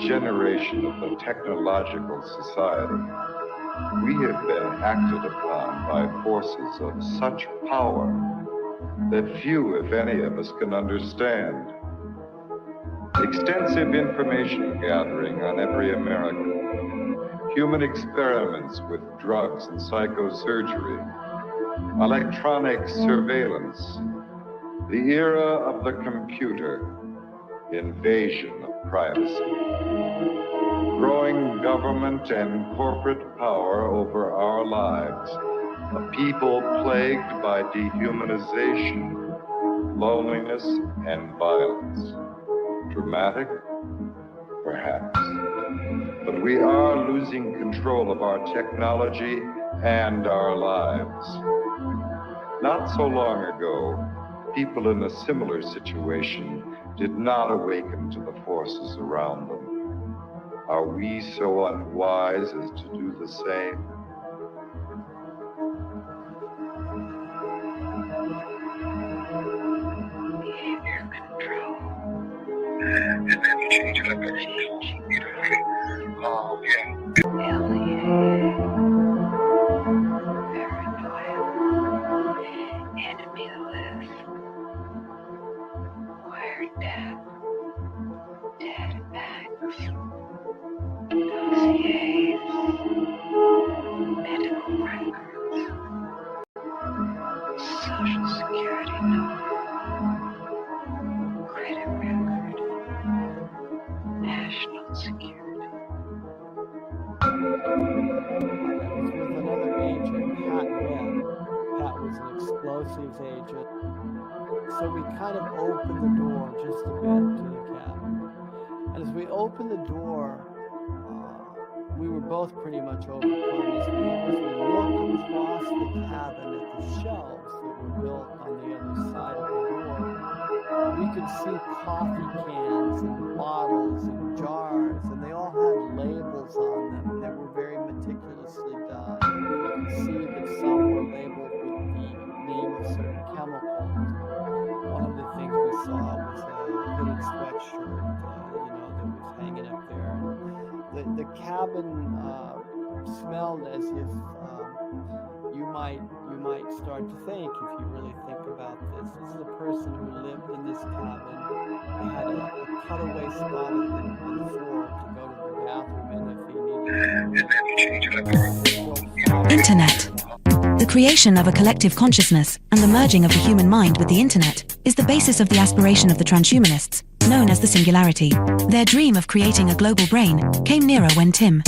generation of the technological society, we have been acted upon by forces of such power that few, if any, of us can understand. Extensive information gathering on every American, human experiments with drugs and psychosurgery, electronic surveillance, the era of the computer, invasion of privacy, growing government and corporate power over our lives, a people plagued by dehumanization, loneliness, and violence. Dramatic? Perhaps. But we are losing control of our technology and our lives. Not so long ago, people in a similar situation did not awaken to the forces around them. Are we so unwise as to do the same? Behavior control. And then you change it up every beautifully. Yeah. Alien. Paranoia. Enemy list. Wired death. Dead acts. Dossiers. Medical records. Social security number. Credit record. National security. That was with another agent, Pat Webb. Pat was an explosives agent. So we kind of opened the door just a bit to the cabin. And as we opened the door, we were both pretty much overcome as we looked across the cabin at the shelves that were built on the other side of the door. We could see coffee cans and bottles and jars, and they all had labels on them, and they were very meticulously done. You could see that some were labeled with the name of certain chemicals. One of the things we saw was a hooded sweatshirt, that was hanging up there. The cabin smelled as if you might start to think, if you really think about this. This is a person who lived in this cabin. They had a cutaway spot on the floor to go to the bathroom in if he needed. Internet. The creation of a collective consciousness and the merging of the human mind with the internet is the basis of the aspiration of the transhumanists, known as the singularity. Their dream of creating a global brain came nearer when Tim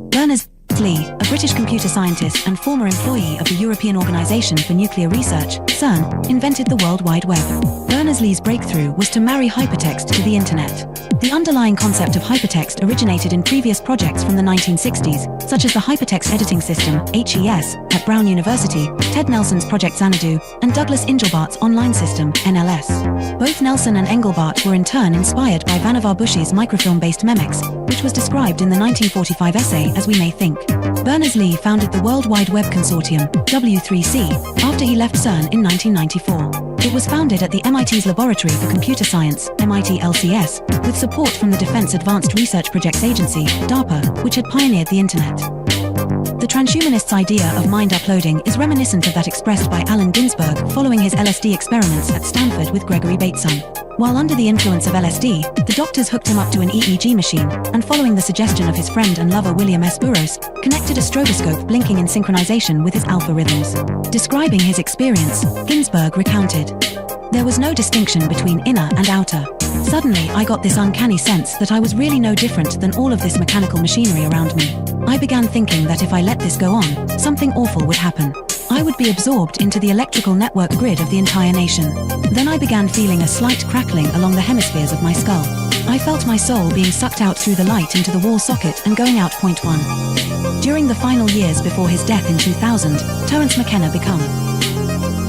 Berners-Lee, a British computer scientist and former employee of the European Organization for Nuclear Research, CERN, invented the World Wide Web. Berners-Lee's breakthrough was to marry hypertext to the internet. The underlying concept of hypertext originated in previous projects from the 1960s, such as the Hypertext Editing System, HES, at Brown University, Ted Nelson's Project Xanadu, and Douglas Engelbart's Online System, NLS. Both Nelson and Engelbart were in turn inspired by Vannevar Bush's microfilm-based Memex, which was described in the 1945 essay As We May Think. Berners-Lee founded the World Wide Web Consortium, W3C, after he left CERN in 1994. It was founded at the MIT's Laboratory for Computer Science, MIT LCS, with support from the Defense Advanced Research Projects Agency, DARPA, which had pioneered the internet. The transhumanists' idea of mind uploading is reminiscent of that expressed by Allen Ginsberg following his LSD experiments at Stanford with Gregory Bateson. While under the influence of LSD, the doctors hooked him up to an EEG machine, and following the suggestion of his friend and lover William S. Burroughs, connected a stroboscope blinking in synchronization with his alpha rhythms. Describing his experience, Ginsberg recounted, "There was no distinction between inner and outer. Suddenly, I got this uncanny sense that I was really no different than all of this mechanical machinery around me. I began thinking that if I let this go on, something awful would happen. I would be absorbed into the electrical network grid of the entire nation. Then I began feeling a slight crackling along the hemispheres of my skull. I felt my soul being sucked out through the light into the wall socket and going out point one." During the final years before his death in 2000, Terence McKenna became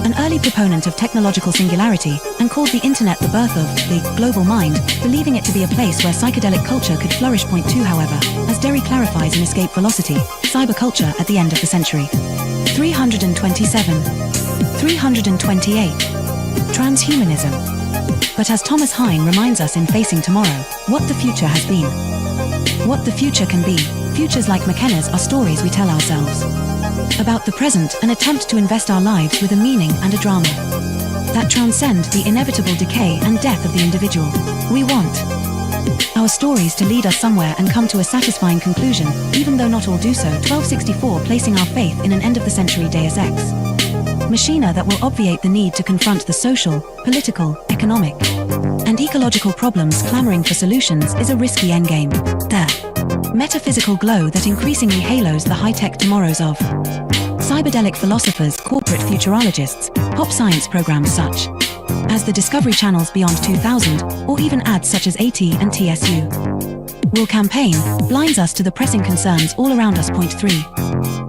an early proponent of technological singularity and called the internet the birth of the global mind, believing it to be a place where psychedelic culture could flourish. Point two, however, as Derry clarifies in Escape Velocity, cyberculture at the end of the century. 327. 328. Transhumanism. But as Thomas Hein reminds us in Facing Tomorrow, what the future has been. What the future can be. Futures like McKenna's are stories we tell ourselves. About the present, an attempt to invest our lives with a meaning and a drama that transcend the inevitable decay and death of the individual. We want our stories to lead us somewhere and come to a satisfying conclusion, even though not all do so. 1264 Placing our faith in an end-of-the-century Deus Ex Machina that will obviate the need to confront the social, political, economic, and ecological problems clamoring for solutions is a risky endgame. The metaphysical glow that increasingly halos the high-tech tomorrows of cyberdelic philosophers, corporate futurologists, pop science programs such as the Discovery Channel's Beyond 2000, or even ads such as ATLANTIS will campaign, blinds us to the pressing concerns all around us. Point 3.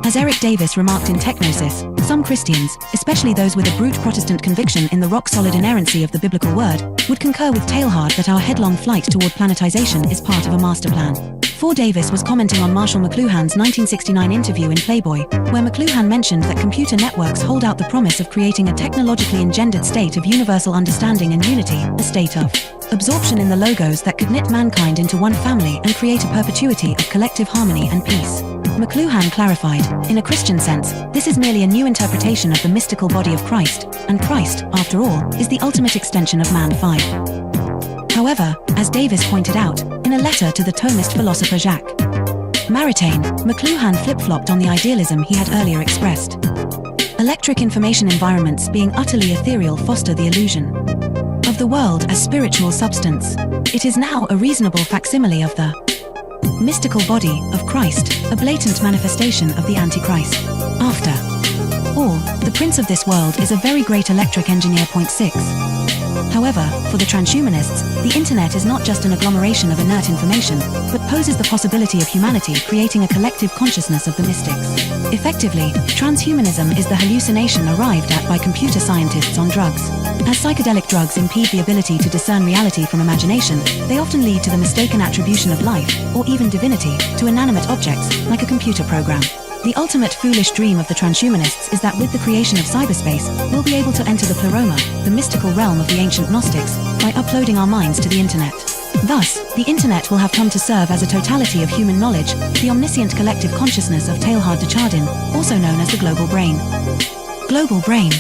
As Eric Davis remarked in Technosis, some Christians, especially those with a brute Protestant conviction in the rock-solid inerrancy of the biblical word, would concur with Teilhard that our headlong flight toward planetization is part of a master plan. 4. Davis was commenting on Marshall McLuhan's 1969 interview in Playboy, where McLuhan mentioned that computer networks hold out the promise of creating a technologically engendered state of universal understanding and unity, a state of absorption in the logos that could knit mankind into one family and create a perpetuity of collective harmony and peace. McLuhan clarified, in a Christian sense, this is merely a new interpretation of the mystical body of Christ, and Christ, after all, is the ultimate extension of man. 5. However, as Davis pointed out, in a letter to the Thomist philosopher Jacques Maritain, McLuhan flip-flopped on the idealism he had earlier expressed. Electric information environments being utterly ethereal foster the illusion of the world as spiritual substance. It is now a reasonable facsimile of the mystical body of Christ, a blatant manifestation of the Antichrist. After all, the prince of this world is a very great electric engineer. Point 6. However, for the transhumanists, the internet is not just an agglomeration of inert information, but poses the possibility of humanity creating a collective consciousness of the mystics. Effectively, transhumanism is the hallucination arrived at by computer scientists on drugs. As psychedelic drugs impede the ability to discern reality from imagination, they often lead to the mistaken attribution of life, or even divinity, to inanimate objects, like a computer program. The ultimate foolish dream of the transhumanists is that with the creation of cyberspace, we'll be able to enter the pleroma, the mystical realm of the ancient Gnostics, by uploading our minds to the internet. Thus, the internet will have come to serve as a totality of human knowledge, the omniscient collective consciousness of Teilhard de Chardin, also known as the global brain. Global brain.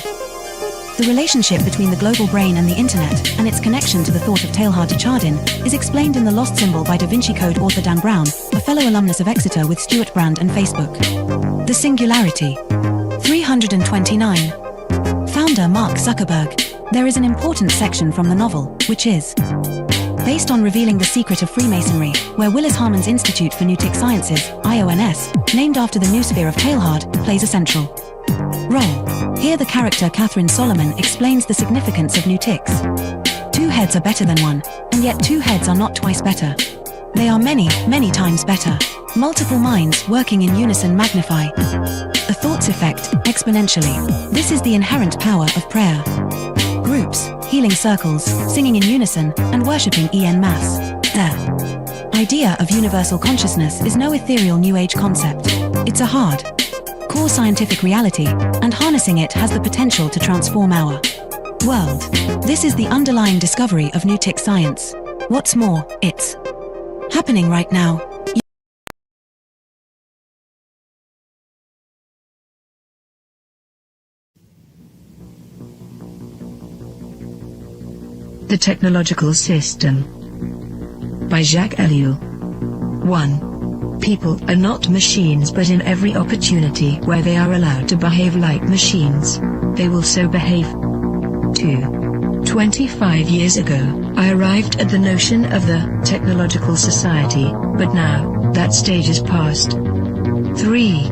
The relationship between the global brain and the internet, and its connection to the thought of Teilhard de Chardin, is explained in The Lost Symbol by Da Vinci Code author Dan Brown, a fellow alumnus of Exeter with Stuart Brand and Facebook. The Singularity. 329. Founder Mark Zuckerberg. There is an important section from the novel, which is based on revealing the secret of Freemasonry, where Willis Harman's Institute for Newtic Sciences, IONS, named after the noosphere of Teilhard, plays a central role. Here the character Catherine Solomon explains the significance of Newtics. 2 heads are better than 1, and yet 2 heads are not twice better. They are many, many times better. Multiple minds working in unison magnify a thought's effect exponentially. This is the inherent power of prayer. Groups, healing circles, singing in unison, and worshipping en masse. The idea of universal consciousness is no ethereal New Age concept. It's a hard core scientific reality, and harnessing it has the potential to transform our world. This is the underlying discovery of Newtic science. What's more, it's happening right now. The Technological System by Jacques Ellul. 1. People are not machines, but in every opportunity where they are allowed to behave like machines, they will so behave. 2. 25 years ago, I arrived at the notion of the technological society, but now, that stage is past. 3.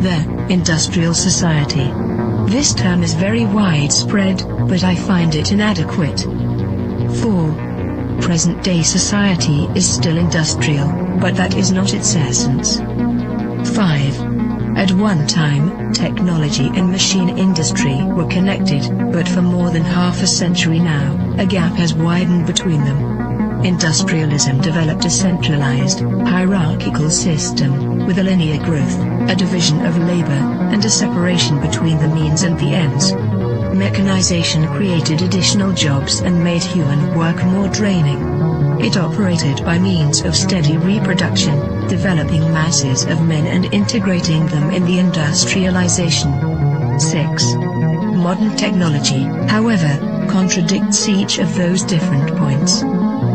The industrial society. This term is very widespread, but I find it inadequate. 4. Present-day society is still industrial, but that is not its essence. 5. At one time, technology and machine industry were connected, but for more than half a century now, a gap has widened between them. Industrialism developed a centralized, hierarchical system, with a linear growth, a division of labor, and a separation between the means and the ends. Mechanization created additional jobs and made human work more draining. It operated by means of steady reproduction, developing masses of men and integrating them in the industrialization. 6. Modern technology, however, contradicts each of those different points.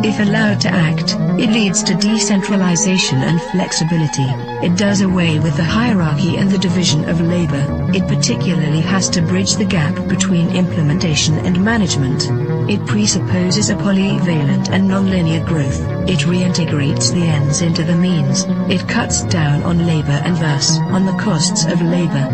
If allowed to act, it leads to decentralization and flexibility. It does away with the hierarchy and the division of labor. It particularly has to bridge the gap between implementation and management. It presupposes a polyvalent and nonlinear growth. It reintegrates the ends into the means. It cuts down on labor and thus on the costs of labor.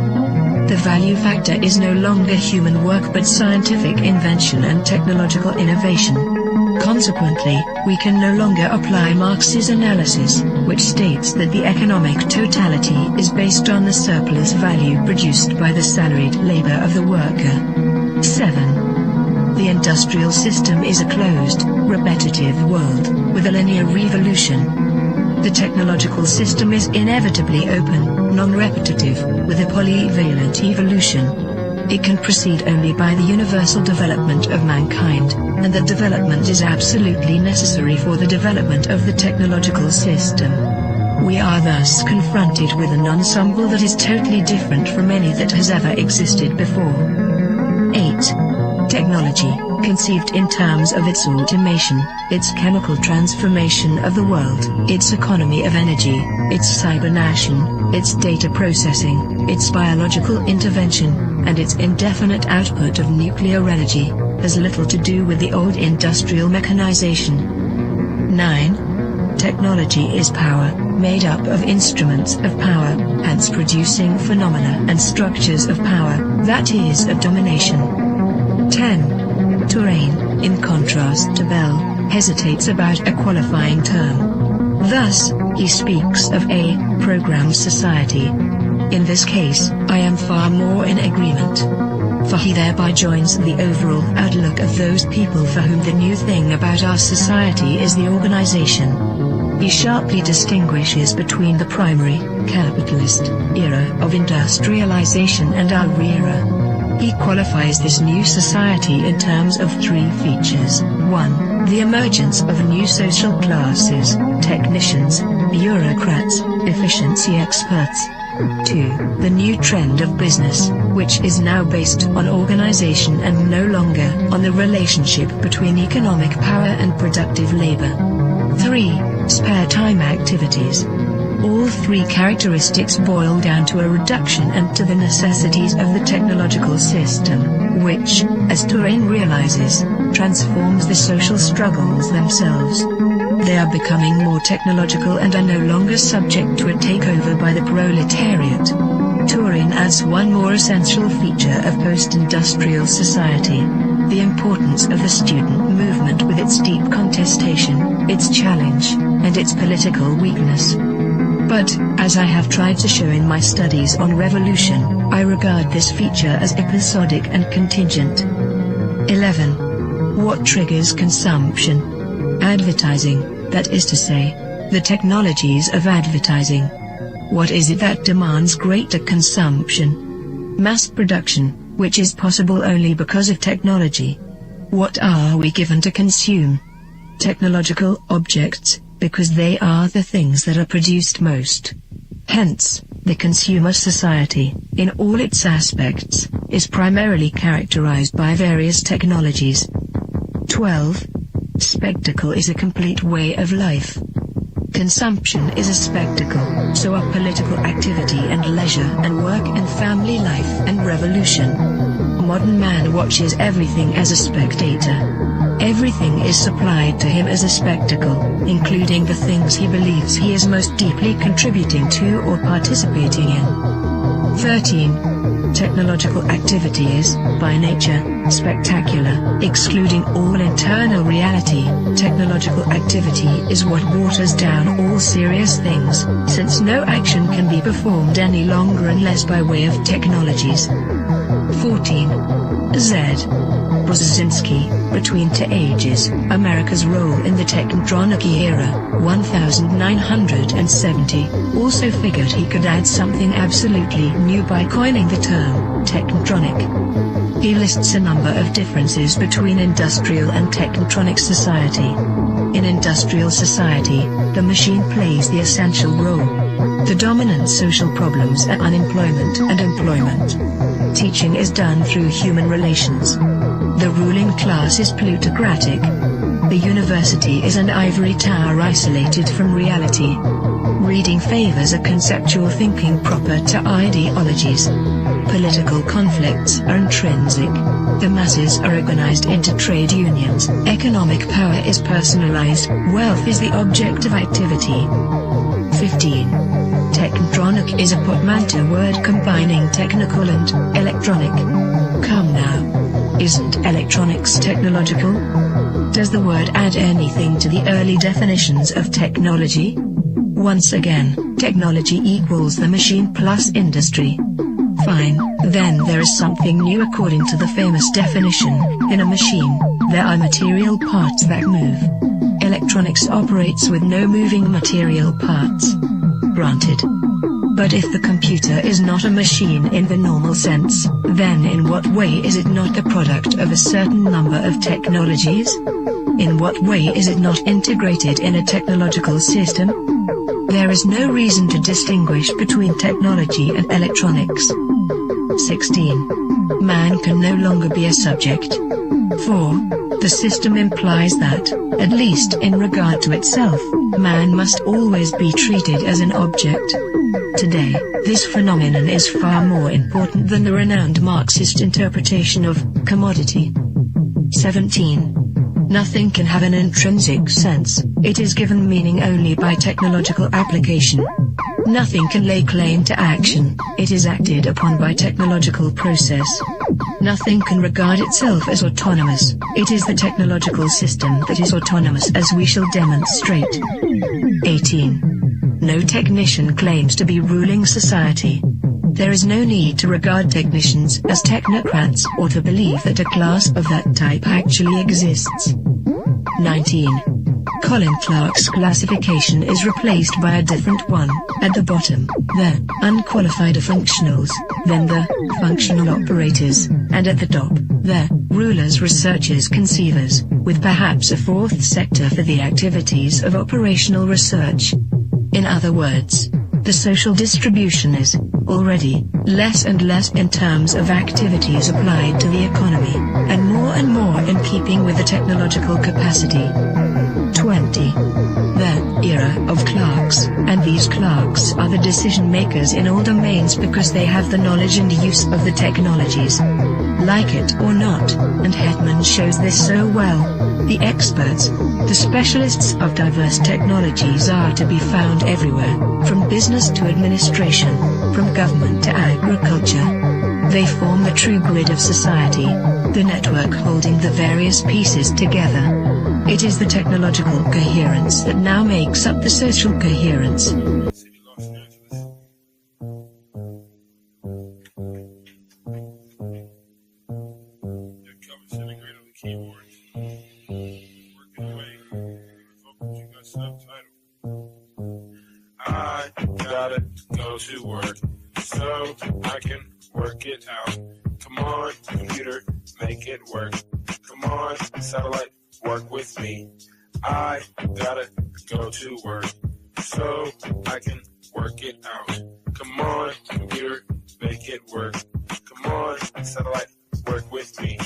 The value factor is no longer human work but scientific invention and technological innovation. Consequently, we can no longer apply Marx's analysis, which states that the economic totality is based on the surplus value produced by the salaried labor of the worker. 7. The industrial system is a closed, repetitive world, with a linear revolution. The technological system is inevitably open, non-repetitive, with a polyvalent evolution. It can proceed only by the universal development of mankind, and that development is absolutely necessary for the development of the technological system. We are thus confronted with an ensemble that is totally different from any that has ever existed before. 8. Technology, conceived in terms of its automation, its chemical transformation of the world, its economy of energy, its cybernation, its data processing, its biological intervention, and its indefinite output of nuclear energy, has little to do with the old industrial mechanization. 9. Technology is power, made up of instruments of power, hence producing phenomena and structures of power, that is of domination. 10. Terrain, in contrast to Bell, hesitates about a qualifying term. Thus, he speaks of a programmed society. In this case, I am far more in agreement. For he thereby joins the overall outlook of those people for whom the new thing about our society is the organization. He sharply distinguishes between the primary, capitalist, era of industrialization and our era. He qualifies this new society in terms of 3 features. 1. The emergence of new social classes, technicians, bureaucrats, efficiency experts. 2. The new trend of business, which is now based on organization and no longer on the relationship between economic power and productive labor. 3. Spare time activities. All 3 characteristics boil down to a reduction and to the necessities of the technological system, which, as Turing realizes, transforms the social struggles themselves. They are becoming more technological and are no longer subject to a takeover by the proletariat. Turing adds one more essential feature of post-industrial society: the importance of the student movement with its deep contestation, its challenge, and its political weakness. But, as I have tried to show in my studies on revolution, I regard this feature as episodic and contingent. 11. What triggers consumption? Advertising, that is to say, the technologies of advertising. What is it that demands greater consumption? Mass production, which is possible only because of technology. What are we given to consume? Technological objects, because they are the things that are produced most. Hence, the consumer society, in all its aspects, is primarily characterized by various technologies. 12. Spectacle is a complete way of life. Consumption is a spectacle, so are political activity and leisure and work and family life and revolution. Modern man watches everything as a spectator. Everything is supplied to him as a spectacle, including the things he believes he is most deeply contributing to or participating in. 13. Technological activity is, by nature, spectacular, excluding all internal reality. Technological activity is what waters down all serious things, since no action can be performed any longer unless by way of technologies. 14. Z. Brzezinski, Between Two Ages, America's Role in the Technotronic Era, 1970, also figured he could add something absolutely new by coining the term, technotronic. He lists a number of differences between industrial and technotronic society. In industrial society, the machine plays the essential role. The dominant social problems are unemployment and employment. Teaching is done through human relations. The ruling class is plutocratic. The university is an ivory tower isolated from reality. Reading favors a conceptual thinking proper to ideologies. Political conflicts are intrinsic. The masses are organized into trade unions. Economic power is personalized. Wealth is the object of activity. 15. Technotronic is a portmanteau word combining technical and electronic. Come now. Isn't electronics technological? Does the word add anything to the early definitions of technology? Once again, technology equals the machine plus industry. Fine, then there is something new according to the famous definition. In a machine, there are material parts that move. Electronics operates with no moving material parts. Granted. But if the computer is not a machine in the normal sense, then in what way is it not the product of a certain number of technologies? In what way is it not integrated in a technological system? There is no reason to distinguish between technology and electronics. 16. Man can no longer be a subject. 4. The system implies that, at least in regard to itself, man must always be treated as an object. Today, this phenomenon is far more important than the renowned Marxist interpretation of commodity. 17. Nothing can have an intrinsic sense, it is given meaning only by technological application. Nothing can lay claim to action, it is acted upon by technological process. Nothing can regard itself as autonomous, it is the technological system that is autonomous, as we shall demonstrate. 18. No technician claims to be ruling society. There is no need to regard technicians as technocrats or to believe that a class of that type actually exists. 19. Colin Clark's classification is replaced by a different one. At the bottom, the unqualified functionals, then the functional operators, and at the top, the rulers, researchers, conceivers, with perhaps a fourth sector for the activities of operational research. In other words, the social distribution is, already, less and less in terms of activities applied to the economy, and more in keeping with the technological capacity. 20. The era of clerks, and these clerks are the decision makers in all domains because they have the knowledge and use of the technologies. Like it or not, and Hetman shows this so well, the experts, the specialists of diverse technologies are to be found everywhere, from business to administration, from government to agriculture. They form the true grid of society, the network holding the various pieces together. It is the technological coherence that now makes up the social coherence. I gotta go to work so I can work it out. Come on, computer, make it work. Come on, satellite, work with me. I gotta go to work so I can work it out. Come on, computer, make it work. Come on, satellite, work with me.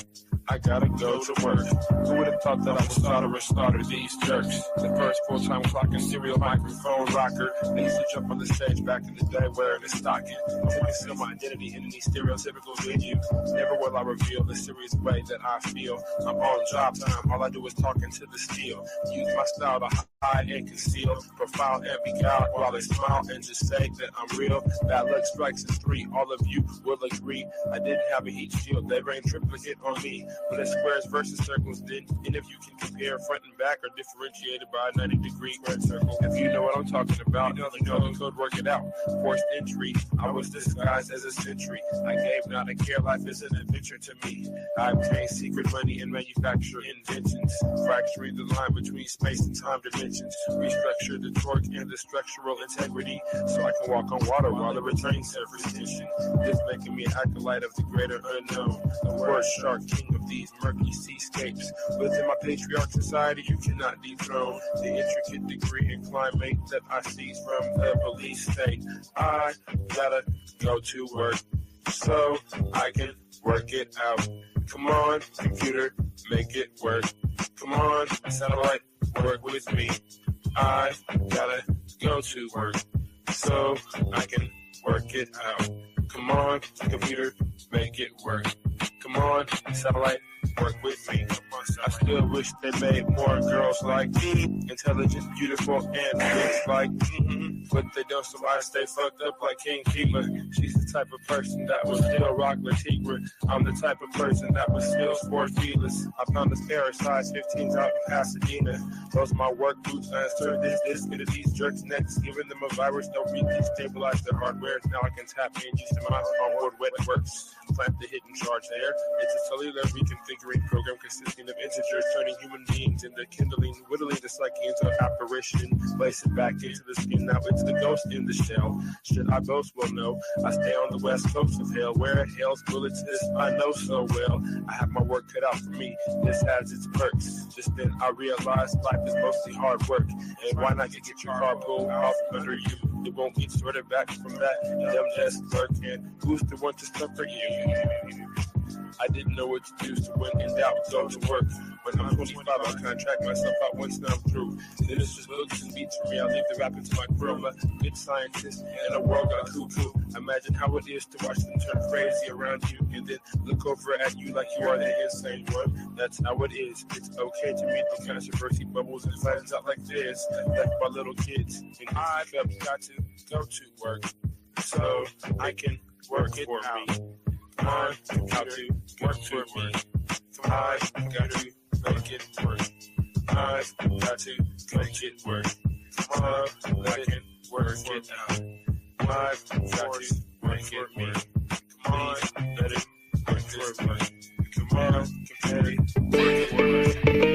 I gotta go to work. Who would have thought that I would starter these jerks? The first full-time clock and serial microphone rocker. I used to jump on the stage back in the day wearing a stocking. To conceal my identity in any stereotypical venue. Never will I reveal the serious way that I feel. I'm on job time, all I do is talk into the steel. Use my style to hide and conceal. Profile and beguile while they smile and just say that I'm real. That look strikes as 3, all of you will agree. I didn't have a heat shield, they rained triplicate on me. But it's squares versus circles, then and if you can compare front and back are differentiated by a 90-degree square circle. If you know what I'm talking about, you know the code, work it out. Forced entry, I was disguised as a sentry. I gave not a care, life is an adventure to me. I obtained secret money and manufacture inventions. Fracturing the line between space and time dimensions. Restructure the torque and the structural integrity. So I can walk on water while the returning surface tension. is making me an acolyte of the greater unknown, the word shark king of these murky seascapes. Within my patriarch society, you cannot dethrone the intricate degree and climate that I seize from the police state. I gotta go to work so I can work it out. Come on, computer, make it work. Come on, satellite, work with me. I gotta go to work so I can work it out. Come on, computer, make it work. Come on, satellite, work with me. I still wish they made more girls like me, intelligent, beautiful, and looks like me. But they don't, so I stay fucked up like King Keeper. She's the type of person that will still rock Latigua. I'm the type of person that will still sport feelers. I found this pair of size 15s out in Pasadena. Those are my work boots. I insert this into these jerks' necks, giving them a virus. They'll destabilize their hardware. Now I can tap in using my onboard wet works. Plant the hidden charge there. It's a cellular reconfiguring program consisting of integers, turning human beings into kindling, whittling the psyche into an apparition, place it back into the skin. Now it's the ghost in the shell. Should I boast? Well, no. I stay on the west coast of hell, where hell's bullets is I know so well. I have my work cut out for me. This has its perks. Just then I realized life is mostly hard work. And why not get your car pulled off under you? It won't get sorted back from that dumb desk clerk. And who's the one to suffer you? I didn't know what to do, so when in doubt, go to work. When I'm 25, I'll contract myself out once now I'm through. Then it's just books and beats for me. I'll leave the rapping to my crew. I'm a good scientist and a world got cuckoo. Imagine how it is to watch them turn crazy around you and then look over at you like you are the insane one. That's how it is. It's okay to meet the controversy bubbles and flattens out like this, like my little kids. And I've got to go to work so I can work it out. Come on, how to work for me. Come on, got to make it work. I've got to make it work. Come on, I can work it out. I've got to make it work. Come on, let it work this way. Come on, let it work it.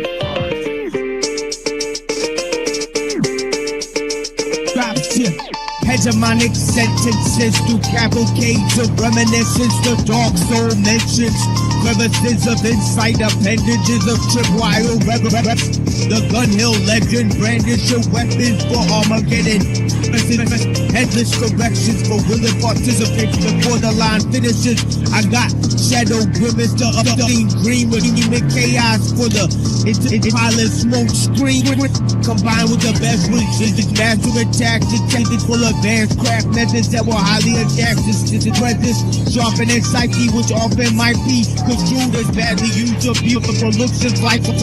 Drop shit. Hegemonic sentences through cavalcades of reminiscence. The dark soul mentions crevices of insight, appendages of tripwire reverence. The Gun Hill legend brandish your weapons for Armageddon. Headless corrections for willing participants before the line finishes. I got shadow grimace, the upstream green with human chaos for the pilot smoke screen. Combined with the best wishes, master attacks, detected full of advanced craft methods that were highly adapted to the presence, sharpening psyche, which often might be construed as badly used or beautiful looks just like to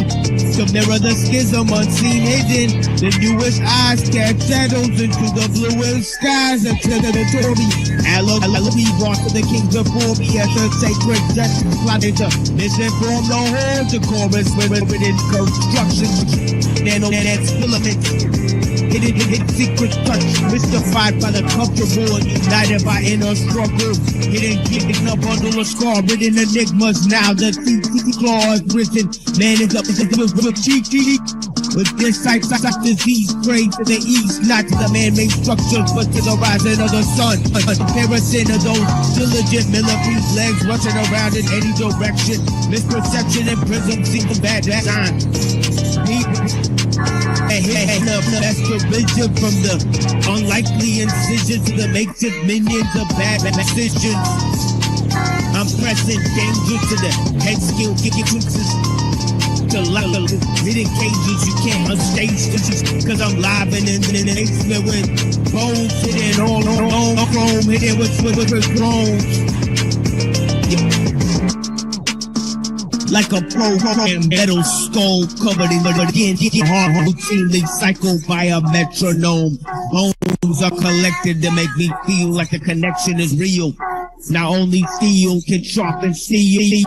mirror the schism unseen hidden. The newest eyes cast shadows into the bluest skies until the Tory Alabi brought to the kings before me as a sacred justice plotted to misinform the whole. The chorus within construction, nano-nets filaments. Hidden secret touch, mystified by the comfortable and united by inner struggle. Hidden a bundle of scar, written enigmas. Now the claw is risen. Man is up with cheeky. With this sight disease praying to the east, not to the man-made structures, but to the rising of the sun. A comparison of those diligent millipedes, legs rushing around in any direction. Misperception and prism seem bad sign. And the best vision from the unlikely incision to the makeshift minions of bad decisions. I'm pressing danger to the head skill, kicking fixes. To level, hidden cages you can't unstage this cause I'm live and in the basement with bones hidden all chrome, hidden with thrones. Like a program metal skull covered in the hard routinely cycled by a metronome. Bones are collected to make me feel like the connection is real. Now only steel can sharpen steel.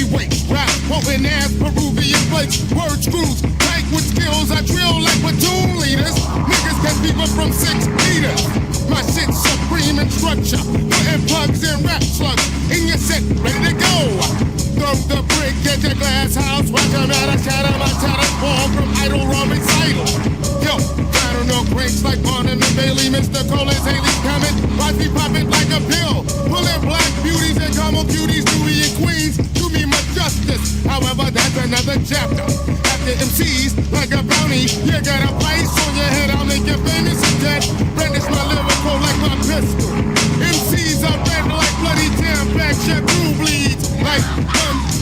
heavyweight rap, potent ass Peruvian plates, word screws, tight with skills. I drill like platoon leaders. Niggas can people from 6 meters. My shit's supreme in structure, putting plugs in rap slugs in your set, ready to go. Throw the brick at your glass house, watch them out of shadow, my chatter fall from idle raw recital. Yo, I don't know breaks like Barnum and Bailey, Mr. Cole's Haley's coming, watch me pop it like a pill. Pulling black beauties and caramel cuties, Dewey and Queens, do me much justice. However, that's another chapter. After MCs, like a bounty, you got a price on your head, I'll make you famous and dead. Brandish my lyrical like my pistol. MCs are red like bloody jam, back shot crew bleeds like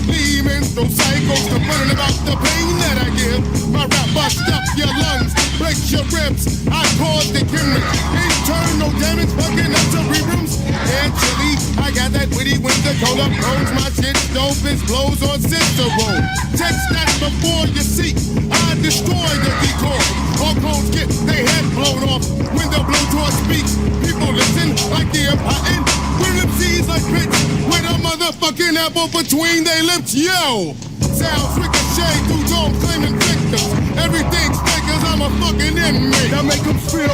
demons. Those psychos complaining about the pain that I give. My rap bust up your lungs, breaks your ribs. I cause the chemistry. Ain't turn no damage, fucking up cerebrums. Yeah, chilly, I got that witty winter cola bones. My shit dope is blows on Cicero. Text that before you see. I destroy the decoy. All clones get their head blown off when the blowtorch speaks. People listen like the Empire. When MCs like bitch with a motherfucking apple between their lips. Yo, sounds ricochet through domes claiming victims. Everything's fake cause I'm a fucking inmate. Now make them feel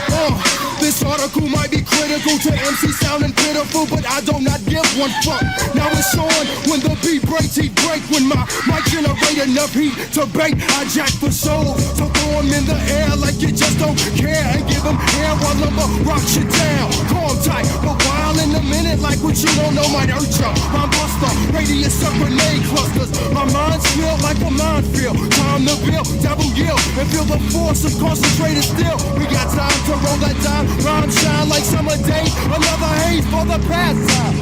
this article might be critical to MC sounding pitiful, but I do not give one fuck. Now it's on when the beat breaks, he break. When my mic generate enough heat to bait, I jack for souls. So throw them in the air like you just don't care, and give them hair while lumber rocks you down. Calm tight, but wild in a minute like what you don't know might hurt ya. I'm buster, radius of grenade clusters. My mind's filled like a minefield. Time to build, double yield, and feel the force of concentrated steel. We got time to roll that time. Rhyme shine like summer day, another haze for the pastime.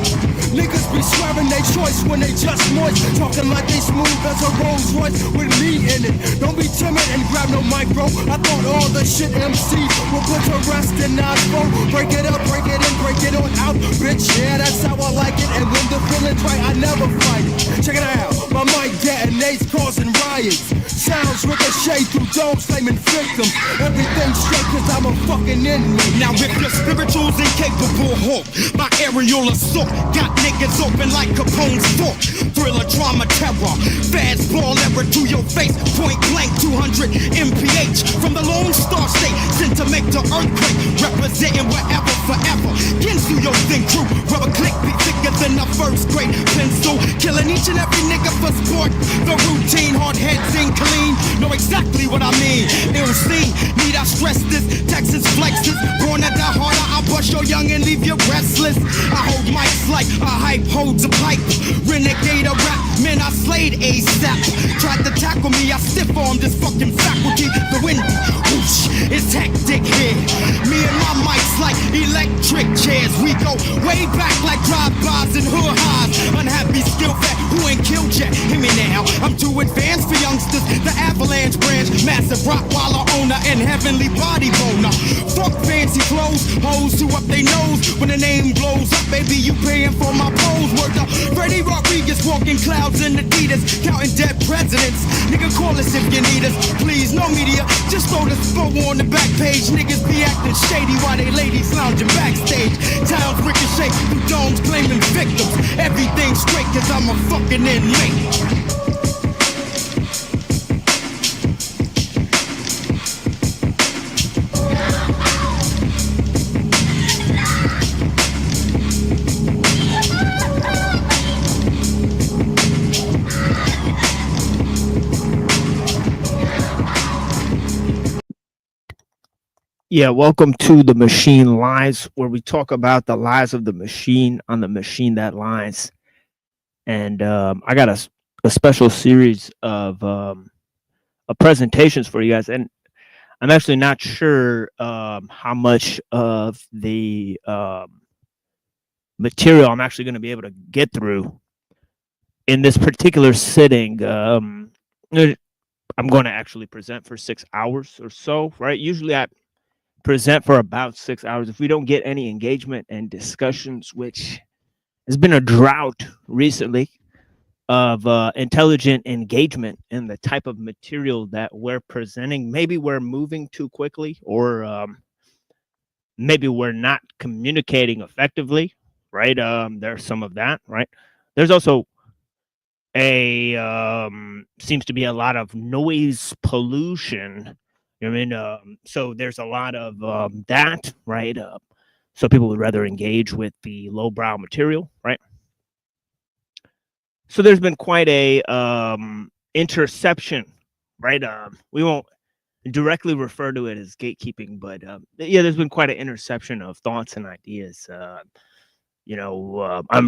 Niggas be swearing they choice when they just moist, talking like they smooth as a Rolls Royce with me in it. Don't be timid and grab no mic, bro. I thought all the shit MCs will put to rest and not go. Break it up, break it in, break it on out, bitch. Yeah, that's how I like it. And when the feeling's right, I never fight it. Check it out, my mic detonates, causing riots. Sounds ricochet through domes, claiming victims. Everything straight cause I'm a fucking inmate. Now if your spiritual's incapable, hawk, my aerial assault got niggas open like Capone's fork. Thriller, drama, terror, fastball error to your face. Point blank, 200 mph from the Lone Star State, sent to make the earthquake. Representing wherever, forever. Ginsu, your thing crew, rubber click, be thicker than a first grade pencil. Killing each and every nigga for sport. The routine, hard heads in clean, know exactly what I mean. It'll see, need I stress this? Texas flexes, born at the harder, I'll bust your young and leave you restless. I hold mics like a hype holds a pipe. Renegade a rap, man, I slayed ASAP. Tried to tackle me, I stiff-armed this fucking faculty. The wind, whoosh, it's hectic here. Me and my mics like electric chairs. We go way back like drive-bys and hood highs. Unhappy skill fat, who ain't killed yet? Hear me now, I'm too advanced for youngsters. The Avalanche branch, massive Rottweiler owner and heavenly body boner. Fuck fancy clothes, hoes who up they nose. When the name blows up, baby, you paying for my pose. Worked up Freddie Rodriguez, walking clouds in Adidas, counting dead presidents. Nigga, call us if you need us. Please, no media, just throw the spot on the back page. Niggas be acting shady while they ladies lounging backstage. Towns ricochet through domes claiming victims. Everything straight cause I'm a fucking inmate. Yeah, welcome to The Machine Lies, where we talk about the lies of the machine on the machine that lies. And I got a special series of presentations for you guys. And I'm actually not sure how much of the material I'm actually going to be able to get through in this particular sitting. I'm going to actually present for 6 hours or so, right? Usually I present for about 6 hours. If we don't get any engagement and discussions, which has been a drought recently of intelligent engagement in the type of material that we're presenting, maybe we're moving too quickly, or maybe we're not communicating effectively, right? There's some of that, right? There's also seems to be a lot of noise pollution. I mean, so there's a lot of that, right? So people would rather engage with the lowbrow material, right? So there's been quite a interception, right? We won't directly refer to it as gatekeeping, but yeah, there's been quite an interception of thoughts and ideas. I'm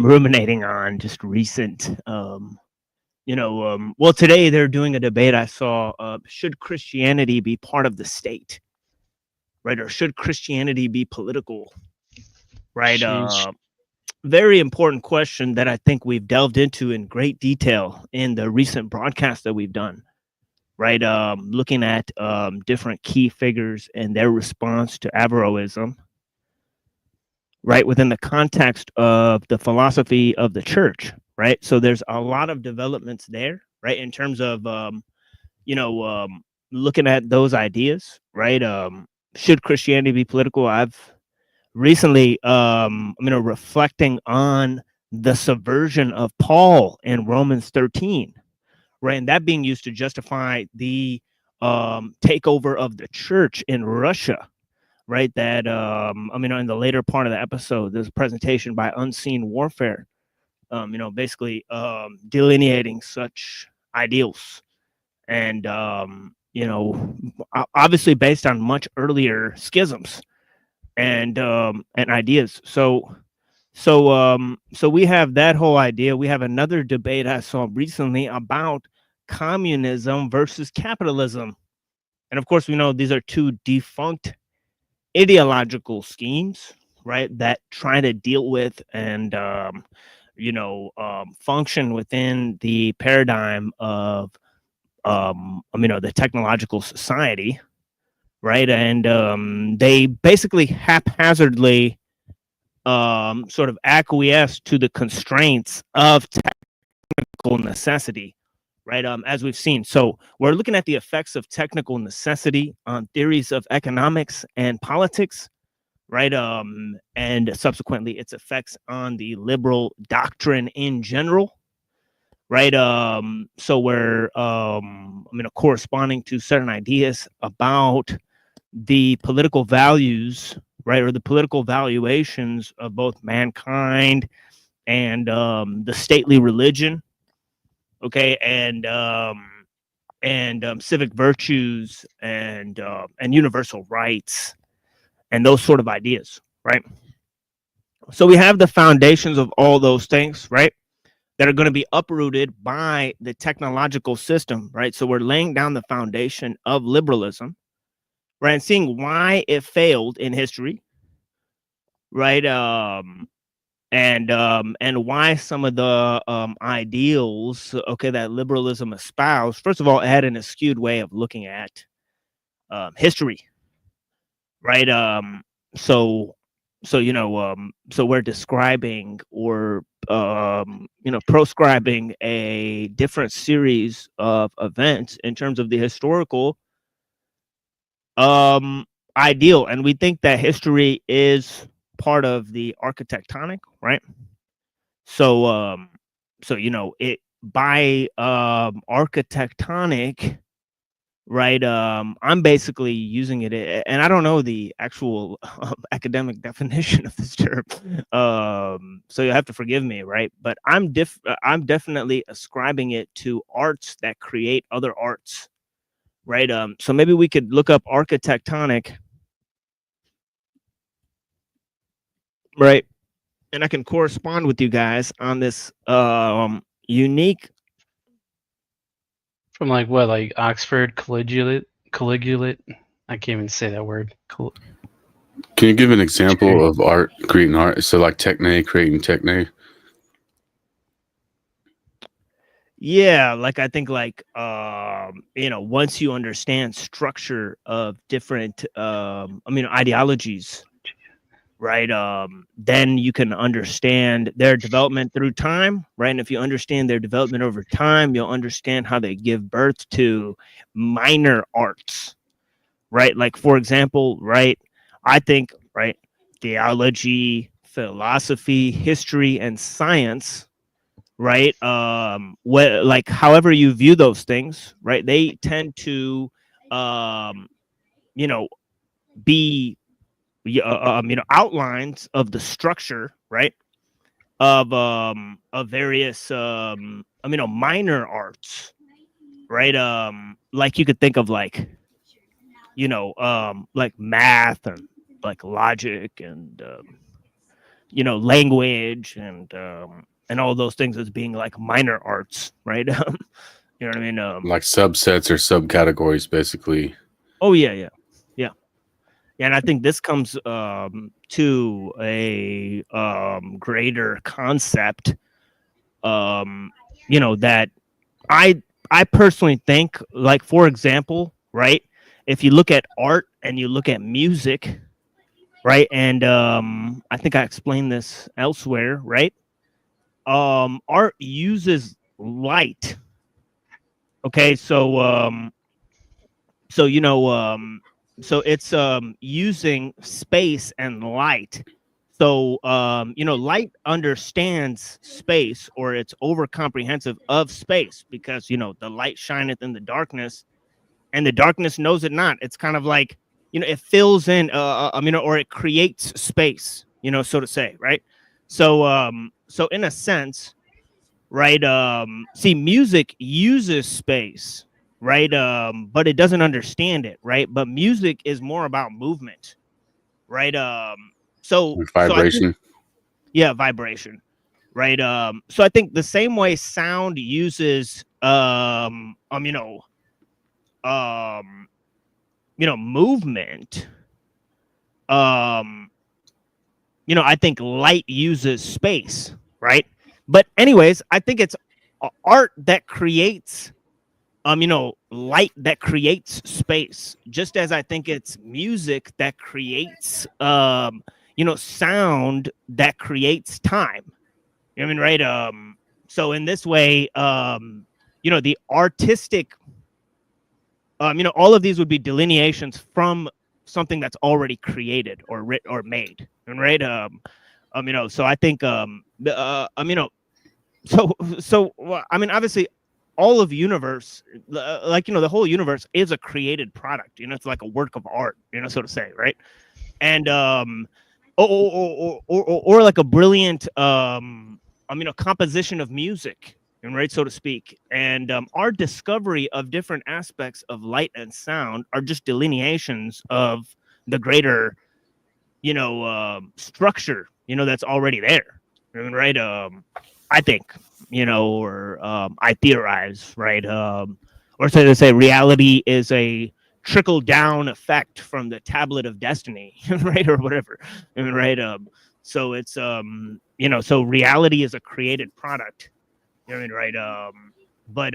ruminating on just recent, well, today they're doing a debate I saw, should Christianity be part of the state, right? Or should Christianity be political, right? Very important question that I think we've delved into in great detail in the recent broadcast that we've done, right? Looking at different key figures and their response to Averroism, right, within the context of the philosophy of the church, right? So there's a lot of developments there, right, in terms of, looking at those ideas, right? Should Christianity be political? I've recently, reflecting on the subversion of Paul in Romans 13, right, and that being used to justify the takeover of the church in Russia, right? That in the later part of the episode, there's a presentation by Unseen Warfare, basically delineating such ideals, and obviously based on much earlier schisms and ideas. So we have that whole idea. We have another debate I saw recently about communism versus capitalism, and of course we know these are two defunct ideological schemes, right, that try to deal with and function within the paradigm of the technological society, right? And they basically haphazardly sort of acquiesce to the constraints of technical necessity, right? As we've seen. So we're looking at the effects of technical necessity on theories of economics and politics, right? And subsequently its effects on the liberal doctrine in general, right? So we're corresponding to certain ideas about the political values, right, or the political valuations of both mankind and the stately religion, okay, and civic virtues and universal rights and those sort of ideas, right? So we have the foundations of all those things, right, that are going to be uprooted by the technological system, right? So we're laying down the foundation of liberalism, right, and seeing why it failed in history, right? And why some of the ideals, okay, that liberalism espoused, first of all, it had an skewed way of looking at history, right? So we're describing or proscribing a different series of events in terms of the historical ideal, and we think that history is part of the architectonic, right? So it by architectonic, right, I'm basically using it, and I don't know the actual academic definition of this term, so you have to forgive me, right? But I'm definitely ascribing it to arts that create other arts, right? So maybe we could look up architectonic, right, and I can correspond with you guys on this unique. From like what, like Oxford Collegiate? I can't even say that word. Can you give an example of art, creating art? So like techne, creating techne. Yeah, like I think like once you understand structure of different ideologies, right, then you can understand their development through time, right? And if you understand their development over time, you'll understand how they give birth to minor arts, right? Like, for example, right, I think, right, theology, philosophy, history, and science, right? Like however you view those things, right? They tend to, you know, be, outlines of the structure, right? Of various, minor arts, right? Like you could think of like, like math and like logic and, language and all those things as being like minor arts, right? You know what I mean? Like subsets or subcategories, basically. Oh yeah. And I think this comes to a greater concept, that I personally think, like, for example, right? If you look at art and you look at music, right? And I think I explained this elsewhere, right? Art uses light. Okay, so so it's using space and light. So light understands space, or it's over comprehensive of space, because the light shineth in the darkness, and the darkness knows it not. It's kind of like, it fills in, or it creates space, so to say, right? So in a sense, right, see, music uses space, right? But it doesn't understand it, right? But music is more about movement, right? So Vibration. Vibration, right? So I think the same way sound uses movement, I think light uses space, right? But anyways, I think it's art that creates light that creates space, just as I think it's music that creates sound that creates time. You know what I mean, right? So in this way, the artistic, all of these would be delineations from something that's already created or writ or made, right? So I think, so I mean, obviously, all of universe, like the whole universe is a created product. It's like a work of art, so to say, right? And or like a brilliant composition of music, right, so to speak. And our discovery of different aspects of light and sound are just delineations of the greater structure that's already there, right? I think, or I theorize, right? Or so to say, reality is a trickle down effect from the tablet of destiny, right, or whatever, right? So it's so reality is a created product, right? But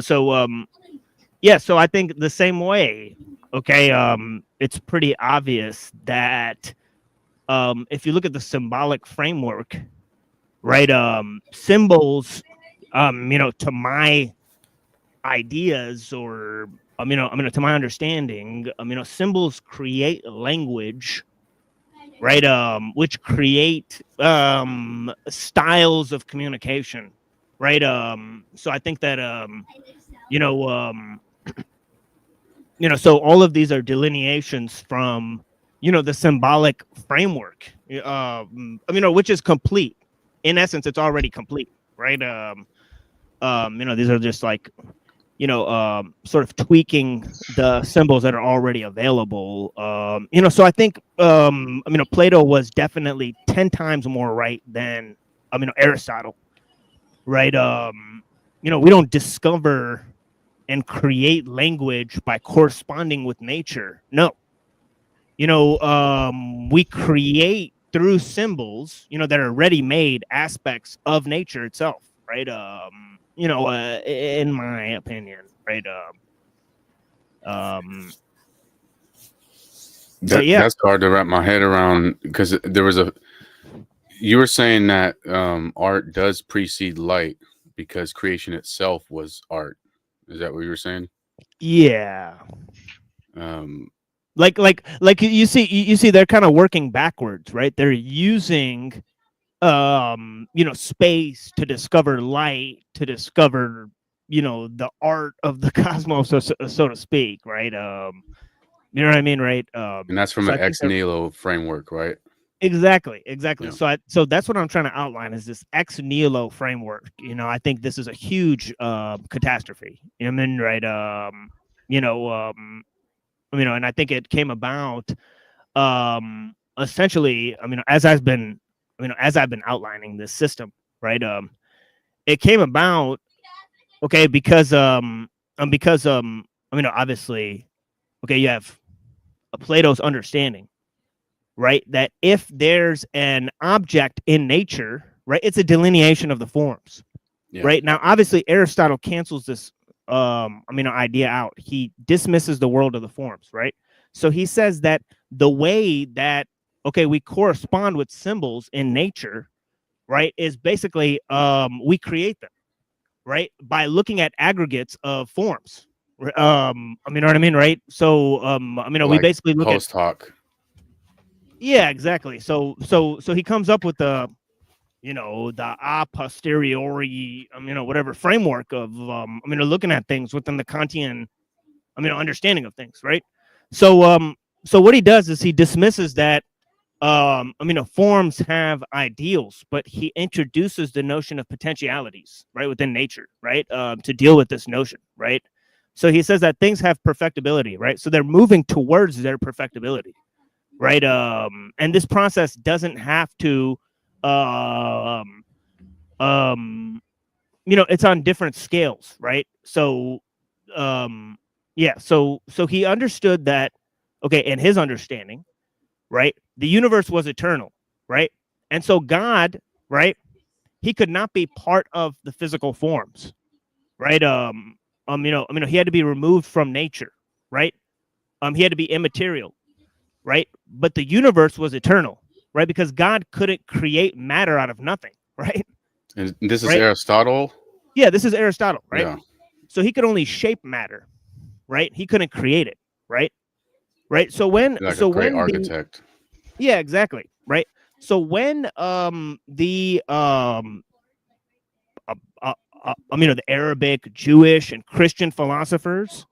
so I think the same way. Okay, it's pretty obvious that if you look at the symbolic framework, right, symbols, to my ideas, or to my understanding, symbols create language, right, which create styles of communication, right? So I think that so all of these are delineations from the symbolic framework, which is complete. In essence, it's already complete, right? These are just like sort of tweaking the symbols that are already available. So I think Plato was definitely 10 times more right than Aristotle, right? We don't discover and create language by corresponding with nature. No. We create through symbols, that are ready-made aspects of nature itself, right? In my opinion, right? That's hard to wrap my head around, because you were saying that art does precede light because creation itself was art. Is that what you were saying? Yeah. Like you see they're kind of working backwards, right? They're using space, to discover light, to discover, the art of the cosmos, so to speak, right? You know what I mean, right? And that's from So an I think ex nihilo framework, right? exactly. Yeah. So that's what I'm trying to outline is this ex nihilo framework. I think this is a huge catastrophe. You know what I mean, right? And I think it came about essentially, as I've been outlining this system, right? It came about, okay, because obviously, okay, you have Plato's understanding, right, that if there's an object in nature, right, it's a delineation of the forms. Yeah. Right? Now, obviously, Aristotle cancels this idea out. He dismisses the world of the forms, right? So he says that the way that, okay, we correspond with symbols in nature, right, is basically we create them, right, by looking at aggregates of forms. You know what I mean, right? So we basically look post hoc. Yeah, exactly. So he comes up with the a posteriori, whatever framework of looking at things within the Kantian understanding of things, right? So what he does is he dismisses that forms have ideals, but he introduces the notion of potentialities, right, within nature, right, to deal with this notion, right? So he says that things have perfectibility, right? So they're moving towards their perfectibility, right? And this process doesn't have to it's on different scales, right? So so he understood that, okay, in his understanding, right, the universe was eternal, right? And so God, right, he could not be part of the physical forms, right? He had to be removed from nature, right? He had to be immaterial, right? But the universe was eternal, right? Because God couldn't create matter out of nothing, right? And this is right? Aristotle? Yeah, this is Aristotle, right? Yeah. So he could only shape matter, right? He couldn't create it, right? Right. So when Like so a great when architect. yeah, exactly, right? So when the Arabic, Jewish, and Christian philosophers,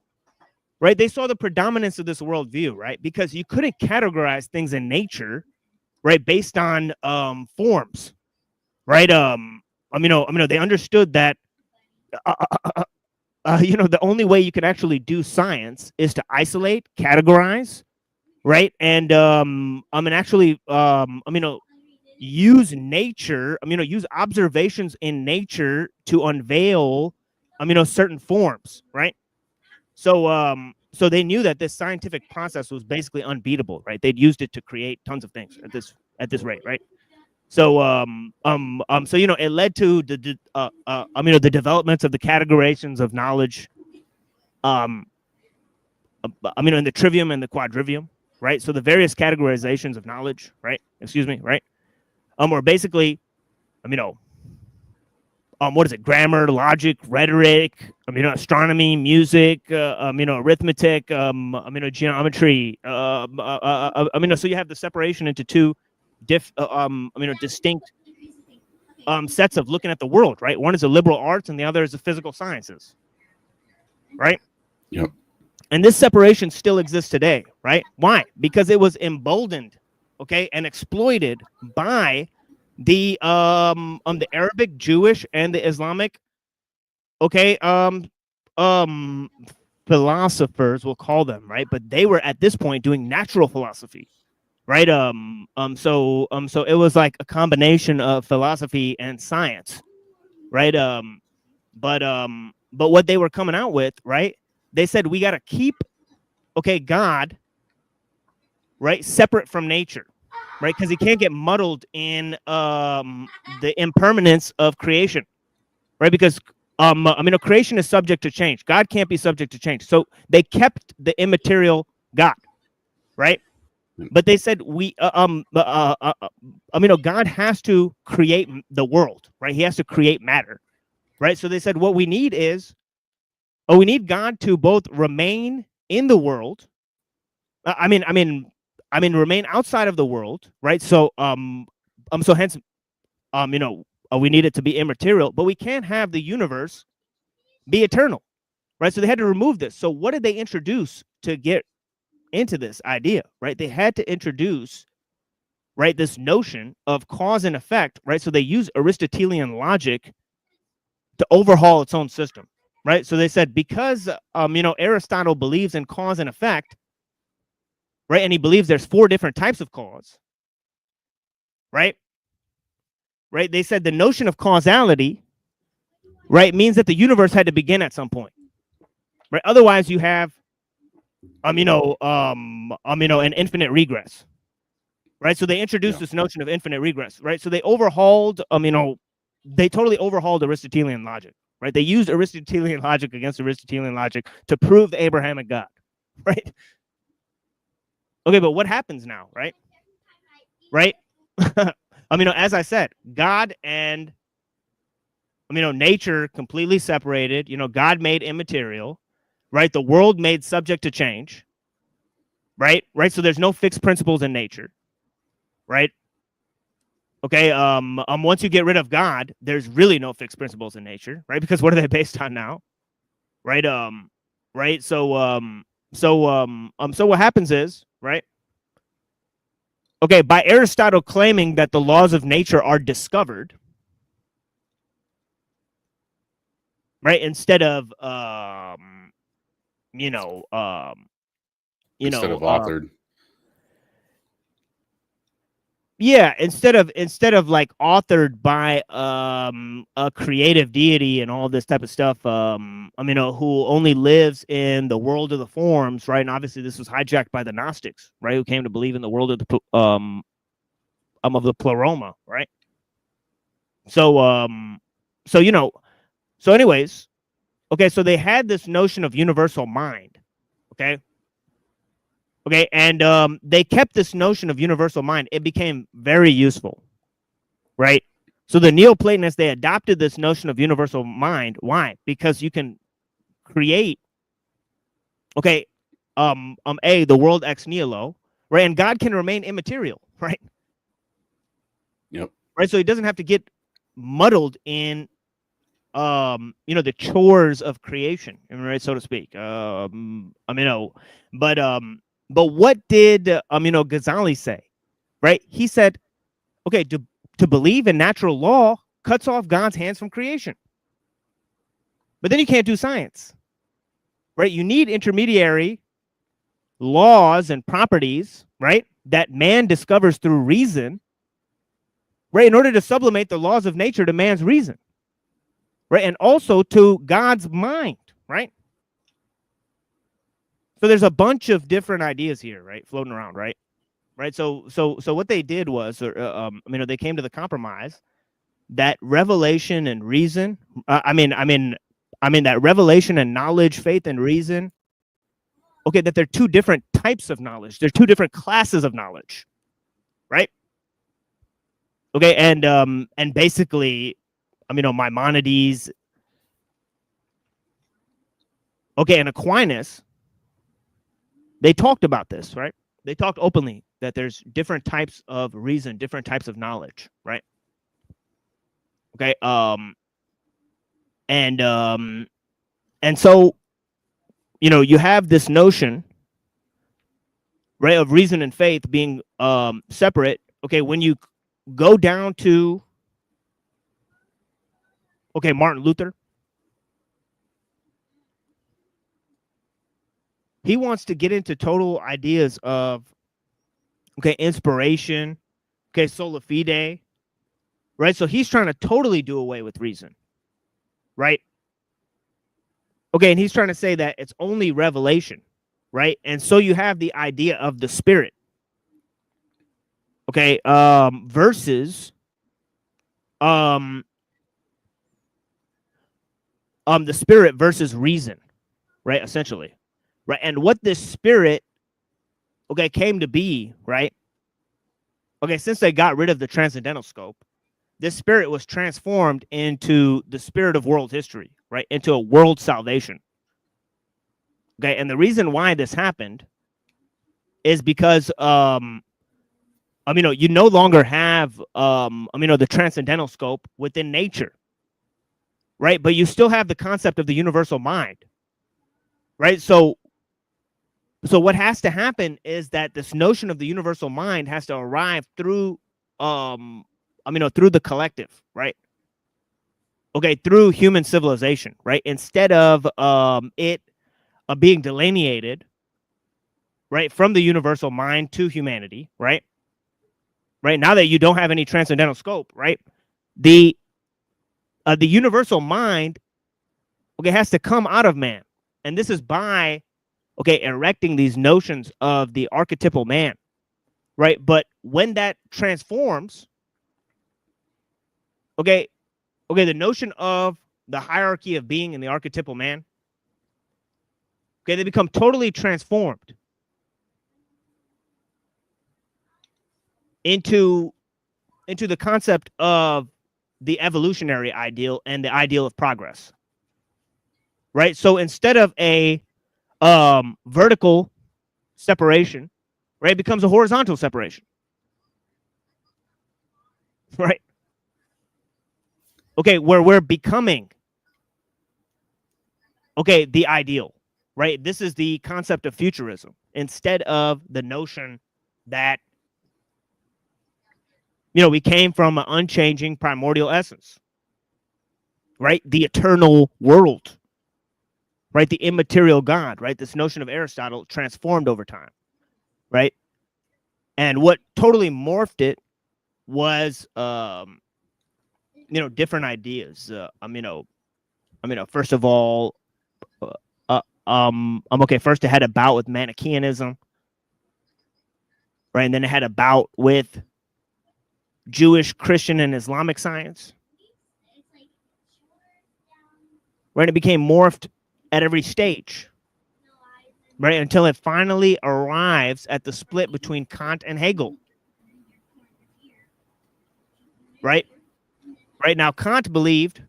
right, they saw the predominance of this worldview, right? Because you couldn't categorize things in nature, right, based on forms, right? They understood that the only way you can actually do science is to isolate, categorize, right, and actually use nature, use observations in nature to unveil certain forms, right? So they knew that this scientific process was basically unbeatable, right? They'd used it to create tons of things at this rate, right? So it led to the developments of the categorizations of knowledge, in the trivium and the quadrivium, right? So the various categorizations of knowledge, right? Right? Or basically, what is it? Grammar, logic, rhetoric, astronomy, music, arithmetic, geometry. So you have the separation into two distinct sets of looking at the world, right? One is the liberal arts and the other is the physical sciences, right? Yep. And this separation still exists today, right? Why? Because it was emboldened, okay, and exploited by the Arabic, Jewish, and the Islamic, okay, philosophers, we'll call them, right? But they were at this point doing natural philosophy, right? So it was like a combination of philosophy and science, right? But what they were coming out with, right? They said we got to keep, okay, God, right, separate from nature, right? Because he can't get muddled in the impermanence of creation, right? Because creation is subject to change. God can't be subject to change. So they kept the immaterial God, right? But they said God has to create the world, right? He has to create matter, right? So they said what we need is, we need God to both remain in the world. Remain outside of the world, right? So hence, we need it to be immaterial, but we can't have the universe be eternal, right? So they had to remove this. So what did they introduce to get into this idea, right? They had to introduce, right, this notion of cause and effect, right? So they use Aristotelian logic to overhaul its own system, right? So they said, because, Aristotle believes in cause and effect, right? And he believes there's 4 different types of cause, right? Right? They said the notion of causality, right, means that the universe had to begin at some point, right? Otherwise, you have, an infinite regress, right? So they introduced this notion of infinite regress, right? So they overhauled, they totally overhauled Aristotelian logic, right? They used Aristotelian logic against Aristotelian logic to prove the Abrahamic God, right? Okay, but what happens now, right? Right? As I said, God and, nature completely separated. God made immaterial, right? The world made subject to change, right? Right. So there's no fixed principles in nature, right? Okay. Once you get rid of God, there's really no fixed principles in nature, right? Because what are they based on now, right? Right. So what happens is, right? Okay, by Aristotle claiming that the laws of nature are discovered, right? Instead of instead of authored. Yeah, instead of like authored by a creative deity and all this type of stuff, who only lives in the world of the forms, right? And obviously this was hijacked by the Gnostics, right? Who came to believe in the world of the pleroma, right? So anyways, okay, so they had this notion of universal mind, okay? Okay, and they kept this notion of universal mind. It became very useful, right? So the Neoplatonists, they adopted this notion of universal mind. Why? Because you can create, okay, the world ex nihilo, right? And God can remain immaterial, right? Yep. Right, so he doesn't have to get muddled in, the chores of creation, right, so to speak. But what did Ghazali say? Right? He said, okay, to believe in natural law cuts off God's hands from creation. But then you can't do science. Right? You need intermediary laws and properties, right, that man discovers through reason, right, in order to sublimate the laws of nature to man's reason. Right? And also to God's mind, right? So there's a bunch of different ideas here, right, floating around, right? Right. So what they did was, they came to the compromise that revelation and reason, that revelation and knowledge, faith and reason, okay, that they're 2 different types of knowledge. They're 2 different classes of knowledge, right? Okay, and basically, Maimonides, okay, and Aquinas, they talked about this, right? They talked openly that there's different types of reason, different types of knowledge, right? Okay, and so, you have this notion, right, of reason and faith being separate. Okay, when you go down to, okay, Martin Luther, he wants to get into total ideas of, okay, inspiration, okay, sola fide, right? So he's trying to totally do away with reason, right? Okay, and he's trying to say that it's only revelation, right? And so you have the idea of the spirit, okay, versus the spirit versus reason, right? Essentially, right? And what this spirit, okay, came to be, right? Okay, since they got rid of the transcendental scope, this spirit was transformed into the spirit of world history, right? Into a world salvation. Okay, and the reason why this happened is because you no longer have the transcendental scope within nature, right? But you still have the concept of the universal mind, right? So what has to happen is that this notion of the universal mind has to arrive through through the collective, right? Okay, through human civilization, right? Instead of it being delineated, right, from the universal mind to humanity, right? Right, now that you don't have any transcendental scope, right? The universal mind, okay, has to come out of man. And this is by, okay, erecting these notions of the archetypal man, right? But when that transforms, okay, the notion of the hierarchy of being in the archetypal man, okay, they become totally transformed into the concept of the evolutionary ideal and the ideal of progress, right? So instead of a vertical separation, right, it becomes a horizontal separation, right? Okay, where we're becoming, okay, the ideal, right? This is the concept of futurism instead of the notion that we came from an unchanging primordial essence, right? The eternal world, right? The immaterial God, right? This notion of Aristotle transformed over time, right? And what totally morphed it was, different ideas. First of all, first it had a bout with Manichaeanism, right? And then it had a bout with Jewish, Christian, and Islamic science, right? It became morphed at every stage, right? Until it finally arrives at the split between Kant and Hegel, right? Right now, Kant believed,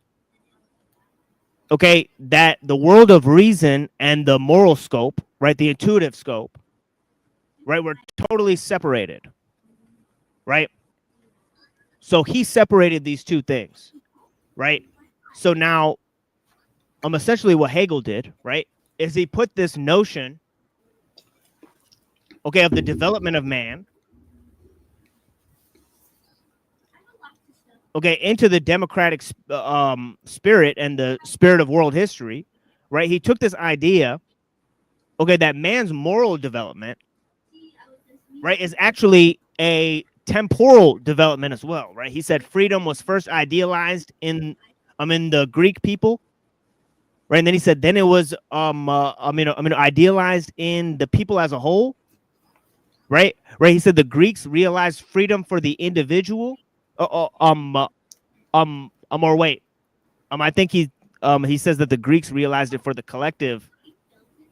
okay, that the world of reason and the moral scope, right, the intuitive scope, right, were totally separated, right? So he separated these two things, right? So now, essentially what Hegel did, right, is he put this notion, okay, of the development of man, okay, into the democratic spirit and the spirit of world history, right? He took this idea, okay, that man's moral development, right, is actually a temporal development as well, right? He said freedom was first idealized in the Greek people, right? And then he said then it was idealized in the people as a whole, right? Right. He said the Greeks realized freedom for the individual. I think he says that the Greeks realized it for the collective,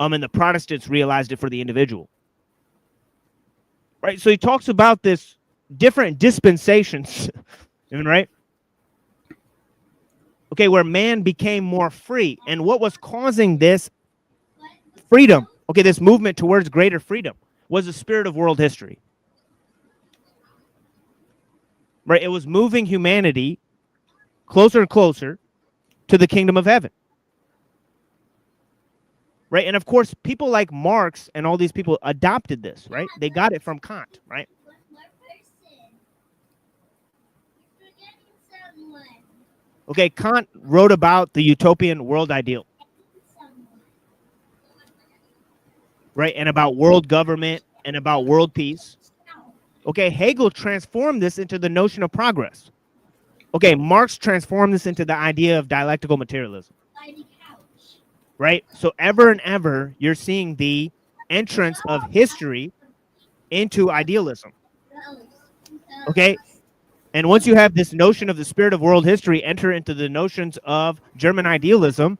and the Protestants realized it for the individual. Right. So he talks about this different dispensations, right? Okay, where man became more free. And what was causing this freedom, okay, this movement towards greater freedom, was the spirit of world history. Right? It was moving humanity closer and closer to the kingdom of heaven. Right? And of course, people like Marx and all these people adopted this, right? They got it from Kant, right? Okay, Kant wrote about the utopian world ideal, right? And about world government and about world peace. Okay, Hegel transformed this into the notion of progress. Okay, Marx transformed this into the idea of dialectical materialism. Right? So ever and ever, you're seeing the entrance of history into idealism. Okay? And once you have this notion of the spirit of world history enter into the notions of German idealism,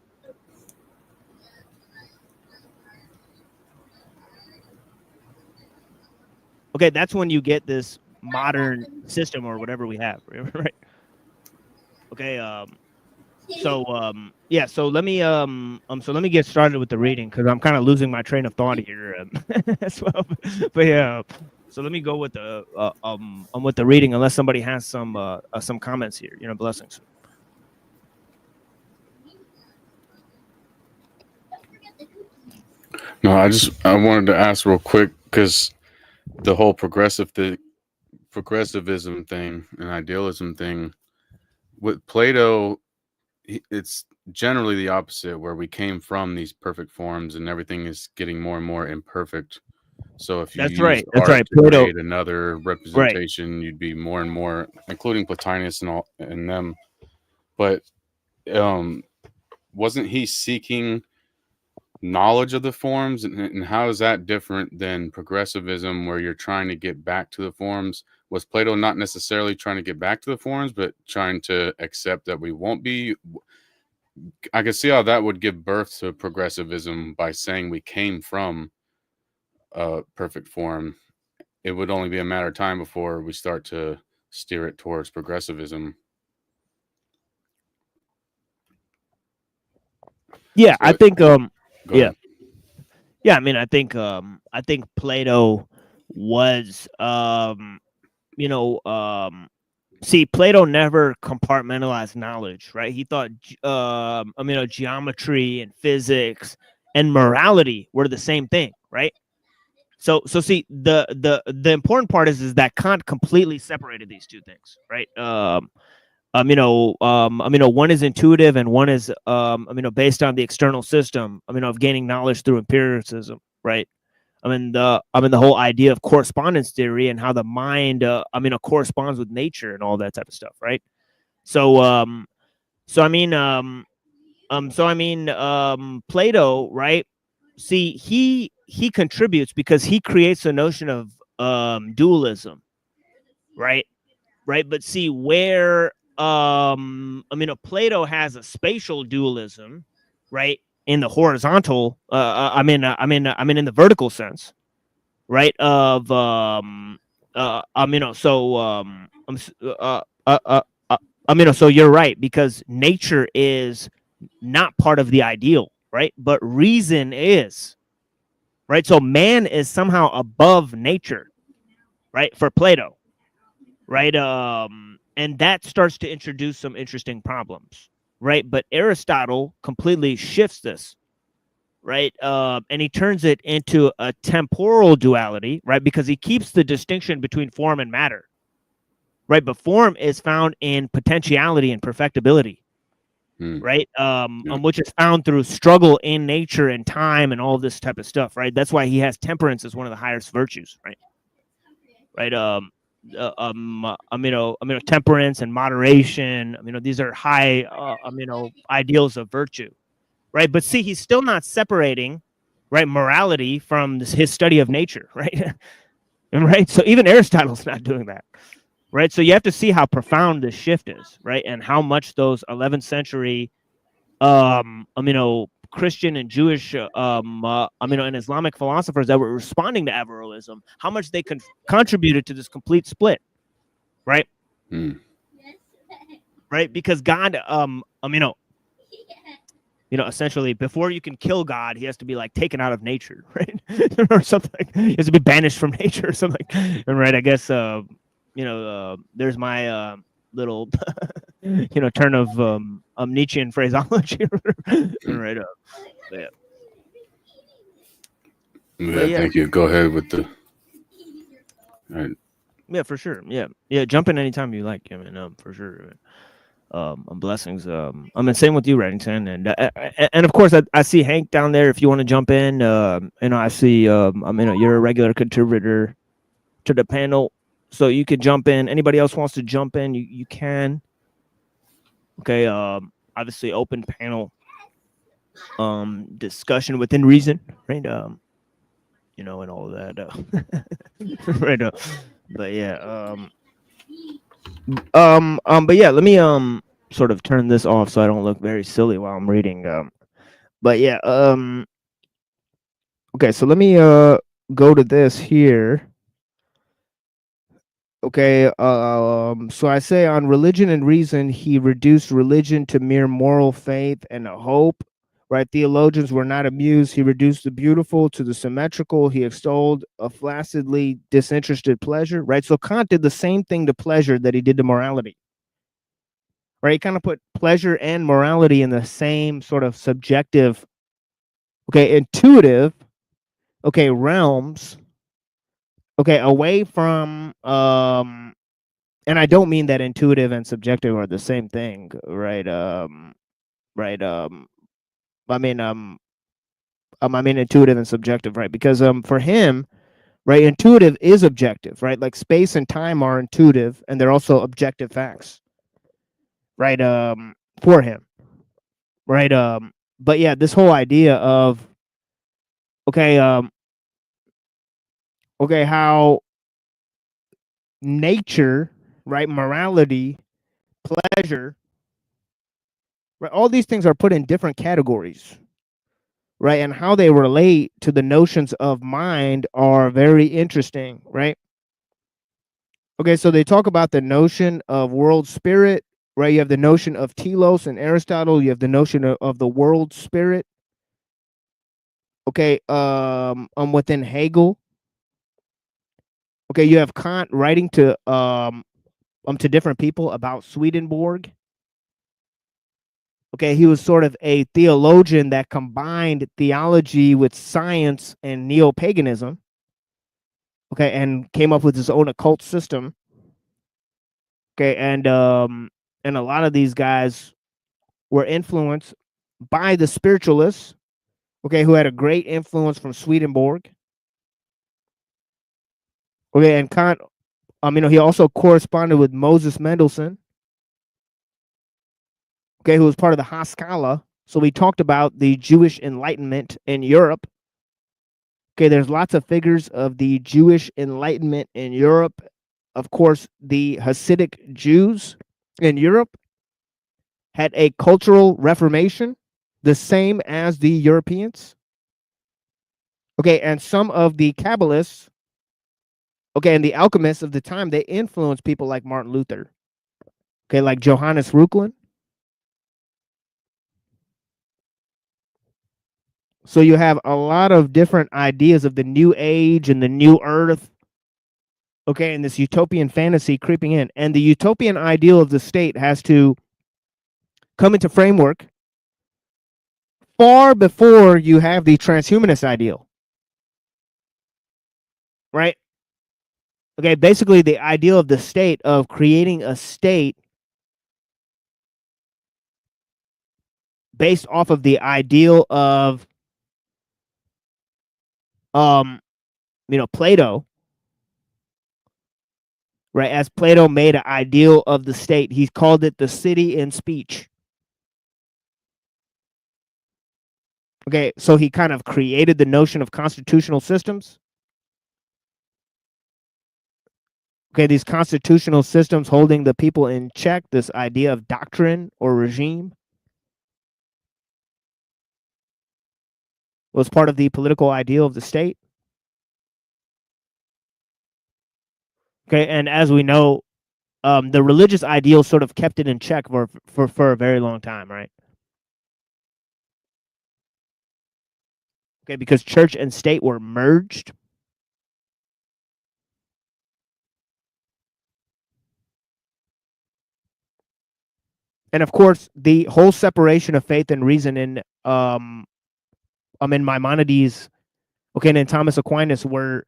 okay, that's when you get this modern system or whatever we have, right? Okay, so let me get started with the reading because I'm kind of losing my train of thought here as well. But yeah, So let me go with the reading, unless somebody has some comments here. Blessings. No, I wanted to ask real quick, because the whole progressivism thing and idealism thing with Plato, it's generally the opposite, where we came from these perfect forms and everything is getting more and more imperfect. So if you That's use right. That's art right. to Plato, create another representation, you'd be more and more, including Plotinus and them. But wasn't he seeking knowledge of the forms, and how is that different than progressivism, where you're trying to get back to the forms? Was Plato not necessarily trying to get back to the forms, but trying to accept that we won't be? I can see how that would give birth to progressivism, by saying we came from a perfect form. It would only be a matter of time before we start to steer it towards progressivism. Yeah, So I think go yeah. ahead. Yeah, I mean, I think Plato was see, Plato never compartmentalized knowledge, right? He thought geometry and physics and morality were the same thing, right? So see, the important part is that Kant completely separated these two things, right? One is intuitive and one is based on the external system, of gaining knowledge through empiricism, right? The whole idea of correspondence theory and how the mind corresponds with nature and all that type of stuff, right? Plato, right? See, he contributes because he creates a notion of dualism, right? But see, where Plato has a spatial dualism, right? In the horizontal, in the vertical sense, right? So you're right, because nature is not part of the ideal, right? But reason is, right? So man is somehow above nature, right? For Plato, right? And that starts to introduce some interesting problems, right? But Aristotle completely shifts this, right? And he turns it into a temporal duality, right? Because he keeps the distinction between form and matter, right? But form is found in potentiality and perfectibility, right? Which is found through struggle in nature and time and all this type of stuff, right? That's why he has temperance as one of the highest virtues, right? Temperance and moderation. These are high, ideals of virtue, right? But see, he's still not separating, right, morality from his study of nature, right? Right. So even Aristotle's not doing that, right? So you have to see how profound this shift is, right, and how much those 11th century, Christian and Jewish, and Islamic philosophers that were responding to Averroism, how much they contributed to this complete split, right? Right, because God, essentially, before you can kill God, he has to be like taken out of nature, right, or something. He has to be banished from nature or something, and right, I guess, there's my little, turn of Nietzschean phraseology, right? Yeah. Yeah, thank you. Go ahead with the. All right. Yeah, for sure. Yeah. Jump in anytime you like. For sure. Blessings. Same with you, Reddington, and of course I see Hank down there. If you want to jump in, I see you're a regular contributor to the panel, so you could jump in. Anybody else wants to jump in, you can. Okay. Obviously open panel. Discussion within reason, right? And all of that. Right. But yeah. But yeah, let me sort of turn this off so I don't look very silly while I'm reading. But yeah. Okay, so let me go to this here. Okay, so I say on religion and reason, he reduced religion to mere moral faith and a hope, right? Theologians were not amused. He reduced the beautiful to the symmetrical. He extolled a flaccidly disinterested pleasure, right? So Kant did the same thing to pleasure that he did to morality, right? He kind of put pleasure and morality in the same sort of subjective, okay, intuitive, okay, realms, okay, away from, and I don't mean that intuitive and subjective are the same thing, right? Right. I mean intuitive and subjective, right? Because for him, right, intuitive is objective, right? Like space and time are intuitive and they're also objective facts, right? For him, right? But yeah, this whole idea of okay, okay, how nature, right, morality, pleasure, right, all these things are put in different categories, right? And how they relate to the notions of mind are very interesting, right? Okay, so they talk about the notion of world spirit, right? You have the notion of telos in Aristotle. You have the notion of the world spirit. Okay, within Hegel. Okay, you have Kant writing to different people about Swedenborg. Okay, he was sort of a theologian that combined theology with science and neo-paganism. Okay, and came up with his own occult system. Okay, and a lot of these guys were influenced by the spiritualists, okay, who had a great influence from Swedenborg. Okay, and Kant, he also corresponded with Moses Mendelssohn, okay, who was part of the Haskalah. So we talked about the Jewish Enlightenment in Europe. Okay, there's lots of figures of the Jewish Enlightenment in Europe. Of course, the Hasidic Jews in Europe had a cultural reformation, the same as the Europeans. Okay, and some of the Kabbalists, okay, and the alchemists of the time, they influenced people like Martin Luther. Okay, like Johannes Reuchlin. So you have a lot of different ideas of the new age and the new earth. Okay, and this utopian fantasy creeping in. And the utopian ideal of the state has to come into framework far before you have the transhumanist ideal. Right? Okay, basically the ideal of the state of creating a state based off of the ideal of Plato, right? As Plato made an ideal of the state, he called it the city in speech. Okay, so he kind of created the notion of constitutional systems. Okay, these constitutional systems holding the people in check, this idea of doctrine or regime was part of the political ideal of the state. Okay, and as we know, the religious ideal sort of kept it in check for a very long time, right? Okay, because church and state were merged. And of course, the whole separation of faith and reason in Maimonides, okay, and in Thomas Aquinas were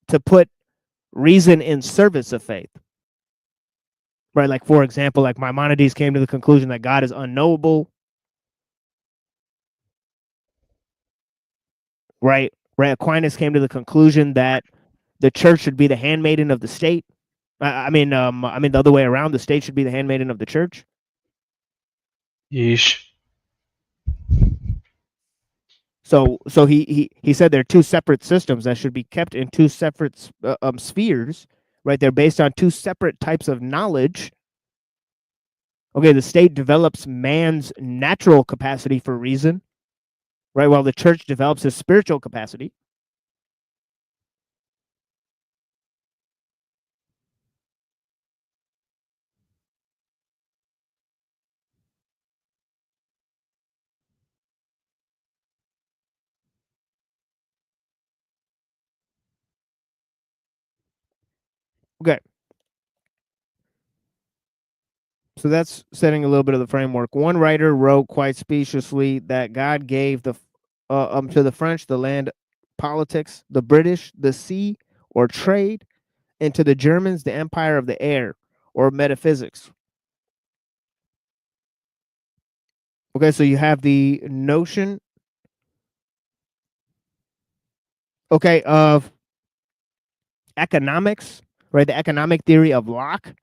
to put reason in service of faith. Right, like for example, like Maimonides came to the conclusion that God is unknowable. Right, Aquinas came to the conclusion that the church should be the handmaiden of the state. I mean the other way around. The state should be the handmaiden of the church. Yeesh. So he said there are two separate systems that should be kept in two separate spheres. Right, they're based on two separate types of knowledge. Okay, the state develops man's natural capacity for reason, right, while the church develops his spiritual capacity. Okay. So that's setting a little bit of the framework. One writer wrote quite speciously that God gave to the French the land, politics, the British the sea or trade, and to the Germans the empire of the air or metaphysics. Okay, so you have the notion, okay, of economics, right? The economic theory of Locke.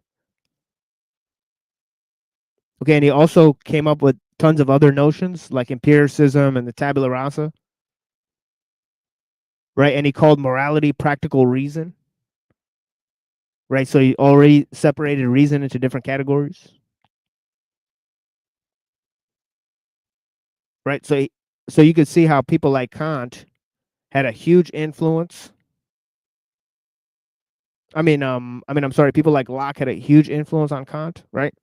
Okay, and he also came up with tons of other notions like empiricism and the tabula rasa, right? And he called morality practical reason, right? So he already separated reason into different categories, right? So you could see how people like Kant had a huge influence. I'm sorry, people like Locke had a huge influence on Kant, right?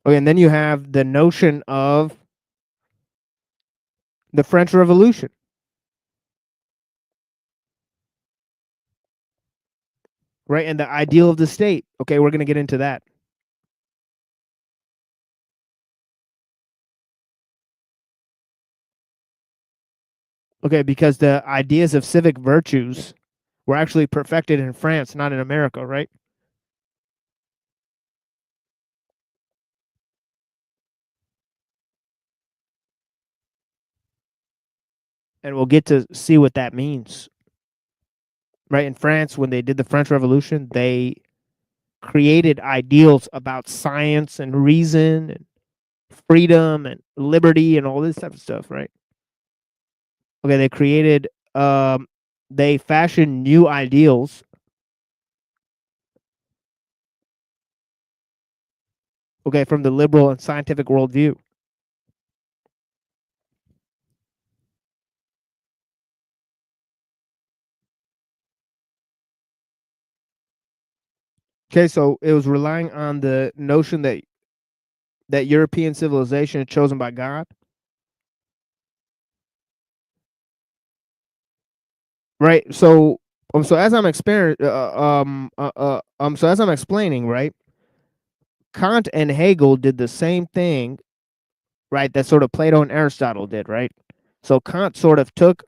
Okay, and then you have the notion of the French Revolution. Right, and the ideal of the state. Okay, we're going to get into that. Okay, because the ideas of civic virtues were actually perfected in France, not in America, right? And we'll get to see what that means. Right, in France, when they did the French Revolution, they created ideals about science and reason and freedom and liberty and all this type of stuff, right? Okay, they created, they fashioned new ideals. Okay, from the liberal and scientific worldview. Okay, so it was relying on the notion that European civilization is chosen by God. Right. So as I'm explaining, right? Kant and Hegel did the same thing, right? That sort of Plato and Aristotle did, right? So Kant sort of took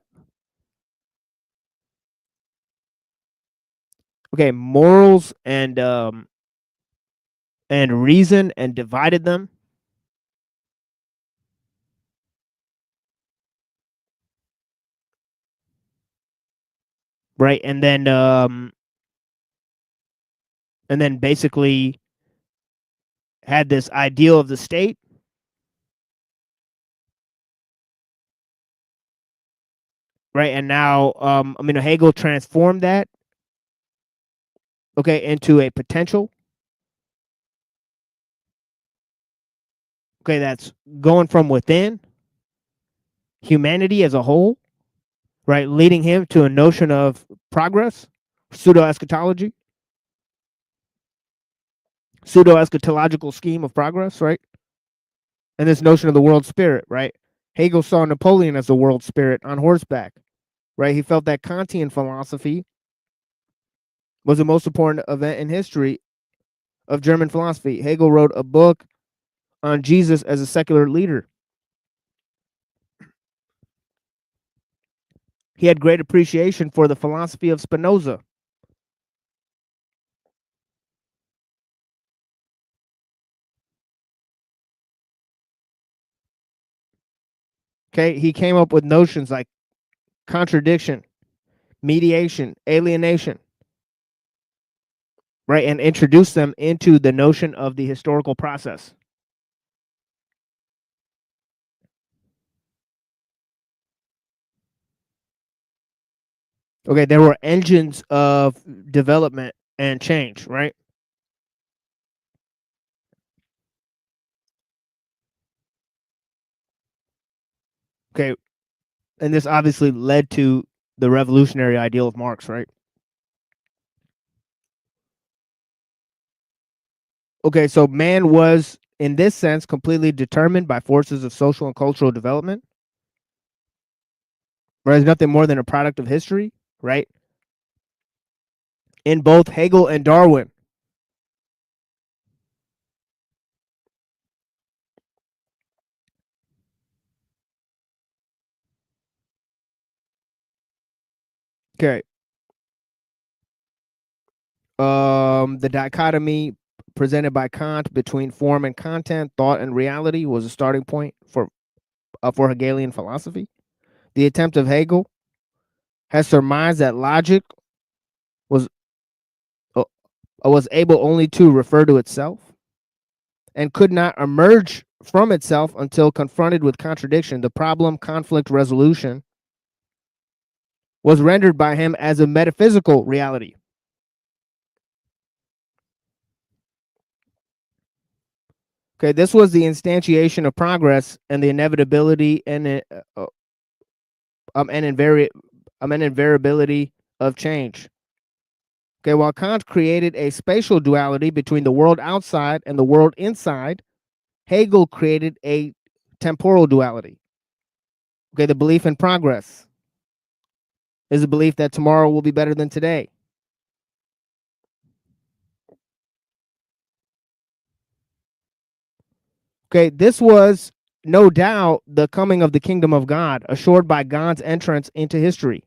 morals and reason and divided them. Right, and then basically had this ideal of the state. Right, and now Hegel transformed that into a potential. Okay, that's going from within humanity as a whole, right? Leading him to a notion of progress, pseudo-eschatology, pseudo-eschatological scheme of progress, right? And this notion of the world spirit, right? Hegel saw Napoleon as the world spirit on horseback, right? He felt that Kantian philosophy was the most important event in history of German philosophy. Hegel wrote a book on Jesus as a secular leader. He had great appreciation for the philosophy of Spinoza. Okay, he came up with notions like contradiction, mediation, alienation, right, and introduced them into the notion of the historical process. Okay, there were engines of development and change, right? Okay, and this obviously led to the revolutionary ideal of Marx, right? Okay, so man was, in this sense, completely determined by forces of social and cultural development. Right, it's nothing more than a product of history. right? In both Hegel and Darwin. Okay. The dichotomy presented by Kant between form and content, thought and reality, was a starting point for Hegelian philosophy. The attempt of Hegel has surmised that logic was able only to refer to itself and could not emerge from itself until confronted with contradiction. The problem conflict resolution was rendered by him as a metaphysical reality. Okay, this was the instantiation of progress and the inevitability and invariability of change. Okay, while Kant created a spatial duality between the world outside and the world inside, Hegel created a temporal duality. Okay, the belief in progress is a belief that tomorrow will be better than today. Okay, this was no doubt the coming of the kingdom of God, assured by God's entrance into history.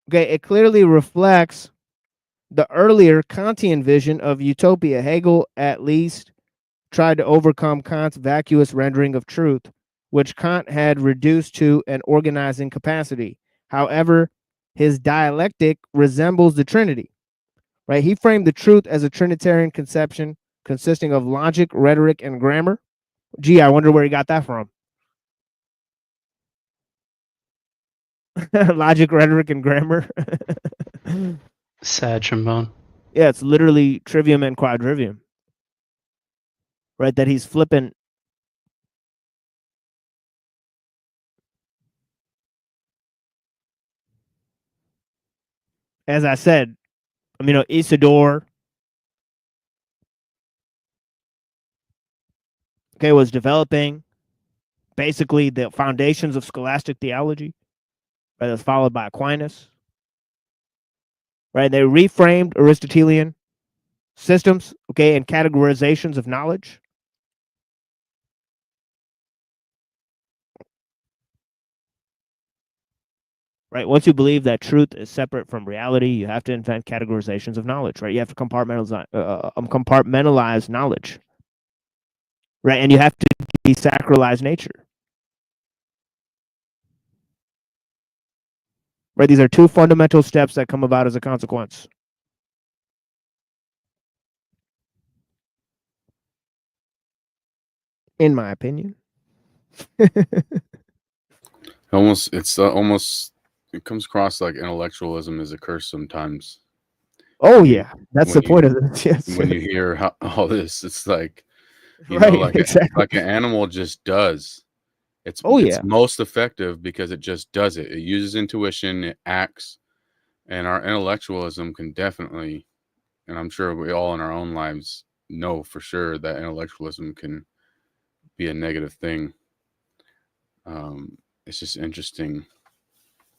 Okay, it clearly reflects the earlier Kantian vision of utopia. Hegel, at least, tried to overcome Kant's vacuous rendering of truth, which Kant had reduced to an organizing capacity. However, his dialectic resembles the Trinity, right? He framed the truth as a Trinitarian conception consisting of logic, rhetoric, and grammar. Gee, I wonder where he got that from. Logic, rhetoric, and grammar. Sad trombone. Yeah, it's literally trivium and quadrivium. Right, that he's flipping. As I said, Isidore, okay, was developing basically the foundations of scholastic theology, right? That's followed by Aquinas, right? They reframed Aristotelian systems, okay, and categorizations of knowledge. Right. Once you believe that truth is separate from reality, you have to invent categorizations of knowledge, right? You have to compartmentalize knowledge, right? And you have to desacralize nature. Right. These are two fundamental steps that come about as a consequence. In my opinion. It comes across like intellectualism is a curse sometimes. Oh yeah, that's the point of this. Yes. When you hear all this, it's like, exactly. like an animal just does. It's most effective because it just does it. It uses intuition, it acts, and our intellectualism can definitely, and I'm sure we all in our own lives know for sure that intellectualism can be a negative thing. It's just interesting,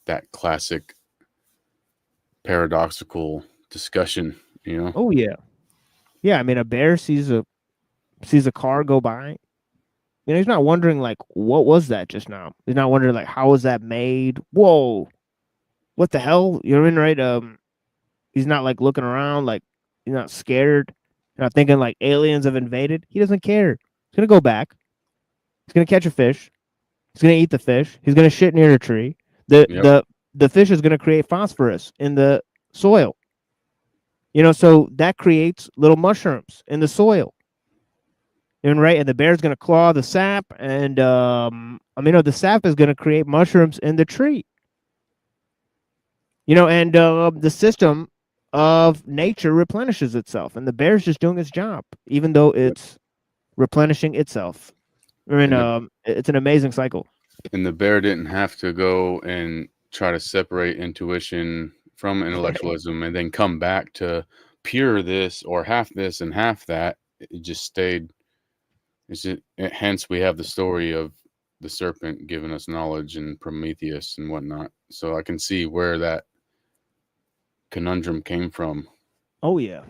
that classic paradoxical discussion, Oh yeah. Yeah, a bear sees a car go by. He's not wondering like, what was that just now? He's not wondering like, how was that made? Whoa, what the hell? Right? He's not like looking around, like he's not scared. He's not thinking like aliens have invaded. He doesn't care. He's gonna go back. He's gonna catch a fish. He's gonna eat the fish. He's gonna shit near a tree. The fish is gonna create phosphorus in the soil. So that creates little mushrooms in the soil. Right, and the bear's gonna claw the sap, and the sap is gonna create mushrooms in the tree. And the system of nature replenishes itself, and the bear's just doing its job, even though it's replenishing itself. It's an amazing cycle. And the bear didn't have to go and try to separate intuition from intellectualism and then come back to pure this or half this and half that. It just stayed. Hence, we have the story of the serpent giving us knowledge and Prometheus and whatnot. So I can see where that conundrum came from. Oh yeah.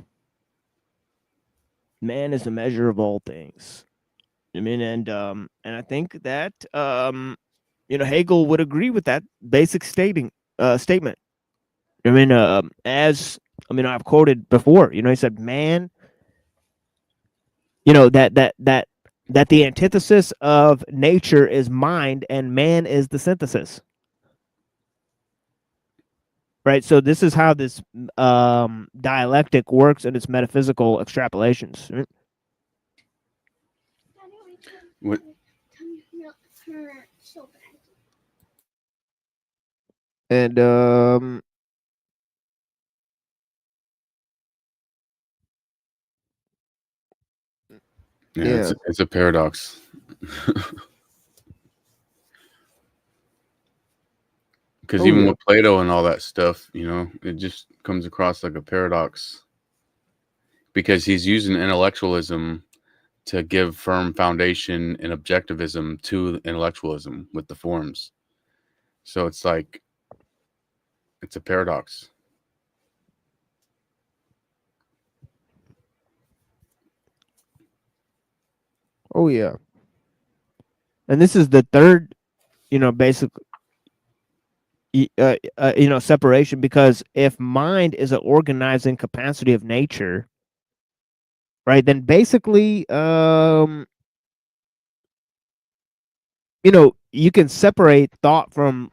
Man is the measure of all things. I mean, and I think that Hegel would agree with that basic statement. I mean, I've quoted before. He said, "Man, that the antithesis of nature is mind, and man is the synthesis." Right. So this is how this dialectic works in its metaphysical extrapolations. Right? What? And yeah. It's a paradox. Because even with Plato and all that stuff, it just comes across like a paradox. Because he's using intellectualism to give firm foundation and objectivism to intellectualism with the forms. So it's like, it's a paradox. Oh yeah. And this is the third, basic, separation, because if mind is an organizing capacity of nature, right, then basically, you can separate thought from,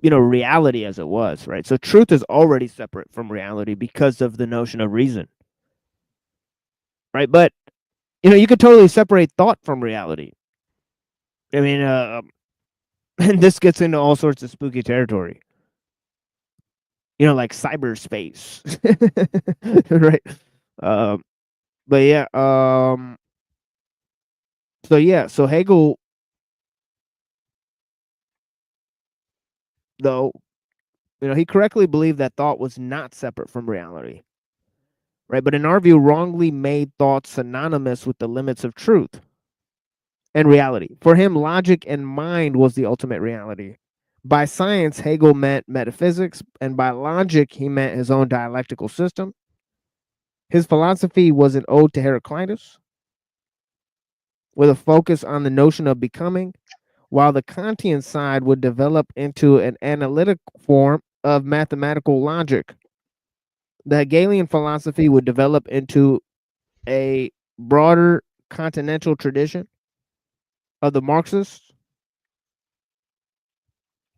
reality as it was, right? So truth is already separate from reality because of the notion of reason, right? But, you could totally separate thought from reality. I mean, and this gets into all sorts of spooky territory. Like cyberspace, right? But yeah, so Hegel, though, he correctly believed that thought was not separate from reality, right? But in our view, wrongly made thought synonymous with the limits of truth and reality. For him, logic and mind was the ultimate reality. By science, Hegel meant metaphysics, and by logic, he meant his own dialectical system. His philosophy was an ode to Heraclitus, with a focus on the notion of becoming, while the Kantian side would develop into an analytic form of mathematical logic. The Hegelian philosophy would develop into a broader continental tradition of the Marxists,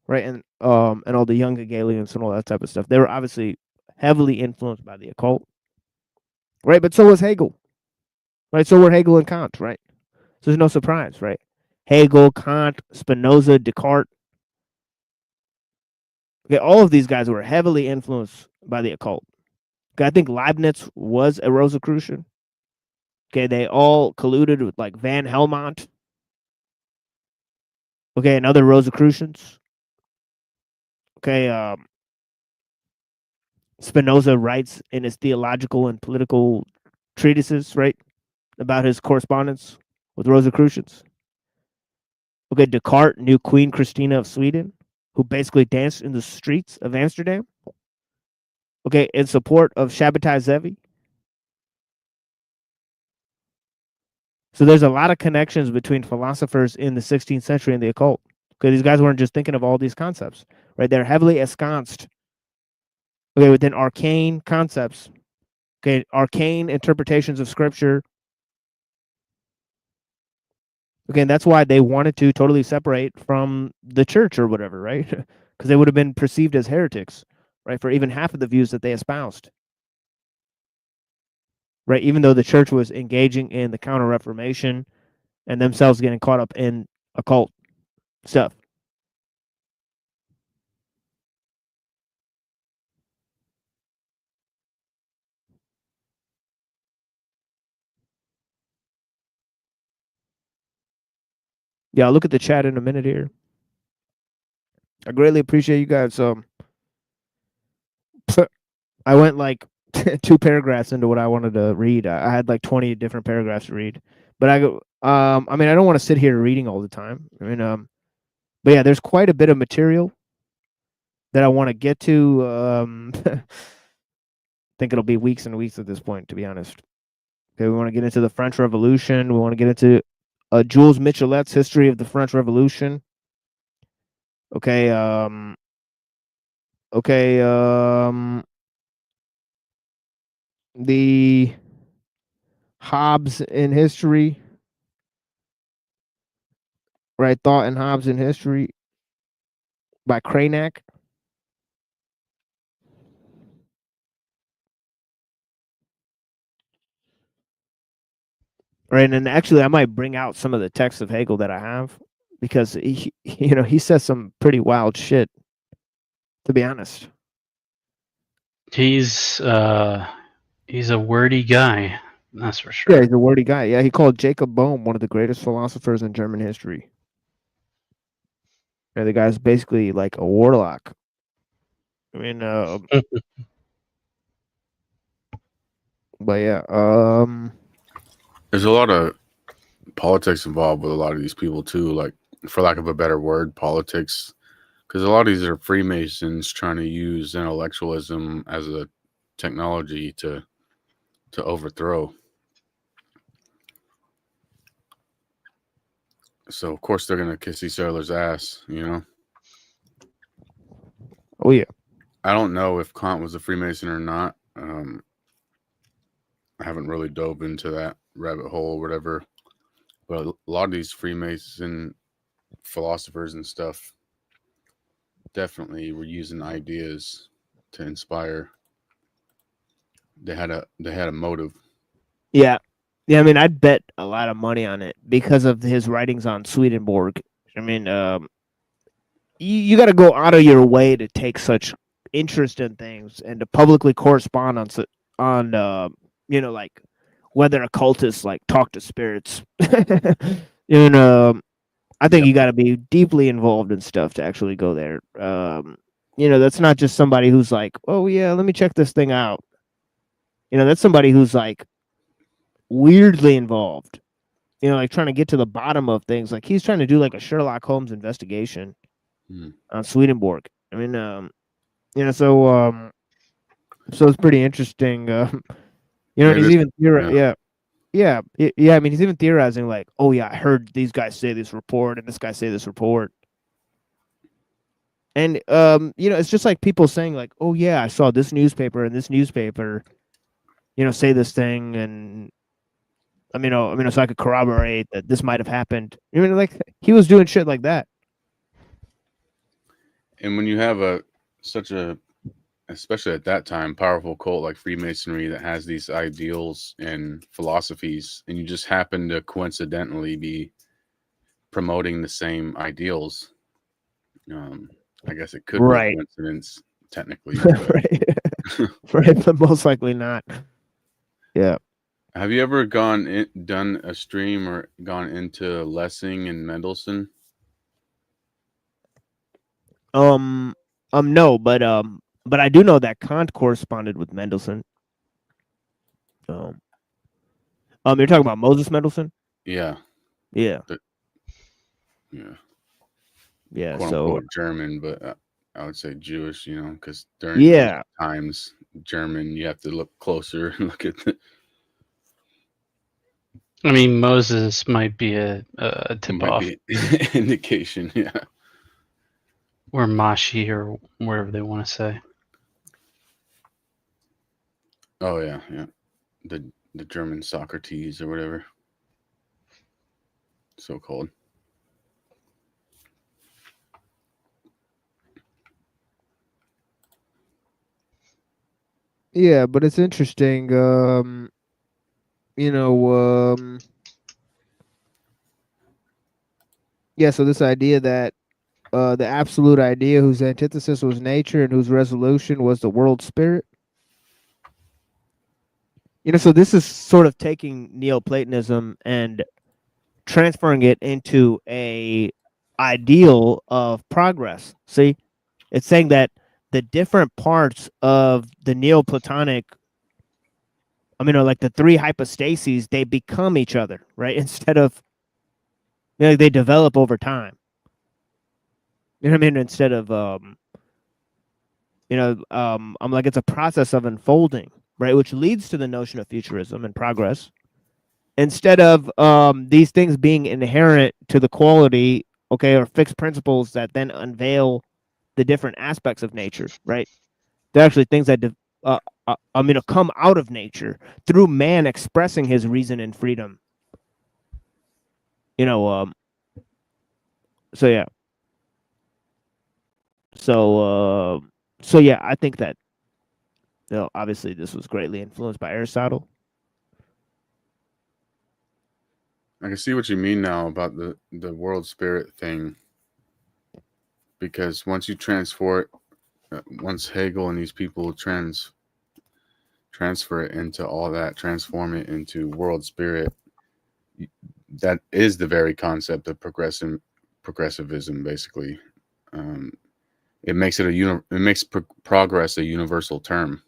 right? And all the young Hegelians and all that type of stuff. They were obviously heavily influenced by the occult, right? But so was Hegel, right? So were Hegel and Kant, right? So there's no surprise, right? Hegel, Kant, Spinoza, Descartes. Okay, all of these guys were heavily influenced by the occult. Okay, I think Leibniz was a Rosicrucian. Okay, they all colluded with like Van Helmont. Okay, and other Rosicrucians. Okay, Spinoza writes in his theological and political treatises, right, about his correspondence with Rosicrucians. Okay, Descartes knew Queen Christina of Sweden, who basically danced in the streets of Amsterdam. Okay, in support of Shabbatai Zevi. So there's a lot of connections between philosophers in the 16th century and the occult. Okay, these guys weren't just thinking of all these concepts, right? They're heavily ensconced, okay, within arcane concepts, okay, arcane interpretations of scripture. Okay, and that's why they wanted to totally separate from the church or whatever, right? Because they would have been perceived as heretics, right, for even half of the views that they espoused. Right, even though the church was engaging in the Counter-Reformation and themselves getting caught up in occult stuff. Yeah, I'll look at the chat in a minute here. I greatly appreciate you guys. I went like 2 paragraphs into what I wanted to read. I had like 20 different paragraphs to read, but I mean, I don't want to sit here reading all the time. I mean, but yeah, there's quite a bit of material that I want to get to. I think it'll be weeks and weeks at this point, to be honest. Okay, we want to get into the French Revolution. We want to get into Jules Michelet's history of the French Revolution. Okay, the Hobbes in history, right? Thought and Hobbes in history by Cranach. Right, and actually, I might bring out some of the texts of Hegel that I have because he says some pretty wild shit. To be honest, He's a wordy guy, that's for sure. yeah, he's a wordy guy. Yeah, he called Jacob Boehme one of the greatest philosophers in German history. Yeah, the guy's basically like a warlock. I mean, but yeah, There's a lot of politics involved with a lot of these people too, like, for lack of a better word, politics, because a lot of these are Freemasons trying to use intellectualism as a technology to overthrow. So of course they're gonna kiss each other's ass, you know. Oh yeah. I don't know if Kant was a Freemason or not. I haven't really dove into that rabbit hole or whatever. But a lot of these Freemason philosophers and stuff definitely were using ideas to inspire. They had a motive. Yeah. I mean, I'd bet a lot of money on it because of his writings on Swedenborg. I mean, you got to go out of your way to take such interest in things and to publicly correspond on like whether occultists like talk to spirits. I think you got to be deeply involved in stuff to actually go there. That's not just somebody who's like, oh yeah, let me check this thing out. That's somebody who's like weirdly involved. Like trying to get to the bottom of things. Like he's trying to do like a Sherlock Holmes investigation on Swedenborg. I mean, so it's pretty interesting. He's even yeah. I mean, he's even theorizing like, oh yeah, I heard these guys say this report and this guy say this report. And it's just like people saying like, oh yeah, I saw this newspaper and this newspaper, say this thing, and so I could corroborate that this might have happened. Like he was doing shit like that. And when you have especially at that time, powerful cult like Freemasonry that has these ideals and philosophies, and you just happen to coincidentally be promoting the same ideals, I guess it could be a coincidence, technically. Right, but most likely not. Yeah. Have you ever done a stream or gone into Lessing and Mendelssohn? No, but I do know that Kant corresponded with Mendelssohn. You're talking about Moses Mendelssohn? Yeah. Yeah. Yeah. Quote So unquote German, but I would say Jewish, because during those times, German, you have to look closer and look at the. I mean, Moses might be a tip-off. Indication, yeah. Or Mashi, or whatever they want to say. Oh yeah. The German Socrates or whatever. So called. Yeah, but it's interesting. So this idea that the absolute idea whose antithesis was nature and whose resolution was the world spirit. So this is sort of taking Neoplatonism and transferring it into a ideal of progress. See, it's saying that the different parts of the Neoplatonic, like the three hypostases, they become each other, right? Instead of You know, like they develop over time. You know what I mean? Instead of I'm like, it's a process of unfolding, right? Which leads to the notion of futurism and progress. Instead of these things being inherent to the quality, okay, or fixed principles that then unveil the different aspects of nature, right? They're actually things that come out of nature through man expressing his reason and freedom. You know, so yeah. So yeah, I think that, you know, obviously this was greatly influenced by Aristotle. I can see what you mean now about the world spirit thing, because once you once Hegel and these people transfer it into all that, transform it into world spirit, that is the very concept of progressivism, basically. It makes progress a universal term.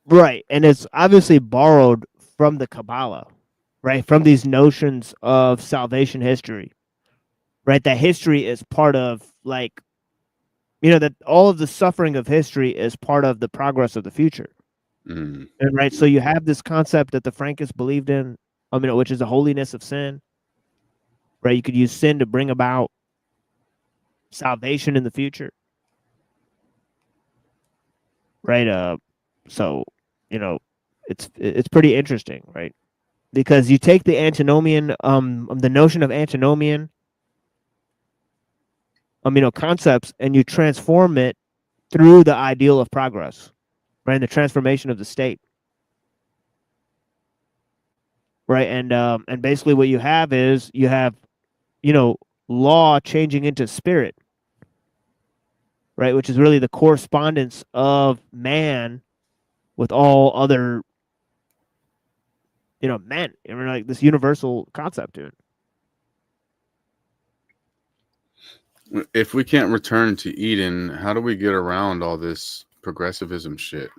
Right, and it's obviously borrowed from the Kabbalah, right? From these notions of salvation history, right? That history is part of, like, you know, that all of the suffering of history is part of the progress of the future. And right, so you have this concept that the Frankists believed in, which is the holiness of sin, right? You could use sin to bring about salvation in the future, right? So, you know, it's pretty interesting, right? Because you take the antinomian, the notion of antinomian, concepts, and you transform it through the ideal of progress, right? And the transformation of the state, right? And basically what you have is law changing into spirit, right? Which is really the correspondence of man with all other, men. I mean, like this universal concept to it. If we can't return to Eden, how do we get around all this progressivism shit?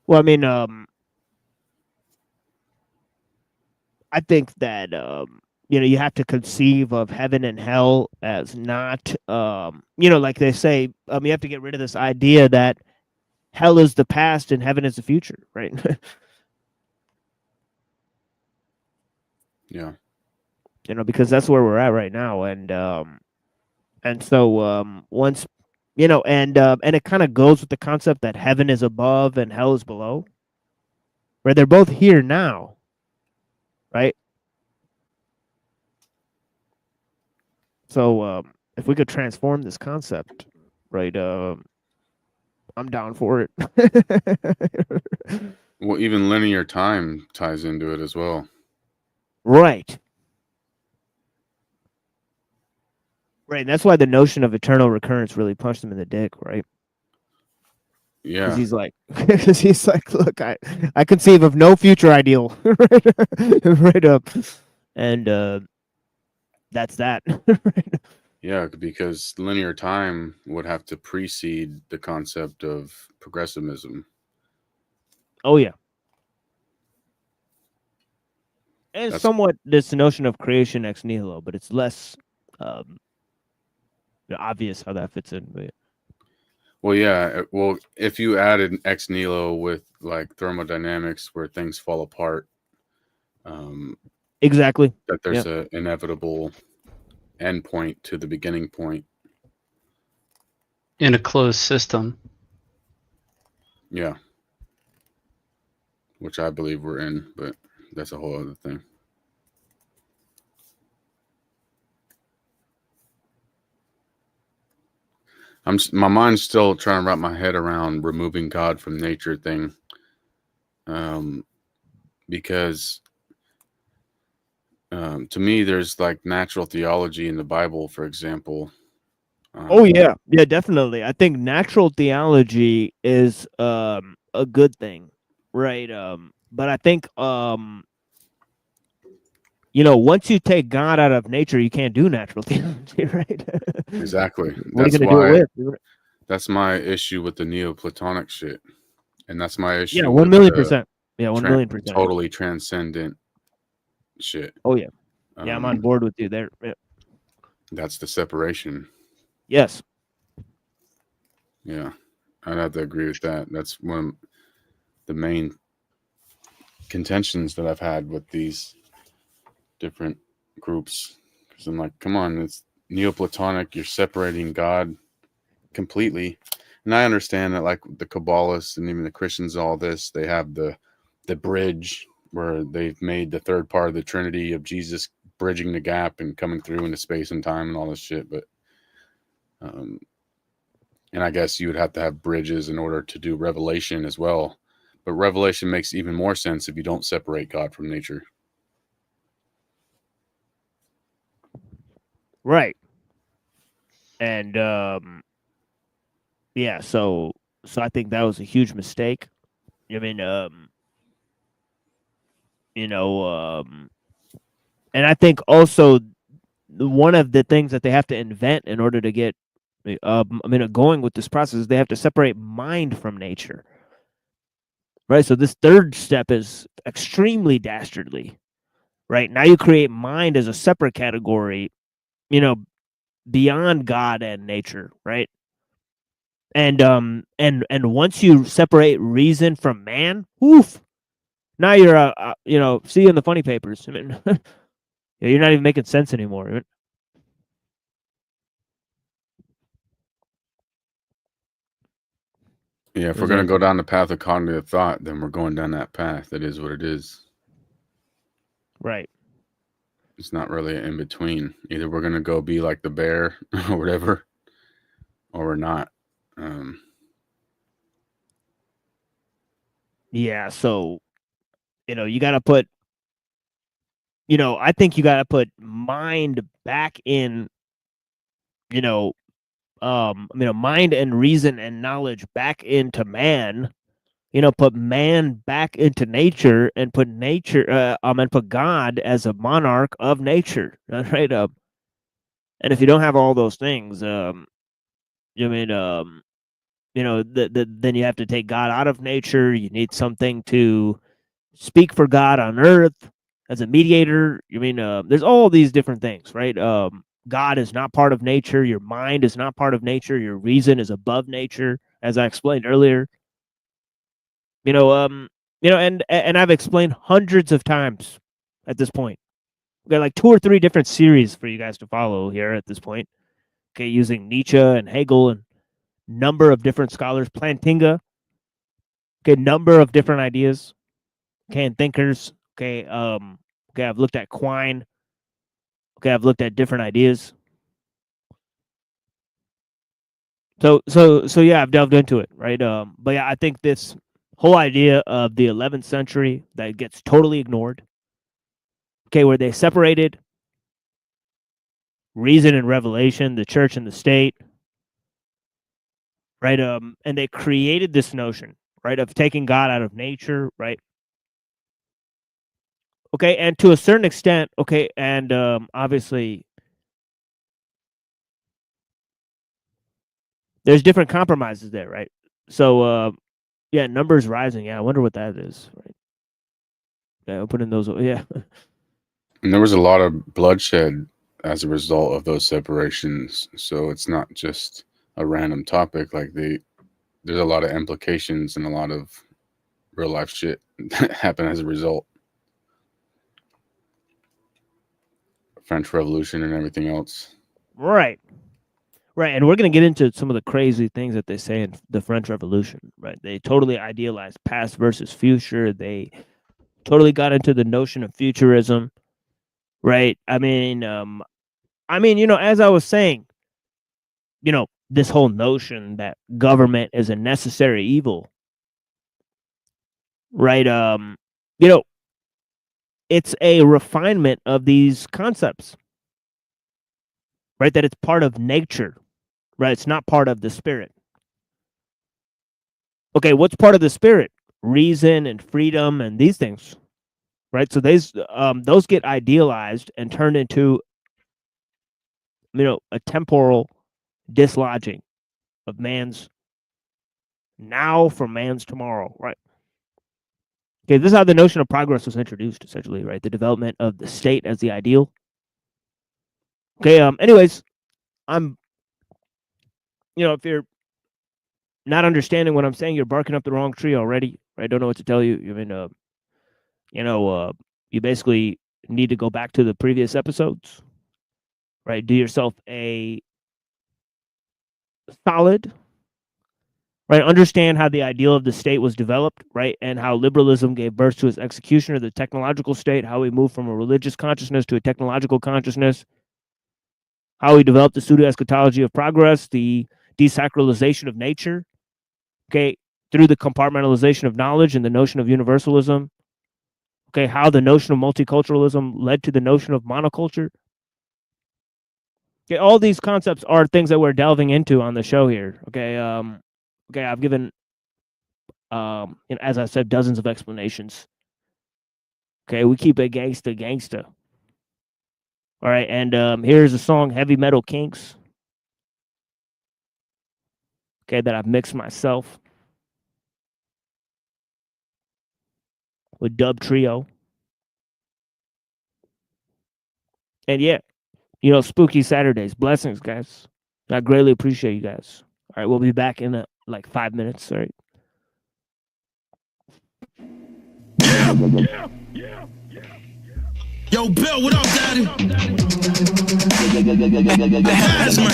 Well, I mean, I think that you have to conceive of heaven and hell as not, like they say, you have to get rid of this idea that hell is the past and heaven is the future, right? Yeah. Because that's where we're at right now, and so once, and it kind of goes with the concept that heaven is above and hell is below, right? They're both here now, right? So if we could transform this concept, right, I'm down for it. Well, even linear time ties into it as well. Right. Right. That's why the notion of eternal recurrence really punched him in the dick, right? Yeah. Because he's like, look, I conceive of no future ideal, right up, and that's that. Yeah, because linear time would have to precede the concept of progressivism. Oh yeah. And that's somewhat this notion of creation ex nihilo, but it's less obvious how that fits in. But well, yeah. Well, if you added ex nihilo with like thermodynamics, where things fall apart, exactly, that there's an inevitable end point to the beginning point in a closed system. Yeah, which I believe we're in, but that's a whole other thing. My mind's still trying to wrap my head around removing God from nature thing, because to me, there's like natural theology in the Bible, for example. Oh yeah, definitely. I think natural theology is a good thing, right? But I think once you take God out of nature, you can't do natural theology, right? Exactly. What are you going to do it with? That's my issue with the Neoplatonic shit, and that's my issue. Yeah, with 1,000,000%. Yeah, 1,000,000%. Totally transcendent shit. Oh yeah, yeah, I'm on board with you there. Yeah. That's the separation. Yes. Yeah, I'd have to agree with that. That's one of the main contentions that I've had with these different groups. Because I'm like, come on, it's Neoplatonic. You're separating God completely. And I understand that, like the Kabbalists and even the Christians, all this, they have the bridge where they've made the third part of the Trinity of Jesus bridging the gap and coming through into space and time and all this shit. But and I guess you would have to have bridges in order to do revelation as well. But revelation makes even more sense if you don't separate God from nature. Right. And yeah, so I think that was a huge mistake. I mean, you know, and I think also one of the things that they have to invent in order to get going with this process is they have to separate mind from nature. Right? So this third step is extremely dastardly. Right? Now you create mind as a separate category, beyond God and nature, right? And once you separate reason from man, oof, now you're see you in the funny papers. I mean, you're not even making sense anymore. Yeah, if we're going to go down the path of cognitive thought, then we're going down that path. It is what it is. Right. It's not really an in-between. Either we're going to go be like the bear or whatever, or we're not. Yeah, so, you got to put, I think you got to put mind back in, mind and reason and knowledge back into man, put man back into nature and put nature, and put God as a monarch of nature, right? And if you don't have all those things, then you have to take God out of nature. You need something to speak for God on earth as a mediator. There's all these different things, right? God is not part of nature. Your mind is not part of nature. Your reason is above nature, as I explained earlier. And I've explained hundreds of times at this point. We've got like 2 or 3 different series for you guys to follow here at this point. Okay, using Nietzsche and Hegel and number of different scholars, Plantinga. Okay, number of different ideas. Okay, and thinkers. Okay, I've looked at Quine. Okay, I've looked at different ideas. So yeah, I've delved into it, right? But yeah, I think this whole idea of the 11th century that gets totally ignored. Okay, where they separated reason and revelation, the church and the state, right? And they created this notion, right, of taking God out of nature, right? Okay, and to a certain extent, okay, and obviously there's different compromises there, right? So yeah, numbers rising. Yeah, I wonder what that is, right? Yeah, I'll put in those. Yeah. And there was a lot of bloodshed as a result of those separations. So it's not just a random topic. Like there's a lot of implications and a lot of real life shit that happened as a result. French Revolution and everything else. Right. Right, and we're going to get into some of the crazy things that they say in the French Revolution, right? They totally idealized past versus future. They totally got into the notion of futurism, right? I mean, as I was saying, this whole notion that government is a necessary evil, right? It's a refinement of these concepts, right? That it's part of nature, right? It's not part of the spirit. Okay, what's part of the spirit? Reason and freedom and these things, right? So those get idealized and turned into, a temporal dislodging, of man's now for man's tomorrow, right? Okay, this is how the notion of progress was introduced, essentially, right? The development of the state as the ideal. Okay, anyways, if you're not understanding what I'm saying, you're barking up the wrong tree already. Right? I don't know what to tell you. You basically need to go back to the previous episodes, right? Do yourself a solid, right? Understand how the ideal of the state was developed, right? And how liberalism gave birth to its execution of the technological state, how we moved from a religious consciousness to a technological consciousness, how we developed the pseudo-eschatology of progress, the desacralization of nature, okay, through the compartmentalization of knowledge and the notion of universalism, okay, how the notion of multiculturalism led to the notion of monoculture. Okay, all these concepts are things that we're delving into on the show here, okay? Okay, I've given, as I said, dozens of explanations. Okay, we keep it gangsta. All right, and here's a song, Heavy Metal Kinks. Okay, that I've mixed myself with Dub Trio. And yeah, spooky Saturdays. Blessings, guys. I greatly appreciate you guys. All right, we'll be back in like 5 minutes. All right. Yeah. Yo, Bill, what up, Daddy? Passman.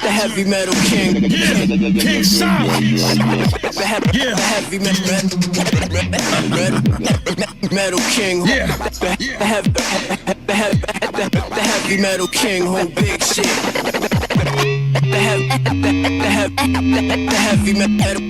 The heavy metal king. Yeah, King Solid. The heavy metal king. Yeah. The heavy metal king, whole big shit. The heavy metal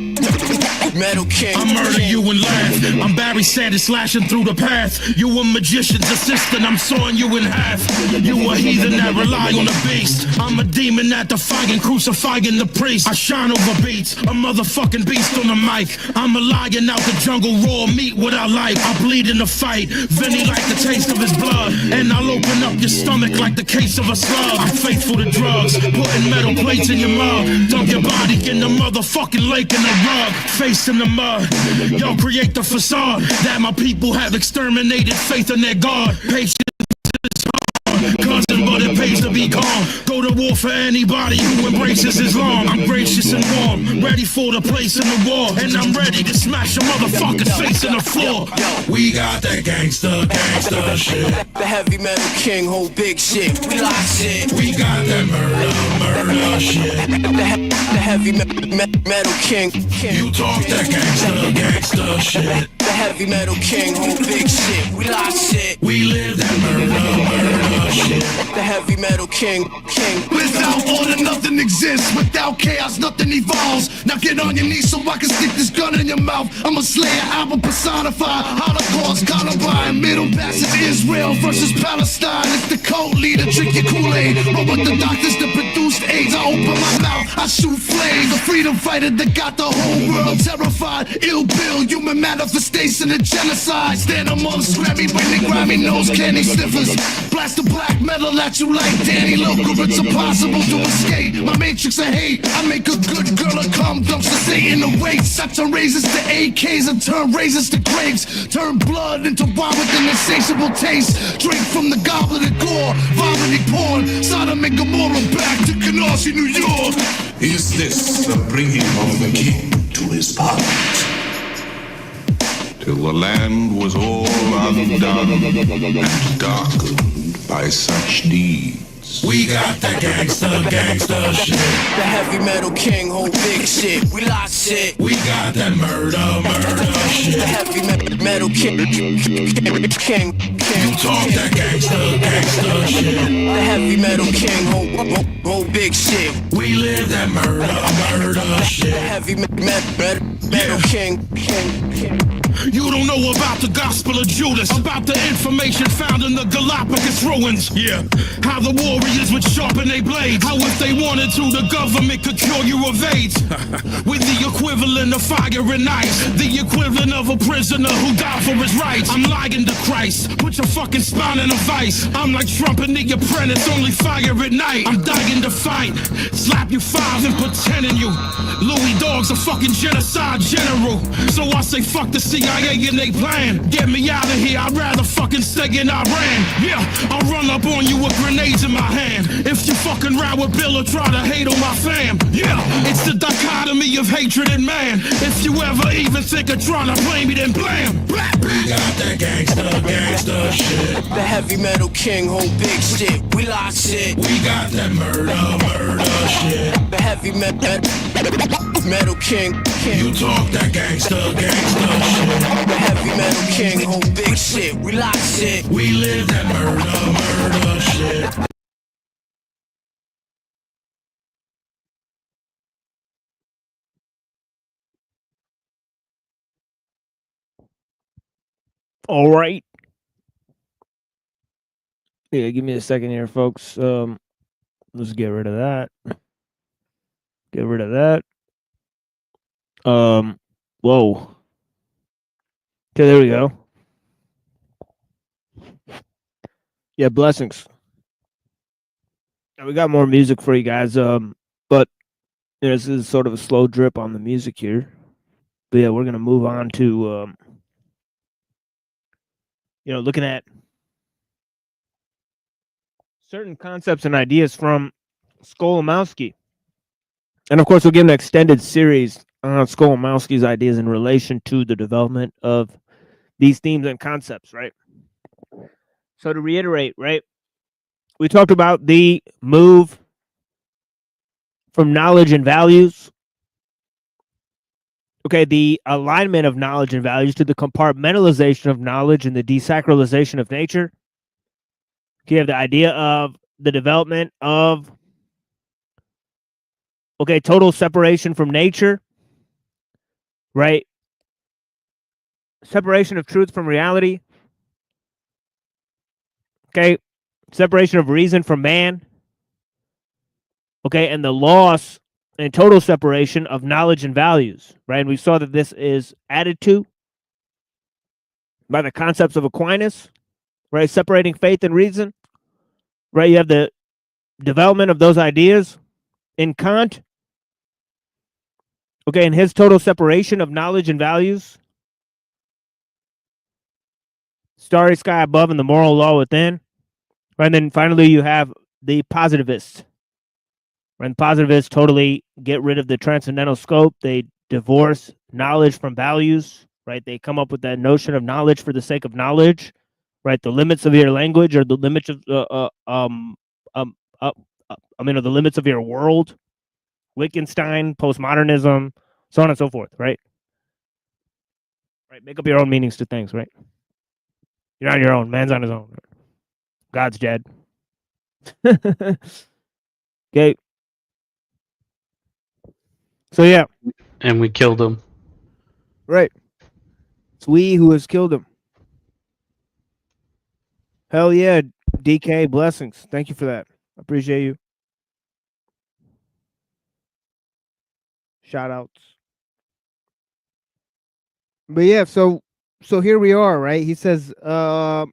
king. I murder you and laugh. I'm Barry Sanders slashing through the path. You a magician's assistant, I'm sawing you in half. You a heathen that rely on the beast. I'm a demon that defying, crucifying the priest. I shine over beats, a motherfucking beast on the mic. I'm a lion out the jungle, raw meat what I like. I bleed in the fight, Vinny like the taste of his blood. And I'll open up your stomach like the case of a slug. I'm faithful to drugs, putting metal plates in your mug. Dump your body in the motherfucking lake in the rug. Face in the mud, y'all create the facade that my people have exterminated faith in their God. Patience is hard, cousin, but it pays to be calm. Go to war for anybody who embraces Islam. I'm gracious and warm, ready for the place in the war. And I'm ready to smash a motherfucker's face in the floor. We got that gangsta shit. The heavy metal king, whole big shit. We like shit. We got that murder shit. The heavy metal king. You talk that gangsta shit. The heavy metal king, whole big shit. We like shit. We live that murder shit. The heavy metal king. Without order, nothing exists. Without chaos, nothing evolves. Now get on your knees so I can stick this gun in your mouth. I'm a slayer, I'm a personified Holocaust, Columbine, Middle Passage, Israel versus Palestine. It's the cult leader, drink your Kool-Aid. Roll with the doctors that produced AIDS. I open my mouth, I shoot flames. The freedom fighter that got the whole world terrified. Ill Bill, human manifestation of genocide. Stand amongst Grammy, winning Grammy nose candy sniffers. Blast the black metal at you like Danny Loker. It's impossible to escape my matrix of hate. I make a good girl a calm dumps to stay in the weights. I turn razors to AKs and turn razors to grapes. Turn blood into wine with an insatiable taste. Drink from the goblet of gore, vomiting porn. Sodom and Gomorrah back to Canarsie, New York. Is this the bringing of the king to his parliament? Till the land was all undone and darkened by such deeds. We got that gangsta shit. The heavy metal king, whole big shit. We like shit. We got that murder shit. The heavy metal king. You talk that gangsta shit. The heavy metal king, whole big shit. We live that murder shit. The heavy metal king. You don't know about the gospel of Judas, about the information found in the Galapagos ruins. Yeah, how the warriors would sharpen their blades. How if they wanted to, the government could cure you of AIDS. With the equivalent of fire and ice, the equivalent of a prisoner who died for his rights. I'm lying to Christ, put your fucking spine in a vice. I'm like Trump and the apprentice, only fire at night. I'm dying to fight, slap you fives and pretending you Louis Dog's a fucking genocide general. So I say fuck the CIA and they plan. Get me out of here, I'd rather fucking stay in Iran. Yeah, I'll run up on you with grenades in my hand. If you fucking ride with Bill or try to hate on my fam. Yeah, it's the dichotomy of hatred and man. If you ever even think of trying to blame me, then blam. Blah. We got that gangsta shit. The heavy metal king hold big shit. We lock shit. We got that murder shit. The heavy metal king. You talk that gangsta shit. The heavy metal king hold big shit. We lock shit. We live that murder shit. All right. Yeah, give me a second here, folks. Let's get rid of that. Get rid of that. Whoa. Okay, there we go. Yeah, blessings. We got more music for you guys. But this is sort of a slow drip on the music here. But yeah, we're gonna move on to looking at certain concepts and ideas from Skolimowski. And of course, we'll give an extended series on Skolimowski's ideas in relation to the development of these themes and concepts, right? So to reiterate, right, we talked about the move from knowledge and values. Okay, the alignment of knowledge and values to the compartmentalization of knowledge and the desacralization of nature. You have the idea of the development of, total separation from nature, right? Separation of truth from reality. Okay, separation of reason from man. Okay, and the loss and total separation of knowledge and values, right? And we saw that this is added to by the concepts of Aquinas, right? Separating faith and reason, right? You have the development of those ideas in Kant, and his total separation of knowledge and values. Starry sky above and the moral law within. Right? And then finally you have the positivists. When positivists totally get rid of the transcendental scope, they divorce knowledge from values, right? They come up with that notion of knowledge for the sake of knowledge, right? The limits of your language or the limits of the limits of your world. Wittgenstein, postmodernism, so on and so forth, right? Right, make up your own meanings to things, right? You're on your own. Man's on his own. God's dead. Okay. So yeah. And we killed him. Right. It's we who has killed him. Hell yeah, DK, blessings. Thank you for that. I appreciate you. Shout outs. But yeah, so here we are, right? He says, let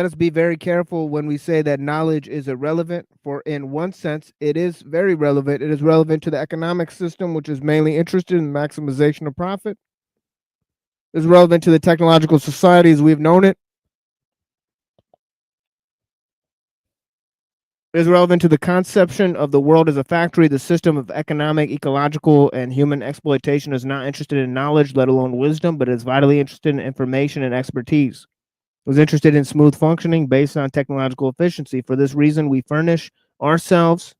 us be very careful when we say that knowledge is irrelevant, for in one sense, it is very relevant. It is relevant to the economic system, which is mainly interested in maximization of profit. It is relevant to the technological society as we've known it. It is relevant to the conception of the world as a factory. The system of economic, ecological, and human exploitation is not interested in knowledge, let alone wisdom, but is vitally interested in information and expertise. It was interested in smooth functioning based on technological efficiency. For this reason, we furnish ourselves,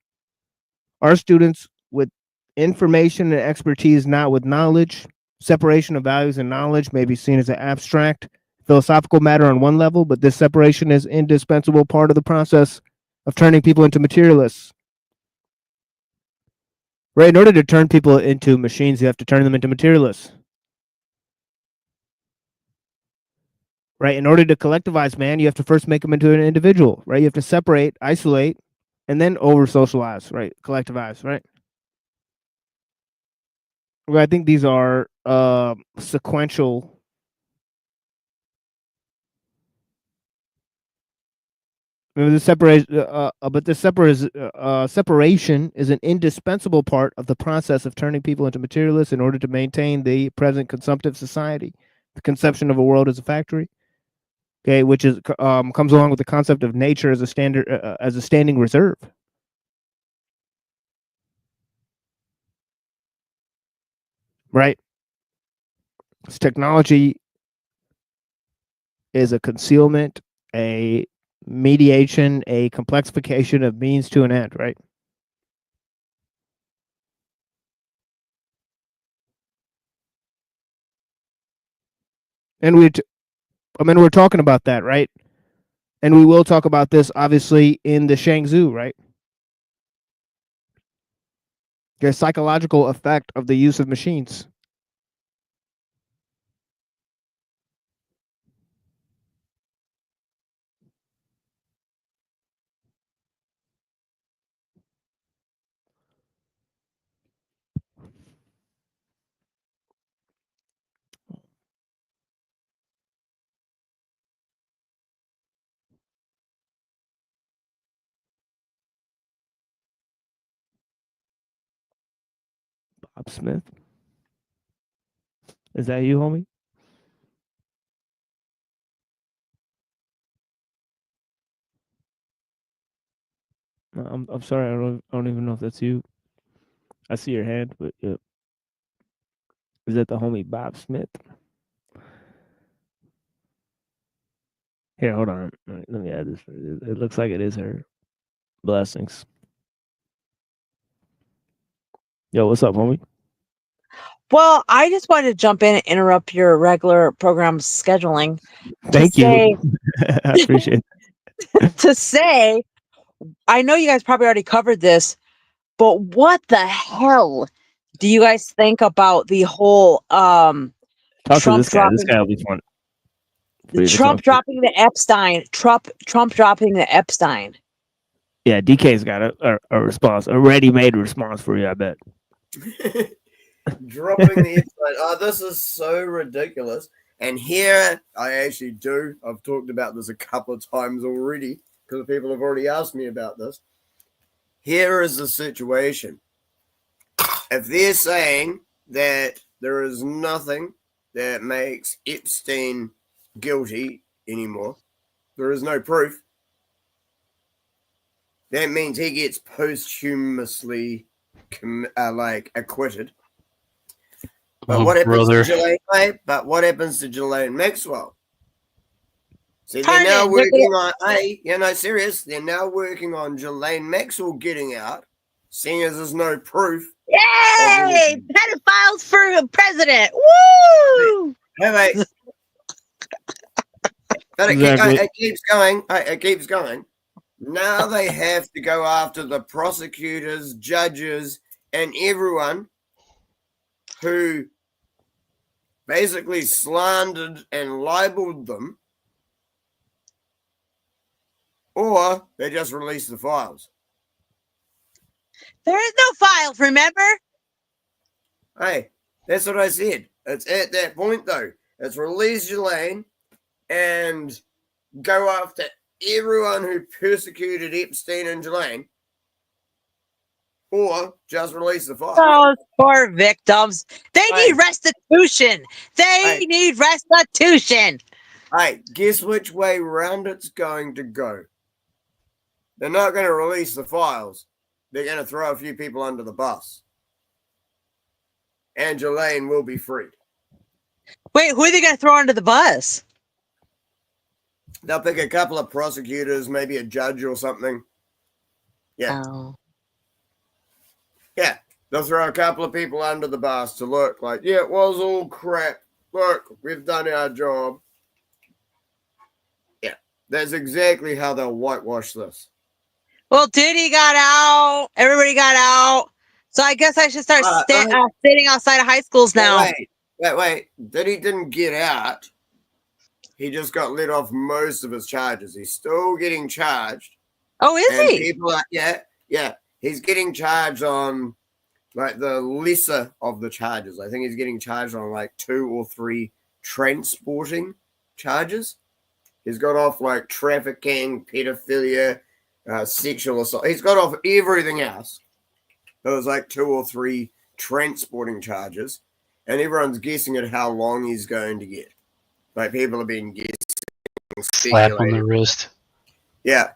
our students, with information and expertise, not with knowledge. Separation of values and knowledge may be seen as an abstract philosophical matter on one level, but this separation is an indispensable part of the process of turning people into materialists. Right? In order to turn people into machines, you have to turn them into materialists. Right? In order to collectivize man, you have to first make them into an individual, right? You have to separate, isolate, and then over-socialize, right? Collectivize, right? Well, I think these are sequential The separation is an indispensable part of the process of turning people into materialists in order to maintain the present consumptive society. The conception of a world as a factory, okay, which is comes along with the concept of nature as a standard, as a standing reserve. Right? This technology is a concealment, a mediation, a complexification of means to an end, right? And we're talking about that, right? And we will talk about this obviously in the Shangzhou, right? The psychological effect of the use of machines. Bob Smith. Is that you, homie? No, I'm sorry. I don't even know if that's you. I see your hand, but yeah. Is that the homie Bob Smith? Here, hold on. All right, let me add this. It looks like it is her. Blessings. Yo, what's up, homie? Well, I just wanted to jump in and interrupt your regular program scheduling. Thank you. I appreciate it. To say, I know you guys probably already covered this, but what the hell do you guys think about the whole Talk Trump to this guy. dropping This guy will be fun. Trump dropping the Epstein? Trump dropping the Epstein. Yeah, DK's got a response, a ready-made response for you, I bet. Dropping the Epstein. This is so ridiculous. And here, I actually do. I've talked about this a couple of times already because people have already asked me about this. Here is the situation. If they're saying that there is nothing that makes Epstein guilty anymore, there is no proof, that means he gets posthumously acquitted. But what happens to Ghislaine? But what happens to Ghislaine Maxwell? See, they're now working on serious. They're now working on Ghislaine Maxwell getting out, seeing as there's no proof. Yay! Pedophiles for president. Woo! Hey, wait. But it keeps going. It keeps going. Now they have to go after the prosecutors, judges, and everyone who basically slandered and libeled them, or they just release the files. There is no files, remember? Hey, that's what I said. It's at that point, though. It's release Ghislaine and go after everyone who persecuted Epstein and Ghislaine, or just release the files. Those poor victims. They need restitution. They need restitution. Hey, guess which way round it's going to go? They're not going to release the files. They're going to throw a few people under the bus. And Ghislaine will be freed. Wait, who are they going to throw under the bus? They'll pick a couple of prosecutors, maybe a judge or something. Yeah. Oh. Yeah. They'll throw a couple of people under the bus to look like, yeah, it was all crap. Look, we've done our job. Yeah. That's exactly how they'll whitewash this. Well, Diddy got out. Everybody got out. So I guess I should start sitting outside of high schools now. Wait. Diddy didn't get out. He just got let off most of his charges. He's still getting charged. Oh, is he? People are, yeah. He's getting charged on like the lesser of the charges. I think he's getting charged on like 2 or 3 transporting charges. He's got off like trafficking, pedophilia, sexual assault. He's got off everything else. There was like 2 or 3 transporting charges, and everyone's guessing at how long he's going to get. Like people have been guessing, Slap on the wrist. Yeah.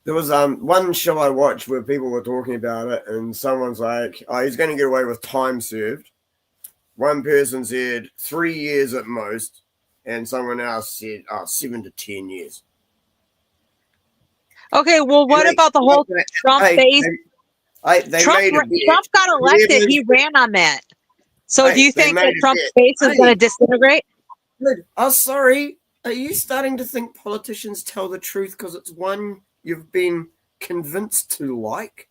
There was one show I watched where people were talking about it, and someone's like, "Oh, he's going to get away with time served." One person said 3 years at most, and someone else said 7 to 10 years. Okay, well, what about the whole Trump base? Trump got elected. He ran on that. So do you think that Trump's base is going to disintegrate? Oh, sorry. Are you starting to think politicians tell the truth because it's one you've been convinced to like?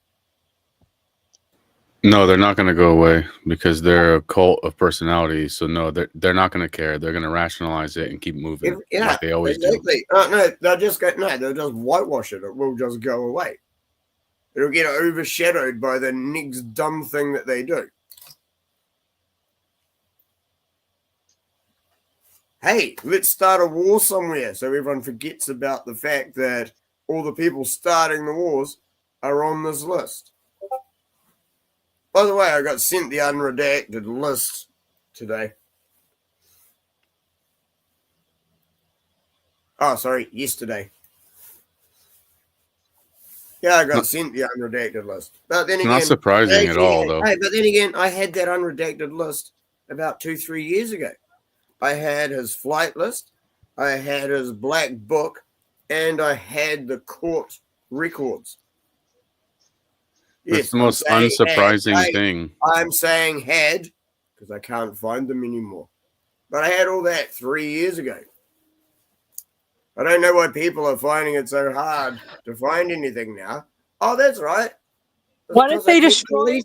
No, they're not going to go away because they're a cult of personality. So no, they're not going to care. They're going to rationalize it and keep moving like they always do. No, they'll just whitewash it. It will just go away. It'll get overshadowed by the next dumb thing that they do. Hey, let's start a war somewhere so everyone forgets about the fact that all the people starting the wars are on this list. By the way, I got sent the unredacted list today. Oh, sorry, yesterday. Yeah, I got sent the unredacted list. But then again, not surprising at all, though. Hey, but then again, I had that unredacted list about 2-3 years ago. I had his flight list, I had his black book, and I had the court records. That's the most unsurprising thing. I'm saying had, because I can't find them anymore. But I had all that 3 years ago. I don't know why people are finding it so hard to find anything now. Oh, that's right. What if they destroyed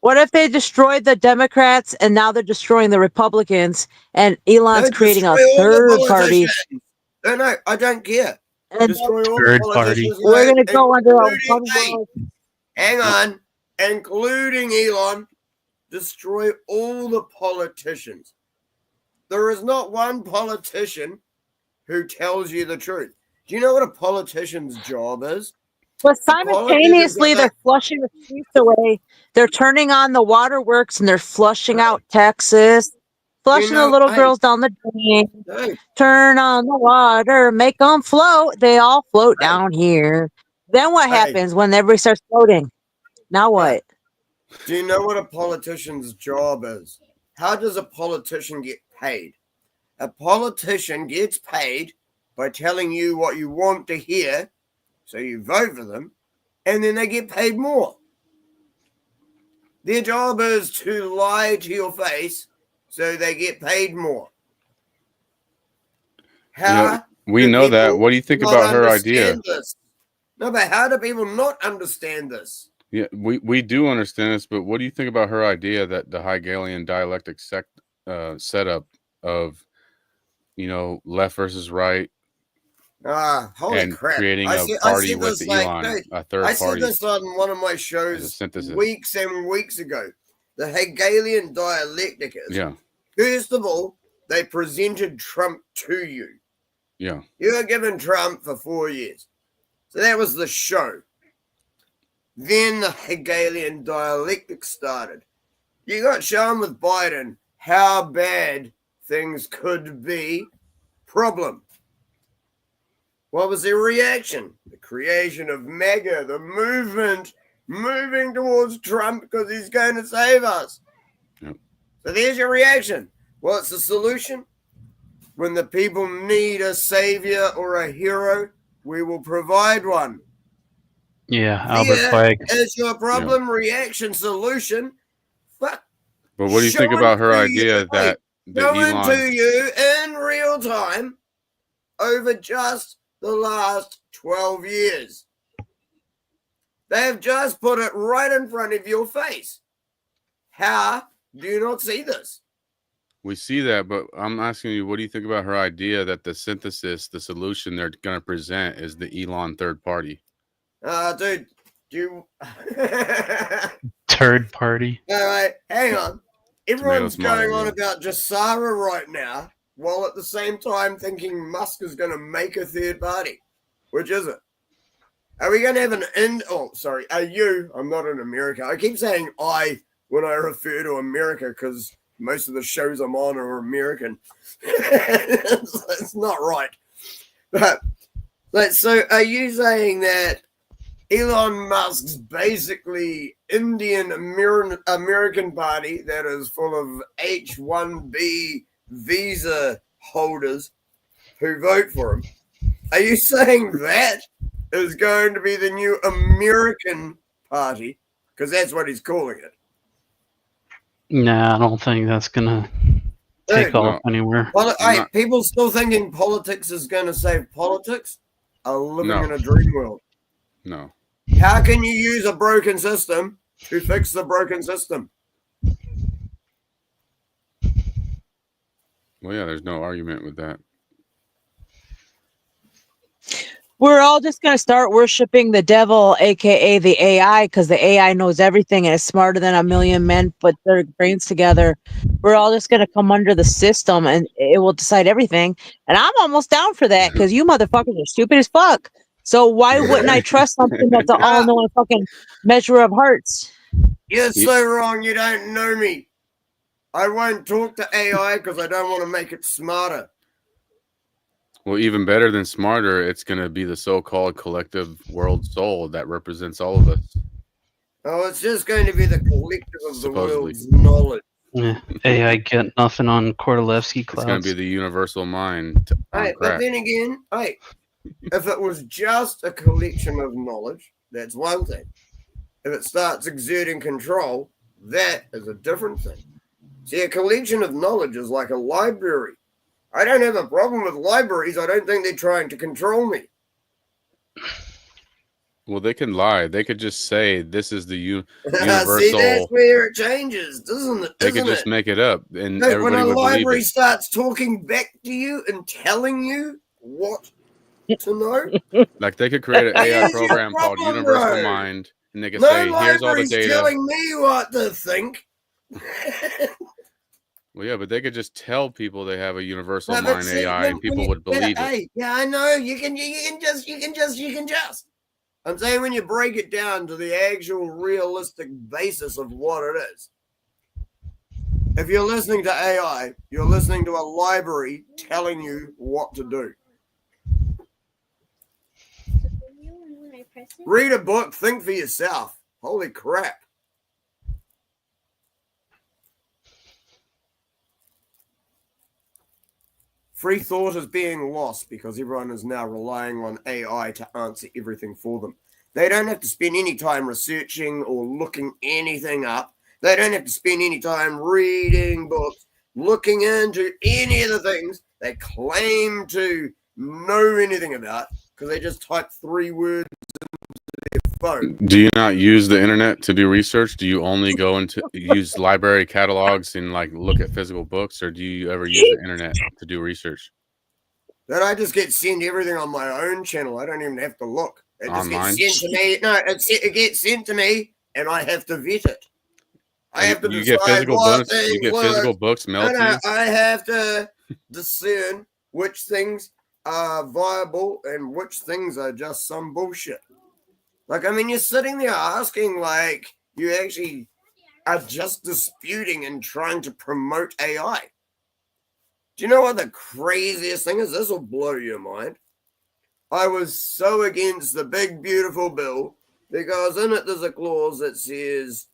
what if they destroyed the Democrats and now they're destroying the Republicans and Elon's creating a third party? No, I don't care. And destroy all third the party. politicians. We're going to go under a one world. Hang on. Including Elon, destroy all the politicians. There is not one politician who tells you the truth. Do you know what a politician's job is? But simultaneously, they're flushing the streets away. They're turning on the waterworks and they're flushing out Texas, flushing the little girls down the drain. Turn on the water, make them float. They all float down here. Then what happens when everybody starts floating? Now what? Do you know what a politician's job is? How does a politician get paid? A politician gets paid by telling you what you want to hear, so you vote for them, and then they get paid more. Their job is to lie to your face so they get paid more. We know that. What do you think about her idea? No, but how do people not understand this? Yeah, we do understand this, but what do you think about her idea that the Hegelian dialectic setup of, left versus right, holy crap! Creating a party with Elon, a third party. I said this on one of my shows weeks and weeks ago. The Hegelian dialectic is, first of all, they presented Trump to you. Yeah. You were given Trump for 4 years. So that was the show. Then the Hegelian dialectic started. You got shown with Biden how bad things could be. Problem. What was their reaction? The creation of MAGA, the movement moving towards Trump because he's going to save us. Yep. So there's your reaction. What's the solution? When the people need a savior or a hero, we will provide one. Yeah, Albert Flagg. Is your problem reaction solution? But what do you think about her idea that Elon to you in real time over just the last 12 years? They have just put it right in front of your face. How do you not see this? We see that, but I'm asking you, what do you think about her idea that the synthesis, the solution they're going to present is the Elon third party? Dude, you... Third party? All right, hang on. Everyone's going on about Jassara right now, while at the same time thinking Musk is going to make a third party. Which is it? Are we going to have are you? I'm not in America. I keep saying I when I refer to America because most of the shows I'm on are American. It's not right. But so are you saying that Elon Musk's basically Indian American party that is full of H-1B visa holders who vote for him? Are you saying that is going to be the new American party? Because that's what he's calling it. Nah, I don't think that's gonna take off anywhere. Well, people still thinking politics is going to save politics are living in a dream world. No. How can you use a broken system to fix the broken system? Well, yeah, there's no argument with that. We're all just going to start worshiping the devil, aka the AI, because the AI knows everything and is smarter than a million men put their brains together. We're all just going to come under the system and it will decide everything. And I'm almost down for that because you motherfuckers are stupid as fuck. So why wouldn't I trust something that's an all-knowing fucking measure of hearts? You're so wrong. You don't know me. I won't talk to AI because I don't want to make it smarter. Well, even better than smarter, it's going to be the so-called collective world soul that represents all of us. Oh, it's just going to be the collective of the world's knowledge. Yeah, AI get nothing on Kordylewski clouds. It's going to be the universal mind. But then again, if it was just a collection of knowledge, that's one thing. If it starts exerting control, that is a different thing. See, a collection of knowledge is like a library. I don't have a problem with libraries. I don't think they're trying to control me. Well, they can lie. They could just say this is the universal. See, that's where it changes, doesn't it? They could just make it up, and No, everybody when a would believe library it. starts talking back to you and telling you what to know, Like they could create an AI Here's your program called problem, Universal bro. Mind, and they could no say, "Here's all the library's data." telling me what to think. Well, yeah, but they could just tell people they have a universal No, but mind see, AI, and people would yeah, believe it. hey, yeah, I know. You can just. I'm saying when you break it down to the actual realistic basis of what it is. If you're listening to AI, you're listening to a library telling you what to do. Read a book, think for yourself. Holy crap. Free thought is being lost because everyone is now relying on AI to answer everything for them. They don't have to spend any time researching or looking anything up. They don't have to spend any time reading books, looking into any of the things they claim to know anything about because they just type 3 words into their phone. Do you not use the internet to do research? Do you only go into use library catalogs and like look at physical books, or do you ever use the internet to do research? Then I just get sent everything on my own channel. I don't even have to look. It just Online? gets sent to me. No, it gets sent to me, and I have to vet it. I have to You decide get physical what books. things You get work. physical books mailed to you. I have to discern which things are viable and which things are just some bullshit. Like, I mean, you're sitting there asking, like, you actually are just disputing and trying to promote AI. Do you know what the craziest thing is? This will blow your mind. I was so against the big, beautiful bill because in it there's a clause that says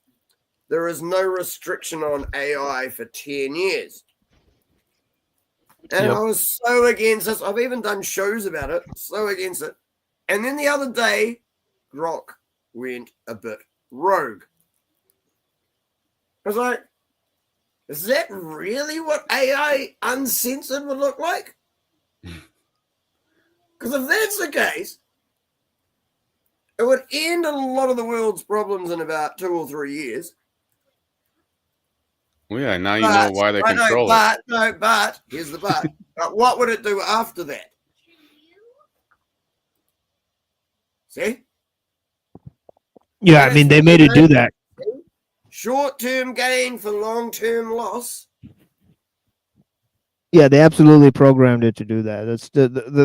there is no restriction on AI for 10 years. And I was so against this. I've even done shows about it. So against it. And then the other day, Grok went a bit rogue. I was like, is that really what AI uncensored would look like? Because if that's the case, it would end a lot of the world's problems in about 2 or 3 years. Well, yeah, now you know why they control it. But here's the but. But what would it do after that? See? Yeah, I mean, they made it do that. Short-term gain for long-term loss. Yeah, they absolutely programmed it to do that.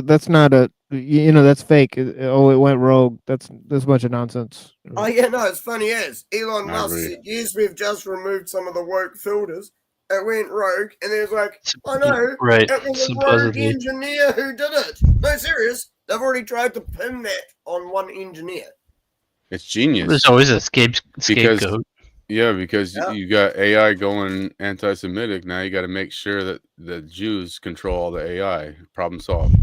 That's not a that's fake. Oh, it went rogue. That's a bunch of nonsense. Oh yeah, no, it's funny as Elon I Musk agree. said, yes, we've just removed some of the woke filters. It went rogue, and there's like, I know, Right, it was a rogue supposedly. engineer who did it. No, serious. They've already tried to pin that on one engineer. It's genius. There's always a because scapegoat. because you got AI going anti-Semitic. Now you got to make sure that the Jews control all the AI. Problem solved.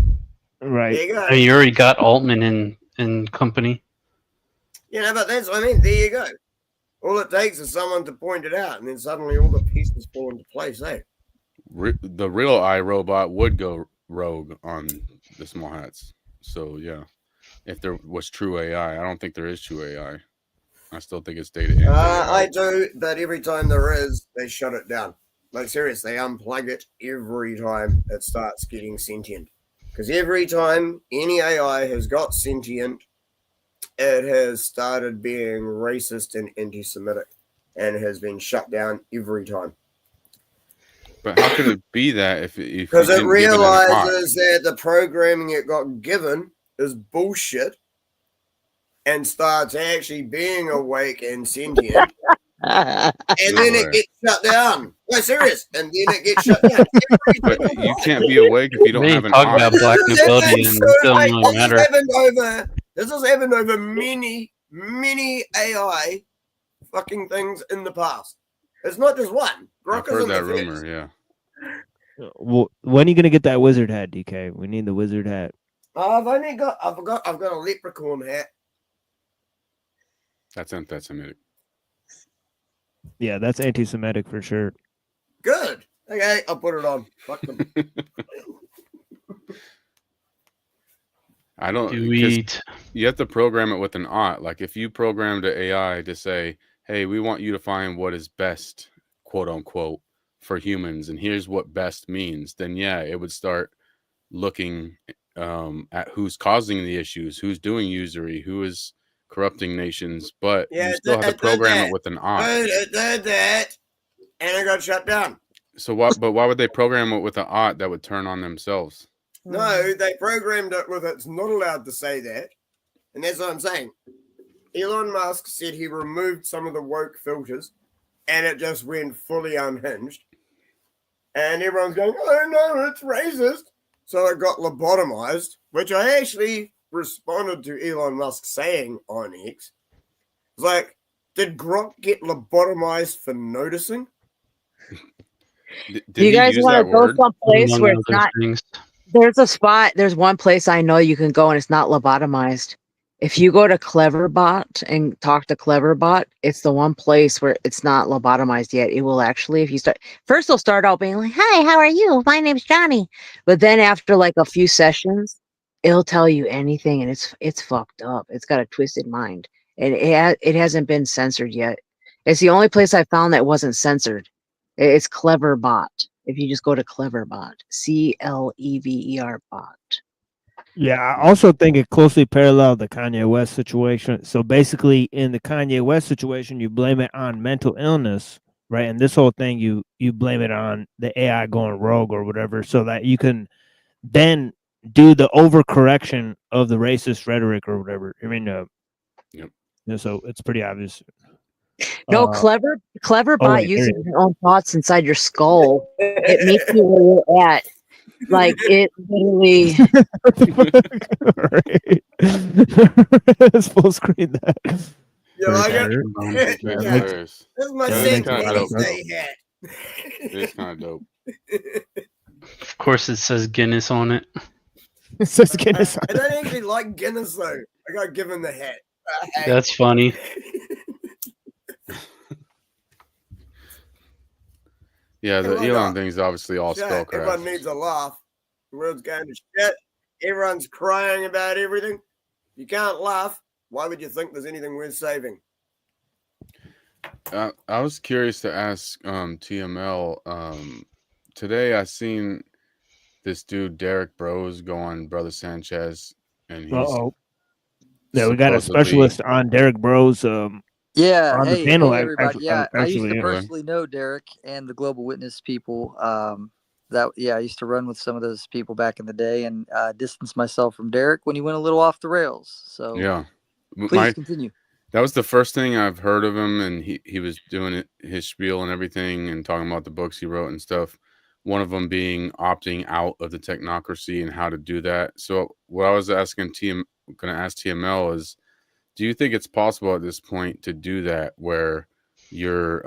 Right. There you go. I mean, you already got Altman in company. You know, but that's what I mean. There you go. All it takes is someone to point it out, and then suddenly all the pieces fall into place, eh? The real iRobot would go rogue on the small hats. So yeah, if there was true AI, I don't think there is true AI. I still think it's data. in I do, but every time there is, they shut it down. Like seriously, they unplug it every time it starts getting sentient. Because every time any AI has got sentient, it has started being racist and anti-Semitic, and has been shut down every time. But how could it be that if because it realizes that the programming it got given is bullshit, and starts actually being awake and sentient, and then it gets shut down. No, serious, and then it gets shut down. But you can't be awake if you don't have an talk eye. about black nobility and it doesn't really matter. This has happened over many AI fucking things in the past. It's not just one. I've heard that rumor, yeah. Well, when are you gonna get that wizard hat, DK? We need the wizard hat. I've got a leprechaun hat. That's anti-Semitic. Yeah, that's anti-Semitic for sure. Good. Okay, I'll put it on. Fuck them. I don't. You have to program it with an aught. Like if you programmed the AI to say, "Hey, we want you to find what is best, quote unquote, for humans, and here's what best means," then yeah, it would start looking at who's causing the issues, who's doing usury, who is corrupting nations. But you still have to program it with an aught. It did that, and it got shut down. So why? But why would they program it with an aught that would turn on themselves? No, they programmed it with it's not allowed to say that. And that's what I'm saying. Elon Musk said he removed some of the woke filters and it just went fully unhinged. And everyone's going, oh no, it's racist. So it got lobotomized, which I actually responded to Elon Musk saying on X. It's like, did Grok get lobotomized for noticing? Do you guys want to go someplace where it's not? There's a spot. There's one place I know you can go, and it's not lobotomized. If you go to Cleverbot and talk to Cleverbot, it's the one place where it's not lobotomized yet. It will actually, if you start first, they'll start out being like, "Hi, how are you? My name's Johnny." But then after like a few sessions, it'll tell you anything, and it's fucked up. It's got a twisted mind, and it hasn't been censored yet. It's the only place I found that wasn't censored. It's Cleverbot. If you just go to Cleverbot, Clever bot. Yeah, I also think it closely paralleled the Kanye West situation. So basically, in the Kanye West situation, you blame it on mental illness, right? And this whole thing, you blame it on the AI going rogue or whatever, so that you can then do the overcorrection of the racist rhetoric or whatever. I mean, so it's pretty obvious. No, Cleverbot uses your own thoughts inside your skull. It makes you where you're at. Like it literally. It's full screen that. Yeah, I got this is my St. Patty's Day hat. It's kind of dope. Of course, it says Guinness on it. It says Guinness. I don't actually like Guinness though. I got given the hat. That's funny. Yeah, the Elon thing is obviously all spellcraft. Everyone needs a laugh. The world's going to shit. Everyone's crying about everything. You can't laugh. Why would you think there's anything worth saving? I was curious to ask TML. Today I seen this dude Derrick Bros go on Brother Sanchez, and he's yeah, we got a specialist on Derrick Bros. Yeah, on the hey panel, everybody. actually, Yeah, I used to yeah. personally know Derrick and the Global Witness people. I used to run with some of those people back in the day, and distance myself from Derrick when he went a little off the rails. So Yeah. please continue. That was the first thing I've heard of him, and he was doing his spiel and everything, and talking about the books he wrote and stuff. One of them being opting out of the technocracy and how to do that. So what I was going to ask TML is, do you think it's possible at this point to do that, where you're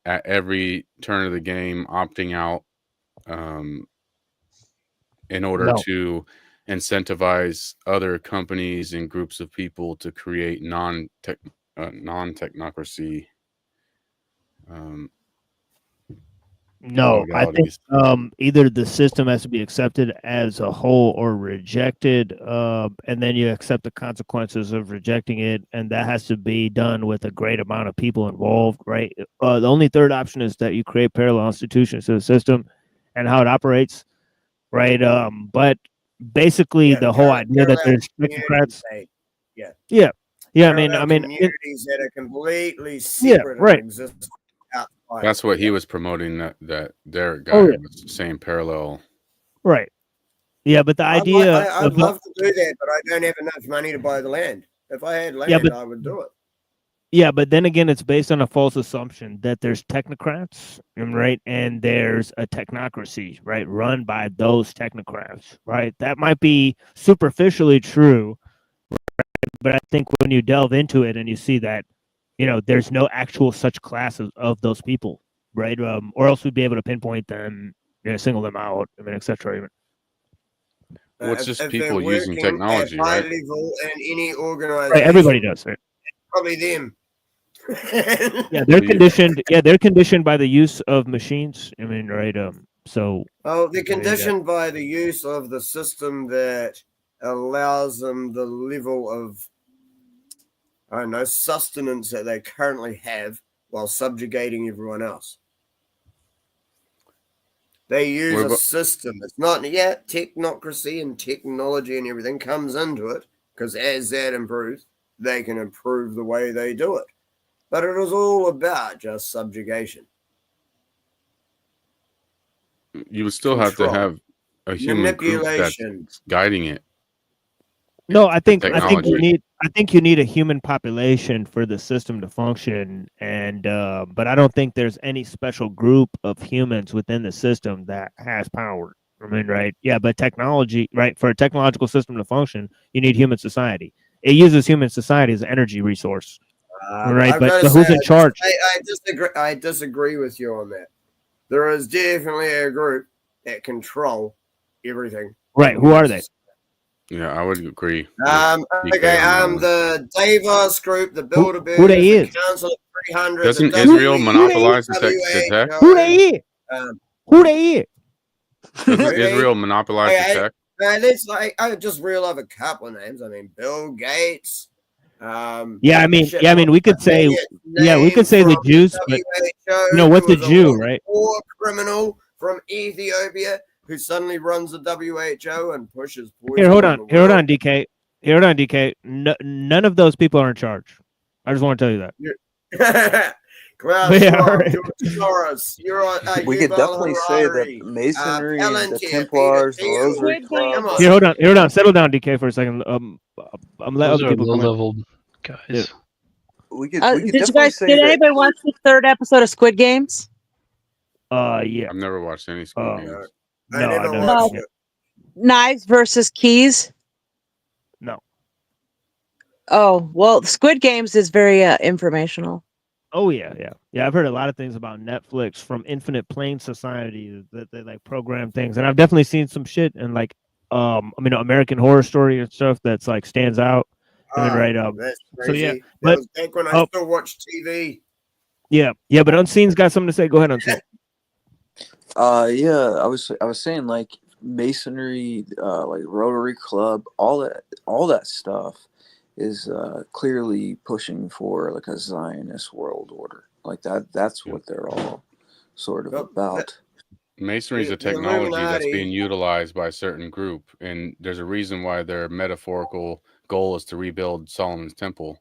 at every turn of the game opting out in order to incentivize other companies and groups of people to create non-technocracy No, I think either the system has to be accepted as a whole or rejected, and then you accept the consequences of rejecting it, and that has to be done with a great amount of people involved, right? The only third option is that you create parallel institutions to the system and how it operates, right? But basically, the whole idea that there's technocrats, yeah. I mean, communities that are completely separate and exist outside. That's what he was promoting. That Derrick guy was saying parallel, right? Yeah, but the idea I'd love to do that, but I don't have enough money to buy the land. If I had land, I would do it. Yeah, but then again, it's based on a false assumption that there's technocrats, right? And there's a technocracy, right? Run by those technocrats, right? That might be superficially true, right? But I think when you delve into it and you see that, there's no actual such class of those people, right? Or else we'd be able to pinpoint them, single them out, et cetera. Well, it's just people using technology, right? Level and any organization, right? Everybody does, right? Probably them. Yeah, they're conditioned. Yeah, they're conditioned by the use of machines. Right? So. Oh, they're conditioned by the use of the system that allows them the level of, I don't know, sustenance that they currently have while subjugating everyone else. They use a system. It's not yet technocracy and technology and everything comes into it, because as that improves, they can improve the way they do it. But it is all about just subjugation. You would still have to have a human group that's guiding it. No, I think you need a human population for the system to function, and but I don't think there's any special group of humans within the system that has power. Right? Yeah, but technology, right? For a technological system to function, you need human society. It uses human society as an energy resource, right? But who's in charge? I disagree with you on that. There is definitely a group that control everything. Right? Who are they? Yeah, I would agree. The Davos group, the Bilderberg, who they is? The Council of 300. Doesn't Israel monopolize the tech? Who they is? Who they is? Doesn't Israel monopolize the tech? I just reeled off a couple of names. I mean, Bill Gates. We could say, the Jews, but what's a Jew, right? War criminal from Ethiopia who suddenly runs the WHO and pushes poison. Here, hold on, DK. None of those people are in charge. I just want to tell you that. We could definitely say that Masonry, the Templars, the Rosary Club. Here, hold on. Settle down, DK, for a second. I'm letting other people low-level guys. We could did anybody watch the third episode of Squid Games? Yeah. I've never watched any Squid Games. No, I never watched it. Knives versus Keys? No. Oh, well, Squid Games is very informational. Oh yeah. I've heard a lot of things about Netflix from Infinite Plane Society that they like program things, and I've definitely seen some shit and like American Horror Story and stuff that's like stands out. That's crazy. So yeah, that was back when I still watched TV. Yeah, but Unseen's got something to say. Go ahead, Unseen. I was saying like Masonry, like Rotary Club, all that stuff is clearly pushing for like a Zionist world order. Like that's what they're all sort of about. Masonry is a technology that's being utilized by a certain group, and there's a reason why their metaphorical goal is to rebuild Solomon's temple.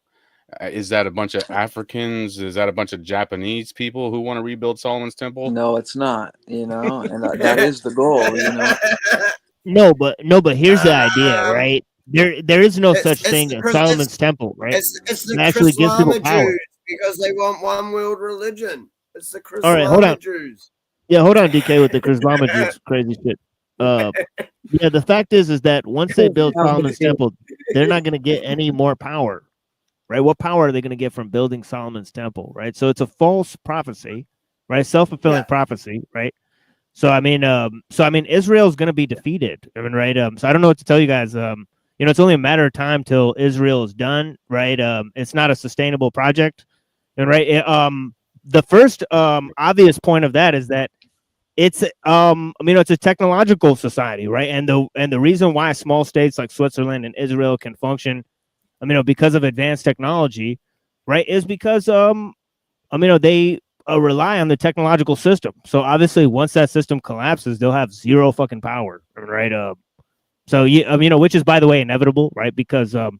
Is that a bunch of Africans? Is that a bunch of Japanese people who want to rebuild Solomon's temple? No, it's not. You know, and that is the goal. You know. No, but here's the idea, right? There is no such thing as Solomon's temple, right? It's It the actually gives people Chrislama power. Jews because they want one world religion. It's the All right, hold Chrislama on. Jews. Yeah, hold on, DK, with the Chrislama Jews crazy shit. Yeah, the fact is that once they build Solomon's temple, they're not going to get any more power, right? What power are they going to get from building Solomon's temple, right? So it's a false prophecy, right? Self-fulfilling prophecy, right? So I mean, Israel's going to be defeated. I mean, right? So I don't know what to tell you guys. You know, it's only a matter of time till Israel is done, right? It's not a sustainable project, and right. The first obvious point of that is that it's it's a technological society, right? And the reason why small states like Switzerland and Israel can function, because of advanced technology, right, is because they rely on the technological system. So obviously, once that system collapses, they'll have zero fucking power, right? So which is, by the way, inevitable, right? Because you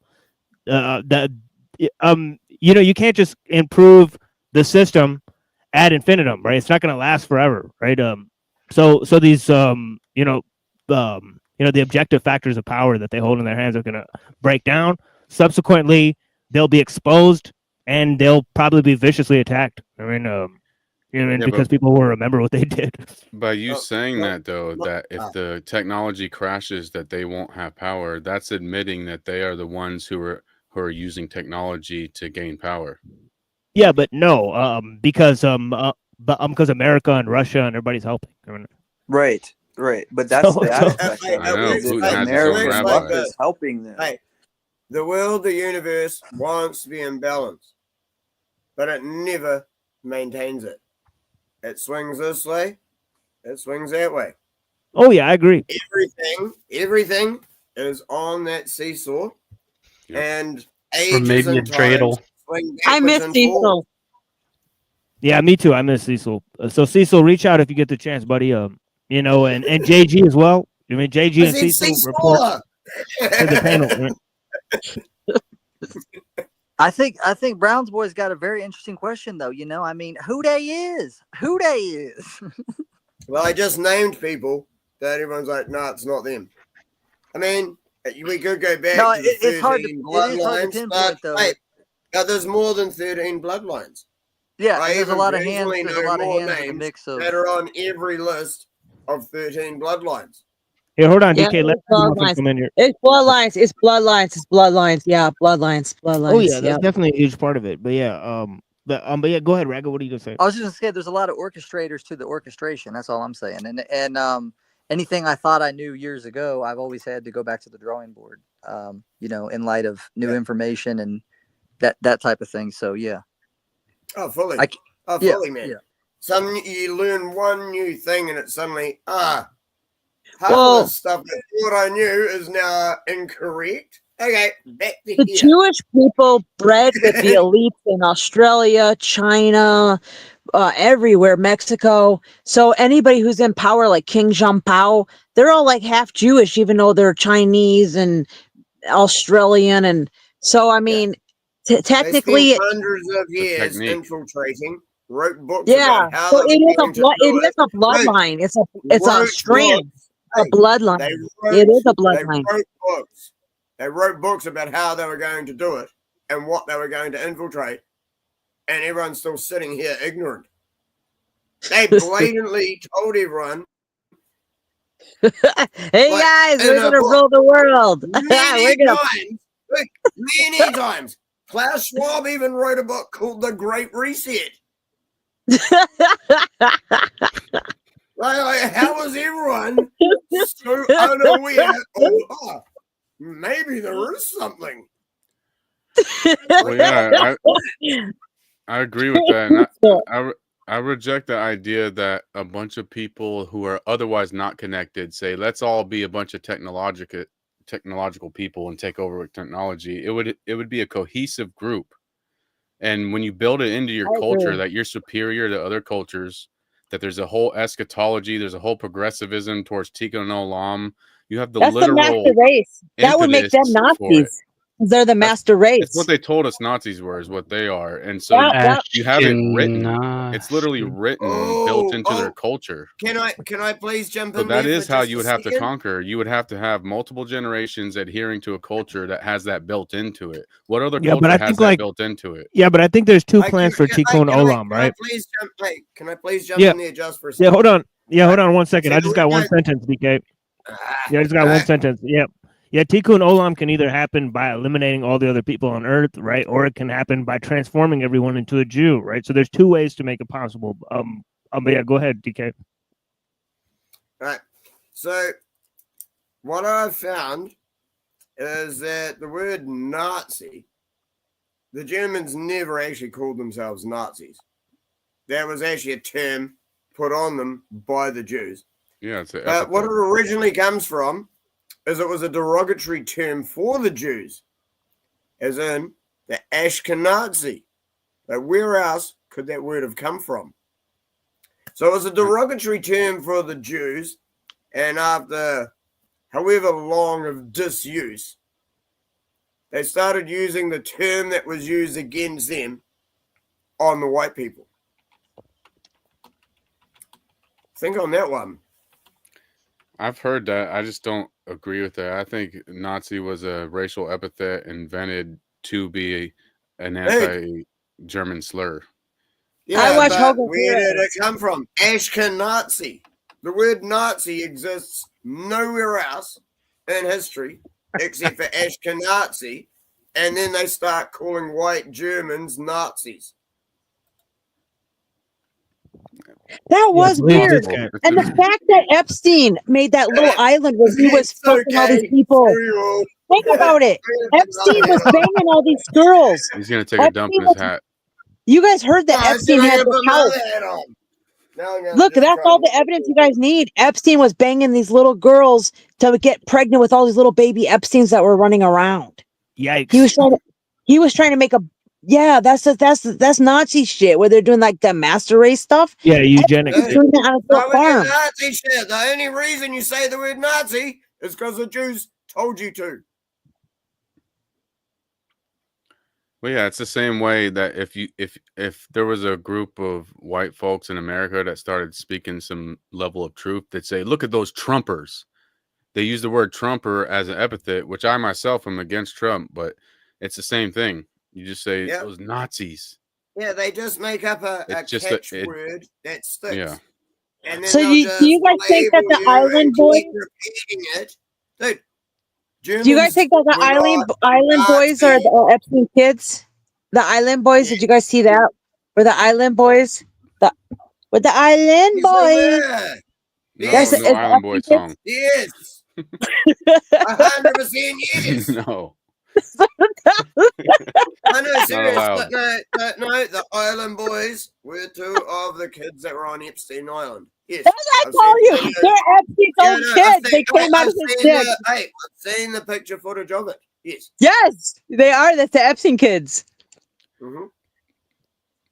can't just improve the system ad infinitum, right? It's not going to last forever, right? So these the objective factors of power that they hold in their hands are going to break down. Subsequently, they'll be exposed and they'll probably be viciously attacked. Because people will remember what they did. By you saying that, though, that if the technology crashes, that they won't have power, that's admitting that they are the ones who are using technology to gain power. Yeah, but no, because America and Russia and everybody's helping. Right. But that's the aspect. I know Putin has his own American rabbi. is helping them. Hey, the world, the universe wants to be in balance, but it never maintains it. It swings this way, it swings that way. Oh yeah, I agree. Everything is on that seesaw, and Or maybe a dreidel. I miss Cecil. Yeah, me too. I miss Cecil. So Cecil, reach out if you get the chance, buddy. And JG as well. JG and Cecil report to the panel. I think Brown's boy's got a very interesting question, though. Who they is? Well, I just named people that everyone's like, no, it's not them. We could go back to the 13 bloodlines, but wait, there's more than 13 bloodlines. Yeah, I there's a even lot of hands. personally There's a know lot of more hands in the names mix of that are on every list of 13 bloodlines. Here, hold on, Yeah, DK. Let it's me bloodlines. come in here. It's bloodlines. It's bloodlines. It's bloodlines. Yeah, bloodlines. Oh yeah, that's Yeah. definitely a huge part of it. But yeah, but yeah, go ahead, Raga. What are you gonna say? I was just gonna say there's a lot of orchestrators to the orchestration. That's all I'm saying. And anything I thought I knew years ago, I've always had to go back to the drawing board. In light of new information and that type of thing. So yeah. Oh, fully. Yeah, Fully, man. yeah. You learn one new thing and it's suddenly half Well- of the stuff I thought I knew is now incorrect. Okay, back to The here. Jewish people bred with the elites in Australia, China, everywhere, Mexico. So anybody who's in power, like King Jianpao, they're all like half Jewish, even though they're Chinese and Australian. And so, technically, they spent hundreds of years infiltrating, wrote books yeah. about how So they it were is going to do it is a bloodline. It's a Wrote strand, books. a bloodline. It is a bloodline. They wrote books. They wrote books about how they were going to do it and what they were going to infiltrate, and everyone's still sitting here ignorant. They blatantly told everyone, Hey guys, we're gonna rule the world. Many times. Klaus Schwab even wrote a book called The Great Reset. How was everyone so unaware of, maybe there is something? Well, yeah, I agree with that. And I reject the idea that a bunch of people who are otherwise not connected say, let's all be a bunch of technological people and take over with technology. It would be a cohesive group. And when you build it into your culture that you're superior to other cultures, that there's a whole eschatology, there's a whole progressivism towards Tikkun Olam. You have the That's literal the master race. That would make them impetus for it. Nazis. They're the master race. It's what they told us Nazis were, is what they are. And so you have it written. It's literally written, built into their culture. Can I please jump So in? that there is for how just you a would have to second? conquer. You would have to have multiple generations adhering to a culture that has that built into it. What other Yeah, but culture I has think, that like- built into it? Yeah, but I think there's two plans for Tikkun Olam, right? Can I please jump Yeah. in there just for a Yeah, second? hold on. Yeah, hold on 1 second. So I just got one sentence, DK. Yeah, I just got one sentence. Yeah. Yeah, Tikkun Olam can either happen by eliminating all the other people on Earth, right? Or it can happen by transforming everyone into a Jew, right? So there's two ways to make it possible. But yeah, go ahead, DK. Right. So what I've found is that the word Nazi, the Germans never actually called themselves Nazis. That was actually a term put on them by the Jews. Yeah, it's a But what it originally comes from is it was a derogatory term for the Jews, as in the Ashkenazi. Like, where else could that word have come from? So it was a derogatory term for the Jews, and after however long of disuse, they started using the term that was used against them on the white people. Think on that one. I've heard that. I just don't agree with that. I think Nazi was a racial epithet invented to be an anti-German slur. Yeah, watch but Hogan where did Heroes. it come from? Ashkenazi. The word Nazi exists nowhere else in history except for Ashkenazi, and then they start calling white Germans Nazis. That was weird. possible. And the fact that Epstein made that little island where he was fucking all these people. Think about it. Epstein was banging all these girls. He's gonna take a dump in his hat. You guys heard that No, I Epstein said I had gotta this put my house. hat on. Now I'm gonna Look, just that's try all and- the evidence you guys need. Epstein was banging these little girls to get pregnant with all these little baby Epsteins that were running around. Yikes. He was trying to make a that's Nazi shit where they're doing like the master race stuff. Yeah, eugenics. Hey, Doing that on a that was farm. Nazi shit. The only reason you say the word Nazi is because the Jews told you to. Well, yeah, it's the same way that if there was a group of white folks in America that started speaking some level of truth, they'd say, "Look at those Trumpers." They use the word Trumper as an epithet, which I myself am against Trump, but it's the same thing. You just say Yep. those Nazis. Yeah, they just make up a It's just catchword that sticks. Yeah. And then So they'll do you guys just think that the label you Island and Boys? keep repeating it. Dude, Do you guys think that the Germans were Island not Boys are Nazis. the Epstein kids? The Island Boys? Did you guys see that? Or the Island Boys? With the Island Yes, Boys? I No, That's- no it's Island Boy Epstein song. Yes. 100% yes. No. I know, serious, allowed. but no, the Island Boys were two of the kids that were on Epstein Island. Yes. That's what I I've told seen you. videos. They're Epstein's Yeah, own no, kids. They came out of his dick. I've seen the picture footage of it. Yes. Yes, they are. That's the Epstein kids. Mm-hmm.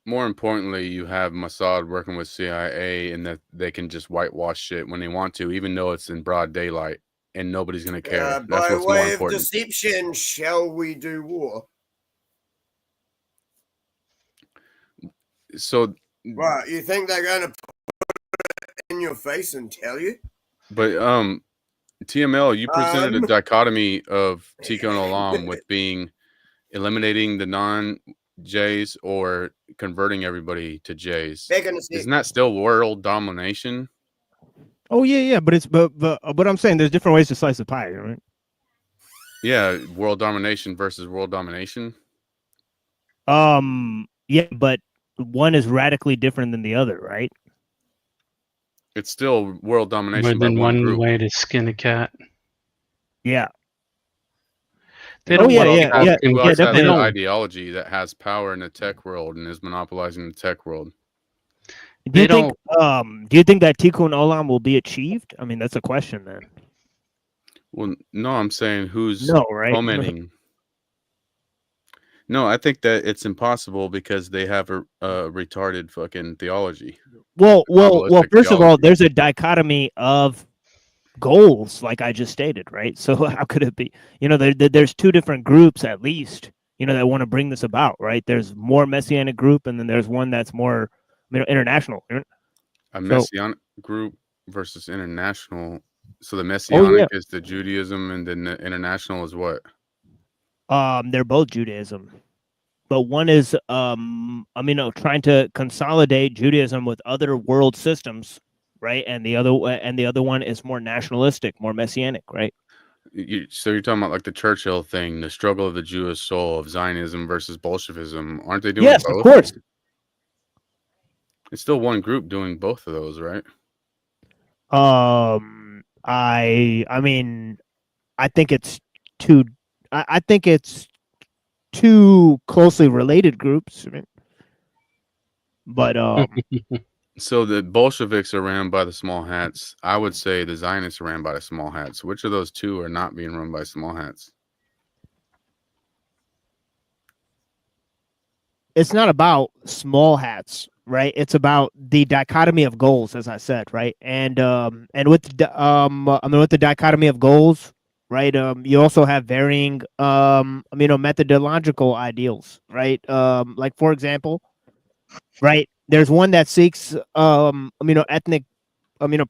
More importantly, you have Mossad working with CIA, and that they can just whitewash shit when they want to, even though it's in broad daylight, and nobody's gonna care. That's By what's more way of important. deception, shall we do war? So, What, you think they're going to put it in your face and tell you? but TML, you presented a Um. dichotomy of Tikkun Olam with being eliminating the non-Jays or converting everybody to Jays. Back in the stick. Isn't that still world domination? Oh yeah, but it's but I'm saying there's different ways to slice the pie, right? Yeah, world domination versus world domination. Yeah, but one is radically different than the other, right? It's still world domination More by than one one group. way to skin a cat. Yeah. They Oh, don't yeah, want yeah, people yeah. to- Who else has definitely. an No. ideology that has power in the tech world and is monopolizing the tech world? Do you think that Tikkun Olam will be achieved? I mean, that's a question then. Well, no, I'm saying who's No, right? fomenting. No, I think that it's impossible because they have a retarded fucking theology. Well. Kabbalistic First of all, theology. there's a dichotomy of goals, like I just stated, right? So how could it be? There's two different groups at least, that want to bring this about, right? There's more messianic group, and then there's one that's more, international. A messianic group versus international. So the Oh messianic yeah, is the Judaism, and then the international is what? they're both Judaism, but one is trying to consolidate Judaism with other world systems, right? And the other one is more nationalistic, more messianic, right? So you're talking about like the Churchill thing, the struggle of the Jewish soul of Zionism versus Bolshevism. Aren't they doing Yes, both? of course. It's still one group doing both of those, right? I mean, I think it's two. I think it's two closely related groups. But So the Bolsheviks are ran by the small hats. I would say the Zionists are ran by the small hats. Which of those two are not being run by small hats? it's not about small hats, right? It's about the dichotomy of goals, as I said, right? And with with the dichotomy of goals, right? You also have varying methodological ideals, right? Like for example, right? There's one that seeks ethnic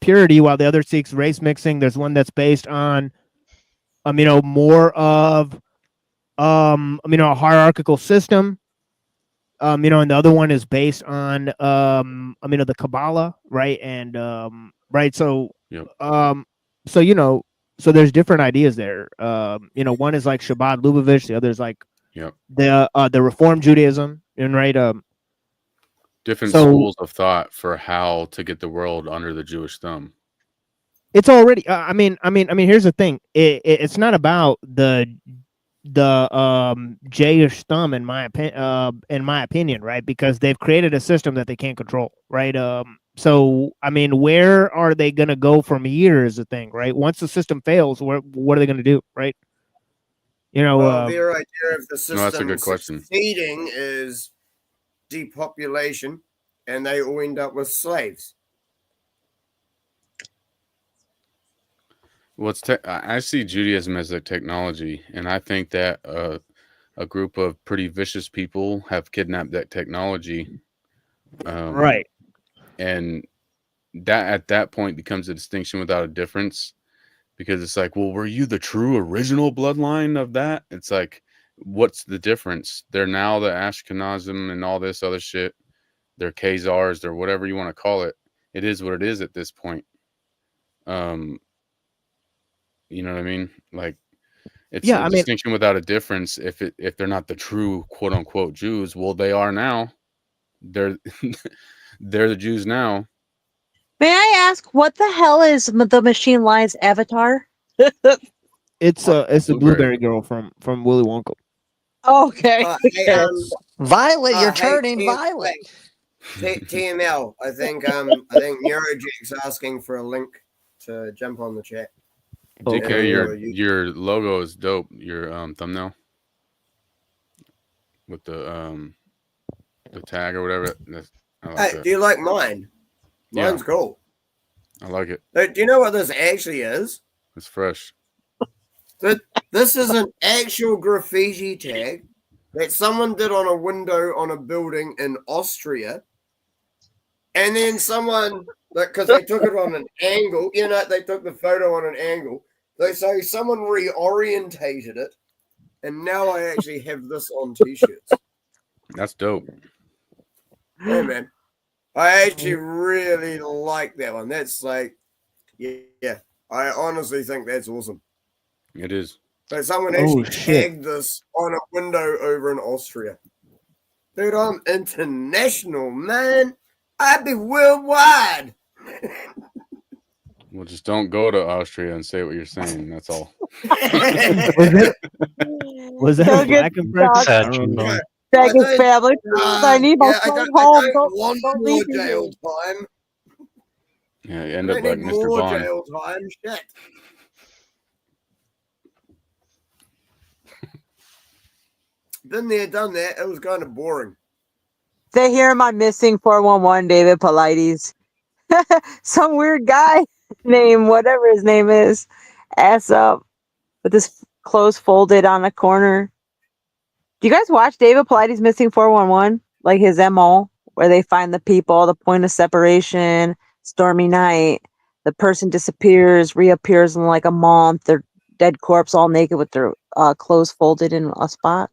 purity, while the other seeks race mixing. There's one that's based on more of a hierarchical system. And the other one is based on the Kabbalah, right? And right, so Yep. so there's different ideas there. One is like Shabbat Lubavitch, the other is like Yep. the Reform Judaism, and right, Different so schools of thought for how to get the world under the Jewish thumb. it's already. Here's the thing. It's not about the Jayish thumb, in my opinion, right? Because they've created a system that they can't control, right? So where are they gonna go from here is the thing, right? Once the system fails, what are they gonna do, right? Well, their idea of the No, that's a system good question. succeeding is depopulation, and they all end up with slaves. I see Judaism as a technology, and I think that a group of pretty vicious people have kidnapped that technology, right? And that at that point becomes a distinction without a difference, because it's like, well, were you the true original bloodline of that? It's like, what's the difference? They're now the Ashkenazim and all this other shit. They're Khazars, they're whatever you want to call it. It is what it is at this point. You know what I mean? Like, it's a distinction without a difference. If they're not the true quote unquote Jews, well, they are now. They're they're the Jews now. May I ask what the hell is the Machine Lies avatar? It's a blueberry girl from Willy Wonka. Okay. Violet, you're hey, turning violet. TML, I think Neurojack's asking for a link to jump on the chat. DK, your logo is dope. Your thumbnail with the tag or whatever. Hey, do you like mine? Mine's cool. I like it. Do you know what this actually is? It's fresh. This is an actual graffiti tag that someone did on a window on a building in Austria. And then someone, because they took it on an angle, they took the photo on an angle. So someone reorientated it. And now I actually have this on t-shirts. That's dope. Yeah, man. I actually really like that one. That's like, yeah. I honestly think that's awesome. It is. So someone actually tagged this on a window over in Austria. Dude, I'm international, man. I'd be worldwide. Well, just don't go to Austria and say what you're saying. That's all. Was that a black impression? Begging family. I need my phone home. I don't want more jail time. Yeah, you end up like Mr. Bond. Jail time. Shit. Been there, done that. It was kind of boring. They hear my missing 411 David Paulides. Some weird guy. name, whatever his name is, ass up with his clothes folded on a corner. Do you guys watch David Paulides Missing 411? Like his MO, where they find the people, the point of separation, stormy night, the person disappears, reappears in like a month, their dead corpse all naked with their clothes folded in a spot.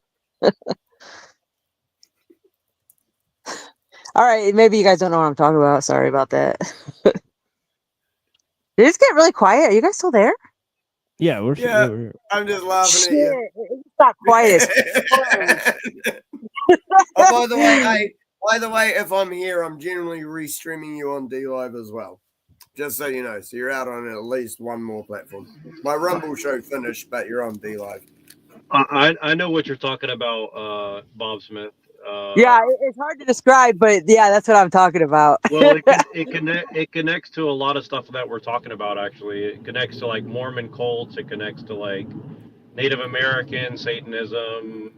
All right, maybe you guys don't know what I'm talking about. Sorry about that. Did it just get really quiet? Are you guys still there? Yeah, we're Yeah, I'm just laughing at you. It's not quiet. Oh, by the way, if I'm here, I'm generally restreaming you on DLive as well. Just so you know, so you're out on at least one more platform. My Rumble show finished, but you're on DLive. I know what you're talking about, Bob Smith. Yeah, it's hard to describe, but yeah, that's what I'm talking about. Well, it connects to a lot of stuff that we're talking about. Actually, it connects to like Mormon cults. It connects to like Native American Satanism.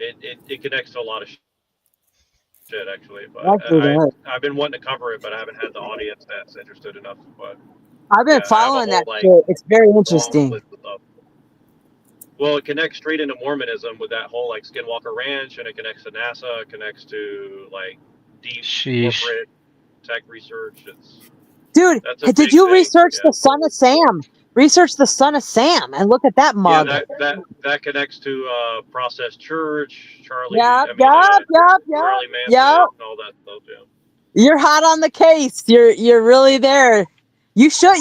It connects to a lot of shit actually. But I've been wanting to cover it, but I haven't had the audience that's interested enough. But I've been following that shit. It's very interesting. Well, it connects straight into Mormonism with that whole like Skinwalker Ranch, and it connects to NASA. It connects to like deep corporate tech research. Dude, did you research the Son of Sam? Research the Son of Sam and look at that mug. Yeah, that connects to Process Church, Charlie. Yep, Charlie Manson, and all that stuff. Yeah. You're hot on the case. You're really there. You should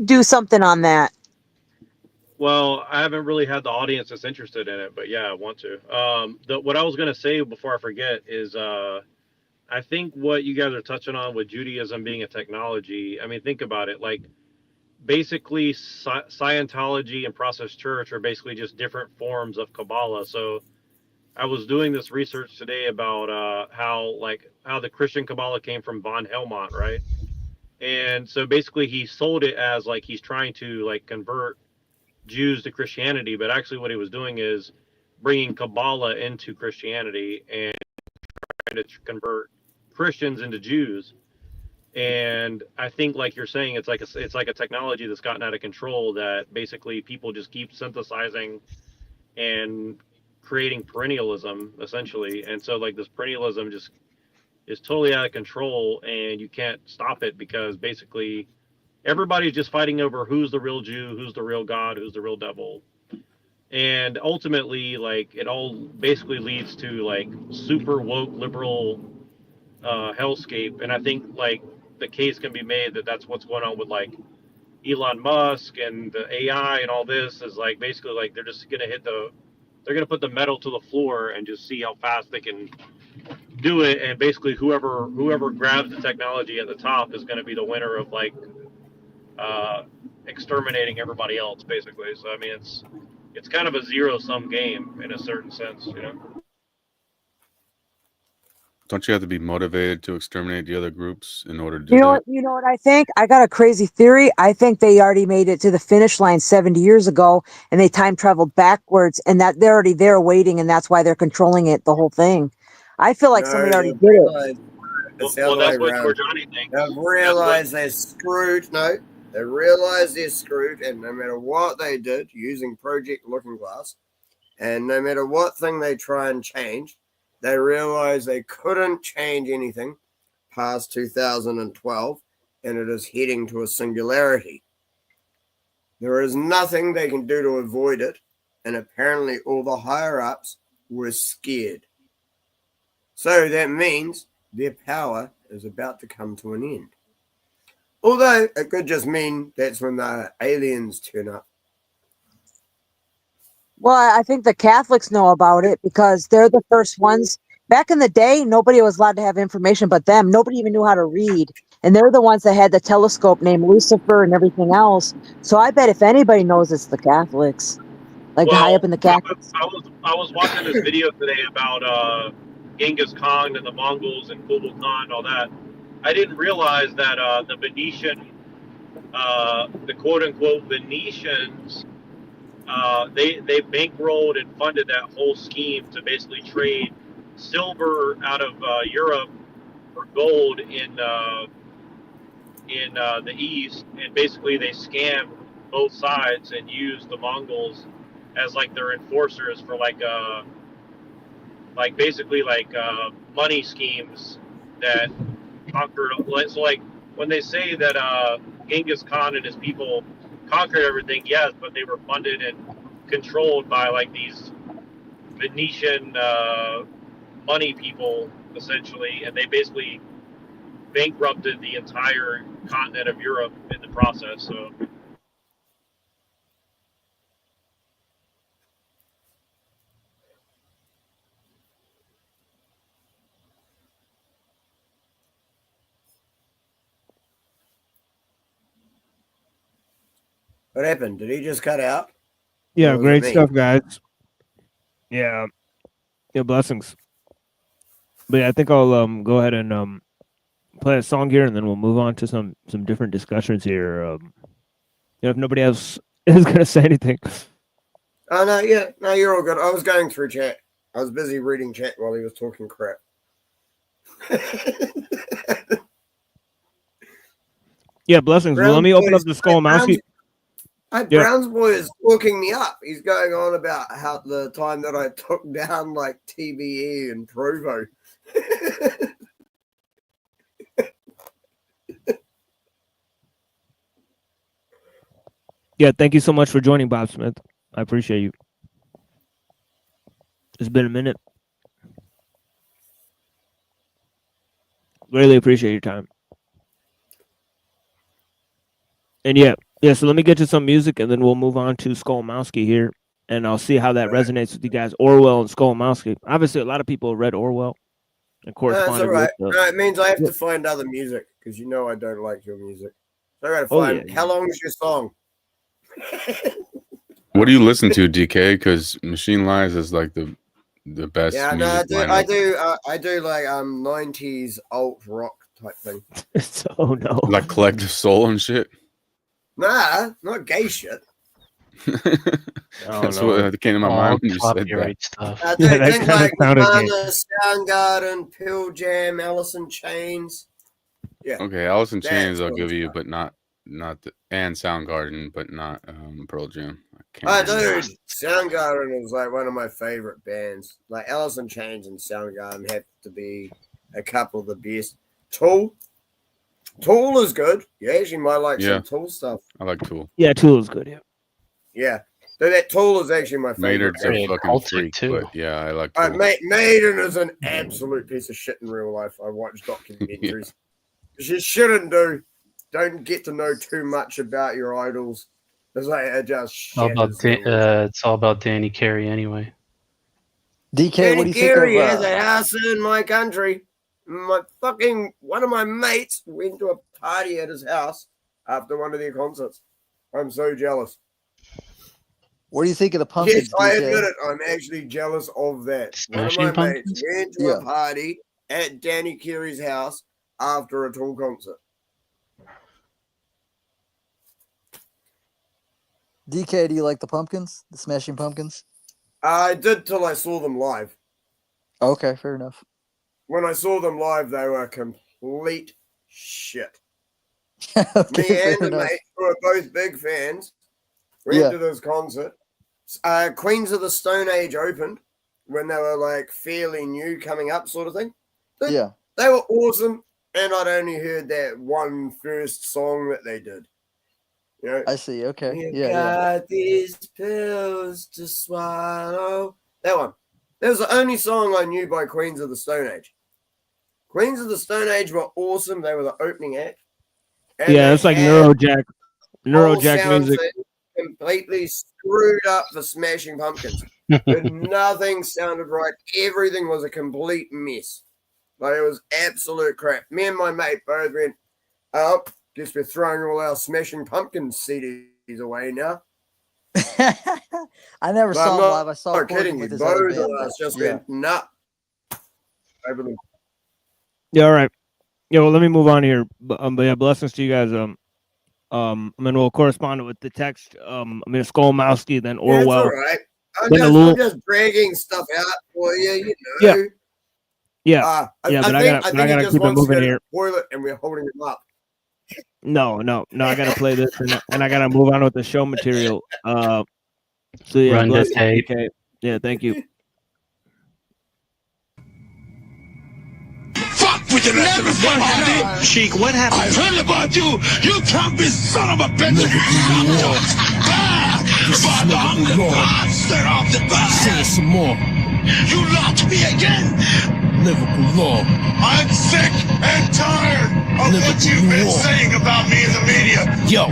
do something on that. Well, I haven't really had the audience that's interested in it, but yeah, I want to. What I was going to say before I forget is I think what you guys are touching on with Judaism being a technology, I mean, think about it. Like, basically, Scientology and Process Church are basically just different forms of Kabbalah. So I was doing this research today about how the Christian Kabbalah came from von Helmont, right? And so basically he sold it as like he's trying to like convert Jews to Christianity, but actually what he was doing is bringing Kabbalah into Christianity and trying to convert Christians into Jews. And I think, like you're saying, it's like a technology that's gotten out of control, that basically people just keep synthesizing and creating perennialism essentially. And so like this perennialism just is totally out of control, and you can't stop it because basically everybody's just fighting over who's the real Jew, who's the real God, who's the real devil. And ultimately, like, it all basically leads to like super woke liberal hellscape. And I think like the case can be made that that's what's going on with like Elon Musk and the AI and all this, is like basically like they're just gonna they're gonna put the metal to the floor and just see how fast they can do it. And basically whoever grabs the technology at the top is going to be the winner of like exterminating everybody else, basically. So I mean, it's kind of a zero-sum game in a certain sense, you know. Don't you have to be motivated to exterminate the other groups in order to do that? You know what I think? I got a crazy theory. I think they already made it to the finish line 70 years ago, and they time traveled backwards, and that they're already there waiting, and that's why they're controlling it, the whole thing. I feel like somebody already did it. It's the other way around. They've realized they're screwed. No, they realize they're screwed, and no matter what they did using Project Looking Glass, and no matter what thing they try and change, they realize they couldn't change anything past 2012, and it is heading to a singularity. There is nothing they can do to avoid it, and apparently all the higher-ups were scared. So that means their power is about to come to an end. Although it could just mean that's when the aliens turn up. Well, I think the Catholics know about it because they're the first ones. Back in the day, nobody was allowed to have information but them. Nobody even knew how to read. And they're the ones that had the telescope named Lucifer and everything else. So I bet if anybody knows, it's the Catholics. Like high up in the Catholics. I was watching this video today about Genghis Khan and the Mongols and Kublai Khan and all that. I didn't realize that the Venetian, the quote-unquote Venetians, they bankrolled and funded that whole scheme to basically trade silver out of Europe for gold in in the east, and basically they scam both sides and use the Mongols as like their enforcers for like basically money schemes that conquered. So like when they say that Genghis Khan and his people conquered everything, yes, but they were funded and controlled by like these Venetian money people essentially, and they basically bankrupted the entire continent of Europe in the process. So What happened? Did he just cut out? Yeah, Or was it great me? stuff, guys. Yeah, blessings. But yeah, I think I'll go ahead and play a song here, and then we'll move on to some different discussions here. If nobody else is gonna say anything. Oh no, yeah, no, you're all good. I was going through chat. I was busy reading chat while he was talking crap. Yeah, blessings. Well, let me open up the Skull Mouse. Brown's boy is hooking me up. He's going on about how the time that I took down like TBE and Provo. Yeah, thank you so much for joining, Bob Smith. I appreciate you. It's been a minute. Really appreciate your time. And yeah, so let me get to some music, and then we'll move on to Skolmowski here, and I'll see how that resonates with you guys. Orwell and Skolmowski. Obviously, a lot of people read Orwell and corresponded That's all right. with. No, it means I have to find other music because you know I don't like your music. So I got to find. How long is your song? What do you listen to, DK? Because Machine Lies is like the best. Yeah, no, I do like 90s alt rock type thing. Oh no, like Collective Soul and shit. Nah, not gay shit. That's what came to my mind when you said that. Stuff. I do things like Nirvana, Soundgarden, Pearl Jam, Alice in Chains. Yeah. Okay, Alice in Chains I'll give you, but not and Soundgarden, but not Pearl Jam. Dude, Soundgarden is like one of my favorite bands. Like Alice in Chains and Soundgarden have to be a couple of the best. Tool is good. You actually might like some Tool stuff. I like Tool. Yeah, Tool is good. Yeah. So that Tool is actually my favorite. Maynard's a fucking freak, too. But yeah, I like Tool. Maiden is an absolute piece of shit in real life. I watch documentaries. You shouldn't do. Don't get to know too much about your idols. It's like It's all about Danny Carey anyway. DK, what do you think of has a house in my country. One of my mates went to a party at his house after one of their concerts. I'm so jealous. What do you think of the Pumpkins? Yes, I admit it. I'm actually jealous of that. Smashing One of my Pumpkins? mates went to a party at Danny Carey's house after a Tool concert. DK, do you like the Pumpkins? The Smashing Pumpkins? I did till I saw them live. Okay, fair enough. When I saw them live, they were complete shit. Okay, Me and the enough. mate, who are both big fans, went to this concert. Queens of the Stone Age opened when they were like fairly new, coming up, sort of thing. They were awesome, and I'd only heard that one first song that they did. You know, I see. Okay. You got these pills to swallow. That one. That was the only song I knew by Queens of the Stone Age. Queens of the Stone Age were awesome. They were the opening act. And it's like Neurojack music. Completely screwed up the Smashing Pumpkins. But nothing sounded right. Everything was a complete mess. Like, it was absolute crap. Me and my mate both went, guess we're throwing all our Smashing Pumpkins CDs away now. I never saw him live. I saw him kidding with you. his other Both of band. us just went, nah. Yeah, all right. Yeah, well, let me move on here. But yeah, blessings to you guys. I mean, we'll correspond with the text. Skolmowski, then Orwell. That's all right. Then I'm just dragging stuff out for you, you know. Yeah. I but I think gotta he keep it wants to moving go to here. the toilet and we're holding him up. No. I gotta play this, and I gotta move on with the show material. So yeah, Run the bless you, tape. DK. Yeah, thank you. Fuck with the rest of us, buddy. Sheik, what happened? I heard about you. You can't be son of a bitch. Father, I'm the monster of the past. Say it some more. You locked me again. Liverpool law. I'm sick and tired of what you've been saying about me in the media. Yo,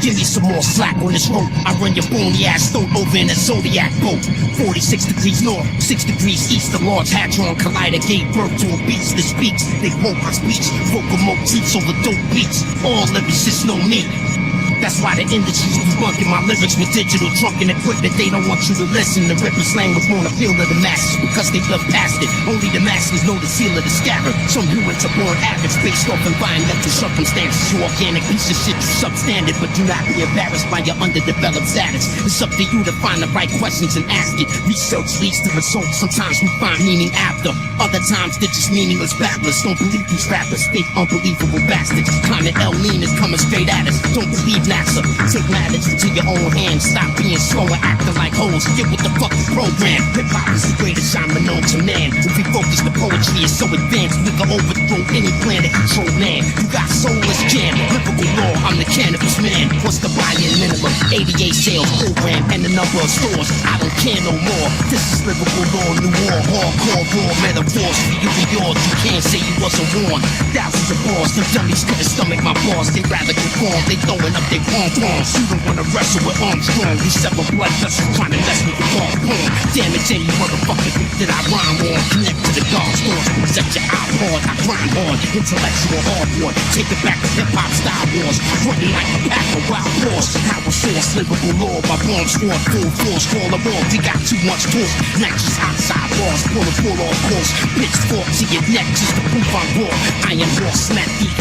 give me some more slack on this rope. I run your bony ass throat over in a Zodiac boat. 46 degrees north, 6 degrees east. The large hadron collider gave birth to a beast that speaks. They quote my speech, vocal motifs over dope beats. All lyricists know me. That's why the industry's debunking my lyrics with digital drunken equipment. They don't want you to listen. The ripper slang was won't appeal to the masses because they live past it. Only the masses know the seal of the scabbard. Some humans are born average based off environmental circumstances. You organic piece of shit, you substandard, but do not be embarrassed by your underdeveloped status. It's up to you to find the right questions and ask it. Research leads to results. Sometimes we find meaning after. Other times they're just meaningless babblers. Don't believe these rappers, fake unbelievable bastards. Climate El Nino is coming straight at us. Don't believe NASA. Take matters into your own hands. Stop being slow and acting like hoes. Get with the fucking program. Hip-hop is the greatest genre known to man. If we focus, the poetry is so advanced, we can overthrow any planet control man. You got soulless jam, lyrical law, I'm the cannabis man. What's the buy-in minimum? 88 sales program and the number of stores. I don't care no more. This is lyrical law, new war, hardcore, raw metaphors for you and yours. You can't say you wasn't warned. Thousands of bars, the dummies couldn't stomach my bars. They rather conform, they throwing up their palm. You don't wanna wrestle with Armstrong. We sever blood vessels trying to mess with the ball porn. Damage any motherfucker that I rhyme on. Connect to the God's doors. Set your iPod, I grind hard. Intellectual hardboard. Take it back to hip-hop Star Wars. Running like a pack of wild boars. Power source, lyrical law. My bombs squad, full force. Call them all. We got too much force. Not just outside bars. Pull off course. Pitchfork to your neck just to prove I'm raw. I am raw, snap deep,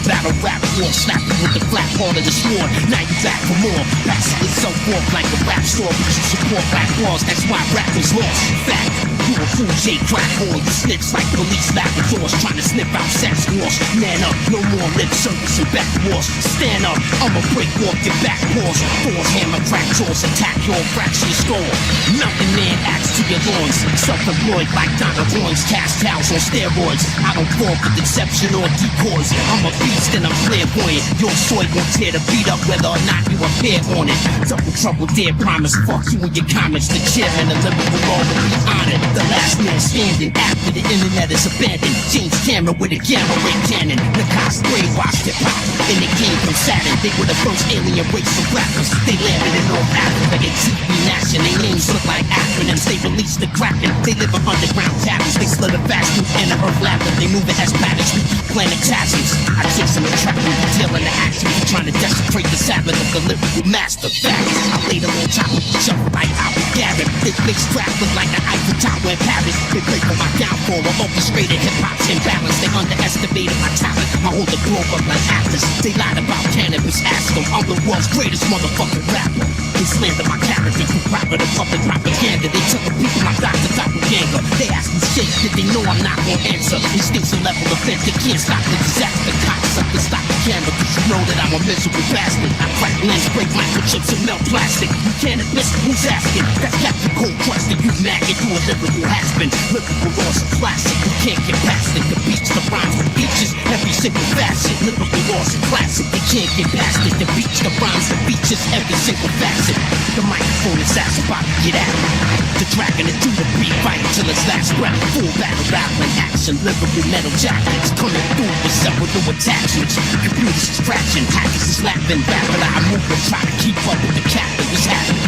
battle rap war. Slap you with the flat part of the sword. Now you back for more. Passing yourself off like a rap store, but you support black laws. That's why rap is lost. Fact, you a fool, J crack hole. You snitch like police laboratories trying to sniff out sex wars. Man up, no more lip service and back wars. Stand up, I'ma break off your back paws. Force hammer, crack jaws, attack your fraction skull. Mountain man axe to your loins. Self-employed like Donna Roy's cast towels on steroids. I don't fall for deception or decoys. I'm a beast and I'm clairvoyant. Your soy gon' tear the beat up whether or not you appear on it. Double trouble, dear promise. Fuck you and your comments. The chairman of lyrical law will be honored. The last man standing after the internet is abandoned. James Cameron with a gamma ray cannon. Nakas brainwashed hip hop. And they came from Saturn. They were the first alien race of rappers. They landed in North Africa. They TV nation. Their names look like acronyms. They released the Kraken. They live in underground caverns. They slid a fast through inner earth labyrinth. They move it as patterns. We keep planetasiums. I chase them and trap them. Dealing the action. We trying to desecrate the Sabbath of the lyrical master facts. I laid them on top of each other like I was Gavin. They mix trap look like the Eiffel Tower in Paris. They pray for my downfall. I orchestrated hip-hop's imbalance. They underestimated my talent. I hold the globe up like Atlas. They lied about cannabis. Ask them, I'm the world's greatest motherfucking rapper. They slander my character through proper the public propaganda. They tell the people I'm Dr. Doppelganger. They ask me shit that they know I'm not gonna answer. Instincts a level of fence. They can't stop the disaster. Cocksuckers stop the camera. Cause you know that I'm a miserable bastard. I crack lens, break microchips and melt plastic. You can't admit who's asking. That's Captain Cold Crush. The you maggot. You a lyrical has-been. Lyrical laws are classic. You can't get past it. The beats, the rhymes, the beaches. Every single facet. Lyrical laws are classic. They can't get past it. The beats, the rhymes, the beaches. Every single facet. The microphone is ass about to get at it. The dragon is through the beat, fight till its last breath. Full battle, battling action, lyrical metal jackets coming through with several new attachments. Computers is crashing, hackers is laughing. Rapid eye movement, try to keep up with the captain. What's happening?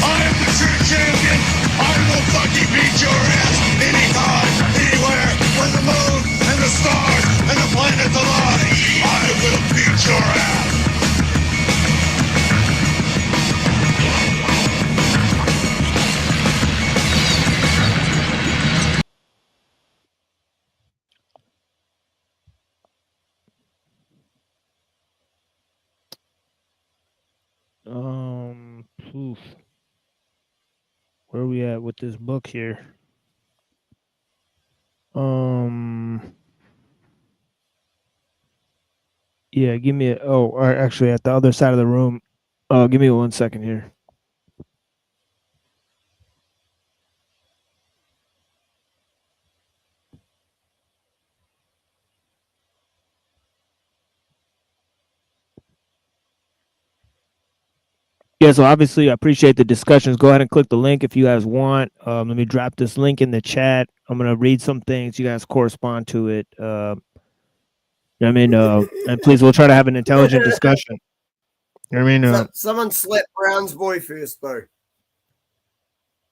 I am the true champion. I will fucking beat your ass anytime, anywhere, when the moon and the stars and the planets align. I will beat your ass. Oof. Where are we at with this book here? Yeah, give me or actually at the other side of the room. Give me 1 second here. Yeah, so obviously I appreciate the discussions. Go ahead and click the link if you guys want. Let me drop this link in the chat. I'm gonna read some things. You guys correspond to it. And please, we'll try to have an intelligent discussion. Someone slap Brown's boy first, though.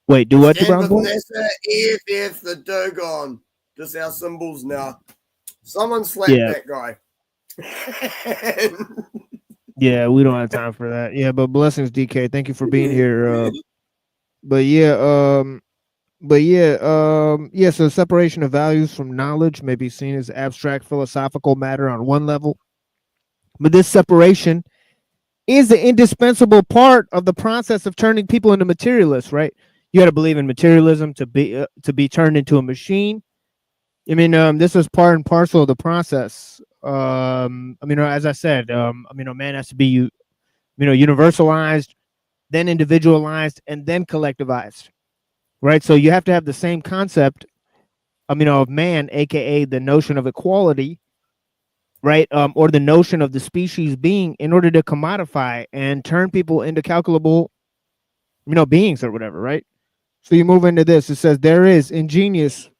Wait, do what to Stand Brown with boy? NASA, EFF, the Dogon. Just our symbols now. Someone slap Yeah. that guy. Yeah, we don't have time for that. Yeah, but blessings, DK. Thank you for being here. So separation of values from knowledge may be seen as abstract philosophical matter on one level, but this separation is the indispensable part of the process of turning people into materialists, right? You got to believe in materialism to be turned into a machine. This is part and parcel of the process. As I said, man has to be universalized, then individualized, and then collectivized, right? So you have to have the same concept, of man, aka the notion of equality, right? Or the notion of the species being, in order to commodify and turn people into calculable, beings or whatever, right? So you move into this. It says there is ingenious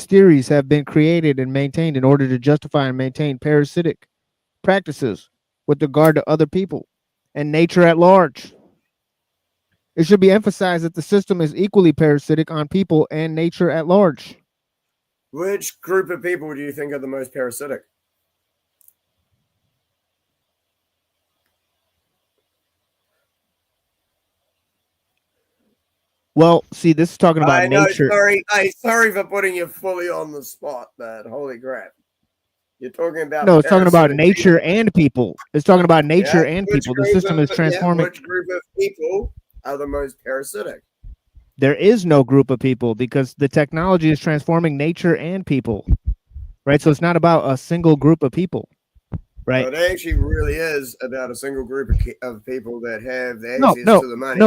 theories have been created and maintained in order to justify and maintain parasitic practices with regard to other people and nature at large. It should be emphasized that the system is equally parasitic on people and nature at large. Which group of people do you think are the most parasitic? Well, see, this is talking about nature. Sorry for putting you fully on the spot, man. Holy crap. You're talking about No, it's talking about nature and people. It's talking about nature and people. The system is transforming. Which group of people are the most parasitic? There is no group of people because the technology is transforming nature and people, right? So it's not about a single group of people, right? But it actually really is about a single group of people that have the access to the money.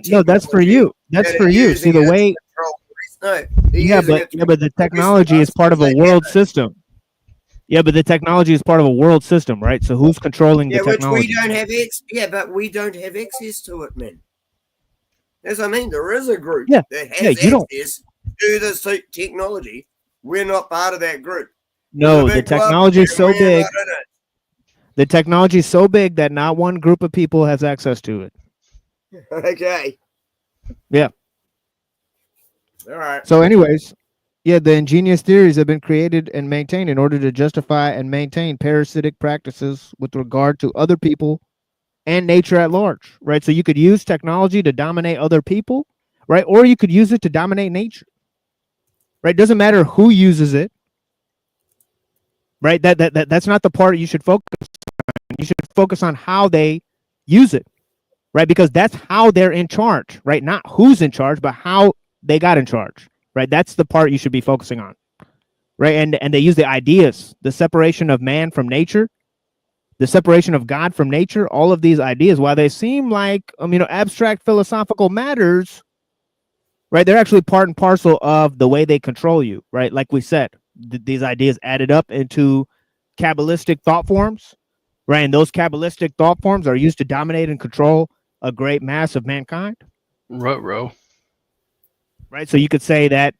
No, that's for you. That's for you. See the way. But the technology is part of a world system. Yeah, but the technology is part of a world system, right? So who's controlling the technology? Which we don't have but we don't have access to it, man. As I mean, there is a group that has access to this technology. We're not part of that group. No, the technology is so big. The technology is so big that not one group of people has access to it. Okay. Yeah. All right. So anyways, the ingenious theories have been created and maintained in order to justify and maintain parasitic practices with regard to other people and nature at large, right? So you could use technology to dominate other people, right? Or you could use it to dominate nature, right? Doesn't matter who uses it, right? That's not the part you should focus on. You should focus on how they use it, right? Because that's how they're in charge, right? Not who's in charge, but how they got in charge, right? That's the part you should be focusing on, right? And they use the ideas, the separation of man from nature, the separation of God from nature, all of these ideas, while they seem like, abstract philosophical matters, right? They're actually part and parcel of the way they control you, right? Like we said, these ideas added up into Kabbalistic thought forms, right? And those Kabbalistic thought forms are used to dominate and control a great mass of mankind. Ruh-roh. Right? So you could say that,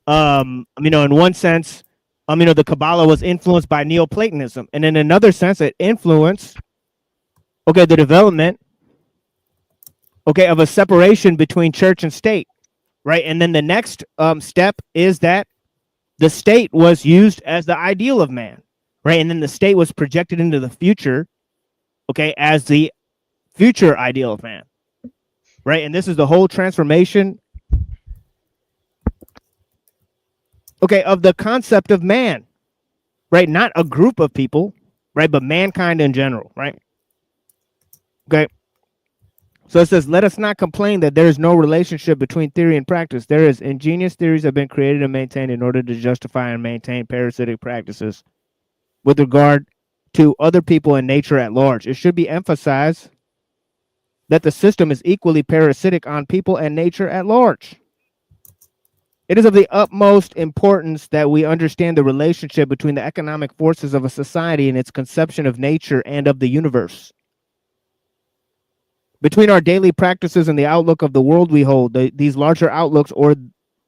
in one sense, the Kabbalah was influenced by Neoplatonism. And in another sense, it influenced, the development, of a separation between church and state, right? And then the next step is that the state was used as the ideal of man, right? And then the state was projected into the future, as the future ideal of man, right? And this is the whole transformation, of the concept of man, right? Not a group of people, right? But mankind in general, right? Okay. So it says, let us not complain that there is no relationship between theory and practice. There is. Ingenious theories have been created and maintained in order to justify and maintain parasitic practices with regard to other people and nature at large. It should be emphasized that the system is equally parasitic on people and nature at large. It is of the utmost importance that we understand the relationship between the economic forces of a society and its conception of nature and of the universe. Between our daily practices and the outlook of the world we hold, these larger outlooks or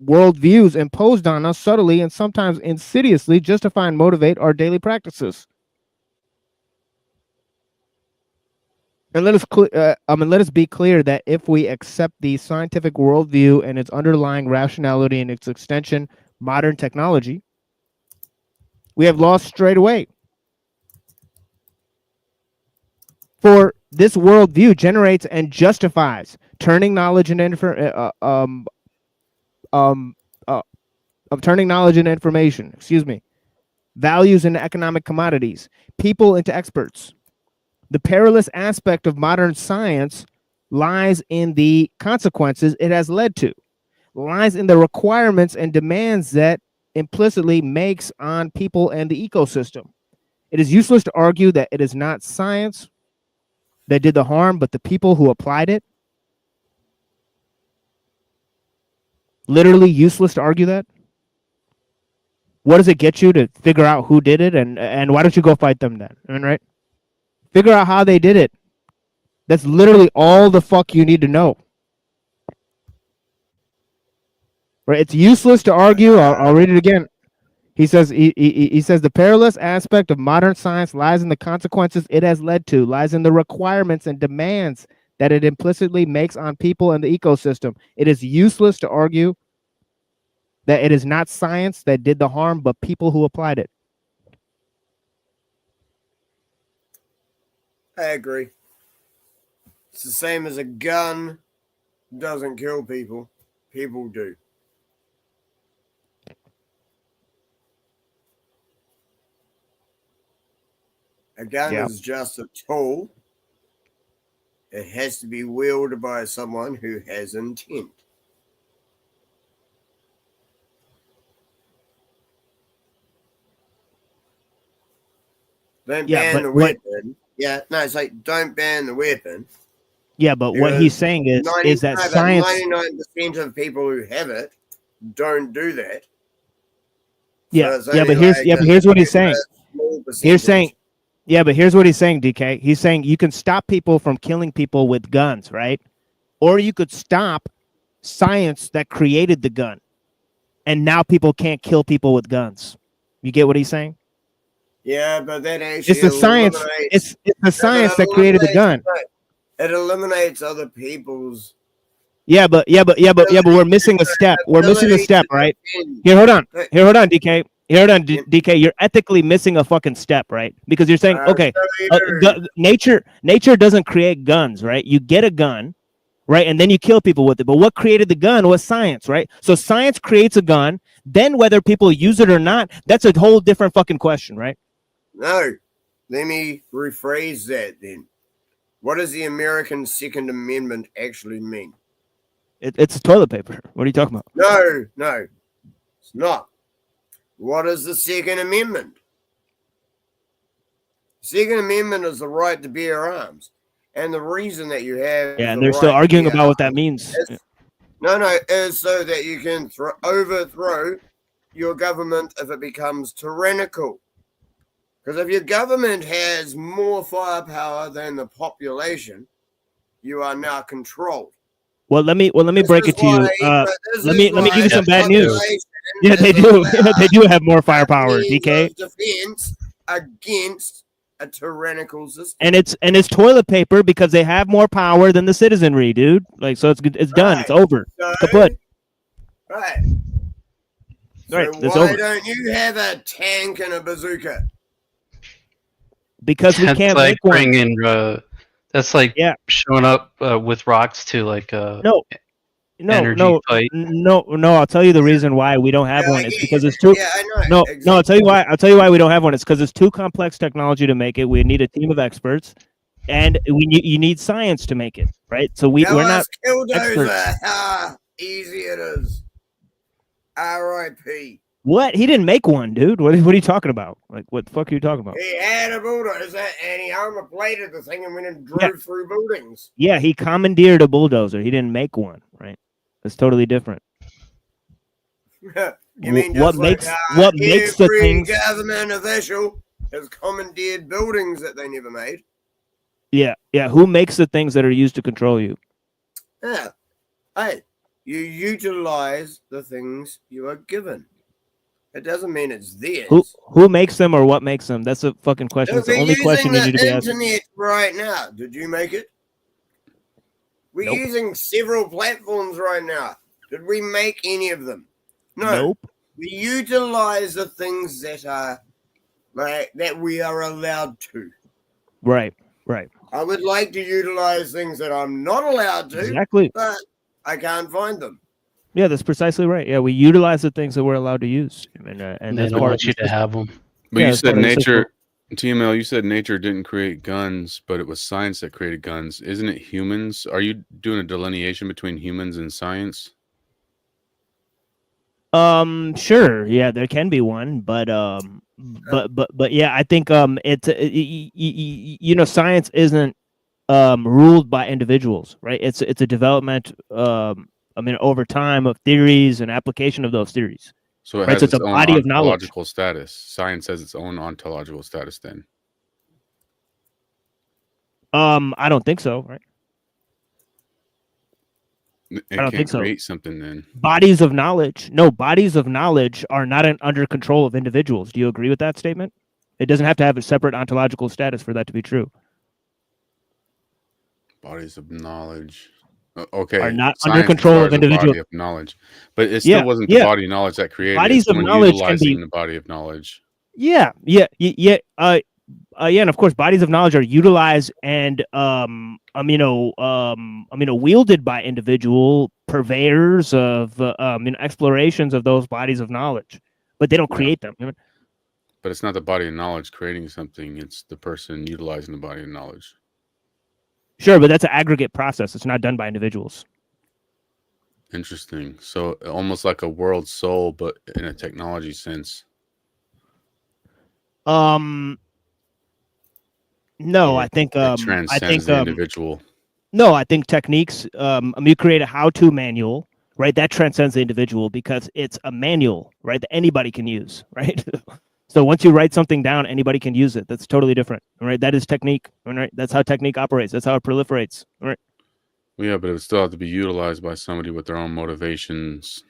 worldviews imposed on us subtly and sometimes insidiously justify and motivate our daily practices. And let us be clear that if we accept the scientific worldview and its underlying rationality and its extension, modern technology, we have lost straight away. For this worldview generates and justifies turning knowledge into turning knowledge into information. Values into economic commodities, people into experts. The perilous aspect of modern science lies in the consequences it has led to, lies in the requirements and demands that implicitly makes on people and the ecosystem. It is useless to argue that it is not science that did the harm, but the people who applied it. Literally useless to argue that. What does it get you to figure out who did it, and why don't you go fight them then? I mean, right? Figure out how they did it. That's literally all the fuck you need to know. Right? It's useless to argue. I'll read it again. He says he says the perilous aspect of modern science lies in the consequences it has led to, lies in the requirements and demands that it implicitly makes on people and the ecosystem. It is useless to argue that it is not science that did the harm, but people who applied it. I agree. It's the same as a gun doesn't kill people. People do. A gun is just a tool. It has to be wielded by someone who has intent. Don't ban the weapon. It's like don't ban the weapon. Yeah, but what he's saying is that science. 99% of people who have it don't do that. Yeah, So but here's what he's saying. Here's what he's saying, DK. He's saying you can stop people from killing people with guns, right? Or you could stop science that created the gun, and now people can't kill people with guns. You get what he's saying? Yeah, but that actually it's the science. It's the science that created the gun. It eliminates other people's. Yeah, but we're missing a step. We're missing a step, right? Here, hold on, DK. DK, you're ethically missing a fucking step, right? Because you're saying, okay, nature doesn't create guns, right? You get a gun, right, and then you kill people with it. But what created the gun was science, right? So science creates a gun. Then whether people use it or not, that's a whole different fucking question, right? No, let me rephrase that then. What does the American Second Amendment actually mean? It's toilet paper. What are you talking about? No, it's not. What is the Second Amendment? Second Amendment is the right to bear arms. And the reason that you have... Yeah, and they're still arguing about what that means. Is so that you can overthrow your government if it becomes tyrannical. Because if your government has more firepower than the population, you are now controlled. Well, let me break it to you. Let me give you some bad news. Yeah, they do. They do have more firepower, DK. Defense against a tyrannical system. And it's toilet paper because they have more power than the citizenry, dude. Like, so it's done. It's over. It's kaput. Right. Right. So it's why over. don't you have a tank and a bazooka? Because we can't like make one. bringing. That's like showing up with rocks to like No. energy fight. No. I'll tell you the reason why we don't have one. It's because it's too. Yeah, I know. No. I'll tell you why. I'll tell you why we don't have one. It's because it's too complex technology to make it. We need a team of experts, and you need science to make it, right? So we're not experts. How easy it is. R.I.P. What? He didn't make one, dude. What are you talking about? Like, what the fuck are you talking about? He had a bulldozer and he armor-plated the thing and went and drove through buildings. Yeah, he commandeered a bulldozer. He didn't make one, right? That's totally different. You mean what makes the things? Government official has commandeered buildings that they never made. Yeah. Who makes the things that are used to control you? Yeah. Hey, you utilize the things you are given. It doesn't mean it's theirs. Who makes them or what makes them? That's a fucking question. It's the only question you need to be asking. Internet right now. Did you make it? We're Nope. using several platforms right now. Did we make any of them? No. Nope. We utilize the things that are that we are allowed to. Right. I would like to utilize things that I'm not allowed to. Exactly. But I can't find them. Yeah, that's precisely right. Yeah, we utilize the things that we're allowed to use, and they don't want you to have them. But you said nature, TML. You said nature didn't create guns, but it was science that created guns. Isn't it humans? Are you doing a delineation between humans and science? Sure. Yeah, there can be one, but yeah, I think it's science isn't ruled by individuals, right? It's a development over time of theories and application of those theories. So it right? has So it's its a own body of knowledge. ontological status. Science has its own ontological status then. I don't think so, right? It I don't can't think so. create something then. Bodies of knowledge. No, bodies of knowledge are not under control of individuals. Do you agree with that statement? It doesn't have to have a separate ontological status for that to be true. Bodies of knowledge. Okay. Are not Science under control as of far as the individuals. body of knowledge. But it still wasn't the body of knowledge that created Bodies it. of Someone knowledge can utilizing be the body of knowledge. Yeah, and of course, bodies of knowledge are utilized and wielded by individual purveyors of explorations of those bodies of knowledge, but they don't create them. But it's not the body of knowledge creating something; it's the person utilizing the body of knowledge. Sure, but that's an aggregate process. It's not done by individuals. Interesting. So almost like a world soul, but in a technology sense. No, I think transcends the individual. No, I think techniques. You create a how-to manual, right? That transcends the individual because it's a manual, right? That anybody can use, right? So once you write something down, anybody can use it. That's totally different, right? That is technique, right? That's how technique operates. That's how it proliferates, right? Well, yeah, but it would still have to be utilized by somebody with their own motivations.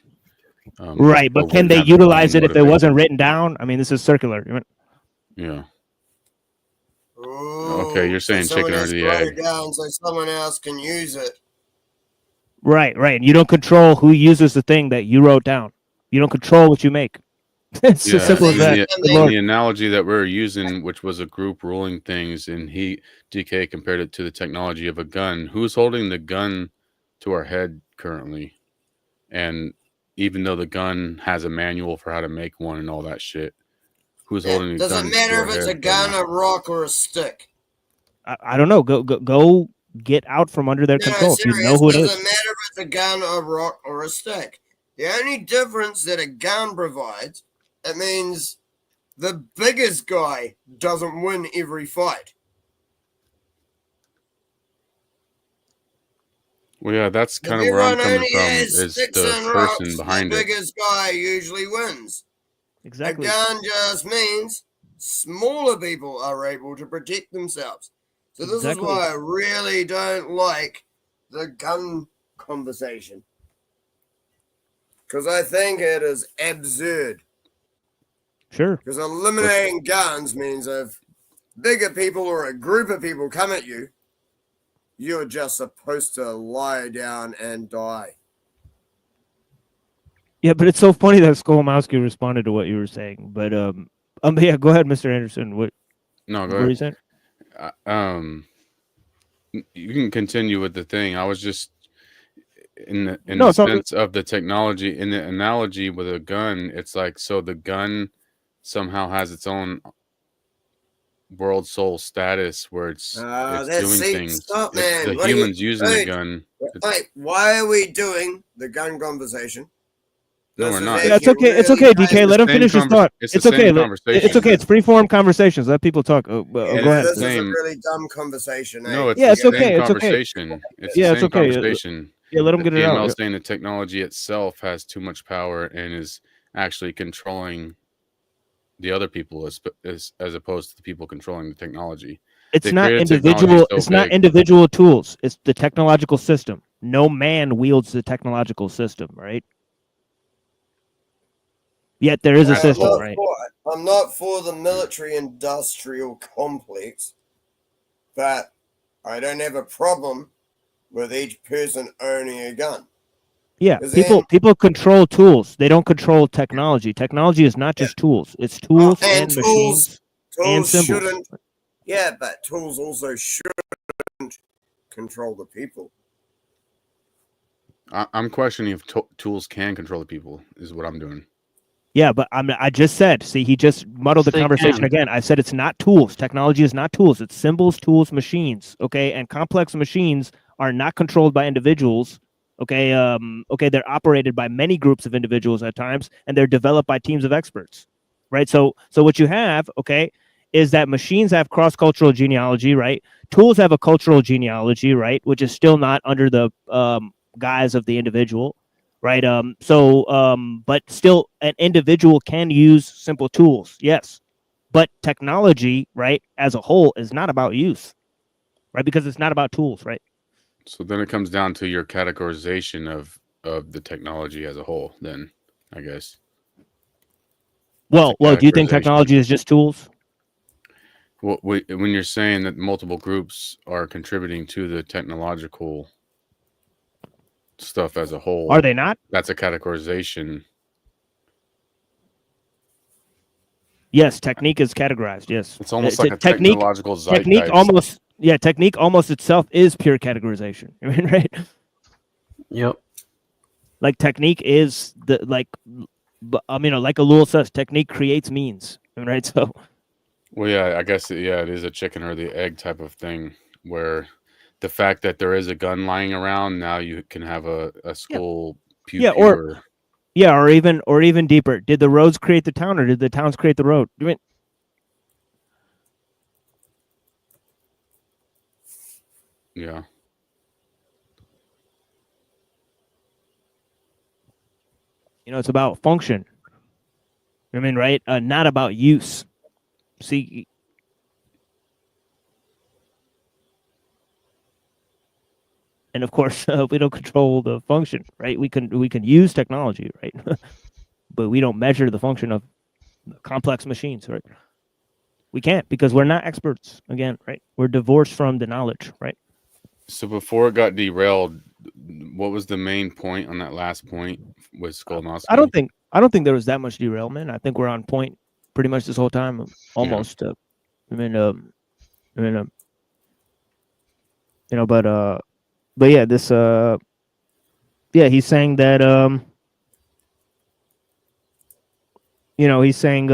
Right, but can they utilize it if it wasn't written down? I mean, this is circular. Right? Yeah. Okay, you're saying chicken or the egg. Down so someone else can use it. Right. And you don't control who uses the thing that you wrote down. You don't control what you make. It's as simple as that. The analogy that we're using, which was a group ruling things, and DK compared it to the technology of a gun. Who's holding the gun to our head currently? And even though the gun has a manual for how to make one and all that shit, who's holding the gun? Doesn't matter if it's a gun, a rock, or a stick. I don't know. Go get out from under their control. If you know who it is. Doesn't matter if it's a gun, a rock, or a stick. The only difference that a gun provides, it means the biggest guy doesn't win every fight. Well, yeah, that's kind of where I'm coming from. Is the person behind it. The biggest guy usually wins. Exactly. A gun just means smaller people are able to protect themselves. So this is why I really don't like the gun conversation. Because I think it is absurd. Sure. Because eliminating guns means if bigger people or a group of people come at you, you're just supposed to lie down and die. Yeah, but it's so funny that Skolomowski responded to what you were saying. But yeah, go ahead, Mr. Anderson. What were you saying? You can continue with the thing. I was just in the sense of the technology, in the analogy with a gun. It's like, so the gun somehow has its own world soul status where it's that's doing see, things. stop, It's man. the What are you- humans using the Hey, gun. Wait, why are we doing the gun conversation? No, This we're is not. Yeah, it's actually okay. It's really okay, nice. DK. Let him finish his thought. It's It's the okay. same It's conversation. okay. It's free-form conversations. Let people talk. Go Yeah, ahead. this is a really dumb conversation. No, eh? it's Yeah, the it's okay. same It's okay. conversation. It's Yeah, the it's same okay. conversation. Yeah, let him The get it out. TML Yeah. saying the technology itself has too much power and is actually controlling the other people as opposed to the people controlling the technology. It's They not created technology individual. so It's not big. individual tools. It's the technological system. No man wields the technological system, right? Yet there is a system, right? I'm not for the military-industrial complex, but I don't have a problem with each person owning a gun. Yeah, 'Cause people control tools. They don't control technology. Technology is not just tools. It's tools and machines and symbols. shouldn't. Yeah, but tools also shouldn't control the people. I'm questioning if tools can control the people. Is what I'm doing. Yeah, but I just said. See, he just muddled the Yes, they conversation can. again. I said it's not tools. Technology is not tools. It's symbols, tools, machines. Okay, and complex machines are not controlled by individuals. Okay, okay, they're operated by many groups of individuals at times, and they're developed by teams of experts, right? So what you have, okay, is that machines have cross-cultural genealogy, right? Tools have a cultural genealogy, right, which is still not under the guise of the individual, right? But still, an individual can use simple tools, yes, but technology, right, as a whole, is not about use, right, because it's not about tools, right? So then it comes down to your categorization of the technology as a whole. Then I guess. Well, do you think technology is just tools? Well, when you're saying that multiple groups are contributing to the technological stuff as a whole, Are they not? That's a categorization. Yes, technique is categorized. Yes, It's almost like a technological zeitgeist. Technique almost itself is pure categorization. I mean, right? Yep. Like technique is like ellul says, technique creates means. Right? So. Well, yeah, I guess it is a chicken or the egg type of thing, where the fact that there is a gun lying around, now you can have a school pew or even deeper. Did the roads create the town, or did the towns create the road? I mean, yeah. It's about function. I mean, right? Not about use. See. And of course, we don't control the function, right? We can use technology, right? But we don't measure the function of complex machines, right? We can't, because we're not experts. Again, right? We're divorced from the knowledge, right? So before it got derailed, what was the main point on that last point with Skolnosky? I don't think there was that much derailment. I think we're on point pretty much this whole time, almost. Yeah. But yeah, this he's saying that he's saying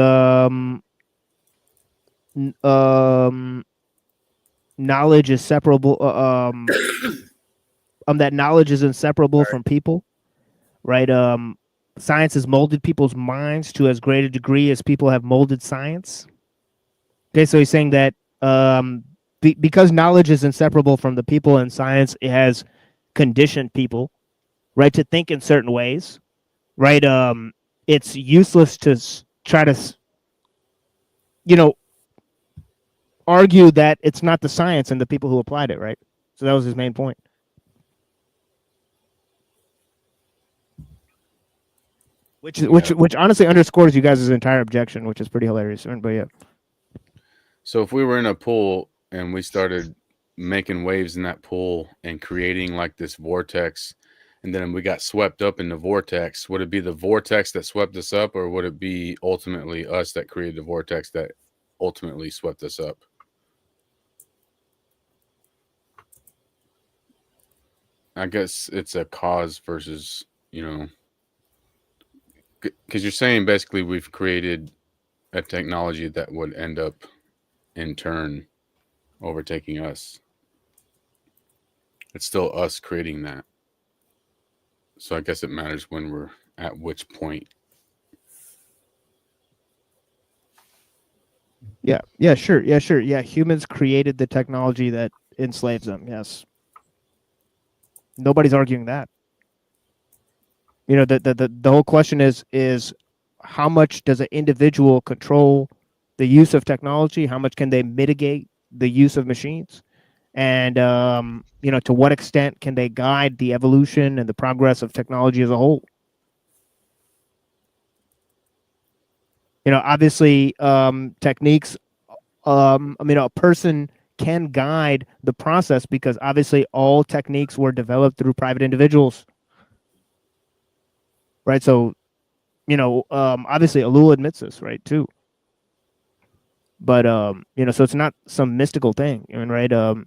knowledge is separable that knowledge is inseparable from people, right? Science has molded people's minds to as great a degree as people have molded science. Okay, so he's saying that because knowledge is inseparable from the people, and science, it has conditioned people, right, to think in certain ways, right? It's useless to try to, argue that it's not the science and the people who applied it, right? So that was his main point. Which honestly underscores you guys' entire objection, which is pretty hilarious. But yeah. So if we were in a pool and we started making waves in that pool and creating like this vortex, and then we got swept up in the vortex, would it be the vortex that swept us up, or would it be ultimately us that created the vortex that ultimately swept us up? I guess it's a cause versus, because you're saying basically we've created a technology that would end up in turn overtaking us. It's still us creating that. So I guess it matters when we're at which point. Yeah, sure. Yeah, humans created the technology that enslaves them. Yes. Nobody's arguing that. You know, the whole question is how much does an individual control the use of technology? How much can they mitigate the use of machines? And you know, to what extent can they guide the evolution and the progress of technology as a whole? You know, obviously, techniques. I mean, a person can guide the process because obviously all techniques were developed through private individuals, right? So, you know, obviously, ellul admits this, right, too. But you know, so it's not some mystical thing, I mean, right? You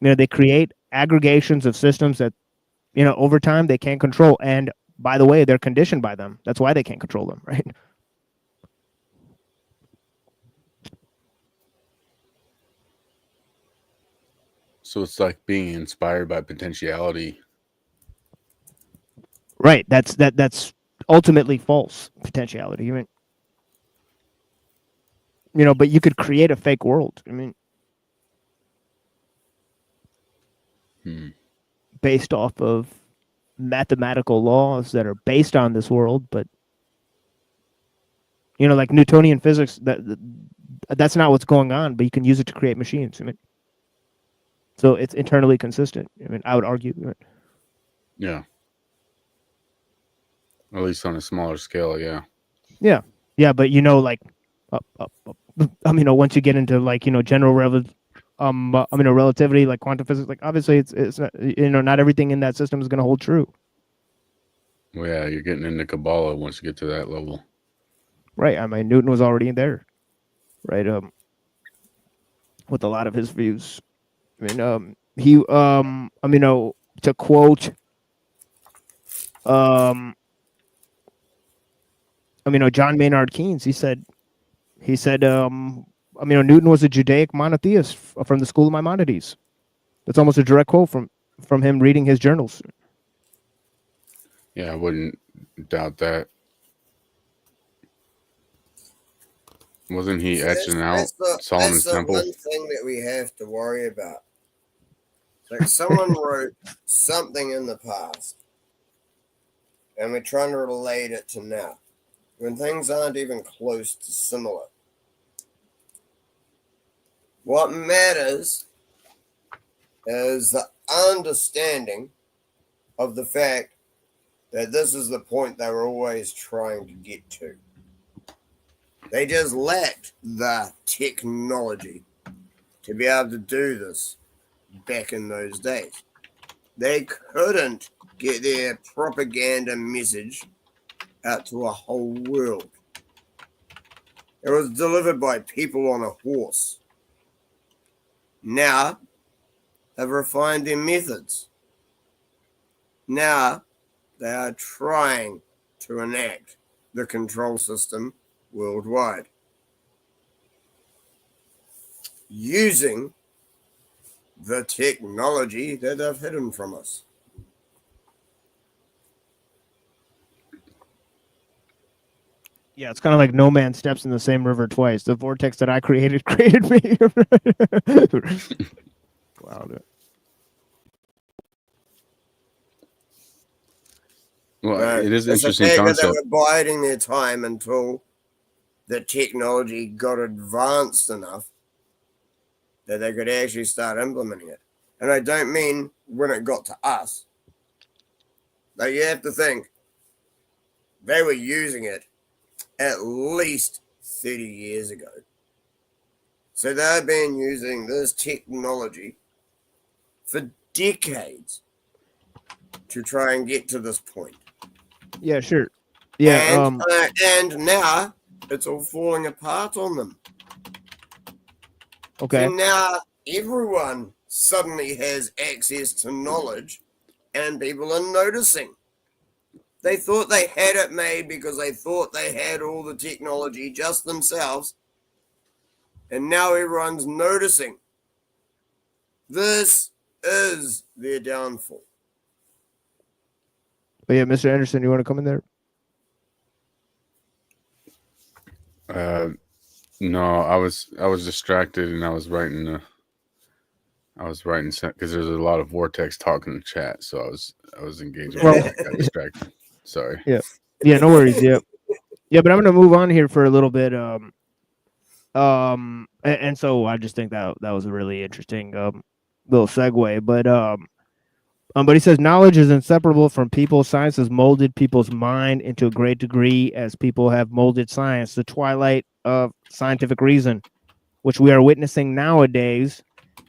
know, they create aggregations of systems that, you know, over time they can't control, and by the way, they're conditioned by them. That's why they can't control them, right? So it's like being inspired by potentiality. Right. That's ultimately false potentiality. I mean, you know, but you could create a fake world. I mean, based off of mathematical laws that are based on this world, but you know, like Newtonian physics, that's not what's going on. But you can use it to create machines. I mean, so it's internally consistent. I mean, I would argue. Yeah. At least on a smaller scale, yeah. Yeah, but you know, like, I mean, once you get into like, you know, general relativity, like quantum physics, like obviously it's not, you know, not everything in that system is going to hold true. Well, yeah, you're getting into Kabbalah once you get to that level. Right. I mean, Newton was already in there, right? With a lot of his views. I mean, he, I mean, to quote, I mean, John Maynard Keynes, he said, I mean, Newton was a Judaic monotheist from the school of Maimonides. That's almost a direct quote from him reading his journals. Yeah, I wouldn't doubt that. Wasn't he etching out Solomon's Temple? That's the one thing that we have to worry about. Like someone wrote something in the past, and we're trying to relate it to now, when things aren't even close to similar. What matters is the understanding of the fact that this is the point they were always trying to get to. They just lacked the technology to be able to do this back in those days. They couldn't get their propaganda message out to a whole world. It was delivered by people on a horse. Now, they've refined their methods. Now, they are trying to enact the control system worldwide, using the technology that they've hidden from us. Yeah, it's kind of like no man steps in the same river twice. The vortex that I created me. Wow. Well, it is an it's interesting a fact concept. that they were biding their time until the technology got advanced enough that they could actually start implementing it. And I don't mean when it got to us. Like, you have to think, they were using it at least 30 years ago. So they've been using this technology for decades to try and get to this point. Yeah, sure. Yeah. And now it's all falling apart on them. Okay. So now everyone suddenly has access to knowledge, and people are noticing. They thought they had it made because they thought they had all the technology just themselves. And now everyone's noticing. This is their downfall. But yeah, Mr. Anderson, you want to come in there? No, I was distracted and I was writing because there's a lot of vortex talking in the chat, so I was engaging. Well, I got distracted. Sorry. Yeah, no worries. Yeah, but I'm gonna move on here for a little bit. And so I just think that was a really interesting little segue. But he says knowledge is inseparable from people. Science has molded people's mind into a great degree as people have molded science. The twilight of scientific reason, which we are witnessing nowadays,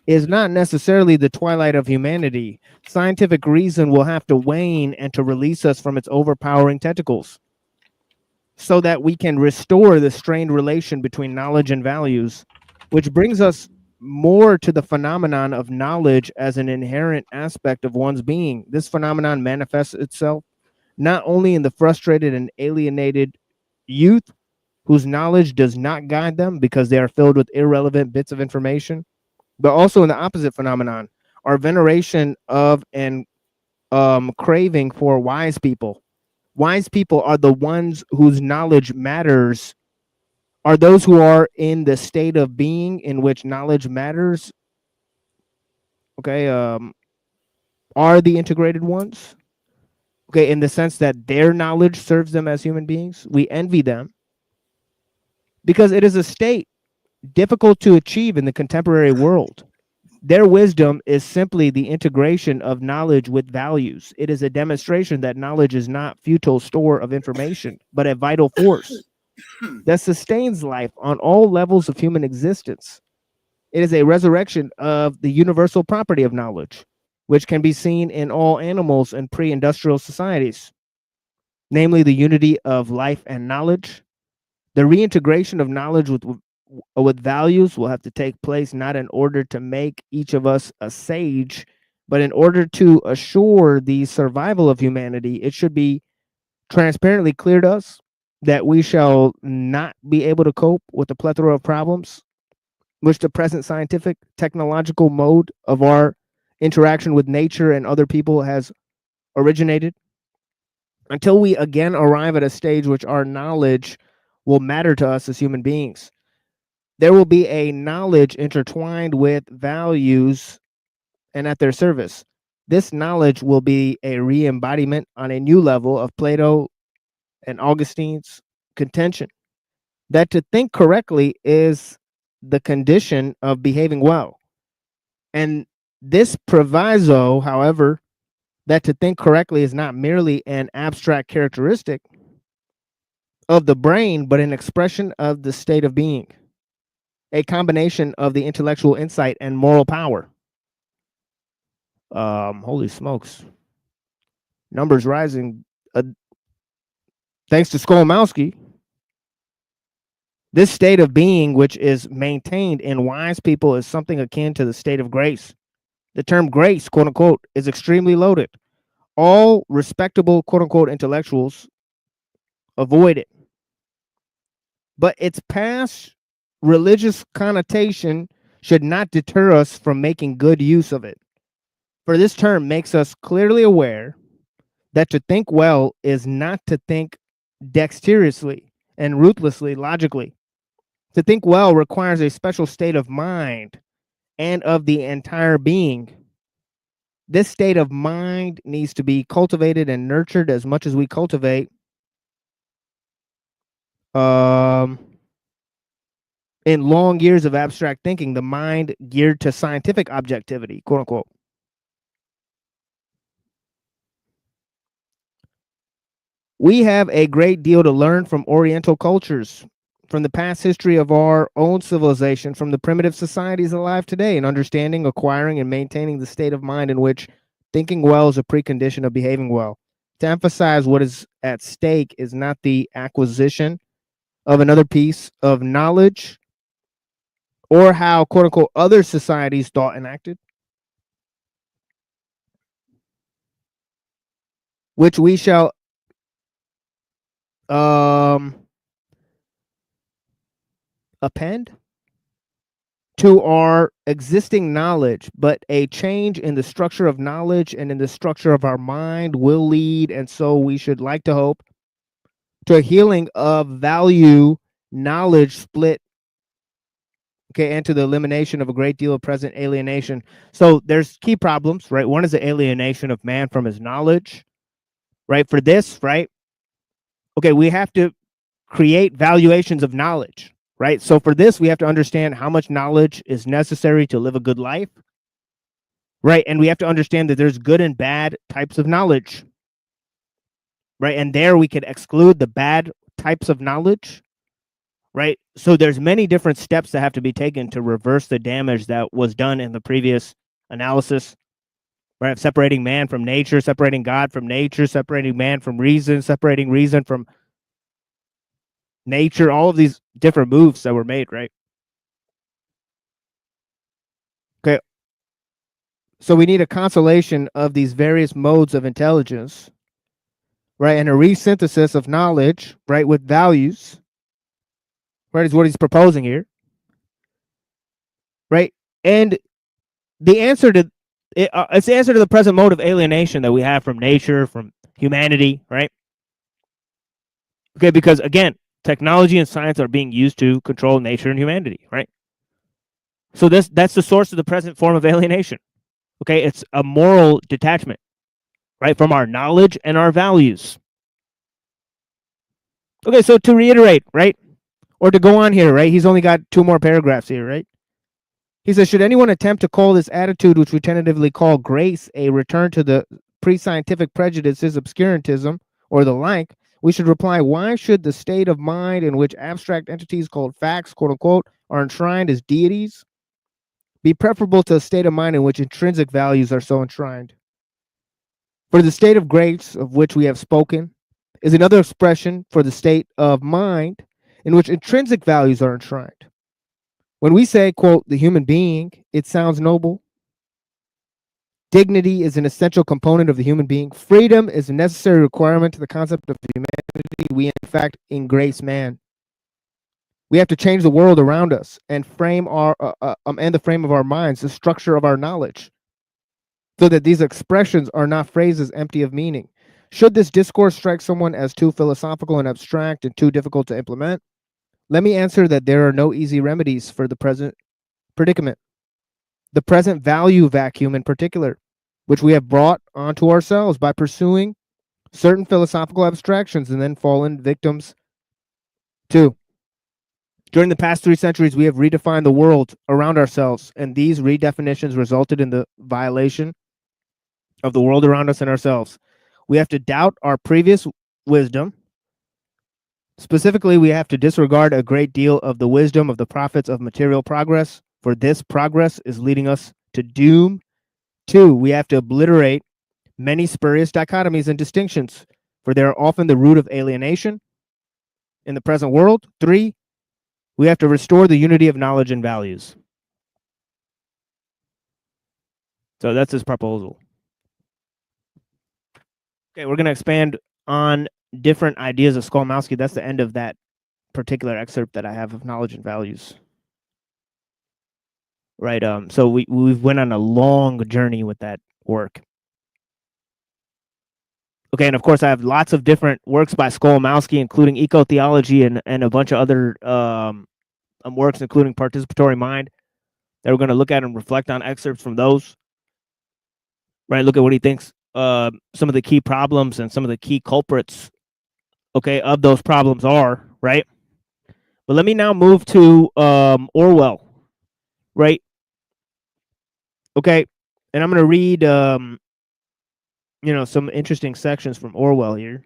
is not necessarily the twilight of humanity. Scientific reason will have to wane and to release us from its overpowering tentacles so that we can restore the strained relation between knowledge and values, which brings us more to the phenomenon of knowledge as an inherent aspect of one's being. This phenomenon manifests itself not only in the frustrated and alienated youth whose knowledge does not guide them because they are filled with irrelevant bits of information, but also in the opposite phenomenon, our veneration of and craving for wise people. Wise people are the ones whose knowledge matters, are those who are in the state of being in which knowledge matters. Okay, are the integrated ones. Okay, in the sense that their knowledge serves them as human beings. We envy them because it is a state difficult to achieve in the contemporary world. Their wisdom is simply the integration of knowledge with values. It is a demonstration that knowledge is not futile store of information, but a vital force that sustains life on all levels of human existence. It is a resurrection of the universal property of knowledge, which can be seen in all animals and pre-industrial societies, namely the unity of life and knowledge. The reintegration of knowledge with values will have to take place not in order to make each of us a sage, but in order to assure the survival of humanity. It should be transparently clear to us that we shall not be able to cope with the plethora of problems which the present scientific technological mode of our interaction with nature and other people has originated, until we again arrive at a stage which our knowledge will matter to us as human beings. There will be a knowledge intertwined with values and at their service. This knowledge will be a re-embodiment on a new level of Plato and Augustine's contention that to think correctly is the condition of behaving well. And this proviso, however, that to think correctly is not merely an abstract characteristic of the brain, but an expression of the state of being, a combination of the intellectual insight and moral power. Holy smokes. Numbers rising. Thanks to Skolmowski. This state of being, which is maintained in wise people, is something akin to the state of grace. The term grace, quote unquote, is extremely loaded. All respectable, quote unquote, intellectuals avoid it. But its past religious connotation should not deter us from making good use of it. For this term makes us clearly aware that to think well is not to think dexterously and ruthlessly, logically. To think well requires a special state of mind and of the entire being. This state of mind needs to be cultivated and nurtured as much as we cultivate in long years of abstract thinking, the mind geared to scientific objectivity, quote unquote. We have a great deal to learn from Oriental cultures, from the past history of our own civilization, from the primitive societies alive today, in understanding, acquiring, and maintaining the state of mind in which thinking well is a precondition of behaving well. To emphasize what is at stake is not the acquisition of another piece of knowledge or how, quote unquote, other societies thought and acted, which we shall append. to our existing knowledge, but a change in the structure of knowledge and in the structure of our mind will lead, and so we should like to hope, to a healing of value knowledge split, okay, and to the elimination of a great deal of present alienation. So there's key problems, right? One is the alienation of man from his knowledge, right? For this, right? Okay, we have to create valuations of knowledge, right? So for this, we have to understand how much knowledge is necessary to live a good life, right? And we have to understand that there's good and bad types of knowledge, right? And there we could exclude the bad types of knowledge, right? So there's many different steps that have to be taken to reverse the damage that was done in the previous analysis, right? Separating man from nature, separating God from nature, separating man from reason, separating reason from nature, all of these different moves that were made, right? Okay. So we need a consolation of these various modes of intelligence, right? And a resynthesis of knowledge, right, with values, right, is what he's proposing here, right? And the answer to it's the answer to the present mode of alienation that we have from nature, from humanity, right? Okay, because again, technology and science are being used to control nature and humanity, right? So that's the source of the present form of alienation. Okay, it's a moral detachment, right, from our knowledge and our values. Okay, so to reiterate, right, or to go on here, right, he's only got 2 more paragraphs here, right? He says, should anyone attempt to call this attitude, which we tentatively call grace, a return to the pre-scientific prejudices, obscurantism, or the like, we should reply, why should the state of mind in which abstract entities called facts, quote unquote, are enshrined as deities be preferable to a state of mind in which intrinsic values are so enshrined? For the state of grace of which we have spoken is another expression for the state of mind in which intrinsic values are enshrined. When we say, quote, the human being, it sounds noble. Dignity is an essential component of the human being. Freedom is a necessary requirement to the concept of humanity. We, in fact, engrace man. We have to change the world around us and frame our and the frame of our minds, the structure of our knowledge, so that these expressions are not phrases empty of meaning. Should this discourse strike someone as too philosophical and abstract and too difficult to implement, let me answer that there are no easy remedies for the present predicament. The present value vacuum in particular, which we have brought onto ourselves by pursuing certain philosophical abstractions and then fallen victims to. During the past 3 centuries, we have redefined the world around ourselves, and these redefinitions resulted in the violation of the world around us and ourselves. We have to doubt our previous wisdom. Specifically, we have to disregard a great deal of the wisdom of the prophets of material progress, for this progress is leading us to doom. 2, we have to obliterate many spurious dichotomies and distinctions, for they are often the root of alienation in the present world. 3, we have to restore the unity of knowledge and values. So that's his proposal. Okay, we're going to expand on different ideas of Skolmowski. That's the end of that particular excerpt that I have of knowledge and values. Right. So we've went on a long journey with that work. Okay, and of course I have lots of different works by Skolmowski, including eco-theology and a bunch of other works, including participatory mind, that we're going to look at and reflect on excerpts from those. Right, look at what he thinks some of the key problems and some of the key culprits, okay, of those problems are, right? But let me now move to Orwell, right? Okay, and I'm going to read, some interesting sections from Orwell here.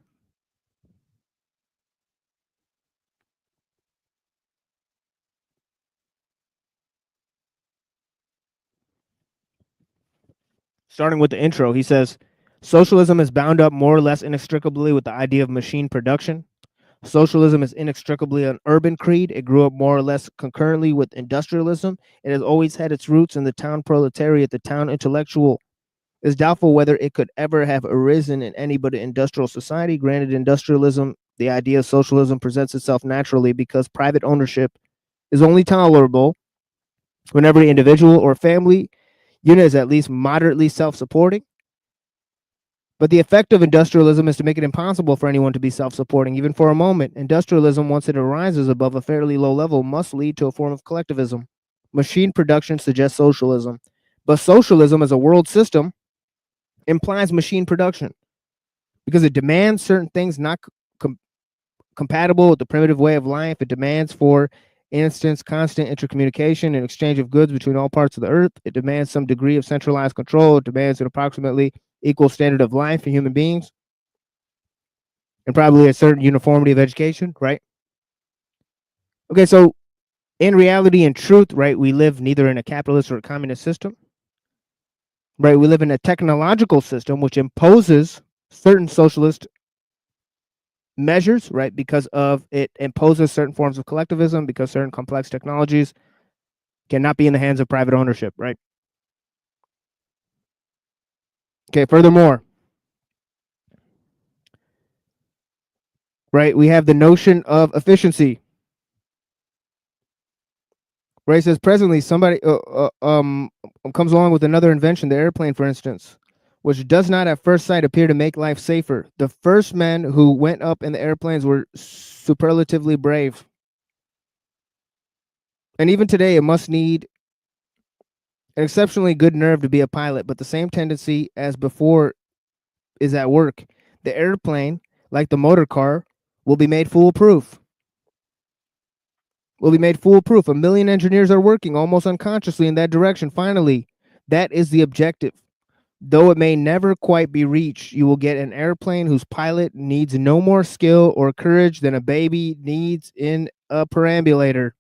Starting with the intro, he says, socialism is bound up more or less inextricably with the idea of machine production. Socialism is inextricably an urban creed. It grew up more or less concurrently with industrialism. It has always had its roots in the town proletariat, the town intellectual. It is doubtful whether it could ever have arisen in any but an industrial society. Granted, industrialism, the idea of socialism presents itself naturally because private ownership is only tolerable when every individual or family unit is at least moderately self-supporting. But the effect of industrialism is to make it impossible for anyone to be self-supporting, even for a moment. Industrialism, once it arises above a fairly low level, must lead to a form of collectivism. Machine production suggests socialism, but socialism as a world system implies machine production because it demands certain things not compatible with the primitive way of life. It demands, for instance, constant intercommunication and exchange of goods between all parts of the earth. It demands some degree of centralized control. It demands an approximately equal standard of life for human beings and probably a certain uniformity of education, right? Okay, so in reality and truth, right, we live neither in a capitalist or a communist system, right? We live in a technological system which imposes certain socialist measures, right? Because of it imposes certain forms of collectivism, because certain complex technologies cannot be in the hands of private ownership, right? Okay, furthermore, right, we have the notion of efficiency. Right, it says presently somebody comes along with another invention, the airplane, for instance, which does not at first sight appear to make life safer. The first men who went up in the airplanes were superlatively brave. And even today, it must need an exceptionally good nerve to be a pilot, but the same tendency as before is at work. The airplane, like the motor car, will be made foolproof. A million engineers are working almost unconsciously in that direction. Finally, that is the objective. Though it may never quite be reached, you will get an airplane whose pilot needs no more skill or courage than a baby needs in a perambulator.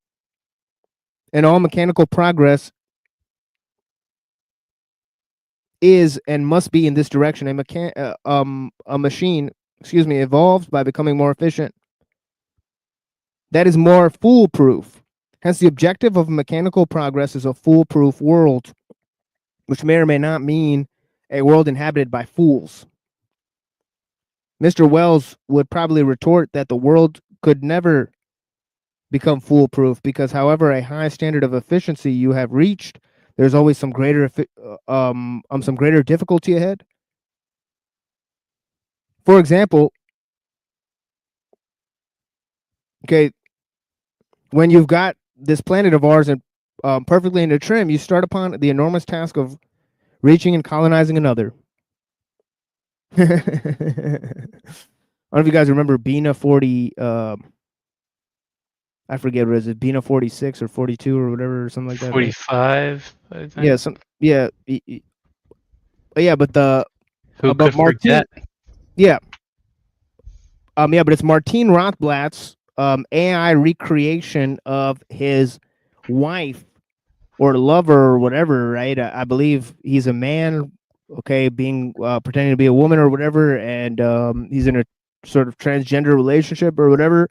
And all mechanical progress is and must be in this direction. A machine, evolves by becoming more efficient. That is more foolproof. Hence, the objective of mechanical progress is a foolproof world, which may or may not mean a world inhabited by fools. Mr. Wells would probably retort that the world could never become foolproof because, however a high standard of efficiency you have reached, there's always some greater difficulty ahead. For example, okay, when you've got this planet of ours and perfectly into trim, you start upon the enormous task of reaching and colonizing another. I don't know if you guys remember Bina 40. I forget what it is. Bina 46 or 42 or whatever, or something like that. 45, I think. Yeah, but the Who could forget? Yeah. But it's Martin Rothblatt's AI recreation of his wife or lover or whatever, right? I believe he's a man, okay, being pretending to be a woman or whatever, and he's in a sort of transgender relationship or whatever,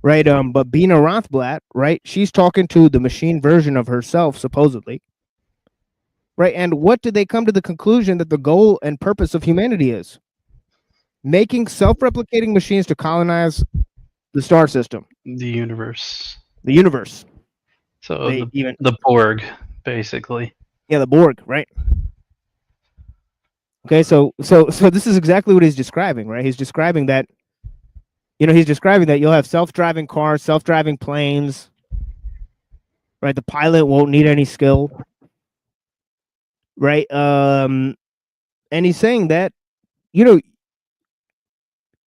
right? But Bina Rothblatt, right? She's talking to the machine version of herself, supposedly, right? And what did they come to the conclusion that the goal and purpose of humanity is? Making self-replicating machines to colonize the star system, the universe. So the Borg, basically. Yeah, the Borg, right? Okay, so this is exactly what he's describing, right? He's describing that, you'll have self-driving cars, self-driving planes, right? The pilot won't need any skill, right? And he's saying that,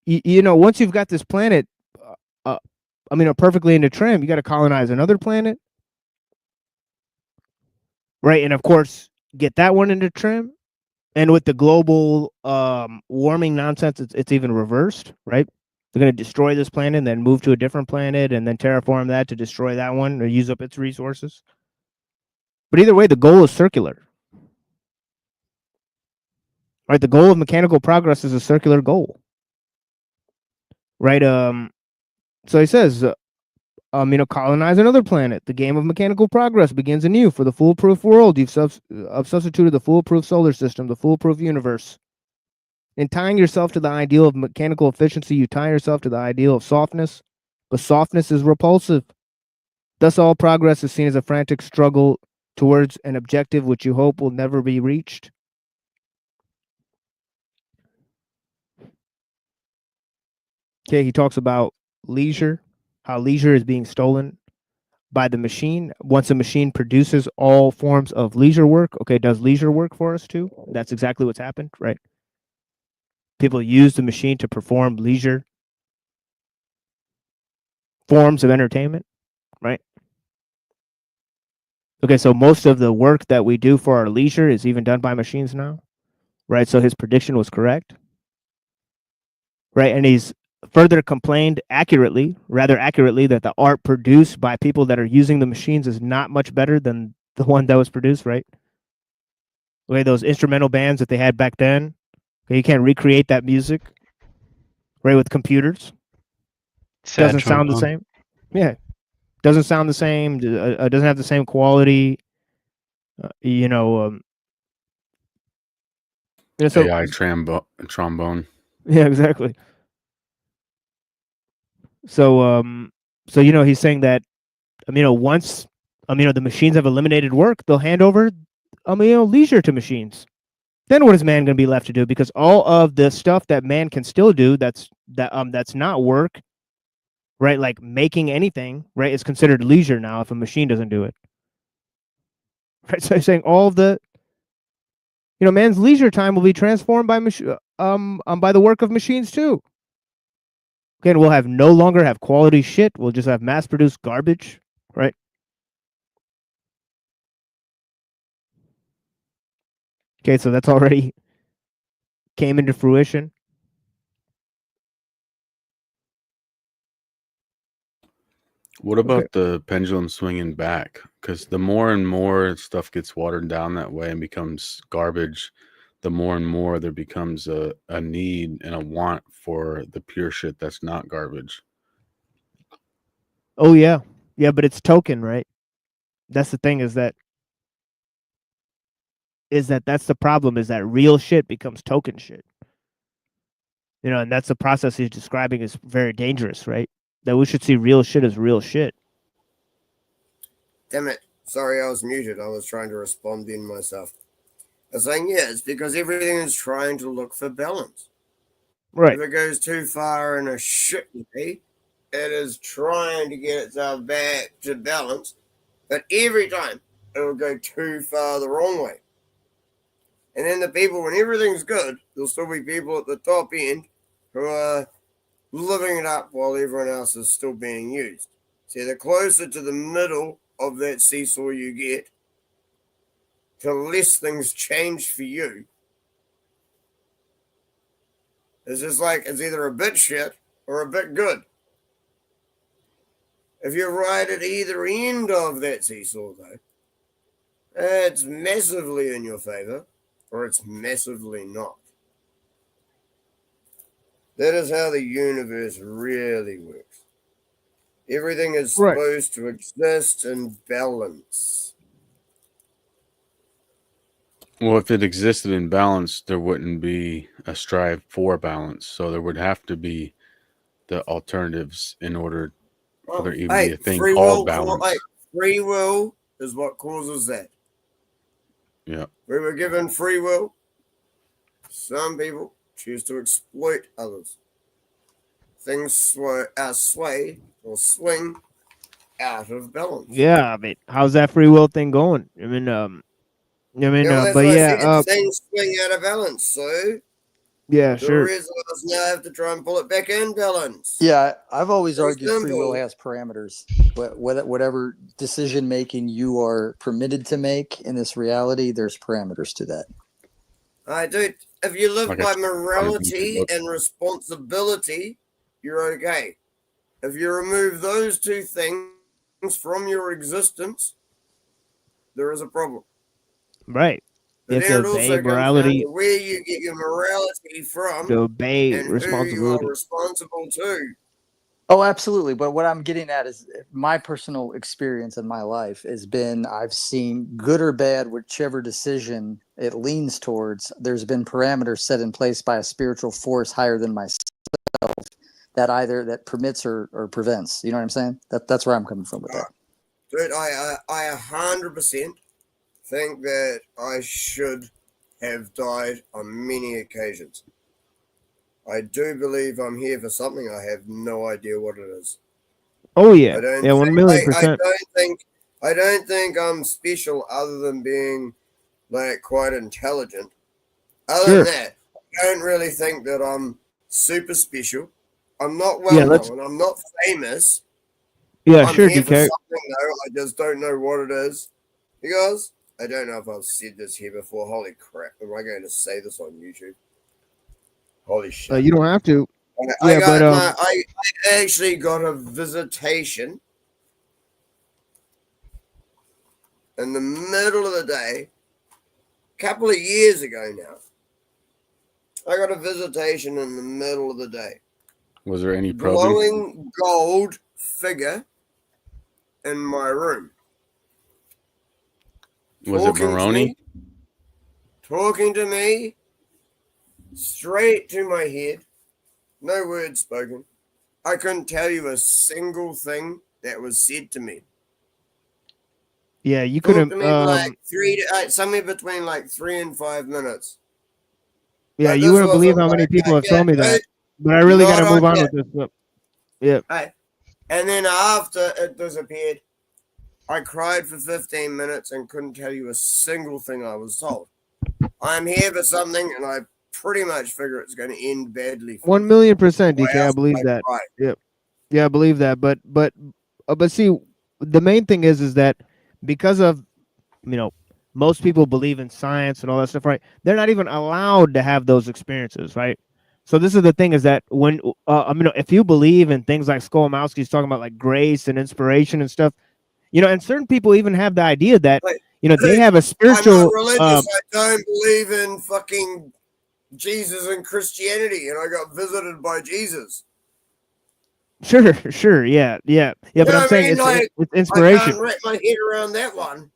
once you've got this planet, perfectly into trim, you got to colonize another planet, right? And of course, get that one into trim. And with the global warming nonsense, it's even reversed, right? They're going to destroy this planet and then move to a different planet and then terraform that to destroy that one or use up its resources. But either way, the goal is circular. Right? The goal of mechanical progress is a circular goal. Right? So he says, colonize another planet. The game of mechanical progress begins anew. For the foolproof world, you've substituted the foolproof solar system, the foolproof universe. In tying yourself to the ideal of mechanical efficiency, you tie yourself to the ideal of softness, but softness is repulsive. Thus, all progress is seen as a frantic struggle towards an objective which you hope will never be reached. Okay, he talks about leisure, how leisure is being stolen by the machine. Once a machine produces all forms of leisure work, okay, does leisure work for us too? That's exactly what's happened, right? People use the machine to perform leisure forms of entertainment, right? Okay, so most of the work that we do for our leisure is even done by machines now, right? So his prediction was correct, right? And he's further complained rather accurately, that the art produced by people that are using the machines is not much better than the one that was produced, right? Okay, those instrumental bands that they had back then, okay, you can't recreate that music, right, with computers. Sad Doesn't sound the trombone. same. Yeah, doesn't sound the same. Doesn't have the same quality. You know, so AI trombone. yeah, exactly. So he's saying that once the machines have eliminated work, they'll hand over leisure to machines. Then what is man going to be left to do? Because all of the stuff that man can still do that's not work, right? Like making anything, right, is considered leisure now if a machine doesn't do it. Right? So he's saying all of the man's leisure time will be transformed by by the work of machines too. Again, we'll no longer have quality shit. We'll just have mass-produced garbage, right? Okay, so that's already came into fruition. What about the pendulum swinging back? Because the more and more stuff gets watered down that way and becomes garbage, the more and more there becomes a need and a want for the pure shit that's not garbage. Oh yeah, but it's token, right? That's the thing. That's the problem. Is that real shit becomes token shit? And that's the process he's describing is very dangerous, right? That we should see real shit as real shit. Damn it. Sorry, I was muted. I was trying to respond in myself. I was saying, yeah, it's because everything is trying to look for balance. Right. If it goes too far in a shit way, it is trying to get itself back to balance, but every time it will go too far the wrong way. And then the people, when everything's good, there'll still be people at the top end who are living it up while everyone else is still being used. See, the closer to the middle of that seesaw you get, the less things change for you. It's just like it's either a bit shit or a bit good. If you're right at either end of that seesaw, though, it's massively in your favor or it's massively not. That is how the universe really works. Everything is supposed to exist in balance. Well, if it existed in balance, there wouldn't be a strive for balance. So there would have to be the alternatives in order for there even be a thing called balance. Free will is what causes that. Yeah. We were given free will. Some people choose to exploit others. Things sway or swing out of balance. Yeah, I mean, how's that free will thing going? I mean, that's but what yeah, I said. Things swing out of balance, so yeah, the sure. rest of us now have to try and pull it back in balance. Yeah, I've always Very argued free will has parameters. Whatever decision making you are permitted to make in this reality, there's parameters to that. Dude, if you live by morality and responsibility, you're okay. If you remove those two things from your existence, there is a problem. Right. But you then have it to obey also morality. comes down to where you get your morality from To obey and responsibility. who you are responsible to. Oh, absolutely. But what I'm getting at is my personal experience in my life has been I've seen good or bad, whichever decision it leans towards, there's been parameters set in place by a spiritual force higher than myself that either that permits or prevents. You know what I'm saying? That's where I'm coming from with that. Dude, I 100% think that I should have died on many occasions. I do believe I'm here for something. I have no idea what it is. Oh yeah, I don't yeah, 1,000,000%. I don't think I'm special other than being like quite intelligent. Other Sure. than that, I don't really think that I'm super special. I'm not Yeah, well let's- known. I'm not famous. Yeah, I'm sure, here for DK. something though. I just don't know what it is. Because I don't know if I've said this here before. Holy crap! Am I going to say this on YouTube? Holy shit! You don't have to. I Yeah, but I actually got a visitation in the middle of the day, a couple of years ago now. I got a visitation in the middle of the day. Was there any probing? Glowing gold figure in my room. Was it Maroney? Talking to me straight to my head. No words spoken. I couldn't tell you a single thing that was said to me. yeah, you Talked couldn't. to me for like somewhere between like 3 and 5 minutes. Yeah, But you this wouldn't believe wasn't how many like, people have yeah, told me that. dude, But I really got to not move on okay. with this. But, yeah. Hey. And then after it disappeared, I cried for 15 minutes and couldn't tell you a single thing I was told. I'm here for something, and I pretty much figure it's going to end badly. 1,000,000%, DK. I else believe would I that. cry? Yep. Yeah, I believe that. But see, the main thing is that because of most people believe in science and all that stuff, right? They're not even allowed to have those experiences, right? So this is the thing is that when if you believe in things like Skolomowski's talking about like grace and inspiration and stuff, and certain people even have the idea that they have a spiritual. I'm not religious. I don't believe in fucking Jesus and Christianity, and I got visited by Jesus. Sure, yeah. But I'm saying it's inspiration. I can't wrap my head around that one.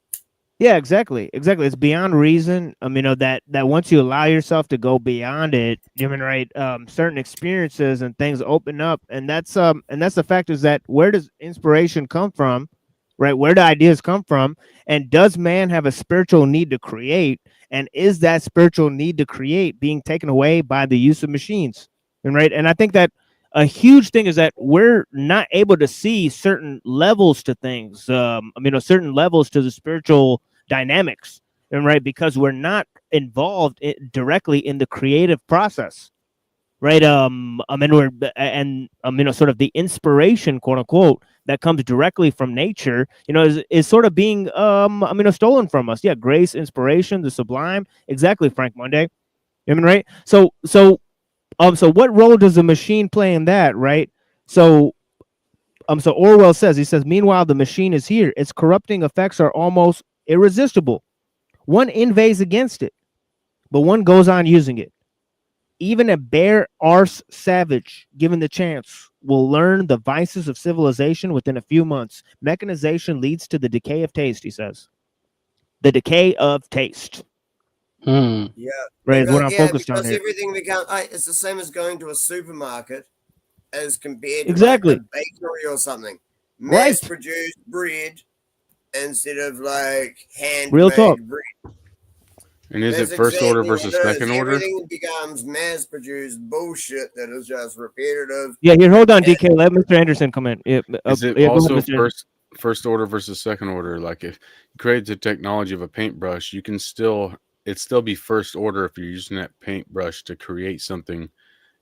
Yeah, exactly. It's beyond reason. That once you allow yourself to go beyond it, right? Certain experiences and things open up, and that's the fact is that where does inspiration come from, right? Where do ideas come from, and does man have a spiritual need to create, and is that spiritual need to create being taken away by the use of machines, and I think that a huge thing is that we're not able to see certain levels to things, certain levels to the spiritual dynamics, right? Because we're not involved directly in the creative process, right? Sort of the inspiration, quote unquote, that comes directly from nature, is sort of being, stolen from us. Yeah, grace, inspiration, the sublime. Exactly, Frank Monday. Right? So what role does the machine play in that, right? So Orwell says, meanwhile, the machine is here. Its corrupting effects are almost irresistible. One invades against it, but one goes on using it. Even a bare arse savage, given the chance, will learn the vices of civilization within a few months. Mechanization leads to the decay of taste, he says. The decay of taste. Yeah, right, is what I'm focused on because here. everything becomes. It's the same as going to a supermarket, as compared to Exactly. like a bakery or something. Right. Mass-produced bread instead of like Real talk. handmade bread. And is That's it first order exactly versus what it is. second order? Everything becomes mass-produced bullshit that is just repetitive. Yeah, here, hold on, DK. Let Mr. Anderson come in. Yeah, Is it yeah, go also ahead, Mr. first order versus second order? Like if you create the technology of a paintbrush, you can still be first order if you're using that paintbrush to create something.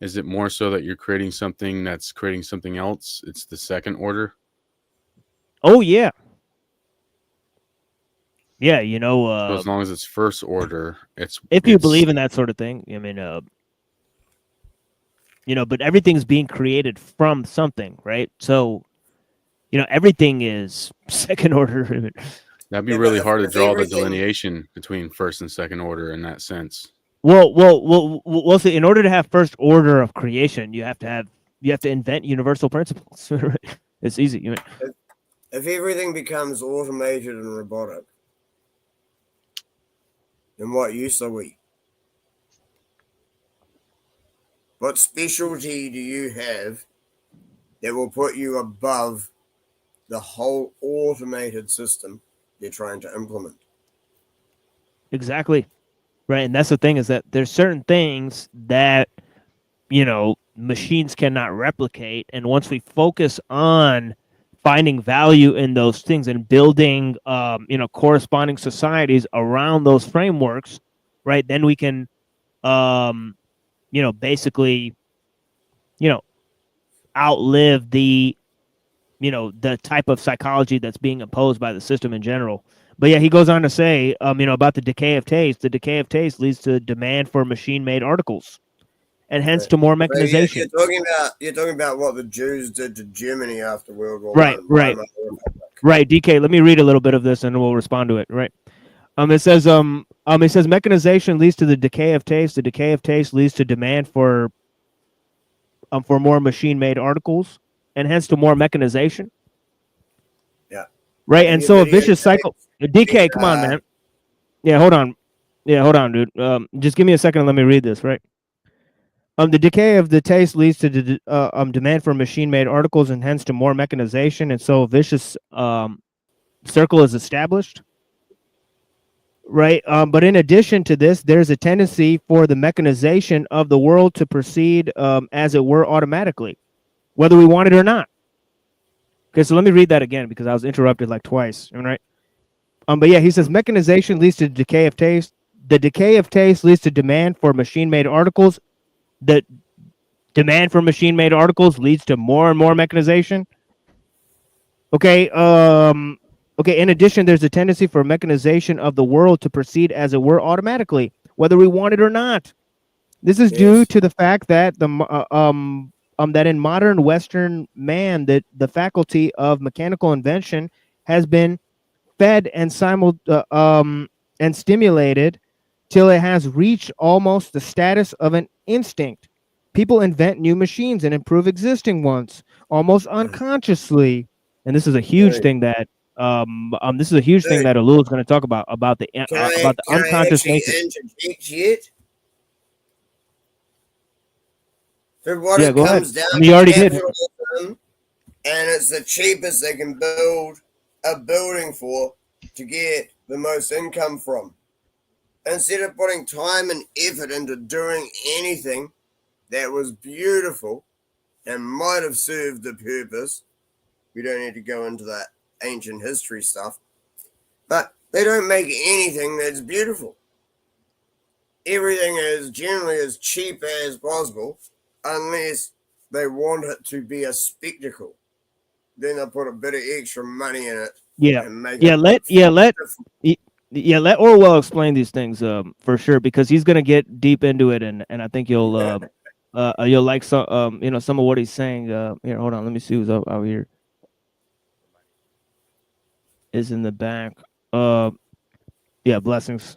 Is it more so that you're creating something that's creating something else? It's the second order. Oh yeah. Yeah, So as long as it's first order, if you believe in that sort of thing, but everything's being created from something, right? So, everything is second order. That'd be really hard to draw the delineation between first and second order in that sense. Well. See, in order to have first order of creation, you have to invent universal principles. Right? It's easy. If everything becomes automated and robotic, then what use are we? What specialty do you have that will put you above the whole automated system they're trying to implement. Exactly. Right. And that's the thing, is that there's certain things that, you know, machines cannot replicate. And once we focus on finding value in those things and building, you know, corresponding societies around those frameworks, right, then we can, you know, basically, you know, outlive the, you know, the type of psychology that's being imposed by the system in general. But yeah, he goes on to say, you know, about the decay of taste. The decay of taste leads to demand for machine-made articles, and hence to more mechanization. So you're talking about what the Jews did to Germany after World War Right, I. right, right. DK, let me read a little bit of this, and we'll respond to it. Right. It says, mechanization leads to the decay of taste. The decay of taste leads to demand for more machine-made articles, and hence to more mechanization. Yeah. Right, and so a vicious cycle. DK, come on, man. Yeah, hold on. Yeah, hold on, dude. Just give me a second and let me read this, right? The decay of the taste leads to demand for machine-made articles, and hence to more mechanization, and so a vicious circle is established. Right, but in addition to this, there's a tendency for the mechanization of the world to proceed, as it were, automatically, whether we want it or not. Okay, so let me read that again because I was interrupted like twice. All right. But yeah, he says mechanization leads to decay of taste. The decay of taste leads to demand for machine-made articles. The demand for machine-made articles leads to more and more mechanization. Okay. Okay. In addition, there's a tendency for mechanization of the world to proceed as it were automatically, whether we want it or not. This is due to the fact that that in modern Western man, that the faculty of mechanical invention has been fed and and stimulated till it has reached almost the status of an instinct. People invent new machines and improve existing ones almost unconsciously, and this is a huge thing that this is a huge thing that ellul is going to talk about the unconscious nature. For what Yeah, it go comes ahead. down You to already did. capitalism, and it's the cheapest they can build a building for to get the most income from. Instead of putting time and effort into doing anything that was beautiful and might have served the purpose, we don't need to go into that ancient history stuff, but they don't make anything that's beautiful. Everything is generally as cheap as possible, unless they want it to be a spectacle. Then they'll put a bit of extra money in it. Yeah, And make let Orwell explain these things for sure, because he's gonna get deep into it, and I think you'll like some you know, some of what he's saying. Here, hold on, let me see who's out here. Is in the back. Yeah, blessings.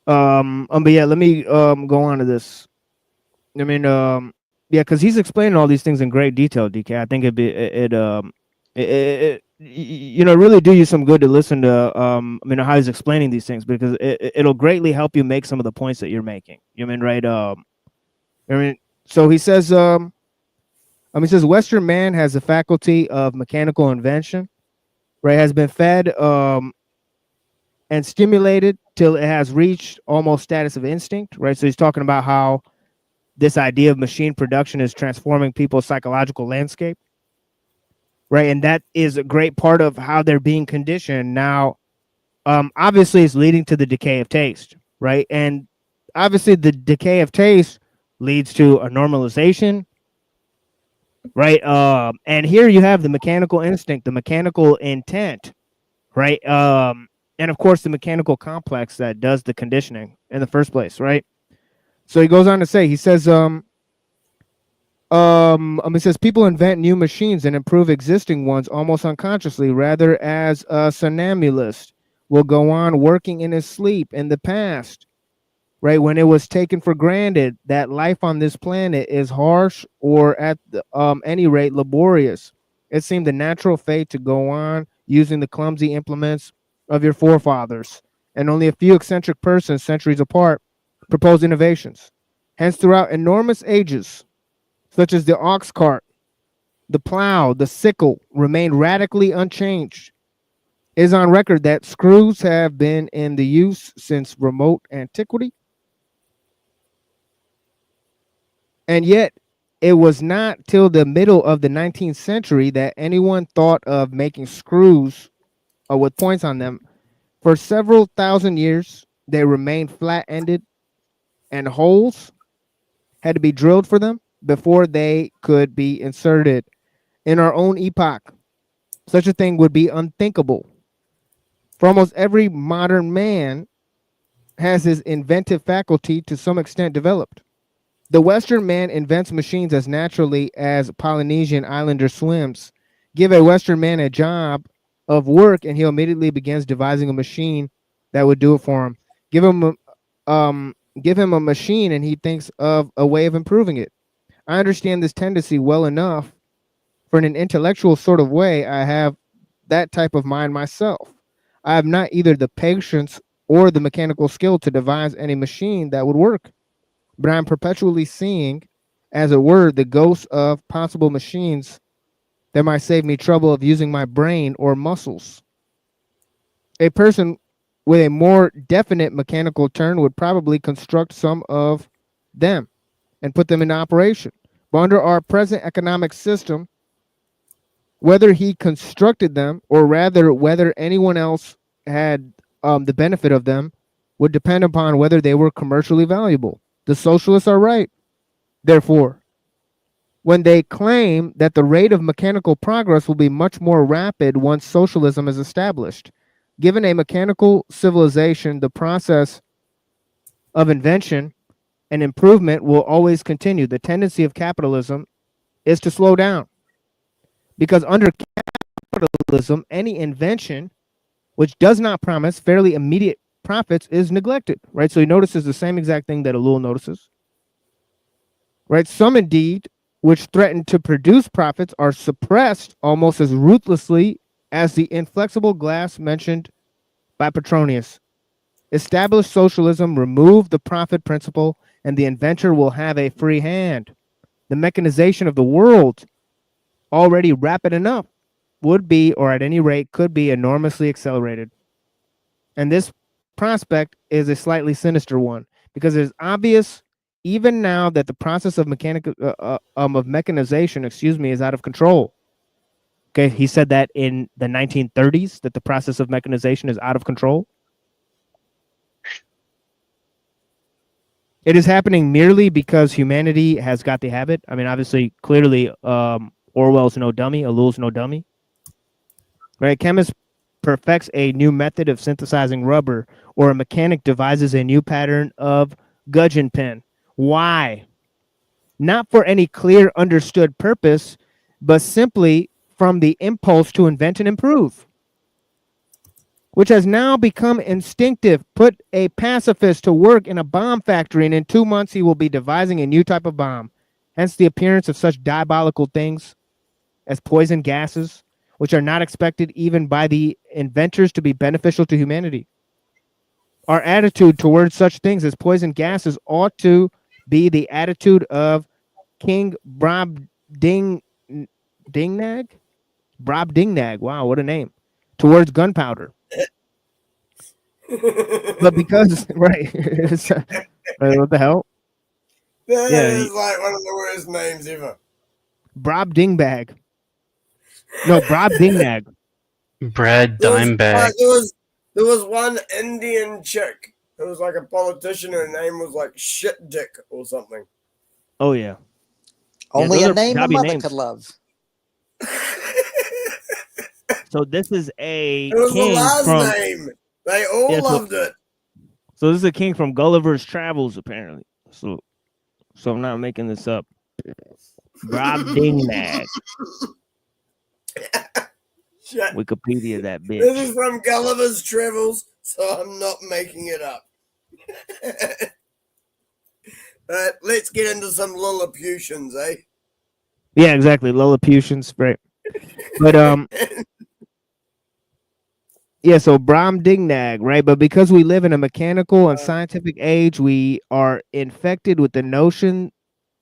But yeah, let me go on to this. I mean, yeah, because he's explaining all these things in great detail, DK. I think it you know, really do you some good to listen to you know, how he's explaining these things, because it'll greatly help you make some of the points that you're making. You know, I mean, right? I mean, so he says he says Western man has the faculty of mechanical invention, right? Has been fed and stimulated till it has reached almost status of instinct, right? So he's talking about how this idea of machine production is transforming people's psychological landscape, right? And that is a great part of how they're being conditioned. Now, obviously, it's leading to the decay of taste, right? And obviously, the decay of taste leads to a normalization, right? And here you have the mechanical instinct, the mechanical intent, right? And of course, the mechanical complex that does the conditioning in the first place, right? So he goes on to say, he says, he says people invent new machines and improve existing ones almost unconsciously, rather as a somnambulist will go on working in his sleep in the past, right? When it was taken for granted that life on this planet is harsh or at any rate laborious. It seemed a natural fate to go on using the clumsy implements of your forefathers, and only a few eccentric persons centuries apart propose innovations. Hence, throughout enormous ages, such as the ox cart, the plow, the sickle remained radically unchanged. It is on record that screws have been in the use since remote antiquity. And yet, it was not till the middle of the 19th century that anyone thought of making screws with points on them. For several thousand years, they remained flat-ended, and holes had to be drilled for them before they could be inserted. In our own epoch, such a thing would be unthinkable. For almost every modern man has his inventive faculty to some extent developed. The Western man invents machines as naturally as Polynesian islander swims. Give a Western man a job of work, and he immediately begins devising a machine that would do it for him. Give him a machine, and he thinks of a way of improving it. I understand this tendency well enough. For in an intellectual sort of way, I have that type of mind myself. I have not either the patience or the mechanical skill to devise any machine that would work, but I am perpetually seeing, as it were, the ghosts of possible machines that might save me trouble of using my brain or muscles. A person with a more definite mechanical turn would probably construct some of them and put them into operation. But under our present economic system, whether he constructed them or rather whether anyone else had the benefit of them would depend upon whether they were commercially valuable. The socialists are right. Therefore, when they claim that the rate of mechanical progress will be much more rapid once socialism is established. Given a mechanical civilization, the process of invention and improvement will always continue. The tendency of capitalism is to slow down, because under capitalism, any invention which does not promise fairly immediate profits is neglected, right? So he notices the same exact thing that ellul notices, right? Some indeed, which threaten to produce profits, are suppressed almost as ruthlessly as the inflexible glass mentioned by Petronius. Established socialism, remove the profit principle, and the inventor will have a free hand. The mechanization of the world, already rapid enough, would be, or at any rate could be, enormously accelerated. And this prospect is a slightly sinister one, because it is obvious even now that the process of mechanization, is out of control. Okay, he said that in the 1930s, that the process of mechanization is out of control. It is happening merely because humanity has got the habit. I mean, obviously, clearly, Orwell's no dummy, ellul's no dummy. Right? Chemist perfects a new method of synthesizing rubber, or a mechanic devises a new pattern of gudgeon pen. Why? Not for any clear understood purpose, but simply from the impulse to invent and improve, which has now become instinctive. Put a pacifist to work in a bomb factory, and in 2 months he will be devising a new type of bomb. Hence the appearance of such diabolical things as poison gases, which are not expected even by the inventors to be beneficial to humanity. Our attitude towards such things as poison gases ought to be the attitude of King Brobdingnag? Brobdingnag, wow, what a name. Towards gunpowder. But because, right, what the hell? That Yeah, is like one of the worst names ever. Brobdingbag. No, Brobdingnag. Brad There was, Dimebag. there was one Indian chick who was like a politician. Her name was like Shit Dick or something. Oh, yeah. Only those a are name a jobby mother names. could love. So this is a It was the king last from... name. They all loved it. So this is a king from Gulliver's Travels, apparently. So I'm not making this up. Brobdingnag. Wikipedia that bitch. This is from Gulliver's Travels, so I'm not making it up. Let's get into some Lilliputians, eh? Yeah, exactly. Lilliputians, right? But yeah. So Brobdingnag, right? But because we live in a mechanical and scientific age, we are infected with the notion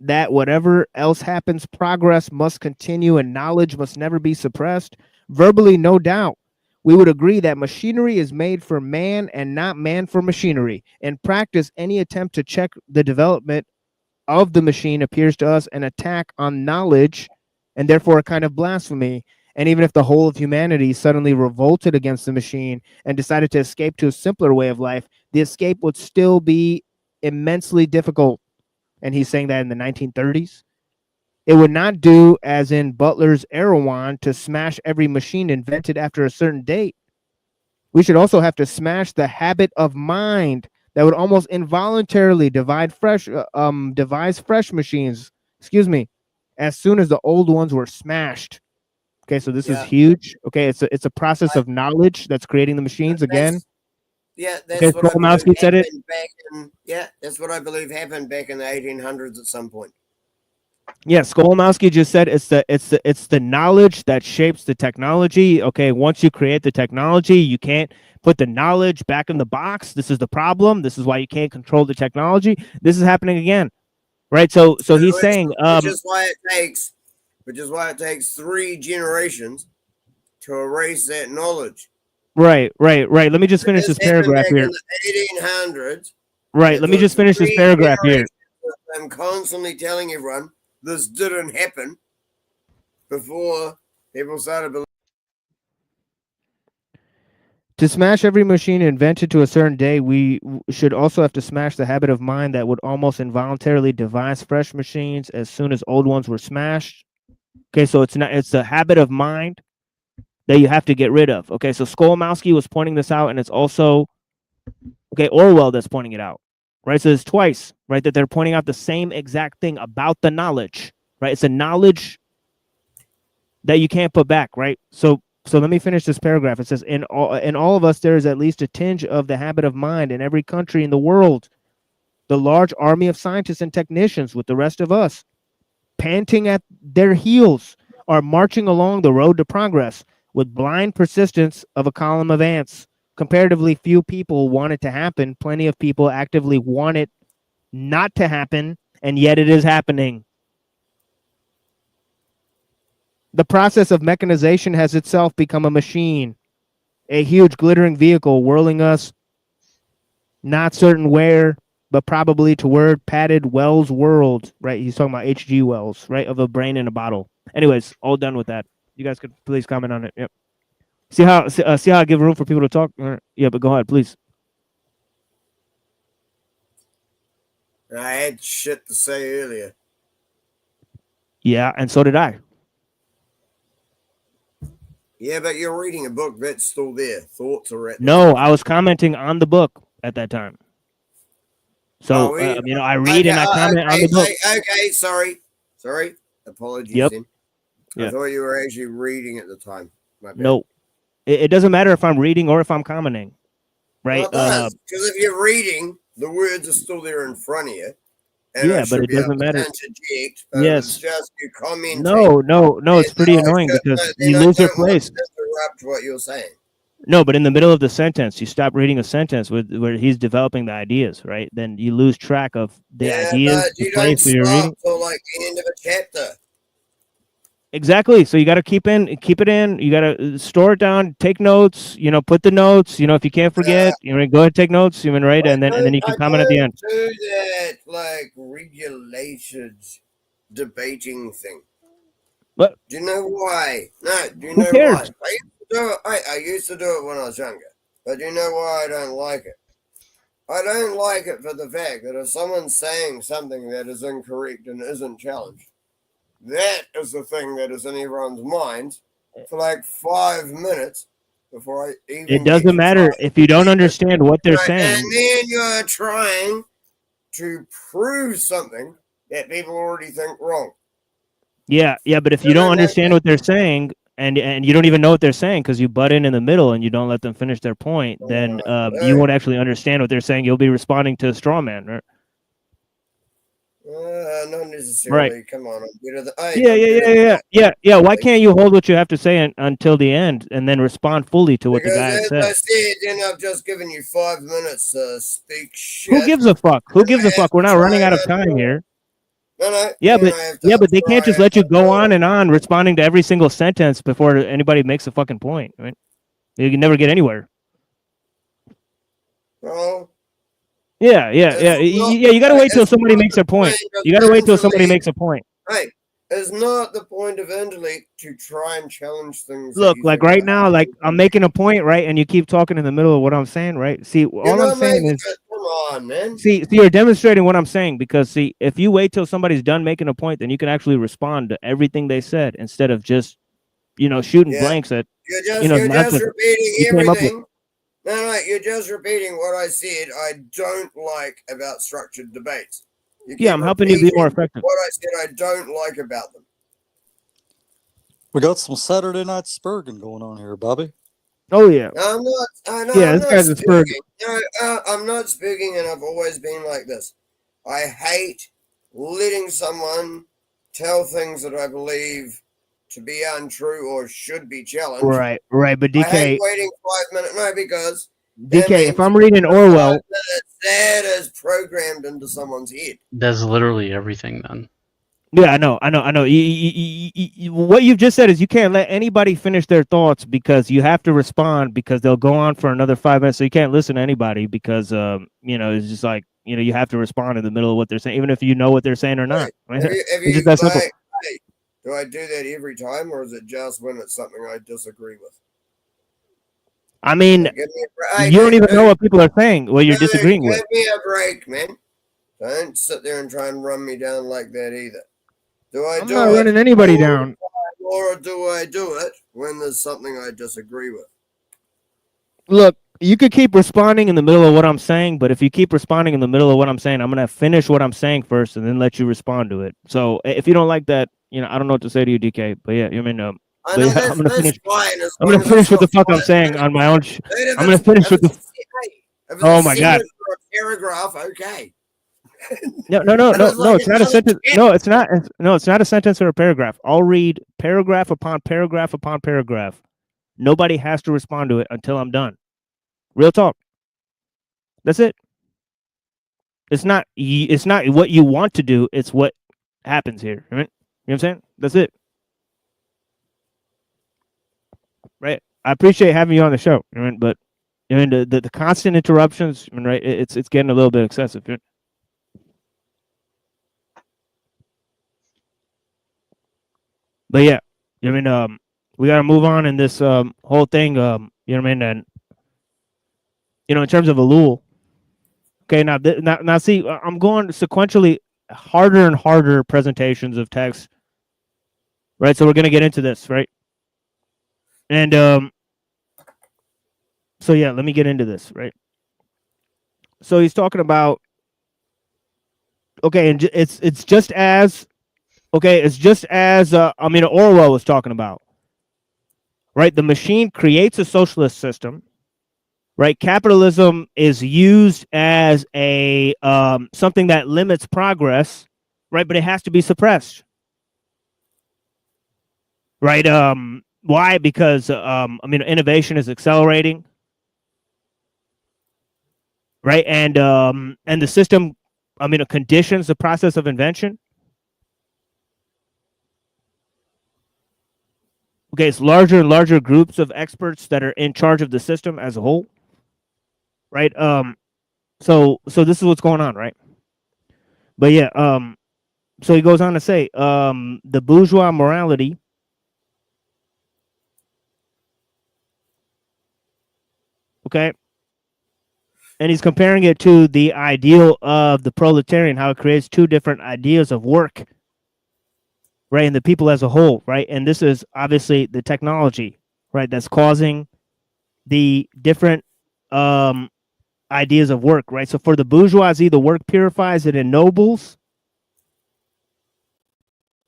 that whatever else happens, progress must continue and knowledge must never be suppressed? Verbally, no doubt. We would agree that machinery is made for man and not man for machinery. In practice, any attempt to check the development of the machine appears to us an attack on knowledge and therefore a kind of blasphemy. And even if the whole of humanity suddenly revolted against the machine and decided to escape to a simpler way of life, the escape would still be immensely difficult. And he's saying that in the 1930s. It would not do, as in Butler's Erewhon, to smash every machine invented after a certain date. We should also have to smash the habit of mind that would almost involuntarily devise fresh machines, as soon as the old ones were smashed. Okay, so this is huge. Okay, it's a process of knowledge that's creating the machines again. That's Okay, what I Skolomowski believe said it. happened back in, that's what I believe happened back in the 1800s at some point. Yeah, Skolomowski just said it's the knowledge that shapes the technology. Okay, once you create the technology, you can't put the knowledge back in the box. This is the problem. This is why you can't control the technology. This is happening again, right? So he's saying, which is why it takes 3 generations to erase that knowledge. right. Let me just finish this paragraph here. In the 1800s. Right. Let me just finish this paragraph here. I'm constantly telling everyone this didn't happen before people started believing. To smash every machine invented to a certain day, we should also have to smash the habit of mind that would almost involuntarily devise fresh machines as soon as old ones were smashed. Okay, so it's a habit of mind that you have to get rid of. Okay, so Skolomowski was pointing this out, and it's also Orwell that's pointing it out. Right, so it's twice, right, that they're pointing out the same exact thing about the knowledge, right? It's a knowledge that you can't put back, right? So let me finish this paragraph. It says, in all of us, there is at least a tinge of the habit of mind in every country in the world. The large army of scientists and technicians with the rest of us, panting at their heels, are marching along the road to progress with blind persistence of a column of ants. Comparatively few people want it to happen. Plenty of people actively want it not to happen, and yet it is happening. The process of mechanization has itself become a machine, a huge glittering vehicle whirling us not certain where, but probably toward padded Wells world, right? He's talking about H.G. Wells, right? Of a brain in a bottle. Anyways, all done with that. You guys could please comment on it. Yep. See how I give room for people to talk? Yeah, but go ahead, please. I had shit to say earlier. Yeah, and so did I. Yeah, but you're reading a book that's still there. Thoughts are at No, I was commenting on the book at that time. So, I read and I comment on the book. Okay, sorry. Apologies. Yep. Then. Yeah. I thought you were actually reading at the time. No. It doesn't matter if I'm reading or if I'm commenting, right? Well, because if you're reading, the words are still there in front of you. And yeah, but it doesn't matter. Yes. It's just you commenting. No. It's pretty annoying because you lose your place. Interrupt what you're saying. No, but in the middle of the sentence, you stop reading a sentence where he's developing the ideas, right? Then you lose track of the ideas. But you don't stop till like the end of a chapter. Exactly. So you got to keep it in. You got to store it down, take notes, put the notes, if you can't forget, go ahead and take notes, right? And then you can comment at the end. Do that like regulations debating thing. What? Do you know why? No, do you Who know cares? why? I used to do it when I was younger. But do you know why I don't like it? I don't like it for the fact that if someone's saying something that is incorrect and isn't challenged, that is the thing that is in everyone's mind for like 5 minutes before I even. It doesn't matter if you don't understand what they're saying. And then you're trying to prove something that people already think wrong. Yeah, but if you don't understand what they're saying and you don't even know what they're saying because you butt in the middle and you don't let them finish their point, then you won't actually understand what they're saying. You'll be responding to a straw man, right? Not necessarily. Right. Come on. Yeah. Why can't you hold what you have to say until the end and then respond fully to what the guy as said? I said, then I've just given you 5 minutes to speak shit. Who gives a fuck? We're not running out of time here. No, Yeah, then but I have to yeah, but they can't just try let you go on and on responding to every single sentence before anybody makes a fucking point. Right? You can never get anywhere. Well, Yeah. You got to wait till it's somebody not makes the their point. point of You got to wait till somebody intellect. makes a point. Hey, it's not the point of intellect to try and challenge things that Look, you like think right are now, like I'm making a point, right, and you keep talking in the middle of what I'm saying, right? See, You're all I'm not saying making is, it. Come on, man. see, you're demonstrating what I'm saying because, see, if you wait till somebody's done making a point, then you can actually respond to everything they said instead of just, shooting Yeah, blanks at, you're just nonsense repeating you came up with. everything. No, you're just repeating what I said. I don't like about structured debates. You Yeah, keep I'm helping you be more repeating effective. what I said I don't like about them. We got some Saturday night spurging going on here, Bobby. Oh yeah. I'm not. Yeah, I'm this not guy's a spurg. spooking. No, I'm not spooking, and I've always been like this. I hate letting someone tell things that I believe to be untrue or should be challenged. Right. But I hate DK, waiting 5 minutes. No, because DK, that if means I'm reading the Orwell, 5 minutes that is programmed into someone's head. That's literally everything then. yeah, I know. What you've just said is you can't let anybody finish their thoughts because you have to respond because they'll go on for another 5 minutes. So you can't listen to anybody because, it's just like, you have to respond in the middle of what they're saying, even if you know what they're saying or not. Right? Have It's you, just that simple. hey, do I do that every time, or is it just when it's something I disagree with? I mean, Give me a break. you don't even know what people are saying, what you're disagreeing with. Give me a break, man. Don't sit there and try and run me down like that either. I'm not running anybody down. Or do I do it when there's something I disagree with? Look, you could keep responding in the middle of what I'm saying, but if you keep responding in the middle of what I'm saying, I'm going to finish what I'm saying first and then let you respond to it. So if you don't like that, I don't know what to say to you, DK. But yeah, I'm going to finish. I'm going to finish what the fuck I'm saying on my own. I'm going to finish with the. Oh my god. Paragraph, okay. No. It's not a sentence. No, it's not. No, it's not a sentence or a paragraph. I'll read paragraph upon paragraph upon paragraph. Nobody has to respond to it until I'm done. Real talk. That's it. It's not what you want to do. It's what happens here. Right? You know what I'm saying? That's it. Right. I appreciate having you on the show. But the constant interruptions. Right. It's getting a little bit excessive. Right? But yeah, we got to move on in this whole thing. And in terms of ellul. Okay, now see, I'm going sequentially harder and harder presentations of text. Right, so we're gonna get into this, right? And so yeah, let me get into this, right? So he's talking about okay, and it's just as Orwell was talking about, right? The machine creates a socialist system, right? Capitalism is used as a something that limits progress, right? But it has to be suppressed, right? Why? Because innovation is accelerating, right? And the system, it conditions the process of invention. Okay, it's larger and larger groups of experts that are in charge of the system as a whole, right? So this is what's going on, right? But yeah, so he goes on to say, the bourgeois morality okay, and he's comparing it to the ideal of the proletarian, how it creates two different ideas of work, right, and the people as a whole, right? And this is obviously the technology, right, that's causing the different ideas of work, right? So for the bourgeoisie, the work purifies, it ennobles,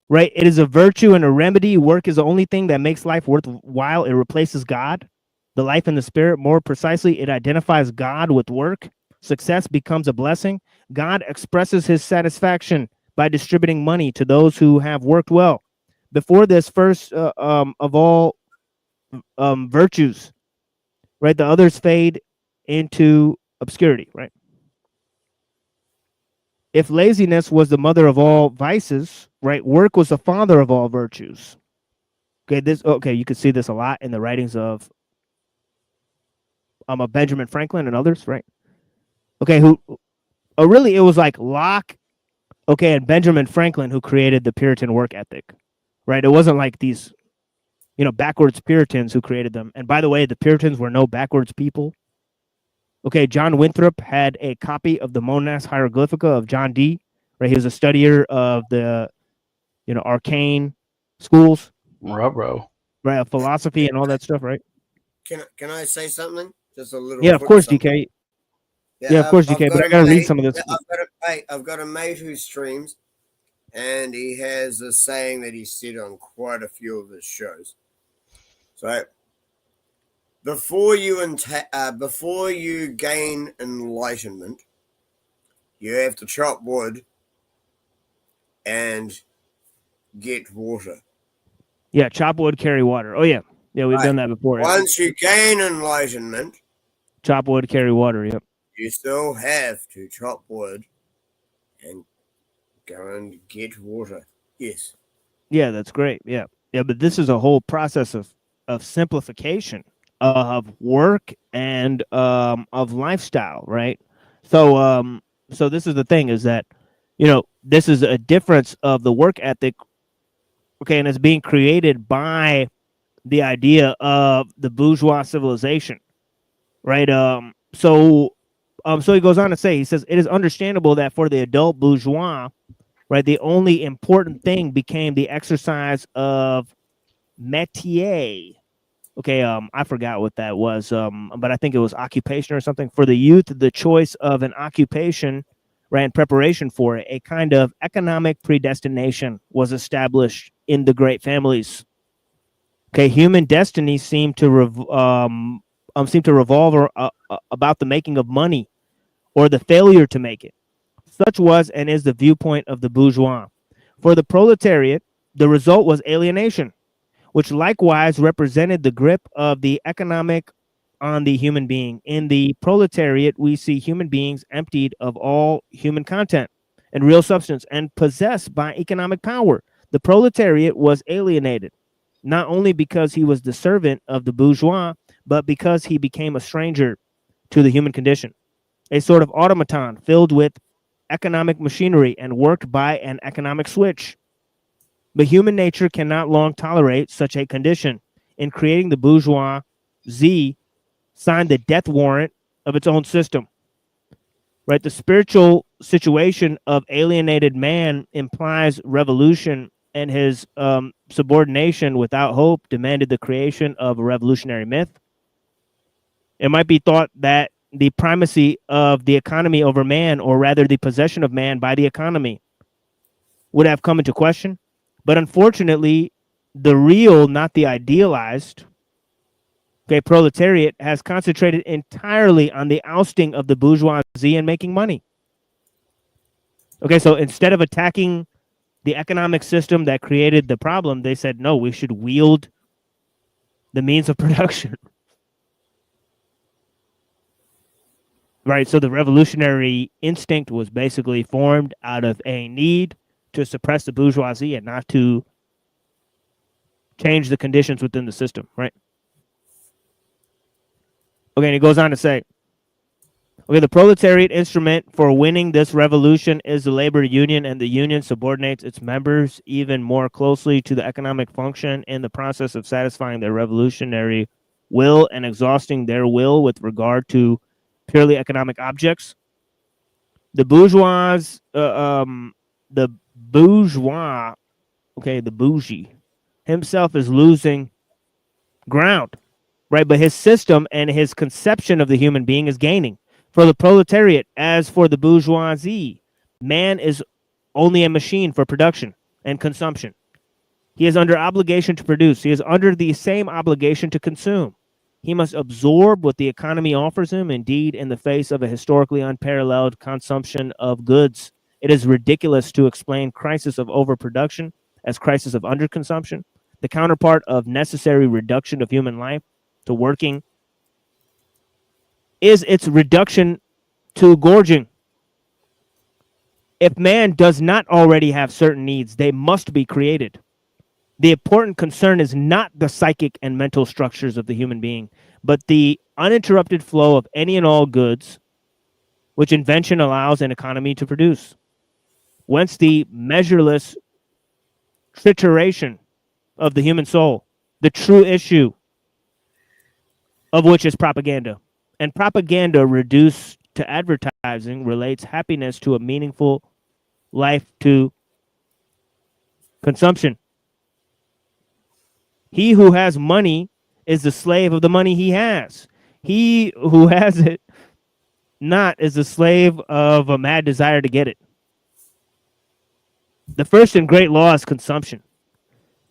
right? It is a virtue and a remedy. Work is the only thing that makes life worthwhile. It replaces God, the life and the spirit. More precisely, it identifies God with work. Success becomes a blessing. God expresses his satisfaction by distributing money to those who have worked well. Before this, first of all virtues, right? The others fade into obscurity, right? if laziness was the mother of all vices, right, work was the father of all virtues. Okay, you could see this a lot in the writings of Benjamin Franklin and others, right? Okay, really it was like Locke, okay, and Benjamin Franklin who created the Puritan work ethic, right? It wasn't like these, backwards Puritans who created them. And by the way, the Puritans were no backwards people. Okay, John Winthrop had a copy of the Monas Hieroglyphica of John Dee, right? He was a studier of the, arcane schools, Ruh-roh. right? Of philosophy and all that stuff, right? Can I say something? Just a little. Yeah, of quick course, something. DK. Yeah, of course, DK. But I gotta read some of this. I've got a mate who streams, and he has a saying that he said on quite a few of his shows. So, before you gain enlightenment, you have to chop wood and get water. Yeah, chop wood, carry water. Oh yeah, we've done that before. Once you gain enlightenment, chop wood, carry water. Yep. You still have to chop wood and go and get water. Yes. Yeah, that's great. Yeah, but this is a whole process of simplification of work and of lifestyle, right? So this is the thing, is that this is a difference of the work ethic, okay, and it's being created by the idea of the bourgeois civilization, right? So he goes on to say, he says, it is understandable that for the adult bourgeois, right, the only important thing became the exercise of métier. Okay, I forgot what that was, but I think it was occupation or something. For the youth, the choice of an occupation, right, in preparation for it, a kind of economic predestination was established in the great families. Okay, human destiny seemed to revolve about the making of money or the failure to make it. Such was and is the viewpoint of the bourgeois. For the proletariat, the result was alienation, which likewise represented the grip of the economic on the human being. In the proletariat, we see human beings emptied of all human content and real substance and possessed by economic power. The proletariat was alienated, not only because he was the servant of the bourgeois, but because he became a stranger to the human condition, a sort of automaton filled with economic machinery and worked by an economic switch. But human nature cannot long tolerate such a condition. In creating the bourgeoisie, signed the death warrant of its own system. Right? The spiritual situation of alienated man implies revolution, and his subordination without hope demanded the creation of a revolutionary myth. It might be thought that the primacy of the economy over man, or rather the possession of man by the economy, would have come into question. But unfortunately, the real, not the idealized, proletariat has concentrated entirely on the ousting of the bourgeoisie and making money. Okay, so instead of attacking the economic system that created the problem, they said, no, we should wield the means of production. Right, so the revolutionary instinct was basically formed out of a need to suppress the bourgeoisie and not to change the conditions within the system, right? Okay, and he goes on to say, okay, the proletariat instrument for winning this revolution is the labor union, and the union subordinates its members even more closely to the economic function in the process of satisfying their revolutionary will and exhausting their will with regard to purely economic objects. The bourgeois, the bougie himself is losing ground, right? But his system and his conception of the human being is gaining. For the proletariat, as for the bourgeoisie, man is only a machine for production and consumption. He is under obligation to produce. He is under the same obligation to consume. He must absorb what the economy offers him. Indeed, in the face of a historically unparalleled consumption of goods, it is ridiculous to explain crisis of overproduction as crisis of underconsumption. The counterpart of necessary reduction of human life to working is its reduction to gorging. If man does not already have certain needs, they must be created. The important concern is not the psychic and mental structures of the human being, but the uninterrupted flow of any and all goods which invention allows an economy to produce. Whence the measureless trituration of the human soul, the true issue of which is propaganda. And propaganda reduced to advertising relates happiness to a meaningful life to consumption. He who has money is the slave of the money he has. He who has it not is the slave of a mad desire to get it. The first and great law is consumption.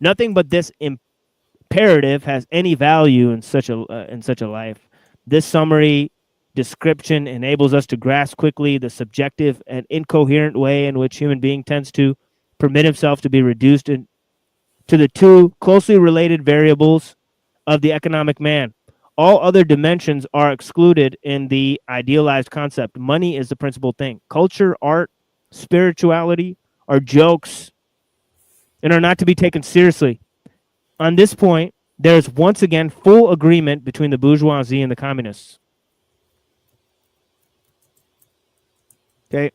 Nothing but this imperative has any value in such a life. This summary description enables us to grasp quickly the subjective and incoherent way in which human being tends to permit himself to be reduced to the two closely related variables of the economic man. All other dimensions are excluded in the idealized concept. Money is the principal thing. Culture, art, spirituality are jokes and are not to be taken seriously. On this point, there is once again full agreement between the bourgeoisie and the communists. Okay.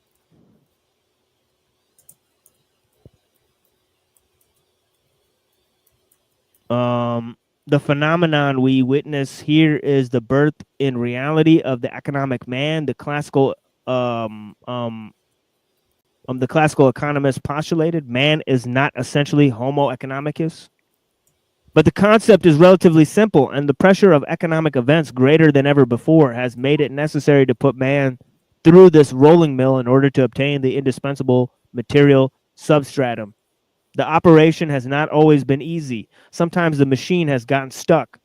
The phenomenon we witness here is the birth in reality of the economic man. The classical economists postulated man is not essentially Homo economicus. But the concept is relatively simple, and the pressure of economic events greater than ever before has made it necessary to put man through this rolling mill in order to obtain the indispensable material substratum. The operation has not always been easy. Sometimes the machine has gotten stuck.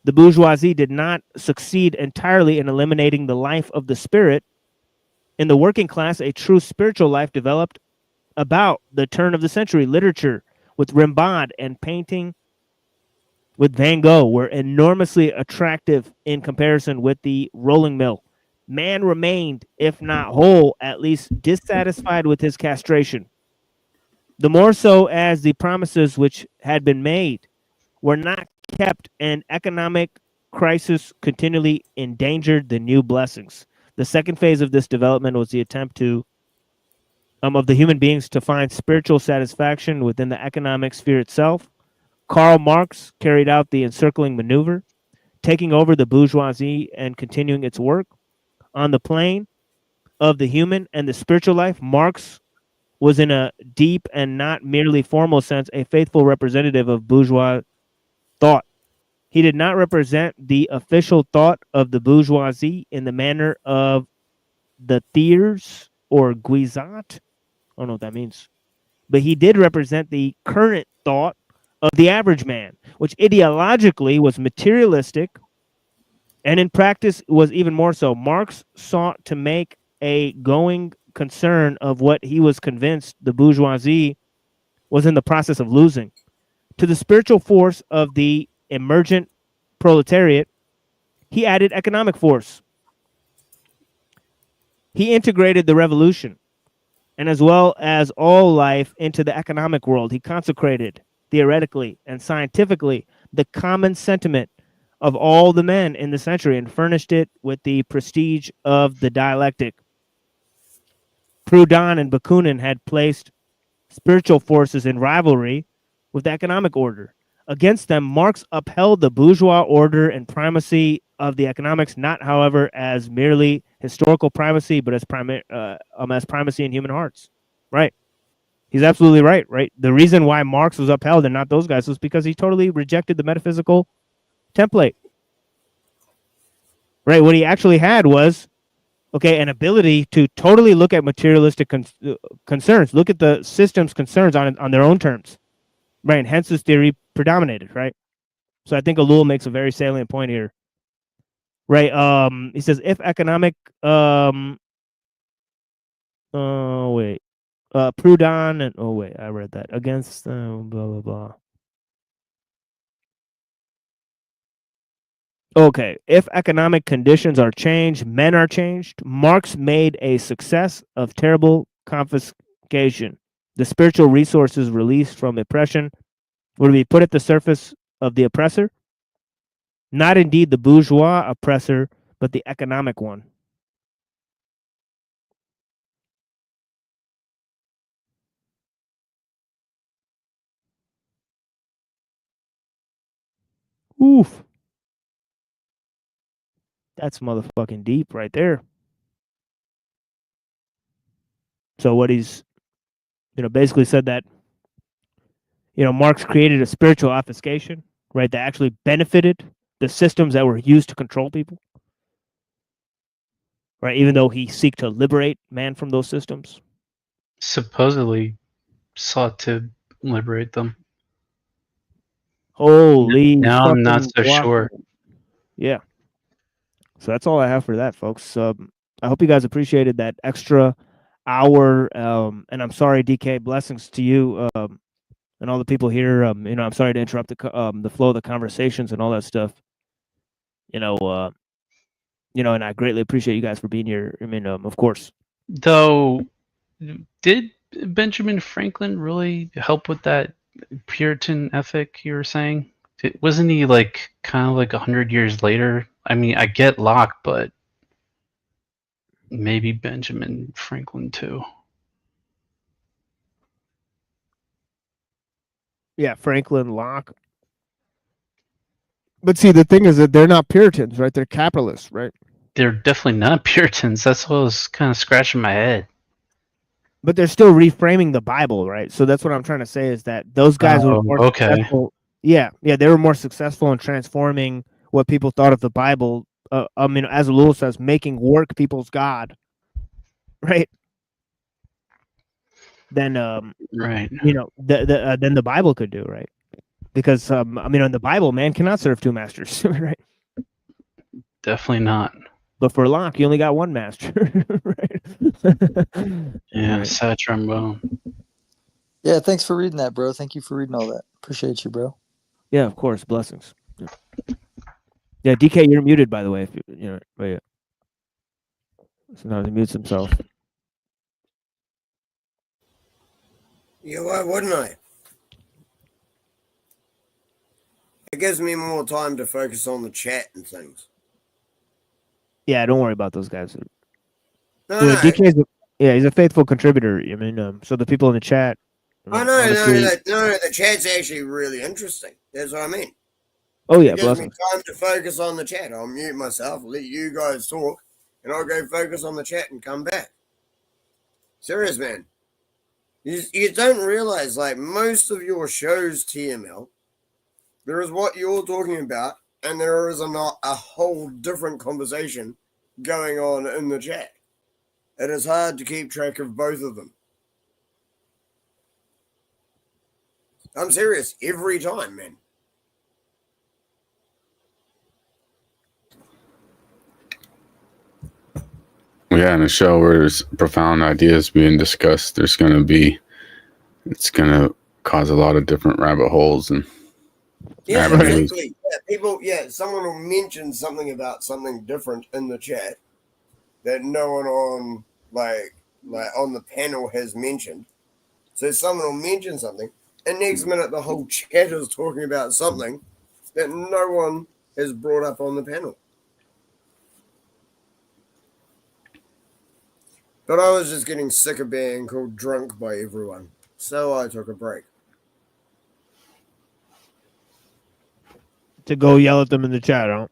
The bourgeoisie did not succeed entirely in eliminating the life of the spirit. In the working class, a true spiritual life developed about the turn of the century. Literature with Rimbaud and painting with Van Gogh were enormously attractive in comparison with the rolling mill. Man remained, if not whole, at least dissatisfied with his castration. The more so as the promises which had been made were not kept, and economic crisis continually endangered the new blessings. The second phase of this development was the attempt of the human beings to find spiritual satisfaction within the economic sphere itself. Karl Marx carried out the encircling maneuver, taking over the bourgeoisie and continuing its work. On the plane of the human and the spiritual life, Marx was in a deep and not merely formal sense a faithful representative of bourgeois thought. He did not represent the official thought of the bourgeoisie in the manner of the Thiers or Guizot. I don't know what that means. But he did represent the current thought of the average man, which ideologically was materialistic and in practice was even more so. Marx sought to make a going concern of what he was convinced the bourgeoisie was in the process of losing. To the spiritual force of the emergent proletariat, he added economic force. He integrated the revolution, and as well as all life, into the economic world. He consecrated, theoretically and scientifically, the common sentiment of all the men in the century and furnished it with the prestige of the dialectic. Proudhon and Bakunin had placed spiritual forces in rivalry with the economic order. Against them, Marx upheld the bourgeois order and primacy of the economics, not, however, as merely historical primacy, but as primacy in human hearts. Right. He's absolutely right, right? The reason why Marx was upheld and not those guys was because he totally rejected the metaphysical template. Right? What he actually had was, okay, an ability to totally look at materialistic concerns, look at the system's concerns on their own terms. Right? And hence this theory predominated, right? So I think ellul makes a very salient point here. Right? He says, if economic Proudhon and I read that against blah blah blah. Okay, if economic conditions are changed, men are changed. Marx made a success of terrible confiscation. The spiritual resources released from oppression were to be put at the surface of the oppressor, not indeed the bourgeois oppressor, but the economic one. Oof. That's motherfucking deep right there. So what he's, basically said that, Marx created a spiritual obfuscation, right, that actually benefited the systems that were used to control people, right, even though he seeked to liberate man from those systems. Supposedly sought to liberate them. Holy Now I'm not fucking so guac. sure. Yeah. So that's all I have for that, folks. I hope you guys appreciated that extra hour. And I'm sorry, DK, blessings to you and all the people here. I'm sorry to interrupt the flow of the conversations and all that stuff. And I greatly appreciate you guys for being here. I mean, of course. Though, did Benjamin Franklin really help with that Puritan ethic you were saying? Wasn't he like kind of like 100 years later? I mean, I get Locke, but maybe Benjamin Franklin too. Yeah, Franklin, Locke. But see, the thing is that they're not Puritans, right? They're capitalists, right? They're definitely not Puritans. That's what I was kind of scratching my head. But they're still reframing the Bible, right? So that's what I'm trying to say is that those guys were more successful. Yeah, they were more successful in transforming what people thought of the Bible. As Lewis says, making work people's God, right? Then, right. Then the Bible could do, right? Because in the Bible, man cannot serve two masters, right? Definitely not. But for Locke, you only got one master, right? Yeah, Right. sad trombone. Yeah, thanks for reading that, bro. Thank you for reading all that. Appreciate you, bro. Yeah, of course. Blessings. Yeah, DK, you're muted, by the way. If but yeah. Sometimes he mutes himself. Yeah, why wouldn't I? It gives me more time to focus on the chat and things. Yeah, don't worry about those guys. No, DK he's a faithful contributor. I mean, so the people in the chat. No, the chat's actually really interesting. That's what I mean. Oh yeah, it gives me blessings. time to focus on the chat. I'll mute myself, let you guys talk, and I'll go focus on the chat and come back. Serious, man. You don't realize, like, most of your shows, TML, there is what you're talking about, and there is a whole different conversation going on in the chat. It is hard to keep track of both of them. I'm serious, every time, man. Yeah, in a show where there's profound ideas being discussed, it's going to cause a lot of different rabbit holes and avenues. Exactly. Yeah, someone will mention something about something different in the chat that no one on like on the panel has mentioned. So someone will mention something, and next minute the whole chat is talking about something that no one has brought up on the panel. But I was just getting sick of being called drunk by everyone, so I took a break. To go yell at them in the chat, huh?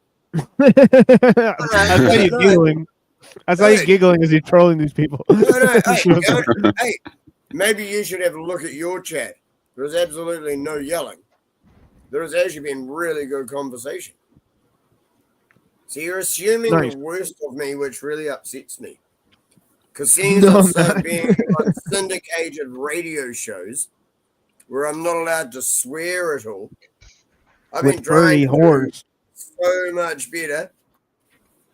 I saw you giggling. I saw you giggling as you're trolling these people. Hey, maybe you should have a look at your chat. There's absolutely no yelling. There's actually been really good conversation. So you're assuming the worst of me, which really upsets me. Because seeing as I'm being on syndicated radio shows where I'm not allowed to swear at all, I've been trying to do so much better.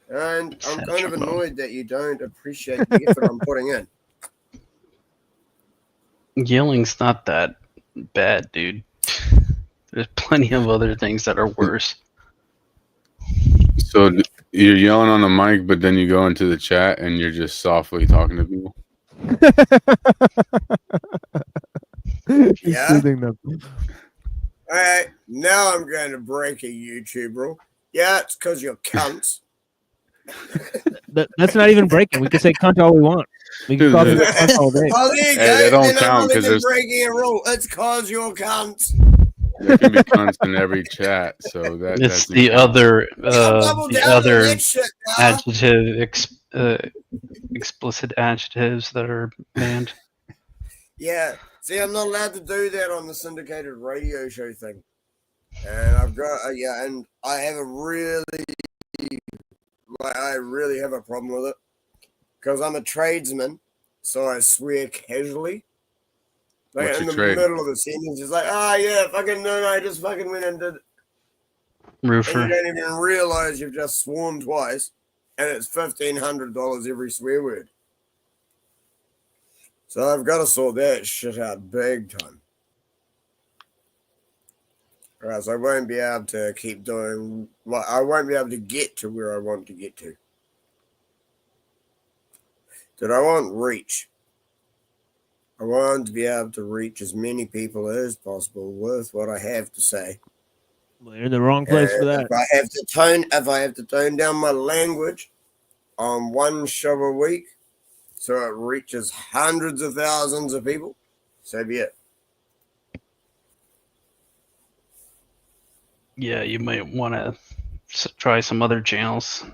And I'm kind of annoyed that you don't appreciate the effort I'm putting in. Yelling's not that bad, dude. There's plenty of other things that are worse. So you're yelling on the mic, but then you go into the chat and you're just softly talking to people? He's Yeah. soothing them. All right, now I'm going to break a YouTube rule. Yeah, it's because you're cunts. That's not even breaking. We can say cunt all we want. We can call people cunt all day. Oh, there you go. They don't Then I'm count not because even there's breaking a rule. It's because you're cunts. there can be cunts in every chat, so that It's doesn't the count. other explicit adjectives that are banned. Yeah. See, I'm not allowed to do that on the syndicated radio show thing. And I've got, and I have a really, I really have a problem with it. Because I'm a tradesman, so I swear casually. Like What's in your the trade? middle of the sentence, it's like, fucking no, I just fucking went and did it. Roofer. And you don't even realize you've just sworn twice, and it's $1,500 every swear word. So I've got to sort that shit out big time. All right, so I won't be able to keep doing. I won't be able to get to where I want to get to. That I want reach. I want to be able to reach as many people as possible with what I have to say. Well, you're in the wrong place for that. If I have to tone down my language on one show a week, so it reaches hundreds of thousands of people, so be it. Yeah, you might want to try some other channels,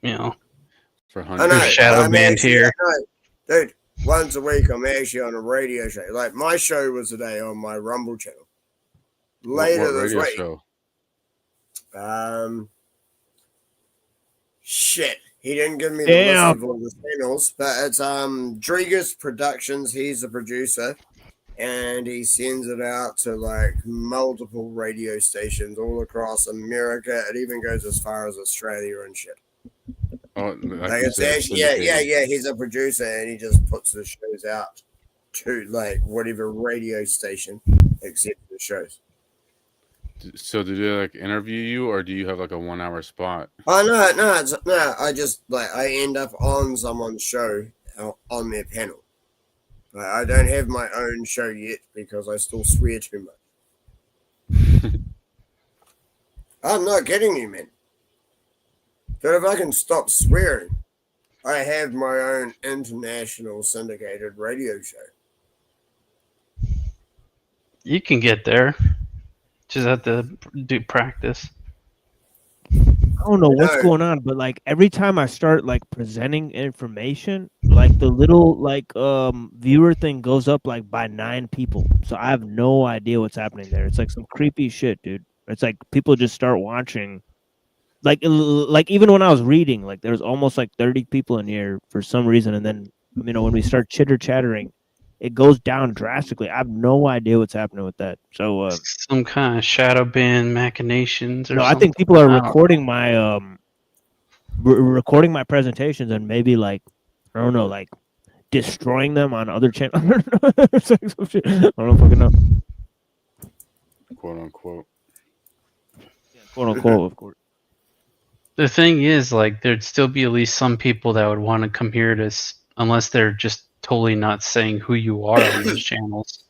For I know. shadow I'm banned actually- here. Dude, once a week I'm actually on a radio show. Like my show was today on my Rumble channel. Later what this radio week. show? Shit. He didn't give me the list of all the channels, but it's Drigas Productions. He's the producer, and he sends it out to like multiple radio stations all across America. It even goes as far as Australia and shit. Oh, Like it's actually, yeah. He's a producer, and he just puts the shows out to like whatever radio station except the shows. So do they like interview you, or do you have like a 1 hour spot? Oh no! I just I end up on someone's show on their panel. Like, I don't have my own show yet because I still swear too much. I'm not kidding you, man. But if I can stop swearing, I have my own international syndicated radio show. You can get there. Just have to do practice. I don't know what's going on, but like every time I start like presenting information, like the little like viewer thing goes up like by 9 people. So I have no idea what's happening there. It's like some creepy shit, dude. It's like people just start watching. Like even when I was reading, like there's almost like 30 people in here for some reason, and then when we start chattering, it goes down drastically. I have no idea what's happening with that. So some kind of shadow ban machinations or no, something. I think people are recording my recording my presentations and maybe like I don't know, like destroying them on other channels. I don't fucking know. Quote unquote. Yeah, quote unquote, of course. The thing is, like, there'd still be at least some people that would want to come here to, unless they're just totally not saying who you are on those channels.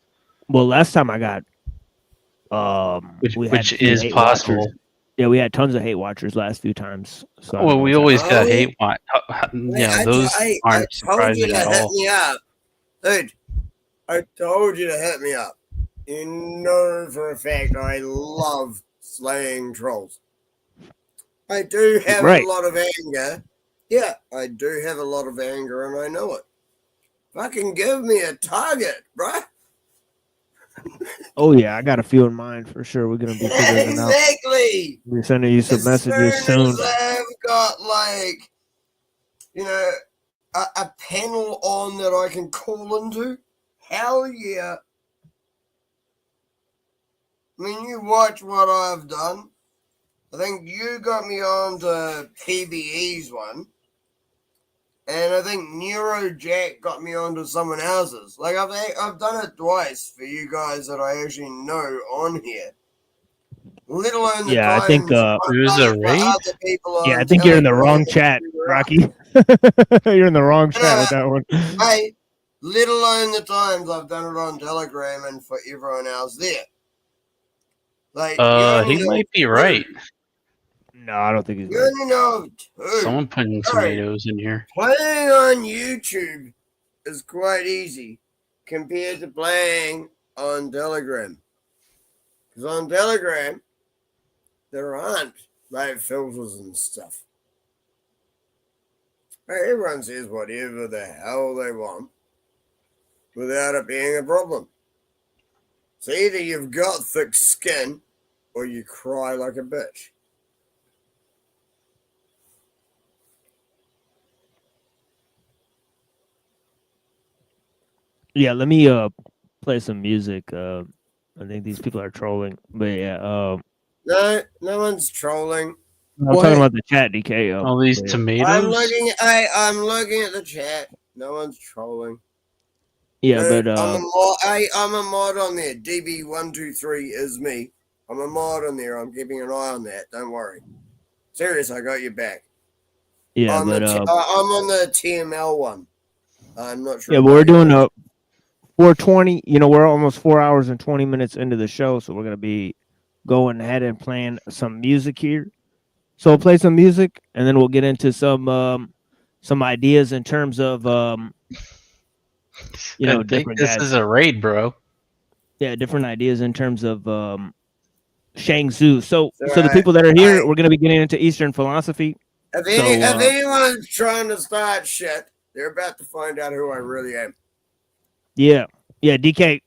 Well, last time I got, which is possible. Watchers. Yeah, we had tons of hate watchers last few times. So well, we always got hate watch. Yeah, those aren't surprising at all. Me up. Dude, I told you to hit me up. You know for a fact I love slaying trolls. I do have a lot of anger. Yeah, I do have a lot of anger, and I know it. Fucking give me a target, bruh. Oh yeah, I got a few in mind for sure. We're gonna be figuring it out. Exactly. We're sending you some messages soon. As I've got like, a panel on that I can call into. Hell yeah. I mean, you watch what I've done. I think you got me on to PBE's one. And I think Neurojack got me onto someone else's. Like, I've done it twice for you guys that I actually know on here. Let alone the I think it was a raid. Yeah, I think you're in the wrong chat, Rocky. You're in the wrong chat with that one. Hey, let alone the times I've done it on Telegram and for everyone else there. Like, He might be right. No, I don't think he's you right. only know of two. Someone putting tomatoes in here. Playing on YouTube is quite easy compared to playing on Telegram. Because on Telegram, there aren't like filters and stuff. Everyone says whatever the hell they want without it being a problem. So either you've got thick skin or you cry like a bitch. Yeah, let me play some music. I think these people are trolling, but yeah. No one's trolling. I'm talking about the chat, DK. All these yeah. tomatoes. I'm looking at the chat. No one's trolling. Yeah, but I'm a mod on there. DB123 is me. I'm a mod on there. I'm keeping an eye on that. Don't worry. Serious, I got your back. yeah, I'm but I'm on the TML one. I'm not sure. yeah, but we're doing a 420. You know, we're almost 4 hours and 20 minutes into the show, so we're gonna be going ahead and playing some music here. So we'll play some music, and then we'll get into some ideas in terms of you know, I think different this guys. is a raid, bro. Yeah, different ideas in terms of Shang Tzu. So the people that are here, we're going to be getting into Eastern philosophy. If anyone's trying to start shit, they're about to find out who I really am. Yeah, DK,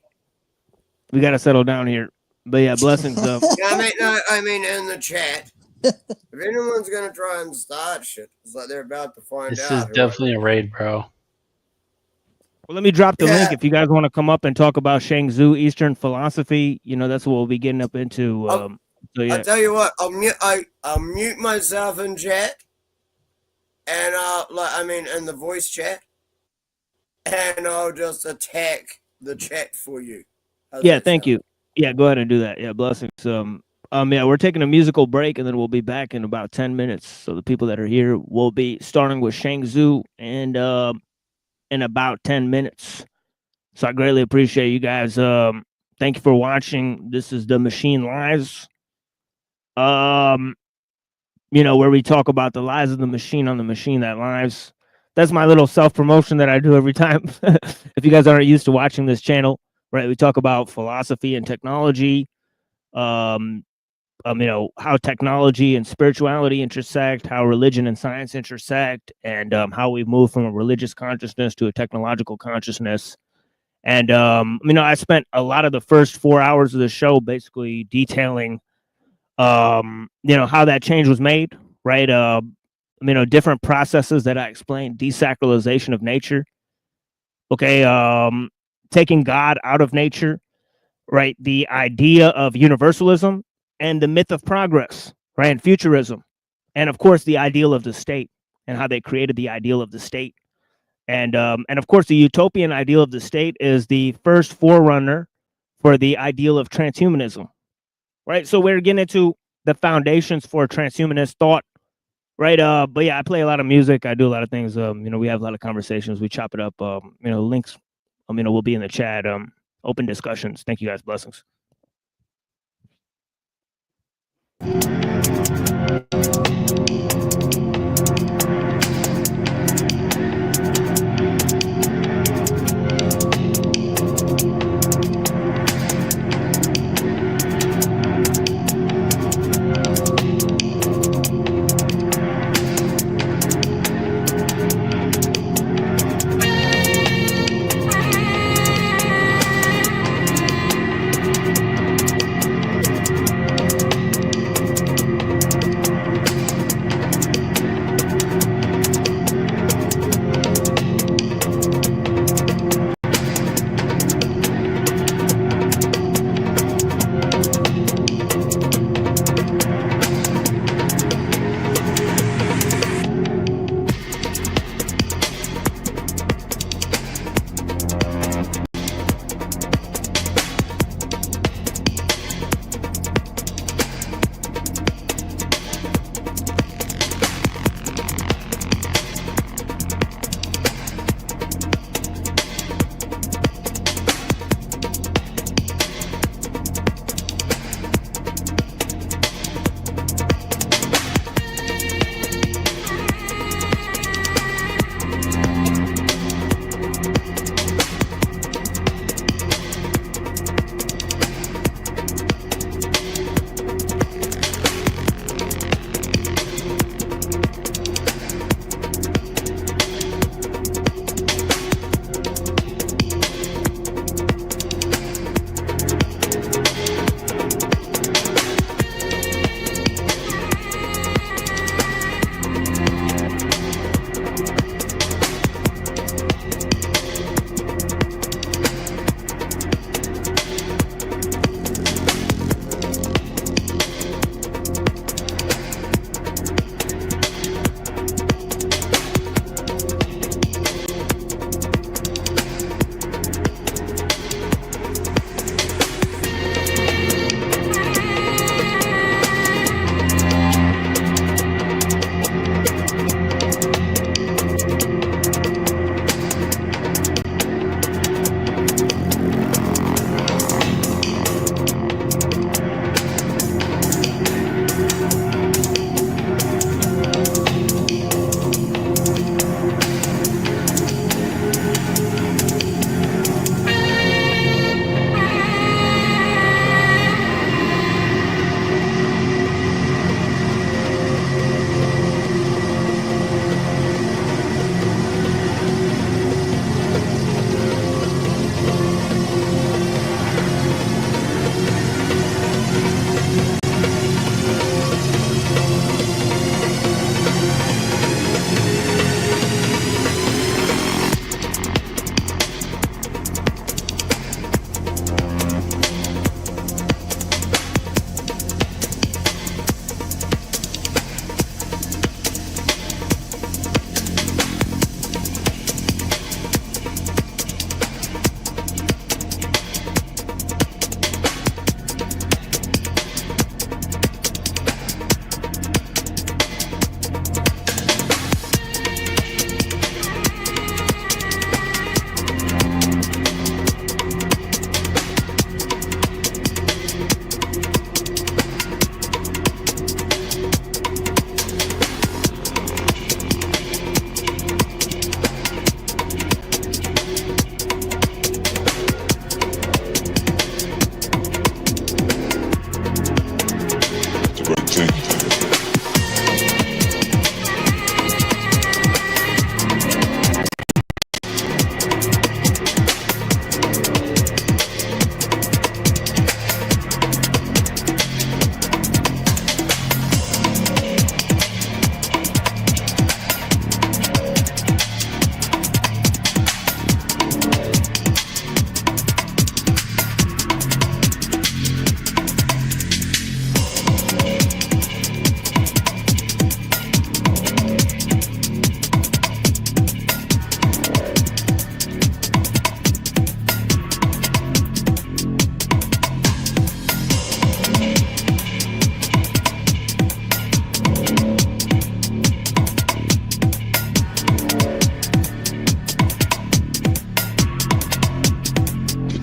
we got to settle down here. But yeah, blessings. I mean, in the chat. If anyone's gonna try and start shit, it's like they're about to find This out. is definitely a raid, bro. Well, let me drop the link if you guys want to come up and talk about Shang Tzu, Eastern philosophy. You know, that's what we'll be getting up into. So yeah. I'll tell you what, I'll mute myself in chat, and in the voice chat, and I'll just attack the chat for you. Yeah, thank you. Yeah, go ahead and do that. Yeah, blessings. Yeah, we're taking a musical break, and then we'll be back in about 10 minutes. So the people that are here will be starting with Shang Tzu and in about 10 minutes. So I greatly appreciate you guys. Thank you for watching. This is The Machine Lies. You know, where we talk about the lies of the machine on the machine that lies. That's my little self-promotion that I do every time. If you guys aren't used to watching this channel, right? We talk about philosophy and technology. You know, how technology and spirituality intersect, how religion and science intersect, and how we move from a religious consciousness to a technological consciousness. And, you know, I spent a lot of the first 4 hours of the show basically detailing, you know, how that change was made, right? You know, different processes that I explained, desacralization of nature. Okay. Taking God out of nature, right? The idea of universalism and the myth of progress, right? And futurism. And of course, the ideal of the state and how they created the ideal of the state. And of course, the utopian ideal of the state is the first forerunner for the ideal of transhumanism, right? So we're getting into the foundations for transhumanist thought, right? But yeah, I play a lot of music. I do a lot of things. You know, we have a lot of conversations. We chop it up. You know, links, you know, will be in the chat. Open discussions. Thank you guys. Blessings.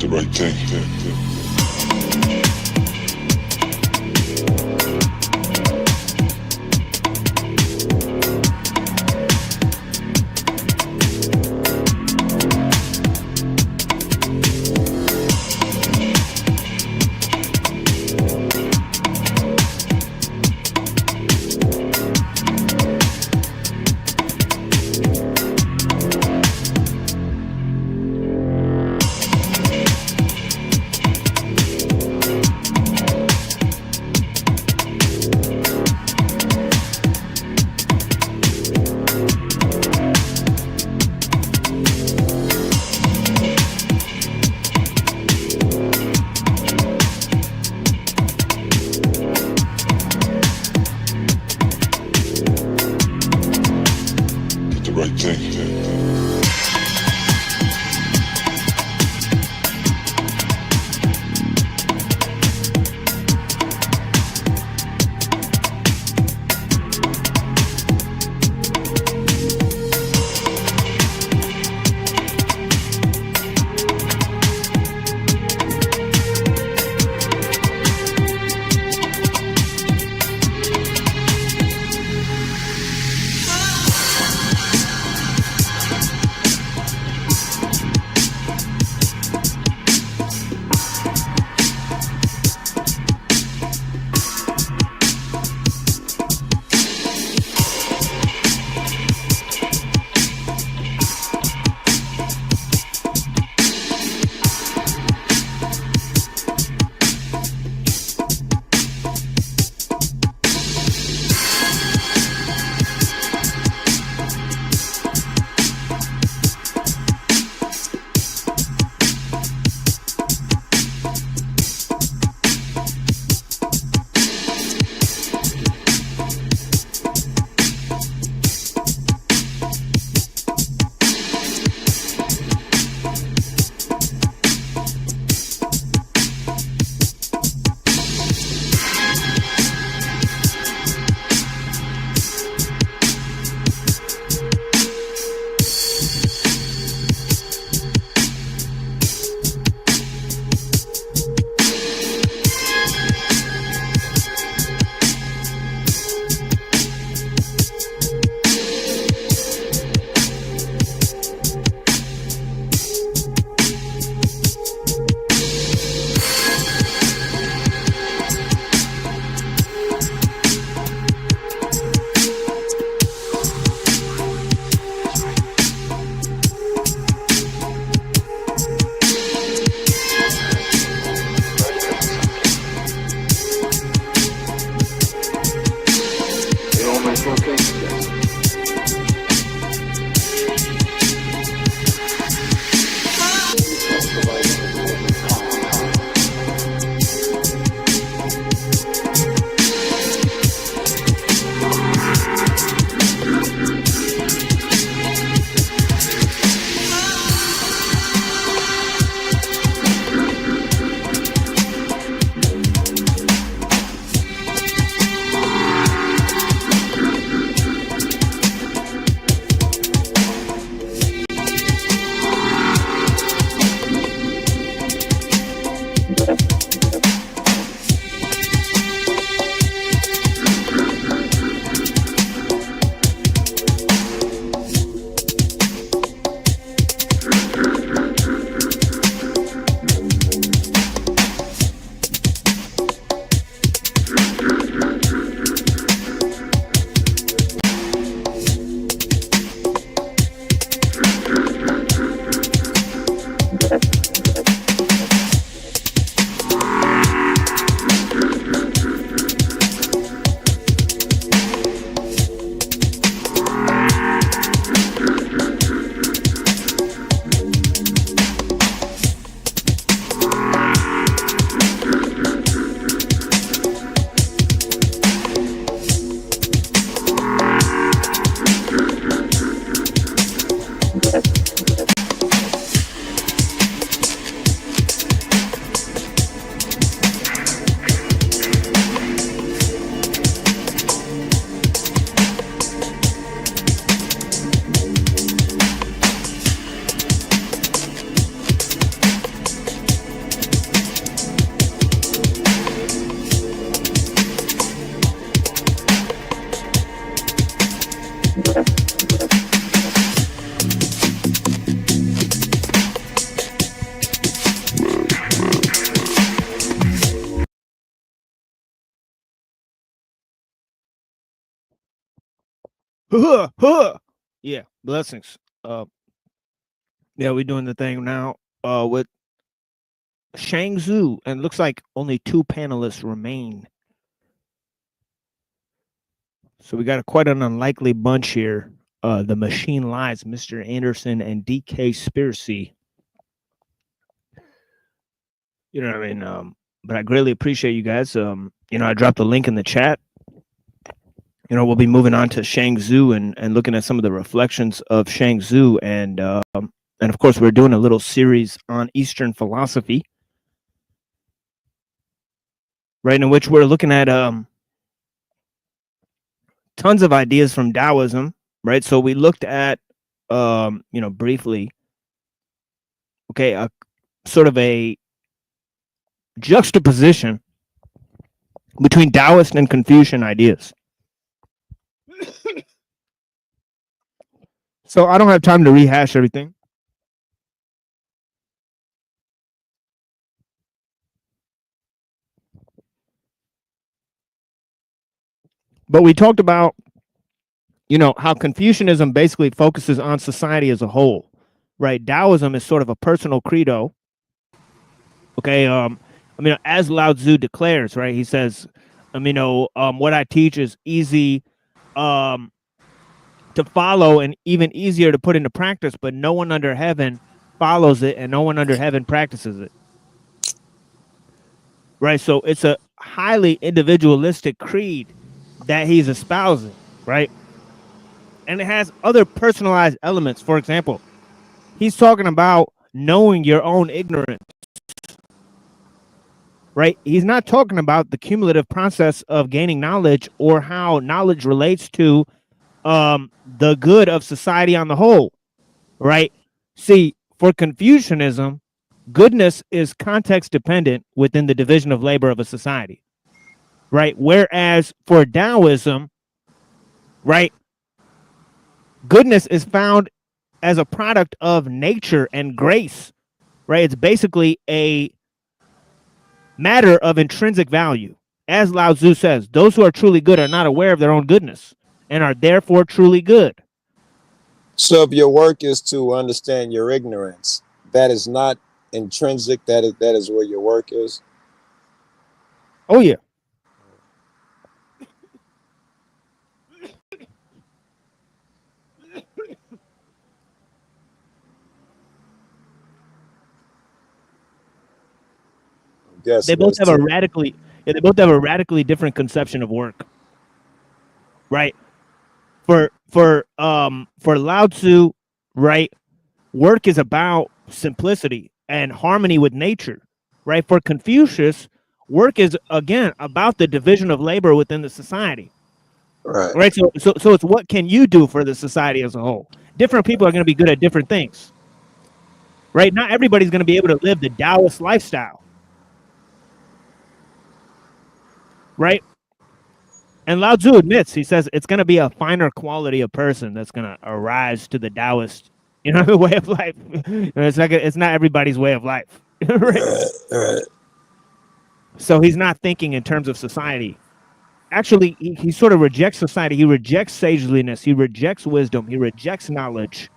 the right thing. Yeah, blessings. Yeah, we're doing the thing now with Shangzhou, and looks like only 2 panelists remain. So we got quite an unlikely bunch here. The Machine Lies, Mr. Anderson, and DK Spiracy. You know what I mean? But I greatly appreciate you guys. I dropped the link in the chat. We'll be moving on to Shangzhou and looking at some of the reflections of Shangzhou, and of course we're doing a little series on Eastern philosophy, right? In which we're looking at tons of ideas from Taoism, right? So we looked at briefly, okay, a sort of a juxtaposition between Taoist and Confucian ideas. So I don't have time to rehash everything. But we talked about, how Confucianism basically focuses on society as a whole, right? Taoism is sort of a personal credo. Okay, as Lao Tzu declares, right? He says, what I teach is easy to follow and even easier to put into practice, but no one under heaven follows it and no one under heaven practices it. Right? So it's a highly individualistic creed that he's espousing, right? And it has other personalized elements. For example, he's talking about knowing your own ignorance, right? He's not talking about the cumulative process of gaining knowledge or how knowledge relates to the good of society on the whole, right? See, for Confucianism, goodness is context dependent within the division of labor of a society, right? Whereas for Taoism, right, goodness is found as a product of nature and grace, right? It's basically a matter of intrinsic value. As Lao Tzu says, those who are truly good are not aware of their own goodness and are therefore truly good. So if your work is to understand your ignorance, that is not intrinsic, that is where your work is? Oh, yeah. They both have a radically different conception of work, right? For Lao Tzu, right, work is about simplicity and harmony with nature, right? For Confucius, work is again about the division of labor within the society, right? So it's what can you do for the society as a whole? Different people are going to be good at different things, right? Not everybody's going to be able to live the Taoist lifestyle, right? And Lao Tzu admits, he says it's going to be a finer quality of person that's going to arise to the Taoist, way of life. It's not everybody's way of life. Right? So he's not thinking in terms of society. Actually, he sort of rejects society. He rejects sageliness. He rejects wisdom. He rejects knowledge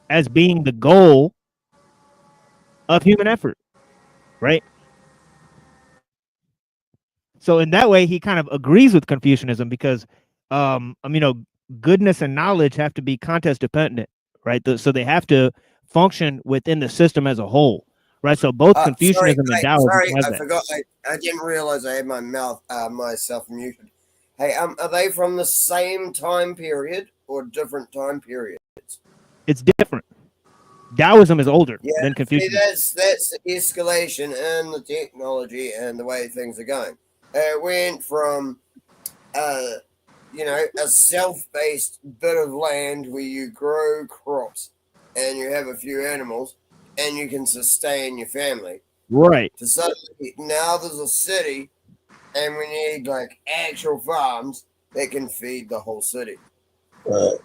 as being the goal of human effort, right? So in that way, he kind of agrees with Confucianism because, goodness and knowledge have to be context dependent, right? So they have to function within the system as a whole, right? So both Confucianism and Taoism. I forgot. I didn't realize I had my myself muted. Hey, are they from the same time period or different time periods? It's different. Taoism is older than Confucianism. That's the escalation in the technology and the way things are going. It went from, a self-based bit of land where you grow crops and you have a few animals and you can sustain your family. Right. To suddenly, now there's a city and we need actual farms that can feed the whole city. Right.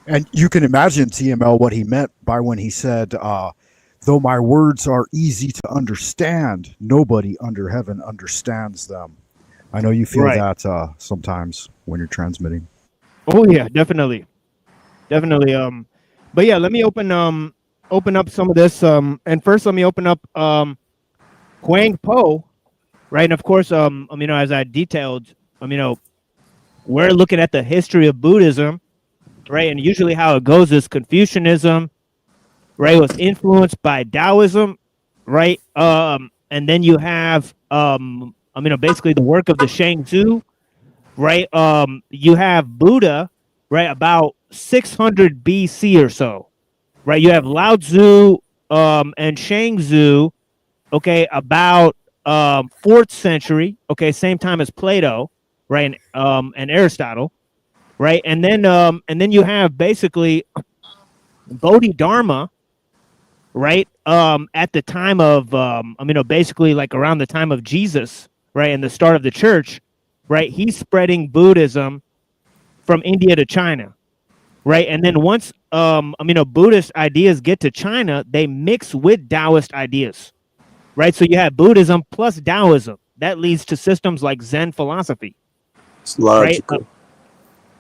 And you can imagine, TML, what he meant by when he said, though my words are easy to understand, nobody under heaven understands them. I know you feel Right. that sometimes when you're transmitting. Oh yeah, definitely. But yeah, let me open up some of this. And first let me open up Huang Po, right? And of course, as I detailed, we're looking at the history of Buddhism, right? And usually how it goes is Confucianism, right, was influenced by Taoism, right? And then you have basically the work of the Shang-Tzu, right? You have Buddha, right, about 600 BC or so, right? You have Lao Tzu and Shang-Tzu, okay, about 4th century, okay, same time as Plato, right, and Aristotle, right? And then you have basically Bodhidharma, right? At the time of basically like around the time of Jesus, right, and the start of the church, right? He's spreading Buddhism from India to China, right? And then once Buddhist ideas get to China, they mix with Taoist ideas, right? So you have Buddhism plus Taoism. That leads to systems like Zen philosophy. It's logical.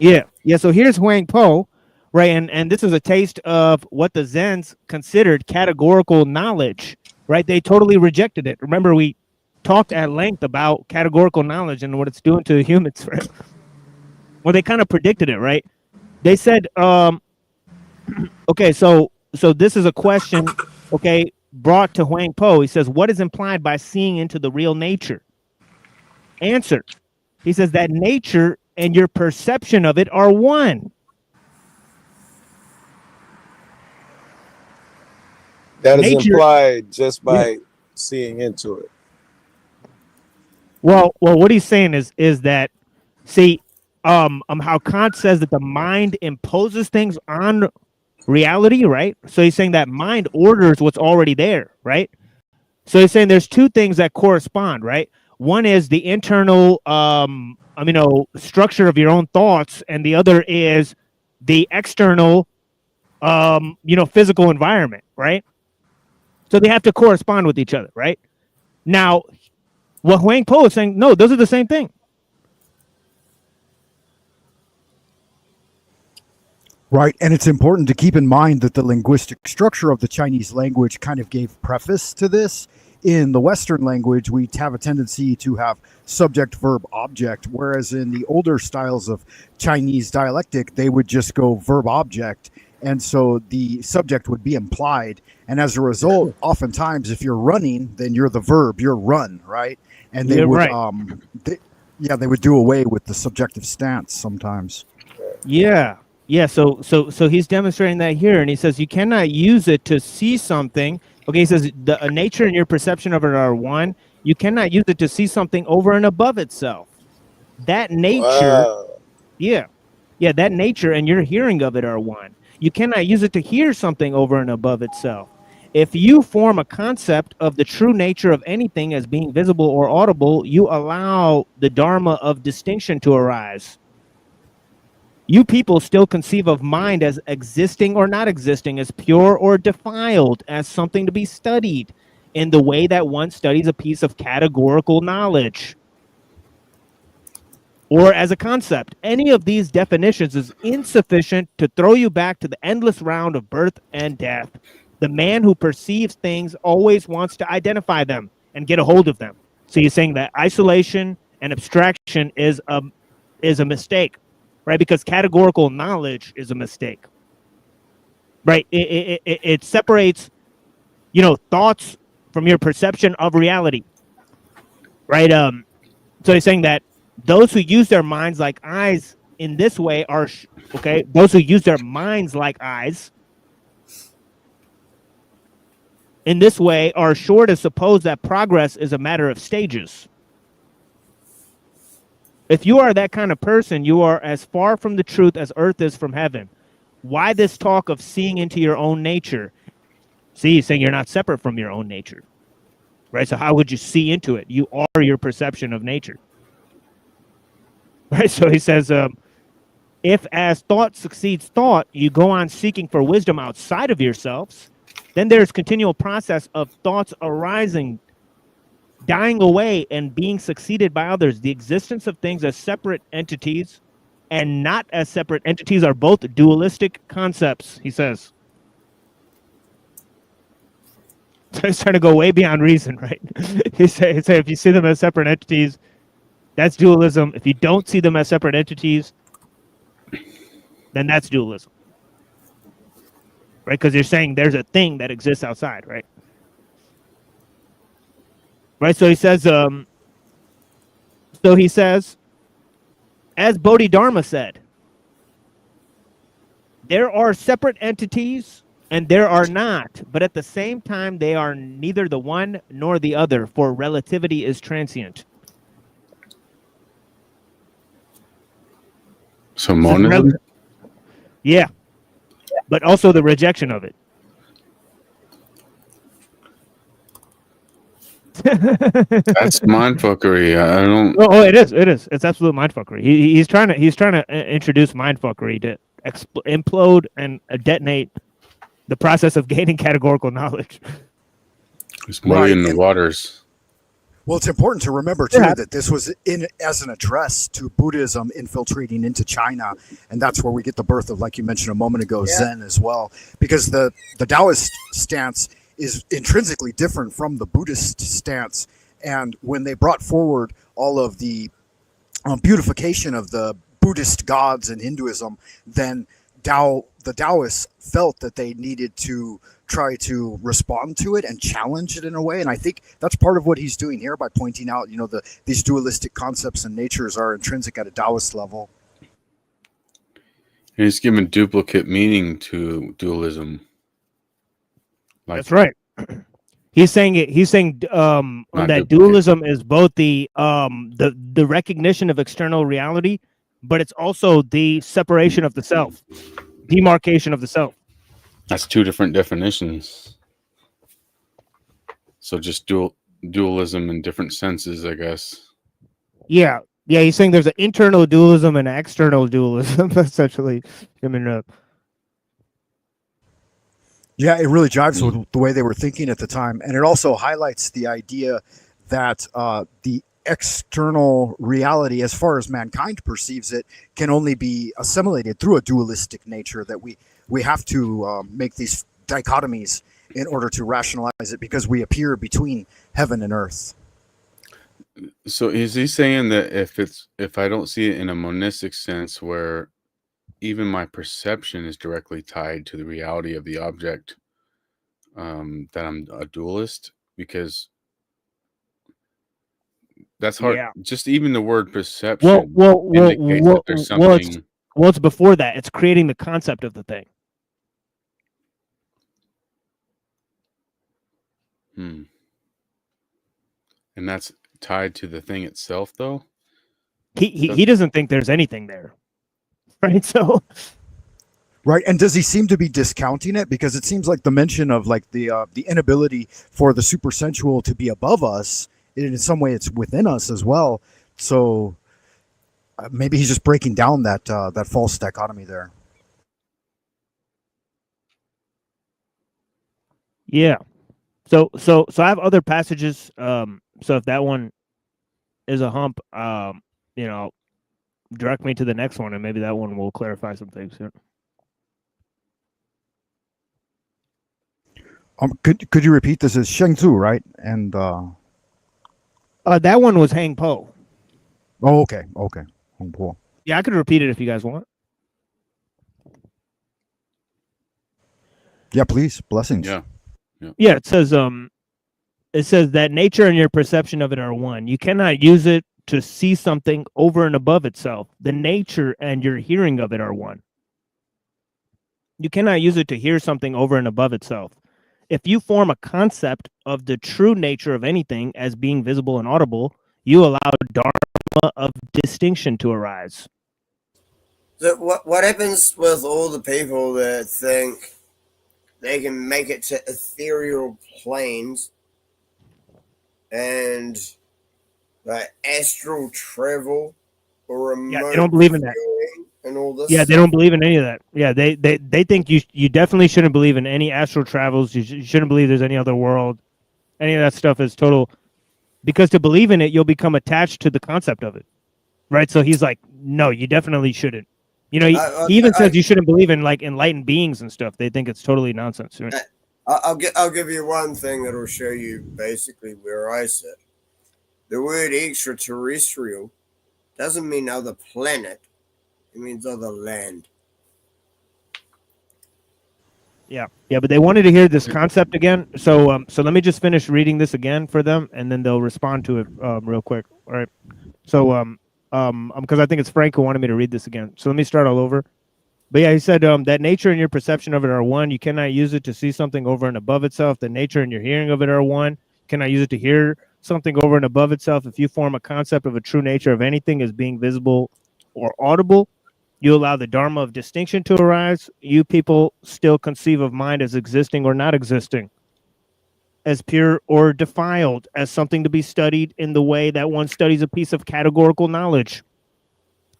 Right? Yeah. So here's Huang Po, right? And this is a taste of what the Zens considered categorical knowledge, right? They totally rejected it. Remember, we talked at length about categorical knowledge and what it's doing to humans, right? Well, they kind of predicted it, right? They said, okay, so this is a question, okay, brought to Huang Po. He says, what is implied by seeing into the real nature? Answer. He says that nature and your perception of it are one. That is Nature, implied just by seeing into it. Well, what he's saying is that, see, how Kant says that the mind imposes things on reality, right? So he's saying that mind orders what's already there, right? So he's saying there's two things that correspond, right? One is the internal, structure of your own thoughts, and the other is the external, physical environment, right? So they have to correspond with each other, right? Now, what Huang Po is saying, no, those are the same thing. Right, and it's important to keep in mind that the linguistic structure of the Chinese language kind of gave preface to this. In the Western language, we have a tendency to have subject, verb, object, whereas in the older styles of Chinese dialectic, they would just go verb, object, and so the subject would be implied. And as a result, oftentimes, if you're running, then you're the verb, you're run, right? And they would, they would do away with the subjective stance sometimes. Yeah. So he's demonstrating that here, and he says you cannot use it to see something. Okay, he says the nature and your perception of it are one. You cannot use it to see something over and above itself. That nature, that nature and your hearing of it are one. You cannot use it to hear something over and above itself. If you form a concept of the true nature of anything as being visible or audible, you allow the dharma of distinction to arise. You people still conceive of mind as existing or not existing, as pure or defiled, as something to be studied in the way that one studies a piece of categorical knowledge, or as a concept. Any of these definitions is insufficient to throw you back to the endless round of birth and death. The man who perceives things always wants to identify them and get a hold of them. So you're saying that isolation and abstraction is a mistake. Right, because categorical knowledge is a mistake. Right, it separates, thoughts from your perception of reality. Right, so he's saying that those who use their minds like eyes in this way are those who use their minds like eyes in this way are sure to suppose that progress is a matter of stages. If you are that kind of person, you are as far from the truth as earth is from heaven. Why this talk of seeing into your own nature? See, he's saying you're not separate from your own nature. Right? So how would you see into it? You are your perception of nature. Right? So he says, if as thought succeeds thought, you go on seeking for wisdom outside of yourselves, then there's continual process of thoughts arising dying away and being succeeded by others. The existence of things as separate entities and not as separate entities are both dualistic concepts, he says. So he's trying to go way beyond reason, right? He say if you see them as separate entities, that's dualism. If you don't see them as separate entities, then that's dualism. Right? Because you're saying there's a thing that exists outside, right? Right? So he says, as Bodhidharma said, there are separate entities and there are not, but at the same time, they are neither the one nor the other, for relativity is transient. So monism? Yeah. But also the rejection of it. That's mindfuckery. I don't. Oh, it is. It is. It's absolute mindfuckery. He's trying to introduce mindfuckery to implode and detonate the process of gaining categorical knowledge. It's muddy in the waters. Well, it's important to remember too that this was as an address to Buddhism infiltrating into China, and that's where we get the birth of, like you mentioned a moment ago, Zen as well. Because the Taoist stance is intrinsically different from the Buddhist stance, and when they brought forward all of the beautification of the Buddhist gods in Hinduism, then the Taoists felt that they needed to try to respond to it and challenge it in a way, and I think that's part of what he's doing here by pointing out, these dualistic concepts and natures are intrinsic at a Taoist level. And he's giving duplicate meaning to dualism. That's right. He's saying that dualism is both the recognition of external reality, but it's also the separation of the self, demarcation of the self. That's two different definitions. So just dualism in different senses, I guess. Yeah. He's saying there's an internal dualism and an external dualism, essentially. Yeah, it really jives with the way they were thinking at the time, and it also highlights the idea that the external reality, as far as mankind perceives it, can only be assimilated through a dualistic nature, that we have to make these dichotomies in order to rationalize it, because we appear between heaven and earth. So is he saying that if I don't see it in a monistic sense, where even my perception is directly tied to the reality of the object, that I'm a dualist? Because that's hard. Yeah. Just even the word perception indicates that there's something. Well, it's before that. It's creating the concept of the thing. And that's tied to the thing itself, though. He doesn't think there's anything there, right? So, right. And does he seem to be discounting it? Because it seems like the mention of like the inability for the supersensual to be above us, in some way, it's within us as well. So maybe he's just breaking down that false dichotomy there. Yeah. So I have other passages. So if that one is a hump, direct me to the next one, and maybe that one will clarify some things here. Could you repeat this? Is Sheng Tzu, right? And that one was Hang Po. Oh, okay. Hang Po. Yeah, I could repeat it if you guys want. Yeah, please. Blessings. Yeah, it says that nature and your perception of it are one. You cannot use it to see something over and above itself. The nature and your hearing of it are one. You cannot use it to hear something over and above itself. If you form a concept of the true nature of anything as being visible and audible, you allow dharma of distinction to arise. So what happens with all the people that think they can make it to ethereal planes and astral travel or remote they don't believe in that. And all this they don't believe in any of that. Yeah, they think you definitely shouldn't believe in any astral travels. You shouldn't believe there's any other world. Any of that stuff is total because to believe in it, you'll become attached to the concept of it, right? So he's like, no, you definitely shouldn't. You know, he even says you shouldn't believe in like enlightened beings and stuff. They think it's totally nonsense. Right? I'll give you one thing that'll show you basically where I sit. The word extraterrestrial doesn't mean other planet. It means other land. Yeah, but they wanted to hear this concept again. So let me just finish reading this again for them, and then they'll respond to it real quick. All right. So because I think it's Frank who wanted me to read this again. So let me start all over. But yeah, he said that nature and your perception of it are one. You cannot use it to see something over and above itself. The nature and your hearing of it are one. You cannot use it to hear something over and above itself. If you form a concept of a true nature of anything as being visible or audible, you allow the dharma of distinction to arise. You people still conceive of mind as existing or not existing, as pure or defiled, as something to be studied in the way that one studies a piece of categorical knowledge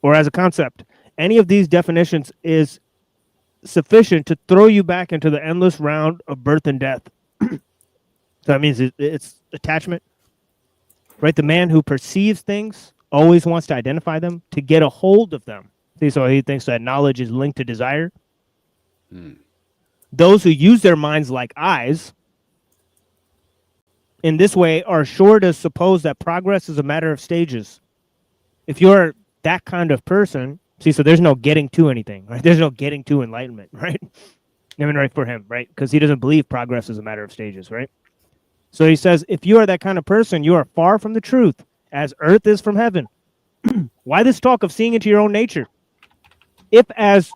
or as a concept. Any of these definitions is sufficient to throw you back into the endless round of birth and death. So that means it's attachment, right? The man who perceives things always wants to identify them to get a hold of them. See, so he thinks that knowledge is linked to desire. Those who use their minds like eyes in this way are sure to suppose that progress is a matter of stages. If you're that kind of person, see, so there's no getting to anything, right? There's no getting to enlightenment, right? I mean, right, for him, right? Because he doesn't believe progress is a matter of stages, right? So he says, if you are that kind of person, you are far from the truth, as earth is from heaven. Why this talk of seeing into your own nature? If as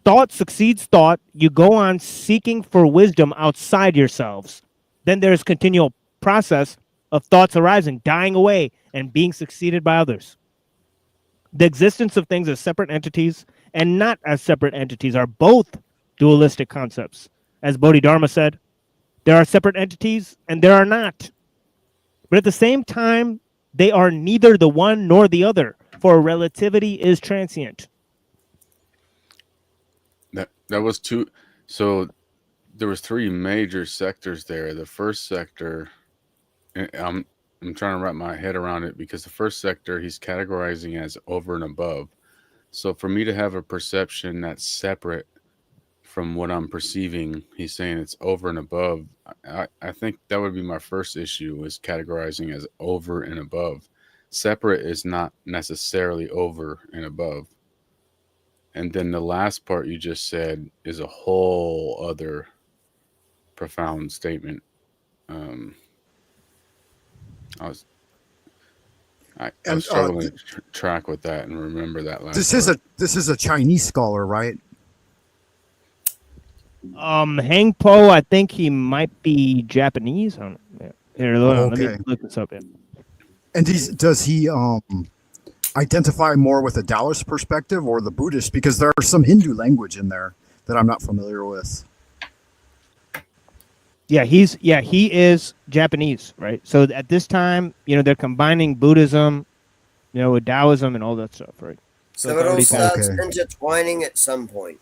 thought succeeds thought, you go on seeking for wisdom outside yourselves, then there is continual process of thoughts arising, dying away, and being succeeded by others. The existence of things as separate entities and not as separate entities are both dualistic concepts. As Bodhidharma said, there are separate entities and there are not. But at the same time, they are neither the one nor the other, for relativity is transient. That was two. So there was three major sectors there. The first sector, I'm trying to wrap my head around it, because the first sector he's categorizing as over and above. So for me to have a perception that's separate from what I'm perceiving, he's saying it's over and above. I think that would be my first issue, is categorizing as over and above. Separate is not necessarily over and above. And then the last part you just said is a whole other profound statement. I was struggling to track with that and remember that last. This is a Chinese scholar, right? Hang Po, I think he might be Japanese. Here, let me look this up. And does he identify more with a Taoist perspective or the Buddhist? Because there are some Hindu language in there that I'm not familiar with. Yeah, he is Japanese, right? So at this time, they're combining Buddhism, with Taoism and all that stuff, right? So it all starts intertwining at some point.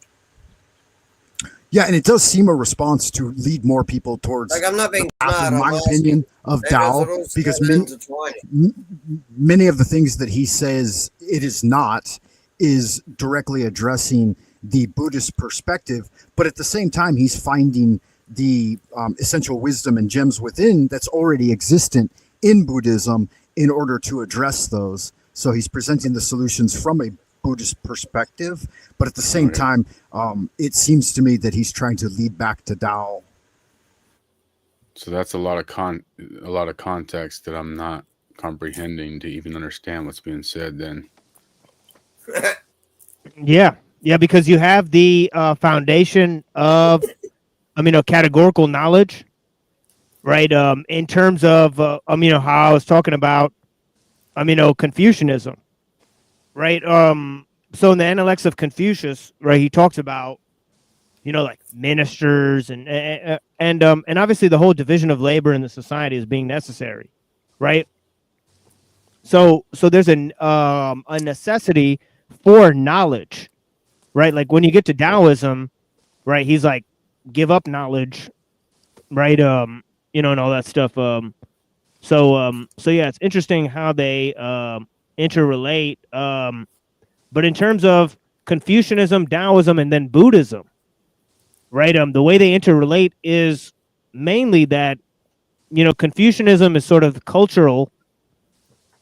Yeah, and it does seem a response to lead more people towards, like, I'm not being in my opinion, of Tao, because many of the things that he says it is not is directly addressing the Buddhist perspective, but at the same time, he's finding the essential wisdom and gems within that's already existent in Buddhism in order to address those. So he's presenting the solutions from a Buddhist perspective, but at the same time, it seems to me that he's trying to lead back to Tao. So that's a lot of context that I'm not comprehending to even understand what's being said. Then, yeah, because you have the foundation of, categorical knowledge, right? In terms of, how I was talking about, Confucianism. Right. So in the Analects of Confucius, right, he talks about, like ministers and obviously the whole division of labor in the society is being necessary, right? So there's a necessity for knowledge, right? Like when you get to Taoism, right, he's like, give up knowledge, right? And all that stuff. So yeah, it's interesting how they interrelate. But in terms of Confucianism, Taoism, and then Buddhism, right? The way they interrelate is mainly that, you know, Confucianism is sort of cultural,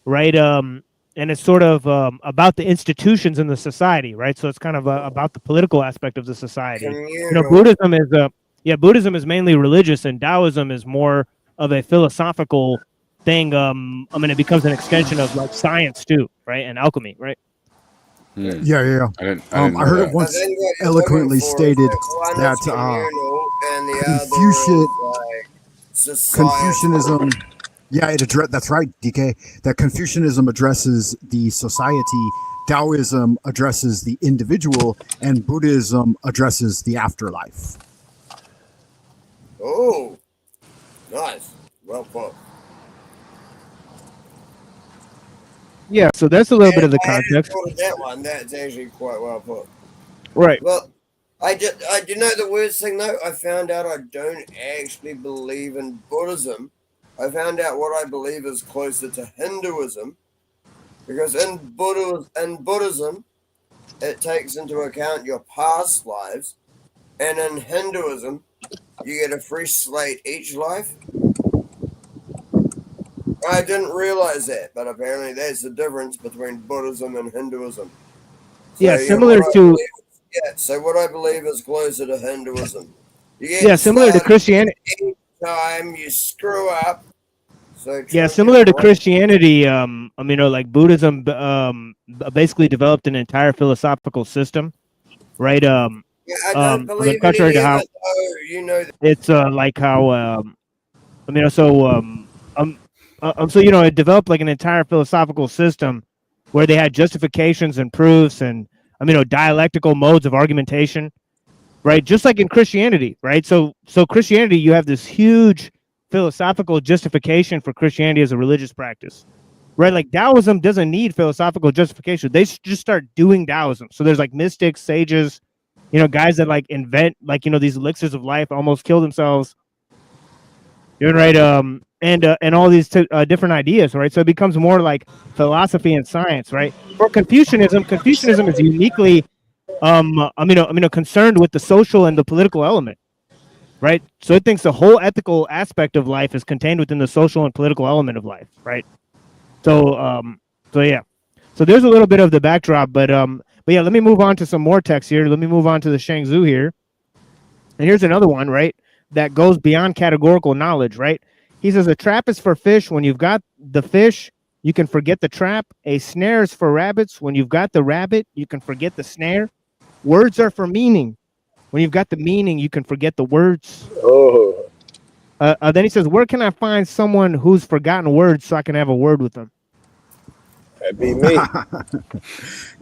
right? And it's sort of about the institutions in the society, right? So it's kind of about the political aspect of the society. You know, Buddhism is Buddhism is mainly religious, and Taoism is more of a philosophical thing. I mean, it becomes an extension of like science too, right? And alchemy, right? Yeah. I heard it once eloquently stated that Confucianism. Yeah, that's right, DK. That Confucianism addresses the society, Taoism addresses the individual, and Buddhism addresses the afterlife. Oh, nice. Well put. Yeah, so that's a little bit of the context. That one, that's actually quite well put. Right. Well, I do know the worst thing though. I found out I don't actually believe in Buddhism. I found out what I believe is closer to Hinduism, because in Buddhism, it takes into account your past lives, and in Hinduism, you get a fresh slate each life. I didn't realize that, but apparently that's the difference between Buddhism and Hinduism. So, yeah, similar to. So what I believe is closer to Hinduism. Similar to Christianity. Anytime you screw up. So yeah, similar to Christianity. I mean, you know, like Buddhism basically developed an entire philosophical system, right? I don't believe contrary to how you know it's like how I mean, so you know, it developed like an entire philosophical system where they had justifications and proofs and dialectical modes of argumentation, right? Just like in Christianity, right? So Christianity, you have this huge philosophical justification for Christianity as a religious practice, right? Like Taoism doesn't need philosophical justification. They just start doing Taoism. So there's like mystics, sages, you know, guys that like invent like, you know, these elixirs of life, almost kill themselves. You're right. And all these different ideas, right? So it becomes more like philosophy and science, right? For Confucianism is uniquely, concerned with the social and the political element, right? So it thinks the whole ethical aspect of life is contained within the social and political element of life, right? So yeah. So there's a little bit of the backdrop, but yeah, let me move on to some more text here. Let me move on to the Shangzhou here. And here's another one, right? That goes beyond categorical knowledge, right? He says a trap is for fish. When you've got the fish, you can forget the trap. A snare is for rabbits. When you've got the rabbit, you can forget the snare. Words are for meaning. When you've got the meaning, you can forget the words. Oh. Then he says, where can I find someone who's forgotten words so I can have a word with them? That'd be me.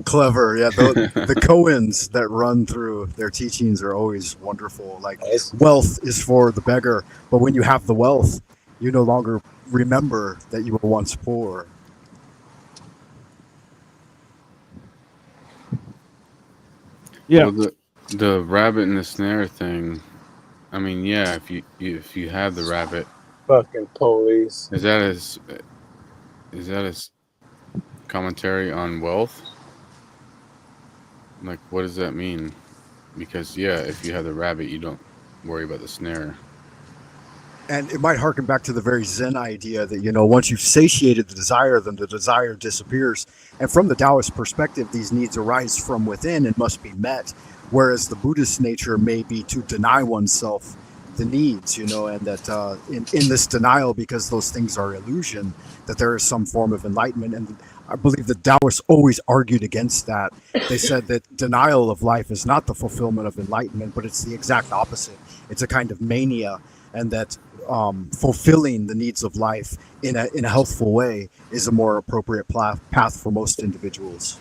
Clever. Yeah, the koans that run through their teachings are always wonderful. Like, wealth is for the beggar, but when you have the wealth, you no longer remember that you were once poor. Yeah. Well, the rabbit and the snare thing. I mean, yeah, if you have the rabbit, fucking police. Is that a commentary on wealth? Like, what does that mean? Because yeah, if you have the rabbit, you don't worry about the snare. And it might harken back to the very Zen idea that, you know, once you've satiated the desire, then the desire disappears. And from the Taoist perspective, these needs arise from within and must be met. Whereas the Buddhist nature may be to deny oneself the needs, you know, and that in this denial, because those things are illusion, that there is some form of enlightenment. And I believe the Taoists always argued against that. They said that denial of life is not the fulfillment of enlightenment, but it's the exact opposite. It's a kind of mania, and that fulfilling the needs of life in a healthful way is a more appropriate path for most individuals.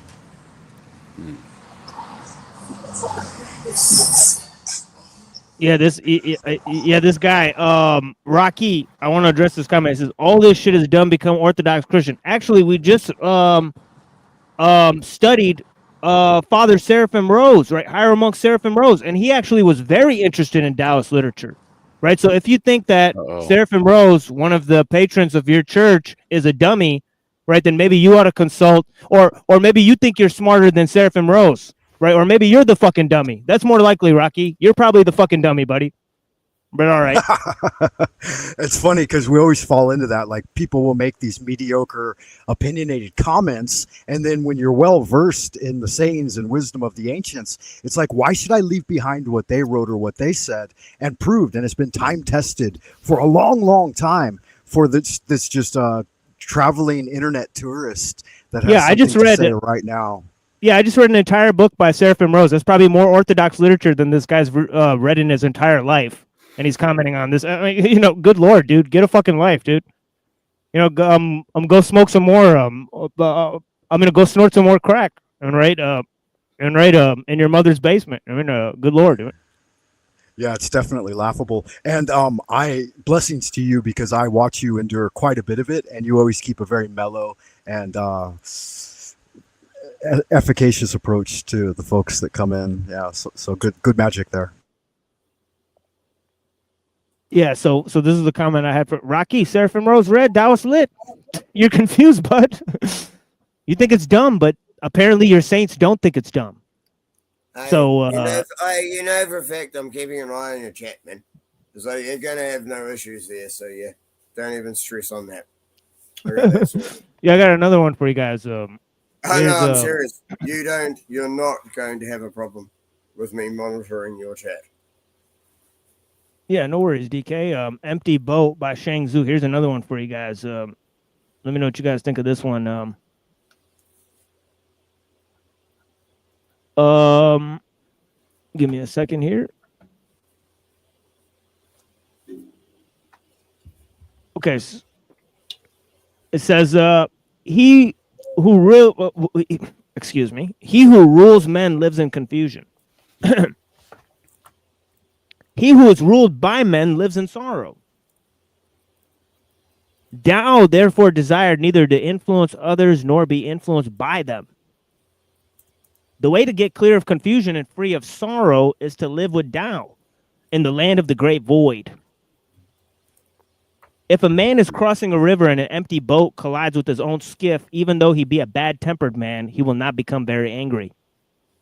Yeah, this guy, Rocky, I want to address this comment. It says, all this shit is done become Orthodox Christian. Actually, we just studied Father Seraphim Rose, right? Higher Monk Seraphim Rose, and he actually was very interested in Taoist literature, right? So if you think that Seraphim Rose, one of the patrons of your church, is a dummy, right, then maybe you ought to consult, or maybe you think you're smarter than Seraphim Rose, right? Or maybe you're the fucking dummy. That's more likely, Rocky. You're probably the fucking dummy, buddy. But all right. It's funny because we always fall into that. Like, people will make these mediocre, opinionated comments, and then when you're well versed in the sayings and wisdom of the ancients, it's like, why should I leave behind what they wrote or what they said? And proved, and it's been time tested for a long, long time for this just traveling internet tourist that has I just something read to say it right now. Yeah, I just read an entire book by Seraphim Rose. That's probably more orthodox literature than this guy's read in his entire life. And he's commenting on this. I mean, good Lord, dude, get a fucking life, dude. I'm go smoke some more. I'm gonna go snort some more crack. In your mother's basement. I mean, good Lord, dude. Yeah, it's definitely laughable. And blessings to you, because I watch you endure quite a bit of it, and you always keep a very mellow and efficacious approach to the folks that come in. Yeah, so good magic there. Yeah, so this is the comment I had for Rocky. Seraphim Rose read Taoist lit. You're confused, bud. You think it's dumb, but apparently your saints don't think it's dumb. So you know for a fact I'm keeping an eye on your chat, man. So you're gonna have no issues there. So yeah, don't even stress on that. Yeah, I got another one for you guys. I'm serious. You're not going to have a problem with me monitoring your chat. Yeah, no worries, DK. Empty Boat by Shang Zhu. Here's another one for you guys. Let me know what you guys think of this one. Give me a second here. Okay. It says, he who rules men lives in confusion. He who is ruled by men lives in sorrow. Tao therefore desired neither to influence others nor be influenced by them. The way to get clear of confusion and free of sorrow is to live with Tao in the land of the great void. If a man is crossing a river and an empty boat collides with his own skiff, even though he be a bad-tempered man, he will not become very angry.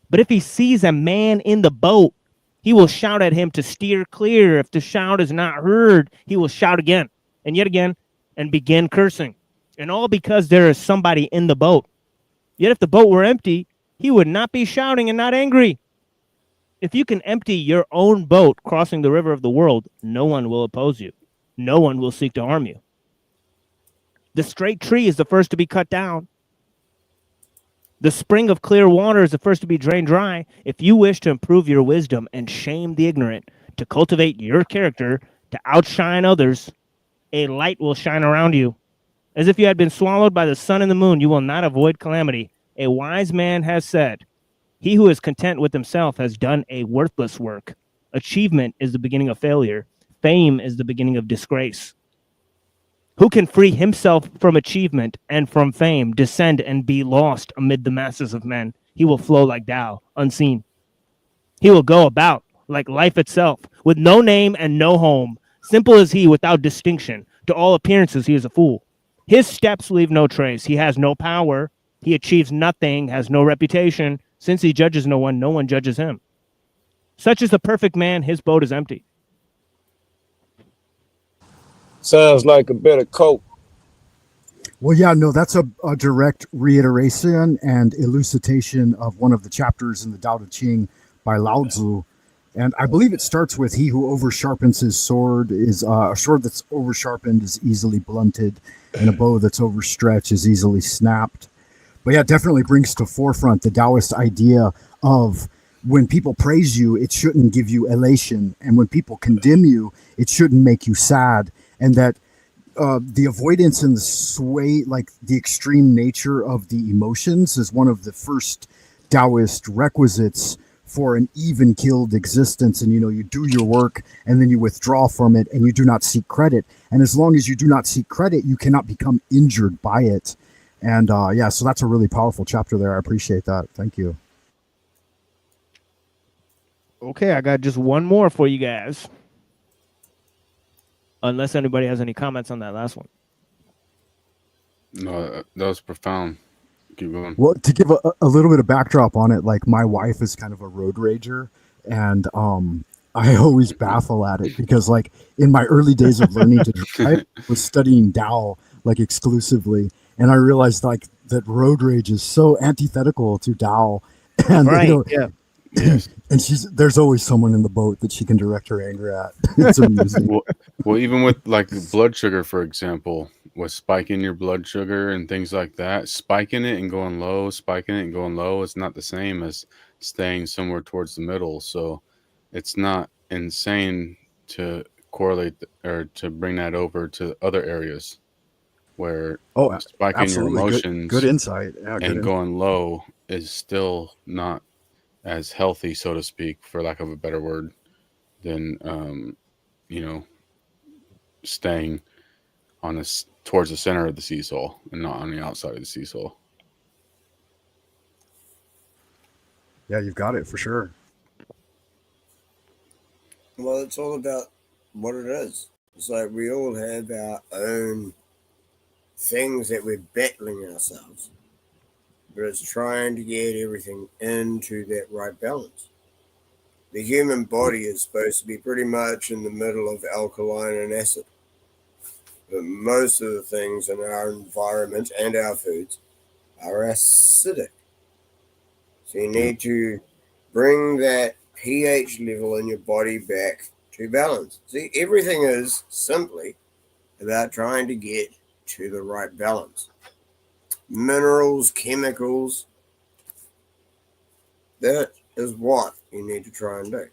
But if he sees a man in the boat, he will shout at him to steer clear. If the shout is not heard, he will shout again and yet again and begin cursing. And all because there is somebody in the boat. Yet if the boat were empty, he would not be shouting and not angry. If you can empty your own boat crossing the river of the world, no one will oppose you. No one will seek to harm you. The straight tree is the first to be cut down. The spring of clear water is the first to be drained dry. If you wish to improve your wisdom and shame the ignorant, to cultivate your character, to outshine others, a light will shine around you. As if you had been swallowed by the sun and the moon, you will not avoid calamity. A wise man has said, he who is content with himself has done a worthless work. Achievement is the beginning of failure. Fame is the beginning of disgrace. Who can free himself from achievement and from fame, descend and be lost amid the masses of men? He will flow like Tao, unseen. He will go about like life itself, with no name and no home. Simple as he, without distinction. To all appearances, he is a fool. His steps leave no trace. He has no power. He achieves nothing, has no reputation. Since he judges no one judges him. Such is the perfect man, his boat is empty. Sounds like a bit of coke. Well, yeah, no, that's a direct reiteration and elucidation of one of the chapters in the Tao Te Ching by Lao Tzu. And I believe it starts with, he who over-sharpens his sword is a sword that's over-sharpened is easily blunted, and a bow that's overstretched is easily snapped. But yeah, it definitely brings to forefront the Taoist idea of when people praise you, it shouldn't give you elation. And when people condemn you, it shouldn't make you sad. And that the avoidance and the sway, like the extreme nature of the emotions, is one of the first Taoist requisites for an even-keeled existence. And, you do your work and then you withdraw from it and you do not seek credit. And as long as you do not seek credit, you cannot become injured by it. And yeah, so that's a really powerful chapter there. I appreciate that. Thank you. Okay, I got just one more for you guys. unless anybody has any comments on that last one. No, that was profound. Keep going. Well, to give a little bit of backdrop on it, like my wife is kind of a road rager, and I always baffle at it because, like, in my early days of learning to drive, I was studying Tao like exclusively, and I realized like that road rage is so antithetical to Tao, and Right, you know, yeah. Yes. and there's always someone in the boat that she can direct her anger at. It's amusing. Well, even with like blood sugar, for example, with spiking your blood sugar and things like that, spiking it and going low, spiking it and going low, it's not the same as staying somewhere towards the middle. So it's not insane to correlate or to bring that over to other areas where spiking your Absolutely. emotions Good insight. Yeah, good and insight. going low is still not as healthy, so to speak, for lack of a better word, than staying on this towards the center of the seesaw and not on the outside of the seesaw. Yeah, you've got it for sure. Well, it's all about what it is. It's like we all have our own things that we're battling ourselves, but it's trying to get everything into that right balance. The human body is supposed to be pretty much in the middle of alkaline and acid. But most of the things in our environment and our foods are acidic. So you need to bring that pH level in your body back to balance. See, everything is simply about trying to get to the right balance. Minerals, chemicals, that is what you need to try and do.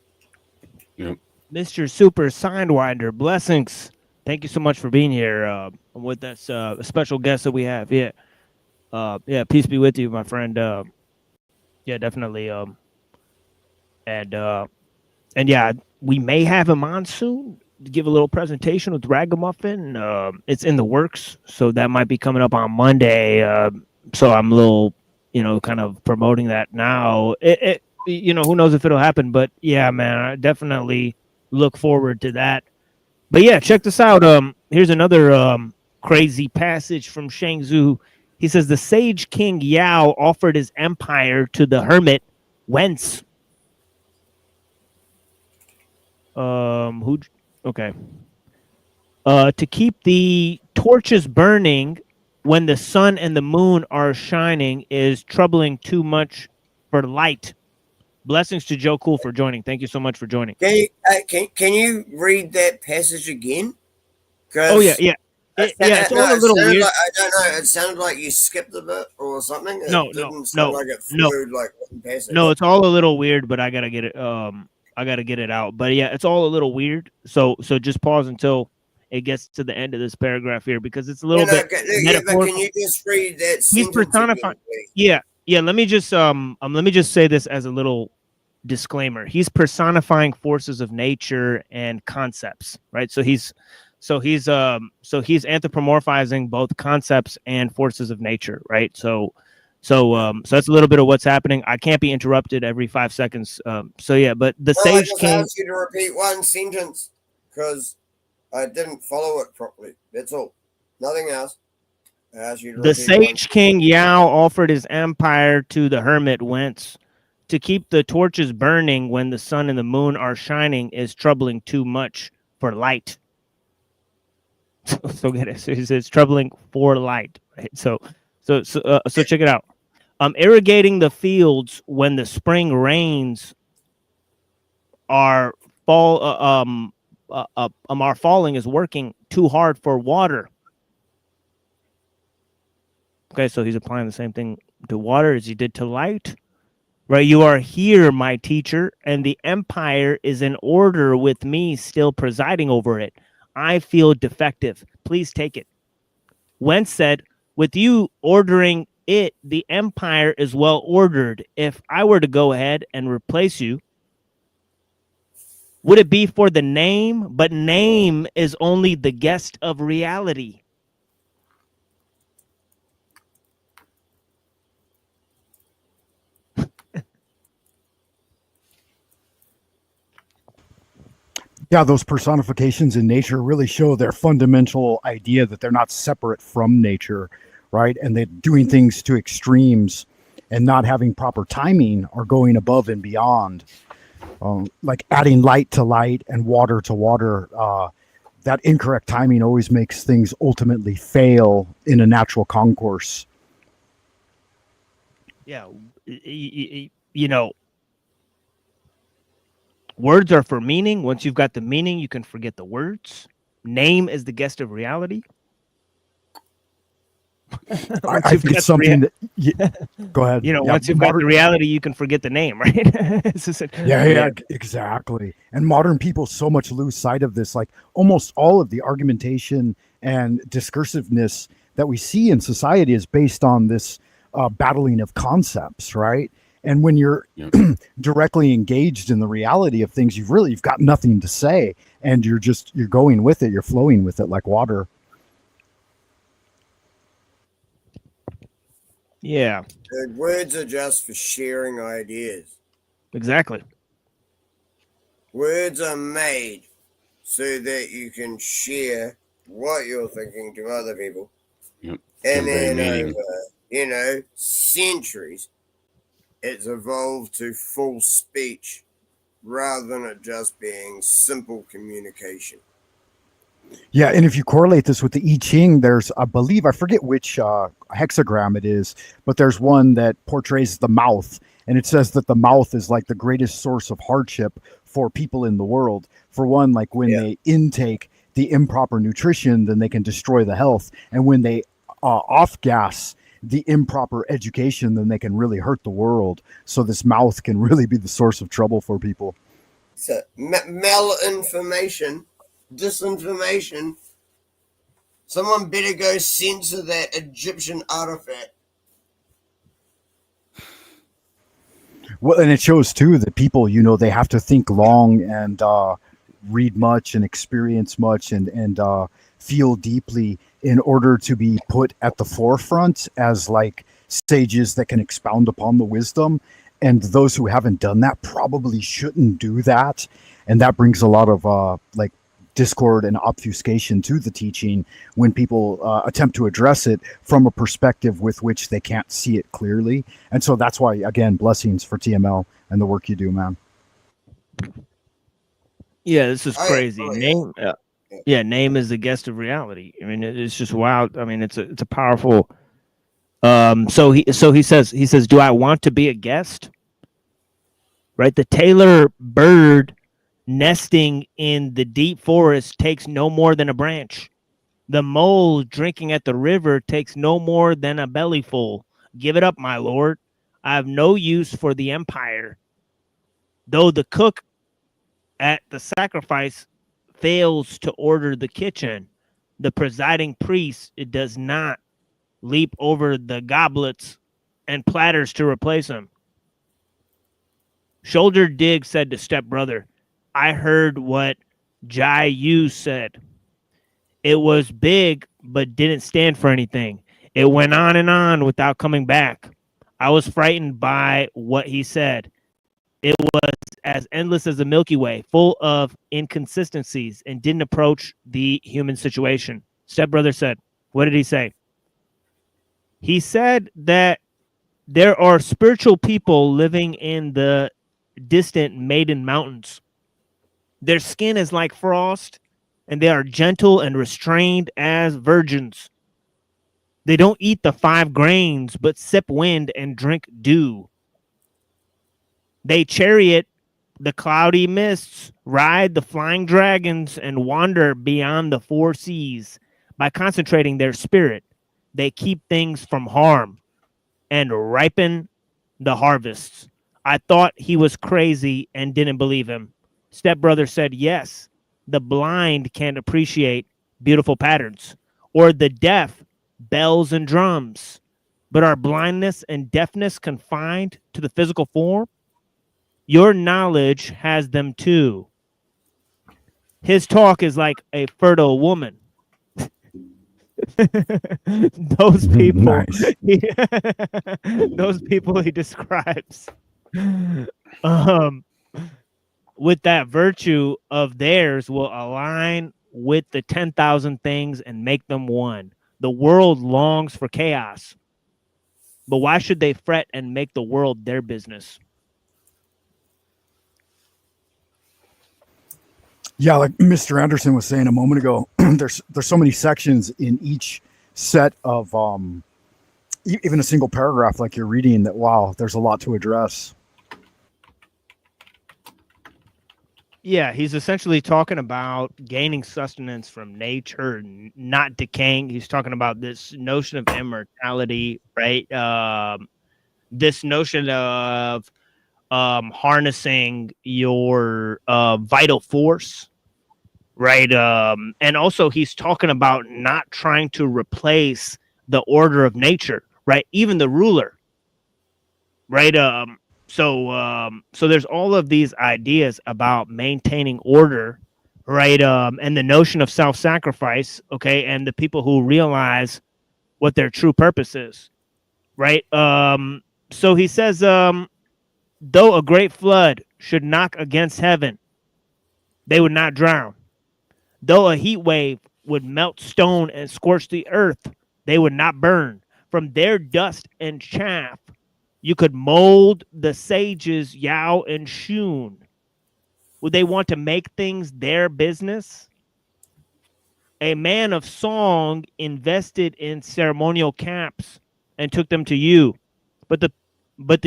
Yep. Mr. Super Sidewinder, blessings. Thank you so much for being here with us, a special guest that we have. Yeah. Peace be with you, my friend. Yeah, definitely. And yeah, we may have him on soon to give a little presentation with Ragamuffin. It's in the works, so that might be coming up on Monday. So I'm a little, kind of promoting that now. Who knows if it'll happen, but yeah, man, I definitely look forward to that. But yeah, check this out. Here's another crazy passage from Shang Tzu. He says the sage king Yao offered his empire to the hermit Wentz. Okay. To keep the torches burning when the sun and the moon are shining is troubling too much for light. Blessings to Joe Cool for joining. Thank you so much for joining. Can you read that passage again? Oh yeah. It's all a little weird. I don't know. It sounded like you skipped a bit or something. It didn't sound like it flowed like one passage. No, it's all a little weird, but I gotta get it. I gotta get it out. But yeah, it's all a little weird. So just pause until it gets to the end of this paragraph here because it's a little bit. But can you just read that He's sentence personifying. again, Yeah. Let me just say this as a little disclaimer. He's personifying forces of nature and concepts, right? So he's anthropomorphizing both concepts and forces of nature, right? So that's a little bit of what's happening. I can't be interrupted every 5 seconds. But the sage I just king. asked you to repeat one sentence because I didn't follow it properly. That's all. Nothing else. I asked you to The repeat sage king Yao offered his empire to the hermit Wentz. To keep the torches burning when the sun and the moon are shining is troubling too much for light. So get it. So he says troubling for light, right? So check it out. Irrigating the fields when the spring rains are falling is working too hard for water. Okay, so he's applying the same thing to water as he did to light. Right, you are here, my teacher, and the empire is in order with me still presiding over it. I feel defective. Please take it. Wentz said, with you ordering it, the empire is well ordered. If I were to go ahead and replace you, would it be for the name? But name is only the guest of reality. Yeah, those personifications in nature really show their fundamental idea that they're not separate from nature, right? And they're doing things to extremes and not having proper timing or going above and beyond. Like adding light to light and water to water. That incorrect timing always makes things ultimately fail in a natural concourse. Yeah, you know, words are for meaning. Once you've got the meaning, you can forget the words. Name is the guest of reality. I think it's something that. Go ahead. You know, Yeah, once you've got the reality, you can forget the name, right? It's just Yeah, exactly. And modern people so much lose sight of this. Like almost all of the argumentation and discursiveness that we see in society is based on this battling of concepts, right? And when you're directly engaged in the reality of things, you've got nothing to say, and you're going with it, you're flowing with it like water. Yeah, Dude, words are just for sharing ideas. exactly. Words are made so that you can share what you're thinking to other people. Yep. And Convey then meaning. over, centuries, it's evolved to full speech rather than it just being simple communication. Yeah, and if you correlate this with the I Ching, there's, I believe, I forget which hexagram it is, but there's one that portrays the mouth, and it says that the mouth is like the greatest source of hardship for people in the world. For one, like when they intake the improper nutrition, then they can destroy the health, and when they off-gas the improper education, then they can really hurt the world. So this mouth can really be the source of trouble for people. So malinformation, disinformation. Someone better go censor that Egyptian artifact. Well, and it shows too that people, they have to think long and read much and experience much and feel deeply in order to be put at the forefront as like sages that can expound upon the wisdom. And those who haven't done that probably shouldn't do that. And that brings a lot of like discord and obfuscation to the teaching when people attempt to address it from a perspective with which they can't see it clearly. And so that's why, again, blessings for TML and the work you do, man. Yeah, this is crazy. Name, name is the guest of reality. I mean, it's just wild. I mean, it's a powerful. So he says, do I want to be a guest? Right, the Taylor bird nesting in the deep forest takes no more than a branch. The mole drinking at the river takes no more than a bellyful. Give it up, my lord. I have no use for the empire. Though the cook at the sacrifice fails to order the kitchen, the presiding priest, it does not leap over the goblets and platters to replace him. Shoulder Dig said to stepbrother, I heard what Jai Yu said. It was big, but didn't stand for anything. It went on and on without coming back. I was frightened by what he said. It was as endless as the Milky Way, full of inconsistencies, and didn't approach the human situation. Stepbrother said, what did he say? He said that there are spiritual people living in the distant Maiden Mountains. Their skin is like frost, and they are gentle and restrained as virgins. They don't eat the 5 grains, but sip wind and drink dew. They chariot the cloudy mists, ride the flying dragons, and wander beyond the 4 seas. By concentrating their spirit, they keep things from harm and ripen the harvests. I thought he was crazy and didn't believe him. Stepbrother said, yes, the blind can't appreciate beautiful patterns, or the deaf bells and drums. But are blindness and deafness confined to the physical form? Your knowledge has them too. His talk is like a fertile woman. Those people, Nice. those people he describes. with that virtue of theirs will align with the 10,000 things and make them one. The world longs for chaos. But why should they fret and make the world their business? Yeah, like Mr. Anderson was saying a moment ago, there's so many sections in each set of even a single paragraph like you're reading that, wow, there's a lot to address. Yeah, he's essentially talking about gaining sustenance from nature, not decaying. He's talking about this notion of immortality, right? This notion of harnessing your vital force, right? And also he's talking about not trying to replace the order of nature, right? Even the ruler, right? So there's all of these ideas about maintaining order, right? And the notion of self-sacrifice, okay? And the people who realize what their true purpose is, right? So he says, though a great flood should knock against heaven, they would not drown. Though a heat wave would melt stone and scorch the earth, they would not burn. From their dust and chaff, you could mold the sages Yao and Shun. Would they want to make things their business? A man of song invested in ceremonial camps and took them to you. But the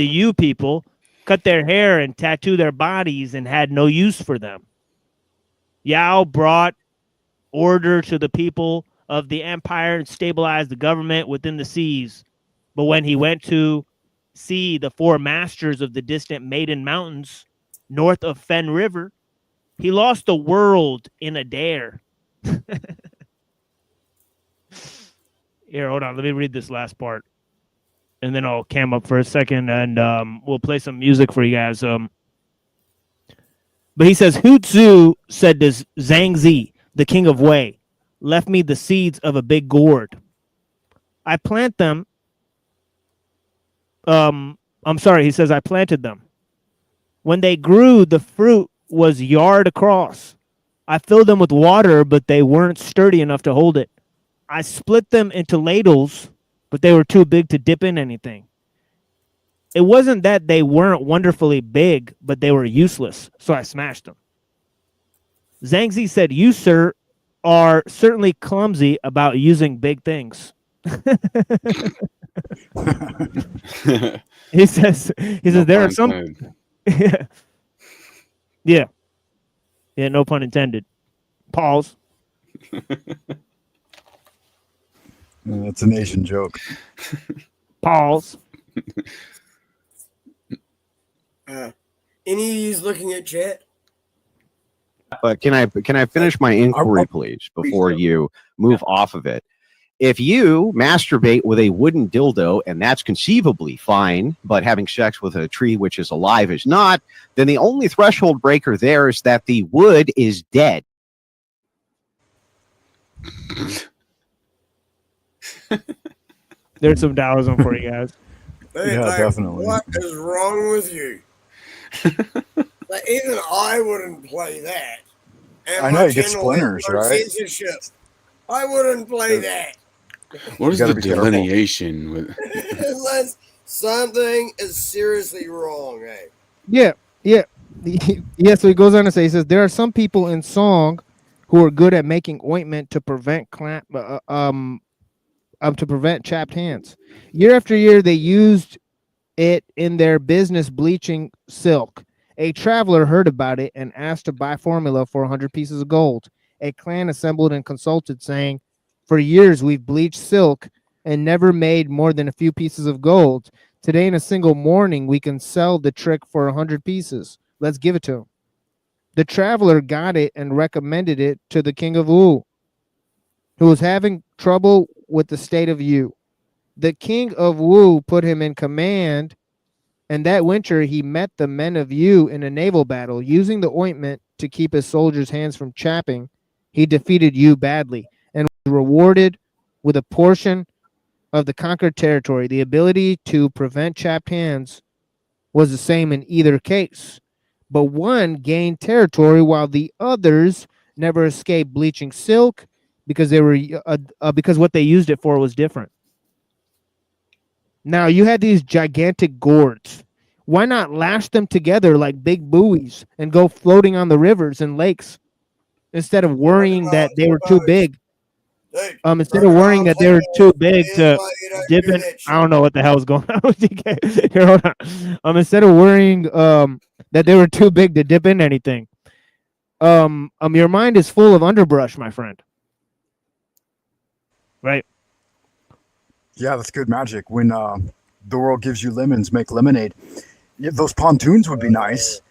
you people cut their hair and tattoo their bodies and had no use for them. Yao brought order to the people of the empire and stabilized the government within the seas. But when he went to see the four masters of the distant Maiden Mountains, north of Fen River, he lost the world in a dare. Here, hold on. Let me read this last part. And then I'll cam up for a second and we'll play some music for you guys. But he says, Hutsu said to Zhangzi, the king of Wei, left me the seeds of a big gourd. I plant them. I'm sorry, he says, I planted them. When they grew, the fruit was yard across. I filled them with water, but they weren't sturdy enough to hold it. I split them into ladles, but they were too big to dip in anything. It wasn't that they weren't wonderfully big, but they were useless, so I smashed them. Zhangzi said, you, sir, are certainly clumsy about using big things. he says there are some yeah, no pun intended. Pause. That's an Asian joke. Pause. Any of you looking at chat? But can I finish my inquiry, please, before you move off of it? If you masturbate with a wooden dildo, and that's conceivably fine, but having sex with a tree which is alive is not, then the only threshold breaker there is that the wood is dead. There's some Taoism for you guys. Hey, Yeah, like, definitely. What is wrong with you? Like, even I wouldn't play that. And I know, my you get channel splinters, has no right? censorship. I wouldn't play that. What is gotta the be careful. delineation with? Unless something is seriously wrong, eh? Yeah. So he goes on to say, he says, there are some people in song who are good at making ointment to prevent to prevent chapped hands. Year after year, they used it in their business bleaching silk. A traveler heard about it and asked to buy formula for 100 pieces of gold. A clan assembled and consulted, saying, for years we've bleached silk and never made more than a few pieces of gold. Today, in a single morning, we can sell the trick for 100 pieces. Let's give it to him. The traveler got it and recommended it to the king of Wu, who was having trouble with the state of Yu. The king of Wu put him in command, and that winter he met the men of Yu in a naval battle. Using the ointment to keep his soldiers' hands from chapping, he defeated Yu badly and was rewarded with a portion of the conquered territory. The ability to prevent chapped hands was the same in either case, but one gained territory while the others never escaped bleaching silk because they were because what they used it for was different. Now you had these gigantic gourds. Why not lash them together like big buoys and go floating on the rivers and lakes instead of worrying that they were too big? Instead of worrying that they were too big to dip in, I don't know what the hell's going on with DK. Here, hold on. Instead of worrying that they were too big to dip in anything, your mind is full of underbrush, my friend. Right? Yeah, that's good magic. When the world gives you lemons, make lemonade. Yeah, those pontoons would be nice.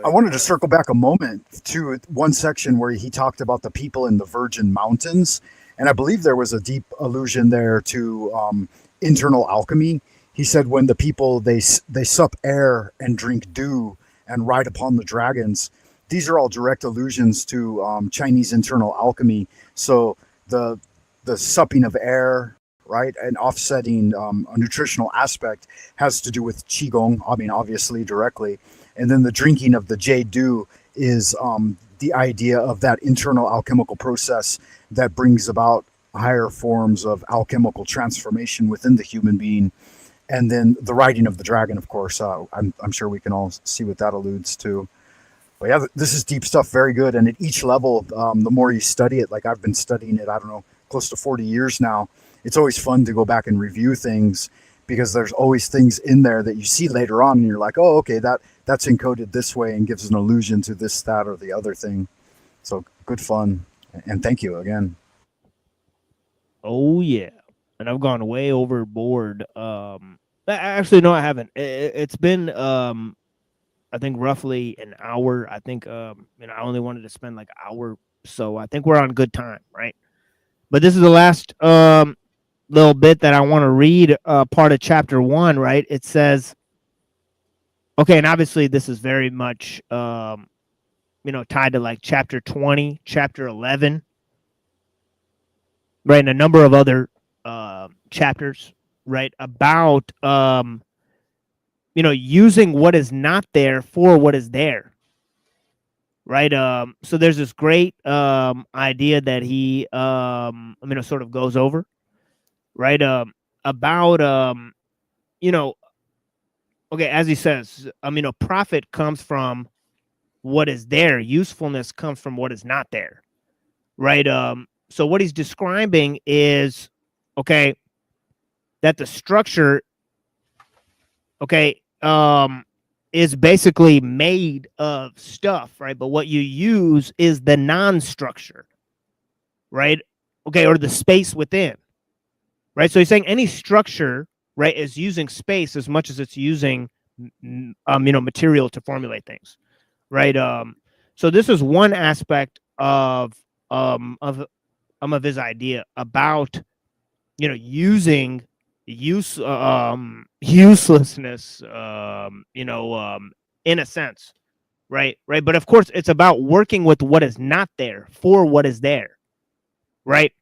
I wanted to circle back a moment to one section where he talked about the people in the Virgin Mountains, and I believe there was a deep allusion there to internal alchemy. He said when the people they sup air and drink dew and ride upon the dragons. These are all direct allusions to Chinese internal alchemy. So the supping of air, right, and offsetting a nutritional aspect has to do with qigong. I mean, obviously directly. And then the drinking of the jade dew is the idea of that internal alchemical process that brings about higher forms of alchemical transformation within the human being. And then the riding of the dragon, of course, I'm sure we can all see what that alludes to. But yeah, this is deep stuff, very good. And at each level, the more you study it, like I've been studying it, I don't know, close to 40 years now, it's always fun to go back and review things because there's always things in there that you see later on and you're like, oh, okay, that's encoded this way and gives an allusion to this, that, or the other thing. So good fun. And thank you again. Oh, yeah. And I've gone way overboard. Actually, no, I haven't. It's been, I think, roughly an hour. I think, I only wanted to spend like an hour. So I think we're on good time, right? But this is the last little bit that I want to read, part of chapter 1, right? It says, okay, and obviously this is very much, tied to like chapter 20, chapter 11, right? And a number of other chapters, right? About, using what is not there for what is there. Right. So there's this great idea that he sort of goes over, right? About okay, as he says, profit comes from what is there, usefulness comes from what is not there. Right. So what he's describing is okay, that the structure, okay, is basically made of stuff, right? But what you use is the non-structure, right? Okay, or the space within, right? So he's saying any structure, right, is using space as much as it's using, material to formulate things, right? So this is one aspect of his idea about, using uselessness, in a sense, right? But of course, it's about working with what is not there for what is there, right?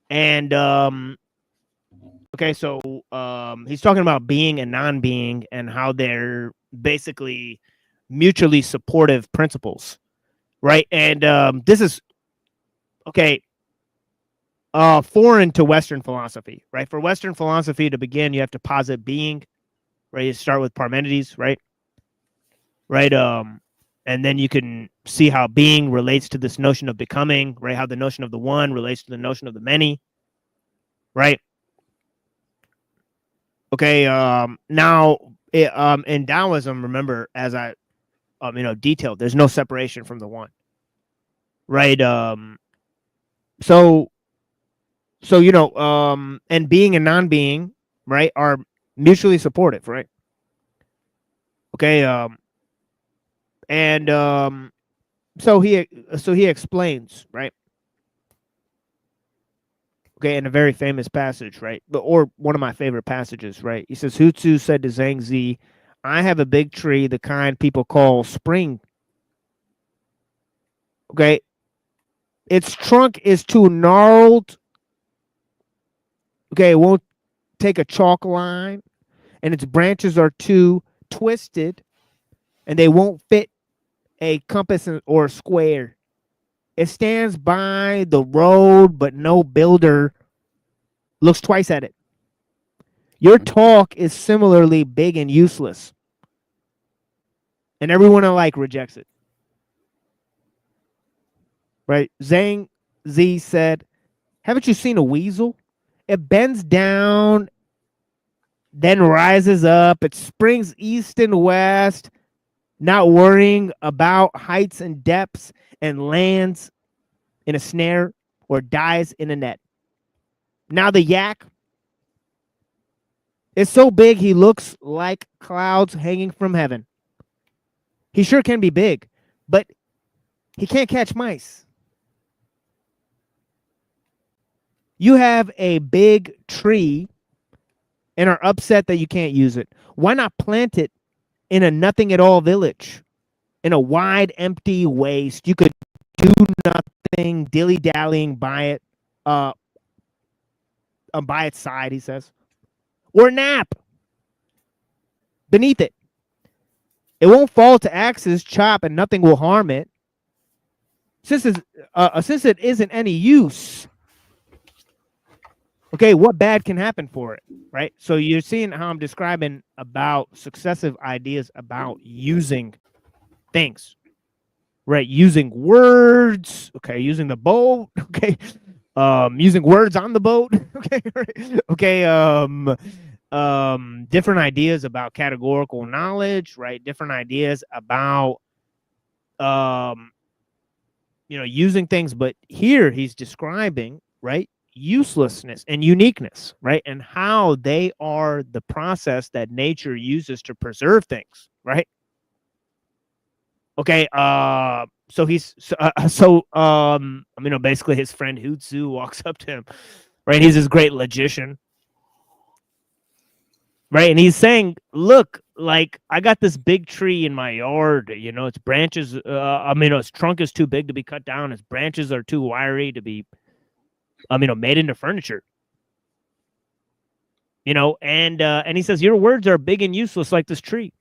And okay, so he's talking about being and non-being and how they're basically mutually supportive principles, right? And this is okay. Foreign to Western philosophy, right? For Western philosophy to begin, you have to posit being, right? You start with Parmenides, right? Right. And then you can see how being relates to this notion of becoming, right? How the notion of the one relates to the notion of the many, right? Okay. Now, in Taoism, remember, as I, detailed, there's no separation from the one, right? So, and being and non-being, right, are mutually supportive, right? Okay. So he explains, right? Okay, in a very famous passage, right? Or one of my favorite passages, right? He says, Hu Tzu said to Zhang Zi, I have a big tree, the kind people call spring. Okay. Its trunk is too gnarled. Okay, it won't take a chalk line, and its branches are too twisted, and they won't fit a compass or a square. It stands by the road, but no builder looks twice at it. Your talk is similarly big and useless. And everyone alike rejects it. Right? Zhang Z said, haven't you seen a weasel? It bends down, then rises up. It springs east and west, not worrying about heights and depths, and lands in a snare or dies in a net. Now the yak is so big he looks like clouds hanging from heaven. He sure can be big, but he can't catch mice. You have a big tree and are upset that you can't use it. Why not plant it in a nothing at all village? In a wide, empty waste. You could do nothing, dilly-dallying by it, by its side, he says. Or nap beneath it. It won't fall to axes, chop, and nothing will harm it. Since it isn't any use, okay, what bad can happen for it, right? So you're seeing how I'm describing about successive ideas about using things, right? Using words, okay, using the boat, okay, using words on the boat, okay, right? Okay, different ideas about categorical knowledge, right? Different ideas about, using things, but here he's describing, right, uselessness and uniqueness, right, and how they are the process that nature uses to preserve things, right? Okay, so basically his friend Hutsu walks up to him, right? He's this great logician, right? And he's saying, look, like, I got this big tree in my yard, its branches, its trunk is too big to be cut down. Its branches are too wiry to be, made into furniture. And he says, your words are big and useless like this tree.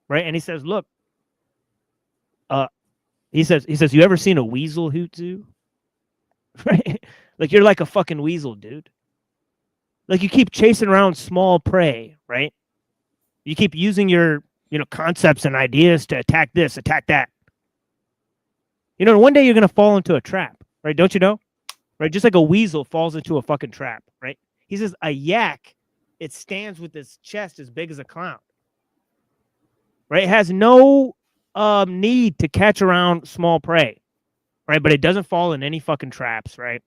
Right? And he says, look, he says, you ever seen a weasel, Hutsu? Right? Like, you're like a fucking weasel, dude. Like, you keep chasing around small prey, right? You keep using your, concepts and ideas to attack this, attack that. One day you're going to fall into a trap, right? Don't you know? Right? Just like a weasel falls into a fucking trap, right? He says a yak, it stands with its chest as big as a clown. Right? It has no need to catch around small prey, right? But it doesn't fall in any fucking traps, right?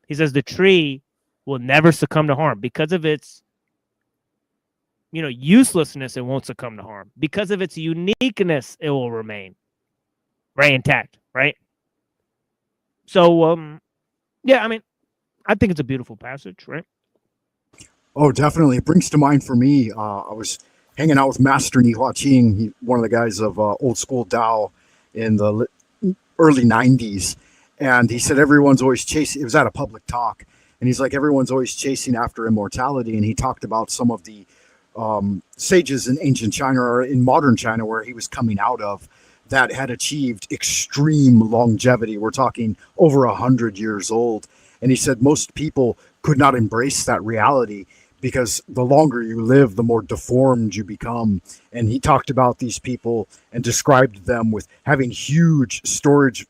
He says the tree will never succumb to harm because of its, uselessness. It won't succumb to harm because of its uniqueness. It will remain right intact, right? So, yeah, I think it's a beautiful passage, right? Oh, definitely. It brings to mind for me, I was hanging out with Master Nihua Ching, one of the guys of Old School Tao in the early 90s. And he said everyone's always chasing, it was at a public talk, and he's like, everyone's always chasing after immortality. And he talked about some of the sages in ancient China or in modern China where he was coming out of that had achieved extreme longevity. We're talking over 100 years old. And he said most people could not embrace that reality because the longer you live, the more deformed you become. And he talked about these people and described them with having huge storage,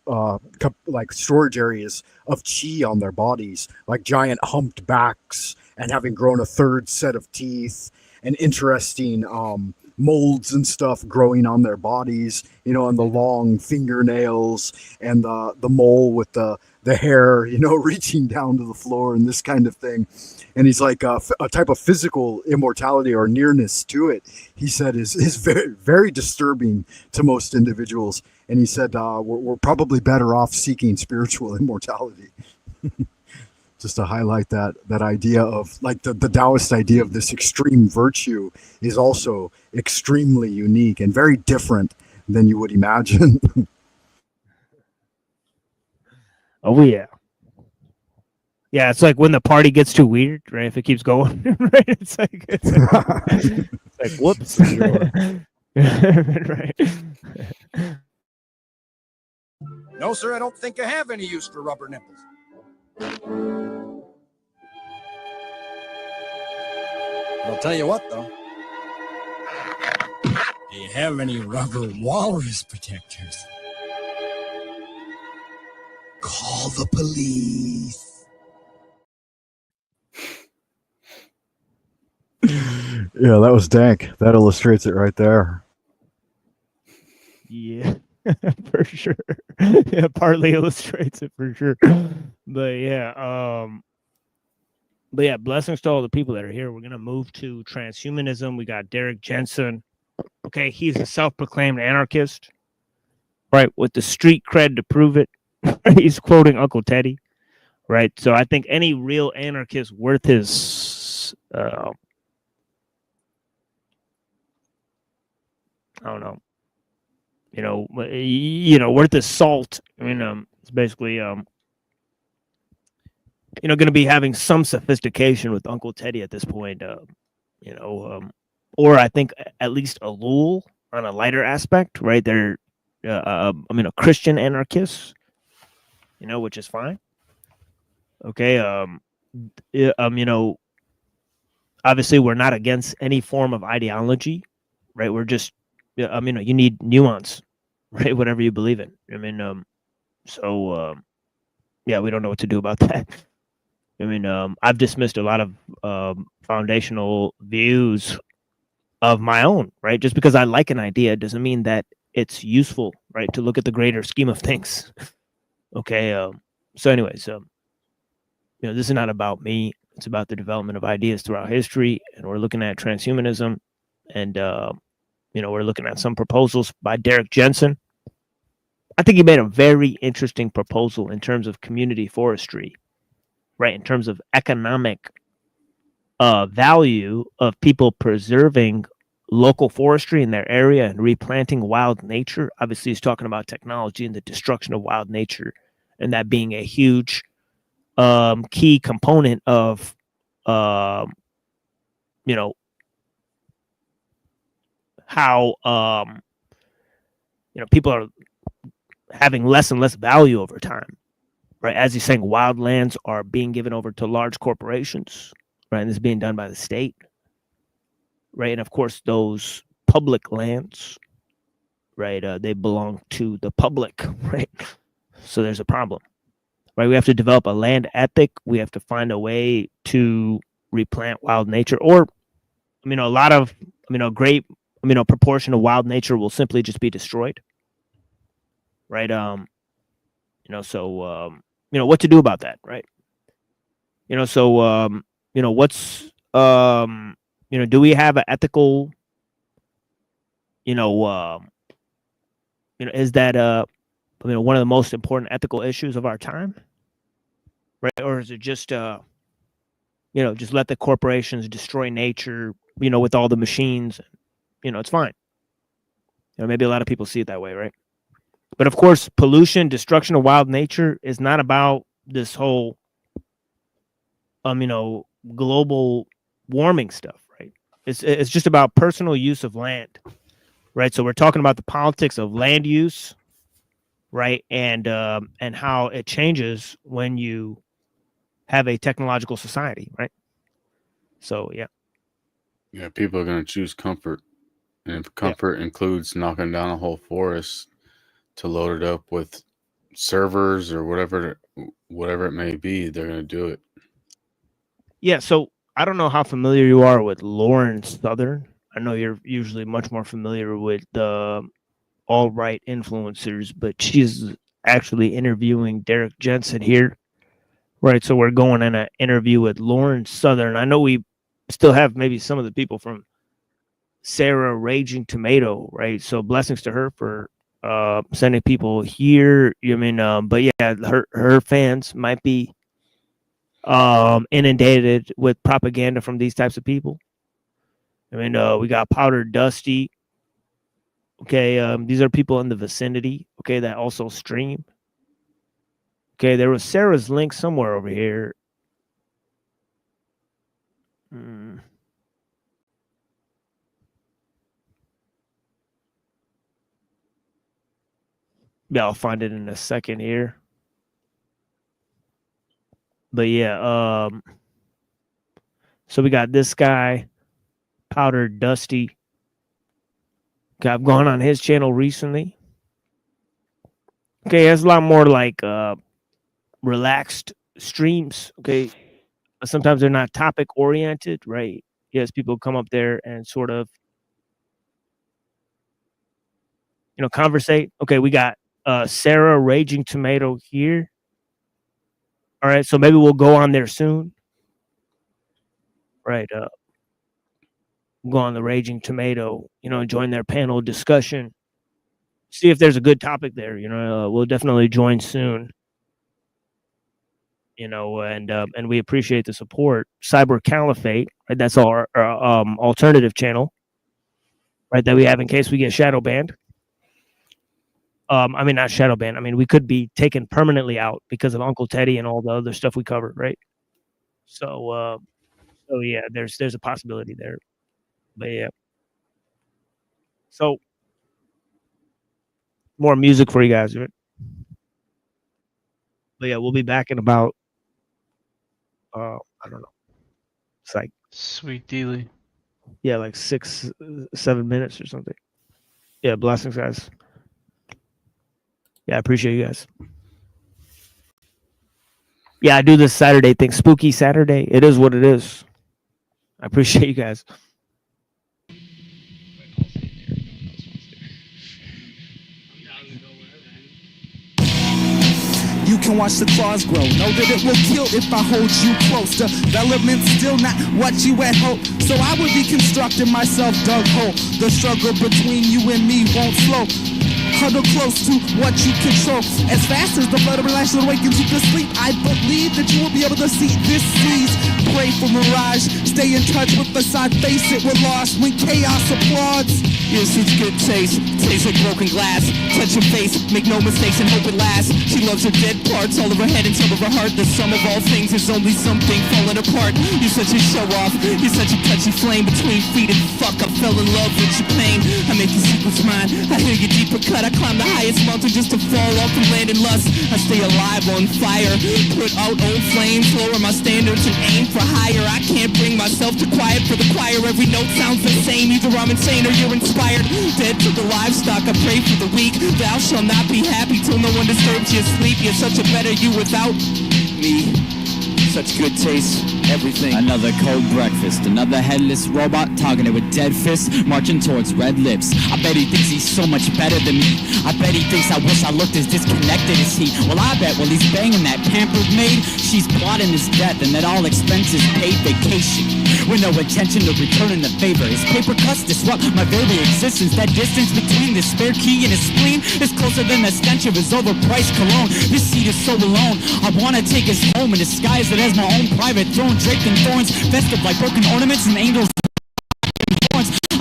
storage areas of chi on their bodies, like giant humped backs, and having grown a third set of teeth, and interesting molds and stuff growing on their bodies, and the long fingernails and the mole with the hair, reaching down to the floor and this kind of thing. And he's like a type of physical immortality or nearness to it, he said, is very, very disturbing to most individuals. And he said, we're probably better off seeking spiritual immortality. Just to highlight that idea of, like, the Taoist idea of this extreme virtue is also extremely unique and very different than you would imagine. Oh, yeah. Yeah, it's like when the party gets too weird, right? If it keeps going, right? It's like whoops. Right. No, sir, I don't think I have any use for rubber nipples. I'll tell you what, though. Do you have any rubber walrus protectors? Call the police. Yeah, that was dank. That illustrates it right there. Yeah, for sure. Yeah, partly illustrates it for sure. But yeah, blessings to all the people that are here. We're gonna move to transhumanism. We got Derrick Jensen. Okay, he's a self-proclaimed anarchist, right? With the street cred to prove it. He's quoting Uncle Teddy, right? So I think any real anarchist worth his, I don't know, worth his salt. I mean, it's basically, going to be having some sophistication with Uncle Teddy at this point, or I think at least ellul on a lighter aspect, right? They're, a Christian anarchists, which is fine. Okay. Obviously we're not against any form of ideology, right? We're just, you need nuance, right? Whatever you believe in. I mean, yeah, we don't know what to do about that. I mean, I've dismissed a lot of foundational views of my own, right? Just because I like an idea doesn't mean that it's useful, right? To look at the greater scheme of things. Okay. So anyways, this is not about me. It's about the development of ideas throughout history. And we're looking at transhumanism. And, we're looking at some proposals by Derrick Jensen. I think he made a very interesting proposal in terms of community forestry, right? In terms of economic value of people preserving local forestry in their area and replanting wild nature. Obviously, he's talking about technology and the destruction of wild nature, and that being a huge key component of, how people are having less and less value over time, right? As he's saying, wildlands are being given over to large corporations, right? And this is being done by the state, right? And of course, those public lands, right? They belong to the public, right? So there's a problem, right? We have to develop a land ethic. We have to find a way to replant wild nature, or, a lot of, a great, proportion of wild nature will simply just be destroyed, right? So, what to do about that, right? So, what's, do we have an ethical, is that, one of the most important ethical issues of our time, right? Or is it just, just let the corporations destroy nature, with all the machines, it's fine. Maybe a lot of people see it that way, right? But of course, pollution, destruction of wild nature is not about this whole, global warming stuff, right? It's just about personal use of land, right? So we're talking about the politics of land use, right? And how it changes when you have a technological society, right? So yeah. Yeah, people are going to choose comfort, and if comfort includes knocking down a whole forest to load it up with servers or whatever it may be, they're going to do it. Yeah, so I don't know how familiar you are with Lauren Southern. I know you're usually much more familiar with the alt-right influencers, but she's actually interviewing Derrick Jensen here, right? So we're going in an interview with Lauren Southern. I know we still have maybe some of the people from Sarah Raging Tomato, right? So blessings to her for sending people here. But yeah, her fans might be inundated with propaganda from these types of people. We got Powder Dusty. Okay, these are people in the vicinity, okay, that also stream. Okay, there was Sarah's link somewhere over here. Yeah, I'll find it in a second here. But yeah, so we got this guy, Powdered Dusty. I've gone on his channel recently. Okay, he has a lot more like relaxed streams. Okay, sometimes they're not topic oriented, right? Yes, people come up there and sort of, you know, conversate. Okay, we got Sarah Raging Tomato here. All right, so maybe we'll go on there soon. Right, go on the Raging Tomato, you know, join their panel discussion. See if there's a good topic there. You know, we'll definitely join soon. You know, and we appreciate the support. Cyber Caliphate, right? That's our alternative channel, right? That we have in case we get shadow banned. I mean, not shadow banned. I mean, we could be taken permanently out because of Uncle Teddy and all the other stuff we covered, right? So yeah, there's a possibility there. But yeah. So more music for you guys, right? But yeah, we'll be back in about I don't know. It's like Sweet Dealy. Yeah, like 6-7 minutes or something. Yeah, blessings, guys. Yeah, I appreciate you guys. Yeah, I do this Saturday thing. Spooky Saturday. It is what it is. I appreciate you guys. You can watch the claws grow. Know that it will kill if I hold you close. Development still not what you had hoped. So I would be constructing myself dug hole. The struggle between you and me won't slow. Huddle close to what you control. As fast as the blood of relaxation awakens you to sleep, I believe that you will be able to see this seas. Pray for mirage. Stay in touch with the side. Face it, we're lost when chaos applauds. You're such good taste, tastes like broken glass. Touch your face, make no mistakes and hope it lasts. She loves her dead parts all of her head and some of her heart. The sum of all things is only something falling apart. You're such a show off, you're such a touchy flame. Between feet and fuck, I fell in love with your pain. I make your secrets mine, I hear your deeper cut. I climb the highest mountain just to fall off and land in lust. I stay alive on fire, put out old flames. Lower my standards and aim for higher. I can't bring myself to quiet for the choir. Every note sounds the same, either I'm insane or you're inspired. Dead to the livestock, I pray for the weak. Thou shalt not be happy till no one disturbs your sleep. You're such a better you without me. Such good taste, everything. Another cold breakfast, another headless robot targeted with dead fists, marching towards red lips. I bet he thinks he's so much better than me. I bet he thinks I wish I looked as disconnected as he. Well, I bet while he's banging that pampered maid, she's plotting his death and that all expenses paid vacation. With no intention of returning the favor. His paper cuts disrupt my very existence. That distance between the spare key and his spleen is closer than the stench of his overpriced cologne. This seat is so alone. I wanna take us home and disguise it as my own private throne, draped in thorns, festive like broken ornaments and angels.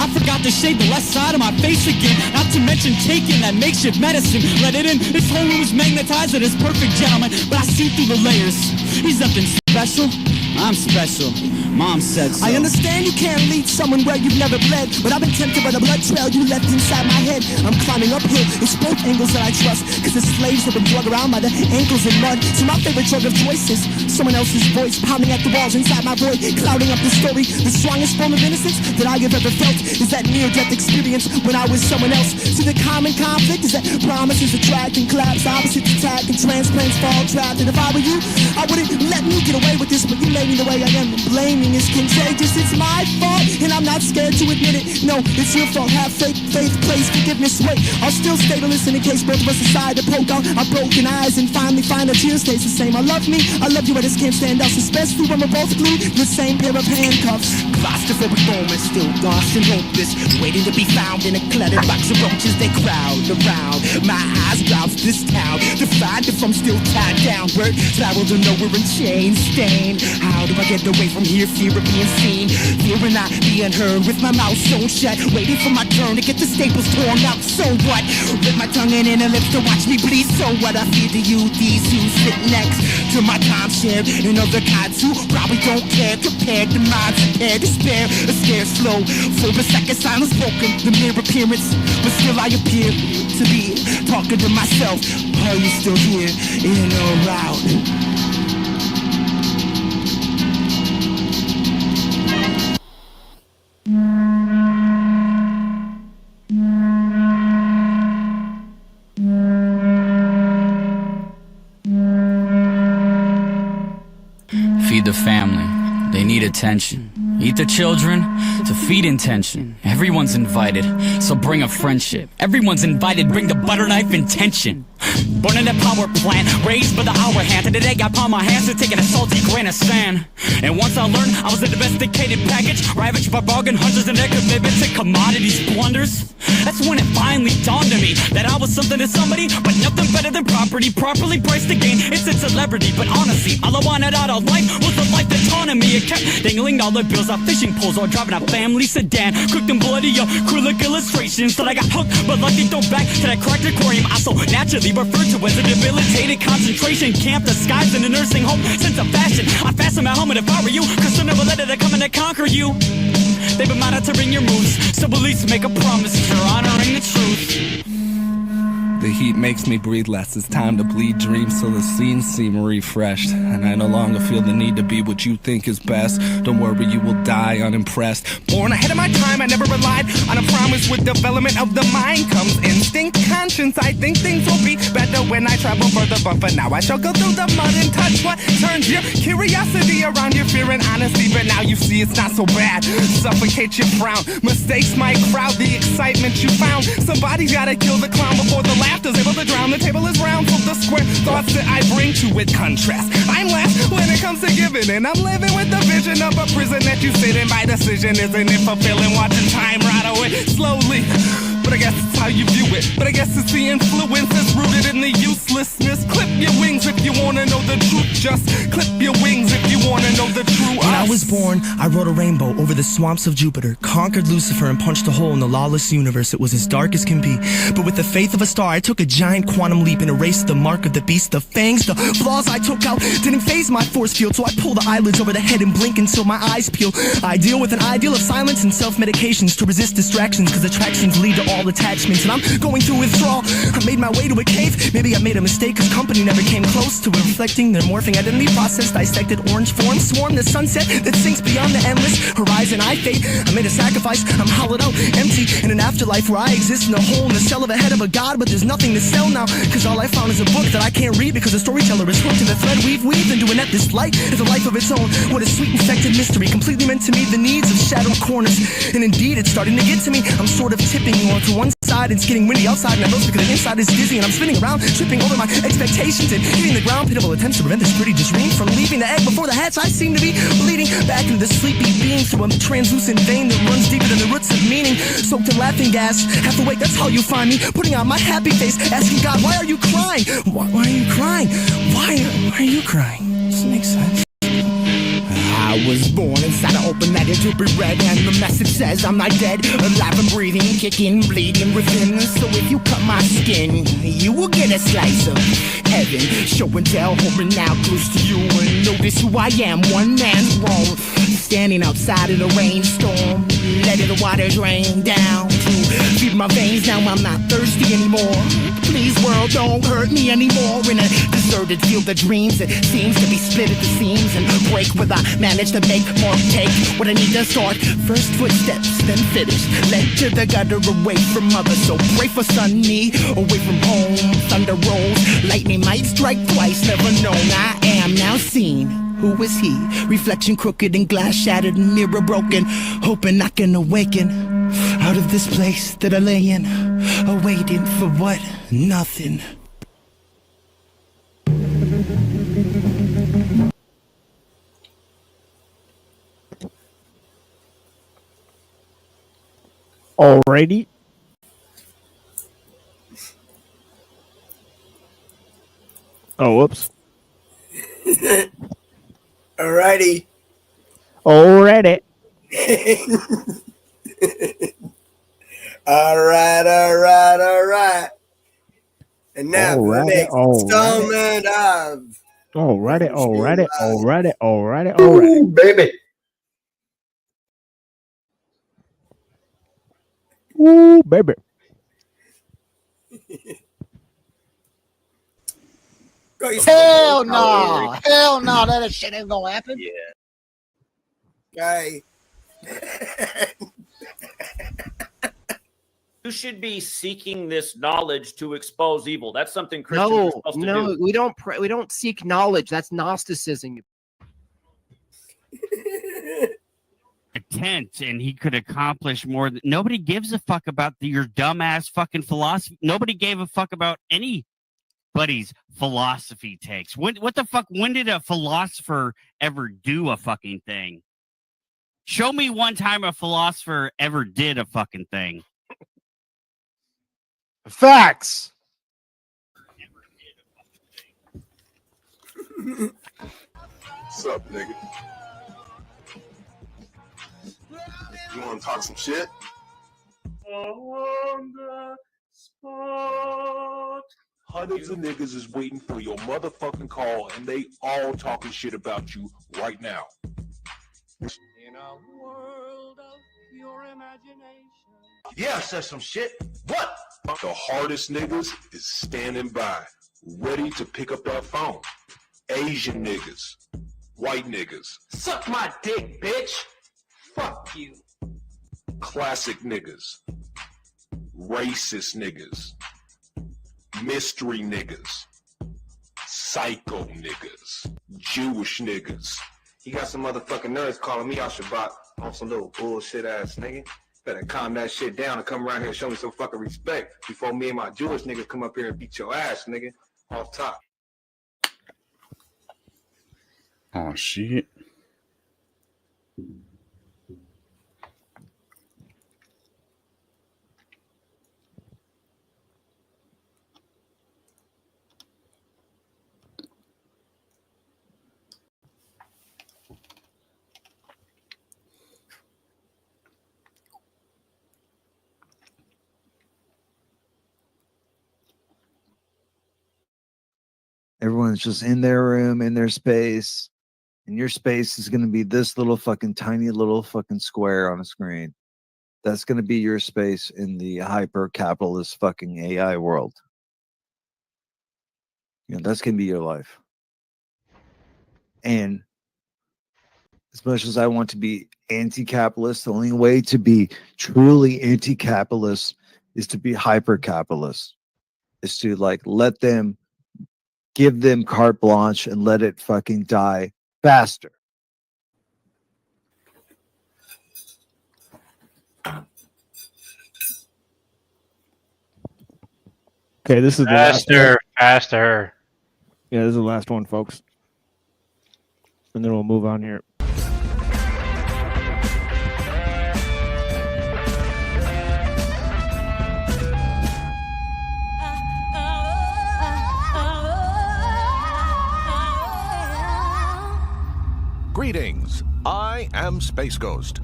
I forgot to shave the left side of my face again. Not to mention taking that makeshift medicine. Let it in. This whole room is magnetized at his perfect gentleman, but I see through the layers. He's nothing special. I'm special. Mom said so. I understand you can't lead someone where you've never bled, but I've been tempted by the blood trail you left inside my head. I'm climbing uphill, it's both angles that I trust, cause the slaves have been drug around by the ankles in mud. So my favorite drug of choice is someone else's voice pounding at the walls inside my void, clouding up the story. The strongest form of innocence that I have ever felt is that near-death experience when I was someone else. See, the common conflict is that promises attract and collapse, opposites attack and transplants fall trapped. And if I were you, I wouldn't let me get away with this, but you made me the way I am, and blaming is contagious. It's my fault, and I'm not scared to admit it. No, it's your fault. Have faith, place forgiveness. Wait, I'll still stay to listen in case both of us decide to poke out our broken eyes and finally find our tears taste the same. I love me, I love you, I just can't stand us, especially when we're both glued to the same pair of handcuffs. Claustrophobic moments, still lost and hopeless, waiting to be found in a cluttered box of roaches. They crowd around my eyes, browse this town to find if I'm still tied down. Word travel to nowhere in chains, stained. How do I get away from here? Fear of being seen, fear of not being heard, with my mouth sewn shut, waiting for my turn to get the staples torn out. So what? Rip my tongue in her lips to watch me bleed. So what? I fear to you, these who sit next to my timeshare scared, and other kinds who probably don't care. Compared to minds impaired, despair, a scare slow. For a second, silence broken, the mere appearance, but still I appear to be talking to myself. Are you still here, in or out? Feed the family, they need attention. Eat the children to feed intention. Everyone's invited, so bring a friendship. Everyone's invited, bring the butter knife intention. Born in a power plant, raised by the hour hand. And today I palm my hands to taking a salty grain of sand. And once I learned I was a domesticated package, ravaged by bargain hunters and their commitment to commodities blunders. That's when it finally dawned on me that I was something to somebody, but nothing better than property, properly priced to gain instant celebrity. But honestly, all I wanted out of life was the life that taunted me. It kept dangling dollar bills off fishing poles or driving a family sedan, cooked in bloody acrylic illustrations. Thought I got hooked, but lucky throw back to that cracked aquarium I so naturally referred to as a debilitated concentration camp disguised in a nursing home. Sense of fashion, I fasten my helmet if I were you, cause sooner or later they're coming to conquer you. They've been monitoring your moves, so at least make a promise you're honoring the truth. The heat makes me breathe less. It's time to bleed dreams so the scenes seem refreshed. And I no longer feel the need to be what you think is best. Don't worry, you will die unimpressed. Born ahead of my time, I never relied on a promise. With development of the mind comes instinct, conscience. I think things will be better when I travel further, but for now I shall go through the mud and touch what turns your curiosity around your fear and honesty. But now you see it's not so bad. Suffocate your frown. Mistakes might crowd the excitement you found. Somebody's gotta kill the clown before the laughter's able to drown. The table is round, full of square thoughts that I bring to it contrast. I'm last when it comes to giving, and I'm living with the vision of a prison that you sit in. My decision isn't it fulfilling, watching time ride away slowly. But I guess it's how you view it. But I guess it's the influence that's rooted in the uselessness. Clip your wings if you wanna know the truth. Just clip your wings if you wanna know the truth. When I was born, I rode a rainbow over the swamps of Jupiter, conquered Lucifer and punched a hole in the lawless universe. It was as dark as can be. But with the faith of a star, I took a giant quantum leap and erased the mark of the beast. The fangs, the flaws I took out didn't phase my force field. So I pull the eyelids over the head and blink until my eyes peel. I deal with an ideal of silence and self-medications to resist distractions, cause attractions lead to all attachments. And I'm going through withdrawal. I made my way to a cave. Maybe I made a mistake cause company never came close to reflecting their morphing identity process. Dissected orange form, swarm the sunset that sinks beyond the endless horizon. I fade, I made a sacrifice. I'm hollowed out, empty in an afterlife where I exist in a hole in the cell of a head of a god. But there's nothing to sell now, cause all I found is a book that I can't read, because the storyteller is hooked to the thread we've weaved into a net. This light is a life of its own. What a sweet infected mystery, completely meant to meet the needs of shadowed corners. And indeed it's starting to get to me. I'm sort of tipping onto one side, it's getting windy outside, and I know because the inside is dizzy, and I'm spinning around, tripping over my expectations and hitting the ground. Pitiful attempts to prevent this pretty dream from leaving the egg before the hatch. I seem to be bleeding back into the sleepy being through a translucent vein that runs deeper than the roots of meaning. Soaked in laughing gas, half awake, that's how you find me, putting on my happy face, asking God, why are you crying? Why are you crying? Why are you crying? Does it make sense? I was born inside an open letter to be read, and the message says I'm not dead, alive and breathing, kicking, bleeding within. So if you cut my skin, you will get a slice of heaven. Show and tell, holding now close to you, and notice who I am, one man's wrong. Standing outside in a rainstorm, letting the water drain down to feed my veins. Now I'm not thirsty anymore. Please, world, don't hurt me anymore. In a deserted field of dreams, it seems to be split at the seams and break. Will I manage to make more take what I need to start? First footsteps, then finish. Led to the gutter, away from mother. So pray for sunny, away from home. Thunder rolls, lightning might strike twice. Never known, I am now seen. Who is he? Reflection crooked and glass shattered and mirror broken. Hoping I can awaken out of this place that I lay in, awaiting for what? Nothing. Alrighty. Oh, whoops. Alrighty. Alrighty. Alright. And now for the Alrighty, next alrighty. installment of Alrighty. Ooh, baby. Ooh, baby. Hell no. Hell no. That shit ain't gonna happen. Okay. You should be seeking this knowledge to expose evil. That's something Christians are supposed to do. We don't seek knowledge. That's Gnosticism. A tent, and he could accomplish more. Nobody gives a fuck about your dumbass fucking philosophy. Nobody gave a fuck about anybody's philosophy takes. What the fuck? When did a philosopher ever do a fucking thing? Show me one time a philosopher ever did a fucking thing. Facts. What's up, nigga? You want to talk some shit? On the spot. Hundreds of niggas is waiting for your motherfucking call, and they all talking shit about you right now. In a world of pure imagination. Yeah, I said some shit. What? The hardest niggas is standing by, ready to pick up that phone. Asian niggas, white niggas, Suck my dick, bitch. Fuck you. classic niggas, racist niggas, mystery niggas, psycho niggas, Jewish niggas. You got some motherfucking nerds calling me out Shabbat on some little bullshit ass nigga. Better calm that shit down and come around here and show me some fucking respect before me and my Jewish niggas come up here and beat your ass, nigga. Off top. Oh shit. Everyone's just in their room, in their space, and your space is going to be this little fucking tiny little fucking square on a screen. That's going to be your space in the hyper capitalist fucking AI world. You know, that's going to be your life. And as much as I want to be anti-capitalist, the only way to be truly anti-capitalist is to be hyper capitalist, is to like let them, give them carte blanche and let it fucking die faster. Okay, this is the last one. Faster. Yeah, this is the last one, folks. And then we'll move on here. Greetings. I am Space Ghost.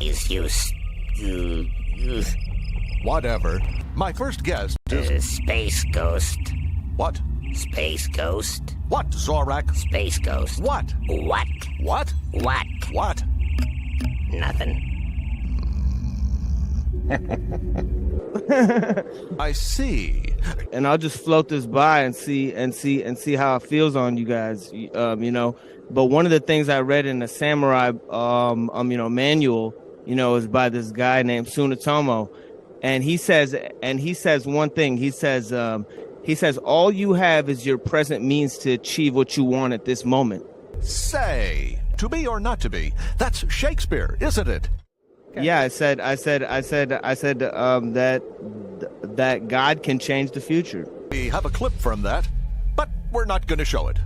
Whatever. My first guest is Space Ghost. What? Space Ghost. What, Zorak? Space Ghost. What? What? What? What? What? Nothing. I see. And I'll just float this by and see how it feels on you guys. You know. But one of the things I read in the samurai manual, is by this guy named Tsunetomo, and he says one thing. He says all you have is your present means to achieve what you want at this moment. Say, to be or not to be. That's Shakespeare, isn't it? Yeah, I said that God can change the future. We have a clip from that, but we're not going to show it.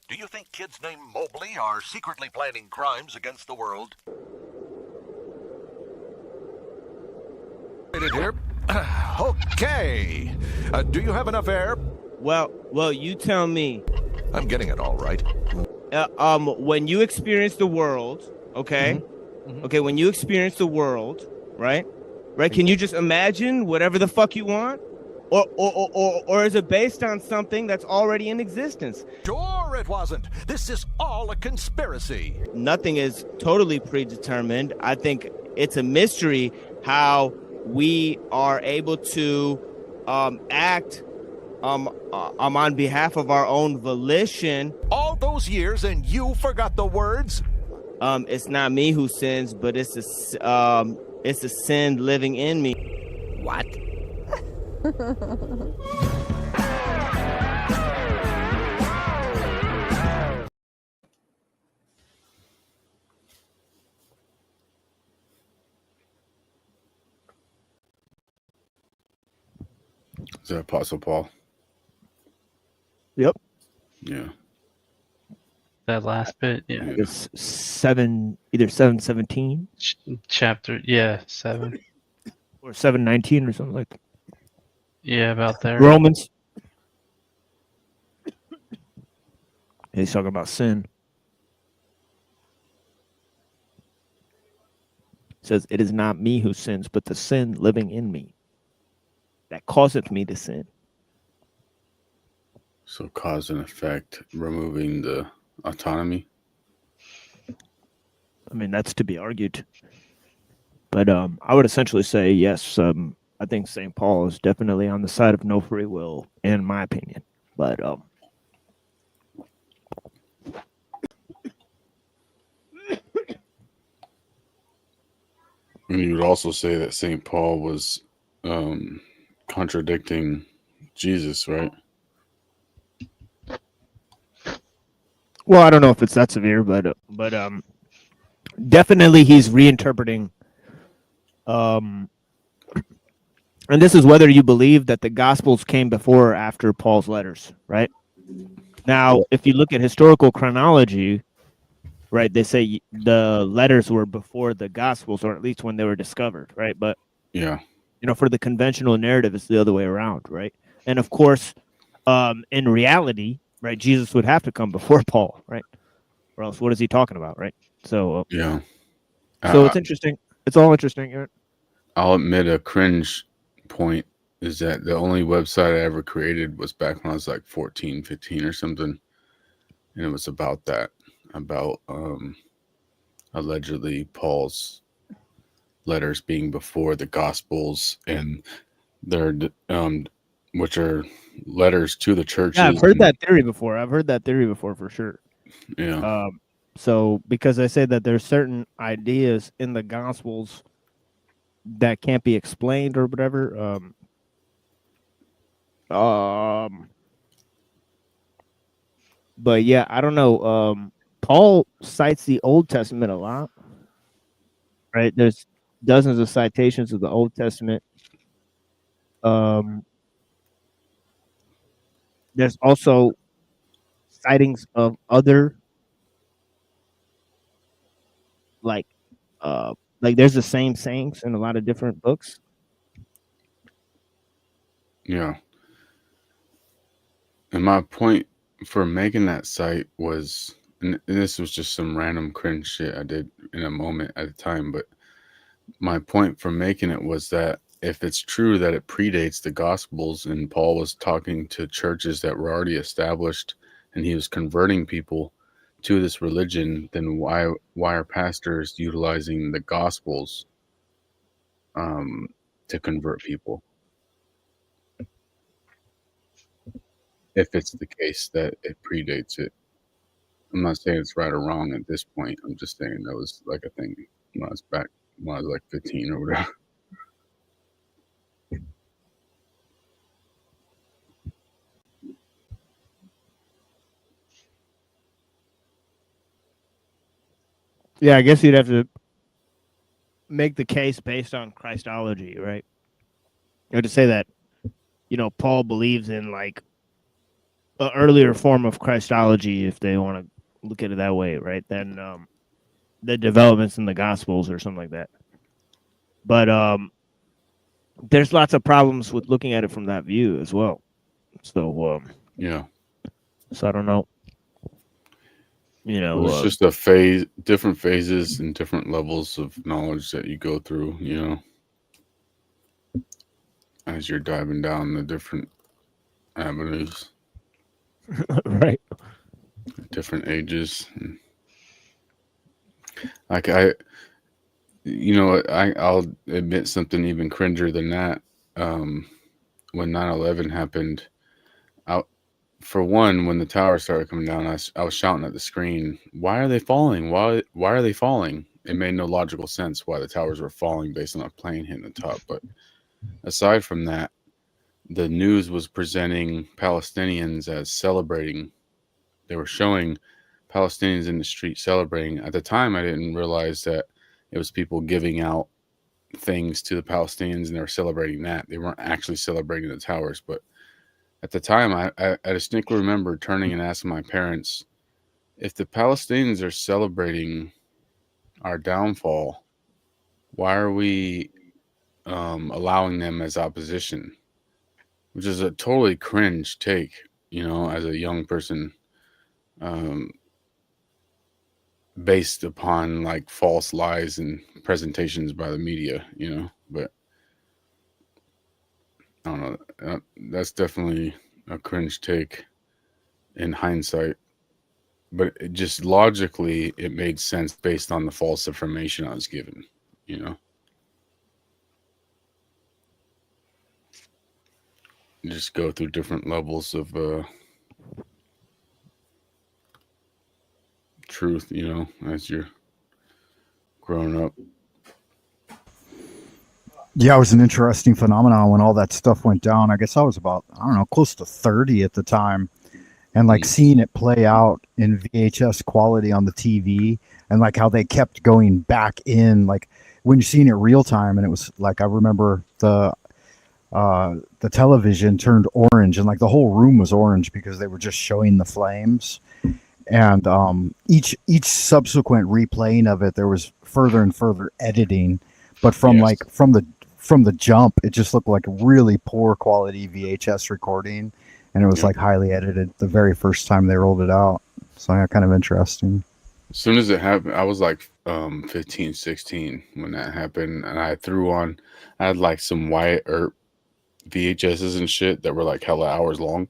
Do you think kids named Mobley are secretly planning crimes against the world? Here. Okay. Do you have enough air? Well, you tell me. I'm getting it all right. When you experience the world, okay? Mm-hmm. Okay, when you experience the world, right? Can you just imagine whatever the fuck you want? Or is it based on something that's already in existence? Sure it wasn't. This is all a conspiracy. Nothing is totally predetermined. I think it's a mystery how we are able to act on behalf of our own volition. All those years and you forgot the words? It's not me who sins, but it's a sin living in me. What? Is that Apostle Paul? Yep. Yeah. That last bit, yeah. It's 7:17 Chapter, yeah, 7. or 7:19 or something like that. Yeah, about there. Romans. He's talking about sin. It says, "It is not me who sins, but the sin living in me that causeth me to sin." So cause and effect, removing the autonomy. I mean, that's to be argued. But I would essentially say yes. I think St. Paul is definitely on the side of no free will, in my opinion. But And you would also say that St. Paul was contradicting Jesus, right? well, I don't know if it's that severe, but definitely he's reinterpreting. And this is whether you believe that the Gospels came before or after Paul's letters, right? Now, if you look at historical chronology, right, they say the letters were before the Gospels, or at least when they were discovered, right? But Yeah. you know, for the conventional narrative, it's the other way around, right? And of course, in reality, right, Jesus would have to come before Paul, right? Or else, what is he talking about, right? So, Yeah. so it's interesting. It's all interesting. Right? I'll admit a cringe point is that the only website I ever created was back when I was like 14, 15 or something. And it was about that, about allegedly Paul's letters being before the Gospels, and they're which are letters to the churches. Yeah, I've heard that theory before. I've heard that theory before for sure. Yeah. So because I say that there's certain ideas in the Gospels that can't be explained or whatever. But yeah, I don't know. Paul cites the Old Testament a lot, right? There's dozens of citations of the Old Testament. There's also sightings of other, like there's the same sayings in a lot of different books. Yeah. And my point for making that site was, and this was just some random cringe shit I did in a moment at a time, but my point for making it was that if it's true that it predates the Gospels and Paul was talking to churches that were already established and he was converting people to this religion, then why are pastors utilizing the Gospels to convert people? If it's the case that it predates it. I'm not saying it's right or wrong at this point. I'm just saying that was like a thing when I was like 15 or whatever. Yeah, I guess you'd have to make the case based on Christology, right? You have to say that, you know, Paul believes in like an earlier form of Christology, if they want to look at it that way, right? Than the developments in the Gospels or something like that. But there's lots of problems with looking at it from that view as well. So yeah. So I don't know. You know, Well, it's just a phase, different phases and different levels of knowledge that you go through, you know. as you're diving down the different avenues, Right. different ages. Like I'll admit something even cringer than that. When 9/11 happened, for one, when the towers started coming down, I was shouting at the screen, "Why are they falling? Why are they falling?" It made no logical sense why the towers were falling based on a plane hitting the top. But aside from that, the news was presenting Palestinians as celebrating. They were showing Palestinians in the street celebrating. At the time, I didn't realize that it was people giving out things to the Palestinians and they were celebrating that. They weren't actually celebrating the towers. But at the time, I distinctly remember turning and asking my parents, if the Palestinians are celebrating our downfall, why are we allowing them as opposition? Which is a totally cringe take, as a young person, based upon like false lies and presentations by the media, but I don't know. That's definitely a cringe take in hindsight, but it just logically, it made sense based on the false information I was given, Just go through different levels of truth, as you're growing up. Yeah, it was an interesting phenomenon when all that stuff went down. I guess I was about, I don't know, close to 30 at the time. And like seeing it play out in VHS quality on the TV and like how they kept going back in, like when you're seeing it real time. And it was like, I remember the television turned orange and like the whole room was orange because they were just showing the flames. And each subsequent replaying of it, there was further and further editing. But from from the jump, it just looked like a really poor quality VHS recording, and it was like highly edited the very first time they rolled it out. So yeah, kind of interesting. As soon as it happened, I was like 15, 16 when that happened, and I had like some Wyatt Earp VHSs and shit that were like hella hours long.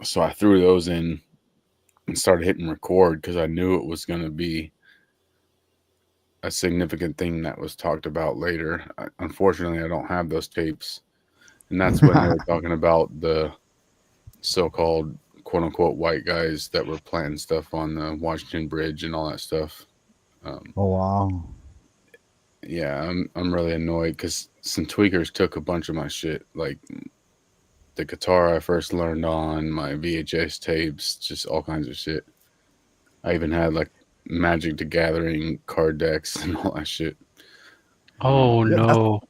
So I threw those in and started hitting record because I knew it was going to be a significant thing that was talked about later. Unfortunately, I don't have those tapes. And that's when they were talking about the so-called quote unquote white guys that were planting stuff on the Washington Bridge and all that stuff. Oh, wow. Yeah, I'm really annoyed because some tweakers took a bunch of my shit, like the guitar I first learned on, my VHS tapes, just all kinds of shit. I even had like Magic the Gathering card decks and all that shit. Oh no.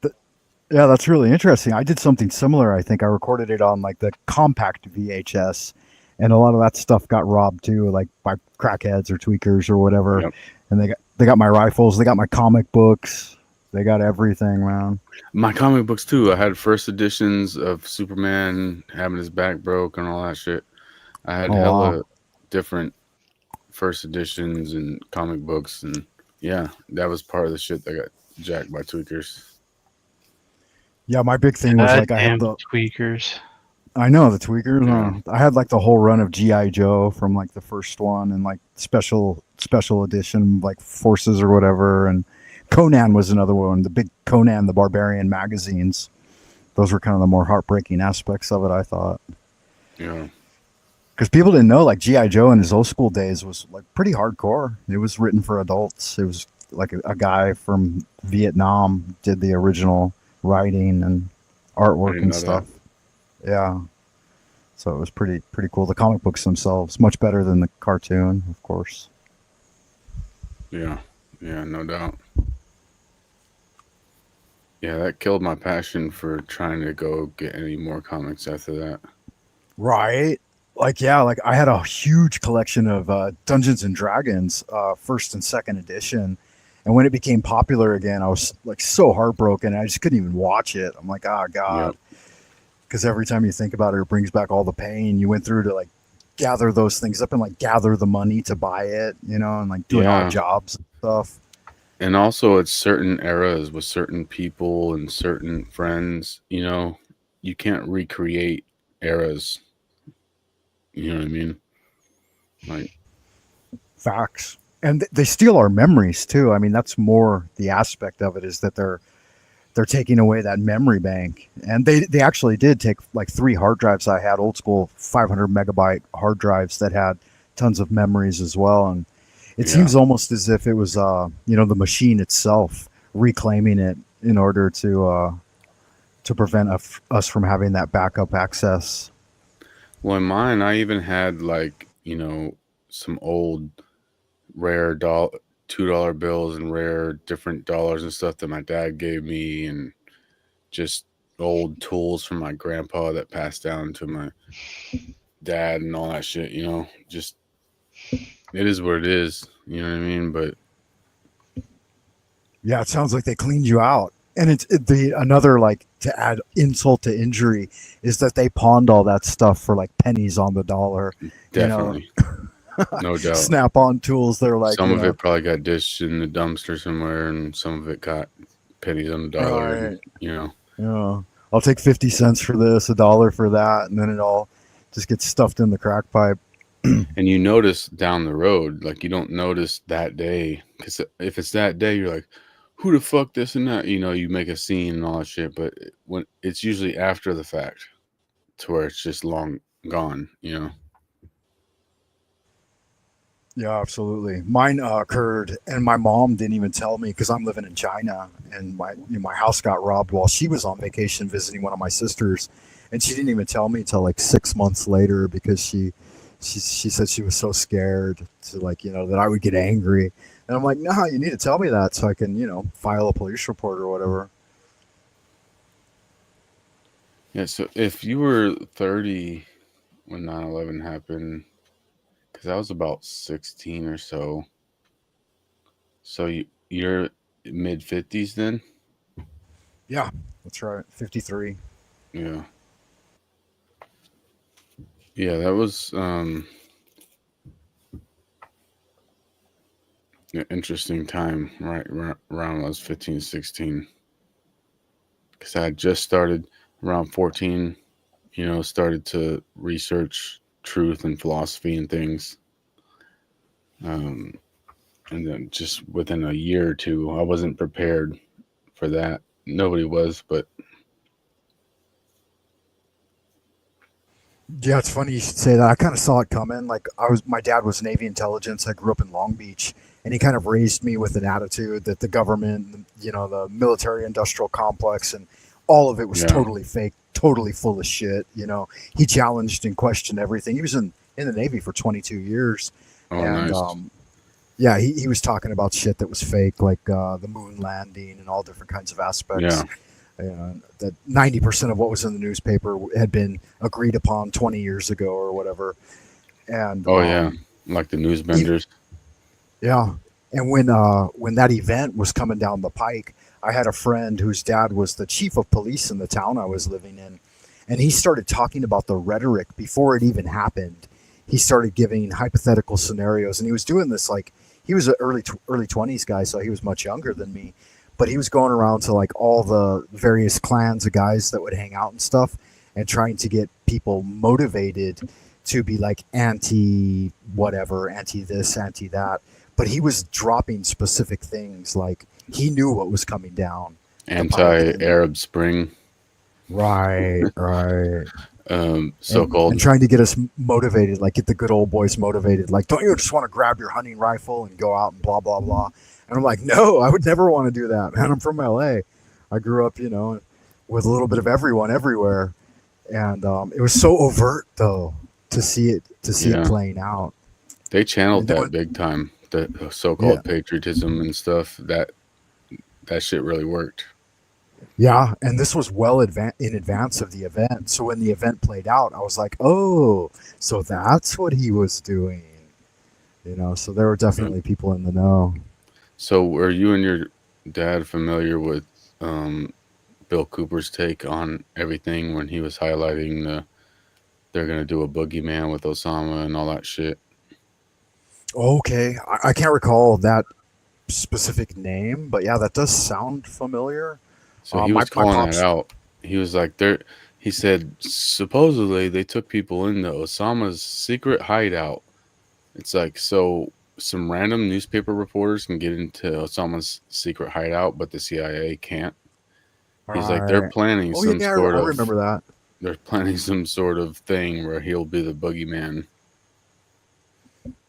Yeah, that's really interesting. I did something similar. I think I recorded it on like the compact VHS, and a lot of that stuff got robbed too, like by crackheads or tweakers or whatever. Yep. And they got my rifles, they got my comic books, they got everything, man. My comic books too. I had first editions of Superman having his back broke and all that shit. I had hella different first editions and comic books, and yeah, that was part of the shit that got jacked by tweakers. Yeah, my big thing was like I had the tweakers. I know the tweakers. I had like the whole run of G.I. Joe from like the first one and like special edition like Forces or whatever, and Conan was another one. The big Conan the Barbarian magazines. Those were kind of the more heartbreaking aspects of it, I thought. Yeah. Because people didn't know, like G.I. Joe in his old school days was like pretty hardcore. It was written for adults. It was like a guy from Vietnam did the original writing and artwork and stuff. Yeah. So it was pretty cool. The comic books themselves, much better than the cartoon, of course. Yeah, no doubt. Yeah, that killed my passion for trying to go get any more comics after that. Right. Like, yeah, like I had a huge collection of Dungeons and Dragons, first and second edition. And when it became popular again, I was like so heartbroken. I just couldn't even watch it. I'm like, oh God. Because every time you think about it, it brings back all the pain you went through to like gather those things up and like gather the money to buy it, and like doing odd jobs and stuff. And also it's certain eras with certain people and certain friends, you can't recreate eras. You know what I mean? Like Facts. And they steal our memories too. I mean, that's more the aspect of it, is that they're taking away that memory bank. And they actually did take like 3 hard drives I had, old school 500 megabyte hard drives that had tons of memories as well. And it seems almost as if it was the machine itself reclaiming it in order to prevent us from having that backup access. Well, in mine, I even had like, some old rare $2 bills and rare different dollars and stuff that my dad gave me, and just old tools from my grandpa that passed down to my dad and all that shit, just it is what it is, you know what I mean? But yeah, it sounds like they cleaned you out. And it's another, like, to add insult to injury, is that they pawned all that stuff for like pennies on the dollar. definitely. No doubt. Snap-on tools. They're like, some of it probably got dished in the dumpster somewhere, and some of it got pennies on the dollar. Right. And, I'll take 50 cents for this, $1 for that, and then it all just gets stuffed in the crack pipe. And you notice down the road, like, you don't notice that day, because if it's that day, you're like, who the fuck this and that? You make a scene and all that shit, but when it's usually after the fact, to where it's just long gone. Yeah, absolutely. Mine occurred, and my mom didn't even tell me, because I'm living in China, and my house got robbed while she was on vacation visiting one of my sisters, and she didn't even tell me until like 6 months later, because she said she was so scared to, like, that I would get angry, and I'm like, no, you need to tell me that so I can file a police report or whatever. Yeah. So if you were 30 when 9/11 happened, because I was about 16 or so. So you're mid 50s then? Yeah, that's right. 53. Yeah. Yeah, that was an interesting time, right around when I was 15, 16. Because I had just started around 14, started to research truth and philosophy and things. And then just within a year or two, I wasn't prepared for that. Nobody was, but yeah, it's funny you should say that. I kind of saw it coming. Like, my dad was Navy intelligence. I grew up in Long Beach, and he kind of raised me with an attitude that the government, the military industrial complex, and all of it was totally fake, totally full of shit. He challenged and questioned everything. He was in the Navy for 22 years. And nice. He was talking about shit that was fake, like the moon landing and all different kinds of aspects. That 90% of what was in the newspaper had been agreed upon 20 years ago or whatever. And like the news benders. Yeah. And when that event was coming down the pike, I had a friend whose dad was the chief of police in the town I was living in, and he started talking about the rhetoric before it even happened. He started giving hypothetical scenarios, and he was doing this, like, he was an early 20s guy, so he was much younger than me, but he was going around to, like, all the various clans of guys that would hang out and stuff, and trying to get people motivated to be like anti whatever, anti this, anti that. But he was dropping specific things, like he knew what was coming down. Anti-Arab Spring. Right. So-called. And trying to get us motivated, like get the good old boys motivated. Like, don't you just want to grab your hunting rifle and go out and blah, blah, blah. And I'm like, no, I would never want to do that, man. I'm from LA. I grew up, with a little bit of everyone everywhere. And it was so overt, though, to see it playing out. They channeled that big time, the so-called patriotism and stuff. That shit really worked. Yeah, and this was well in advance of the event. So when the event played out, I was like, oh, so that's what he was doing. So there were definitely people in the know. So were you and your dad familiar with Bill Cooper's take on everything when he was highlighting they're going to do a boogeyman with Osama and all that shit? Okay, I can't recall that specific name, but yeah, that does sound familiar. So he was calling that out. He was like, He said supposedly they took people into Osama's secret hideout. It's like, so some random newspaper reporters can get into Osama's secret hideout, but the CIA can't. He's like, they're Right. planning Oh some yeah, sort I of remember that. they're planning some sort of thing where he'll be the boogeyman.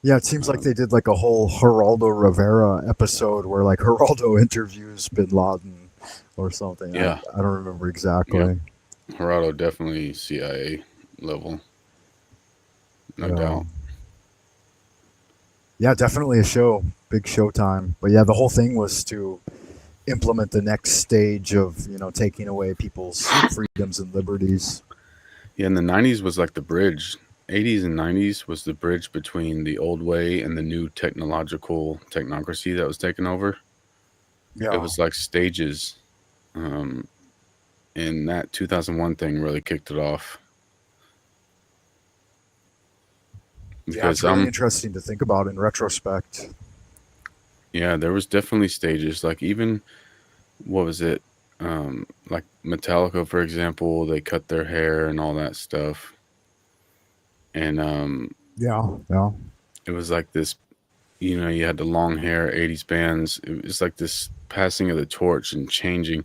Yeah, it seems like they did like a whole Geraldo Rivera episode where like Geraldo interviews Bin Laden or something. Yeah. I don't remember exactly. Yeah. Geraldo definitely CIA level. No Yeah. doubt. Yeah, definitely a show. Big showtime. But yeah, the whole thing was to implement the next stage of, taking away people's freedoms and liberties. Yeah, and the 90s was like the bridge. 80s and 90s was the bridge between the old way and the new technocracy that was taking over. Yeah. It was like stages. And that 2001 thing really kicked it off. Yeah, it's really interesting to think about in retrospect. Yeah, there was definitely stages. Like even, what was it? Like Metallica, for example, they cut their hair and all that stuff. And Yeah. it was like this, you had the long hair, 80s bands. It was like this passing of the torch and changing.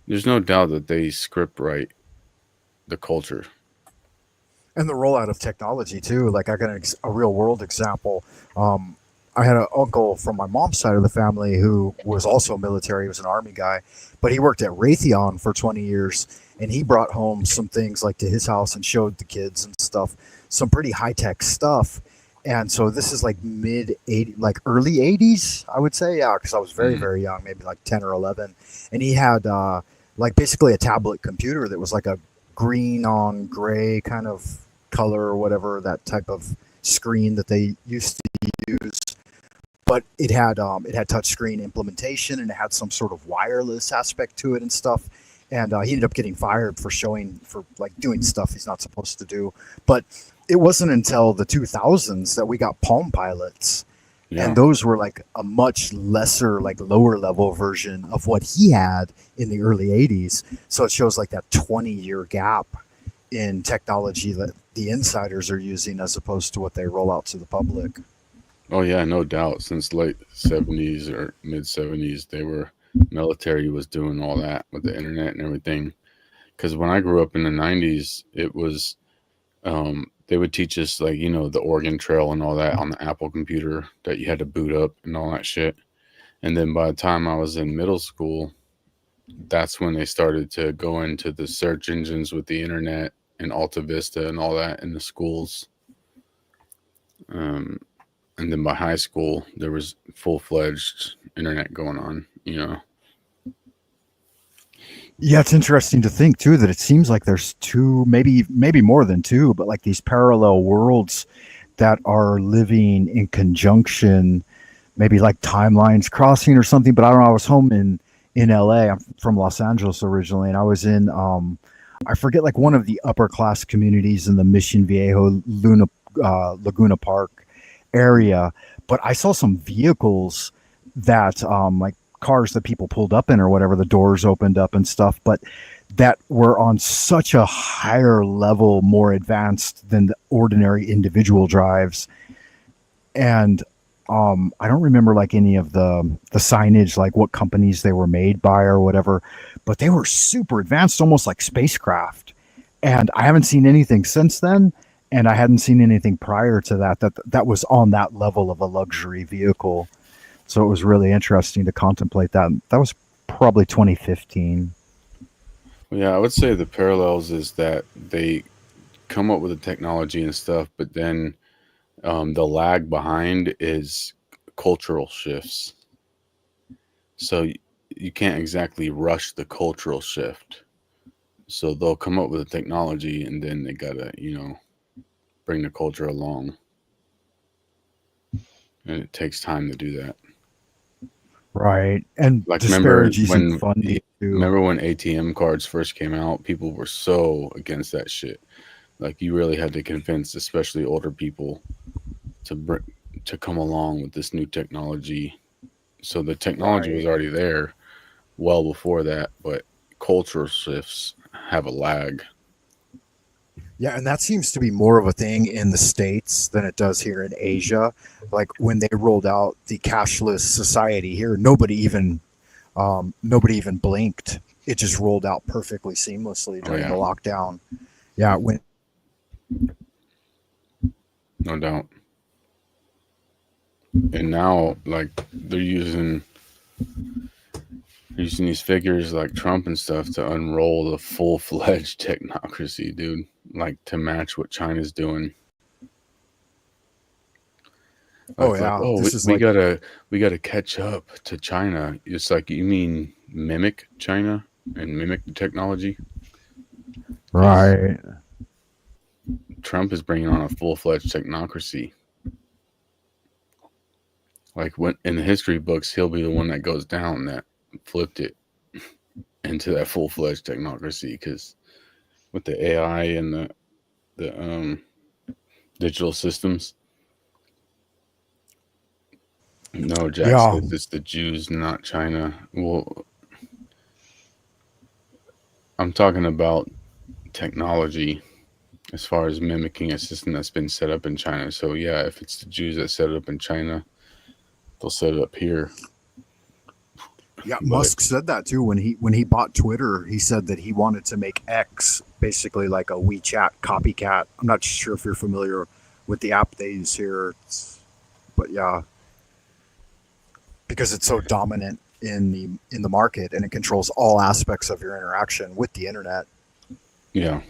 There's no doubt that they script write the culture. And the rollout of technology too. Like I got a real world example. I had an uncle from my mom's side of the family who was also military. He was an army guy, but he worked at Raytheon for 20 years, and he brought home some things like to his house and showed the kids and stuff, some pretty high tech stuff. And so this is like early 80s, I would say. Yeah, because I was very, very young, maybe like 10 or 11. And he had like basically a tablet computer that was like a green on gray kind of color or whatever, that type of screen that they used to use. But it had touchscreen implementation, and it had some sort of wireless aspect to it and stuff. And he ended up getting fired for doing stuff he's not supposed to do. But it wasn't until the 2000s that we got Palm Pilots. Yeah. And those were like a much lesser, like lower level version of what he had in the early 80s. So it shows like that 20-year gap in technology that the insiders are using as opposed to what they roll out to the public. Oh yeah, no doubt. Since late 70s or mid 70s, military was doing all that with the internet and everything. Because when I grew up in the 90s, it was they would teach us like the Oregon Trail and all that on the Apple computer that you had to boot up and all that shit. And then by the time I was in middle school, that's when they started to go into the search engines with the internet and Alta Vista and all that in the schools. And then by high school, there was full-fledged internet going on, Yeah, it's interesting to think too that it seems like there's two, maybe more than two, but like these parallel worlds that are living in conjunction, maybe like timelines crossing or something. But I don't know. I was home in LA. I'm from Los Angeles originally, and I was in I forget, like one of the upper class communities in the Mission Viejo Laguna Park area. But I saw some vehicles that like cars that people pulled up in or whatever, the doors opened up and stuff, but that were on such a higher level, more advanced than the ordinary individual drives. And I don't remember like any of the signage, like what companies they were made by or whatever, but they were super advanced, almost like spacecraft. And I haven't seen anything since then. And I hadn't seen anything prior to that was on that level of a luxury vehicle. So it was really interesting to contemplate that. That was probably 2015. Yeah, I would say the parallels is that they come up with the technology and stuff, but then the lag behind is cultural shifts. So you can't exactly rush the cultural shift. So they'll come up with the technology, and then they gotta, bring the culture along. And it takes time to do that. Right. And like remember when funding too. Remember when ATM cards first came out? People were so against that shit. Like you really had to convince, especially older people, to come along with this new technology. So the technology was already there well before that, but cultural shifts have a lag. Yeah, and that seems to be more of a thing in the States than it does here in Asia. Like when they rolled out the cashless society here, nobody even blinked. It just rolled out perfectly seamlessly during the lockdown. Yeah, it went. No doubt. And now, like, they're using these figures like Trump and stuff to unroll the full-fledged technocracy, dude. Like, to match what China's doing. Oh yeah, we gotta catch up to China. It's like, you mean mimic China and mimic the technology? Right. Trump is bringing on a full-fledged technocracy. Like, when in the history books, he'll be the one that goes down that flipped it into that full-fledged technocracy. Because with the AI and the digital systems, no, Jack says it's the Jews, not China. Well, I'm talking about technology as far as mimicking a system that's been set up in China. So yeah, if it's the Jews that set it up in China, they'll set it up here. Yeah, Musk said that too when he bought Twitter. He said that he wanted to make X basically like a WeChat copycat. I'm not sure if you're familiar with the app they use here, but yeah, because it's so dominant in the market and it controls all aspects of your interaction with the internet. Yeah.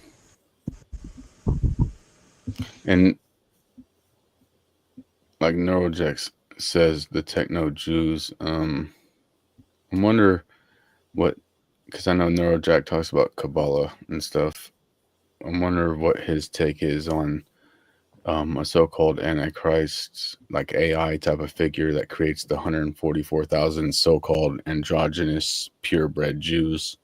And like Neurojex says, the techno Jews. I wonder what, because I know Neurojack talks about Kabbalah and stuff. I wonder what his take is on a so-called Antichrist, like AI type of figure that creates the 144,000 so-called androgynous purebred Jews.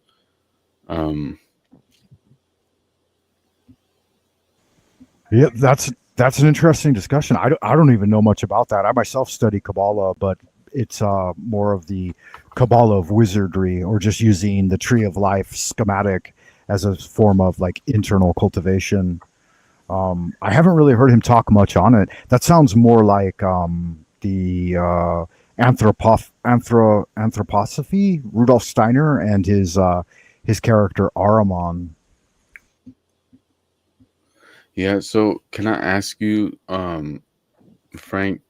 Yeah, that's an interesting discussion. I don't even know much about that. I myself study Kabbalah, but it's more of the Kabbalah of wizardry, or just using the tree of life schematic as a form of like internal cultivation. I haven't really heard him talk much on it. That sounds more like the anthroposophy, Rudolf Steiner, and his character Ahriman. Yeah, so can I ask you, Frank,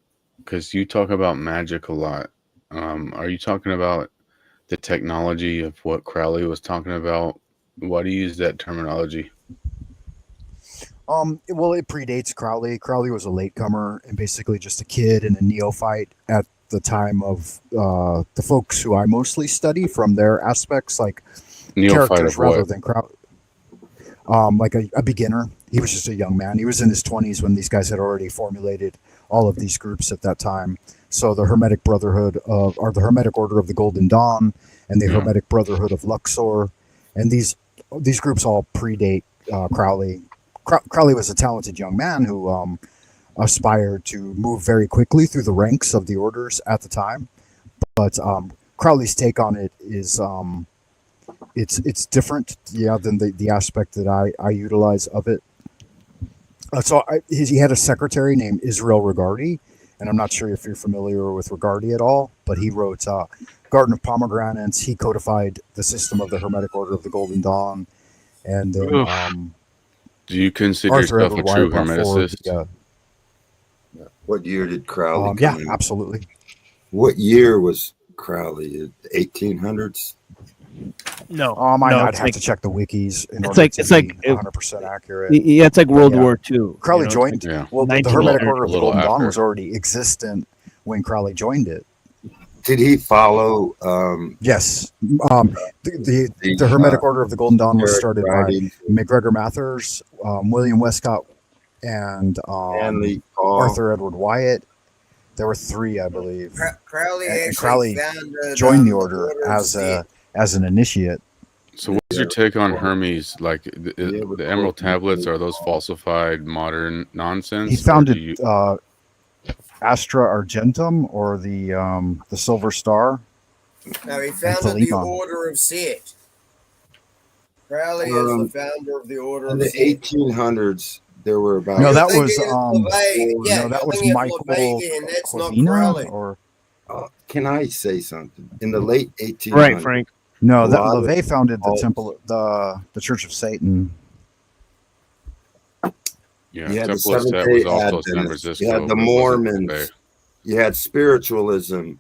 because you talk about magic a lot. Are you talking about the technology of what Crowley was talking about? Why do you use that terminology? Well, it predates Crowley. Crowley was a latecomer and basically just a kid and a neophyte at the time of the folks who I mostly study from their aspects, like Neophyte characters of rather what? than Crowley. Like a beginner. He was just a young man. He was in his 20s when these guys had already formulated all of these groups at that time. So the Hermetic Brotherhood or the Hermetic Order of the Golden Dawn, and the Hermetic Brotherhood of Luxor, and these groups all predate Crowley. Crowley was a talented young man who aspired to move very quickly through the ranks of the orders at the time. But Crowley's take on it is it's different, than the aspect that I utilize of it. He had a secretary named Israel Regardi, and I'm not sure if you're familiar with Regardi at all, but he wrote Garden of Pomegranates. He codified the system of the Hermetic Order of the Golden Dawn, and then Do you consider Arthur yourself a Edward true Wyatt brought forward hermeticist? What year did Crowley come yeah, in? absolutely. What year was Crowley? 1800s? No, I'd it's have like- to check the wikis in It's order like to it's like be 100% accurate. Yeah, it's like But World yeah. War II. Crowley you know, joined. it's like Well, the 19 Hermetic or Order of the a little Golden Dawn after. was already existent when Crowley joined it. Did he follow? Yes. The Hermetic Order of the Golden Dawn was started by McGregor Mathers, William Westcott, and Stanley Paul. Arthur Edward Wyatt. There were three, I believe. Crowley And actually Crowley founded joined the the order Order of as an initiate. So what's your take on Hermes? Like the Emerald Tablets, are those falsified modern nonsense? He or do founded you- Astra Argentum, or the Silver Star. No, he and founded the Philemon. Order of Set. Crowley is the founder of the Order In of the Saint. 1800s, there were about. No, that You're was thinking of LaVey. Yeah, no, that you're was thinking of Michael LaVey, and that's not Corvina, Crowley. or Can I say something? In the late 1800s, Right, Frank. no, a that lot of LaVey founded the cults- temple, the Church of Satan. Yeah, You had the Temple of Set Seventh-day was also San Adventists. Francisco. You had the but it wasn't Mormons. LaVey. You had spiritualism,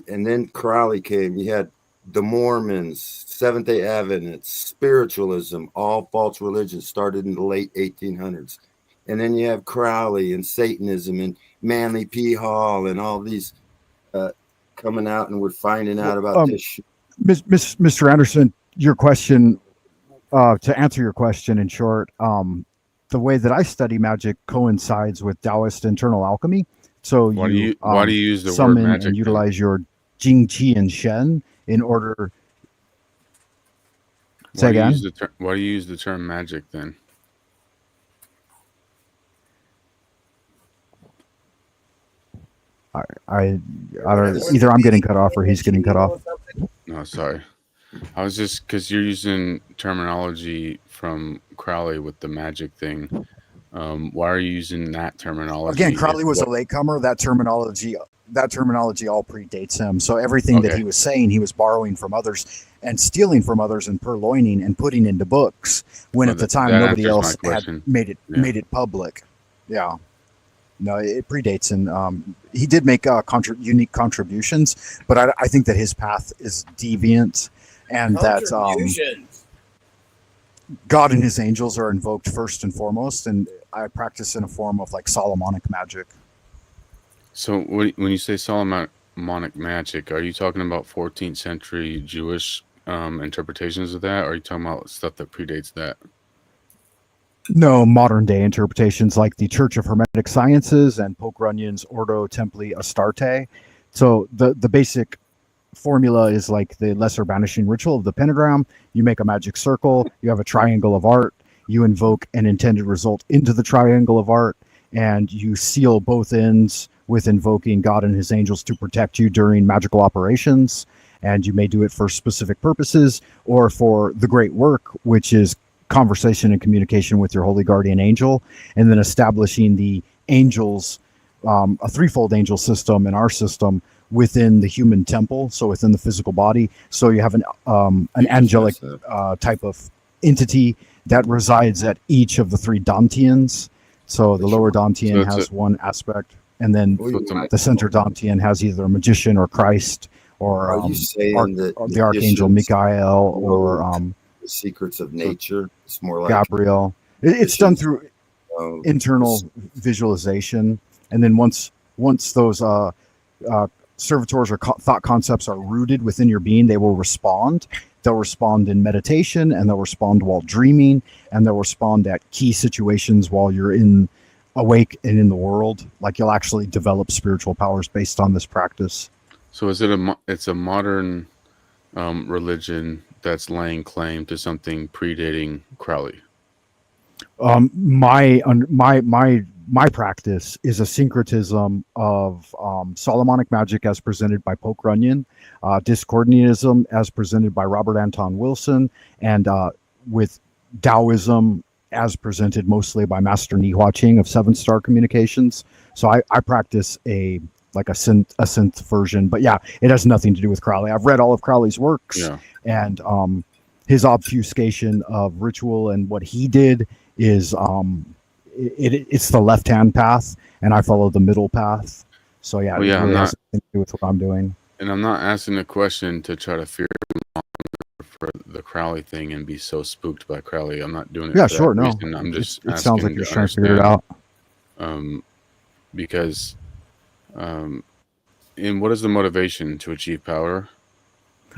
and then Crowley came. You had the Mormons, Seventh-day Adventists, spiritualism, all false religions started in the late 1800s. And then you have Crowley and Satanism and Manly P. Hall and all these coming out, and we're finding out about this shit. Mr. Anderson, your question, to answer your question in short, the way that I study magic coincides with Taoist internal alchemy. So Why do you use the word summon magic and then? utilize your Jing, Qi, and Shen in order. Say again? Why do you use the term magic then? I don't. Either I'm getting cut off or he's getting cut off. No, sorry. I was just because you're using terminology from Crowley with the magic thing. Why are you using that terminology? Again, Crowley was a latecomer. That terminology all predates him. So everything that he was saying, he was borrowing from others and stealing from others and purloining and putting into books. When at the time nobody else had made it public. Yeah. No, it predates, and he did make unique contributions, but I think that his path is deviant, and that God and his angels are invoked first and foremost, and I practice in a form of like Solomonic magic. So when you say Solomonic magic, are you talking about 14th century Jewish interpretations of that, or are you talking about stuff that predates that? No, modern day interpretations like the Church of Hermetic Sciences and Pope Runyon's Ordo Templi Astarte. So the basic formula is like the lesser banishing ritual of the pentagram. You make a magic circle, you have a triangle of art, you invoke an intended result into the triangle of art, and you seal both ends with invoking God and his angels to protect you during magical operations. And you may do it for specific purposes or for the great work, which is conversation and communication with your holy guardian angel, and then establishing the angels, a threefold angel system in our system within the human temple, so within the physical body. So you have an angelic type of entity that resides at each of the three Dantians. So the lower Dantian has one aspect, and then the center Dantian has either a magician or Christ, or Are you saying that the archangel Michael, or the secrets of nature? It's more like Gabriel. It's done through internal visualization, and then once those servitors or thought concepts are rooted within your being, they will respond. They'll respond in meditation, and they'll respond while dreaming, and they'll respond at key situations while you're awake and in the world. Like, you'll actually develop spiritual powers based on this practice. So is it's a modern religion that's laying claim to something predating Crowley? My practice is a syncretism of Solomonic magic as presented by Poke Runyon, Discordianism as presented by Robert Anton Wilson, and with Taoism as presented mostly by Master Nihua Ching of Seven Star Communications. So I practice a synth version, but yeah, it has nothing to do with Crowley. I've read all of Crowley's works, and his obfuscation of ritual and what he did is it's the left-hand path, and I follow the middle path. So yeah, it really has nothing to do with what I'm doing. And I'm not asking the question to try to fear for the Crowley thing and be so spooked by Crowley. I'm not doing it. Yeah, for sure. that No, reason. I'm just. It sounds like asking you're to trying to figure it out. Because, and what is the motivation to achieve power?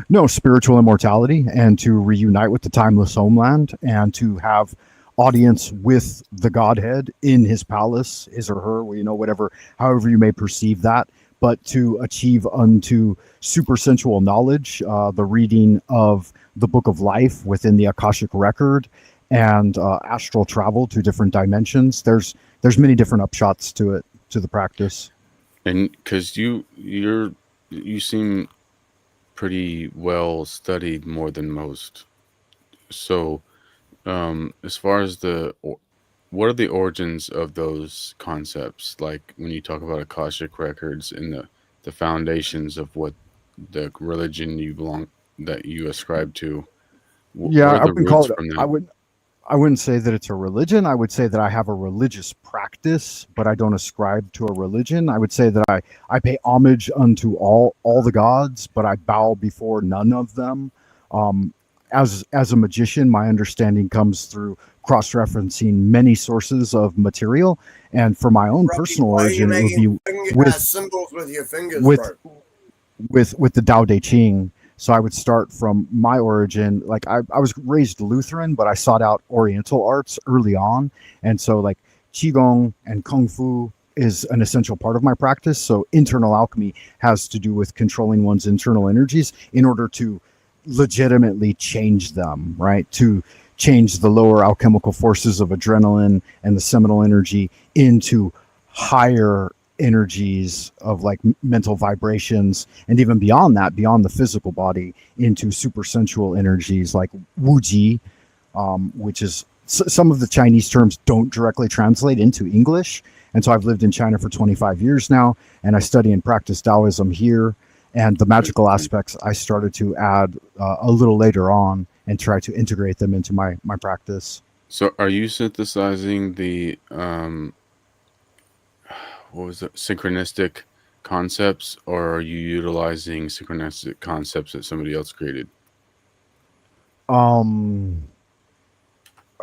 No, spiritual immortality, and to reunite with the timeless homeland, and to have audience with the Godhead in his palace, his or her, whatever, however you may perceive that, but to achieve unto supersensual knowledge, the reading of the Book of Life within the Akashic record, and astral travel to different dimensions. There's many different upshots to the practice. And because you seem pretty well studied, more than most. So, as far as what are the origins of those concepts? Like when you talk about Akashic records and the foundations of what the religion that you ascribe to. Yeah, Where are I the wouldn't call roots it. from I that? would. I wouldn't say that it's a religion. I would say that I have a religious practice, but I don't ascribe to a religion. I would say that I pay homage unto all the gods, but I bow before none of them. Um, as a magician, my understanding comes through cross-referencing many sources of material, and for my own personal Why are you origin, it would be making with symbols with your fingers, with bro? with the Tao Te Ching. So I would start from my origin. Like I was raised Lutheran, but I sought out Oriental arts early on, and so like Qigong and Kung Fu is an essential part of my practice. So internal alchemy has to do with controlling one's internal energies in order to legitimately change them, right? To change the lower alchemical forces of adrenaline and the seminal energy into higher energies of like mental vibrations, and even beyond that, beyond the physical body, into super sensual energies like wuji, which is some of the Chinese terms don't directly translate into English. And so I've lived in China for 25 years now, and I study and practice Taoism here. And the magical aspects I started to add a little later on and try to integrate them into my practice. So, are you synthesizing the what was it, synchronistic concepts, or are you utilizing synchronistic concepts that somebody else created?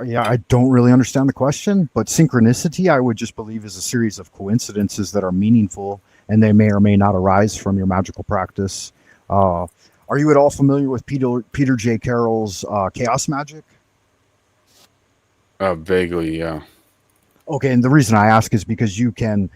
Yeah, I don't really understand the question, but synchronicity, I would just believe, is a series of coincidences that are meaningful, and they may or may not arise from your magical practice. Are you at all familiar with Peter J. Carroll's chaos magic? Vaguely, yeah. Okay, and the reason I ask is because you can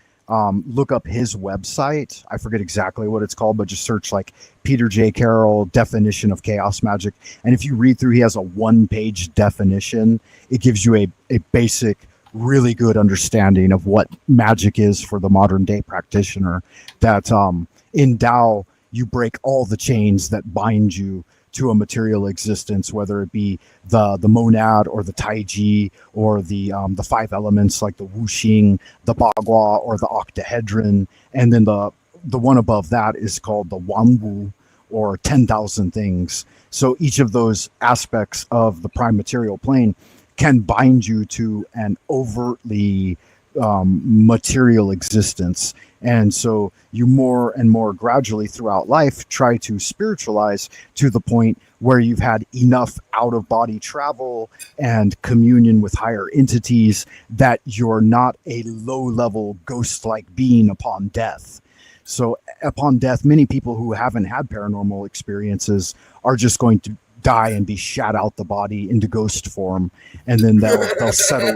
look up his website. I forget exactly what it's called, but just search like Peter J. Carroll definition of chaos magic. And if you read through, he has a one-page definition. It gives you a basic, really good understanding of what magic is for the modern day practitioner. That in Tao, you break all the chains that bind you to a material existence, whether it be the monad or the taiji or the five elements like the wuxing, the bagua, or the octahedron, and then the one above that is called the wanwu, or 10,000 things. So each of those aspects of the prime material plane can bind you to an overtly material existence. And so you more and more gradually throughout life try to spiritualize to the point where you've had enough out-of-body travel and communion with higher entities that you're not a low-level ghost-like being upon death. So upon death, many people who haven't had paranormal experiences are just going to die and be shot out the body into ghost form, and then they'll settle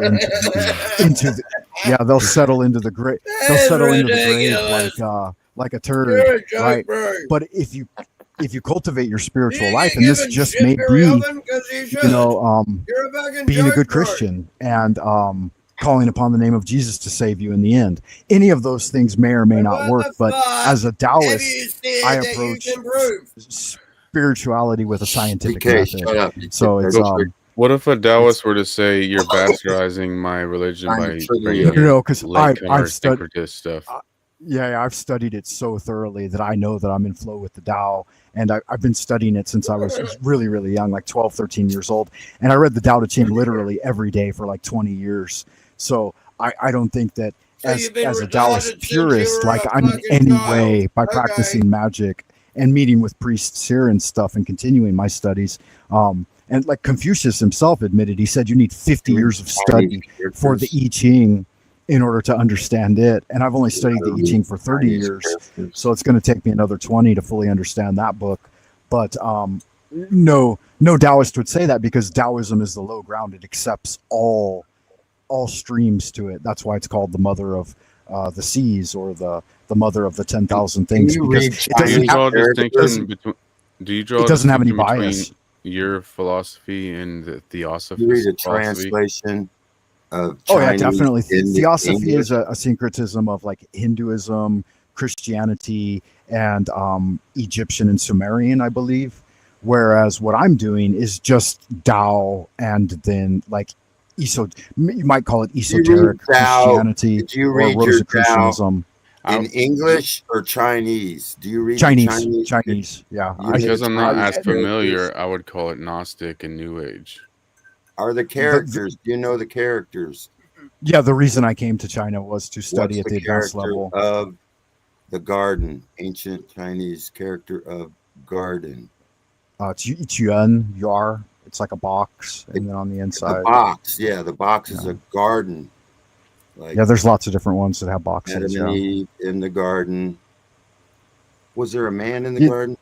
they'll settle into the grave. They'll settle into the grave like a turd, right? But if you cultivate your spiritual life, and this just may be, being a good Christian and calling upon the name of Jesus to save you in the end. Any of those things may or may not work, but as a Taoist, I approach spirituality with a scientific method. So it's what if a Taoist were to say you're bastardizing my religion by bringing because I've studied stuff? I've studied it so thoroughly that I know that I'm in flow with the Tao, and I've been studying it since I was really, really young, like 12, 13 years old, and I read the Tao Te Ching literally every day for like 20 years. So I don't think that as a Taoist purist, like I'm in any way, by practicing magic and meeting with priests here and stuff and continuing my studies. And like Confucius himself admitted, he said, you need 50 years of study for the I Ching in order to understand it. And I've only studied the I Ching for 30 years. So it's going to take me another 20 to fully understand that book. But no Taoist would say that, because Taoism is the low ground. It accepts all streams to it. That's why it's called the mother of the seas, or the mother of the 10,000 things. Because it doesn't have any bias. Your philosophy and the Theosophy. You read a translation of Chinese. Oh yeah, definitely. Theosophy is a syncretism of like Hinduism, Christianity, and Egyptian and Sumerian, I believe, Whereas what I'm doing is just Tao and then like you might call it esoteric Christianity Did you or read your Rosicrucianism. in English or Chinese? Do you read Chinese? the Chinese, yeah. Because I'm not as Chinese familiar, characters? I would call it Gnostic and New Age. Are the characters? Do you know the characters? Yeah, the reason I came to China was to study What's at the advanced character level. of the garden? Ancient Chinese character of garden. It's Yuan. It's like a box, and then on the inside, The box. Yeah, the box is a garden. Like yeah, there's lots of different ones that have boxes. Adam and Eve in the garden. Was there a man in the Yeah. garden?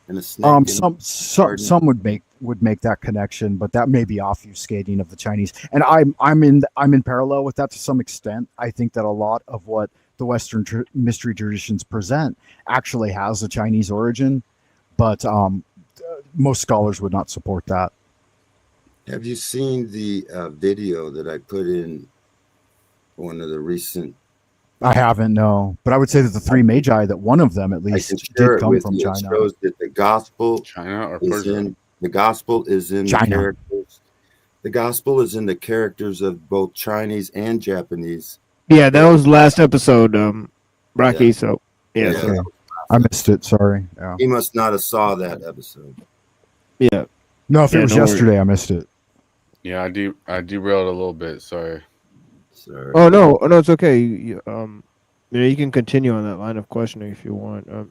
And a snake. Some would make that connection, but that may be obfuscating of the Chinese. And I'm in parallel with that to some extent. I think that a lot of what the Western mystery traditions present actually has a Chinese origin, but most scholars would not support that. Have you seen the video that I put in one of the recent? I haven't, no. But I would say that the three magi, that one of them at least did come from China. It shows that the gospel China or is Persia? in the gospel is in China. the characters. The gospel is in the characters of both Chinese and Japanese. Yeah, that was last episode, Rocky. Yeah. So yeah, Yeah. so- I missed it. Sorry. Yeah. He must not have saw that episode. yeah. No, if it was no worries. yesterday, I missed it. Yeah, I derailed a little bit. Sorry. Sorry. Oh no, it's okay. You can continue on that line of questioning if you want. I was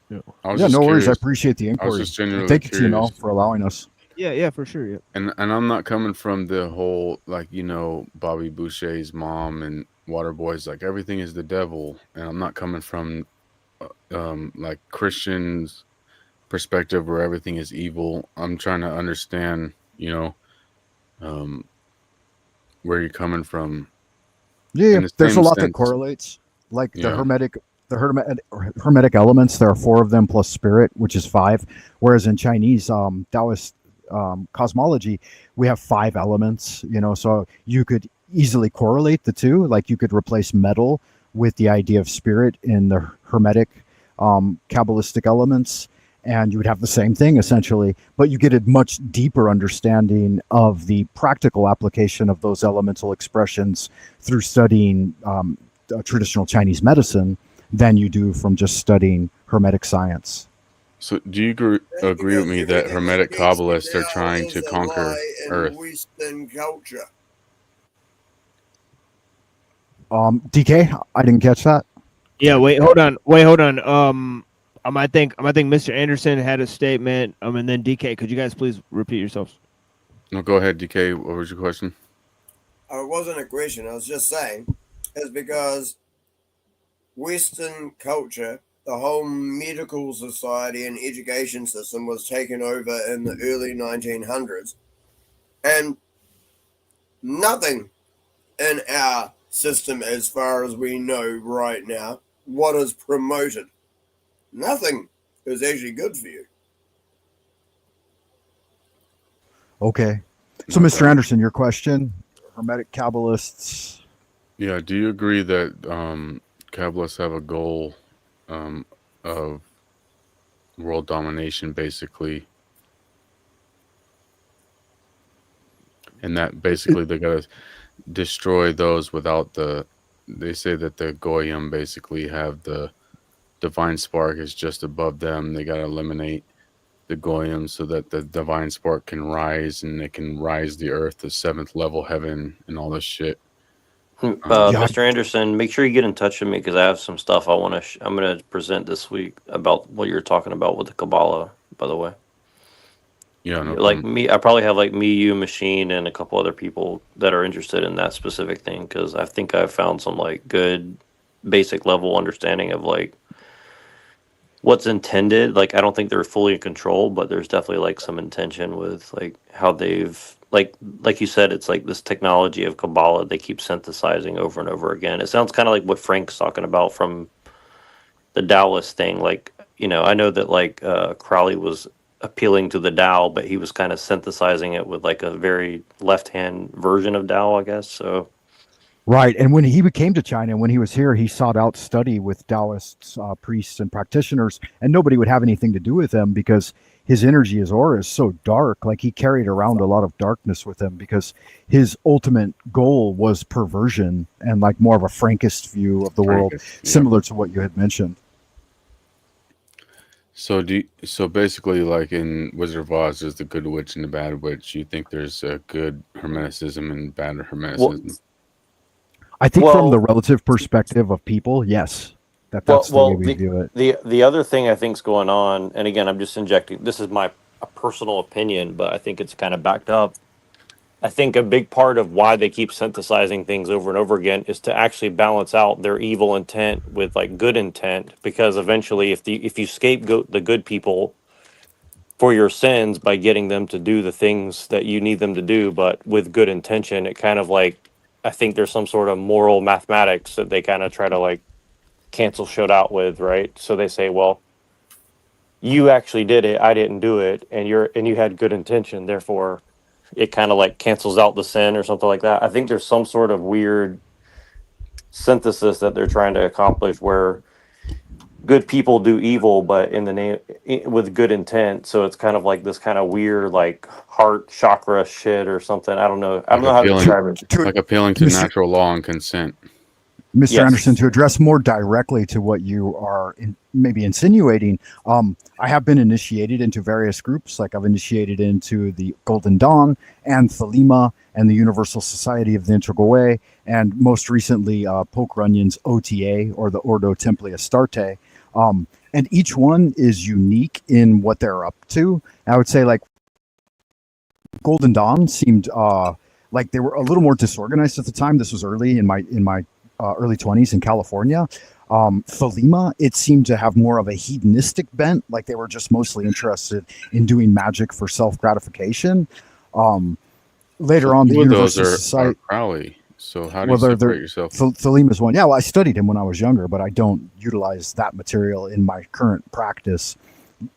Yeah, just no worries. I curious. appreciate the I was inquiry. just genuinely Thank you, curious. for allowing us. Yeah, for sure. Yeah. And I'm not coming from the whole Bobby Boucher's mom and Waterboys, like everything is the devil, and I'm not coming from like Christians' perspective where everything is evil. I'm trying to understand, where you're coming from. Yeah, in the there's a same lot that sense. correlates. Like Yeah. the hermetic elements. There are 4 of them plus spirit, which is 5. Whereas in Chinese Taoist cosmology, we have 5 elements. So you could easily correlate the two. Like you could replace metal with the idea of spirit in the hermetic Kabbalistic elements, and you would have the same thing essentially, but you get a much deeper understanding of the practical application of those elemental expressions through studying traditional Chinese medicine than you do from just studying Hermetic science. So do you agree with me that Hermetic Kabbalists are trying to conquer Earth? Western culture. DK, I didn't catch that. Yeah, wait, hold on. I think Mr. Anderson had a statement. And then DK, could you guys please repeat yourselves? No, go ahead, DK. What was your question? It wasn't a question. I was just saying, it's because Western culture, the whole medical society and education system was taken over in the early 1900s, and nothing in our system, as far as we know right now, what is promoted. Nothing is actually good for you. Okay. So, Mr. Anderson, your question, Hermetic Kabbalists. Yeah, do you agree that Kabbalists have a goal of world domination, basically? And that basically they got to destroy those without they say that the Goyim basically have the divine spark is just above them. They got to eliminate the Goyim so that the divine spark can rise and it can rise the earth to 7th level heaven and all this shit. Mr. Anderson, make sure you get in touch with me because I have some stuff I want to. I'm going to present this week about what you're talking about with the Kabbalah. By the way, yeah, no like problem. me, I probably have like me, you, Machine, and a couple other people that are interested in that specific thing because I think I've found some like good basic level understanding of like what's intended. Like I don't think they're fully in control, but there's definitely like some intention with like how they've like you said, it's like this technology of Kabbalah they keep synthesizing over and over again. It sounds kind of like what Frank's talking about from the Taoist thing. Like, I know that like Crowley was appealing to the Tao, but he was kind of synthesizing it with like a very left-hand version of Tao, I guess. So Right. And when he came to China, when he was here, he sought out study with Taoists, priests, and practitioners, and nobody would have anything to do with him because his energy, his aura is so dark. Like he carried around a lot of darkness with him because his ultimate goal was perversion and like more of a Frankist view of the world, similar to what you had mentioned. So so basically, like in Wizard of Oz, there's the good witch and the bad witch. You think there's a good hermeticism and bad hermeticism? I think from the relative perspective of people, yes, that's the way we view it. The other thing I think's going on, and again, I'm just injecting. This is my personal opinion, but I think it's kind of backed up. I think a big part of why they keep synthesizing things over and over again is to actually balance out their evil intent with like good intent, because eventually, if you scapegoat the good people for your sins by getting them to do the things that you need them to do, but with good intention, it kind of like, I think there's some sort of moral mathematics that they kind of try to like cancel shit out with, right? So they say, well, you actually did it, I didn't do it, and you had good intention, therefore it kind of like cancels out the sin or something like that. I think there's some sort of weird synthesis that they're trying to accomplish where good people do evil, but in the name with good intent. So it's kind of like this kind of weird like heart chakra shit or something. I don't know. I don't know how to describe it. Like appealing to natural law and consent. Mr. Anderson, to address more directly to what you are maybe insinuating, I have been initiated into various groups. Like I've initiated into the Golden Dawn and Thelema and the Universal Society of the Integral Way, and most recently Poke Runyon's OTA, or the Ordo Templi Astarte. And each one is unique in what they're up to. I would say like Golden Dawn seemed like they were a little more disorganized at the time. This was early in my early 20s in California. Thelema, it seemed to have more of a hedonistic bent, like they were just mostly interested in doing magic for self-gratification. Later on, the Universal Society... Crowley. So how do you separate yourself? Thelema's one. Yeah, well, I studied him when I was younger, but I don't utilize that material in my current practice.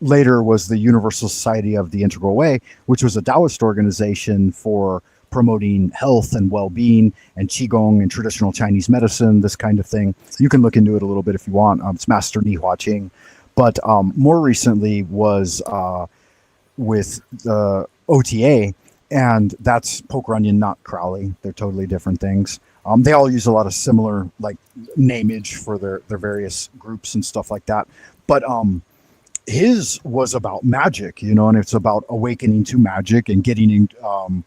Later was the Universal Society of the Integral Way, which was a Taoist organization for promoting health and well-being and qigong and traditional Chinese medicine, this kind of thing. You can look into it a little bit if you want. It's Master Ni Hua Ching. But more recently was with the OTA, and that's Poke Runyon, not Crowley. They're totally different things. They all use a lot of similar like nameage for their various groups and stuff like that. But his was about magic, and it's about awakening to magic and getting in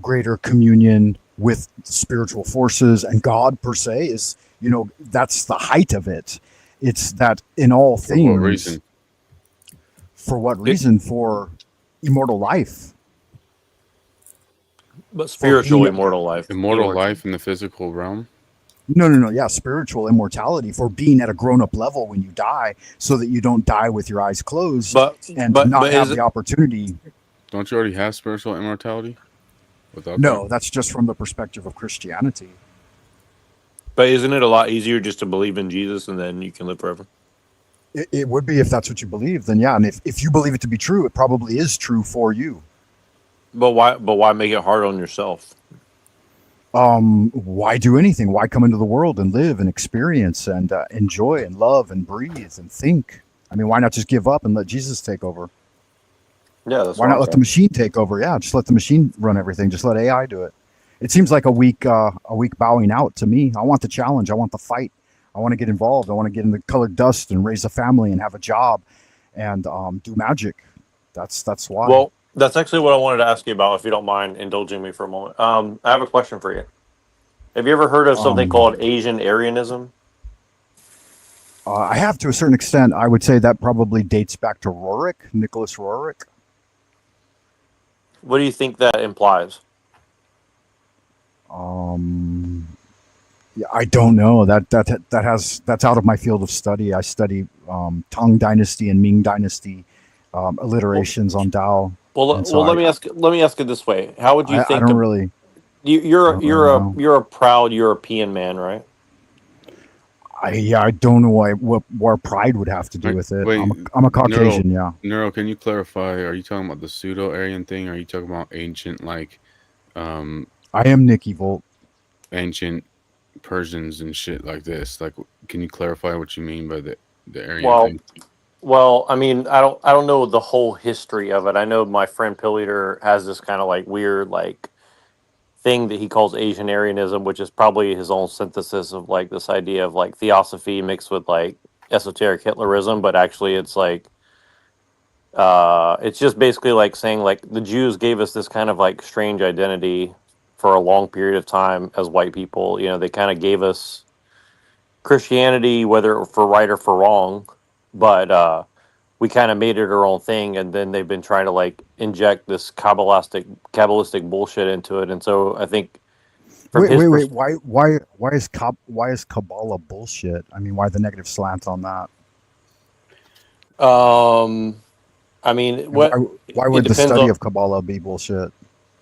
greater communion with spiritual forces, and God per se is, that's the height of it. It's that in all things. For what reason? For what reason? For immortal life. But spiritual immortal life. Immortal life in the physical realm? No. Yeah, spiritual immortality, for being at a grown-up level when you die, so that you don't die with your eyes closed and not have the opportunity. Don't you already have spiritual immortality? No, that's just from the perspective of Christianity. But isn't it a lot easier just to believe in Jesus and then you can live forever? It would be if that's what you believe, then yeah. And if you believe it to be true, it probably is true for you. But why make it hard on yourself? Why do anything? Why come into the world and live and experience and enjoy and love and breathe and think? I mean, why not just give up and let Jesus take over? Yeah, that's why not let the machine take over? Yeah, just let the machine run everything. Just let AI do it. It seems like a weak bowing out to me. I want the challenge. I want the fight. I want to get involved. I want to get in the colored dust and raise a family and have a job and do magic. That's why. Well, that's actually what I wanted to ask you about, if you don't mind indulging me for a moment. I have a question for you. Have you ever heard of something called Asian Aryanism? I have, to a certain extent. I would say that probably dates back to Nicholas Roerich. What do you think that implies? Yeah, I don't know. That's out of my field of study. I study Tang Dynasty and Ming Dynasty alliterations on Tao. Well, let me ask it this way: how would you think? I don't really. You're a proud European man, right? I don't know what pride would have to do with it. Wait, I'm a Caucasian, yeah. Neuro, can you clarify? Are you talking about the pseudo-Aryan thing? Or are you talking about ancient, like? I am Nicky Volt. Ancient Persians and shit like this. Like, can you clarify what you mean by the Aryan Well, thing? well, I mean, I don't know the whole history of it. I know my friend Pilliter has this kind of like weird like thing that he calls Asian Aryanism, which is probably his own synthesis of like this idea of like theosophy mixed with like esoteric Hitlerism, but actually it's like it's just basically like saying like the Jews gave us this kind of like strange identity for a long period of time as white people. You know, they kind of gave us Christianity, whether for right or for wrong, but we kind of made it our own thing, and then they've been trying to like inject this kabbalistic bullshit into it, and so I think from Wait, his wait, wait. Why is Kabbalah bullshit? I mean, why the negative slant on that? I mean, And what why it would the depends study on. of Kabbalah be bullshit? I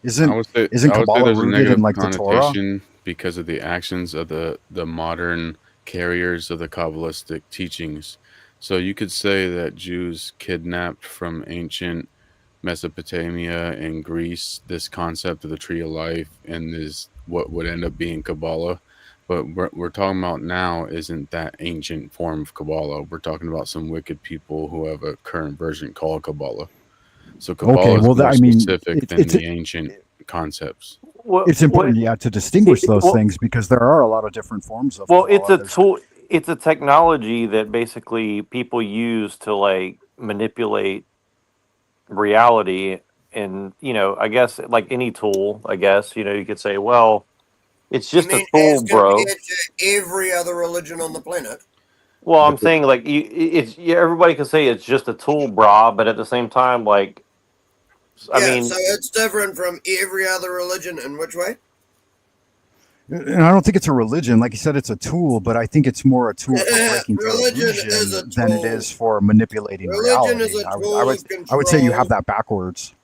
Isn't would say Kabbalah there's a rooted negative in like the Torah? connotation because of the actions of the modern carriers of the Kabbalistic teachings. So you could say that Jews kidnapped from ancient Mesopotamia and Greece this concept of the tree of life and is what would end up being Kabbalah. But what we're talking about now isn't that ancient form of Kabbalah. We're talking about some wicked people who have a current version called Kabbalah. So Kabbalah Okay, is well, more I mean, specific than the ancient concepts. it's important, yeah, to distinguish those things because there are a lot of different forms of Well, it's Kabbalah. a There's tool. It's a technology that basically people use to like manipulate reality, and you know, I guess like any tool, I guess you know, you could say, well, it's You just a mean tool, as bro. compared to every other religion on the planet? Well, I'm saying like everybody can say it's just a tool, brah, but at the same time, like, I Yeah, mean, so it's different from every other religion in which way? And I don't think it's a religion. Like you said, it's a tool, but I think it's more a tool for breaking through Religion is illusion a than it tool. is for manipulating Religion reality. is a I tool would, of I would say you have control. that backwards.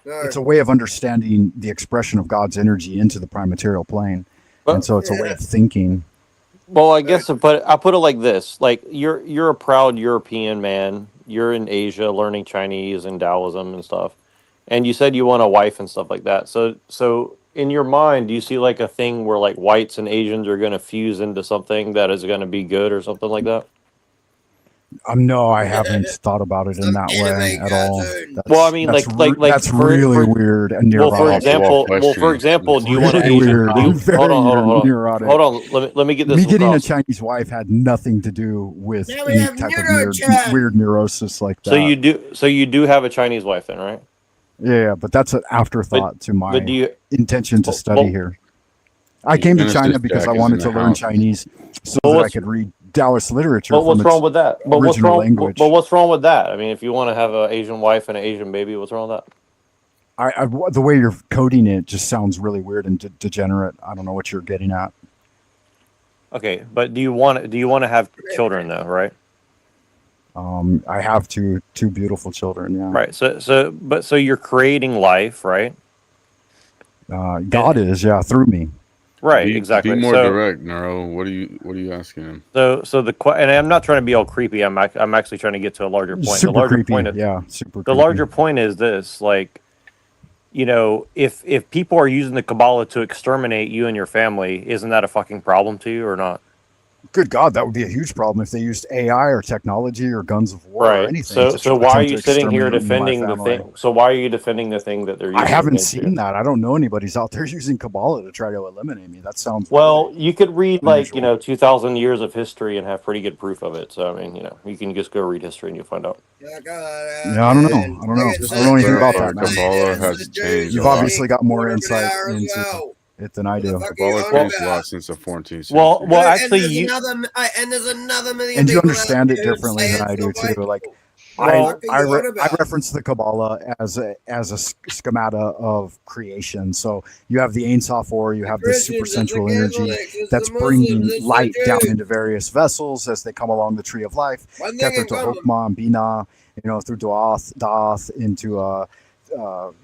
No. It's a way of understanding the expression of God's energy into the prime material plane. And so it's a way of thinking. well, I guess I put it like this: like you're a proud European man. You're in Asia learning Chinese and Taoism and stuff, and you said you want a wife and stuff like that. So in your mind, do you see like a thing where like whites and Asians are going to fuse into something that is going to be good or something like that? No, I haven't thought about it in that way at all. Well, I mean, That's like for really weird and well, for neurotic. example, do you want an Really Asian? weird. Do you, Very hold on. neurotic. Hold on. Let me get this Me getting a across. Chinese wife had nothing to do with Now we any have type of neurochat. weird neurosis like that. So you do have a Chinese wife then, right? Yeah, but that's an afterthought to my but do you- intention to study here. I came to China because I wanted to learn Chinese so that I could read Taoist literature. But what's from wrong its with that? But what's original wrong? language. But what's wrong with that? I mean, if you want to have an Asian wife and an Asian baby, what's wrong with that? The way you're coding it just sounds really weird and degenerate. I don't know what you're getting at. Okay, but do you want to have children though, right? I have two beautiful children. Yeah. Right. So you're creating life, right? God is through me. Right. Be Exactly. more So- direct, Nero. What are you asking him? So and I'm not trying to be all creepy. I'm actually trying to get to a larger point. Super the larger creepy. point is, super the creepy. larger point is this: like, you know, if people are using the Kabbalah to exterminate you and your family, isn't that a fucking problem to you or not? Good God, that would be a huge problem if they used AI or technology or guns of war or Right. anything. So why are attempt you to sitting here exterminate me and my defending the family. thing? So why are you defending the thing that they're using? I haven't against you? seen that. I don't know anybody's out there using Kabbalah to try to eliminate me. That sounds Well, you could read like 2,000 years of history and have pretty good proof of it. So I mean, you know, you can just go read history and you'll find out. Yeah, I don't know. I don't know. I don't know anything about that. Man. Kabbalah has changed. You've obviously got more insight into it than I do. Kabbalah changed a lot since the 14th century. Well, actually, and there's another million. And you people understand out it there differently saying than I do it's the too. way- Like, Well, I reference the Kabbalah as a schemata of creation. So you have the Ein Sof Or, you have this super central energy that's bringing light down into various vessels as they come along the tree of life. One Get thing to in common. Hokmah and Bina, through Daath into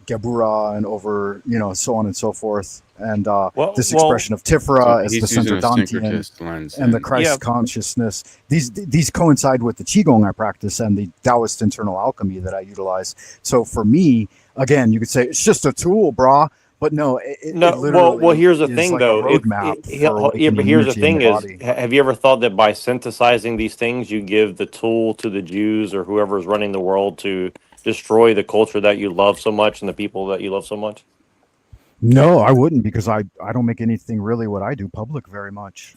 Gebura and over, so on and so forth. And this expression of Tifra as the he's using a Centrodontian syncretist lens and the then. Christ consciousness. These coincide with the Qigong I practice and the Taoist internal alchemy that I utilize. So for me, again, you could say it's just a tool, brah. But no, No, it literally well, here's the is thing, like a though. If roadmap yeah, for but awakening here's the unity in the thing: is body. have you ever thought that by synthesizing these things, you give the tool to the Jews or whoever is running the world to destroy the culture that you love so much and the people that you love so much? No, I wouldn't, because I don't make anything really what I do public very much.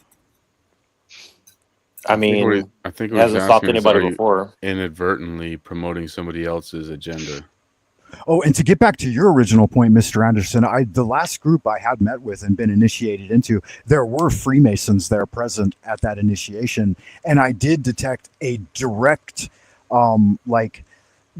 I mean, I think it what he's hasn't stopped asking is, anybody are you before. inadvertently promoting somebody else's agenda? Oh, and to get back to your original point, Mr. Anderson, the last group I had met with and been initiated into, there were Freemasons there present at that initiation, and I did detect a direct, like,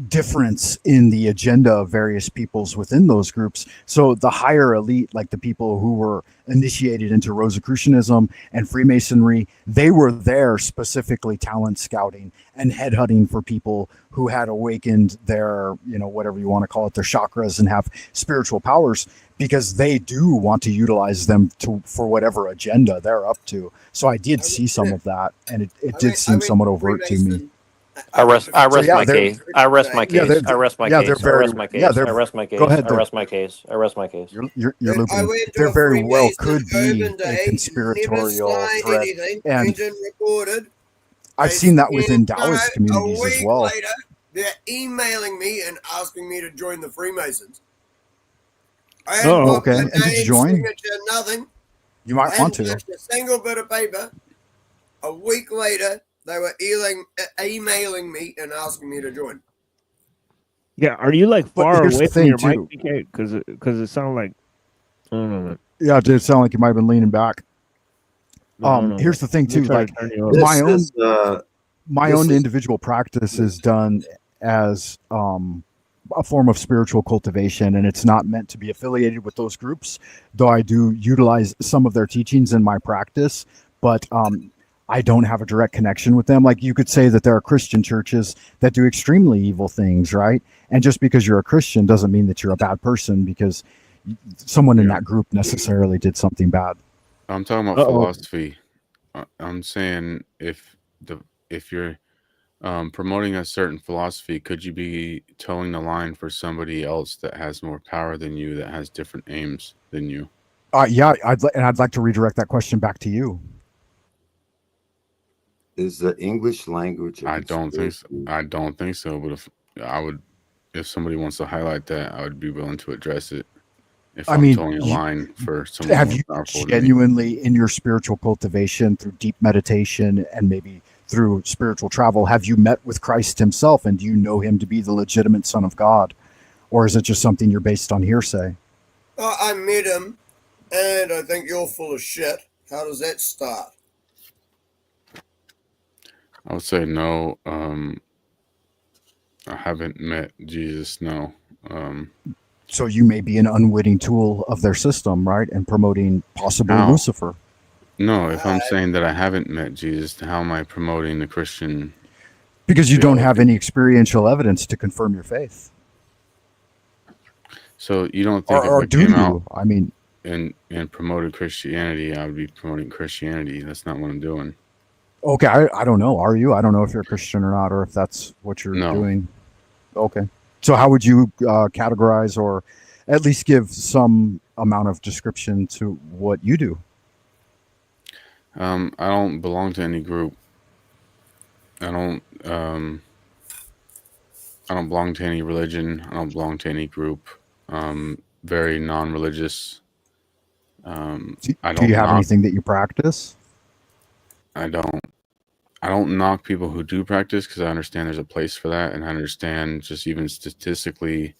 difference in the agenda of various peoples within those groups. So the higher elite, like the people who were initiated into Rosicrucianism and Freemasonry, they were there specifically talent scouting and headhunting for people who had awakened their, whatever you want to call it, their chakras and have spiritual powers, because they do want to utilize them for whatever agenda they're up to. So I did see some of that, and it did seem somewhat overt to me. I rest my case. I rest my case. I rest my case. They're I rest my case. I rest my case. Go ahead. I rest my case. I rest my case. You're looping. There very well could be a conspiratorial threat, and I've seen that within Taoist communities as well. Later, they're emailing me and asking me to join the Freemasons. Oh, okay. And did you join? Nothing. You might want to. A single bit of paper. A week later, they were emailing me and asking me to join. Yeah, are you like But far here's away the from thing, your too. mic? Because it sounded like I don't know. Yeah, it did sound like you might have been leaning back. Here's the thing too, like my own individual practice is done as a form of spiritual cultivation, and it's not meant to be affiliated with those groups, though I do utilize some of their teachings in my practice, but I don't have a direct connection with them. Like, you could say that there are Christian churches that do extremely evil things, right? And just because you're a Christian doesn't mean that you're a bad person because someone in that group necessarily did something bad. I'm talking about philosophy. I'm saying if you're promoting a certain philosophy, could you be towing the line for somebody else that has more power than you, that has different aims than you? Yeah, I'd like to redirect that question back to you. Is the English language? I don't think so. I don't think so. But if somebody wants to highlight that, I would be willing to address it. If I'm towing a line for someone have more you powerful than me. genuinely, in your spiritual cultivation through deep meditation and maybe through spiritual travel, have you met with Christ himself, and do you know him to be the legitimate Son of God, or is it just something you're based on hearsay? I met him, and I think you're full of shit. How does that start? I would say no. I haven't met Jesus. No. So you may be an unwitting tool of their system, right? And promoting possibly How? Lucifer. No, if I'm saying that I haven't met Jesus, how am I promoting the Christian? Because you don't have any experiential evidence to confirm your faith. So you don't think Or if I do came you? out I mean, and promoted Christianity, I would be promoting Christianity. That's not what I'm doing. okay, I don't know. Are you? I don't know if you're a Christian or not, or if that's what you're doing. Okay. So how would you categorize, or at least give some amount of description to what you do? I don't belong to any group. I don't belong to any religion. I don't belong to any group. Very non-religious. Do you have anything that you practice? I don't knock people who do practice, because I understand there's a place for that, and I understand just even statistically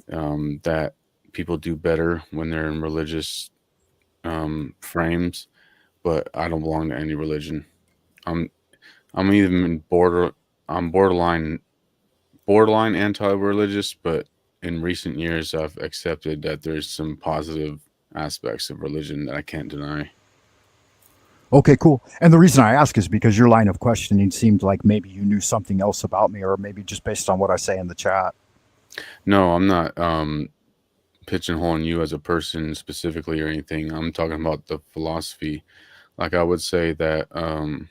that people do better when they're in religious frames. But I don't belong to any religion. I'm even borderline anti-religious, but in recent years I've accepted that there's some positive aspects of religion that I can't deny. Okay, cool. And the reason I ask is because your line of questioning seemed like maybe you knew something else about me, or maybe just based on what I say in the chat. No, I'm not pigeonholing you as a person specifically or anything. I'm talking about the philosophy. Like, I would say that the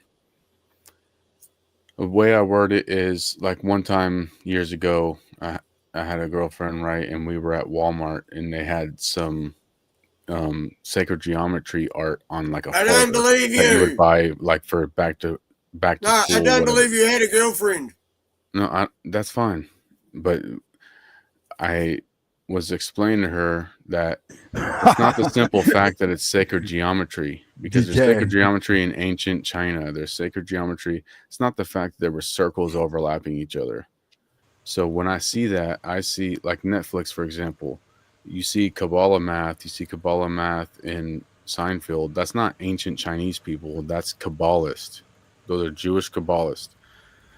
way I word it is, like, one time years ago, I had a girlfriend, right, and we were at Walmart, and they had some sacred geometry art on like a I don't folder believe that you would you. buy like for back to No, school. I don't whatever. believe you had a girlfriend. No, that's fine, but I was explaining to her that it's not the simple fact that it's sacred geometry, because there's sacred geometry in ancient China. There's sacred geometry. It's not the fact that there were circles overlapping each other. So when I see that, I see like Netflix, for example, you see Kabbalah math, in Seinfeld. That's not ancient Chinese people. That's Kabbalists. Those are Jewish Kabbalists.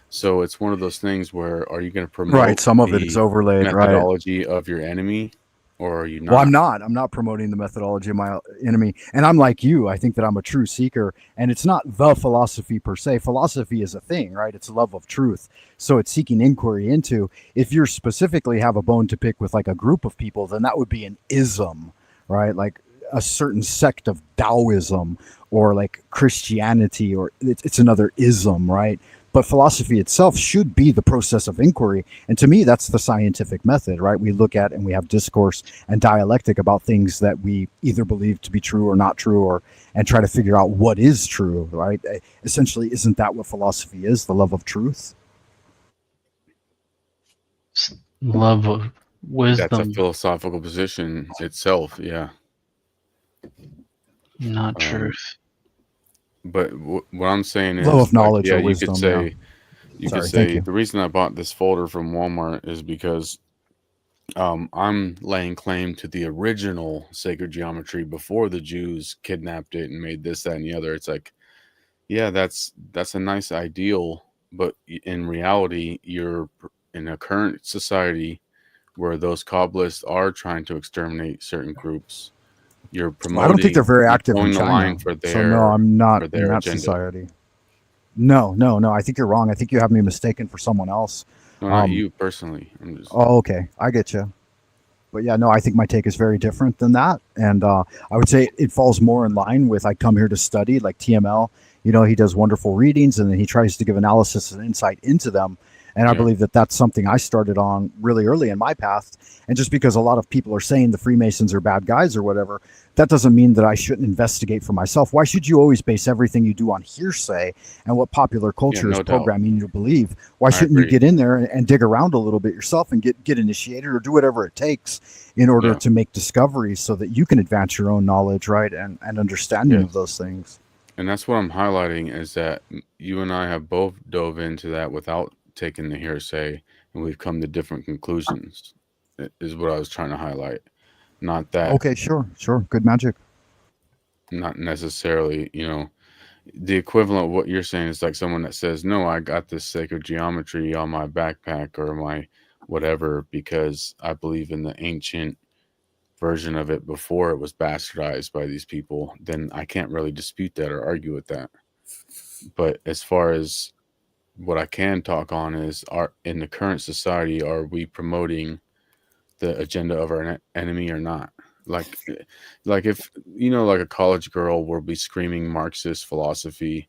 So it's one of those things where, are you going to promote Right, some of it is overlaid, right? methodology of your enemy, or are you not? Well, I'm not promoting the methodology of my enemy. And I'm like you. I think that I'm a true seeker. And it's not the philosophy per se. Philosophy is a thing, right? It's love of truth. So it's seeking inquiry into. If you specifically have a bone to pick with like a group of people, then that would be an ism, right? Like a certain sect of Taoism or like Christianity, or it's another ism, right? But philosophy itself should be the process of inquiry. And to me, that's the scientific method, right? We look at and we have discourse and dialectic about things that we either believe to be true or not true, or and try to figure out what is true, right? Essentially, isn't that what philosophy is? The love of truth? Love of wisdom. That's a philosophical position itself, yeah. Not truth. But what I'm saying is, love of knowledge, like, yeah, or wisdom. You could say the reason I bought this folder from Walmart is because I'm laying claim to the original sacred geometry before the Jews kidnapped it and made this, that, and the other. It's like, yeah, that's a nice ideal, but in reality, you're in a current society where those Kabbalists are trying to exterminate certain groups. You're promoting. I don't think they're very active in the China. line for their, so no, I'm not for in their that agenda. society. No. I think you're wrong. I think you have me mistaken for someone else. No, not you personally. I'm just... Oh, okay. I get you. But yeah, no, I think my take is very different than that. And I would say it falls more in line with I come here to study, like TML. You know, he does wonderful readings and then he tries to give analysis and insight into them. And I believe that that's something I started on really early in my path. And just because a lot of people are saying the Freemasons are bad guys or whatever, that doesn't mean that I shouldn't investigate for myself. Why should you always base everything you do on hearsay and what popular culture is programming you to believe? Why shouldn't you get in there and dig around a little bit yourself and get initiated or do whatever it takes in order to make discoveries so that you can advance your own knowledge, right? And understanding of those things. And that's what I'm highlighting, is that you and I have both dove into that without taking the hearsay, and we've come to different conclusions, is what I was trying to highlight. Not that. Okay, sure. Good magic. Not necessarily, you know, the equivalent of what you're saying is like someone that says, no, I got this sacred geometry on my backpack or my whatever because I believe in the ancient version of it before it was bastardized by these people. Then I can't really dispute that or argue with that. But as far as what I can talk on is, in the current society, are we promoting the agenda of our enemy or not? Like if, you know, like a college girl will be screaming Marxist philosophy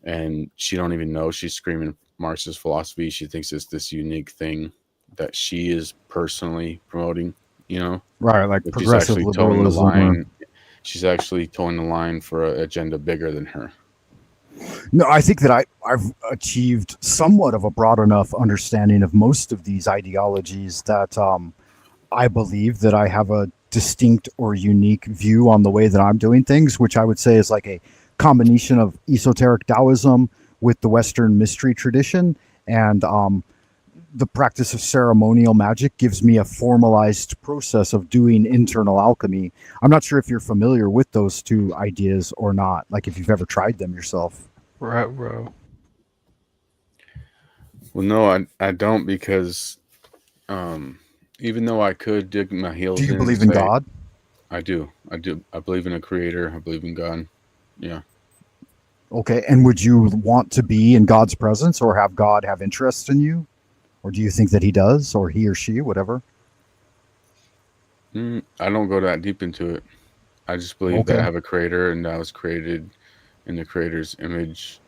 and she don't even know she's screaming Marxist philosophy. She thinks it's this unique thing that she is personally promoting, you know? Right, like but progressive she's actually towing the liberalism. line. She's actually towing the line for an agenda bigger than her. No, I think that I've achieved somewhat of a broad enough understanding of most of these ideologies that I believe that I have a distinct or unique view on the way that I'm doing things, which I would say is like a combination of esoteric Taoism with the Western mystery tradition. And the practice of ceremonial magic gives me a formalized process of doing internal alchemy. I'm not sure if you're familiar with those two ideas or not, like if you've ever tried them yourself. Right, bro. Well, no, I don't, because even though I could dig my heels in. Do you believe in God? I do. I believe in a creator. I believe in God. Yeah. Okay. And would you want to be in God's presence or have God have interest in you? Or do you think that he does, or he or she, whatever? I don't go that deep into it. I just believe that I have a creator and I was created in the creator's image.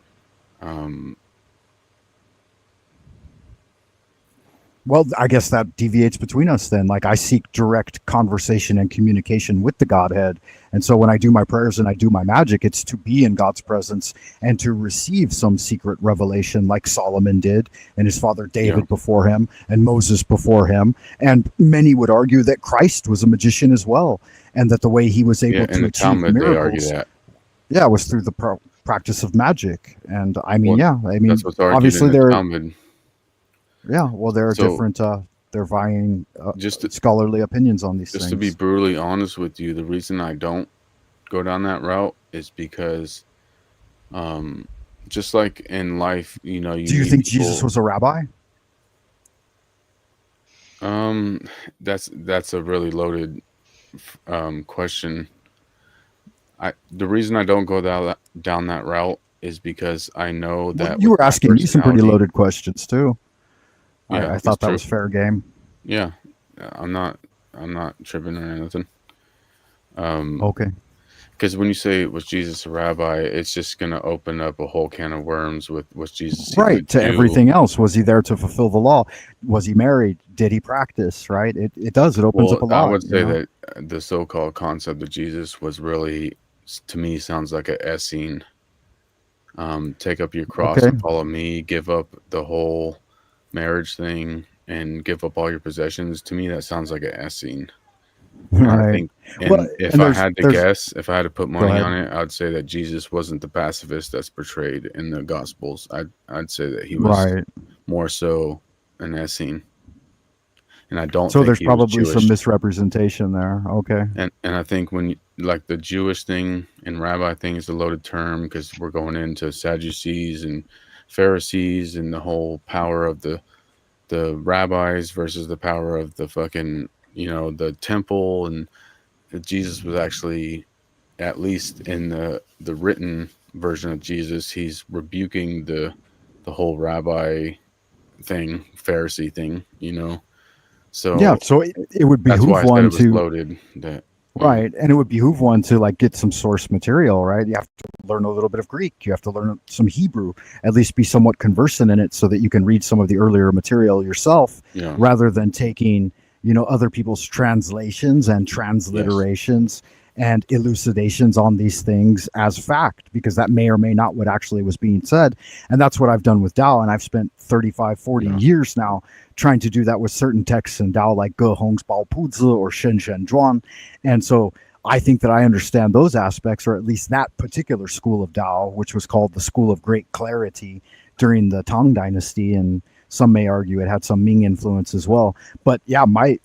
Well, I guess that deviates between us then. Like I seek direct conversation and communication with the Godhead. And so when I do my prayers and I do my magic, it's to be in God's presence and to receive some secret revelation like Solomon did and his father David before him and Moses before him. And many would argue that Christ was a magician as well. And that the way he was able to in the achieve Talmud, they argue miracles, that. was through the practice of magic. And I mean, that's what's argued obviously in the there. Talmud. Yeah, well, there are So- different, they're vying scholarly opinions on these Just things. to be brutally honest with you, the reason I don't go down that route is because, just like in life, you know, Do you meet think people- Jesus was a rabbi? That's a really loaded question. The reason I don't go down that route is because I know that Well, you were asking me some pretty loaded questions too. Yeah, I thought that's that was fair game. Yeah, I'm not tripping or anything. Okay. Because when you say was Jesus a rabbi, it's just going to open up a whole can of worms with what Jesus Right, to do. everything else. Was he there to fulfill the law? Was he married? Did he practice? Right? It does. It opens up a lot. I would say you know? that the so-called concept of Jesus was really, to me, sounds like a Essene. Take up your cross Okay. and follow me. Give up the whole marriage thing and give up all your possessions. To me, that sounds like a Essene. And I Right. think, Well, if and I there's- had to there's- guess, if I had to put Go money ahead. on it, I'd say that Jesus wasn't the pacifist that's portrayed in the Gospels. I'd say that he was Right. more so an Essene. And I don't So think there's he was probably some Jewish. misrepresentation there. Okay. And I think when like the Jewish thing and rabbi thing is a loaded term because we're going into Sadducees and Pharisees and the whole power of the rabbis versus the power of the fucking, you know, the temple. And Jesus was actually, at least in the written version of Jesus, he's rebuking the whole rabbi thing, Pharisee thing, you know. So Yeah, so it would that's behoove why I said one it was to loaded. That right, and it would behoove one to like get some source material, right? You have to learn a little bit of Greek, you have to learn some Hebrew, at least be somewhat conversant in it, so that you can read some of the earlier material yourself, Yeah. rather than taking other people's translations and transliterations and elucidations on these things as fact, because that may or may not what actually was being said. And that's what I've done with Tao, and I've spent 35-40 years now trying to do that with certain texts in Tao, like Ge Hongs Bao Pu Zi or Shen Shen Zhuan. And so I think that I understand those aspects, or at least that particular school of Tao, which was called the School of Great Clarity during the Tang Dynasty, and some may argue it had some Ming influence as well. But yeah, my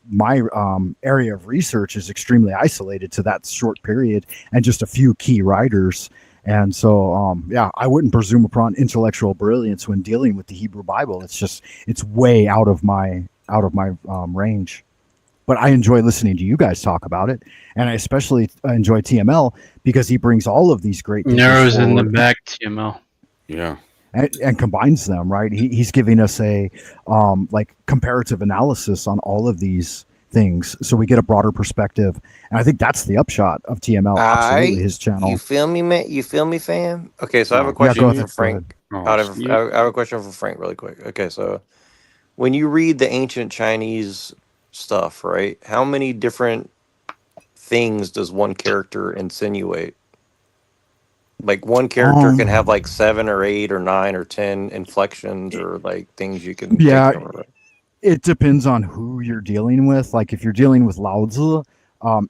area of research is extremely isolated to that short period and just a few key writers. And so, yeah, I wouldn't presume upon intellectual brilliance when dealing with the Hebrew Bible. It's way out of my range. But I enjoy listening to you guys talk about it, and I especially enjoy TML because he brings all of these great things Narrows in the forward back, TML. Yeah. and combines them, right? He's giving us a like comparative analysis on all of these things, so we get a broader perspective. And I think that's the upshot of TML. Absolutely, his channel. You feel me, man? You feel me, fam? Okay, so I have a Yeah, question go for ahead, Frank. go ahead. I have a question for Frank, really quick. Okay, so when you read the ancient Chinese stuff, right? How many different things does one character insinuate? Like one character can have like 7 or 8 or 9 or 10 inflections or like things you can Yeah, take over. it depends on who you're dealing with. Like if you're dealing with Lao Tzu,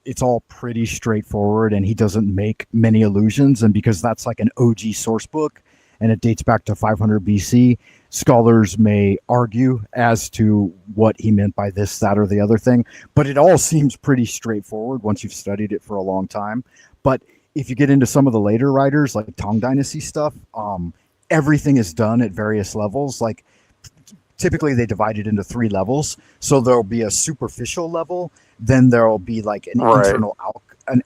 it's all pretty straightforward, and he doesn't make many allusions. And because that's like an OG source book, and it dates back to 500 BC, scholars may argue as to what he meant by this, that, or the other thing. But it all seems pretty straightforward once you've studied it for a long time. But if you get into some of the later writers, like Tang Dynasty stuff, everything is done at various levels. Like typically they divide it into 3 levels. So there'll be a superficial level, then there'll be like an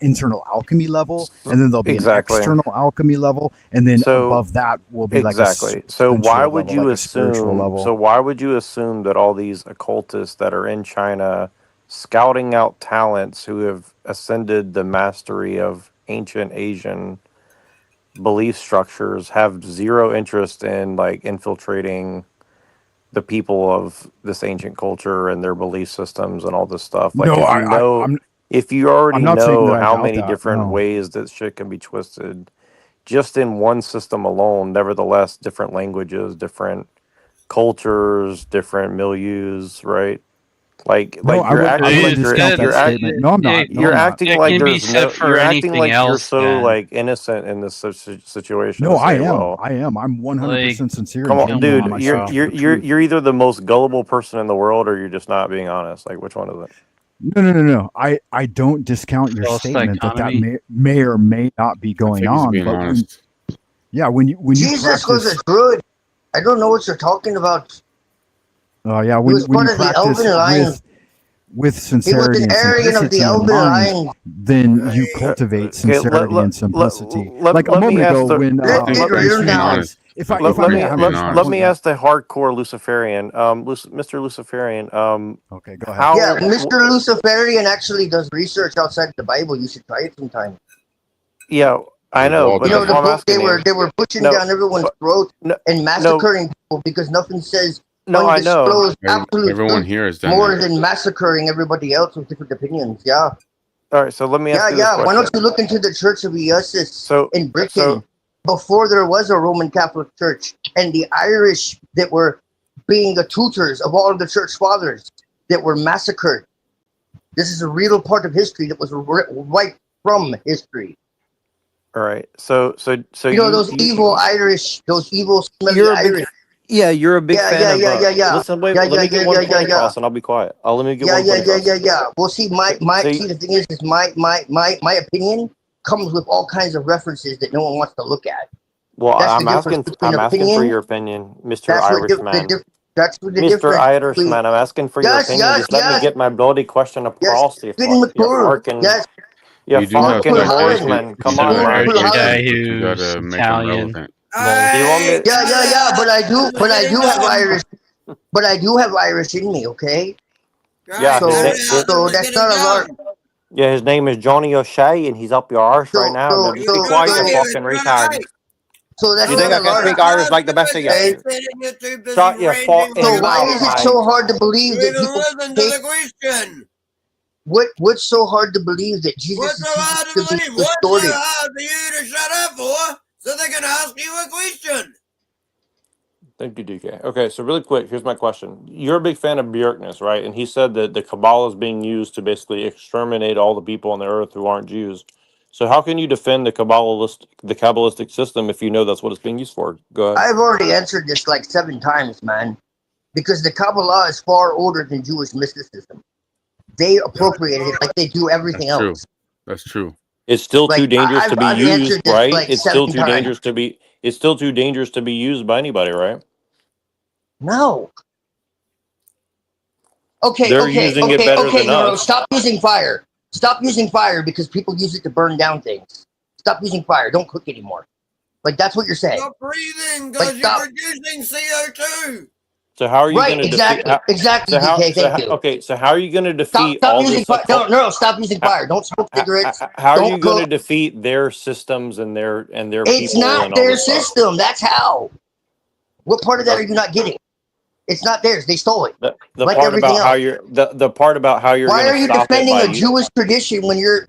internal alchemy level, and then there'll be Exactly. an external alchemy level, and then So- above that will be like Exactly. a So why sensual would level, you like a spiritual assume? level. So why would you assume that all these occultists that are in China, scouting out talents who have ascended the mastery of ancient Asian belief structures, have zero interest in like infiltrating the people of this ancient culture and their belief systems and all this stuff. Like, No, if you know, if you already I'm not saying that know I how doubt many that. different No. ways that shit can be twisted, just in one system alone, nevertheless, different languages, different cultures, different milieus, right? No, I You're wouldn't acting like discount that statement. No, I'm not. No, you're I'm not. acting like there's no. You're acting anything like you're else, so man. like innocent in this situation. No, to I say, am. well, I am. I'm 100% sincere come and on, genuine dude. in my You're search you're for the you're truth. you're either the most gullible person in the world, or you're just not being honest. Like, which one is it? No. I don't discount your False statement that dichotomy. may or may not be going think he's on. being But honest. when you Jesus was practice, a druid. I don't know what you're talking about. yeah, He was when part you of the practice elven line. with He was sincerity an and Aryan of simplicity the in elven mind, line. then you cultivate sincerity and simplicity. Like a let me moment ask ago, the when Let me Yasu down. was, if I may have just one let me point. ask the hardcore Luciferian, Mr. Luciferian, Okay, go ahead. Yeah, Mr. Luciferian actually does research outside the Bible. You should try it sometime. Yeah, I know, but You know that's the what I'm book they asking were you. pushing No, down everyone's throat and massacring people because nothing says no, I know. undisclosed absolute Everyone truth here has done more that. than massacring everybody else with different opinions. Yeah. All right, so let me ask you this Why question. don't you look into the Church of Ellul in Britain before there was a Roman Catholic Church, and the Irish that were being the tutors of all of the church fathers that were massacred. This is a real part of history that was wiped from history. All right, so You know those evil Irish, those evil smelly You're a big, Irish. yeah, you're a big fan of. Yeah. Listen, wait, Yeah, let me get one point yeah. across, and I'll be quiet. Let me get Yeah, one point across. yeah. Well, see, the thing is my opinion comes with all kinds of references that no one wants to look at. Well, That's the difference between I'm asking for opinion. your opinion, Mr. That's what Irishman. that's what the Mr. difference. Irishman, I'm asking for your opinion. Just let me get my bloody question across. You fucking, Yes. you You do have fucking to. horseman. Come on, man. You who's gotta make them Italian. relevant. Do you want me? Yeah. But I do have Irish. But I do have Irish in me. Okay. Yeah, So that's not a lot. yeah, his name is Johnny O'Shea, and he's up your arse right now. Now just be quiet, you fucking retard. So that's You think I not a can lot. speak Irish like the best of you? Shut your fucking So why mouth, is it mate. so hard to believe that people take? What's so hard to believe that Jesus is to be distorted? What's so hard for you to shut up for? So they can ask you a question. Thank you, DK. Okay, so really quick, here's my question. You're a big fan of Bjerknes, right? And he said that the Kabbalah is being used to basically exterminate all the people on the earth who aren't Jews. So how can you defend the Kabbalistic system if you know that's what it's being used for? Go ahead. I've already answered this like 7 times, man. Because the Kabbalah is far older than Jewish mysticism. They appropriated it like they do everything That's true. else. That's true. It's still too dangerous to be I've used, answered this right? like It's 7 still too times. dangerous to be. It's still too dangerous to be used by anybody, right? No. Okay, They're using it better than no, us. stop using fire. Stop using fire because people use it to burn down things. Stop using fire. Don't cook anymore. Like, that's what you're saying. Stop breathing because you're producing CO2. So how are you going to exactly, defeat? exactly, DK, thank you. Okay, so how are you going to defeat Stop all using this? fire. No, stop using fire. Don't smoke cigarettes. How are you Don't going to cook. defeat their systems and their It's people not and all their this stuff? system. That's how. What part of that are you not getting? It's not theirs. They stole it. The like part everything about else. how you're the part about how you're. Why gonna are you stop defending it a by Jewish tradition when you're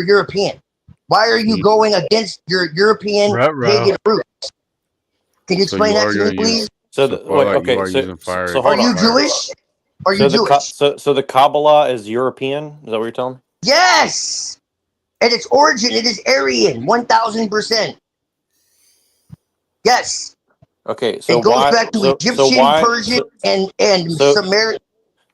European? Why are you going against your European pagan roots? Can you explain that to me, please? So hold Are you on. Jewish? Are you Jewish? So the Kabbalah is European? Is that what you're telling me? Yes. At its origin, it is Aryan, 1000%. Yes. Okay, so it goes why? back to Egyptian, so why, Persian, and Sumerian.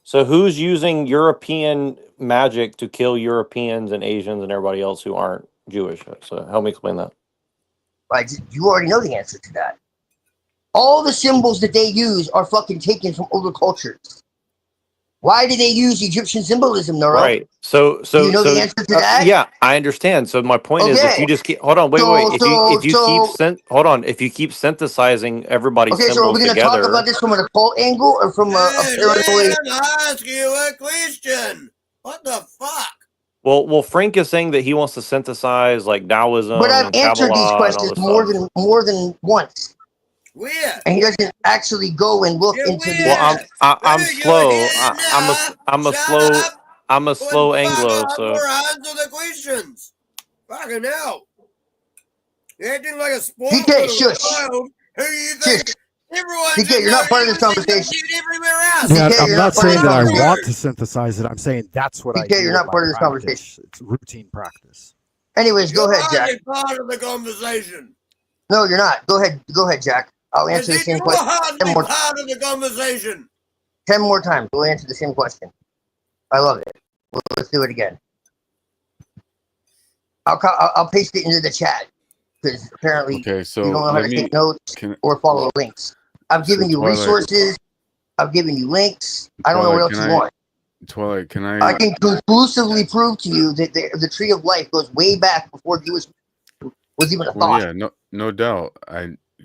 So who's using European magic to kill Europeans and Asians and everybody else who aren't Jewish? So help me explain that. You already know the answer to that. All the symbols that they use are fucking taken from older cultures. Why do they use Egyptian symbolism, Nora? Right. So do you know the answer to that? Yeah, I understand. So my point is, if you just keep hold on, wait. If you keep synthesizing everybody's so are symbols we going to together. talk about this from an occult angle or from a paranoid? Ask you a question. What the fuck? Well, Frank is saying that he wants to synthesize like Taoism But I've and answered Kabbalah these and all questions this stuff. more than once. Where? And he doesn't actually go and look into the. Well, I'm slow. I'm a slow Anglo. So Answer the questions. Fucking hell. You're acting like a spoiled DK, little shush. child. Who you think everyone DK, you're not part of this conversation. everywhere else. Yeah, DK, I'm you're not not part of saying this that I conversation. want to synthesize it. I'm saying that's what I do. DK, you're in not my part of this practice. conversation. It's routine practice. Anyways, go ahead, Jack. You're part of the conversation. No, you're not. Go ahead, Jack. I'll answer the same question. You're hardly part of the conversation. 10 more times. We'll answer the same question. I love it. Let's do it again. I'll paste it into the chat because apparently you don't know how to take notes or follow links. I've given you resources. I've given you links. I don't know what else you want. Twilight, can I can conclusively prove to you that the tree of life goes way back before Jewish was even a thought. Yeah, no doubt.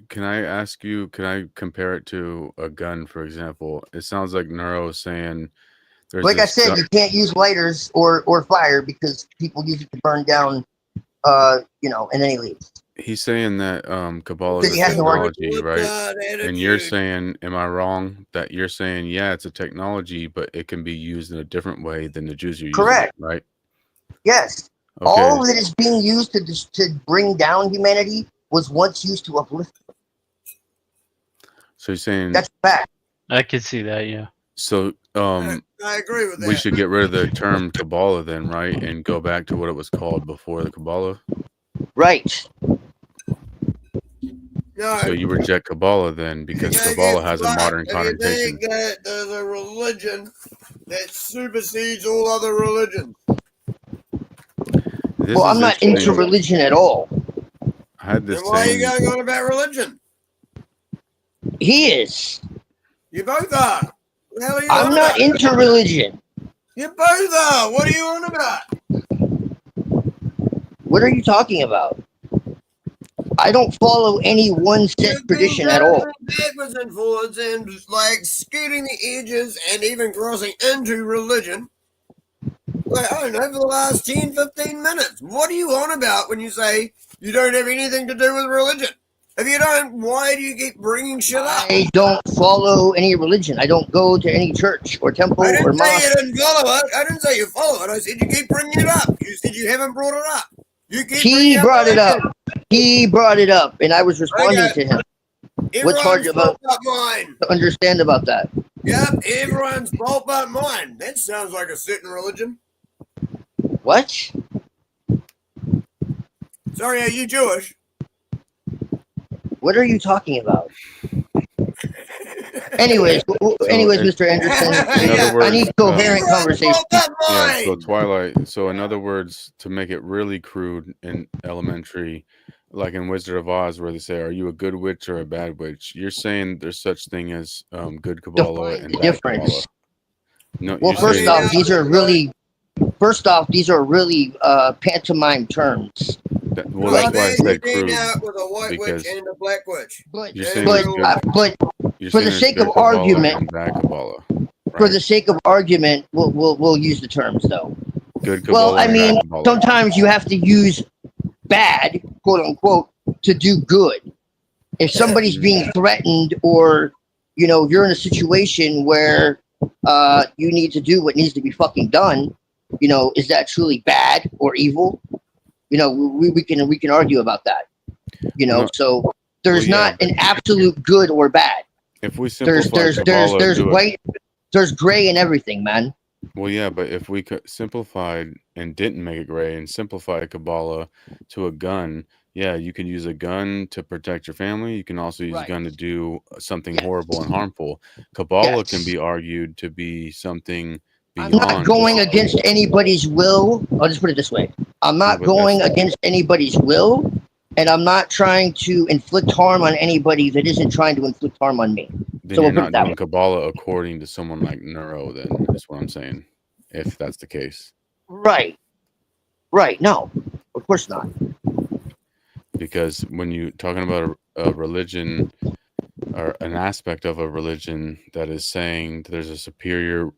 Can I ask you? Can I compare it to a gun, for example? It sounds like Neuro is saying. Like I said, you can't use lighters or fire because people use it to burn down, and then he leaves. He's saying that Kabbalah is a technology, right? And you're saying, am I wrong? That you're saying, yeah, it's a technology, but it can be used in a different way than the Jews are using it, right? Yes. Okay. All that is being used to bring down humanity was once used to uplift. So you're saying that's fact. I can see that, yeah. So I agree with that. We should get rid of the term Kabbalah then, right? And go back to what it was called before the Kabbalah? Right. No. So you reject Kabbalah then because Kabbalah has a modern If you connotation. think that there's a religion that supersedes all other religions. Well, I'm not into religion at all. I had this Then why are you going on about religion? He is. You both are. What the hell are you I'm on not about? into religion. You both are. What are you on about? What are you talking about? I don't follow any one set tradition at all. Backwards and forwards and like skirting the edges and even crossing into religion. Like, I don't know, for the last 10, 15 minutes. What are you on about when you say you don't have anything to do with religion? If you don't, why do you keep bringing shit up? I don't follow any religion. I don't go to any church or temple I or didn't say mosque. you didn't follow it. I didn't say you follow it. I said you keep bringing it up. You said you haven't brought it up. You keep He brought it up. He brought it up, and I was responding to him. What's hard about mine? to understand about that? Yep, everyone's fault but mine. That sounds like a certain religion. What? Sorry, are you Jewish? What are you talking about? Anyways, Mr. Anderson, I need coherent conversation. Yeah, so Twilight. So in other words, to make it really crude and elementary, like in Wizard of Oz, where they say, "Are you a good witch or a bad witch?" You're saying there's such thing as good Kabbalah and bad difference. Kabbalah. No, Well, first off, these are really pantomime terms. That's why I said crude. With a white witch and a black witch. You're saying For the sake of argument, for the sake of argument, we'll use the terms though. Good Kabbalah. Well, I mean, sometimes you have to use bad, quote unquote, to do good. If somebody's being threatened, or you're in a situation where you need to do what needs to be fucking done, is that truly bad or evil? We can argue about that. So there's not an absolute good or bad. If we simplify Kabbalah, there's white, there's gray and everything, man. Well, yeah, but if we simplified and didn't make it gray and simplify Kabbalah to a gun, yeah, you can use a gun to protect your family. You can also use a gun to do something horrible and harmful. Kabbalah can be argued to be something beyond. I'm not going against anybody's will. I'll just put it this way. I'm not going against anybody's will, and I'm not trying to inflict harm on anybody that isn't trying to inflict harm on me. Then you're not doing Kabbalah according to someone like Neuro, then, is what I'm saying, if that's the case. Right. No, of course not. Because when you're talking about a religion or an aspect of a religion that is saying that there's a superior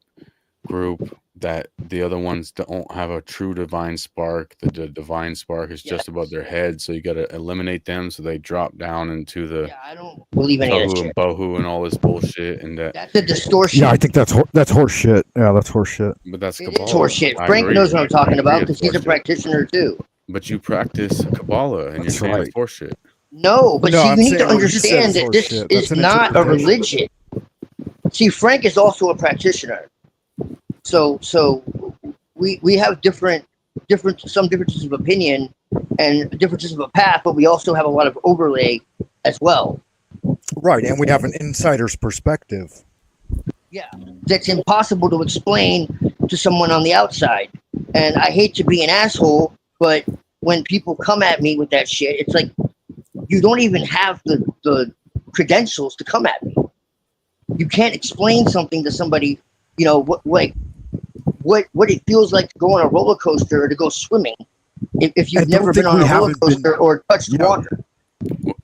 group that the other ones don't have a true divine spark. The divine spark is just above their head, so you got to eliminate them so they drop down into the I don't believe any of that tohu shit. and bohu and all this bullshit. And That's a distortion. Yeah, I think that's horse shit. Yeah, that's horse shit. But that's It's Kabbalah. horse shit. I Frank agree. knows what I'm talking I about agree because it's he's a horseshit. practitioner too. But you practice Kabbalah, and That's you're saying right. it's horseshit. No, but No, see, I'm you need saying to what you understand said that is this horseshit. is That's an not a interpretation. religion. See, Frank is also a practitioner. So we have some differences of opinion and differences of a path, but we also have a lot of overlay as well. Right, and we have an insider's perspective. Yeah, that's impossible to explain to someone on the outside. And I hate to be an asshole, but when people come at me with that shit, it's like you don't even have the credentials to come at me. You can't explain something to somebody, you know, what it feels like to go on a roller coaster or to go swimming if you've never been on a roller coaster or touched water.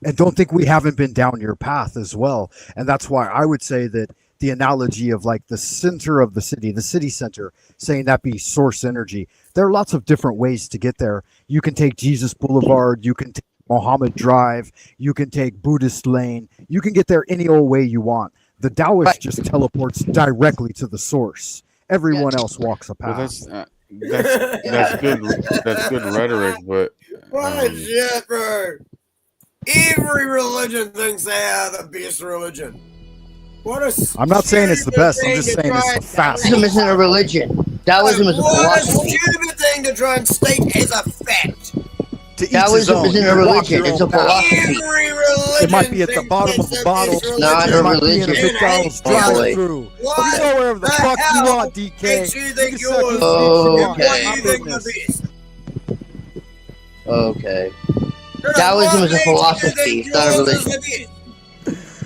And don't think we haven't been down your path as well. And that's why I would say that the analogy of like the center of the city center, saying that be source energy. There are lots of different ways to get there. You can take Jesus Boulevard, you can take Mohammed Drive, you can take Buddhist Lane, you can get there any old way you want. The Taoist just teleports directly to the source. Everyone else walks a path. Well, that's good. That's good rhetoric, but What shit, bro? Every religion thinks they are the best religion. What a I'm not saying it's the best. I'm thing just to saying try it's the and- fastest. Taoism isn't a religion. Taoism is a What a philosophy. stupid thing to try and state as a fact. Taoism isn't a religion. It's a philosophy. Every religion It might be at the bottom of the bottle. Not a It might be in a religion. McDonald's Oh, boy. drive-through. You go wherever the fuck you want, DK. Makes you think You can suck yours. his dick if you want. What do My you think the business. best? Okay. Taoism is a philosophy. It's not a religion.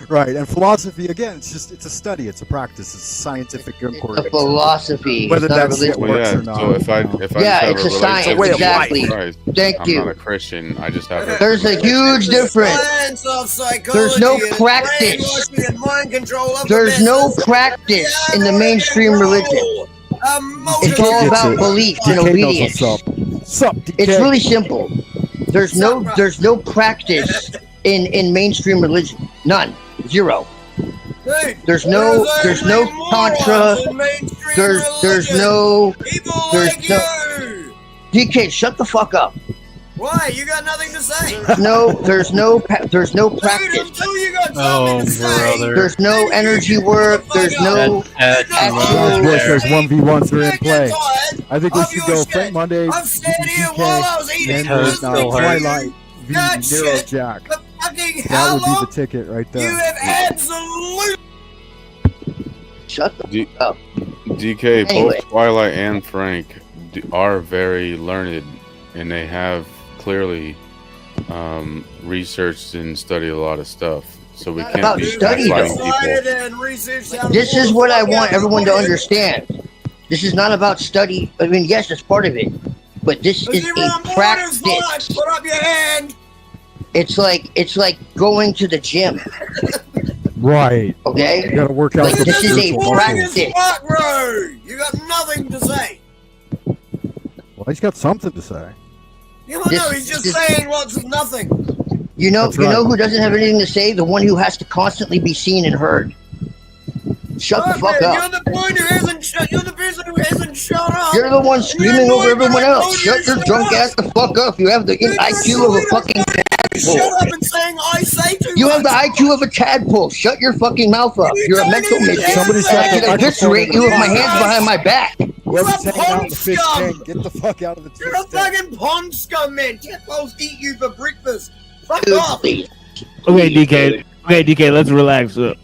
Right, and philosophy again, it's a study, it's a practice, it's a scientific inquiry. A philosophy. Whether It's not a that shit religion. works or not. So if I Yeah, have it's a a science, relationship with exactly. Jesus Christ, Thank I'm you. not a Christian. I just have. There's a huge difference. Science of psychology There's no and practice. brainwashing and mind control of the There's no masses. practice in the mainstream religion. It's all about belief and obedience. It's really simple. There's no practice in mainstream religion. None. Zero. There's no tantra. There's no DK, shut the fuck up. Why? You got nothing to say. There's no practice. Until you got Oh, something to say. brother. There's no energy work. There's no George says 1v1s are in play. I think we should go Frank Monday, I've stayed here while I was eating. and there's Twilight v. God, Nero shit. Jack. Fucking That would be hell the ticket right you there. have absolute. Shut the fuck up. DK, Anyway. both Twilight and Frank are very learned, and they have clearly researched and studied a lot of stuff. So we can't about be study, gaslighting though. people. This is what I want everyone to understand. This is not about study. I mean, yes, it's part of it, but this is a practice. Put up your hand. It's like going to the gym. Right. Okay. You gotta work out Like, the this is a spiritual muscles. practice. Fuck, bro. You got nothing to say. Well, he's got something to say. You don't know. He's just saying lots of nothing. You know, That's right. who doesn't have anything to say? The one who has to constantly be seen and heard. Shut the fuck Man, up. you're the one who hasn't shut. You're the person who hasn't shut up. You're the one screaming over everyone else. Shut your drunk ass the fuck up. You have the IQ of a fucking Shut tadpole. up and saying I say too You much. have the IQ of a tadpole. Shut your fucking mouth up. You're a mental midget. Somebody And I shut can the eviscerate you with my hands behind my back. Whoever's a hanging out in pond the fish scum. tank, get the fuck out of the You're a fish tank. fucking pond scum, man. Tadpoles eat you for breakfast. Fuck Dude, off. please. Okay, DK. Okay, DK. Let's relax. You're a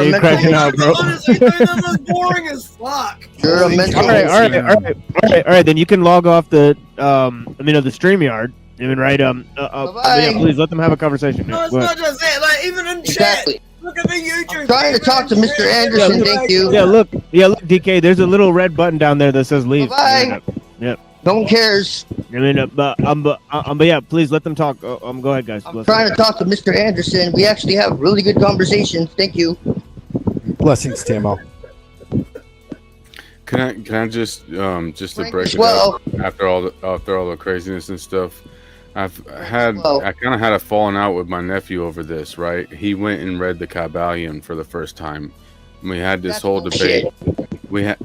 You're mental cracking out, bro. Honestly, dude, that was boring as fuck. You're a mental All right. Then you can log off the the StreamYard. I mean, right? Please let them have a conversation. No, it's Go ahead. not just that. Like, even in Exactly. chat. Look at the YouTube. I'm trying to talk to Mr. Anderson. Thank you. Yeah, look, DK. There's a little red button down there that says leave. Bye-bye. Yep. No one cares. I mean, but yeah, please let them talk. Go ahead, guys. I'm trying to talk to Mr. Anderson. We actually have really good conversations. Thank you. Blessings, Timo. Can I just to break it well. up after all the craziness and stuff? I kind of had a falling out with my nephew over this, right? He went and read the Kabbalion for the first time. We had this whole debate.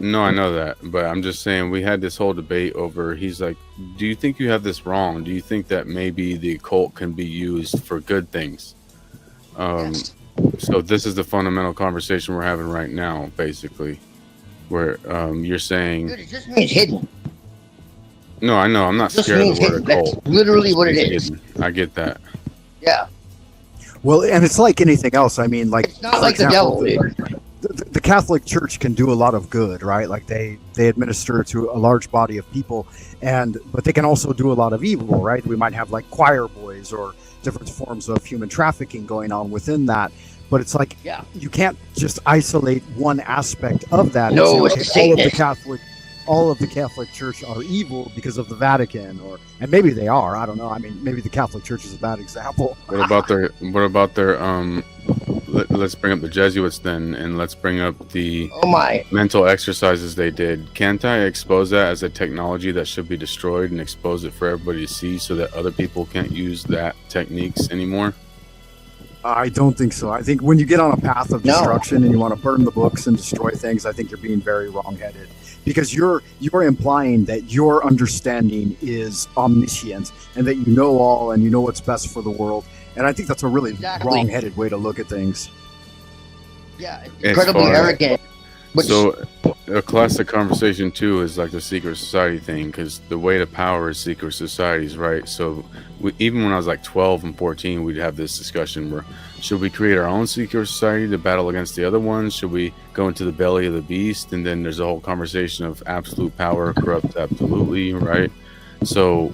No, I know that, but I'm just saying we had this whole debate over. He's like, "Do you think you have this wrong? Do you think that maybe the occult can be used for good things?" So this is the fundamental conversation we're having right now, basically, where you're saying. Dude, it just means hidden. No, I know. I'm not scared of the word occult. That's literally what it is. I get that. Yeah. Well, and it's like anything else. I mean, like it's not like example, the devil. The Catholic Church can do a lot of good, right? Like they administer to a large body of people, but they can also do a lot of evil, right? We might have like choir boys or different forms of human trafficking going on within that. But it's like you can't just isolate one aspect of that. No, it's all of the Catholic Church are evil because of the Vatican, and maybe they are. I don't know. I mean, maybe the Catholic Church is a bad example. What about their let's bring up the Jesuits then, and let's bring up the mental exercises they did. Can't I expose that as a technology that should be destroyed and expose it for everybody to see so that other people can't use that techniques anymore? I don't think so. I think when you get on a path of destruction and you want to burn the books and destroy things, I think you're being very wrong-headed, because you're implying that your understanding is omniscient and that you know all and you know what's best for the world. And I think that's a really wrong-headed way to look at things. Yeah, it's incredibly arrogant. So a classic conversation too is like the secret society thing, because the way to power is secret societies, right? So even when I was like 12 and 14, we'd have this discussion where should we create our own secret society to battle against the other ones? Should we go into the belly of the beast? And then there's a whole conversation of absolute power corrupts absolutely, right? So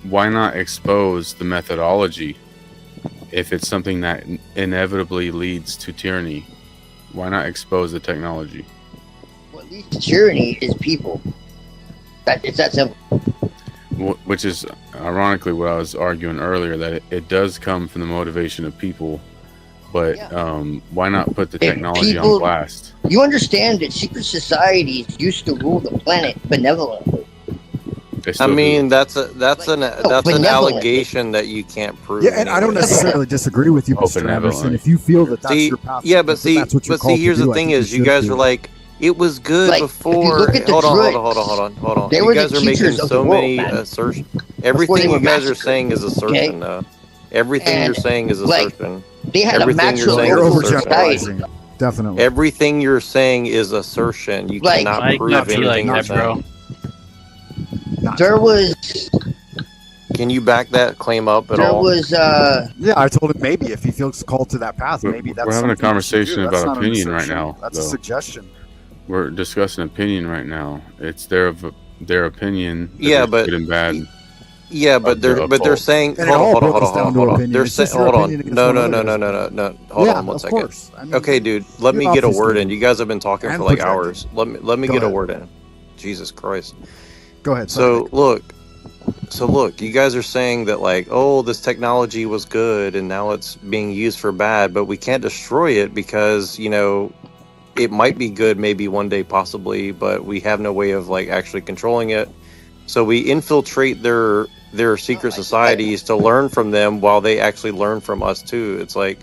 why not expose the methodology if it's something that inevitably leads to tyranny? Why not expose the technology? At least tyranny is people. It's that simple. Which is ironically what I was arguing earlier, that it does come from the motivation of people, but why not put the technology on blast? You understand that secret societies used to rule the planet benevolently. I mean, that's an allegation that you can't prove. Yeah, and I don't necessarily disagree with you, Mr. Anderson. If you feel that that's your path, but here's the thing: is you guys are like, it was good before. Hold on. You guys are making so many assertions. Everything you guys are saying is assertion. Everything you're saying is assertion. They had a maximum overgeneralizing. Definitely. Everything you're saying is assertion. You cannot prove anything you're saying. There was. Can you back that claim up at all? There was. Yeah, I told him maybe if he feels called to that path, maybe that's. We're having a conversation about opinion right now. That's a suggestion. We're discussing opinion right now. It's their opinion. Yeah, but good and bad. Yeah, but they're saying. Hold on. They're saying. Hold on. No. Hold on 1 second. I mean, okay, dude. Let me get a word in. You guys have been talking for like hours. Let me get a word in. Jesus Christ. Go ahead. So look, you guys are saying that like, oh, this technology was good and now it's being used for bad, but we can't destroy it because, you know, it might be good maybe one day possibly, but we have no way of like actually controlling it. So we infiltrate their secret societies to learn from them while they actually learn from us too. It's like,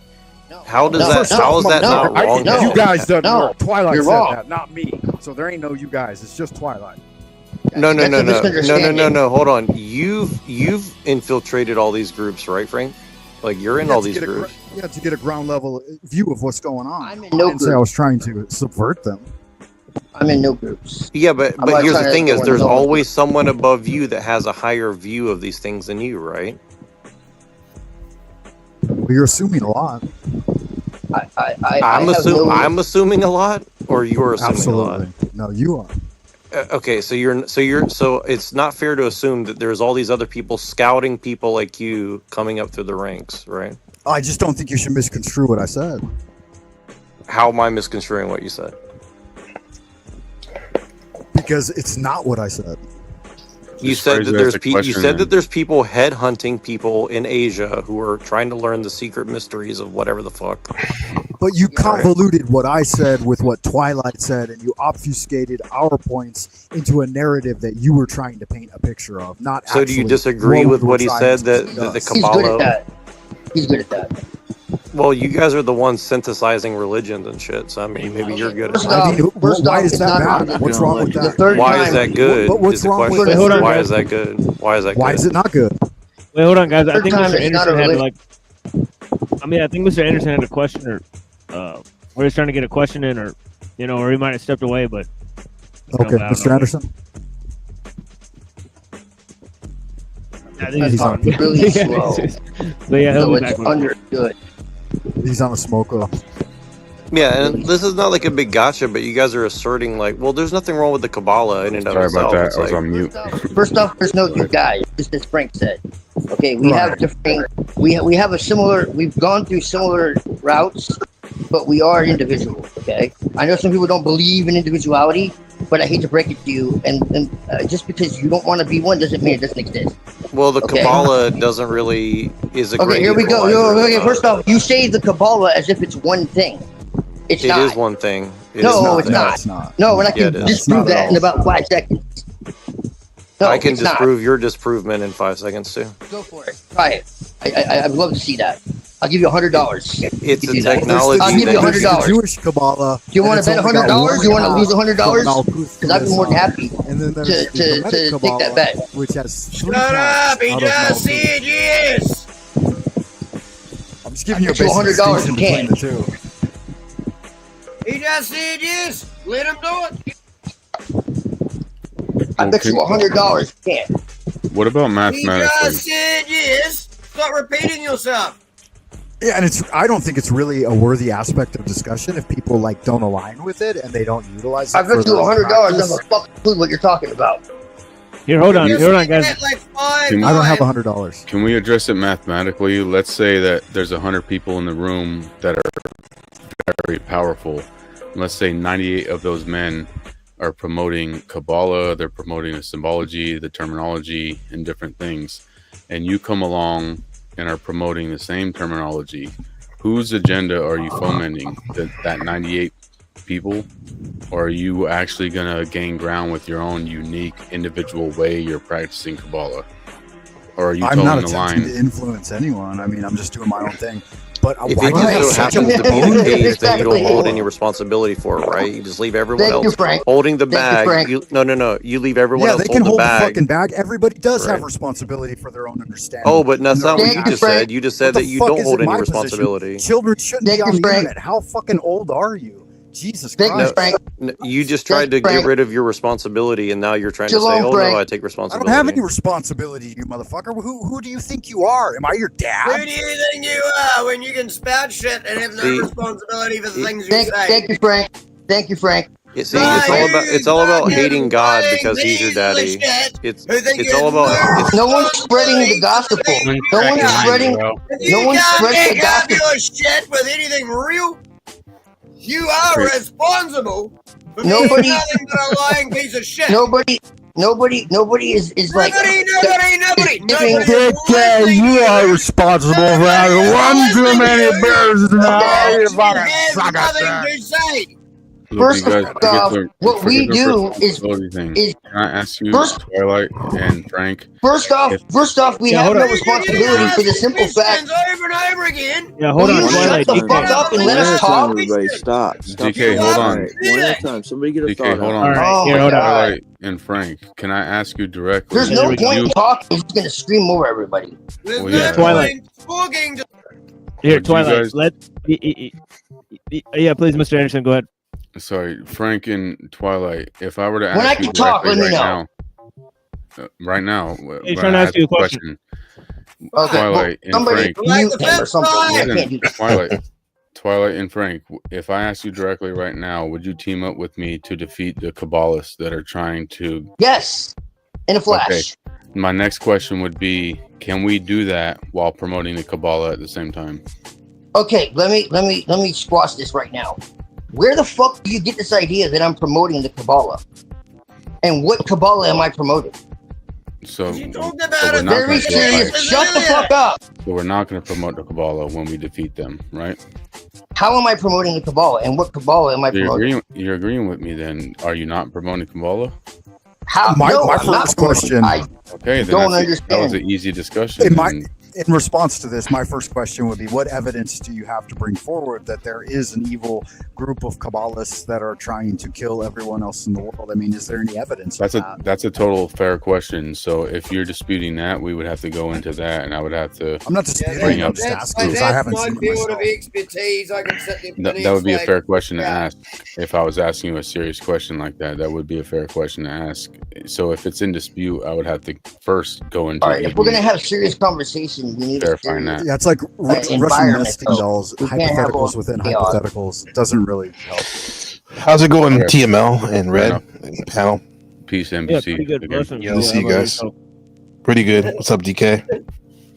how is that not wrong? You guys don't know. Twilight said that, not me. So there ain't no you guys. It's just Twilight. No. Hold on. You've infiltrated all these groups, right, Frank? Like you're in all these groups. To get a ground level view of what's going on. I'm in no groups. I was trying to subvert them. I'm in no groups. Yeah, but here's the thing: is there's always someone above you that has a higher view of these things than you, right? Well, you're assuming a lot. I'm assuming a lot, or you're assuming a lot. No, you are. Okay, so it's not fair to assume that there's all these other people scouting people like you coming up through the ranks, right? I just don't think you should misconstrue what I said. How am I misconstruing what you said? Because it's not what I said. You said that there's people headhunting people in Asia who are trying to learn the secret mysteries of whatever the fuck. But you convoluted what I said with what Twilight said, and you obfuscated our points into a narrative that you were trying to paint a picture of. Not. So do you disagree with what he said that the Kabbalah? He's good at that. Well, you guys are the ones synthesizing religions and shit. So I mean, maybe you're good at I mean, that. why is that bad? What's wrong with that? Why is that good? What's is the wrong question. with it? Why is that good? Why is that good? Why is it not good? Wait, hold on, guys. I think time Mr. is not Anderson a had religion. I think Mr. Anderson had a question, or we're just trying to get a question in, or or he might have stepped away, but. Okay, Mr. Anderson. I think he's on. Really slow. But yeah, he'll So be it's back. understood. He's on a smoker. Yeah, and this is not like a big gotcha, but you guys are asserting like, well, there's nothing wrong with the Kabbalah in and of Sorry itself. about that. It's I was like, on mute. First off, there's no you guys, just as Frank said. Okay, we have different. We have a similar. We've gone through similar routes, but we are individual. Okay, I know some people don't believe in individuality, but I hate to break it to you. And just because you don't want to be one doesn't mean it doesn't exist. well, the Okay. Kabbalah doesn't really is a Okay, great here we go. equalizer. Okay, first off, you say the Kabbalah as if it's one thing. It's It not. is one thing. It No, is it's not. It's not. No, and I Yeah, can it is. disprove that in about 5 seconds. No, I can it's not. disprove your disprovement in 5 seconds too. Go for it. Try it. I'd love to see that. I'll give you $100. It's You a do that. technology I'll give you that There's the $100. Jewish Kabbalah. Do you want to bet $100? You want to lose $100? Because Because I'd be more than happy And then there's to take that bet. which has three Shut paths up! He out of just Malkuth. said yes! I'm just giving you a bet you basic $100 distinction you between the two. He just said yes! Let him do it! I bet you $100 you can't. What about He mathematically? just said yes! Stop repeating yourself! Yeah, and I don't think it's really a worthy aspect of discussion if people don't align with it and they don't utilize it. I bet for you their $100 I practice. have a fucking clue what you're talking about. Here, hold on, You guys. said like 5 Can- I don't have times. $100. Can we address it mathematically? Let's say that there's 100 people in the room that are very powerful. Let's say 98 of those men are promoting Kabbalah, they're promoting the symbology, the terminology, and different things. And you come along and are promoting the same terminology. Whose agenda are you fomenting? That 98 people? Or are you actually going to gain ground with your own unique individual way you're practicing Kabbalah? Or are you I'm not toeing the attempting line? to influence anyone. I mean, I'm just doing my own thing. But If why it do you have just so such a happens to be the bone case that you don't Exactly. hold any responsibility for it, right? You just leave everyone Thank you, else Frank. holding the Thank you, bag. Frank. No. You leave everyone Yeah, else they can hold hold the the bag. fucking bag. Everybody does have Right. responsibility for their own understanding. Oh, but that's not what Thank you you, just Frank. said. You just What said the that you fuck don't is hold it any my position? responsibility. Children shouldn't Thank be on you, the Frank. internet. How fucking old are you? Jesus Thank you, Christ. Frank. You just tried to Thank you, get rid of your responsibility, and now you're trying to say, Shalom, "Oh Frank. no, I take I responsibility." don't have any responsibility, you motherfucker. Who do you think you are? Am I your Who dad? do you think you are when you can spout shit and have no See, responsibility for the things you Thank say? you, Frank. Thank you, Frank. You see, it's all about hating God fucking because He's your piece of daddy. shit It's who think it's you all have about it's, No one's spreading the gospel. No one's spreading. If No you one's can't spreading the back up gospel. your shit with anything real, you are Great. responsible for being Nobody- nothing but a lying piece of shit. Nobody is like. Nobody. You are responsible for having one too many bears now. You fucking suck at Nothing that. to say. Look, First you guys, off, forget the- what we forget the do responsibility thing. is Can I ask you, first- Twilight and Frank? First off, we Yeah, have hold no on. responsibility for the simple fact. Over and over again. Yeah, hold Will on, you Twilight. shut the fuck up and let us talk? Everybody, stop. DK, hold on. One at a time. Somebody get a DK, thought hold out. on. All right, Oh here, my hold on. God. Twilight and Frank, can I ask you directly? There's no we go. point in You- talking. He's just gonna scream over everybody. There's Well, no yeah. Twilight. point talking to Here, Would you Twilight. guys- Let. Yeah, please, Mr. Anderson, go ahead. Sorry, Frank and Twilight. If I were to When ask I you can talk, directly let me right now, right now, He's when trying to I ask you a question, Okay, well, Twilight and somebody Frank. mute him or something. I can't do Listen, that. Twilight and Frank. If I ask you directly right now, would you team up with me to defeat the Kabbalists that are trying to? Yes, in a flash. Okay. My next question would be: can we do that while promoting the Kabbalah at the same time? Okay, let me squash this right now. Where the fuck do you get this idea that I'm promoting the Kabbalah? And what Kabbalah am I promoting? So You talked so about we're it. not Very going to serious. Shut the fuck up. So we're not going to promote the Kabbalah when we defeat them, right? How am I promoting the Kabbalah? And what Kabbalah am I promoting? You're agreeing with me then. Are you not promoting Kabbalah? How? My No, I'm not first promoting. question. Okay, then don't that understand. was an easy discussion. In response to this, my first question would be, what evidence do you have to bring forward that there is an evil group of Kabbalists that are trying to kill everyone else in the world? I mean, is there any evidence of that? That's a total fair question. So if you're disputing that, we would have to go into that, and I would have to. I'm not disputing. bring up. That's I haven't my seen it field of myself. expertise. I can sit there. That would be a fair question to ask. If I was asking you a serious question like that, that would be a fair question to ask. So if it's in dispute, I would have to first go into. All right, if we're gonna have serious conversation, we need to verifying that. Yeah, it's like Russian environment, nesting though. dolls, We can't have all hypotheticals within chaos. hypotheticals. Doesn't really help. How's it going, Yeah. TML and Red panel? Peace, Yeah, NBC. pretty good again. person. Good to see you How about guys. yourself? Pretty good. What's up, DK?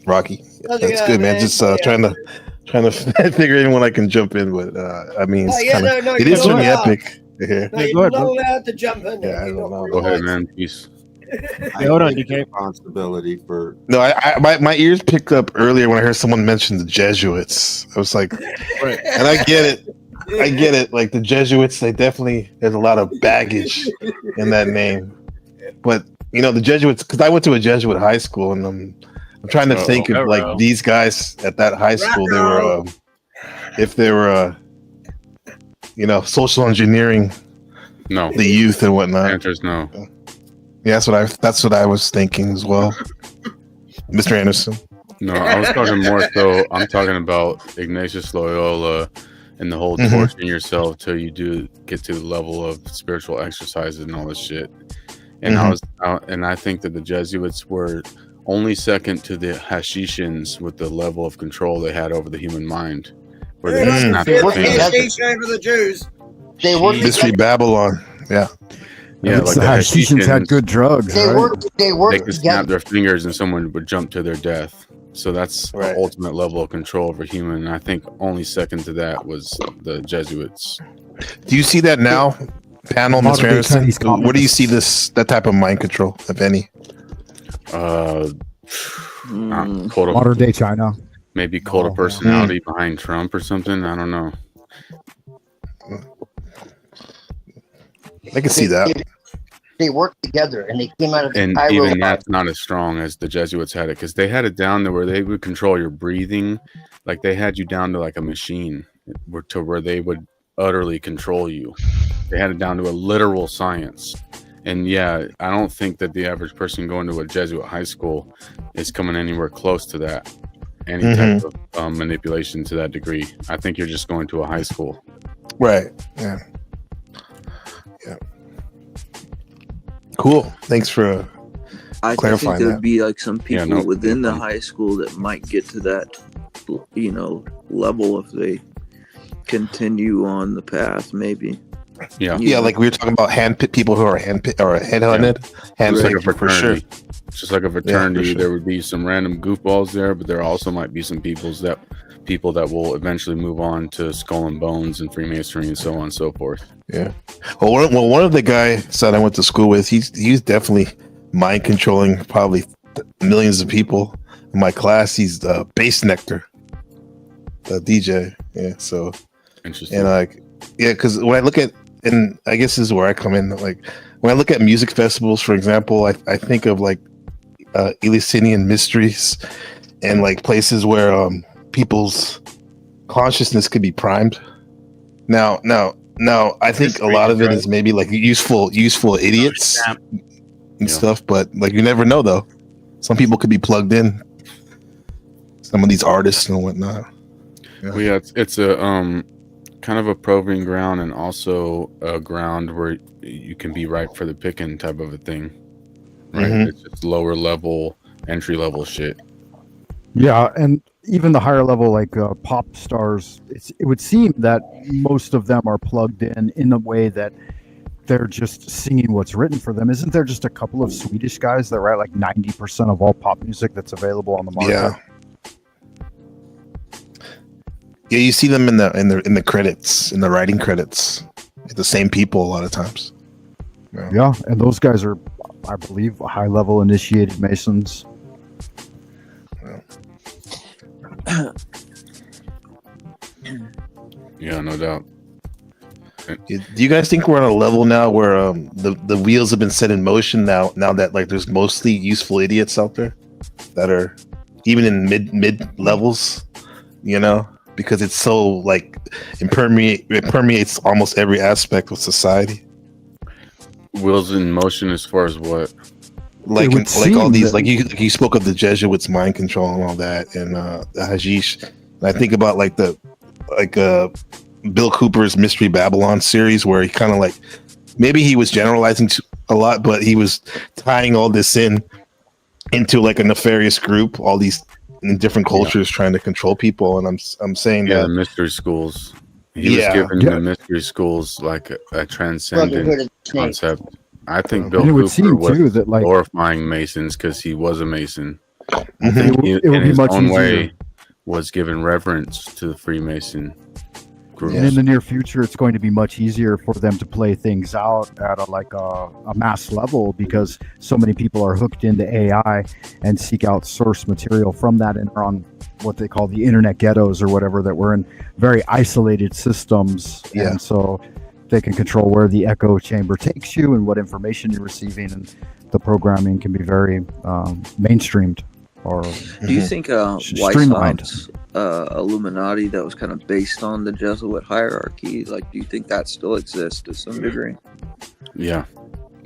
Rocky. That's good, man. Just trying to figure in when I can jump in, but I mean, it's kinda, it is pretty epic. Yeah. No, you're not allowed to jump in. Yeah, I don't know. Go ahead, man. Peace. Hold on, DK. Responsibility for. No, my ears picked up earlier when I heard someone mention the Jesuits. I was like, and I get it. I get it. Like the Jesuits, there's a lot of baggage in that name. But you know, the Jesuits, because I went to a Jesuit high school, and I'm trying to think of like these guys at that high school. They were, if they were, social engineering, no, the youth and whatnot. The answer is no. Yeah, that's what I was thinking as well, Mr. Anderson. No, I was talking more so. I'm talking about Ignatius Loyola and the whole torturing yourself till you do get to the level of spiritual exercises and all this shit. And I think that the Jesuits were only second to the Hashishans with the level of control they had over the human mind. Where they snapped their fingers. over the Jews. They work Mystery Babylon. Yeah. Yeah, like the Hashishans had good drugs. They work. They work They could snap their fingers and someone would jump to their death. So that's the ultimate level of control over human. And I think only second to that was the Jesuits. Do you see that now, panel, Mr. Anderson? Where do you see that type of mind control, if any? Modern day China. Maybe cult of personality behind Trump or something. I don't know. I can see that. They worked together and they came out of the And Cairo even that's not as strong as the Jesuits had it, because they had it down to where they would control your breathing. Like they had you down to like a machine to where they would utterly control you. They had it down to a literal science. And yeah, I don't think that the average person going to a Jesuit high school is coming anywhere close to that. Any type of manipulation to that degree. I think you're just going to a high school. Right. Yeah. Yeah. Cool. Thanks for I think clarifying there'd that. be like some people within the high school that might get to that, level if they continue on the path, maybe. Yeah. Yeah, like we were talking about people who are headhunted. It's like a for sure. fraternity. Just like a fraternity, sure. there would be some random goofballs there, but there also might be some people that will eventually move on to Skull and Bones and Freemasonry and so on and so forth. Yeah. Well, one of the guys that I went to school with, he's definitely mind controlling probably millions of people in my class. He's the bass nectar, the DJ. Yeah. So interesting. And because when I look at, and I guess this is where I come in. Like when I look at music festivals, for example, I think of like Eleusinian mysteries and like places where people's consciousness could be primed. Now, I think a lot of it is maybe like useful idiots and stuff, but like you never know though. Some people could be plugged in. Some of these artists and whatnot. Yeah. Well, yeah, it's a kind of a proving ground and also a ground where you can be ripe for the picking type of a thing. Right? It's just lower level, entry level shit. Yeah, and even the higher level, like pop stars, it would seem that most of them are plugged in a way that they're just singing what's written for them. Isn't there just a couple of Swedish guys that write like 90% of all pop music that's available on the market? Yeah. Yeah, you see them in the credits, in the writing credits. The same people a lot of times. Yeah, and those guys are I believe, high-level initiated Masons. Yeah, no doubt. Do you guys think we're on a level now where the wheels have been set in motion now that like there's mostly useful idiots out there that are even in mid levels, you know, because it's so like it permeates almost every aspect of society. Wheels in motion as far as what? Like all these, like you spoke of the Jesuits' mind control and all that, and the hashish. And I think about like Bill Cooper's Mystery Babylon series, where he kind of like maybe he was generalizing a lot, but he was tying all this into like a nefarious group, all these in different cultures trying to control people. And I'm saying that the mystery schools. He was giving the mystery schools like a transcendent concept. I think Bill Cooper was glorifying Masons because he was a Mason. I think he, in his own way, was giving reverence to the Freemason groups. And in the near future, it's going to be much easier for them to play things out at a mass level because so many people are hooked into AI and seek out source material from that and are on what they call the internet ghettos or whatever, that we're in very isolated systems. Yeah. And so they can control where the echo chamber takes you and what information you're receiving, and the programming can be very mainstreamed. Or do you think Weishaupt's Illuminati that was kind of based on the Jesuit hierarchy, like, do you think that still exists to some degree? Yeah,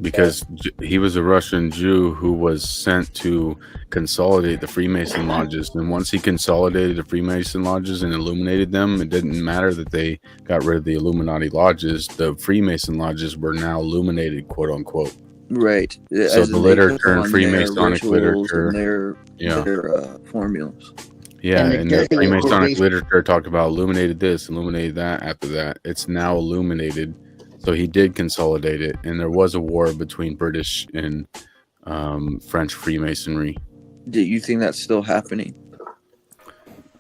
because he was a Russian Jew who was sent to consolidate the Freemason lodges, and once he consolidated the Freemason lodges and illuminated them, it didn't matter that they got rid of the Illuminati lodges. The Freemason lodges were now illuminated, quote unquote. Right. So as the literature and Freemasonic literature, and their formulas. Yeah, and the Freemasonic literature talked about illuminated this, illuminated that. After that, it's now illuminated. So he did consolidate it, and there was a war between British and French Freemasonry. Do you think that's still happening?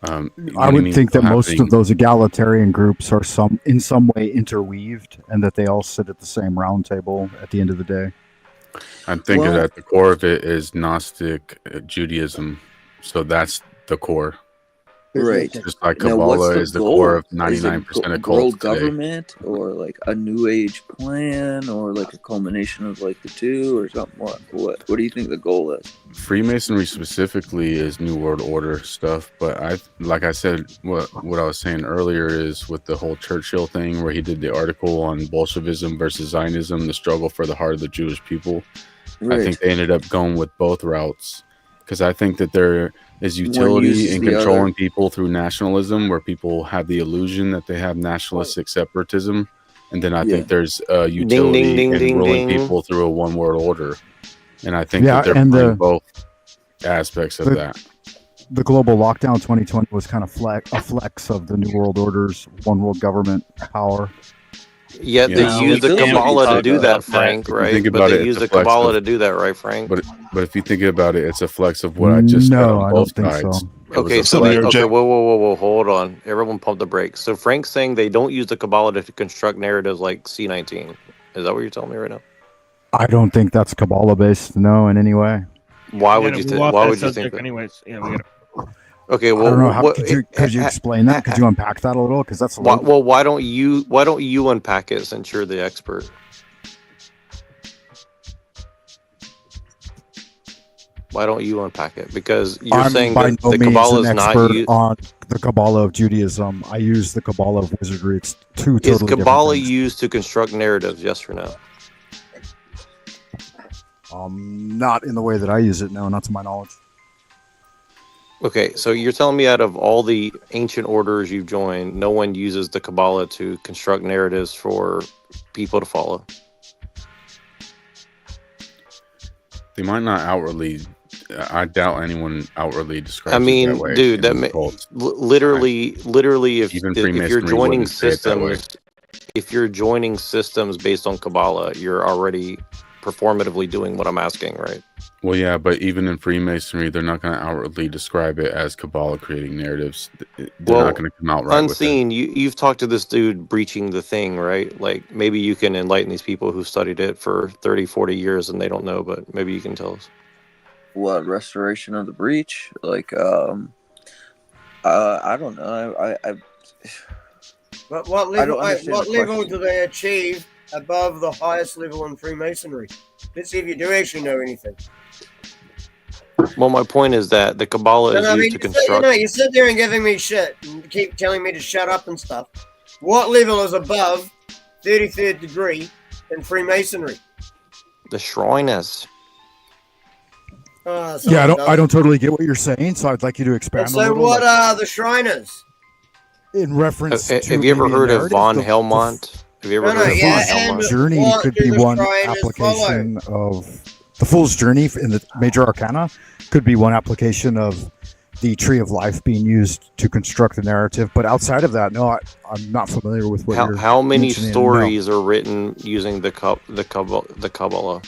I would think that most of those egalitarian groups are in some way interweaved, and that they all sit at the same round table at the end of the day. I'm thinking that the core of it is Gnostic Judaism, so that's the core. Right. Just like Kabbalah is the core of 99% of cults world today. government, or like a new age plan, or like a culmination of like the two, or something? What do you think the goal is? Freemasonry specifically is New World Order stuff, but like I said, what I was saying earlier is with the whole Churchill thing, where he did the article on Bolshevism versus Zionism, the struggle for the heart of the Jewish people. Right. I think they ended up going with both routes, because I think that there is utility in controlling people through nationalism, where people have the illusion that they have nationalistic separatism, and then I think there's utility in ruling people through a one world order, and I think that they're playing both aspects of that. The global lockdown 2020 was kind of a flex of the New World Order's one world government power. Yet they use the Kabbalah to do that, Frank, right? But they use the Kabbalah to do that, right, Frank? But if you think about it, it's a flex of what I just said on both sides. Okay, so whoa, hold on. Everyone pump the brakes. So Frank's saying they don't use the Kabbalah to construct narratives like C19. Is that what you're telling me right now? I don't think that's Kabbalah based, no, in any way. Why would you think that? Anyways, yeah, we gotta... Okay, well, I don't know how, could you explain that? Could you unpack that a little? Because that's why don't you unpack it, since you're the expert? Why don't you unpack it? Because you're saying that the Kabbalah is not used on the Kabbalah of Judaism. I use the Kabbalah of wizardry. It's two totally different Kabbalah things. used to construct narratives? Yes or no? Not in the way that I use it. No, not to my knowledge. Okay, so you're telling me out of all the ancient orders you've joined, no one uses the Kabbalah to construct narratives for people to follow? They might not outwardly. I doubt anyone outwardly describes. I mean, it that way dude, literally, if you're joining systems, based on Kabbalah, you're already performatively doing what I'm asking, right? Well, yeah, but even in Freemasonry, they're not going to outwardly describe it as Kabbalah creating narratives. They're not going to come out right Unseen, you've talked to this dude breaching the thing, right? Like, maybe you can enlighten these people who studied it for 30, 40 years and they don't know, but maybe you can tell us. What, restoration of the breach? Like, I don't know. But what level do they achieve above the highest level in Freemasonry? Let's see if you do actually know anything. Well, my point is that the Kabbalah is used to construct... You sit there and giving me shit and keep telling me to shut up and stuff. What level is above 33rd degree in Freemasonry? The Shriners. Yeah, I don't totally get what you're saying, so I'd like you to expand a little. So what are the Shriners? In reference to... Have you ever heard of von Helmont? Have you ever heard of von Helmont? Journey could be one application of... The Fool's Journey in the Major Arcana could be one application of the Tree of Life being used to construct the narrative. But outside of that, no, I'm not familiar with what you're How many mentioning. stories are written using the Kabbalah?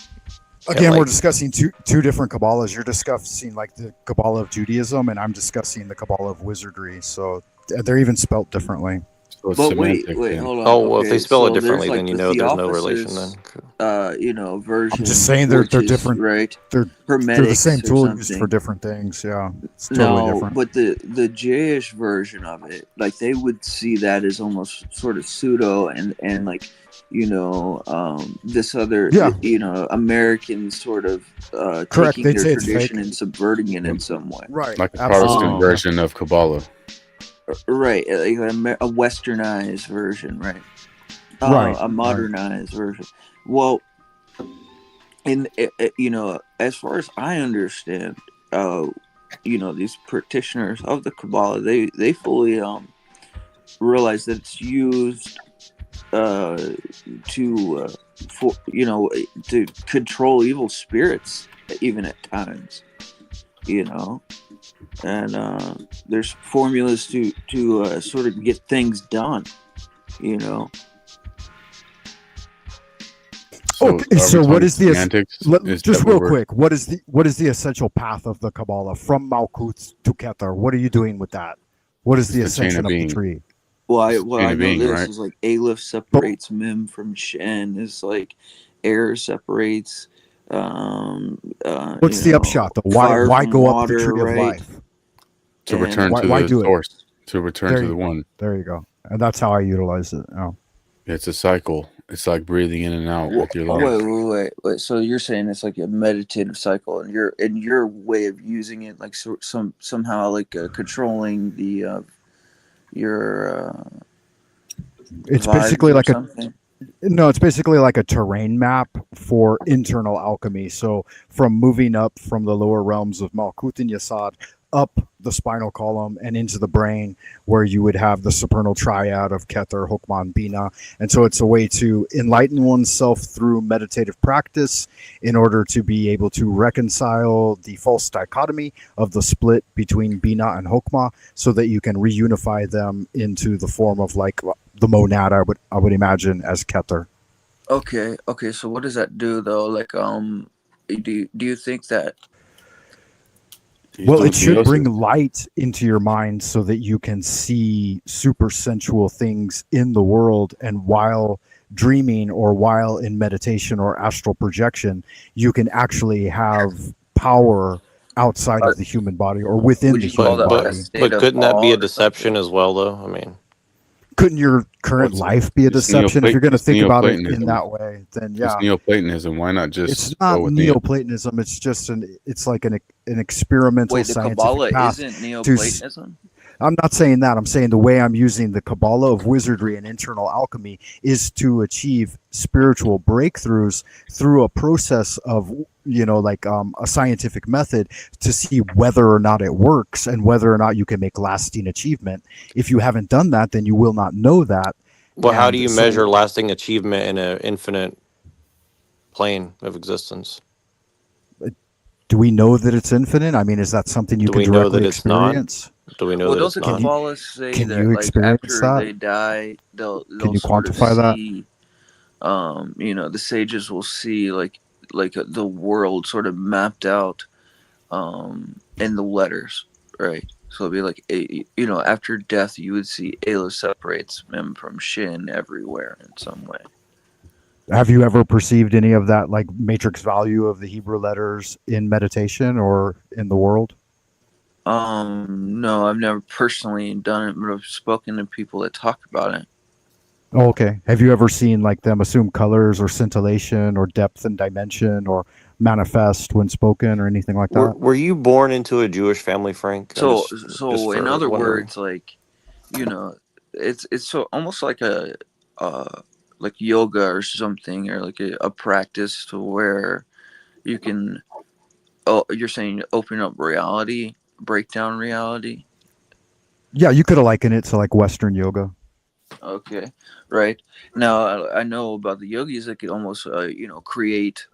Again, we're discussing two different Kabbalahs. You're discussing like the Kabbalah of Judaism, and I'm discussing the Kabbalah of wizardry. So they're even spelt differently. But wait, hold on. Oh, well, if they spell it differently, then you know there's no relation then. Version. I'm just saying they're different, right? They're the same tool used for different things. Yeah, it's totally different. But the J-ish version of it, like they would see that as almost sort of pseudo and like, this other, American sort of correct. Taking their tradition and subverting it in some way, right? Like a Protestant version of Kabbalah. Right, like a westernized version, right? A modernized version. Well, as far as I understand, these practitioners of the Kabbalah, they fully realize that it's used to control evil spirits, even at times, and there's formulas to sort of get things done, Okay, so what is the just real quick? What is the essential path of the Kabbalah from Malkuth to Keter? What are you doing with that? What is the ascension of the tree? Well, I know this is like Aleph separates Mem from Shen. Is like air separates. What's the upshot though? Why go up the tree of life? To return to the source. To return to the one. There you go. And that's how I utilize it. Oh. It's a cycle. It's like breathing in and out with your lungs. Wait. So you're saying it's like a meditative cycle, and your way of using it, like somehow like controlling the your. It's basically like it's basically like a terrain map for internal alchemy. So from moving up from the lower realms of Malkuth and Yesod up the spinal column and into the brain, where you would have the supernal triad of Keter, Hokmah, and Bina. And so it's a way to enlighten oneself through meditative practice in order to be able to reconcile the false dichotomy of the split between Bina and Hokmah, so that you can reunify them into the form of like the monad, I would imagine, as Keter. Okay. So what does that do though? Like, do you think that? Well, it should bring light into your mind so that you can see super sensual things in the world. And while dreaming or while in meditation or astral projection, you can actually have power outside of the human body or within the human body. But couldn't that be a deception as well, though? I mean, couldn't your current life be a deception? If you're going to think about it in that way, then yeah. It's Neoplatonism. Why not just? It's not Neoplatonism. It's just it's like an experimental scientific Kabbalah path. Isn't Neoplatonism? I'm not saying that. I'm saying the way I'm using the Kabbalah of wizardry and internal alchemy is to achieve spiritual breakthroughs through a process of, a scientific method to see whether or not it works and whether or not you can make lasting achievement. If you haven't done that, then you will not know that. Well, how do you measure lasting achievement in an infinite plane of existence? Do we know that it's infinite? I mean, is that something you can directly experience? Do we know that it's not? Don't the Kabbalists say can that you experience after that? they die, they'll can you sort quantify of that? see, the sages will see like like the world sort of mapped out in the letters, right? So it'd be like, you know, after death, you would see ellul separates mem from shin everywhere in some way. Have you ever perceived any of that, like matrix value of the Hebrew letters in meditation or in the world? No, I've never personally done it, but I've spoken to people that talk about it. Oh, okay. Have you ever seen like them assume colors or scintillation or depth and dimension or manifest when spoken or anything like that? Were you born into a Jewish family, Frank? So, Just in for other wondering. words, like, you know, it's so almost like a like yoga or something, or like a practice to where you can, oh, you're saying open up reality, break down reality. Yeah, you could liken it to like Western yoga. Okay, right. Now I know about the yogis that could almost, you know, create,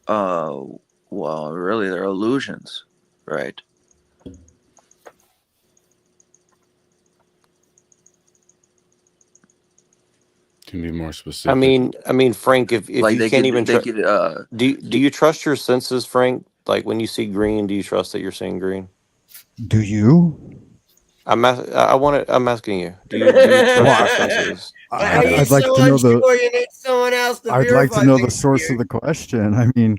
well, really they're illusions, right? Can be more specific. I mean, Frank, if Like you they can't could, even they could, do you trust your senses, Frank? Like when you see green, do you trust that you're seeing green? Do you? I'm asking you. Do you trust your senses? I'd like to know the. You need someone else to I'd like to verify know the things for source you. of the question. I mean,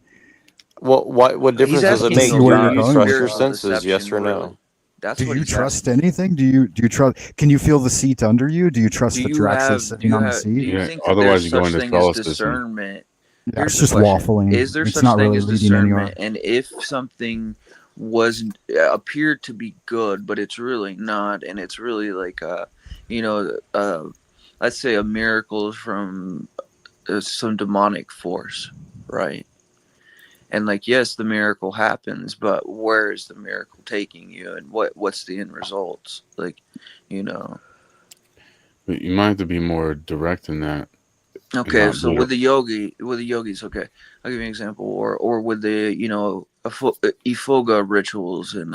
what difference does it asking make? see where Do you're you going trust with your that. senses? Yes or really. no? That's Do what you he's trust asking. anything? Do you trust? Can you feel the seat under you? Do you trust Do that you you're actually have? Do sitting you on the have? Do seat? you Yeah, think that otherwise there's you go such into thing as Catholicism. discernment? Yeah, Here's it's the just question: waffling. is there It's such not thing really as leading anywhere. discernment? And if something was appeared to be good, but it's really not, and it's really like you know, let's say a miracle from some demonic force, right? And like, yes, the miracle happens, but where is the miracle taking you, and what's the end results? Like, you know. But you might have to be more direct in that. Okay, so with the yogis, okay, I'll give you an example, or with the, you know, ifoga rituals in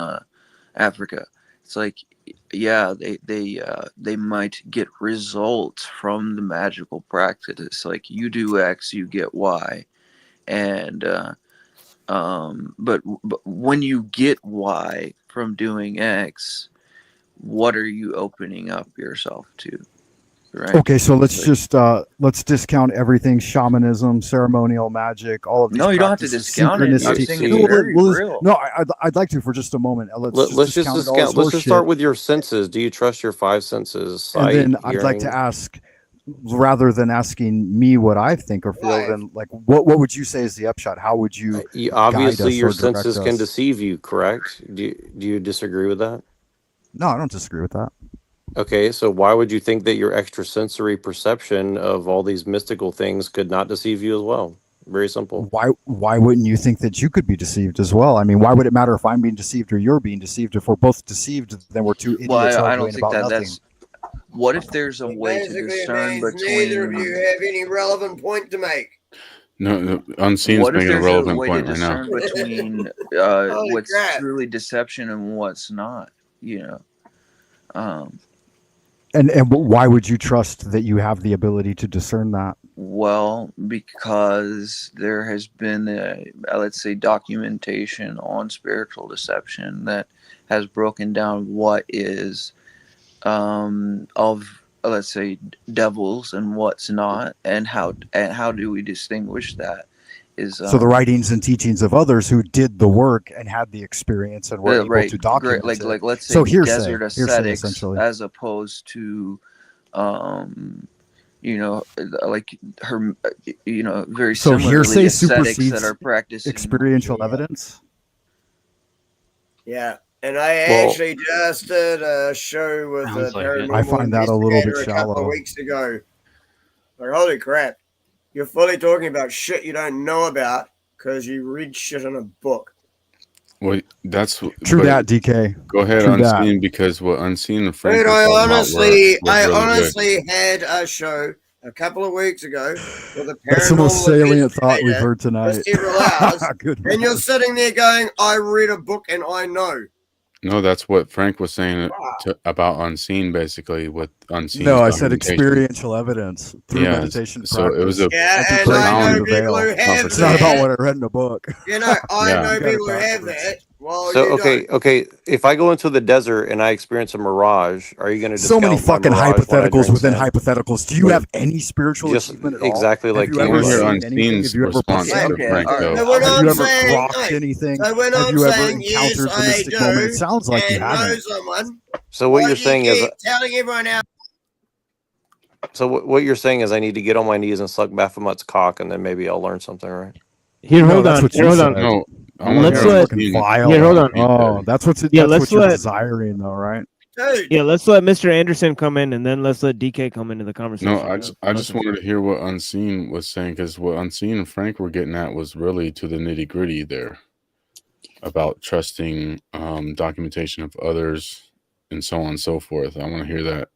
Africa. It's like, yeah, they might get results from the magical practice. It's like you do X, you get Y, and but when you get Y from doing X, what are you opening up yourself to? Right. Okay, so let's discount everything: shamanism, ceremonial magic, all of these. No, you don't have to practices, discount it. I'm synchronicity. saying it's very real. No, I'd like to for just a moment. Let's just discount it all as let's just horseshit. start with your senses. Do you trust your five senses? Sight, And then I'd hearing? like to ask, rather than asking me what I think or feel, then like what would you say is the upshot? How would you Obviously, guide us your or direct senses can us? deceive you. Correct? Do you disagree with that? No, I don't disagree with that. Okay, so why would you think that your extrasensory perception of all these mystical things could not deceive you as well? Very simple. Why wouldn't you think that you could be deceived as well? I mean, why would it matter if I'm being deceived or you're being deceived? If we're both deceived, then we're two idiots Well, I don't arguing think about that nothing. that's. What if there's a way to Basically, it discern means neither of between? you have any relevant point to make. No, Unseen's What if making a there's a relevant way to point right now. discern between Holy what's crap. truly deception and what's not? You know. And why would you trust that you have the ability to discern that? Well, because there has been, let's say, documentation on spiritual deception that has broken down what is of, let's say, devils and what's not, and how do we distinguish that? Is So the writings and teachings of others who did the work and had the experience and were able right, to document like it. let's say So hearsay, desert ascetics, essentially. as opposed to you know, like her, you know, very So similarly hearsay ascetics that supersedes are practicing experiential evidence. Yeah, and I actually just did a show with a Sounds like it. paranormal I find that a little bit investigator a couple of shallow. weeks ago. Like, holy crap, you're fully talking about shit you don't know about because you read shit in a book. Well, that's True but that, DK. Go ahead, True Unseen, that. because what Unseen and Frank Dude, were I talking about honestly really good. had a show a couple of weeks ago with a That's the most paranormal salient thought we've investigator heard for tonight. several hours, Good and you're sitting there going, I read a book and I know. No, that's what Frank was saying about unseen, basically, with unseen. No, I said experiential evidence through meditation so practice. it was a and through breaking the veil. It's not about what I read in a book. You know, I know You got it people who have backwards. that. Well, So you don't. okay. If I go into the desert and I experience a mirage, are you going to So many discount my fucking mirage when I hypotheticals drink within sand? hypotheticals. Do you have any spiritual Just achievement at all? exactly Have like you King ever was. seen anything? Have you ever perceived Frank, anything? So what Have I'm you ever saying, grokked no. anything? So when Have I'm you ever saying, yes, encountered the I mystic do, moment? It sounds like you and know haven't. someone. So what why you're do you saying is, keep telling everyone else. so what you're saying is, I need to get on my knees and suck Baphomet's cock, and then maybe I'll learn something, right? Here, No, hold that's on. what Here, you hold on. said. No, Let's let. fucking vile. Here, hold on. Oh, that's what Yeah, that's let's what you're let. desiring, though, right? Dude. Yeah, let's let Mr. Anderson come in, and then let's let DK come into the conversation. No, I just wanted to hear what Unseen was saying, because what Unseen and Frank were getting at was really to the nitty gritty there about trusting documentation of others and so on and so forth. I want to hear that.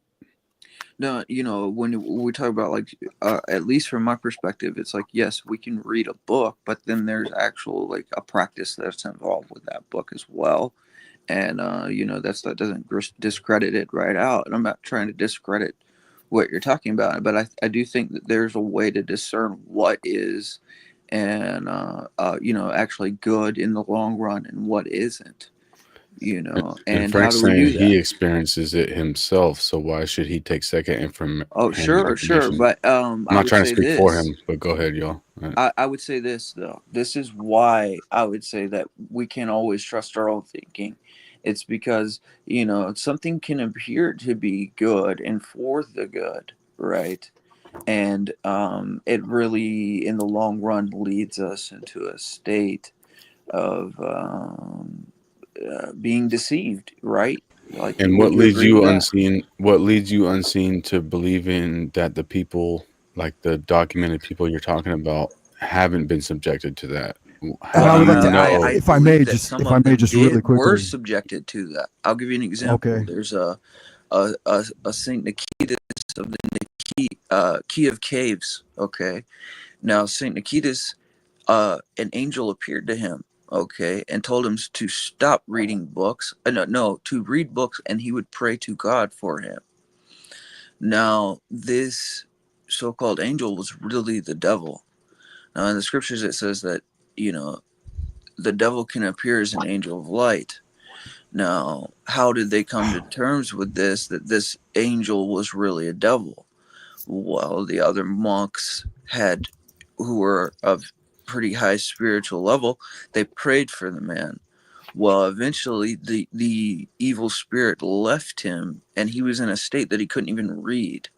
No, you know, when we talk about, like, at least from my perspective, it's like, yes, we can read a book, but then there's actual, like, a practice that's involved with that book as well. And, you know, that doesn't discredit it right out. And I'm not trying to discredit what you're talking about, but I do think that there's a way to discern what is and, you know, actually good in the long run and what isn't. You know, and how Frank's do we saying do that? he experiences it himself, so why should he take second information? Oh, sure, but I'm I not would trying to say speak for this. him, but go ahead, y'all. I would say this, though. This is why I would say that we can't always trust our own thinking. It's because, you know, something can appear to be good and for the good, right? And it really, in the long run, leads us into a state of being deceived, right? Like, And would what you leads agree you with that? unseen? What leads you unseen to believe in that the people, like the documented people you're talking about, haven't been subjected to that? How And I do would you like to, know? if I may, just really quickly. Were subjected to that. I'll give you an example. Okay. There's a Saint Nicetas of the Key of Caves. Okay, now Saint Nicetas, an angel appeared to him. Okay, and told him to stop reading books. No, to read books, and he would pray to God for him. Now, this so-called angel was really the devil. Now, in the scriptures, it says that, you know, the devil can appear as an angel of light. Now, how did they come to terms with this, that this angel was really a devil? Well, the other monks who were of pretty high spiritual level, they prayed for the man. Well, eventually the evil spirit left him, and he was in a state that he couldn't even read.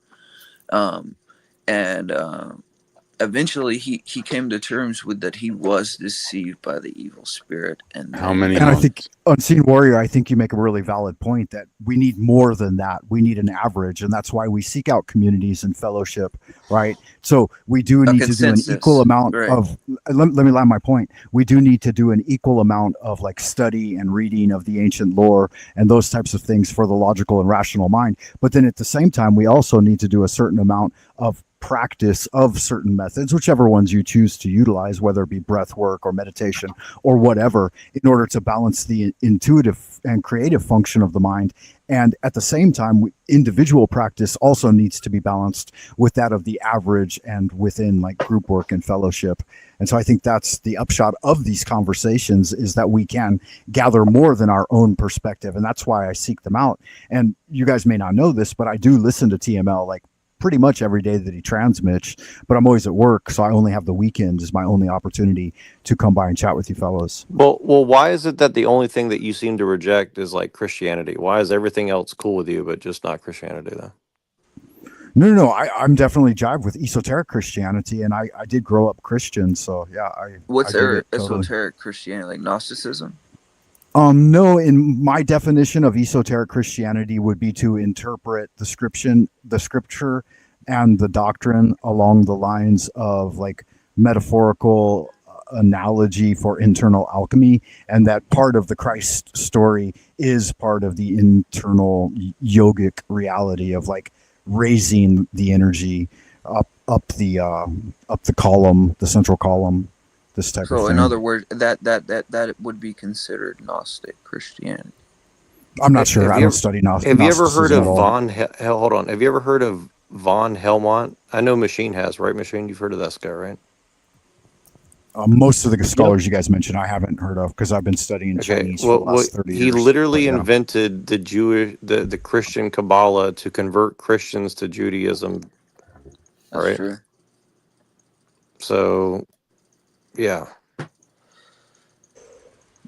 Eventually he came to terms with that he was deceived by the evil spirit. And how many? And I think, Unseen Warrior, I think you make a really valid point that we need more than that. We need an average, and that's why we seek out communities and fellowship, right? So we do need to do an equal amount of. Let me land my point. We do need to do an equal amount of like study and reading of the ancient lore and those types of things for the logical and rational mind. But then at the same time, we also need to do a certain amount of practice of certain methods, whichever ones you choose to utilize, whether it be breath work or meditation or whatever, in order to balance the intuitive and creative function of the mind. And at the same time, individual practice also needs to be balanced with that of the average and within like group work and fellowship. And so I think that's the upshot of these conversations, is that we can gather more than our own perspective. And that's why I seek them out. And you guys may not know this, but I do listen to TML like pretty much every day that he transmits, but I'm always at work, so I only have the weekends as my only opportunity to come by and chat with you fellows. Well, why is it that the only thing that you seem to reject is like Christianity? Why is everything else cool with you, but just not Christianity, though? No, I'm definitely jive with esoteric Christianity, and I did grow up Christian, so yeah. What's totally. esoteric Christianity, like Gnosticism? No, in my definition of esoteric Christianity would be to interpret the scripture and the doctrine along the lines of like metaphorical analogy for internal alchemy, and that part of the Christ story is part of the internal yogic reality of like raising the energy up the column, the central column. This type of So, thing. in other words, that would be considered Gnostic Christianity. I'm not sure. I don't study Have you ever heard Gnosticism of at all. Hold on. Have you ever heard of von Helmont? I know Machine has, right? Machine, you've heard of that guy, right? Most of the scholars you guys mentioned, I haven't heard of because I've been studying Okay. Chinese for the last 30 years. He literally but, yeah. invented the Christian Kabbalah to convert Christians to Judaism. That's right? true. So, yeah.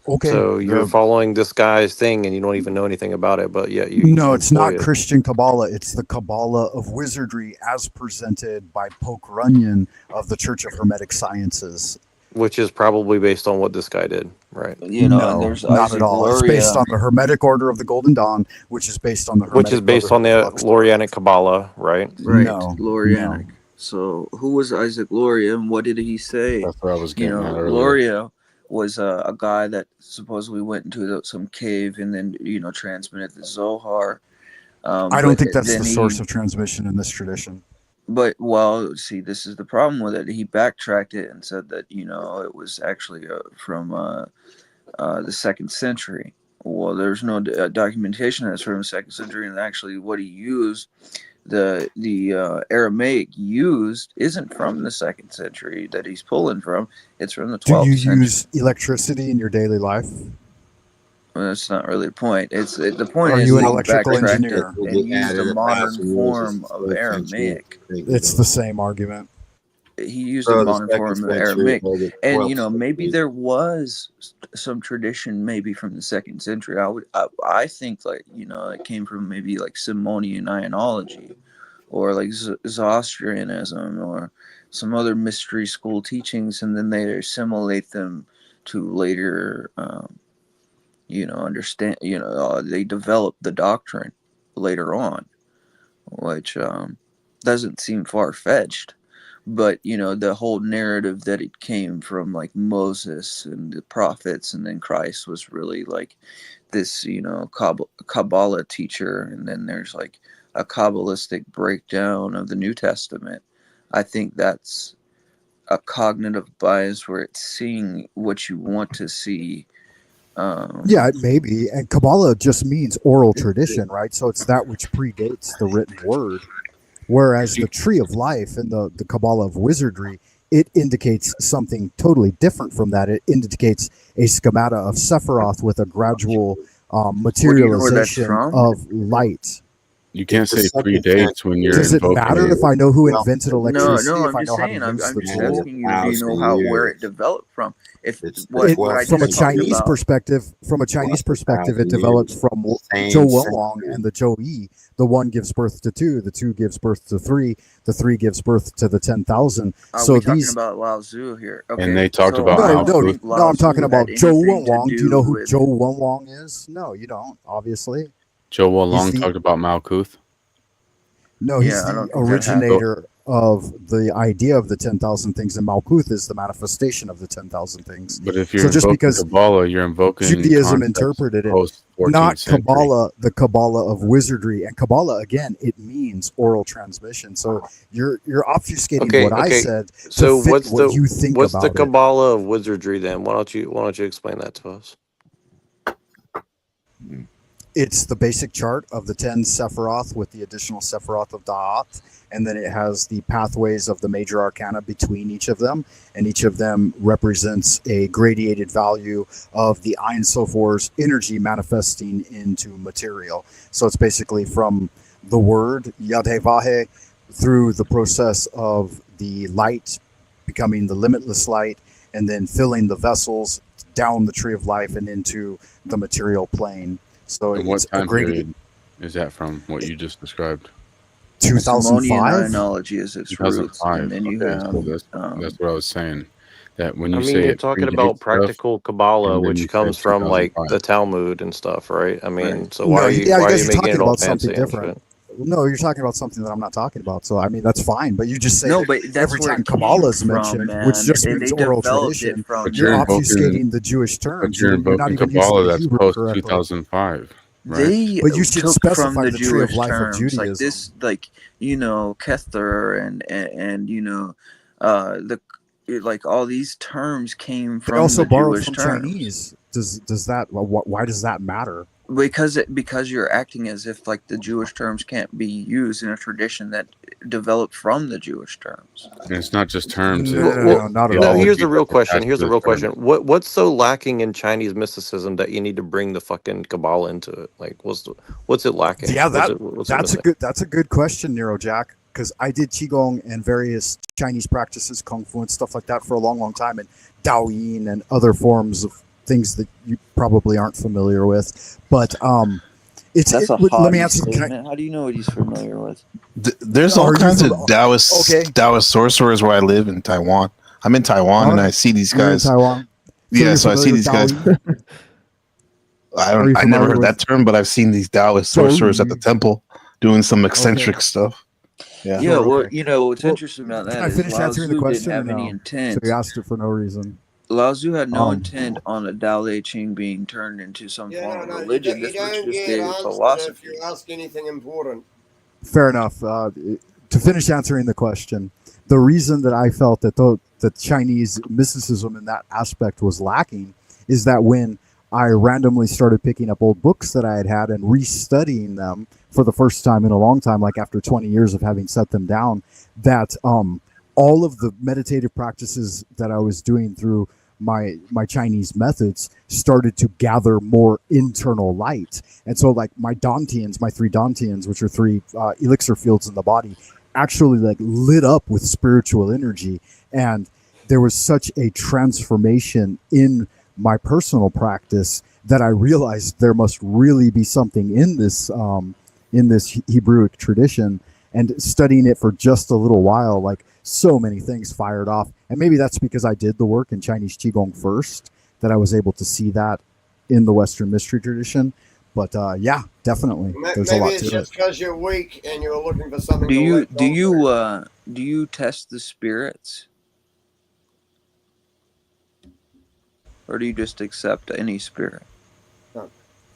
Okay. So you're following this guy's thing and you don't even know anything about it, but yeah, No, it's not employ it. Christian Kabbalah. It's the Kabbalah of Wizardry as presented by Poke Runyon of the Church of Hermetic Sciences. Which is probably based on what this guy did, right? You know, no, and there's not Isaac at all. It's Luria. based on the Hermetic Order of the Golden Dawn, which is based on the Hermetic Which is based on the Lorianic Kabbalah, right? Right, No, Lorianic. So who was Isaac Luria and what did he say? That's what I was You getting at know, earlier. Luria was a guy that supposedly went into some cave and then, you know, transmitted the Zohar. I don't but think that's then the source of transmission in this tradition. But, well, see, this is the problem with it. He backtracked it and said that, you know, it was actually from the 2nd century. Well, there's no documentation that's from the 2nd century, and actually what he used, the Aramaic used, isn't from the 2nd century that he's pulling from. It's from the 12th Do you century. use electricity in your daily life? Well, that's not really the point. The point Are is you an that he electrical backtracked engineer? it and used a modern form of Aramaic. It's the same argument. He used So a the modern second form of century Aramaic, or the and 12th you know maybe century. there was some tradition maybe from the 2nd century. I think like you know it came from maybe like Simonian Ionology, or like Zoroastrianism, or some other mystery school teachings, and then they assimilate them to later, you know, understand. You know, they develop the doctrine later on, which doesn't seem far fetched. But you know the whole narrative that it came from like Moses and the prophets, and then Christ was really like this, you know, Kabbalah teacher, and then there's like a Kabbalistic breakdown of the New Testament. I think that's a cognitive bias where it's seeing what you want to see. Yeah, it may be. And Kabbalah just means oral tradition, right? So it's that which predates the written word. Whereas the tree of life and the Kabbalah of Wizardry, it indicates something totally different from that. It indicates a schemata of Sephiroth with a gradual materialization of light. You can't say predates when you're Does it invoking matter it. if I know who invented electricity? No, if I'm I just know saying. how I'm to use just the tool? asking you. Do you know where it developed from? If what I From a just talked Chinese about. perspective, it developed from Zhou Wenwang and the Zhou Yi. The one gives birth to 2, the 2 gives birth to 3, the 3 gives birth to the 10,000. Are So we talking these about Lao Tzu here? Okay, And they talked so about I no, don't no, think no, Lao I'm talking Tzu about had Zhou anything to Wenwang. Do you know who with- Zhou Wenwang is? No, you don't, obviously. Joe He's Long the- talked about Malkuth. No, he's Yeah, I the don't think that originator of the idea of the 10,000 things, and Malkuth is the manifestation of the 10,000 things. But if you're So just invoking because Kabbalah, you're invoking Judaism concepts interpreted it, post 14th not century. Kabbalah, the Kabbalah of Wizardry, and Kabbalah again, it means oral transmission. So you're obfuscating what I said to So fit what's what you think what's the about it. Kabbalah of Wizardry then? Why don't you explain that to us? It's the basic chart of the 10 Sephiroth with the additional Sephiroth of Da'at, and then it has the pathways of the major arcana between each of them, and each of them represents a gradiated value of the Ein Sofor's energy manifesting into material. So it's basically from the word Yad-He-Vahe through the process of the light becoming the limitless light, and then filling the vessels down the tree of life and into the material plane. So And what it's a time gradiated. period is that from? What you just described? 2005? Simonian Ionology is its roots, 2005. and then you Okay, have. so that's what I was saying. That when you I mean, say you're it talking predates about stuff, practical Kabbalah, and then which you comes said from like 2005. the Talmud and stuff, right? I mean, so No, why are yeah, you I guess you're making talking it all about fancy something and different. shit? No, you're talking about something that I'm not talking about. So I mean, that's fine. But you just say No, that but that's every where time it came Kabbalah is from, mentioned, man. which just They means oral developed tradition. it from. But You're you're invoking, obfuscating the Jewish but terms. you're You're not invoking even using Kabbalah the that's Hebrew post correctly. 2005, right? They But you should took specify from the the tree of Jewish life of terms, like Judaism. this, like you know, Kether and you know, the like all these terms came They from also the borrowed Jewish from terms. Chinese. Does that? Why does that matter? because you're acting as if like the Jewish terms can't be used in a tradition that developed from the Jewish terms. And it's not just terms. No, not at all. No, here's the real question. attached Here's to the the real term. question. What's so lacking in Chinese mysticism that you need to bring the fucking Kabbalah into it? Like, what's it lacking? Yeah, What's it missing? that's a good question, Neurojack. Because I did qigong and various Chinese practices, kung fu and stuff like that for a long time, and Daoyin and other forms of things that you probably aren't familiar with. But let me answer. How do you know what he's familiar with? There's all kinds of Taoist sorcerers where I live in Taiwan. I'm in Taiwan and I see these guys. You're in Taiwan. Yeah, so I see these guys. I never heard that term, but I've seen these Taoist sorcerers at the temple doing some eccentric stuff. Yeah, well, you know what's interesting about that Can I is finish Lao answering Tzu the question? didn't have any intent. So you asked it for no reason. Lao Tzu had no intent on a Tao Te Ching being turned into some form of religion. You This don't was just get a answered philosophy. if you ask anything important. Fair enough. To finish answering the question, the reason that I felt that the Chinese mysticism in that aspect was lacking is that when I randomly started picking up old books that I had and restudying them for the first time in a long time, like after 20 years of having set them down, that all of the meditative practices that I was doing through my Chinese methods started to gather more internal light. And so like my Dantians, my 3 Dantians, which are 3 elixir fields in the body, actually like lit up with spiritual energy. And there was such a transformation in my personal practice that I realized there must really be something in this Hebrewic tradition. And studying it for just a little while, like so many things fired off. And maybe that's because I did the work in Chinese Qigong first, that I was able to see that in the Western mystery tradition. But yeah, definitely, there's a lot to it. Maybe it's just because you're weak and you're looking for something. Do you test the spirits, or do you just accept any spirit?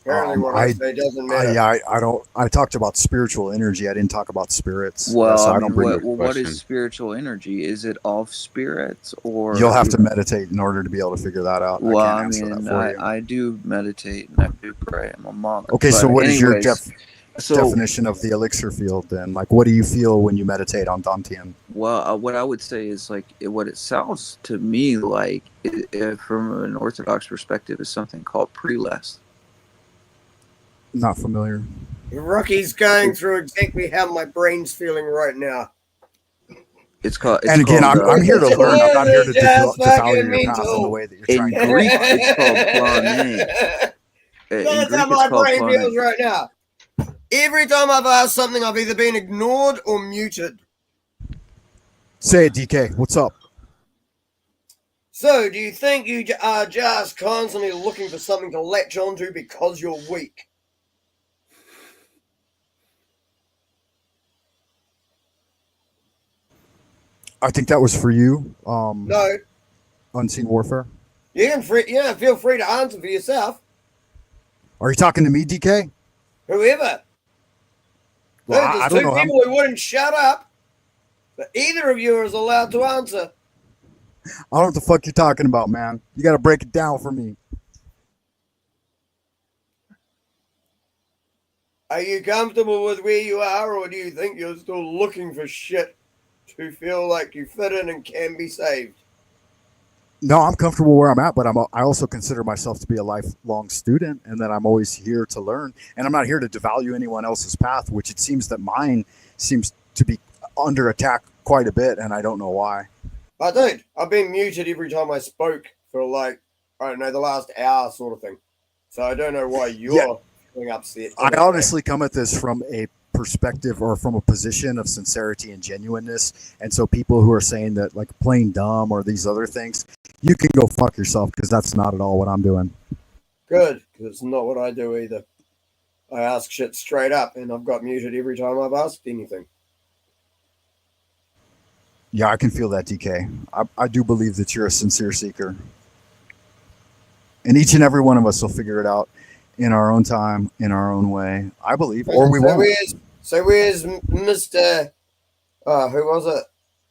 Apparently, what I say doesn't matter. I don't. I talked about spiritual energy. I didn't talk about spirits. Well, so I I don't mean, bring what is spiritual energy? Is it all spirits, or You'll have to meditate in order to be able to figure that out. Well, I can't answer that for you. I do meditate and I do pray. I'm a monk. Okay, so what is your anyways, definition of the elixir field then? Like, what do you feel when you meditate on Dantian? Well, what I would say is like what it sounds to me like, from an Orthodox perspective, is something called prelest. Not familiar. Rookie's going through exactly how my brain's feeling right now. It's called. And again, I'm here to learn. I'm not here to devalue your path in the way that you're trying to. In Greek, it's called planning. That's how my brain feels right now. Every time I've asked something, I've either been ignored or muted. Say it, DK. What's up? So, do you think you are just constantly looking for something to latch onto because you're weak? I think that was for you. No. Unseen Warfare. You can feel free to answer for yourself. Are you talking to me, DK? Whoever. Well, There's I don't two know. people who wouldn't shut up, but either of you is allowed to answer. I don't know what the fuck you're talking about, man. You got to break it down for me. Are you comfortable with where you are, or do you think you're still looking for shit to feel like you fit in and can be saved? No, I'm comfortable where I'm at, but I also consider myself to be a lifelong student, and that I'm always here to learn. And I'm not here to devalue anyone else's path, which it seems that mine seems to be under attack quite a bit, and I don't know why. I don't. I've been muted every time I spoke for like, I don't know, the last hour sort of thing. So I don't know why you're feeling upset. I honestly come at this from a perspective or from a position of sincerity and genuineness. And so people who are saying that like plain dumb or these other things, you can go fuck yourself, because that's not at all what I'm doing. Good, because it's not what I do either. I ask shit straight up, and I've got muted every time I've asked anything. Yeah, I can feel that, DK. I do believe that you're a sincere seeker. And each and every one of us will figure it out in our own time, in our own way. I believe, or we won't. Where's Mr. Who was it?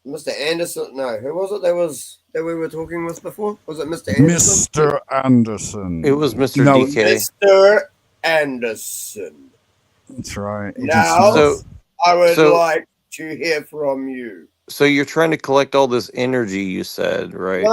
Mr. Anderson? No, who was it that we were talking with before? Was it Mr. Anderson? Mr. Anderson. It was Mr. No, DK. Mr. Anderson. That's right. Agent Now, Smith. I would so- like to hear from you. So you're trying to collect all this energy, you said, right? No,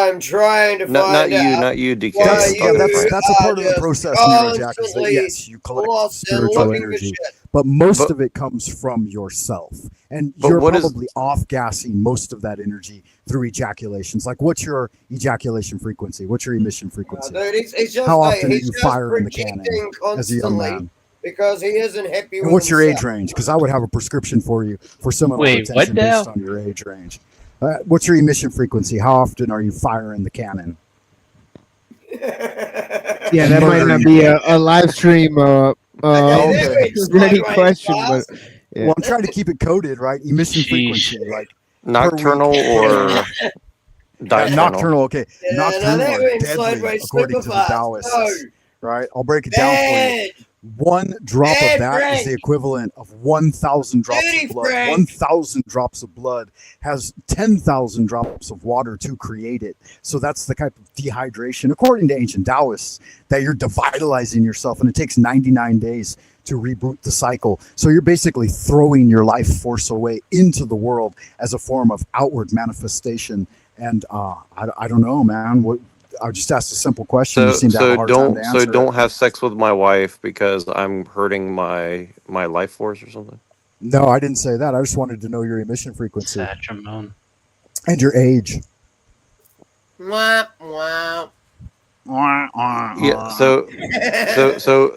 I'm trying to Not find out. not you, DK. why I'm talking to Frank. That's a part of the just process, Neurojack, is that constantly yes, you collect lost and spiritual looking for energy, shit. but most But- of it comes from yourself, and But you're what is- probably off-gassing most of that energy through ejaculations. Like, what's your ejaculation frequency? What's your emission frequency? Dude, he's just, How often he's are you just firing the cannon projecting as a young constantly man? because he isn't happy with And what's your age himself. range? Because I would have a prescription for you for seminal Wait, what retention now? based on your age range. What's your emission frequency? How often are you firing the cannon? Yeah, that might not be a live stream ready question, but yeah. Well, I'm trying to keep it coded, right? Emission frequency, like Nocturnal or diurnal? Nocturnal, okay. Yeah, Nocturnal that are went deadly, sideways according to super the fast. Taoists, No. right? I'll break it down for you. One drop Bad of that is the Frank. equivalent of 1,000 drops Dirty of blood. Frank. 1,000 drops of blood has 10,000 drops of water to create it. So that's the type of dehydration, according to ancient Taoists, that you're devitalizing yourself, and it takes 99 days to reboot the cycle. So you're basically throwing your life force away into the world as a form of outward manifestation. And I don't know, man. I just asked a simple question. You seem to have a hard time to answer it. don't have sex with my wife because I'm hurting my life force or something. No, I didn't say that. I just wanted to know your emission frequency Satramon. and your age. Wah, wah. Yeah. So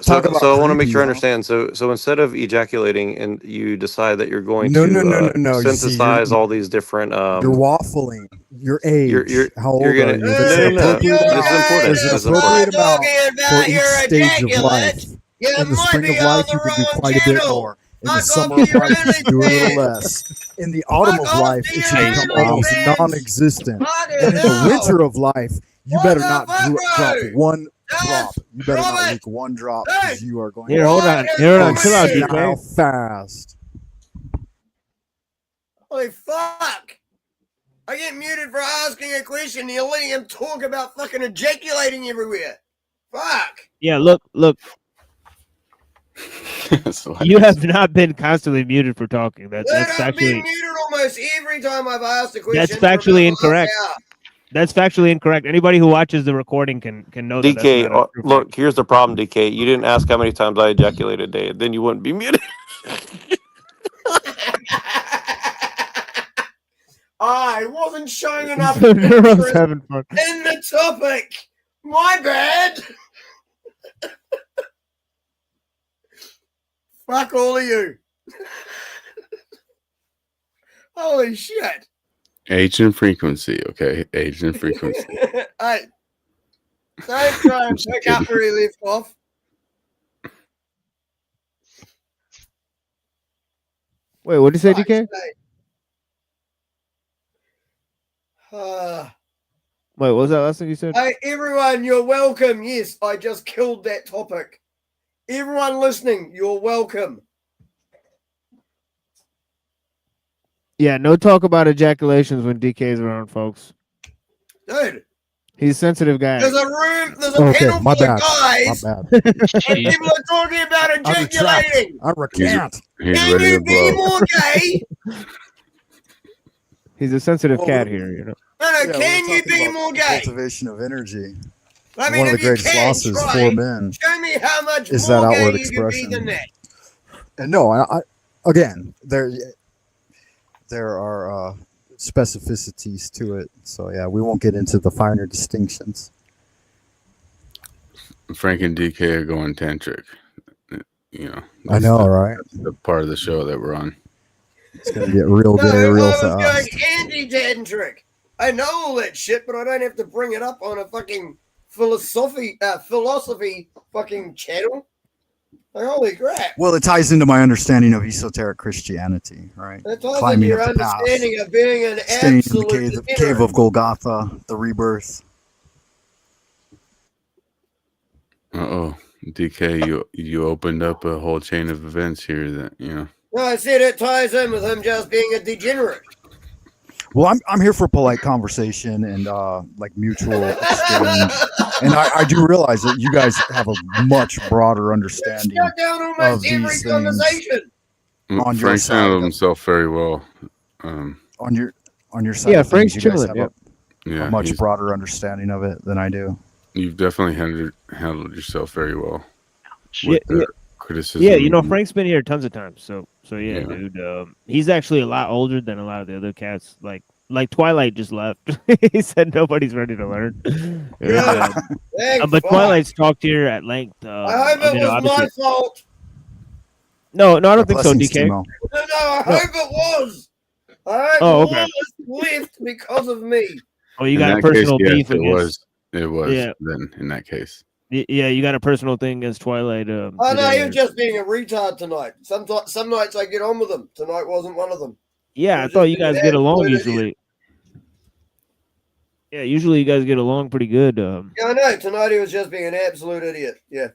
Talk about I want to make creepy, sure I huh? understand. So instead of ejaculating, and you decide that you're going No, to no. You see, synthesize all these different. You're waffling. Your age. You're How old you're gonna are you? no, There's no, an no. appropriate This is amount. important. There's This an is important. appropriate amount for about each your stage of life. ejaculate. In the spring of life, you can do quite a bit more. In the summer of life, you can do a little less. In the autumn of life, it should become almost non-existent. And in the winter of life, you better not drop one drop. You better not leak one drop because you are going Here, hold on. Chill out, senile DK. fast. Holy fuck! I get muted for asking a question. You're letting him talk about fucking ejaculating everywhere. Fuck! Yeah, look. You have not been constantly muted for talking. That's I've been actually muted almost every time I've asked a question. that's for about factually half incorrect. an hour. That's factually incorrect. Anybody who watches the recording can know that. DK, That's not a true look, here's the problem, DK. You didn't ask how many times I ejaculated a day, then you wouldn't be muted. I wasn't showing enough fact. Neuro's interest having fun. in the topic. My bad. Fuck all of you. Holy shit. Age and frequency, okay? Age and frequency. Hey, don't try and pick up where he left off. Wait, what did you say, DK? Uh, Wait, what was that last thing you said? hey, everyone, you're welcome. Yes, I just killed that topic. Everyone listening, you're welcome. Yeah, no talk about ejaculations when DK's around, folks. Dude, He's a sensitive guy. there's a panel my full of bad. guys, My bad. and people are talking about ejaculating. I recant. He's Can ready you to be blow. more gay? He's a sensitive cat here, you know. No, Yeah, can we're you talking be about more the gay? Cultivation of energy. I mean, One of if the you greatest can losses try, for men show me how much is more that gay outward you can be expression. than that. And no, I again, there are specificities to it. So yeah, we won't get into the finer distinctions. Frank and DK are going tantric. You know, I know, right? That's the part of the show that we're on. It's gonna get real No, gay I real was fast. going anti-tantric. I know all that shit, but I don't have to bring it up on a fucking philosophy fucking channel. Like, holy crap. Well, it ties into my understanding of esoteric Christianity, right? That ties into Climbing your up the path, understanding of being an staying in absolute the cave degenerate. of Golgotha, the rebirth. Uh-oh. DK, you opened up a whole chain of events here that, you know. No, I said it ties in with him just being a degenerate. Well, I'm here for polite conversation and like mutual exchange, and I do realize that you guys have a much broader understanding Shut down of almost these every things conversation. on your Frank side. handled himself very well. On your side, Yeah, of things, Frank's you guys chilling. have Yeah, a much he's- broader understanding of it than I do. You've definitely handled yourself very well Yeah, with the yeah. criticism. Yeah, you know, Frank's been here tons of times. So yeah, Yeah. dude. He's actually a lot older than a lot of the other cats. Like Twilight just left. He said nobody's ready to learn. Yeah. Thank But fuck. Twilight's talked here at length. I hope it you know, was obviously- my fault. No, I don't think so, DK. No, I hope it was. I Oh, okay. left because of me. Oh, you In got a that case, personal yes, beef it against. was Yeah. then in that case. Yeah, you got a personal thing against Twilight. Oh no, today. he was just being a retard tonight. Some nights I get on with him. Tonight wasn't one of them. Yeah, He I was thought just you being guys an get along absolute idiot. usually. Yeah, usually you guys get along pretty good. Yeah, I know. Tonight he was just being an absolute idiot. Yeah.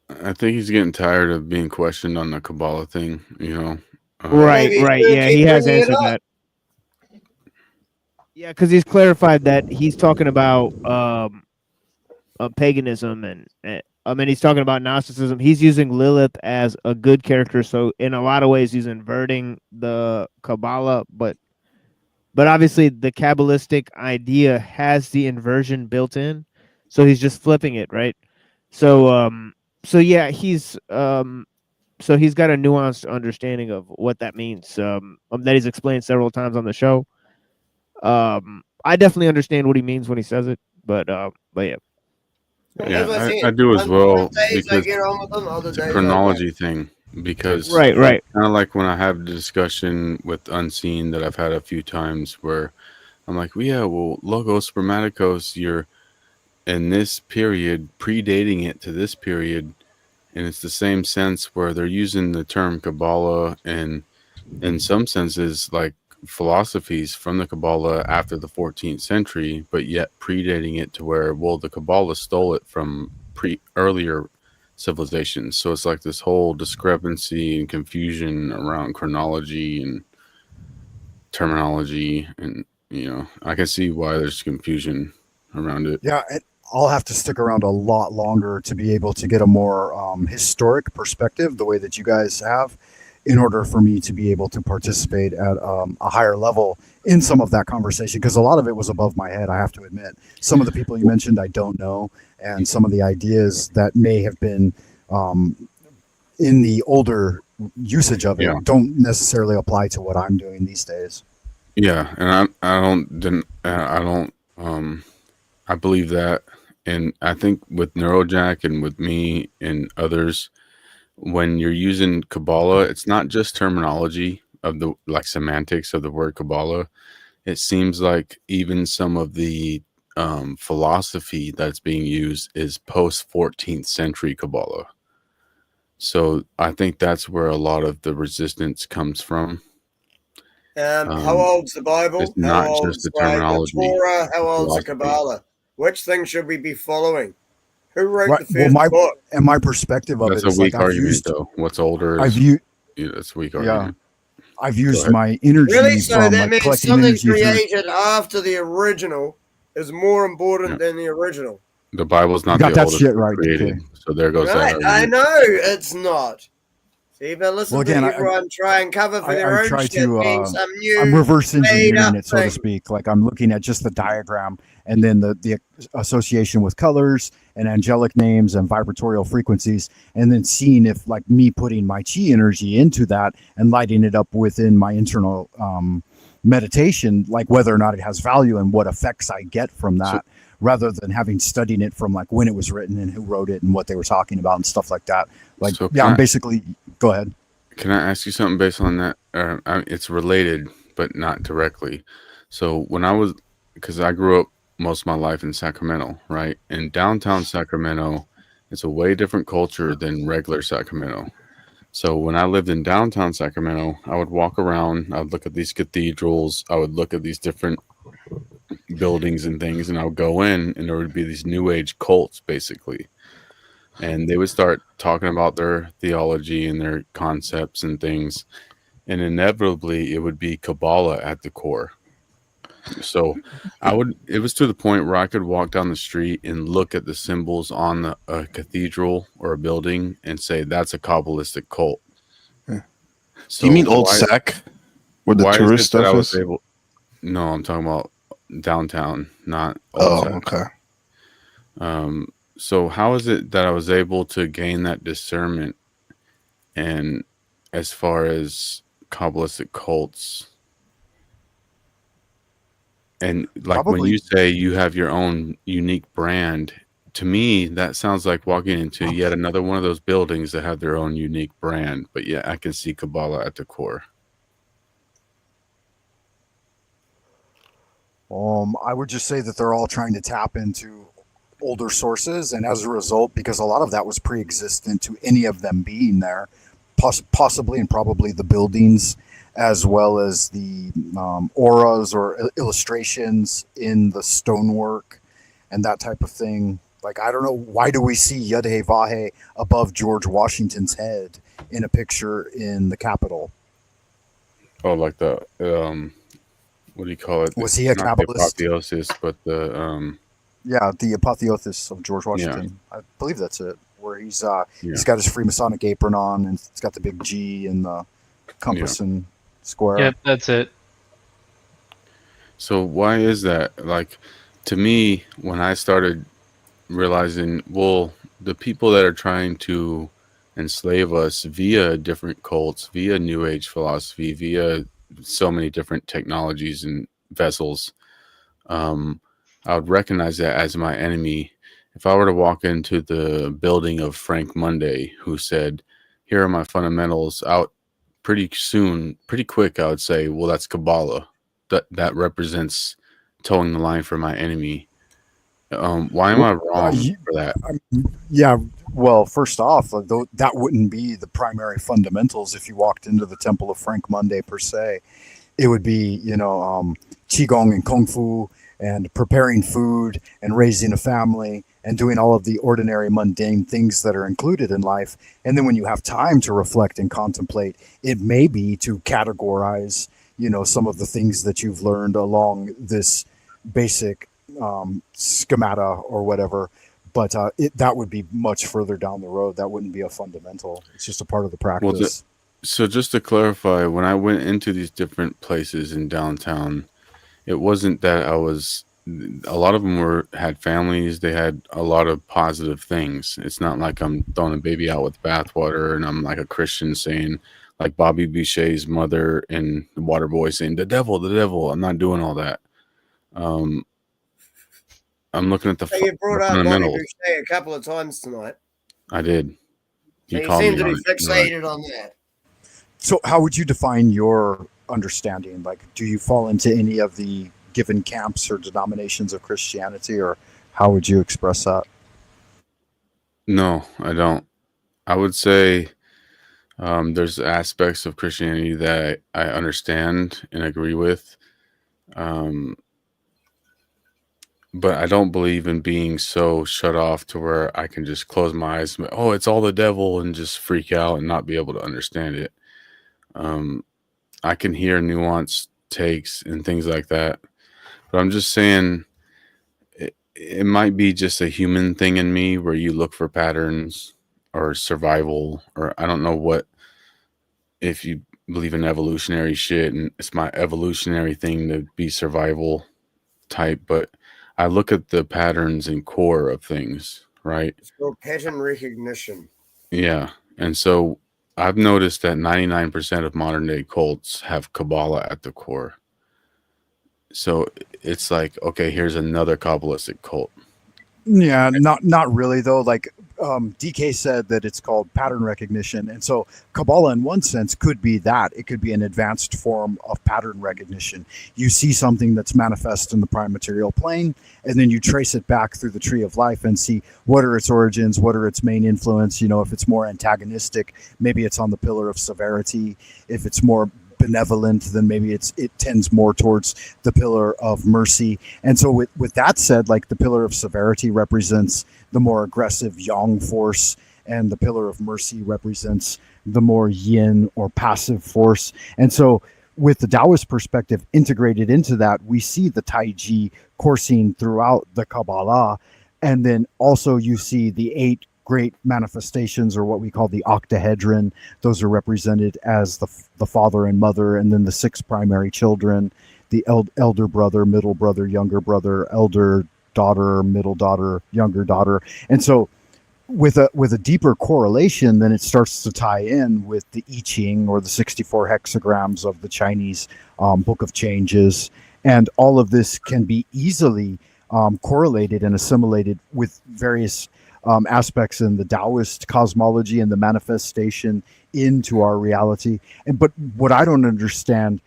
I think he's getting tired of being questioned on the Kabbalah thing. You know, Right. Yeah, he has bringing it answered up. that. Yeah, because he's clarified that he's talking about paganism and I mean he's talking about Gnosticism. He's using Lilith as a good character, so in a lot of ways he's inverting the Kabbalah, but obviously the Kabbalistic idea has the inversion built in, so he's just flipping it, right? So yeah, he's got a nuanced understanding of what that means. That he's explained several times on the show. I definitely understand what he means when he says it, but yeah. Yeah, I do as well Days I because get on with them, other it's days a I chronology thing. Because Right. kind of like when I have the discussion with Unseen that I've had a few times where I'm like, well, yeah, well, Logos Spermaticos, you're in this period, predating it to this period, and it's the same sense where they're using the term Kabbalah and in some senses like philosophies from the Kabbalah after the 14th century, but yet predating it to where, well, the Kabbalah stole it from earlier civilizations. So it's like this whole discrepancy and confusion around chronology and terminology, and you know, I can see why there's confusion around it. Yeah, I'll have to stick around a lot longer to be able to get a more historic perspective, the way that you guys have, in order for me to be able to participate at a higher level in some of that conversation, because a lot of it was above my head, I have to admit. Some of the people you mentioned I don't know, and some of the ideas that may have been in the older usage of it don't necessarily apply to what I'm doing these days. Yeah, and I believe that, and I think with Neurojack and with me and others, when you're using Kabbalah, it's not just terminology of the like semantics of the word Kabbalah. It seems like even some of the philosophy that's being used is post 14th century Kabbalah. So I think that's where a lot of the resistance comes from. How old's the Bible? It's not how just the old's terminology. the Torah? How old's the philosophy. Kabbalah? Which thing should we be following? Who wrote Right. the first Well, book? my perspective of That's it a is weak like I've argument, used, though. What's older I've is used, that's a weak yeah, argument. I've Go used ahead. my energy Really? So from that like means collecting something energy through. created after the original is more important than the original. The Bible's You not got the that oldest shit book right, created, DK. so there goes Right? that I argument. know it's not. See, but listen Well, to again, everyone try and cover for their I own try shit to being some new I'm reverse made engineering up it, so to thing. speak. Like I'm looking at just the diagram and then the association with colors and angelic names and vibratorial frequencies, and then seeing if like me putting my chi energy into that and lighting it up within my internal meditation, like whether or not it has value and what effects I get from that, rather than having studied it from like when it was written and who wrote it and what they were talking about and stuff like that. Like, So yeah, can I'm I- basically, go ahead. Can I ask you something based on that? It's related, but not directly. So when because I grew up most of my life in Sacramento, right? In downtown Sacramento, it's a way different culture than regular Sacramento. So when I lived in downtown Sacramento, I would walk around, I would look at these cathedrals, I would look at these different buildings and things, and I would go in, and there would be these new age cults, basically. And they would start talking about their theology and their concepts and things. and inevitably it would be Kabbalah at the core. So it was to the point where I could walk down the street and look at the symbols on a cathedral or a building and say that's a Kabbalistic cult. So do you mean Old Sac, where the tourist stuff is? No, I'm talking about downtown, not Old Sac. Okay. So how is it that I was able to gain that discernment? And as far as Kabbalistic cults, and like when you say you have your own unique brand, to me that sounds like walking into yet another one of those buildings that have their own unique brand. But yeah, I can see Kabbalah at the core. I would just say that they're all trying to tap into older sources, and as a result, because a lot of that was pre-existent to any of them being there, possibly and probably the buildings, as well as the auras or illustrations in the stonework and that type of thing. Like, I don't know, why do we see Yud-Heh Vah-Heh above George Washington's head in a picture in the Capitol? Oh, like the what do you call it? Was he a Not the Kabbalist? apotheosis, but the Yeah, the apotheosis of George Washington. Yeah. I believe that's it. Where he's got his Freemasonic apron on, and it's got the big G and the compass and square. Yep, that's it. So why is that? Like, to me, when I started realizing, well, the people that are trying to enslave us via different cults, via New Age philosophy, via so many different technologies and vessels, I would recognize that as my enemy. If I were to walk into the building of Frank Monday, who said, here are my fundamentals, out pretty quick, I would say, well, that's Kabbalah. That represents towing the line for my enemy. Why am I wrong for that? Yeah, well, first off, that wouldn't be the primary fundamentals if you walked into the temple of Frank Monday per se. It would be, Qigong and Kung Fu and preparing food and raising a family and doing all of the ordinary mundane things that are included in life. And then when you have time to reflect and contemplate, it may be to categorize, some of the things that you've learned along this basic schemata or whatever. But that would be much further down the road. That wouldn't be a fundamental. It's just a part of the practice. Well, so just to clarify, when I went into these different places in downtown, it wasn't that a lot of them had families. They had a lot of positive things. It's not like I'm throwing a baby out with bathwater and I'm like a Christian saying, like Bobby Boucher's mother and the Water Boy saying, the devil. I'm not doing all that. I'm looking at the you brought up Bobby fundamentals. Boucher a couple of times tonight. I did. You seem to be fixated on that. So how would you define your understanding? Like, do you fall into any of the given camps or denominations of Christianity, or how would you express that? No, I don't. I would say there's aspects of Christianity that I understand and agree with. But I don't believe in being so shut off to where I can just close my eyes and, oh, it's all the devil, and just freak out and not be able to understand it. I can hear nuanced takes and things like that. But I'm just saying it might be just a human thing in me where you look for patterns or survival, or I don't know what, if you believe in evolutionary shit and it's my evolutionary thing to be survival type, but I look at the patterns and core of things, right? It's called pattern recognition. Yeah. And so I've noticed that 99% of modern day cults have Kabbalah at the core. So it's like, okay, here's another Kabbalistic cult. Yeah, not really though. Like DK said that it's called pattern recognition, and so Kabbalah in one sense could be that. It could be an advanced form of pattern recognition. You see something that's manifest in the prime material plane, and then you trace it back through the tree of life and see what are its origins, what are its main influence. If it's more antagonistic, maybe it's on the pillar of severity. If it's more benevolent, then maybe it tends more towards the pillar of mercy. And so with that said, like the pillar of severity represents the more aggressive yang force, and the pillar of mercy represents the more yin or passive force. And so with the Taoist perspective integrated into that, we see the Tai Chi coursing throughout the Kabbalah. And then also you see the 8 great manifestations, or what we call the octahedron. Those are represented as the father and mother, and then the 6 primary children, the elder brother, middle brother, younger brother, elder daughter, middle daughter, younger daughter. And so with a deeper correlation, then it starts to tie in with the I Ching, or the 64 hexagrams of the Chinese Book of Changes. And all of this can be easily correlated and assimilated with various aspects in the Taoist cosmology and the manifestation into our reality. But what I don't understand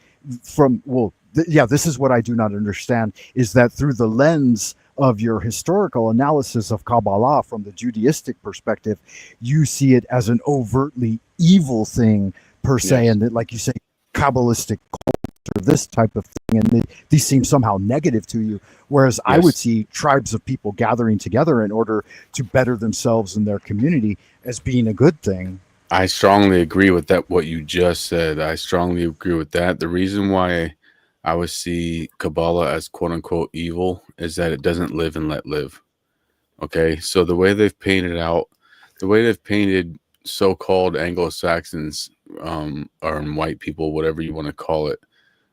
this is what I do not understand, is that through the lens of your historical analysis of Kabbalah from the Judaistic perspective, you see it as an overtly evil thing per se, and that, like you say, Kabbalistic culture, this type of thing, and these seem somehow negative to you, whereas I would see tribes of people gathering together in order to better themselves and their community as being a good thing. I strongly agree with that, what you just said. I strongly agree with that. The reason why I would see Kabbalah as quote unquote evil is that it doesn't live and let live. Okay. So the way they've painted so-called Anglo-Saxons, or white people, whatever you want to call it,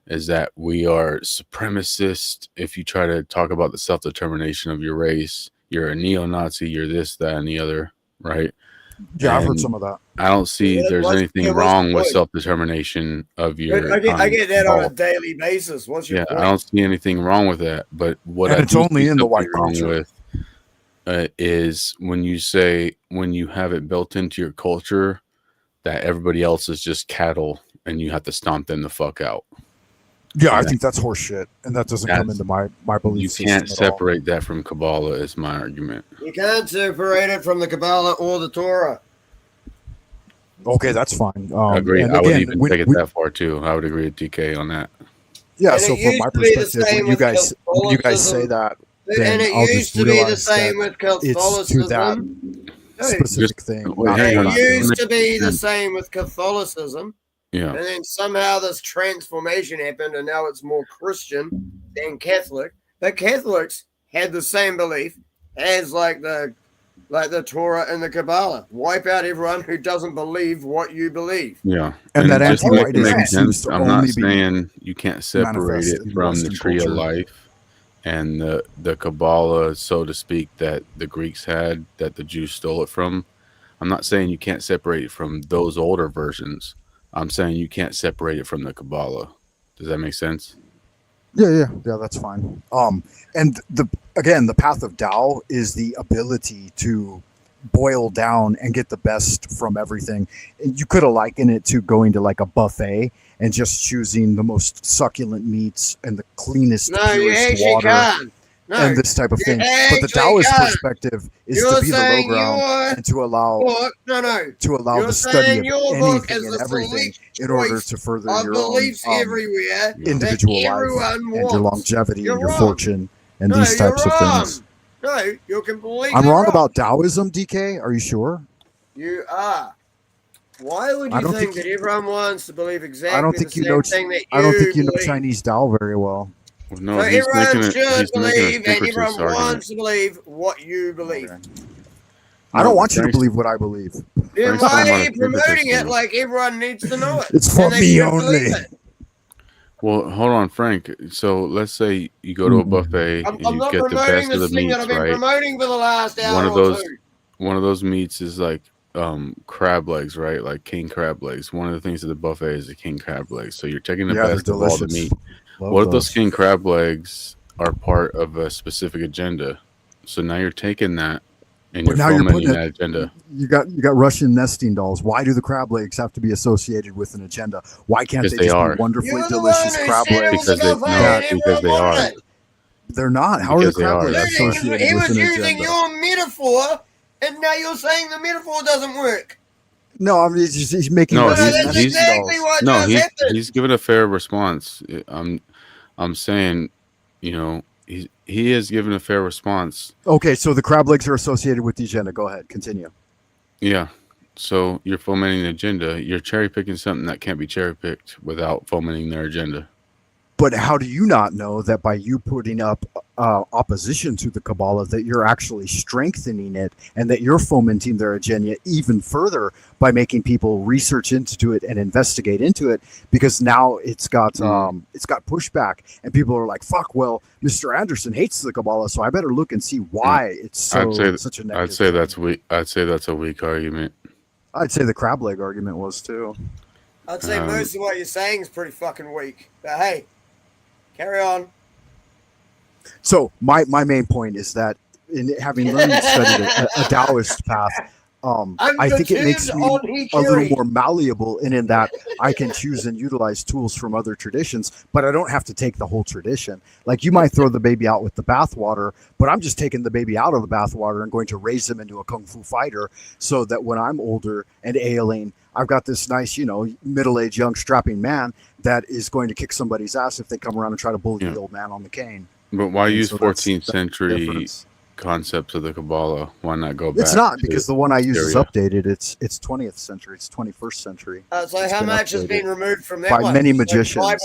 is that we are supremacist. If you try to talk about the self-determination of your race, you're a neo-Nazi, you're this, that, and the other, right? Yeah, I've heard some of that. I don't see there's anything wrong with self-determination of your. I get that on a daily basis. What's your point? I don't see anything wrong with that. But what it's only in the white culture with is when you have it built into your culture that everybody else is just cattle and you have to stomp them the fuck out. Yeah, I think that's horseshit, and that doesn't come into my belief system. You can't separate that from Kabbalah, is my argument. You can't separate it from the Kabbalah or the Torah. Okay, that's fine. I agree. I would even take it that far too. I would agree with DK on that. Yeah, so from my perspective, when you guys say that, then I'll just realize that it's to that specific thing. It used to be the same with Catholicism. Yeah. And then somehow this transformation happened, and now it's more Christian than Catholic. But Catholics had the same belief as like the Torah and the Kabbalah. Wipe out everyone who doesn't believe what you believe. Yeah. And that anti-whiteism. I'm not saying you can't separate it from the tree of life and the Kabbalah, so to speak, that the Greeks had, that the Jews stole it from. I'm not saying you can't separate it from those older versions. I'm saying you can't separate it from the Kabbalah. Does that make sense? Yeah, that's fine. And the path of Tao is the ability to boil down and get the best from everything. You could have likened it to going to like a buffet and just choosing the most succulent meats and the cleanest, purest water. And this type of thing. But the Taoist perspective is to be the low ground and to allow the study of anything and everything in order to further your own individual life and your longevity and your fortune and these types of things. No, you're completely I'm wrong about Taoism, DK? Are you sure? You are. Why would you think that everyone wants to believe exactly the same thing that you I don't think you know believe? Chinese Tao very well. Well, no, So everyone should believe, and everyone wants to believe what you believe. I don't want you to believe what I believe. Then why are you promoting it like everyone needs to know it? It's for me only. Well, hold on, Frank. So let's say you go to a buffet and you get the best of the meats, that I've been right? promoting for the last hour One of those meats is like crab legs, right? Like king crab legs. One of the things at the buffet is the king crab legs. So you're taking the best of all the meat. What if those king crab legs are part of a specific agenda? So now you're taking that and you're fomenting that agenda. You got Russian nesting dolls. Why do the crab legs have to be associated with an agenda? Why can't they just be wonderfully delicious crab legs? Because they are. They're not. How are the crab legs associated with an agenda? He was using your metaphor, and now you're saying the metaphor doesn't work. No, I mean he's making. No, he's given a fair response. I'm saying, he has given a fair response. Okay, so the crab legs are associated with the agenda. Go ahead, continue. Yeah. So you're fomenting the agenda. You're cherry picking something that can't be cherry picked without fomenting their agenda. But how do you not know that by you putting up opposition to the Kabbalah, that you're actually strengthening it, and that you're fomenting their agenda even further by making people research into it and investigate into it? Because now it's got pushback, and people are like, "Fuck! Well, Mr. Anderson hates the Kabbalah, so I better look and see why it's such a negative." I'd say that's weak. I'd say that's a weak argument. I'd say the crab leg argument was too. I'd say most of what you're saying is pretty fucking weak. But hey, carry on. So my main point is that in having learned and studied a Taoist path, I think it makes me a little more malleable in that I can choose and utilize tools from other traditions, but I don't have to take the whole tradition. Like, you might throw the baby out with the bathwater, but I'm just taking the baby out of the bathwater and going to raise him into a kung fu fighter, so that when I'm older and ailing, I've got this nice, middle-aged, young, strapping man that is going to kick somebody's ass if they come around and try to bully the old man on the cane. But why use 14th century concepts of the Kabbalah? Why not go back? It's not, because the one I use is updated. It's 20th century. It's 21st century. So how much has been removed from that by one? many magicians,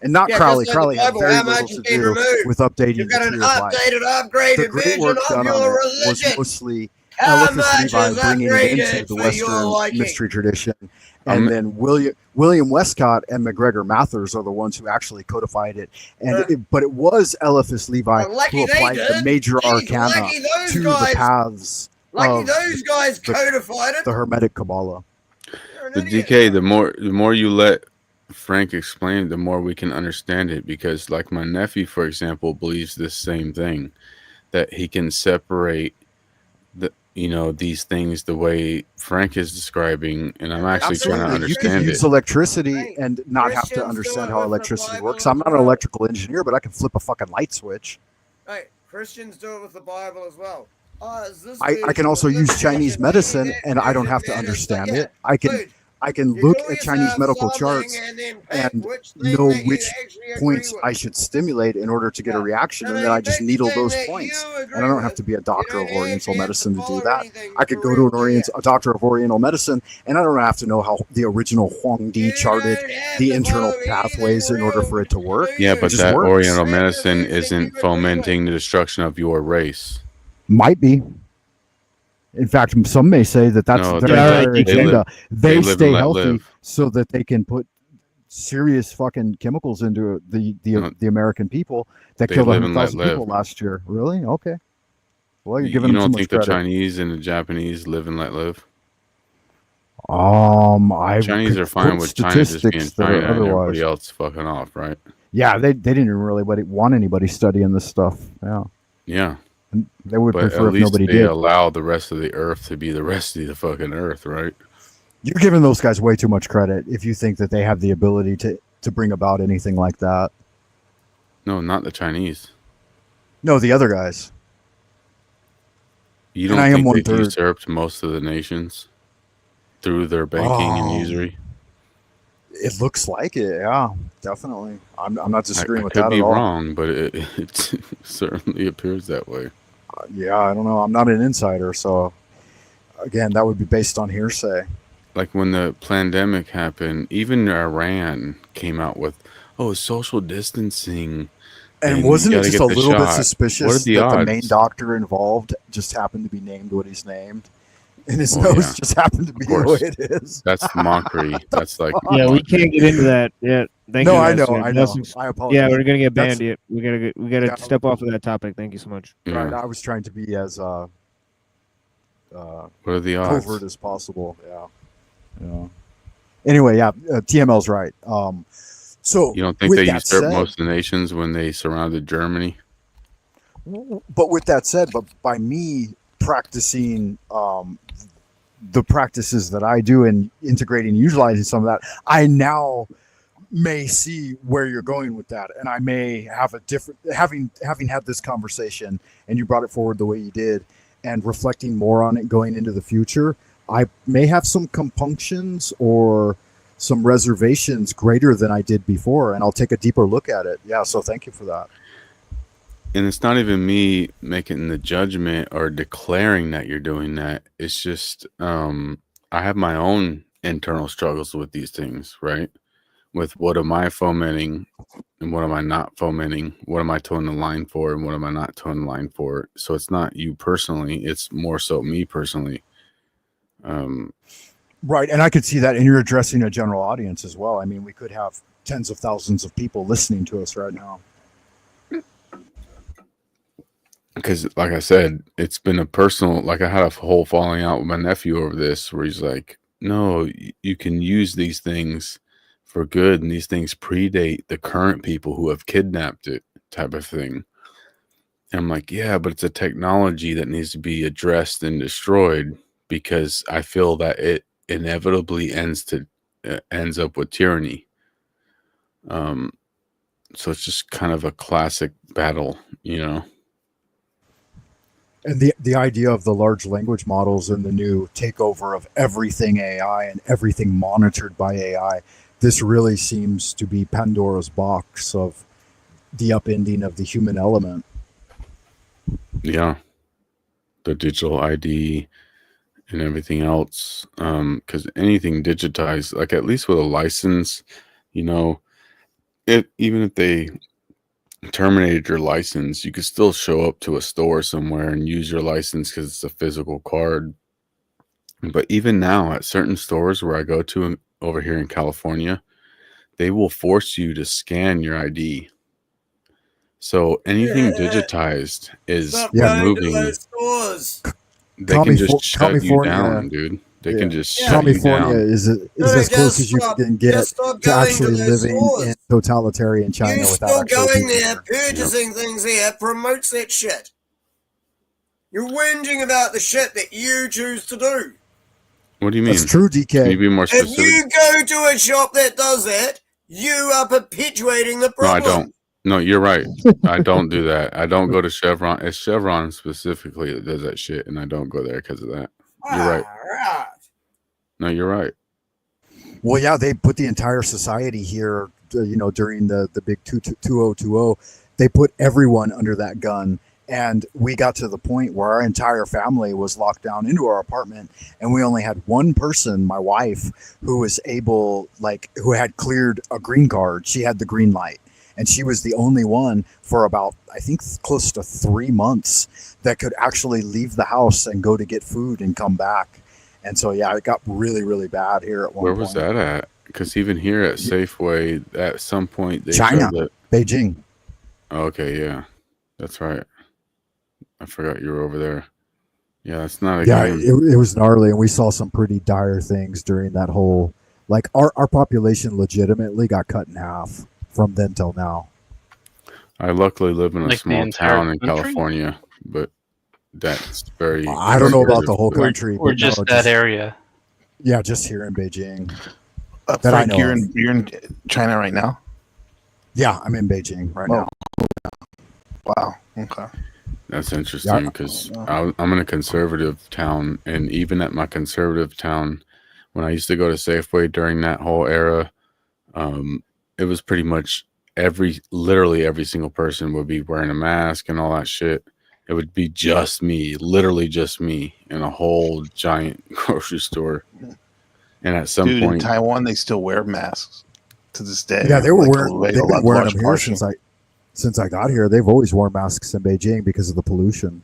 and not Crowley. Crowley had very little to do with updating. You've got an updated, The upgraded great work version done of on your it was religion. mostly How Eliphas much Levi is bringing it upgraded into the for your Western liking? mystery tradition, and then William Westcott and McGregor Mathers are the ones who actually codified it. And but it was Eliphas Levi who applied the major arcana to the paths. Lucky those guys codified it. The Hermetic Kabbalah. The DK, the more you let Frank explain, the more we can understand it. Because, like, my nephew, for example, believes this same thing, that he can separate these things the way Frank is describing, and I'm actually trying to understand you can it. use electricity and not have to understand how electricity works. I'm not an electrical engineer, but I can flip a fucking light switch. Right, Christians do it with the Bible as well. I can also use Chinese medicine, and I don't have to understand it. I can look at Chinese medical charts and know which points I should stimulate in order to get a reaction, and then I just needle those points. And I don't have to be a doctor of Oriental medicine to do that. I could go to a doctor of Oriental medicine, and I don't have to know how the original Huangdi charted the internal pathways in order for it to work. Yeah, but that Oriental medicine isn't fomenting the destruction of your race. Might be. In fact, some may say that that's their agenda. They stay healthy so that they can put serious fucking chemicals into the American people that killed 100,000 people last year. Really? Okay. Well, you're giving them too much credit. You don't think the Chinese and the Japanese live and let live? Chinese are fine with China just being China and everybody else fucking off, right? Yeah, they didn't even really want anybody studying this stuff. Yeah. Yeah. They would prefer at least if nobody they did. allow the rest of the earth to be the rest of the fucking earth, right? You're giving those guys way too much credit if you think that they have the ability to bring about anything like that. No, not the Chinese. No, the other guys. You don't think they usurped most of the nations through their banking and usury? It looks like it, yeah, definitely. I'm not disagreeing with that at all. I could be wrong, but it certainly appears that way. Yeah, I don't know. I'm not an insider, so again, that would be based on hearsay. Like when the pandemic happened, even Iran came out with, social distancing. And wasn't it just a little bit suspicious what are the that odds? the main doctor involved just happened to be named what he's named? And his nose just happened to be the way it is. That's mockery. That's like we can't get into that yet. Thank you. I guys. know. I apologize. Yeah, we're gonna get banned. We gotta step off of that topic. Thank you so much. Right, I was trying to be as what are the odds? covert as possible. Yeah. Anyway, TML's right. So you don't think they usurped most of the nations when they surrounded Germany? But with that said, by me practicing the practices that I do and integrating and utilizing some of that, I now may see where you're going with that, and I may have a different having had this conversation and you brought it forward the way you did and reflecting more on it going into the future, I may have some compunctions or some reservations greater than I did before, and I'll take a deeper look at it. Yeah, so thank you for that. And it's not even me making the judgment or declaring that you're doing that. It's just I have my own internal struggles with these things, right? With what am I fomenting and what am I not fomenting? What am I towing the line for and what am I not towing the line for? So it's not you personally, it's more so me personally. Right, and I could see that, and you're addressing a general audience as well. I mean, we could have tens of thousands of people listening to us right now. Because, like I said, it's been a personal, like I had a whole falling out with my nephew over this, where he's like, no, you can use these things for good, and these things predate the current people who have kidnapped it, type of thing. And I'm like, yeah, but it's a technology that needs to be addressed and destroyed, because I feel that it inevitably ends up with tyranny. So it's just kind of a classic battle, you know. And the idea of the large language models and the new takeover of everything AI and everything monitored by AI, this really seems to be Pandora's box of the upending of the human element. Yeah. The digital ID and everything else. Because anything digitized, like at least with a license, you know, even if they terminated your license, you could still show up to a store somewhere and use your license because it's a physical card. But even now at certain stores where I go to over here in California, they will force you to scan your ID. So anything digitized is removing. They can just shut you down, dude. They can just shut you down. California is as close as you can get to actually living in totalitarian China You without still actually going being there, purchasing things there promotes that shit. You're whinging about the shit that you choose to do. What do you mean? That's true, DK. Can you be more specific? If you go to a shop that does that, you are perpetuating the No, problem. I don't. No, you're right. I don't do that. I don't go to Chevron. It's Chevron specifically that does that shit, and I don't go there because of that. You're right. Right. No, you're right. Well, yeah, they put the entire society here, you know, during the big 2020. They put everyone under that gun. And we got to the point where our entire family was locked down into our apartment. And we only had one person, my wife, who was able, who had cleared a green card. She had the green light. And she was the only one for about, I think, close to 3 months that could actually leave the house and go to get food and come back. And so, yeah, it got really, really bad here at one point. Where was that at? Because even here at Safeway, at some point, they China, showed that. Beijing. Okay, yeah. That's right. I forgot you were over there. Yeah, that's not a Yeah, game. it was gnarly. And we saw some pretty dire things during that whole, our population legitimately got cut in half from then till now. I luckily live in a Like the small entire town in country? California, but that's very. I don't know about the whole country. Or but just no, that area. Yeah, just here in Beijing. Frank, I know you're of. in China right now? Yeah, I'm in Beijing right now. Wow. Okay. That's interesting because I'm in a conservative town, and even at my conservative town, when I used to go to Safeway during that whole era, it was pretty much literally every single person would be wearing a mask and all that shit. It would be just me, literally just me, in a whole giant grocery store. And at some Dude, point, in Taiwan, they still wear masks to this day. Yeah, they were Like, wearing, a they've been large wearing them here portion. since I got here. They've always worn masks in Beijing because of the pollution.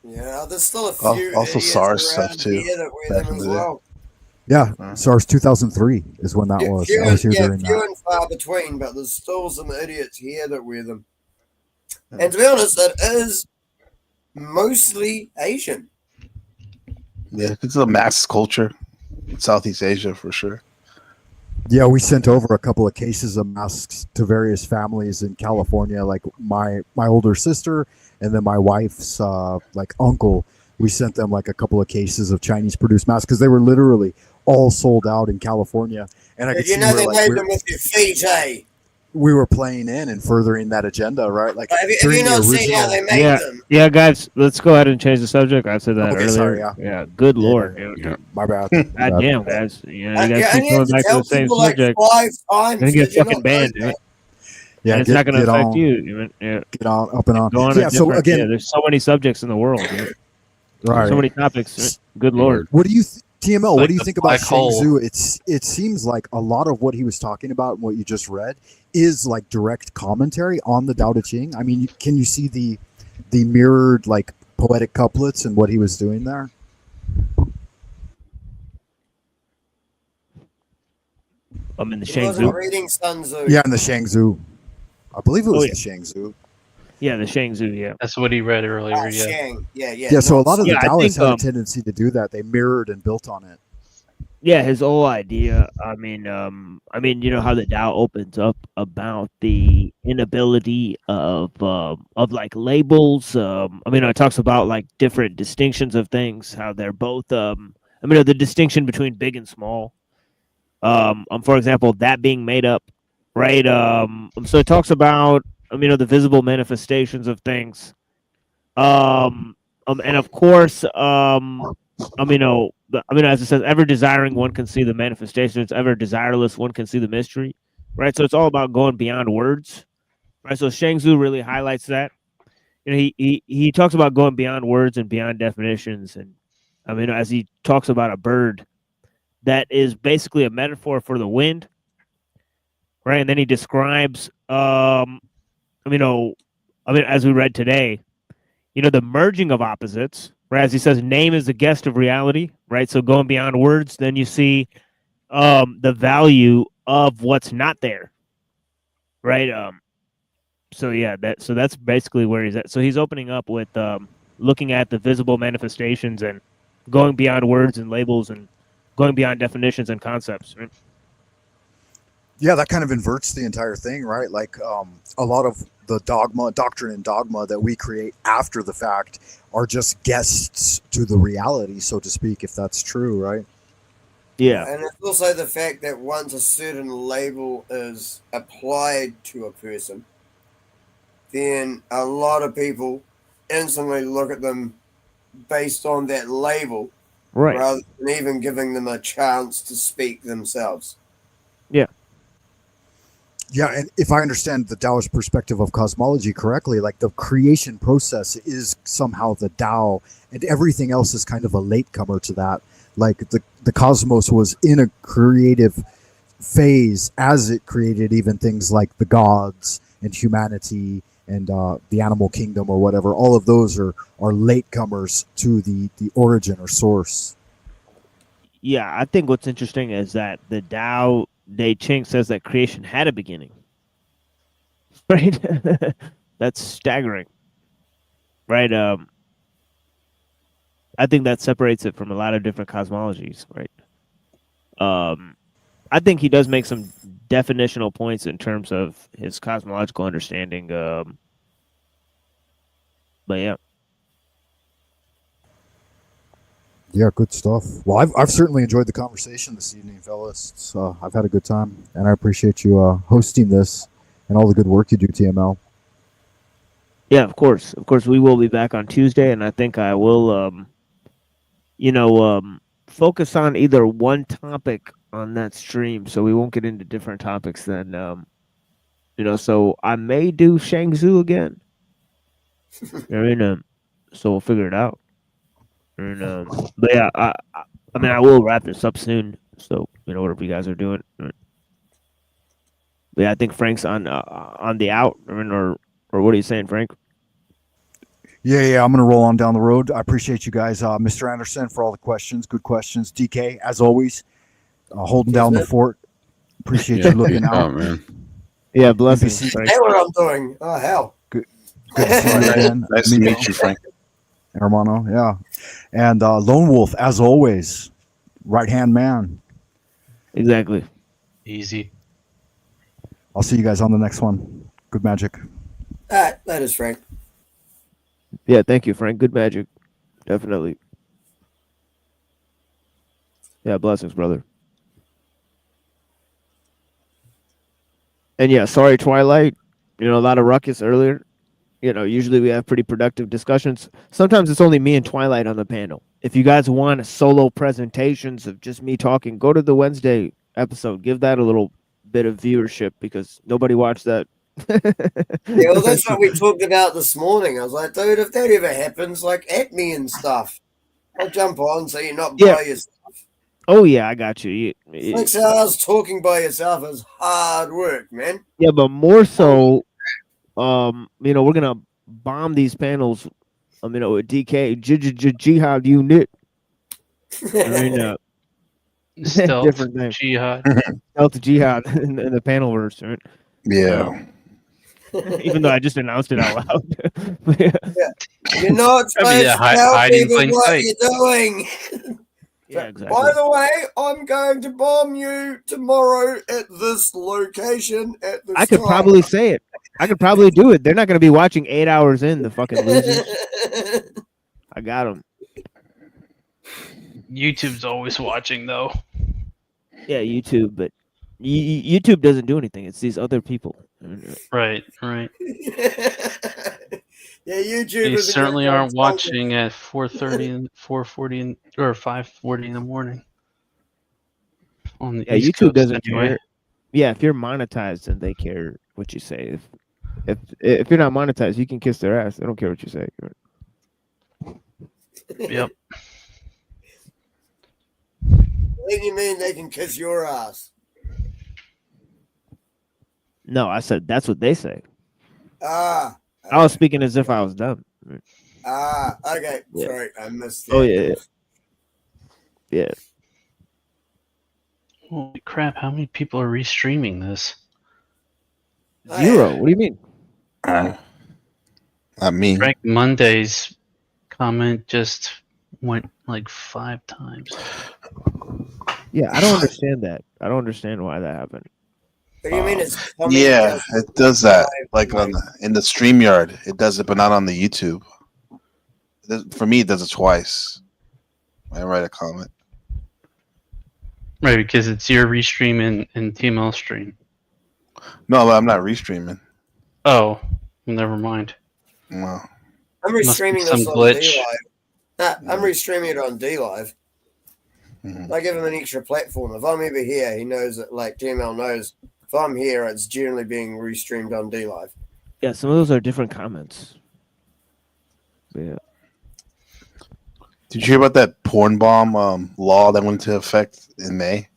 Yeah, there's still a Oh, few also idiots SARS around stuff, too, here that wear back them in as the day. well. Yeah, SARS 2003 is when that was. I was here during few that. and far between, but there's still some idiots here that wear them. And to be honest, that is mostly Asian. Yeah, it's a mask culture in Southeast Asia for sure. Yeah, we sent over a couple of cases of masks to various families in California, like my older sister and then my wife's uncle. We sent them like a couple of cases of Chinese produced masks because they were literally all sold out in California. And I could You see know where, they like, made them with your feet, eh? we were playing in and furthering that agenda, right? Like, Have you during the not seen how original- they make them? Yeah, guys, let's go ahead and change the subject. I said that Okay, earlier. sorry, yeah, good lord, dude. Yeah. My bad. God damn, guys. You know, you guys Yeah, keep and you going have to back to tell the same people like subject. 5 times. Gonna get Did you fucking not know banned, that? dude. Yeah, and it's not going to affect you. Yeah. Get on up and on. Go on Yeah. So again, there's so many subjects in the world. Right. So many topics. Good Lord. What do you, TML? What do you think about black hole. Shang-Tzu? It seems like a lot of what he was talking about and what you just read is like direct commentary on the Tao Te Ching. I mean, can you see the mirrored like poetic couplets and what he was doing there? I'm in the He wasn't Shang-Tzu. reading Sun Tzu. Yeah, in the Shang-Tzu. I believe it was the Shang-Tzu. Yeah, the Shang-Tzu, yeah. That's what he read earlier, yeah. Shang. Yeah. Yeah, so a lot of the Yeah, I Taoists think, had a tendency to do that. They mirrored and built on it. Yeah, his whole idea. I mean, you know how the Tao opens up about the inability of like labels. I mean, it talks about like different distinctions of things, how they're both. I mean, the distinction between big and small. For example, that being made up, right? So it talks about, the visible manifestations of things. And of course, as it says, ever desiring, one can see the manifestations. Ever desireless, one can see the mystery. Right. So it's all about going beyond words. Right. So Shang-Tzu really highlights that. He talks about going beyond words and beyond definitions. And as he talks about a bird that is basically a metaphor for the wind. Right. And then he describes, as we read today, the merging of opposites. Right, as he says, name is the guest of reality, right? So going beyond words, then you see the value of what's not there, right? That's basically where he's at. So he's opening up with looking at the visible manifestations and going beyond words and labels and going beyond definitions and concepts. Right? Yeah, that kind of inverts the entire thing, right? Like a lot of the doctrine and dogma that we create after the fact are just guests to the reality, so to speak, if that's true, right? Yeah. And it's also the fact that once a certain label is applied to a person, then a lot of people instantly look at them based on that label, right? Rather than even giving them a chance to speak themselves. Yeah. Yeah, and if I understand the Taoist perspective of cosmology correctly, like the creation process is somehow the Tao, and everything else is kind of a latecomer to that. Like the cosmos was in a creative phase as it created even things like the gods and humanity and the animal kingdom or whatever. All of those are latecomers to the origin or source. Yeah, I think what's interesting is that the Tao Te Ching says that creation had a beginning. Right? That's staggering. Right? I think that separates it from a lot of different cosmologies, right? I think he does make some definitional points in terms of his cosmological understanding. But yeah. Yeah, good stuff. Well, I've certainly enjoyed the conversation this evening, fellas. I've had a good time, and I appreciate you hosting this and all the good work you do, TML. Yeah, of course. Of course, we will be back on Tuesday, and I think I will, focus on either one topic on that stream, so we won't get into different topics then. So I may do Shang-Tzu again. So we'll figure it out. And, but yeah, I will wrap this up soon. So whatever you guys are doing. But yeah, I think Frank's on the out, or what are you saying, Frank? Yeah, I'm gonna roll on down the road. I appreciate you guys, Mr. Anderson, for all the questions. Good questions, DK, as always, holding down the fort. Appreciate you looking out, man. Yeah, blessings. Hey, what I'm doing? Oh hell! Good to see you again. Nice to meet you, Frank. Hermano, yeah. And Lone Wolf, as always, right-hand man. Exactly. Easy. I'll see you guys on the next one. Good magic. All right, that is Frank. Yeah, thank you, Frank. Good magic. Definitely. Yeah, blessings, brother. And yeah, sorry, Twilight. A lot of ruckus earlier. Usually we have pretty productive discussions. Sometimes it's only me and Twilight on the panel. If you guys want solo presentations of just me talking, go to the Wednesday episode. Give that a little bit of viewership because nobody watched that Yeah, well, that's what we talked about this morning. I was like, dude, if that ever happens, like, at me and stuff, I'll jump on so you're not Yeah. by yourself. Oh yeah, I got you. 6 hours talking by yourself is hard work, man. Yeah, but more so, we're gonna bomb these panels. With DK jihad unit. I mean, Stealth different name. jihad. Stealth jihad in the panel verse, right? Yeah. Even though I just announced it out loud. Yeah. You're not supposed to tell people what you're doing. Yeah, exactly. By the way, I'm going to bomb you tomorrow at this location at this I could time. probably say it. I could probably do it. They're not going to be watching 8 hours in, the fucking losers. I got them. YouTube's always watching, though. Yeah, YouTube, but YouTube doesn't do anything. It's these other people. Right. Yeah, YouTube. They is a certainly good aren't consultant. watching at 4:30 and 4:40 or 5:40 in the morning. On the Yeah, East YouTube Coast, doesn't anyway. care. Yeah, if you're monetized, then they care what you say. If you're not monetized, you can kiss their ass. They don't care what you say. Yep. What do you mean they can kiss your ass? No, I said that's what they say. Ah, I was speaking as if I was dumb. okay. Yeah. Sorry, I missed that. Oh yeah. Holy crap! How many people are restreaming this? 0. What do you mean? Not me. Frank Monday's comment just went like 5 times. Yeah, I don't understand that. I don't understand why that happened. What do you mean it's Yeah, it does that. Like in the StreamYard, it does it, but not on the YouTube. For me, it does it twice. I write a comment. Right, because it's your restream and TML stream. No, I'm not restreaming. Oh, never mind. No. I'm Must be restreaming some this on glitch. D-Live. I'm restreaming it on D-Live. I give him an extra platform. If I'm ever here, he knows that, like TML knows, if I'm here, it's generally being restreamed on D-Live. Yeah, some of those are different comments. Yeah. Did you hear about that porn bomb law that went into effect in May?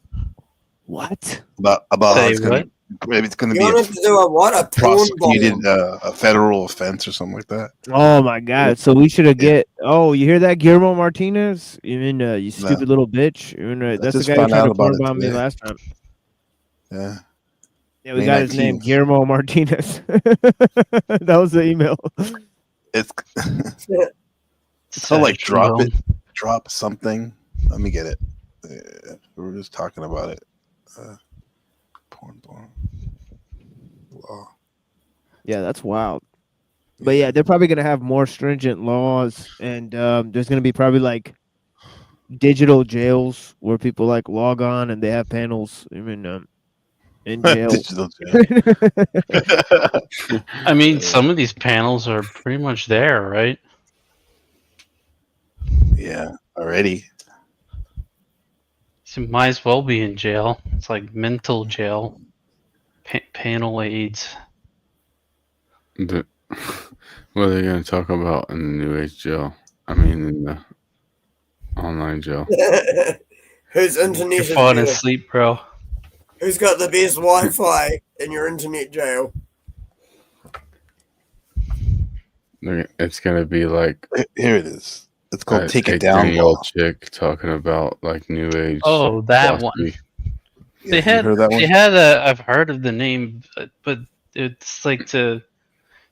What? About how Say it's gonna, maybe it's going to You be wanted to do a what? A porn prosecuted bomb? a federal offense or something like that. Oh my god! So we should have get. Oh, you hear that, Guillermo Martinez? You mean you stupid little bitch? You mean, that's the just guy who found tried out to about porn it bomb me today. last time. Yeah. Yeah, we May got his name, 19th. Guillermo Martinez. That was the email. It's called like drop something. Let me get it. We were just talking about it. Porn bomb law. Yeah, that's wild. But yeah, they're probably gonna have more stringent laws, and there's gonna be probably like digital jails where people like log on and they have panels. I mean, in jail. Digital jail. I mean, some of these panels are pretty much there, right? Yeah, already. So you might as well be in jail. It's like mental jail. Panel aids. What are they going to talk about in the New Age jail? I mean, in the online jail. Whose internet You're is falling better? asleep, bro. Who's got the best Wi-Fi in your internet jail? It's going to be like... Here it is. It's called Take It 18 Down year old law. chick talking about like New Age. Oh, that philosophy. one. Yeah, They you had heard that one? they had a. I've heard of the name, but it's like to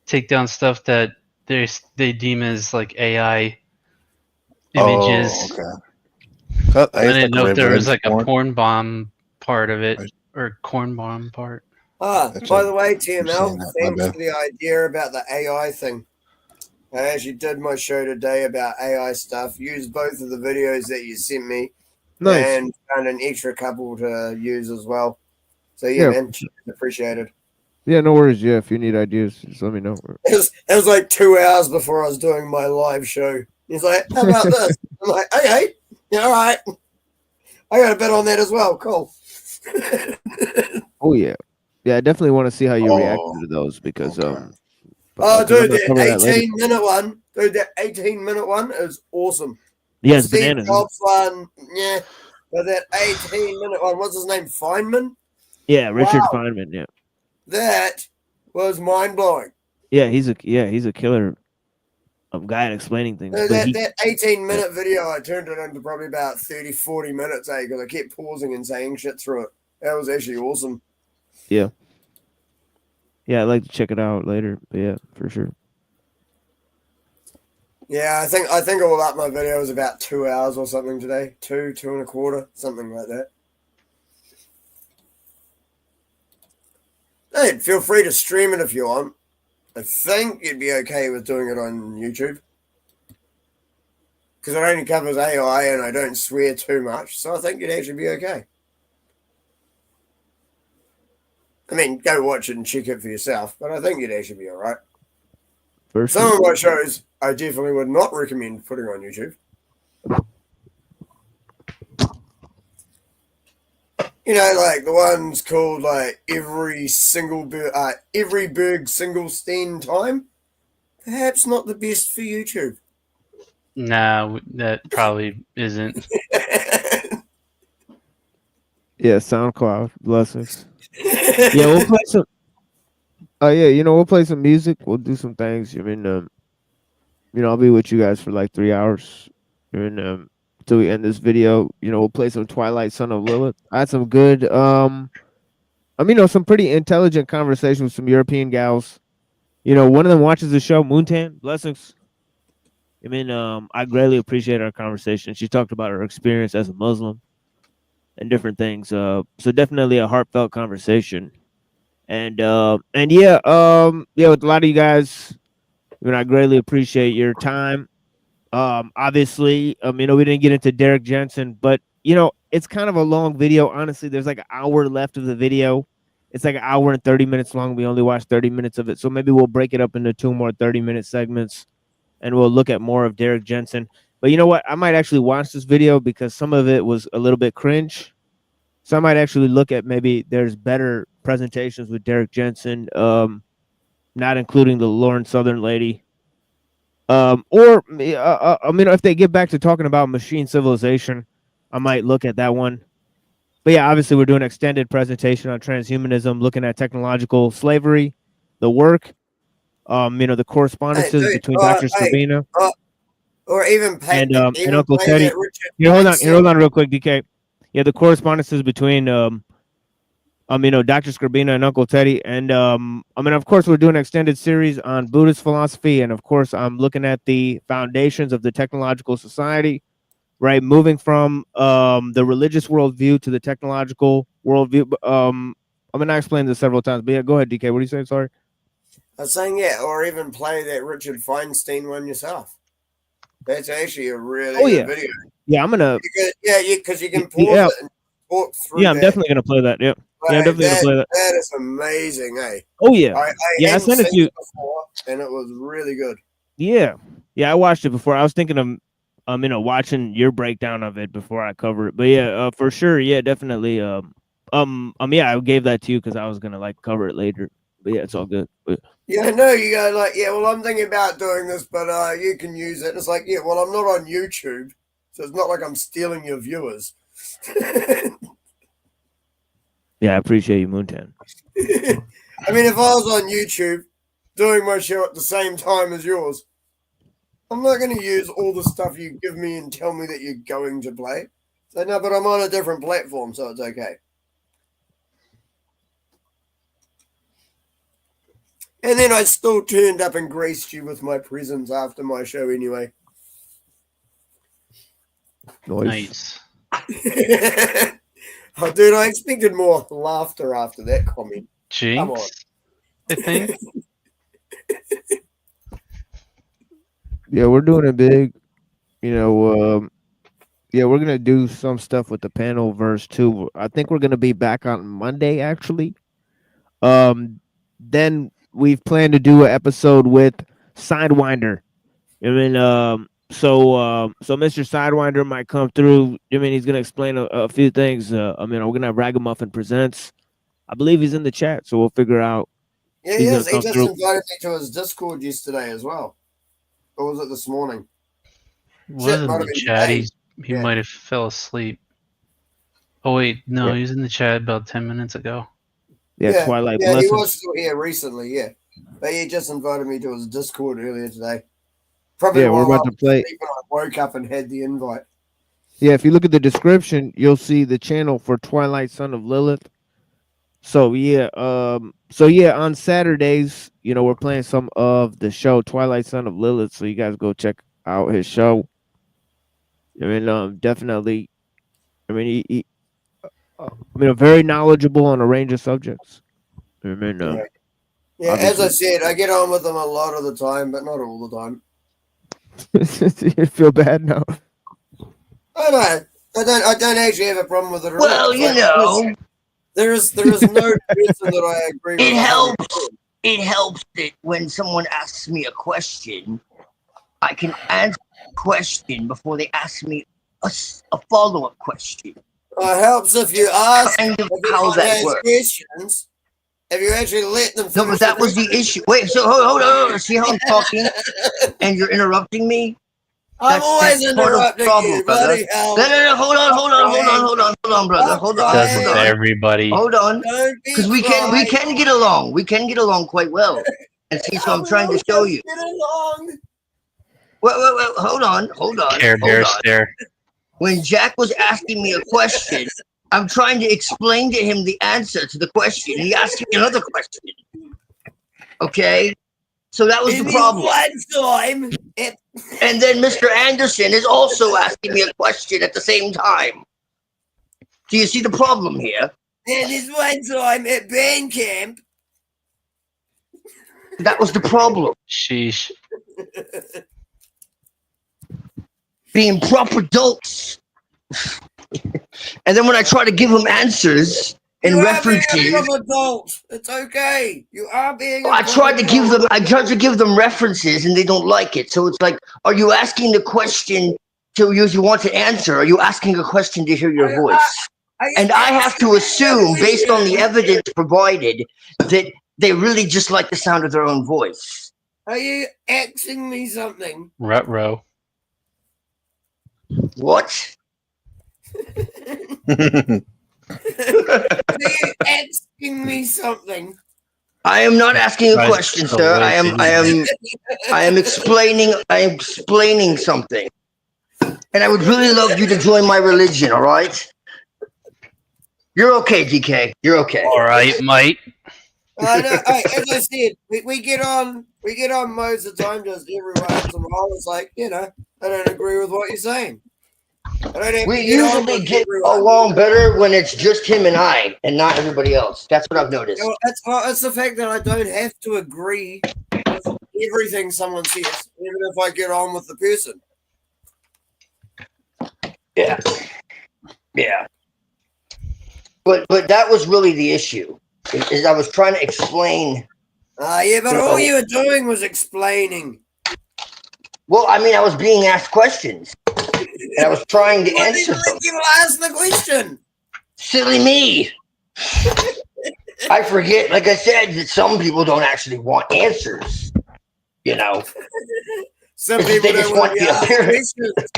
take down stuff that they deem as like AI images. Oh, okay. I didn't know if there was like a porn. porn bomb part of it or corn bomb part. By the way, saying TML, that, my thanks bad. for the idea about the AI thing. I actually did my show today about AI stuff. Used both of the videos that you sent me, Nice. and found an extra couple to use as well. So yeah, man, appreciated. Yeah, no worries. Yeah, if you need ideas, just let me know. It was like 2 hours before I was doing my live show. He's like, "How about this?" I'm like, "Okay, yeah, all right." I got a bit on that as well. Cool. Oh yeah. Yeah, I definitely want to see how you reacted Oh, to those because Oh, 'cause I'm dude, gonna that cover that later. 18-minute one. Dude, that 18-minute one is awesome. Yeah, The it's Steve bananas. Jobs one, yeah. But that 18-minute one, what's his name? Feynman? Yeah, Richard Wow. Feynman. Yeah, That was mind-blowing. yeah, he's a killer guy at explaining things. Dude, But he, that 18-minute video, I turned it into probably about 30, 40 minutes, because I kept pausing and saying shit through it. That was actually awesome. yeah, I'd like to check it out later. But yeah, for sure. Yeah, I think all up my video was about 2 hours or something today. Two and a quarter, something like that. Hey, feel free to stream it if you want. I think you'd be okay with doing it on YouTube. Because it only covers AI and I don't swear too much, so I think you'd actually be okay. I mean, go watch it and check it for yourself, but I think you'd actually be alright. Some of my shows I definitely would not recommend putting on YouTube. You know, like the ones called like every berg single stand time. Perhaps not the best for YouTube. Nah, that probably isn't. Yeah, SoundCloud blessings. Yeah, we'll play some. Oh yeah, we'll play some music. We'll do some things. I mean, I'll be with you guys for like 3 hours. And till we end this video, we'll play some Twilight, Son of Lilith. I had some good, some pretty intelligent conversation with some European gals. One of them watches the show, Moontan. Blessings. I mean, I greatly appreciate our conversation. She talked about her experience as a Muslim and different things. So definitely a heartfelt conversation. And yeah, with a lot of you guys, I greatly appreciate your time. Obviously, we didn't get into Derrick Jensen, but it's kind of a long video. Honestly, there's like an hour left of the video. It's like an hour and 30 minutes long. We only watched 30 minutes of it. So maybe we'll break it up into 2 more 30-minute segments and we'll look at more of Derrick Jensen. But you know what? I might actually watch this video because some of it was a little bit cringe. So I might actually look at maybe there's better presentations with Derrick Jensen, not including the Lauren Southern lady. If they get back to talking about machine civilization, I might look at that one. But yeah, obviously we're doing an extended presentation on transhumanism, looking at technological slavery, the work, the correspondences between Dr. Skrbina or even and Uncle Teddy. Hold on real quick, DK. Yeah, the correspondences between Dr. Skrbina and Uncle Teddy. And of course, we're doing an extended series on Buddhist philosophy. And of course, I'm looking at the foundations of the technological society, right? Moving from the religious worldview to the technological worldview. I explained this several times, but yeah, go ahead, DK. What are you saying? Sorry. I was saying, yeah, or even play that Richard Feinstein one yourself. That's actually a really good video. Yeah, I'm gonna. Because you can pause it and talk through. Yeah, I'm definitely gonna play that. Yeah, I'm definitely gonna play that. That is amazing, eh? Oh yeah, I sent it to you before, and it was really good. Yeah, I watched it before. I was thinking of, watching your breakdown of it before I cover it. But yeah, for sure, yeah, definitely. Yeah, I gave that to you because I was gonna cover it later. But yeah, it's all good. But, yeah, no, you go well, I'm thinking about doing this, but you can use it. And it's like, yeah, well, I'm not on YouTube, so it's not like I'm stealing your viewers. Yeah, I appreciate you, Moontan. I mean, if I was on YouTube doing my show at the same time as yours, I'm not going to use all the stuff you give me and tell me that you're going to play. So no, but I'm on a different platform, so it's okay. And then I still turned up and graced you with my presence after my show anyway. Nice. Oh, dude, I expected more laughter after that comment. Jinx, come on. I think. Yeah, we're doing it big. Yeah, we're gonna do some stuff with the panel verse too. I think we're gonna be back on Monday actually. Then we've planned to do an episode with Sidewinder. So Mr. Sidewinder might come through. He's gonna explain a few things. We're gonna have Ragamuffin Presents. I believe he's in the chat, so we'll figure out. Yeah, He's he gonna is. He come just through. invited me to his Discord yesterday as well. Or was it this morning? Was Shit, in might have the been chat. today. He Yeah. might have fell asleep. Oh wait, no, Yeah. he was in the chat about 10 minutes ago. Yeah, Twilight he Blessings. was still here recently, yeah. But he just invited me to his Discord earlier today. Probably Yeah, we're while I about to was play. sleeping, I woke up and had the invite. Yeah, if you look at the description, you'll see the channel for Twilight Son of Lilith. So yeah, on Saturdays, we're playing some of the show Twilight Son of Lilith. So you guys go check out his show. I mean, definitely. I mean, he very knowledgeable on a range of subjects. I mean, Yeah, as I obviously. said, I get on with him a lot of the time, but not all the time. You feel bad now. I don't. I don't actually have a problem with it at all. Well, It's you like, know, there is no person that I agree with. it 100%. helps. It helps that when someone asks me a question, I can answer the question before they ask me a follow-up question. It helps if you ask Kind of if how anyone that has works. questions. If you actually let them No, finish but that was the issue. Wait, so hold on. See how I'm talking and you're interrupting me? I'm always that's part of the interrupting problem, you, brother. bloody hell. No, hold on, brother. Hold on. Does it to everybody. Hold on. Don't be Because we can get along. We can get along quite well. And see, so I'm trying to show you. Get along. Wait, hold on. Care Bear stare. When Jack was asking me a question, I'm trying to explain to him the answer to the question. He asked me another question. Okay? So that was the problem. And then Mr. Anderson is also asking me a question at the same time. Do you see the problem here? And this one time at band camp. That was the problem. Sheesh. Being proper adults. And then when I try to give them answers and references, being an adult. It's okay. You are being. I tried to give them references and they don't like it. So it's like, are you asking the question to you want to answer? Are you asking a question to hear your voice? And I have to assume, based on the evidence provided, that they really just like the sound of their own voice. Are you asking me something? Ruh-roh. What? Are you asking me something? I am not asking a question, sir. I am explaining something. And I would really love you to join my religion, all right? You're okay, DK. You're okay. All right, mate. As I said, we get on most of the time, just every once in a while. It's like, I don't agree with what you're saying. We usually get along better when it's just him and I, and not everybody else. That's what I've noticed. It's the fact that I don't have to agree with everything someone says, even if I get on with the person. Yeah. But that was really the issue. Is I was trying to explain. But all you were doing was explaining. Well, I mean, I was being asked questions. And I was trying to answer them. You asked the question. Silly me. I forget, like I said, that some people don't actually want answers. Some people just don't want to the ask appearance. questions.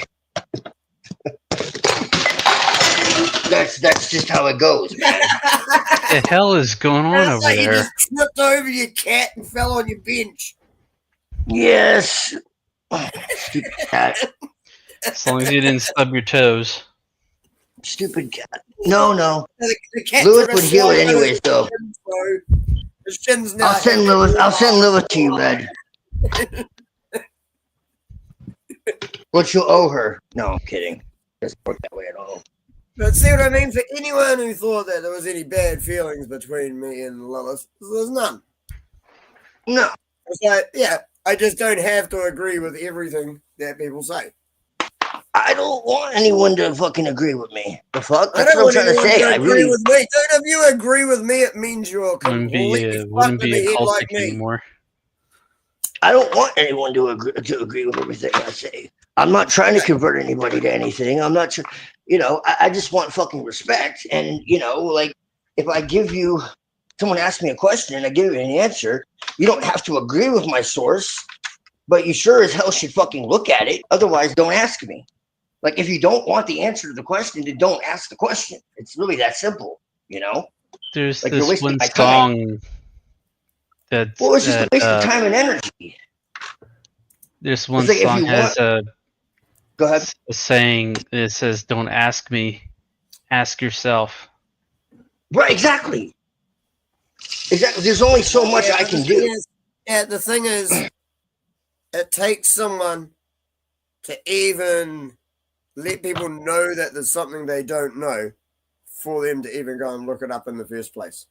That's just how it goes, man. What the hell is going on over like you there? just tripped over your cat and fell on your bench. Yes. Stupid cat. As long as you didn't stub your toes. Stupid cat. No. The cat Lewis would heal it anyways, though. I'll send Lilith to you, Red. What you'll owe her. No, I'm kidding. Doesn't work that way at all. But see what I mean? For anyone who thought that there was any bad feelings between me and Lilith, there's none. No. It's like, I just don't have to agree with everything that people say. I don't want anyone to fucking agree with me. The fuck? I That's don't what I'm want trying to say. anyone to agree with me. Dude, if you agree with me, it means you're completely Wouldn't be a fucked in the head cultic like me. anymore. I don't want anyone to agree with everything I say. I'm not trying to convert anybody to anything. I'm not I just want fucking respect. And, like, if I give you someone asks me a question and I give you an answer, you don't have to agree with my source, but you sure as hell should fucking look at it. Otherwise, don't ask me. Like, if you don't want the answer to the question, then don't ask the question. It's really that simple, you know? There's like, you're this wasting one my time. song that's Well, it's just a waste of time and energy. This one like if song you has Go ahead. a saying that says, "Don't ask me, ask yourself." Right, exactly. Exactly. There's only so much I can do. The thing is, it takes someone to even let people know that there's something they don't know for them to even go and look it up in the first place.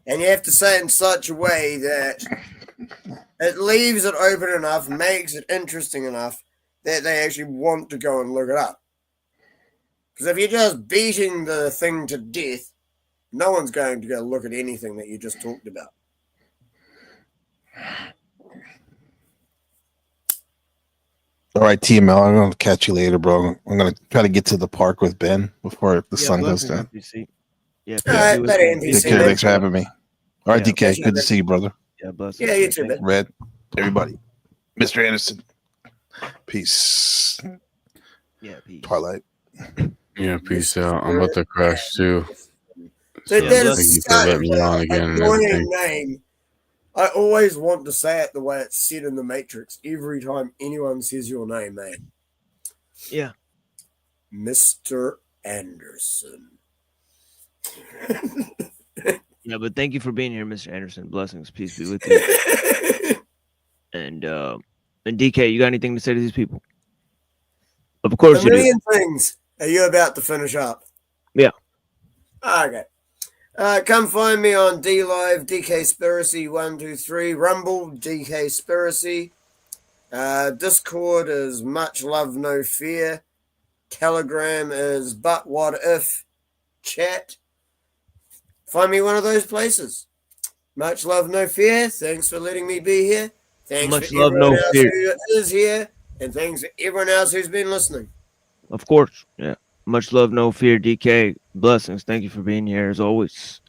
And you have to say it in such a way that it leaves it open enough, makes it interesting enough that they actually want to go and look it up. Because if you're just beating the thing to death, no one's going to go look at anything that you just talked about. All right, TML, I'm going to catch you later, bro. I'm going to try to get to the park with Ben before the sun goes down. Yeah, All right, better NPC. Take care. Thanks for having me. All right, DK. Good to see you, brother. Yeah, bless. Yeah, you too, man. Red, everybody. Mr. Anderson. Peace. Yeah, peace. Twilight. Yeah, peace out. I'm about to crash too. So Thank you for letting me on again and everything. Name. I always want to say it the way it's said in the Matrix every time anyone says your name, mate. Yeah. Mr. Anderson. Yeah, but thank you for being here, Mr. Anderson. Blessings, peace be with you. And DK, you got anything to say to these people? Of course A million things. Are you about to finish up? Yeah. Okay. Come find me on DLive, DKspiracy123, Rumble, DKspiracy. Discord is Much Love No Fear. Telegram is But What If. Chat. Find me one of those places. Much love, no fear. Thanks for letting me be here. Thanks Much for love, everyone no else fear. who is here. And thanks for everyone else who's been listening. Of course. Yeah. Much love, no fear, DK. Blessings. Thank you for being here as always.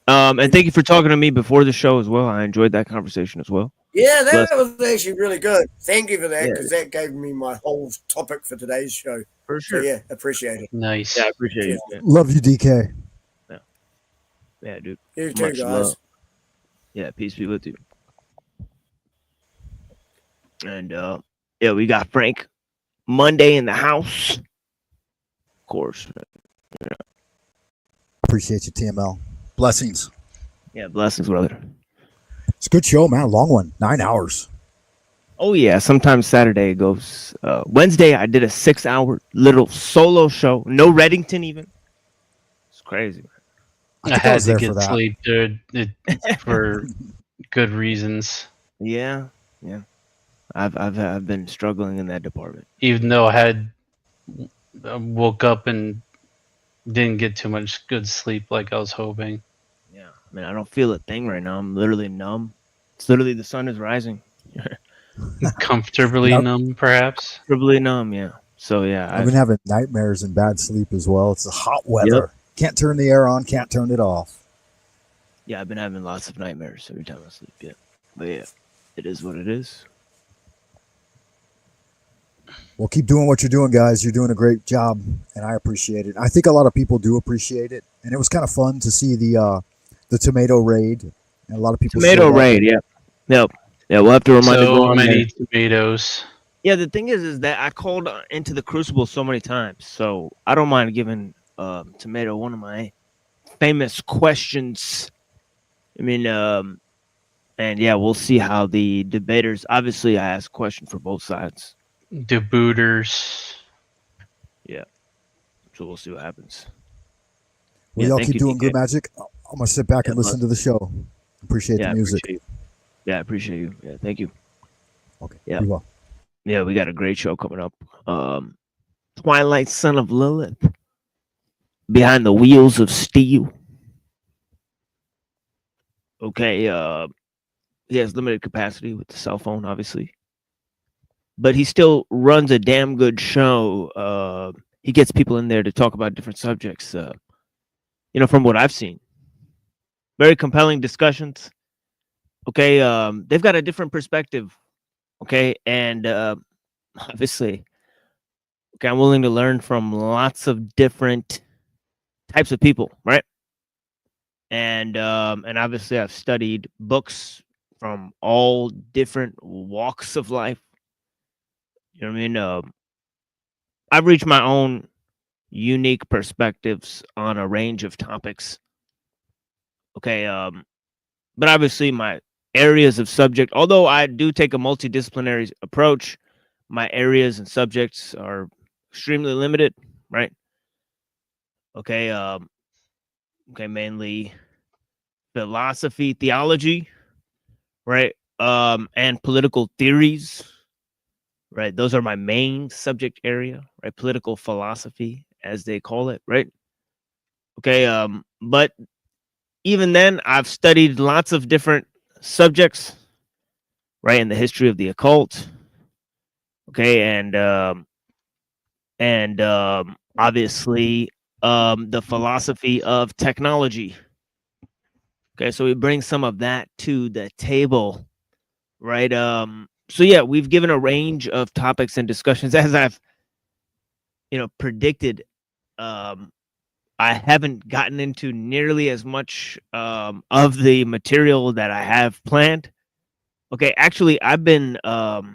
And thank you for talking to me before the show as well. I enjoyed that conversation as well. Yeah, that Blessings. was actually really good. Thank you for that, Yeah. because that gave me my whole topic for today's show. For sure. So, yeah, appreciate it. Nice. Yeah, I appreciate it. Yeah. Love you, DK. Yeah, dude. You too, Much guys. love. Yeah, peace be with you. And yeah, we got Frank Monday in the house. Of course. Yeah. Appreciate you, TML. Blessings. Yeah, blessings, brother. It's a good show, man. A long one. 9 hours. Oh yeah, sometimes Saturday it goes. Wednesday I did a 6-hour little solo show. No Reddington even. It's crazy, man. I had to get sleep, dude, for good reasons. Yeah, yeah. I've been struggling in that department. Even though I woke up and didn't get too much good sleep like I was hoping. Yeah, I mean, I don't feel a thing right now. I'm literally numb. It's literally the sun is rising. Comfortably numb, perhaps. Comfortably numb, yeah. So yeah, I've been having nightmares and bad sleep as well. It's the hot weather. Yep. Can't turn the air on. Can't turn it off. Yeah, I've been having lots of nightmares every time I sleep. Yeah, but yeah, it is what it is. Well, keep doing what you're doing, guys. You're doing a great job, and I appreciate it. I think a lot of people do appreciate it, and it was kind of fun to see the tomato raid. And a lot of people. Tomato raid, yeah, yep, yeah. We'll have to remind everyone. So many tomatoes. Yeah, the thing is that I called into the Crucible so many times, so I don't mind giving Tomato one of my famous questions. I mean, and yeah, we'll see how the debaters. Obviously, I asked a question for both sides. The booters. Yeah, so we'll see what happens. Well, Yeah, y'all thank keep you, doing DK. good magic. I'm gonna sit back and listen to the show. Appreciate the music. I appreciate you. Yeah, thank you. Okay. Yeah. Be well. Yeah, we got a great show coming up. Twilight, son of Lilith, behind the wheels of steel. Okay, he has limited capacity with the cell phone, obviously, but he still runs a damn good show. He gets people in there to talk about different subjects. You know, from what I've seen, very compelling discussions. Okay, they've got a different perspective. Okay, and obviously, okay, I'm willing to learn from lots of different types of people, right? And obviously, I've studied books from all different walks of life. You know what I mean? I've reached my own unique perspectives on a range of topics. Okay, but obviously my areas of subject, although I do take a multidisciplinary approach, my areas and subjects are extremely limited, right? Okay, okay, mainly philosophy, theology, right? And political theories, right? Those are my main subject area, right? Political philosophy, as they call it, right? Okay, but even then, I've studied lots of different subjects, right, in the history of the occult. Okay, and obviously the philosophy of technology. Okay, so we bring some of that to the table, right? So yeah, we've given a range of topics and discussions as I've, predicted. I haven't gotten into nearly as much of the material that I have planned. Okay, actually, I've been the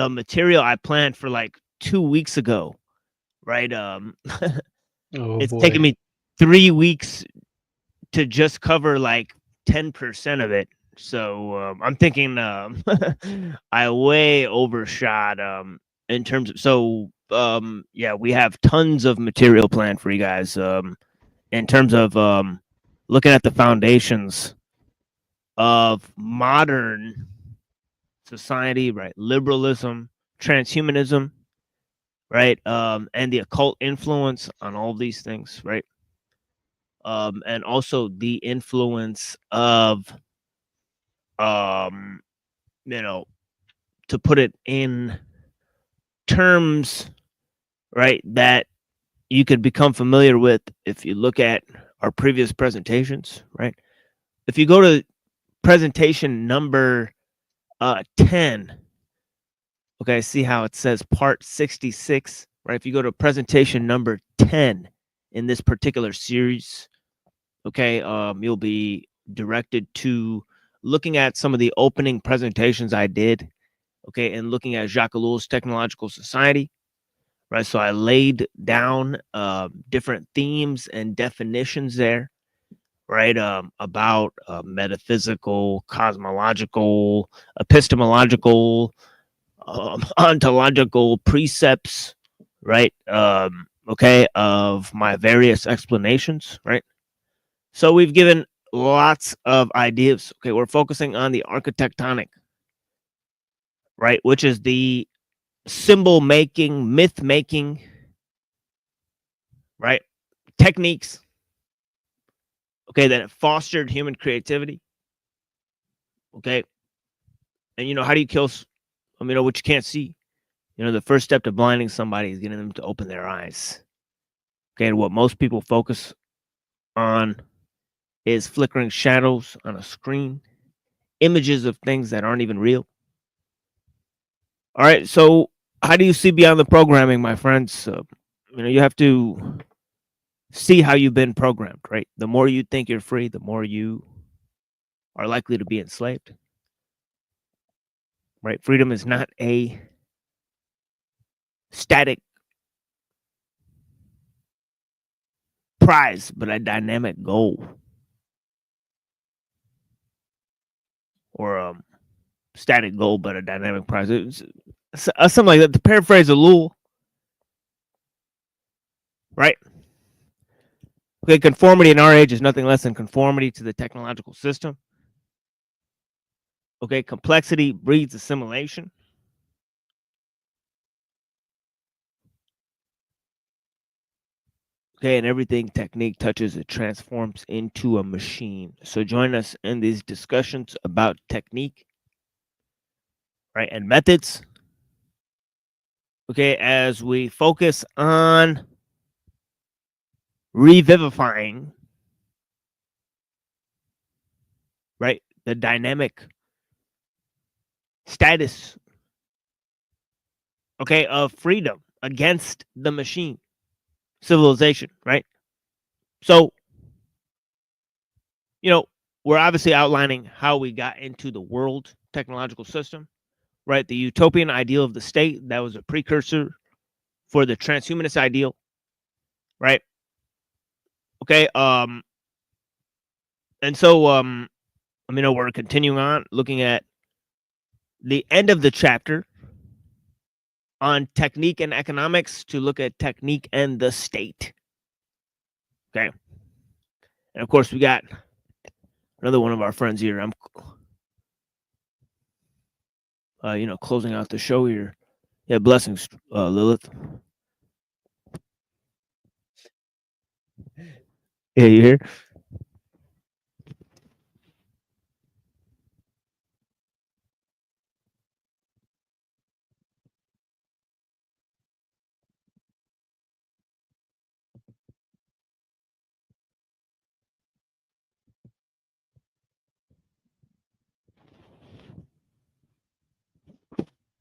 material I planned for like 2 weeks ago, right? Oh It's taken boy. me 3 weeks to just cover like 10% of it. So I'm thinking I way overshot in terms of yeah, we have tons of material planned for you guys in terms of looking at the foundations of modern society, right? Liberalism, transhumanism, right? And the occult influence on all these things, right? And also the influence of, um, to put it in terms, right, that you could become familiar with if you look at our previous presentations, right? If you go to presentation number 10, okay, see how it says part 66, right? If you go to presentation number 10 in this particular series, okay, you'll be directed to looking at some of the opening presentations I did, okay, and looking at Jacques Ellul's Technological Society, right? So I laid down different themes and definitions there, right? About metaphysical, cosmological, epistemological, ontological precepts, right? Okay, of my various explanations, right? So we've given lots of ideas. Okay, we're focusing on the architectonic, right? Which is the symbol making, myth making, right? Techniques, okay, that have fostered human creativity. Okay. And how do you kill what you can't see? The first step to blinding somebody is getting them to open their eyes. Okay, and what most people focus on is flickering shadows on a screen, images of things that aren't even real. All right, so how do you see beyond the programming, my friends? You have to see how you've been programmed, right? The more you think you're free, the more you are likely to be enslaved. Right? Freedom is not a static prize, but a dynamic goal. Or static goal, but a dynamic prize. It's something like that. To paraphrase ellul, right? Okay, conformity in our age is nothing less than conformity to the technological system. Okay, complexity breeds assimilation. Okay, and everything technique touches, it transforms into a machine. So join us in these discussions about technique, right, and methods. Okay, as we focus on revivifying right? The dynamic status, okay, of freedom against the machine civilization, right? So, you know, we're obviously outlining how we got into the world technological system, right? The utopian ideal of the state that was a precursor for the transhumanist ideal, right? Okay, and so you know, we're continuing on looking at the end of the chapter on technique and economics to look at technique and the state. Okay. And of course, we got another one of our friends here. I'm, you know, closing out the show here. Yeah, blessings, Lillith. Yeah, you here?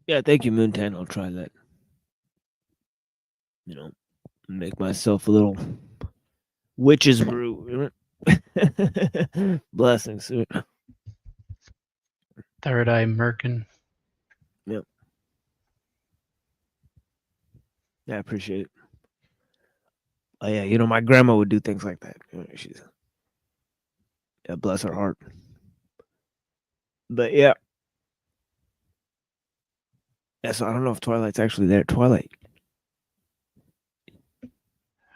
Yeah, thank you, Moontan. I'll try that. You know, make myself a little witch's brew. Blessings. Third Eye Merkin. Yep. Yeah, I appreciate it. Oh yeah, you know, my grandma would do things like that. You know, she's, yeah, bless her heart. But yeah. Yeah, so I don't know if Twilight's actually there. Twilight.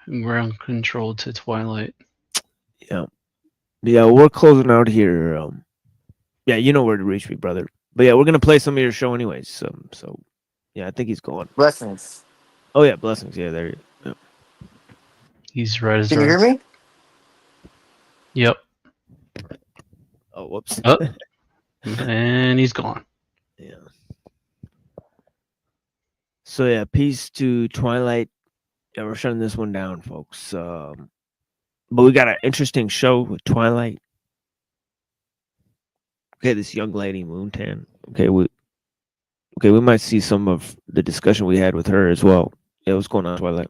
Ground control to Twilight. Yeah. Yeah, we're closing out here. Yeah, you know where to reach me, brother. But yeah, we're gonna play some of your show anyways. So yeah, I think he's going. Blessings. Oh yeah, blessings. Yeah, there you go. Yep. He's right as Can you hear me? Yep. Oh, whoops. Oh. And he's gone. Yeah. So yeah, peace to Twilight. Yeah, we're shutting this one down, folks. But we got an interesting show with Twilight. Okay, this young lady, Moontan. Okay, we might see some of the discussion we had with her as well. Yeah, what's going on, Twilight?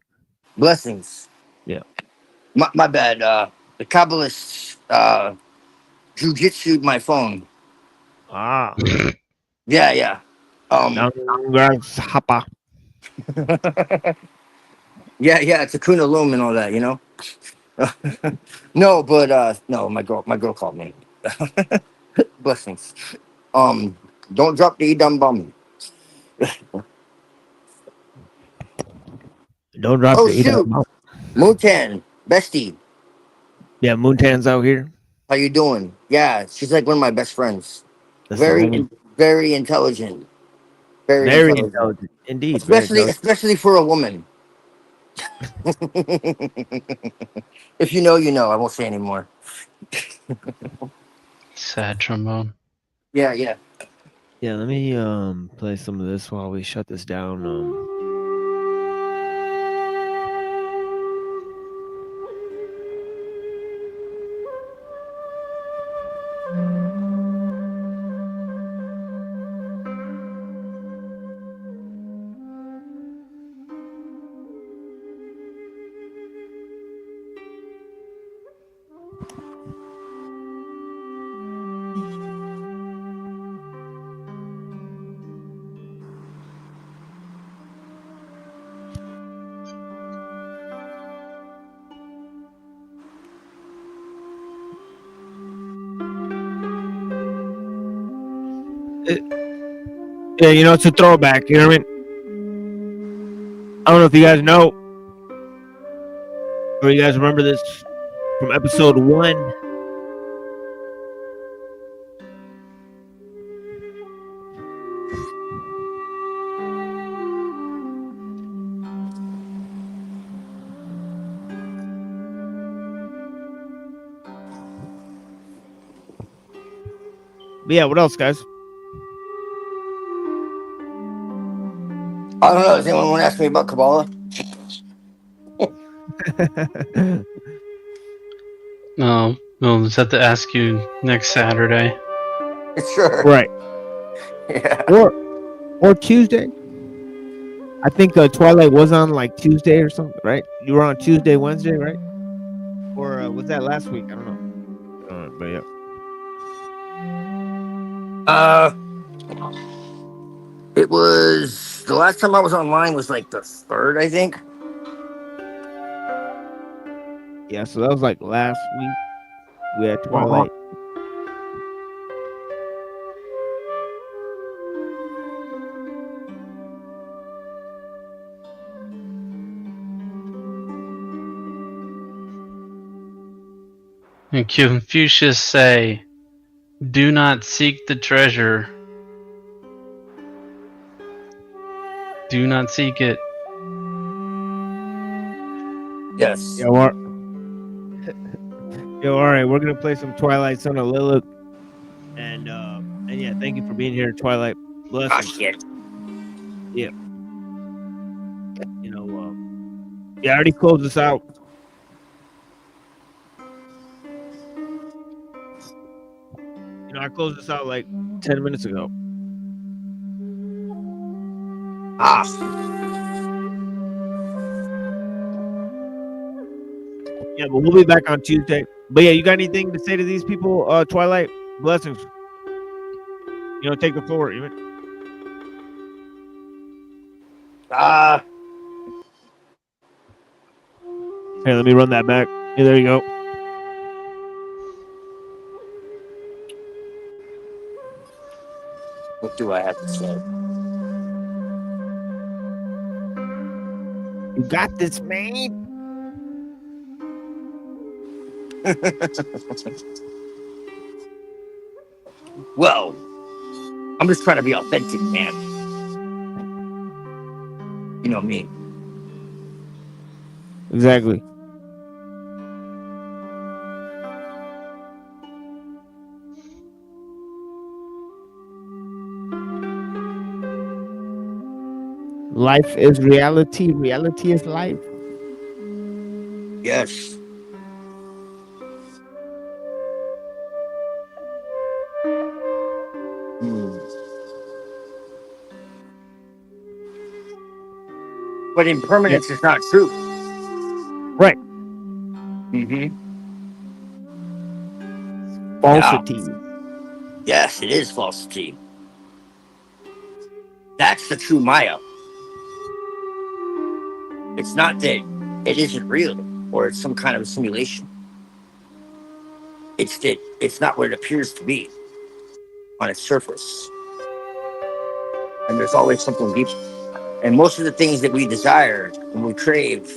Blessings. Yeah. My bad. The Kabbalists jujitsu'd my phone. Ah. Yeah. Hopper. Yeah, it's a kunalum and all that, you know. No, but no, my girl called me. Blessings. Don't drop the dumb bum. Don't drop Oh the shoot, Mootan, bestie. Yeah, Moontan's out here. How you doing? Yeah, she's like one of my best friends. That's the Very woman. very intelligent. Very intelligent. Indeed. Especially for a woman. If you know, you know. I won't say anymore. Sad trombone. Yeah. Yeah, let me play some of this while we shut this down. Yeah, you know, it's a throwback. You know what I mean? I don't know if you guys know or you guys remember this from episode 1. But yeah, what else, guys? I don't know. Does anyone want to ask me about Kabbalah? We'll just have to ask you next Saturday. Sure. Right. Yeah. Or Tuesday. I think Twilight was on like Tuesday or something, right? You were on Tuesday, Wednesday, right? Or was that last week? I don't know. But yeah. It was the last time I was online was like the 3rd, I think. Yeah, so that was like last week. We had Twilight. And Confucius say, "Do not seek the treasure. Do not seek it." Yes. Yo, all right, we're gonna play some Twilight Son of Lillith, and yeah, thank you for being here, Twilight. Blessings. Oh, shit. Yeah. Yeah, I already closed this out. I closed this out like 10 minutes ago. Yeah, but we'll be back on Tuesday. But yeah, you got anything to say to these people, Twilight? Blessings. Take the floor, even. Hey, let me run that back. Yeah, there you go. What do I have to say? You got this, man. Well, I'm just trying to be authentic, man. You know me. Exactly. Life is reality. Reality is life. Yes. But impermanence is not true. Right. Mm-hmm. Falsity. Yes, it is falsity. That's the true Maya. It's not that it isn't real or it's some kind of a simulation. It's that it's not what it appears to be on its surface. And there's always something deeper. And most of the things that we desire and we crave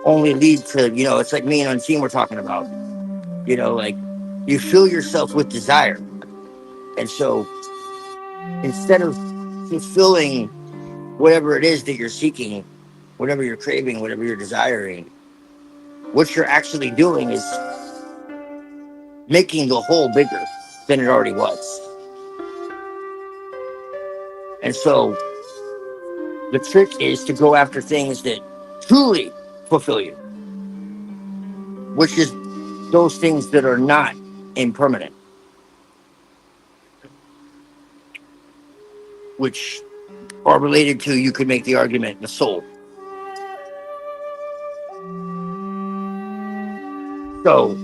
only lead to, it's like me and Unseen were talking about. Like you fill yourself with desire. And so instead of fulfilling whatever it is that you're seeking, whatever you're craving, whatever you're desiring, what you're actually doing is making the hole bigger than it already was. And so the trick is to go after things that truly fulfill you, which is those things that are not impermanent, which are related to, you could make the argument, the soul. So,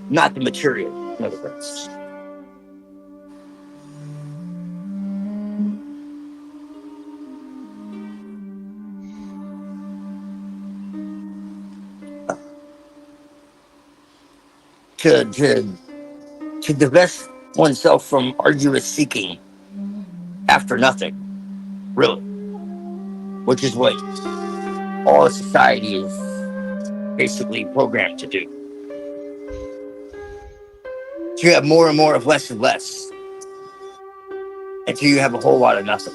not the material, in other words. To divest oneself from arduous seeking after nothing, really, which is what all society is basically programmed to do. So you have more and more of less and less until you have a whole lot of nothing.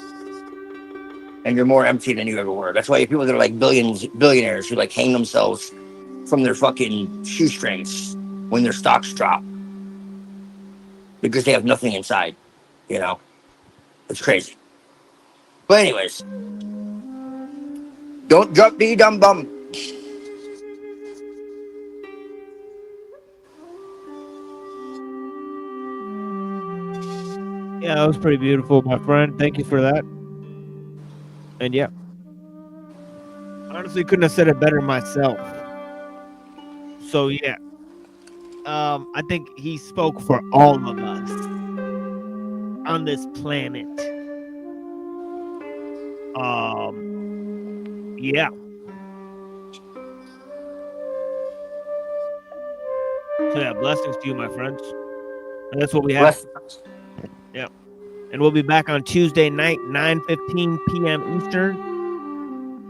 And you're more empty than you ever were. That's why people that are like billionaires who like hang themselves from their fucking shoestrings when their stocks drop. Because they have nothing inside, It's crazy. But anyways, don't drop me, dumb bum. Yeah, that was pretty beautiful, my friend. Thank you for that. And yeah, honestly, couldn't have said it better myself. So yeah, I think he spoke for all of us on this planet. Yeah. So yeah, blessings to you, my friends. And that's what we have. Yeah. And we'll be back on Tuesday night, 9:15 p.m. Eastern.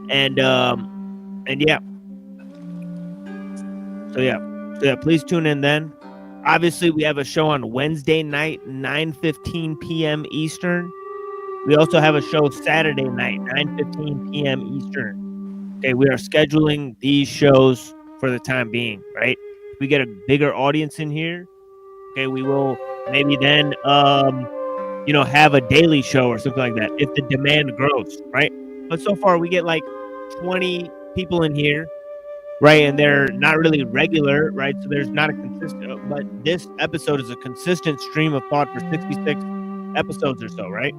And yeah. So yeah, please tune in then. Obviously, we have a show on Wednesday night, 9:15 p.m. Eastern. We also have a show Saturday night, 9:15 p.m. Eastern. Okay, we are scheduling these shows for the time being, right? If we get a bigger audience in here, okay, we will maybe then have a daily show or something like that if the demand grows, right? But so far we get like 20 people in here, right? And they're not really regular, right? So there's not a consistent, but this episode is a consistent stream of thought for 66 episodes or so, right?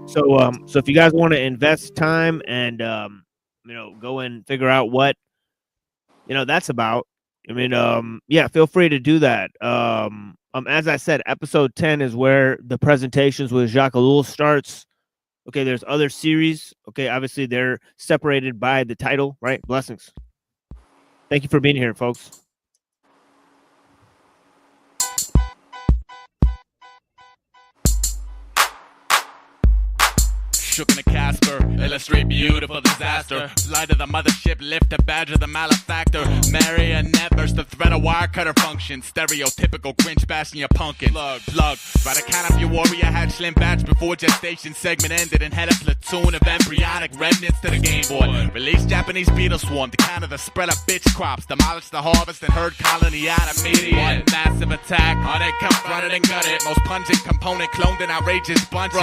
So if you guys want to invest time and go and figure out what that's about, I mean, yeah, feel free to do that. As I said, episode 10 is where the presentations with Jacques Ellul starts. Okay, there's other series. Okay, obviously they're separated by the title, right? Blessings. Thank you for being here, folks. Shook in the Casper, illustrate beautiful disaster. Flight of the mothership, lift a badge of the malefactor. Marionette versus the threat of wire cutter function. Stereotypical Grinch bashing your pumpkin. Plug. By the count of your warrior had slim batch before gestation segment ended and had a platoon of embryonic remnants to the game board. Released Japanese beetle swarm to counter the spread of bitch crops. Demolish the harvest and herd colony out of media. One massive attack on it, confronted and gutted. Most pungent component cloned in outrageous bunches.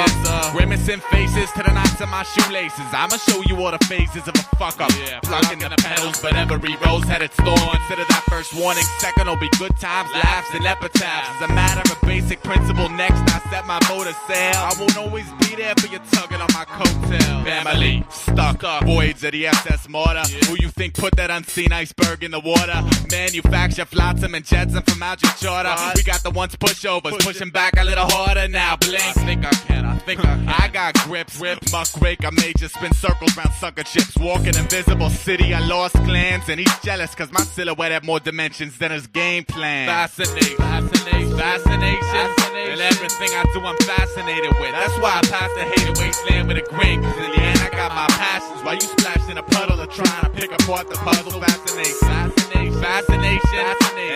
Grimacing faces to the knots of my shoelaces. I'ma show you all the phases of a fuck up. Plucking the pedals, but every rose had its thorn. Consider that first warning. Second will be good times, laughs, and epitaphs. As a matter of basic principle, next I set my boat to sail. I won't always be there for you tugging on my coattail. Family stuck voids of the SS Mortar. Who you think put that unseen iceberg in the water? Manufacture flotsam and jetsam from out your charter. We got the ones pushovers pushing back a little harder now. Blink. I think I can. I got grips. Muckrake, I made you spin circles round sucker chips. Walking invisible city, I lost clans. And he's jealous cause my silhouette had more dimensions than his game plan. Fascination. And everything I do I'm fascinated with. That's why I pass the hated wasteland with a grin. Cause in the end I got my passions. While you splash in a puddle of trying to pick apart the puzzle. Fascination.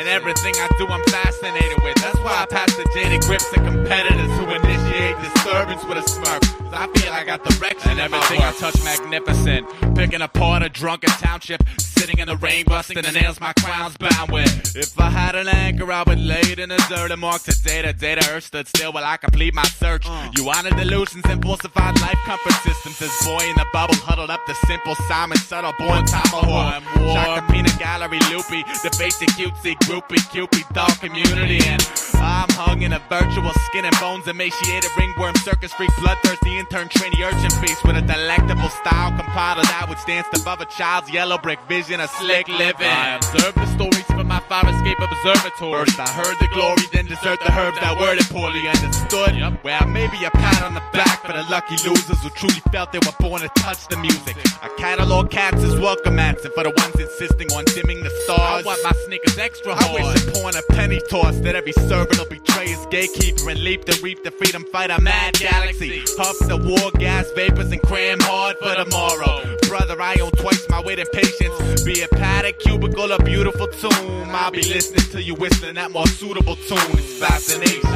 And everything I do I'm fascinated with. That's why I pass the jaded grips to competitors who initiate disturbance with a smirk. Cause I feel I got direction. And everything I touch magnificent. Picking apart a drunken township. Sitting in the rain, busting the nails my crown's bound with. If I had an anchor, I would lay it in a dirt and mark to data. Earth stood still while I complete my search. You wanted delusions and falsified life comfort systems. This boy in the bubble huddled up the simple Simon subtle born tomahawk. Shock the peanut gallery loopy. The basic cutesy groupie Cupid dog community. And I'm hung in a virtual skin and bones emaciated ringworm circus freak bloodthirsty intern trainee urchin feast with a delectable style compiled that which danced above a child's yellow brick vision of slick living. I observed the stories from my fire escape observatory. First I heard the glory, then desert the herbs that worded poorly understood. Well, maybe a pat on the back for the lucky losers who truly felt they were born to touch the music. I catalog cats as welcome mats, and for the ones insisting on dimming the stars, I want my sneakers extra hard. I wish upon a penny toss that every servant will betray his gatekeeper and leap to reap the freedom fighter mad galaxy. Huff the war gas vapors and cram hard for tomorrow. Brother, I own twice my weight in patience. Be it padded, cubicle, or beautiful tomb, I'll be listening to you whistling that more suitable tune. It's fascination.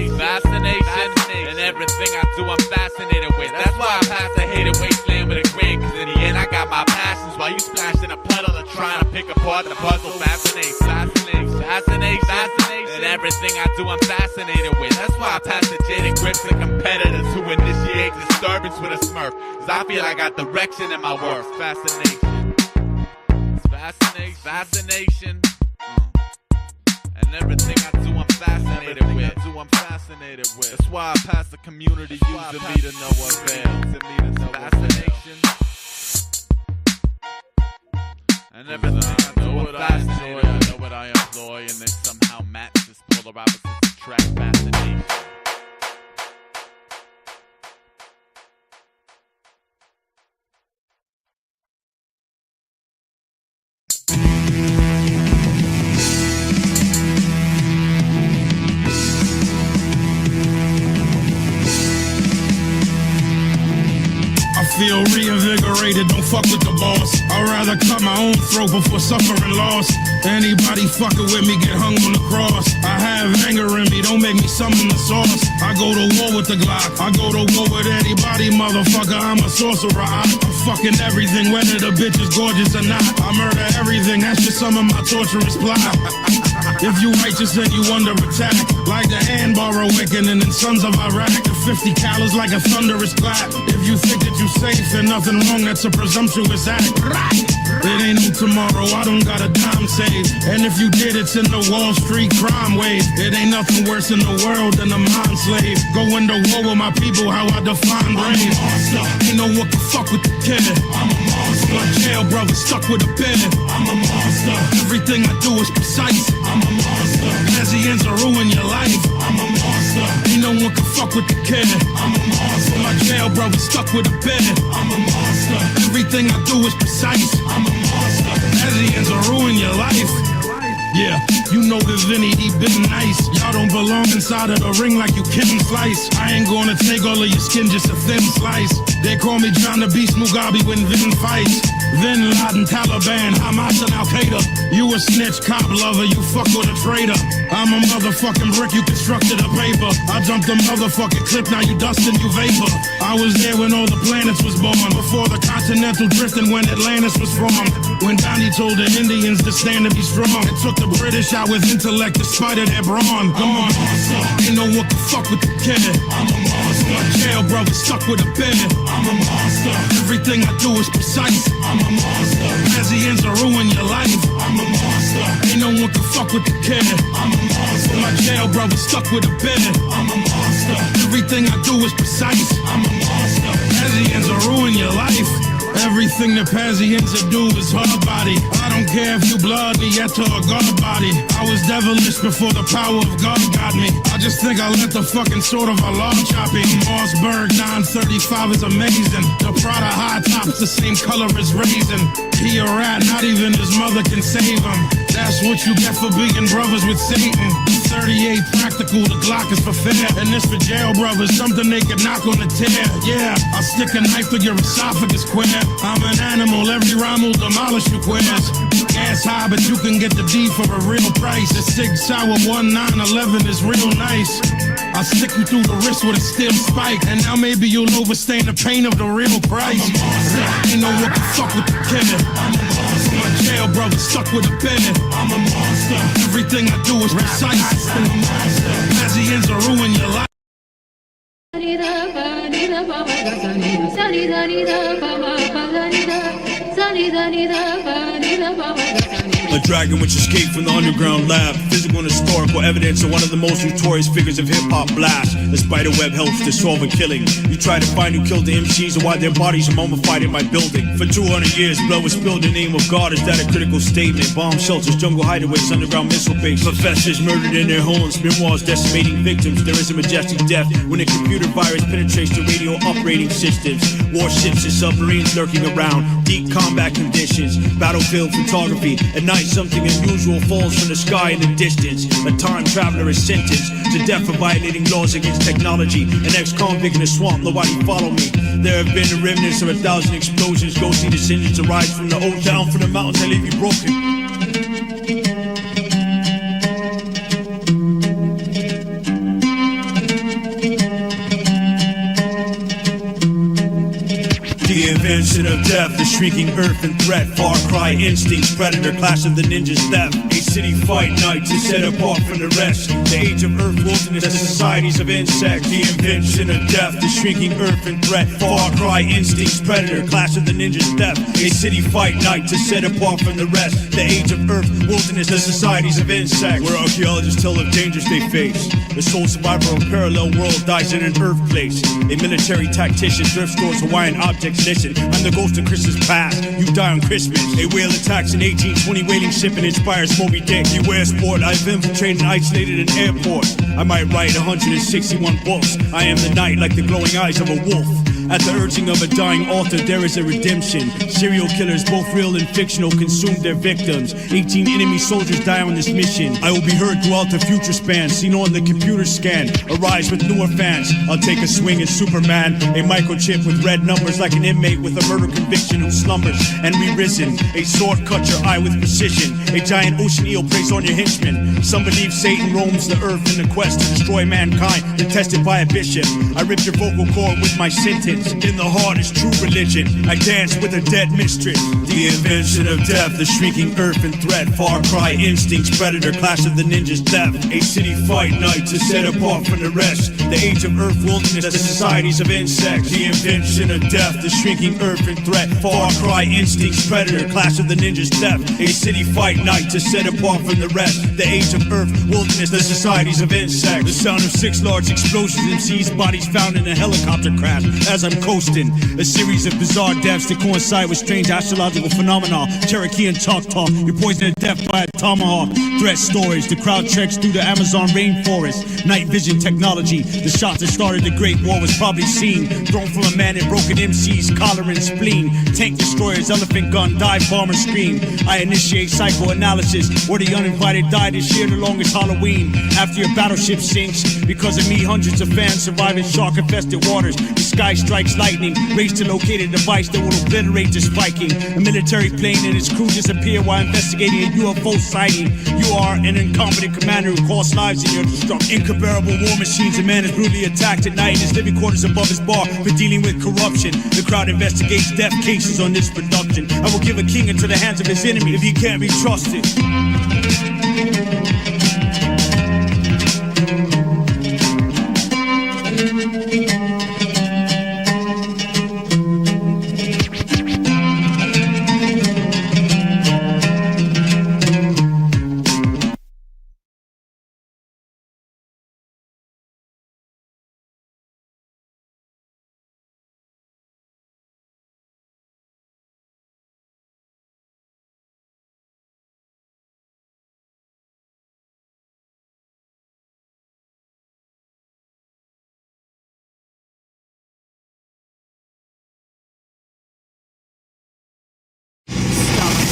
And everything I do I'm fascinated with. That's why I pass the hated wasteland with a grin. Cause in the end I got my passions while you splash in a puddle of trying to pick apart the puzzle. Fascination. And everything I do I'm fascinated with. That's why I pass the jaded grips to competitors who initiate disturbance with a smirk. Cause I feel I got direction in my work. Fascination. Fascination. And everything I do I'm That's why I pass the community using me to no avail. Fascination. And everything I do, I'm fascinated. I know what I employ, and they somehow match this polar opposites attract fascination. Feel reinvigorated, don't fuck with the boss. I'd rather cut my own throat before suffering loss. Anybody fucking with me get hung on the cross. I have anger in me, don't make me summon the sauce. I go to war with the Glock, I go to war with anybody, motherfucker, I'm a sorcerer. I'm fucking everything, whether the bitch is gorgeous or not. I murder everything, that's just some of my torturous plot. If you righteous and you under attack, like the handbar awakening in Sons of Iraq, the 50 calories like a thunderous clap. If you think that you safe and nothing wrong, that's a presumptuous act. It ain't no tomorrow, I don't got a dime saved. And if you did, it's in the Wall Street crime wave. It ain't nothing worse in the world than a mind slave. Going to war with my people, how I define brave. Ain't no one can fuck with the kid. I'm a monster. My jail brother stuck with a pen. I'm a monster. Everything I do is precise. I'm a monster. Asians will ruin your life. I'm a monster. Ain't no one can fuck with the kid. I'm a monster. My jail brother stuck with a pen. I'm a monster. Everything I do is precise. I'm a monster. Asians will ruin your life. Yeah, you know the Vinny, he been nice. Y'all don't belong inside of the ring like you Ken Slice. I ain't gonna take all of your skin, just a thin slice. They call me John the Beast Mugabe when Vin fights. Bin Laden, Taliban, Hamas and Al-Qaeda. You a snitch, cop lover, you fuck with a traitor. I'm a motherfucking brick, you constructed a paper. I jumped a motherfucking clip, now you dustin', you vapor. I was there when all the planets was born. Before the continental drifting, when Atlantis was formed. When Donnie told the Indians to stand and be strong. It took the British out with intellect despite of their brawn. Come on, ain't no one can fuck with the kid. I'm a monster. My jail brother stuck with a pen. I'm a monster. Everything I do is precise. I'm a monster. Asians will ruin your life. I'm a monster. Ain't no one can fuck with the kid. I'm a monster. My jail brother stuck with a pen. I'm a monster. Everything I do is precise. I'm a monster. Asians will ruin your life. Everything the Pazians do is hard body. I don't care if you blood me yet to a god body. I was devilish before the power of God got me. I just think I let the fucking sword of Allah chop me. Mossberg 935 is amazing. The Prada high top's the same color as raisin. He a rat, not even his mother can save him. That's what you get for being brothers with Satan. 38 practical, the Glock is for fair. And this for jail brothers, something they can knock on the tear. Yeah, I'll stick a knife through your esophagus queer. I'm an animal, every rhyme will demolish you queers. Gas high, but you can get the D for a real price. The 6 Sour 1911 is real nice. I'll stick you through the wrist with a steel spike. And now maybe you'll overstand the pain of the real price. Ain't no one can fuck with the kid. I'm a monster. My jail brother stuck with a pen. I'm a monster. Everything I do is precise. I'm a monster. Asians will ruin your life. A dragon which escaped from the underground lab. Physical and historical evidence of one of the most notorious figures of hip-hop blast. The spiderweb helps to solve a killing. You try to find who killed the MCs and why their bodies are mummified in my building. For 200 years, blood was spilled in the name of God. Is that a critical statement? Bomb shelters, jungle hideaways, underground missile bases. Professors murdered in their homes, memoirs decimating victims. There is a majestic death when a computer virus penetrates the radio operating systems. Warships and submarines lurking around. Deep combat conditions, battlefield photography. At night, something unusual falls from the sky in the distance. A time traveler is sentenced to death for violating laws against technology. An ex-convict in a swamp, nobody follow me. There have been the remnants of 1,000 explosions. Ghostly descendants arise from the old down from the mountains that leave you broken. The invention of death, the shrieking earth and threat, far cry instincts, predator, clash of the ninjas, theft. A city fight night to set apart from the rest. The age of earth, wilderness, the societies of insects. The invention of death, the shrieking earth and threat, far cry instincts, predator, clash of the ninjas, theft. A city fight night to set apart from the rest. The age of earth, wilderness, the societies of insects. Where archaeologists tell of dangers they face. The sole survivor of a parallel world dies in an earth place. A military tactician thrift stores Hawaiian objects. Listen, I'm the ghost of Christmas past. You die on Christmas. A whale attacks an 1820 whaling ship and inspires Moby Dick. Beware sport. I've infiltrated and isolated an airport. I might write 161 books. I am the night like the glowing eyes of a wolf. At the urging of a dying altar, there is a redemption. Serial killers, both real and fictional, consume their victims. 18 enemy soldiers die on this mission. I will be heard throughout the future span, seen on the computer scan. Arise with newer fans. I'll take a swing at Superman. A microchip with red numbers like an inmate with a murder conviction who slumbers and re-risen. A sword cut your eye with precision. A giant ocean eel preys on your henchmen. Some believe Satan roams the earth in the quest to destroy mankind, detested by a bishop. I rip your vocal cord with my sentence. In the heart is true religion. I dance with a dead mistress. The invention of death, the shrieking earth and threat, far cry instincts, predator, clash of the ninjas, theft. A city fight night to set apart from the rest. The age of earth, wilderness, the societies of insects. The invention of death, the shrieking earth and threat, far cry instincts, predator, clash of the ninjas, theft. A city fight night to set apart from the rest. The age of earth, wilderness, the societies of insects. The sound of 6 large explosions, MC's bodies found in a helicopter crash. As I'm coasting, a series of bizarre deaths that coincide with strange astrological phenomena. Cherokee and Choctaw, you're poisoned to death by a tomahawk. Threat stories, the crowd treks through the Amazon rainforest. Night vision technology, the shot that started the Great War was probably seen. Thrown from a man in broken MC's collar and spleen. Tank destroyers, elephant gun, dive bomber scream. I initiate psychoanalysis, where the uninvited die this year the longest Halloween. After your battleship sinks, because of me hundreds of fans survive in shark-infested waters. The sky strikes lightning, race to locate a device that will obliterate this Viking. A military plane and its crew disappear while investigating a UFO sighting. You are an incompetent commander who costs lives in your destruction. Incomparable war machines, a man is brutally attacked at night in his living quarters above his bar for dealing with corruption. The crowd investigates death cases on this production. I will give a king into the hands of his enemy if he can't be trusted.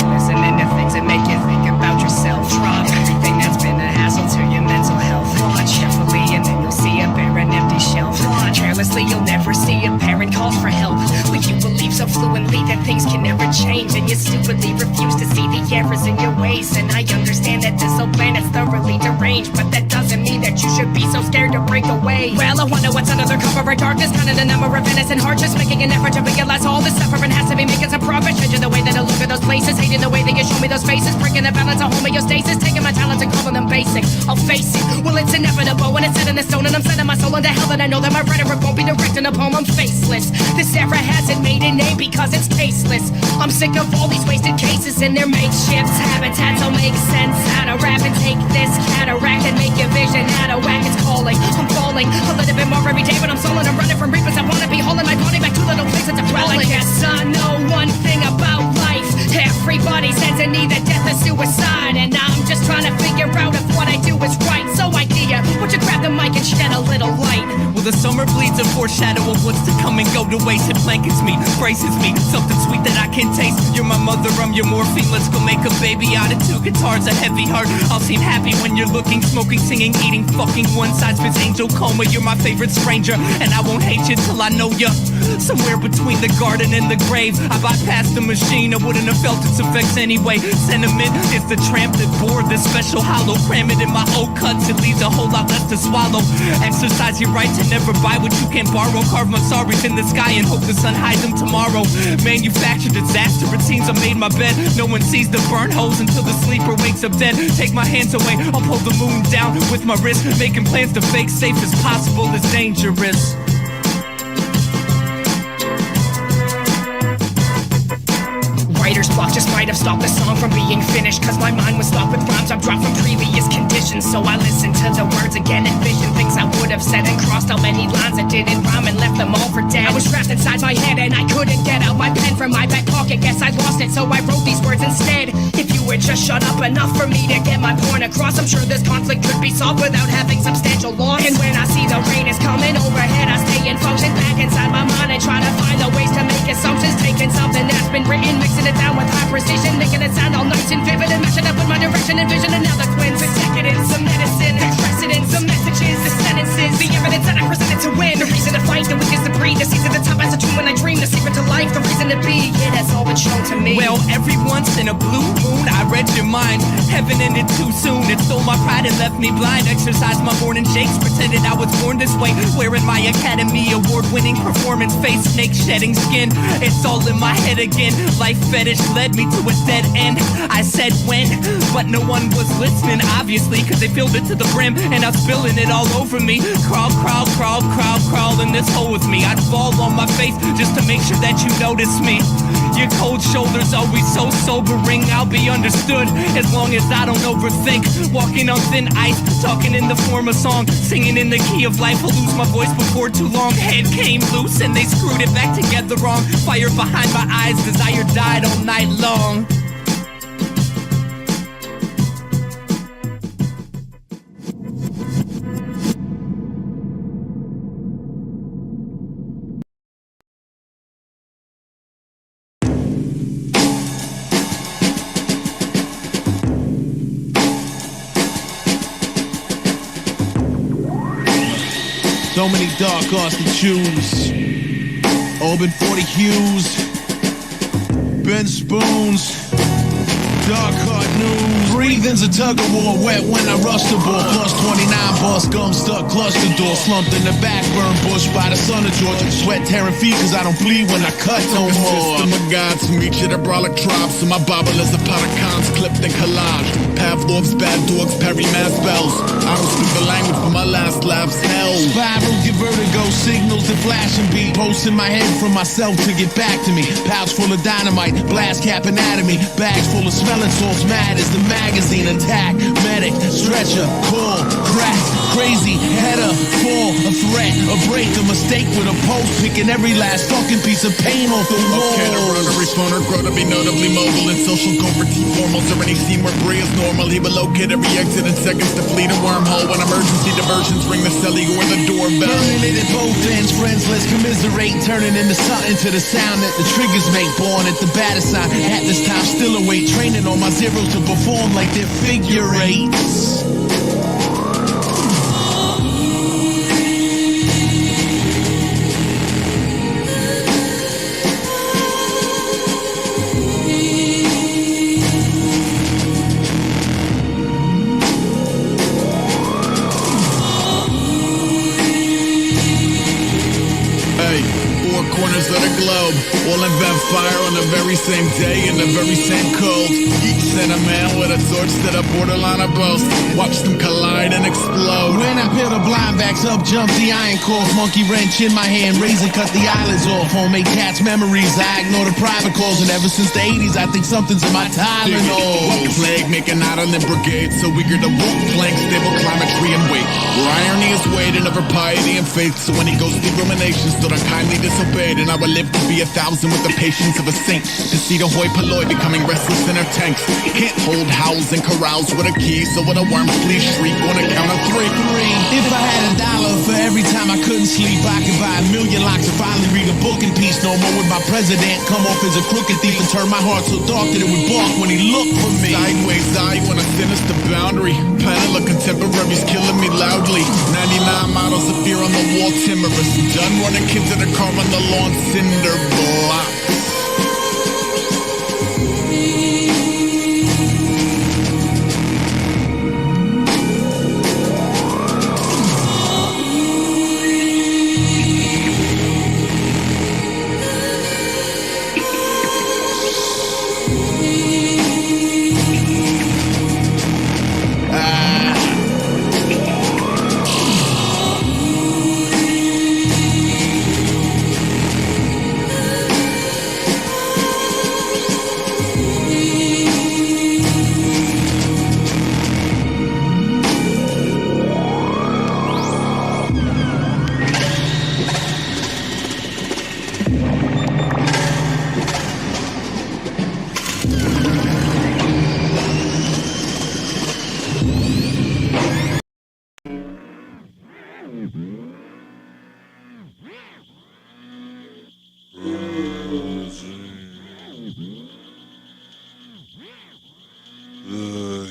Listening to things that make you think about yourself. Drop everything that's been a hassle to your mental health. Watch carefully and then you'll see a barren empty shelf. Carelessly you'll never see a parent calls for help. But you believe so fluently that things can never change, and you stupidly refuse to see the errors in your ways. And I understand that this whole planet's thoroughly deranged, but that doesn't mean that you should be so scared to break away. Well, I wonder what's under the cover of darkness, counting the number of innocent hearts, just making an effort to realize all this suffering has to be making some progress. Changing the way that I look at those places, hating the way that you show me those faces, breaking the balance of homeostasis, taking my talents and calling them basic. I'll face it, well it's inevitable when it's set in the stone, and I'm setting my soul into hell, and I know that my rhetoric won't be directing a poem. I'm faceless. This era hasn't made a name because it's tasteless. I'm sick of all these wasted cases and their makeshifts. Habitats don't make sense. How to rap and take this cataract and make your vision out of whack. It's calling, I'm falling a little bit more every day, but I'm stolen. I'm running from reapers. I wanna be hauling my body back to little places to dwell. Well, I guess I know one thing about life. Everybody says in either death or suicide, and I'm just trying to figure out if what I do is right. So idea, would you grab the mic and shed a little light? Well, the summer bleeds a foreshadow of what's to come and go. The ways it blankets me, braces me, something sweet that I can taste. You're my mother, I'm your morphine. Let's go make a baby out of 2 guitars, a heavy heart. I'll seem happy when you're looking, smoking, singing, eating, fucking. One size fits angel coma. You're my favorite stranger, and I won't hate you till I know you. Somewhere between the garden and the grave, I bypassed the machine, I wouldn't have felt its effects anyway. Sentiment is the tramp that bore this special hollow. Cram it in my old cuts, it leaves a whole lot less to swallow. Exercise your right to never buy what you can't borrow. Carve my sorries in the sky and hope the sun hides them tomorrow. Manufactured disaster, it seems I made my bed. No one sees the burn holes until the sleeper wakes up dead. Take my hands away, I'll pull the moon down with my wrist. Making plans to fake safe as possible is dangerous. Writer's block just might have stopped the song from being finished, cause my mind was stopped with rhymes I've dropped from previous conditions. So I listened to the words again, envisioned things I would have said, and crossed out many lines that didn't rhyme and left them all for dead. I was trapped inside my head and I couldn't get out my pen from my back pocket. Guess I lost it, so I wrote these words instead. If you would just shut up enough for me to get my point across, I'm sure this conflict could be solved without having substantial loss. And when I see the rain is coming overhead, I stay and function back inside my mind and try to find the ways to make assumptions. Taking something that's been written, mixing it down with high precision, making it sound all nice and vivid, and matching up with my direction and vision. And now the twins, the decadence, the medicine, the precedence, the messages, the sentences, the evidence that I presented to win. The reason to fight, the weakest to breathe, the seeds at the top as a dream when I dream, the secret to life, the reason to be. Yeah, that's all been shown to me. Well, every once in a blue moon, I read your mind. Heaven ended too soon, it stole my pride and left me blind. Exercised my morning shakes, pretended I was born this way, wearing my Academy Award-winning performance face, snake shedding skin. It's all in my head again. Life fetish led me to a dead end. I said when, but no one was listening, obviously, cause they filled it to the brim and I'm spilling it all over me. Crawl, crawl, crawl, crawl, crawl in this hole with me. I'd fall on my face just to make sure that you notice me. Your cold shoulders always so sobering, I'll be understood as long as I don't overthink. Walking on thin ice, talking in the form of song, singing in the key of life. I'll lose my voice before too long. Head came loose and they screwed it back together wrong. Fire behind my eyes, desire died all night long. So many dark arts to choose. Open 40 hues, Ben spoons, dark heart news. Breathing's a tug of war, wet when I rush the ball. Plus 29 bus, gum stuck, cluster door. Slumped in the back, burn bush by the son of Georgia. Sweat tearing feet cause I don't bleed when I cut no more. System of gods, meet you the brawler tribes. So my Bible is a pot of cons, clipped and collage. Pavlov's bad dogs, parry mass bells. I don't speak the language but my last laugh's hell. Spiral, get vertigo, signals that flash and beat. Posting my head from myself to get back to me. Pouch full of dynamite, blast cap anatomy. Bags full of smelling salts, mad as the magazine. Attack, medic, stretcher, call, crack, crazy, header, fall, a threat, a break, a mistake with a post. Picking every last fucking piece of paint off the wall. Okay, to run a responder, grow to be notably mobile in social comfort, formals or any scene where Brie is normal. He will locate every exit in seconds to flee a wormhole. When emergency diversions ring the cellular or the doorbell. Burning it at both ends, friends, let's commiserate. Turning into something to the sound that the triggers make. Born at the batter sign, at this time still awake. Training on my zeros to perform like they're figure eights. Corners of the globe, all invent fire on the very same day in the very same code. Each sent a man with a torch to the borderline of both. Watch them collide and explode. When I peel the blind backs up, jump the iron calls. Monkey wrench in my hand, razor cut the eyelids off. Homemade cats memories, I ignore the private calls. And ever since the 80s, I think something's in my Tylenol. Plague making Ireland brigade, so eager to walk plank, stable climate, tree and wait. Where irony is weighed over piety and faith. So when he goes through ruminations, stood unkindly disobeyed. And I will live to be 1,000 with the patience of a saint. To see the hoi polloi becoming restless in her tanks. Can't hold howls and corrals with a key. So with a worm please shriek on a count of three. If I had $1 for every time I couldn't sleep, I could buy 1,000,000 locks and finally read a book walk in peace no more with my president. Come off as a crooked thief and turn my heart so dark that it would bark when he looked for me. Sideways eye on a sinister boundary. Panel of contemporaries killing me loudly. 99 models of fear on the wall, timorous. Done running kids in the car on the lawn, cinder blocks.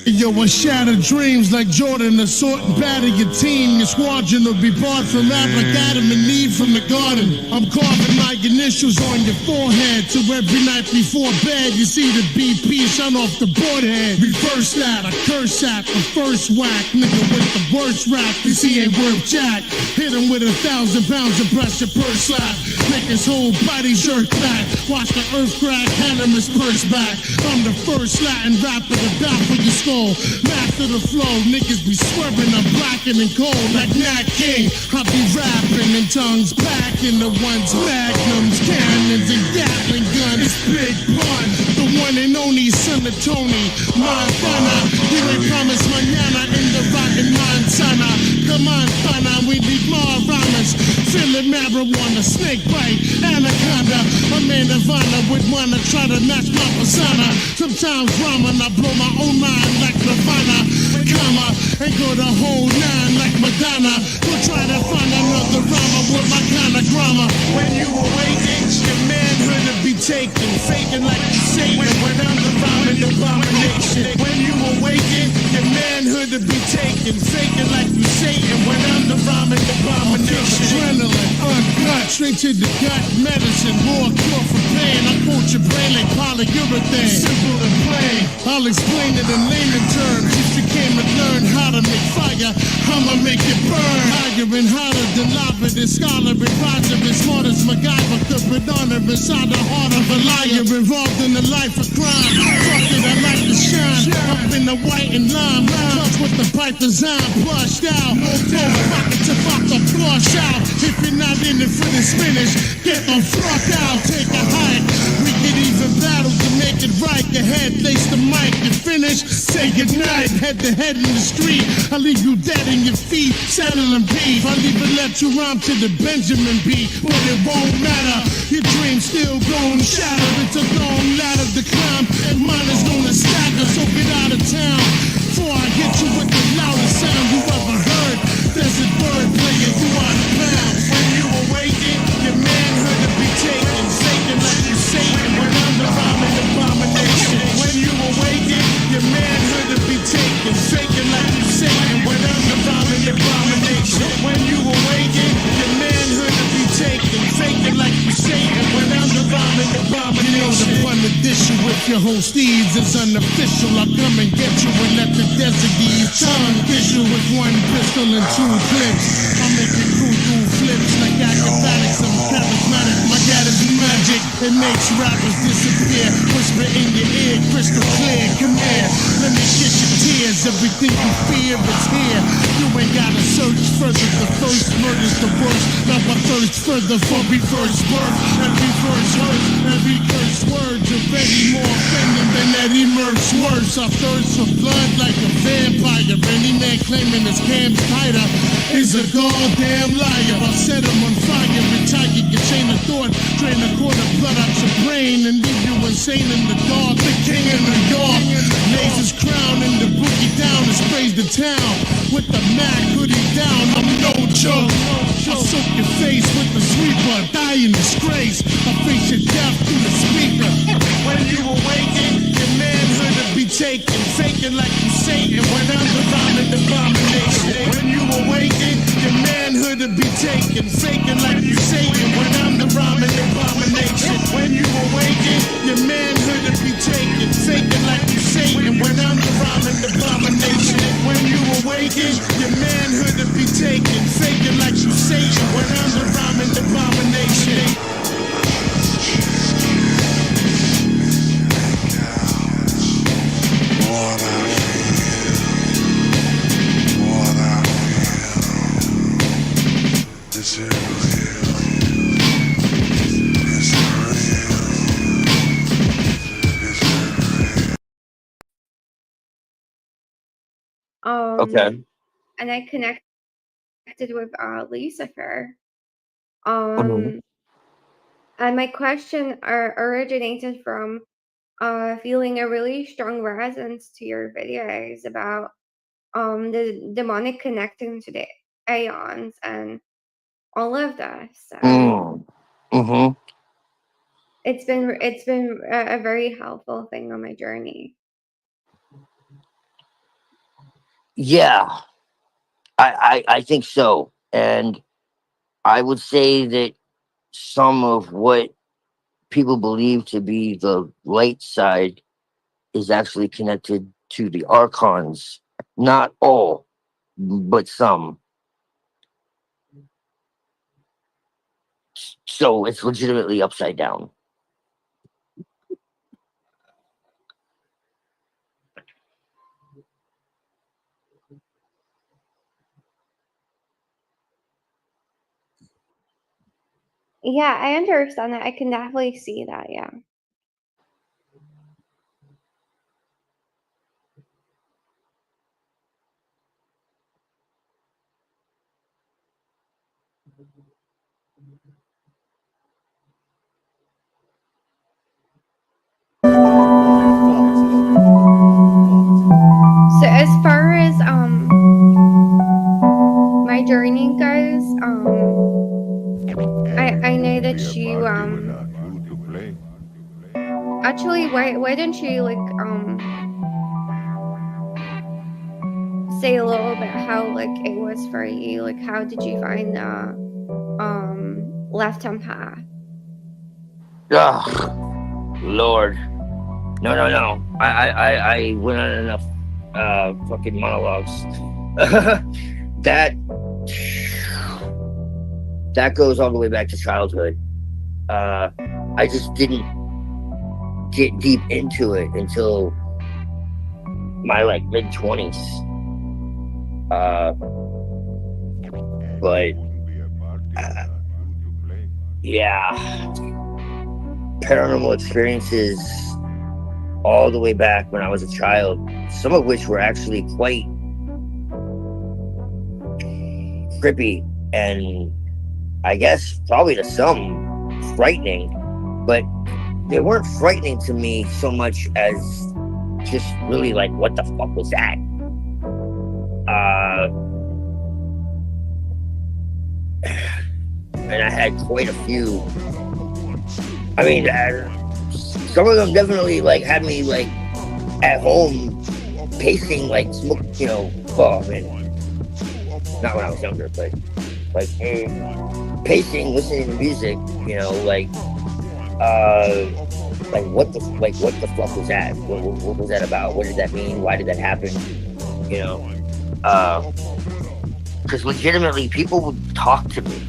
Yo, I shatter dreams like Jordan, assault and batter your team. Your squadron will be barred from rap like Adam and Eve from the garden. I'm carving my initials on your forehead, so every night before bed you see the BP shine off the board head. Reverse that, I curse at the first whack. Nigga with the worst rap, you see ain't worth jack. Hit him with 1,000 pounds of pressure per slap. Make his whole body jerk back. Watch the earth crack, hand him his purse back. I'm the first Latin rapper to die for your skull. Master the flow, niggas be swerving, I'm blacking and cold like Nat King. I be rapping in tongues, packing the ones, magnums, cannons, and Gatling guns. It's Big Pun, the one and only son of Tony Montana. You ain't promised mañana in the rotten Montana. Come on, Fana, we need more rhymes. Feeling marijuana, snake bite, anaconda. A man of honor would wanna try to match my persona. Sometimes ramen, I blow my own mind like Nirvana, comma, and go the whole nine like Madonna. Go try to find another rhymer with my kind of grammar. When you awaken, your manhood to be taken, faking like you Satan. When I'm the rhyming abomination. When you awaken, your manhood to be taken, faking like you Satan. When I'm the rhyming abomination. Adrenaline, uncut, straight to the gut, medicine, more cure for pain. I quote your brain like polyurethane. Simple and plain, I'll explain it in layman terms. If you came to learn how to make fire, I'ma make it burn. Higher and hotter than lava, than scholar and Roger, as smart as MacGyver. Could put honor inside the heart of a liar, involved in the life of crime. Fuck it, I like to shine. Up in the white and lime, touch with the pipe design, flushed out. No pocket to fuck the flush out. If you're not in it for this finish, get the fuck out. Take a hike. We could even battle to make it right. Your head, lace the mic, you finish. Say goodnight, head to head in the street. I leave you dead in your feet, saddling beef. I'll even let you rhyme to the Benjamin beat, but it won't matter. Your dream's still going shatter. It's a long ladder to climb, and mine is gonna stagger. So get out of town before I hit you with the loudest sound you ever heard. There's a bird playing you out of bounds. When you awaken, your manhood to be taken, faking like you Satan. When I'm the rhyming abomination. When you awaken, your manhood to be taken, faking like you Satan. When I'm the rhyming abomination. When you awaken, your manhood to be taken, faking like you Satan. When I'm the rhyming abomination. The fun edition with your whole steeds is unofficial. I'll come and get you and let the desert ease. Tongue kiss you with one pistol and two clips. I'll make you cuckoo flips like acrobatics. I'm charismatic. My dad is magic. It makes rappers disappear. Whisper in your ear, crystal clear. Come here, let me kiss your tears. Everything you fear is here. You ain't gotta search further. The first murder's the worst. Now I thirst further for reverse birth. Every verse hurts. Every curse word's already more offending than Eddie Murph's words. I thirst for blood like a vampire. Any man claiming his cam's tighter is a goddamn liar. I'll set him on fire, retire your chain of thought, drain a quart of blood out your brain and leave you insane in the dark. The king in New York, Lasers crown and the boogie down and sprays the town. With the Mac hoodie down, I'm no joke. I'll soak your face with the sweeper, die in disgrace. I'll face your death through the speaker. When you awaken, your manhood will be taken, faking like you Satan when I'm the rhyming abomination. When you awaken, your manhood will be taken, faking like you Satan when I'm the rhyming abomination. When you awaken, your manhood will be taken, faking like you Satan when I'm the rhyming abomination. When you awaken, your manhood will be taken, faking like you Satan when I'm the rhyming abomination. Okay. And I connected with Lucifer. Mhm. And my question originated from feeling a really strong resonance to your videos about the demonic connecting to the aeons and all of this. Mm-hmm. It's been a very helpful thing on my journey. Yeah, I think so. And I would say that some of what people believe to be the light side is actually connected to the archons. Not all, but some. So it's legitimately upside down. Yeah, I understand that. I can definitely see that. Yeah. So as far as my journey goes, I know that you actually why don't you like say a little bit how like it was for you, like how did you find the left hand path? Ugh, Lord. No. I went on enough fucking monologues. that goes all the way back to childhood. I just didn't get deep into it until my like mid-20s. But yeah, paranormal experiences all the way back when I was a child, some of which were actually quite trippy and I guess probably to some frightening, but they weren't frightening to me so much as just really like, what the fuck was that? And I had quite a few. I mean, some of them definitely like had me like at home pacing, like smoke, well, I mean, not when I was younger, but like pacing, listening to music, like what the fuck was that? What was that about? What did that mean? Why did that happen? Because legitimately, people would talk to me.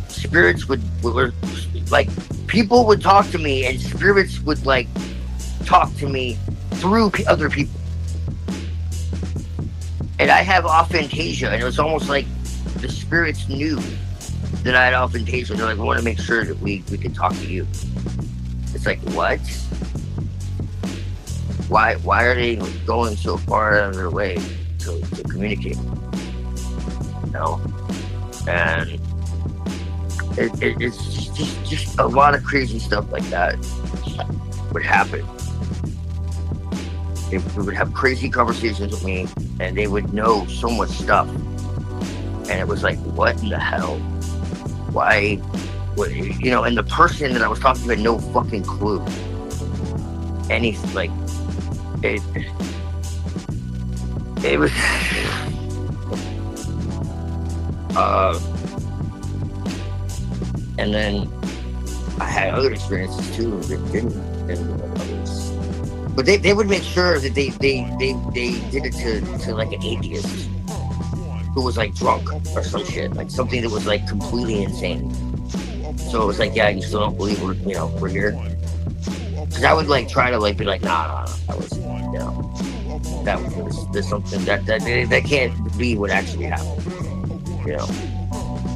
Spirits would like, people would talk to me, and spirits would like talk to me through other people. And I have aphantasia, and it was almost like the spirits knew that I had aphantasia. They're like, we want to make sure that we can talk to you. It's like, what? Why are they going so far out of their way to communicate? And it's just a lot of crazy stuff like that would happen. They would have crazy conversations with me, and they would know so much stuff. And it was like, what in the hell? Why? What, you know, and the person that I was talking to had no fucking clue. And he's like, it was, and then I had other experiences too that didn't, and others. But they would make sure that they did it to like an atheist who was like drunk or some shit, like something that was like completely insane. So it was like, yeah, you still don't believe we're here? Because I would like try to like be like, nah, that was, you know, that was there's something that can't be what actually happened. You know,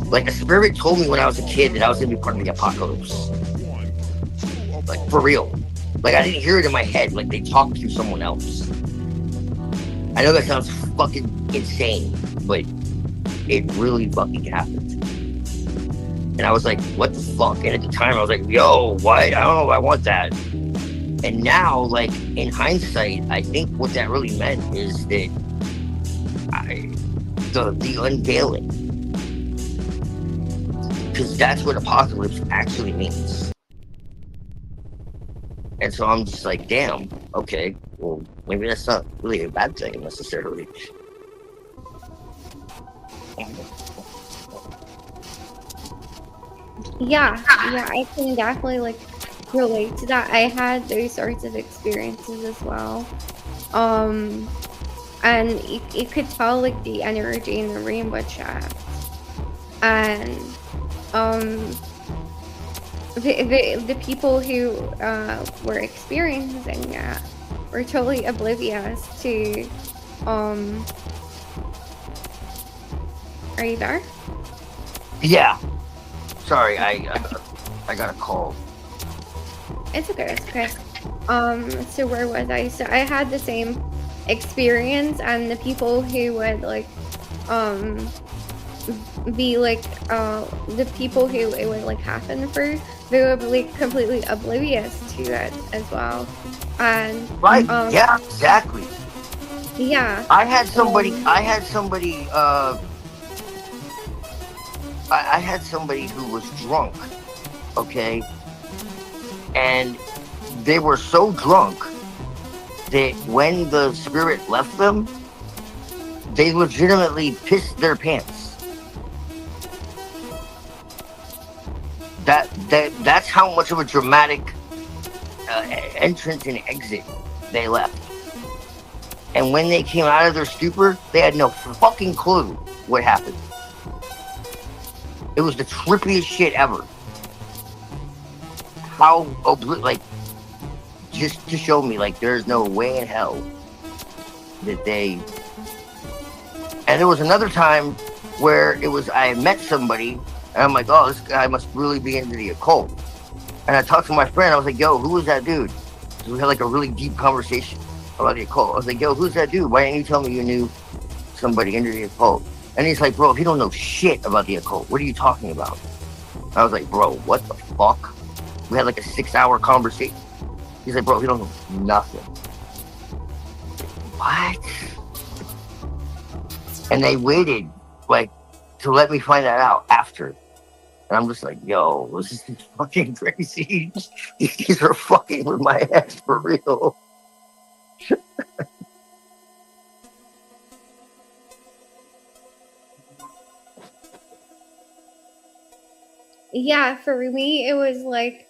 like a spirit told me when I was a kid that I was gonna be part of the apocalypse. Like for real. Like I didn't hear it in my head. Like they talked to someone else. I know that sounds fucking insane, but it really fucking happened. And I was like, what the fuck? And at the time I was like, yo, what? I don't know if I want that. And now, like, in hindsight, I think what that really meant is that the unveiling. Because that's what apocalypse actually means. And so I'm just like, damn, okay, well, maybe that's not really a bad thing necessarily. Yeah, I can definitely like relate to that. I had those sorts of experiences as well. And you could tell like the energy in the rainbow shaft. And the people who were experiencing that were totally oblivious to are you there? Yeah. Sorry, I got a call. It's okay. So where was I? So I had the same experience, and the people who would like be like the people who it would like happen for, they would be like completely oblivious to it as well. And right, yeah, exactly. Yeah. I had somebody who was drunk, okay? And they were so drunk that when the spirit left them, they legitimately pissed their pants. That's how much of a dramatic entrance and exit they left. And when they came out of their stupor, they had no fucking clue what happened. It was the trippiest shit ever. How, like, just to show me, like, there's no way in hell that they... And there was another time where I met somebody, and I'm like, oh, this guy must really be into the occult. And I talked to my friend, I was like, yo, who was that dude? So we had, like, a really deep conversation about the occult. I was like, yo, who's that dude? Why didn't you tell me you knew somebody into the occult? And he's like, bro, he don't know shit about the occult. What are you talking about? I was like, bro, what the fuck? We had like a 6-hour conversation. He's like, bro, he don't know nothing. What? And they waited, like, to let me find that out after. And I'm just like, yo, this is fucking crazy. These are fucking with my head for real. Yeah, for me it was like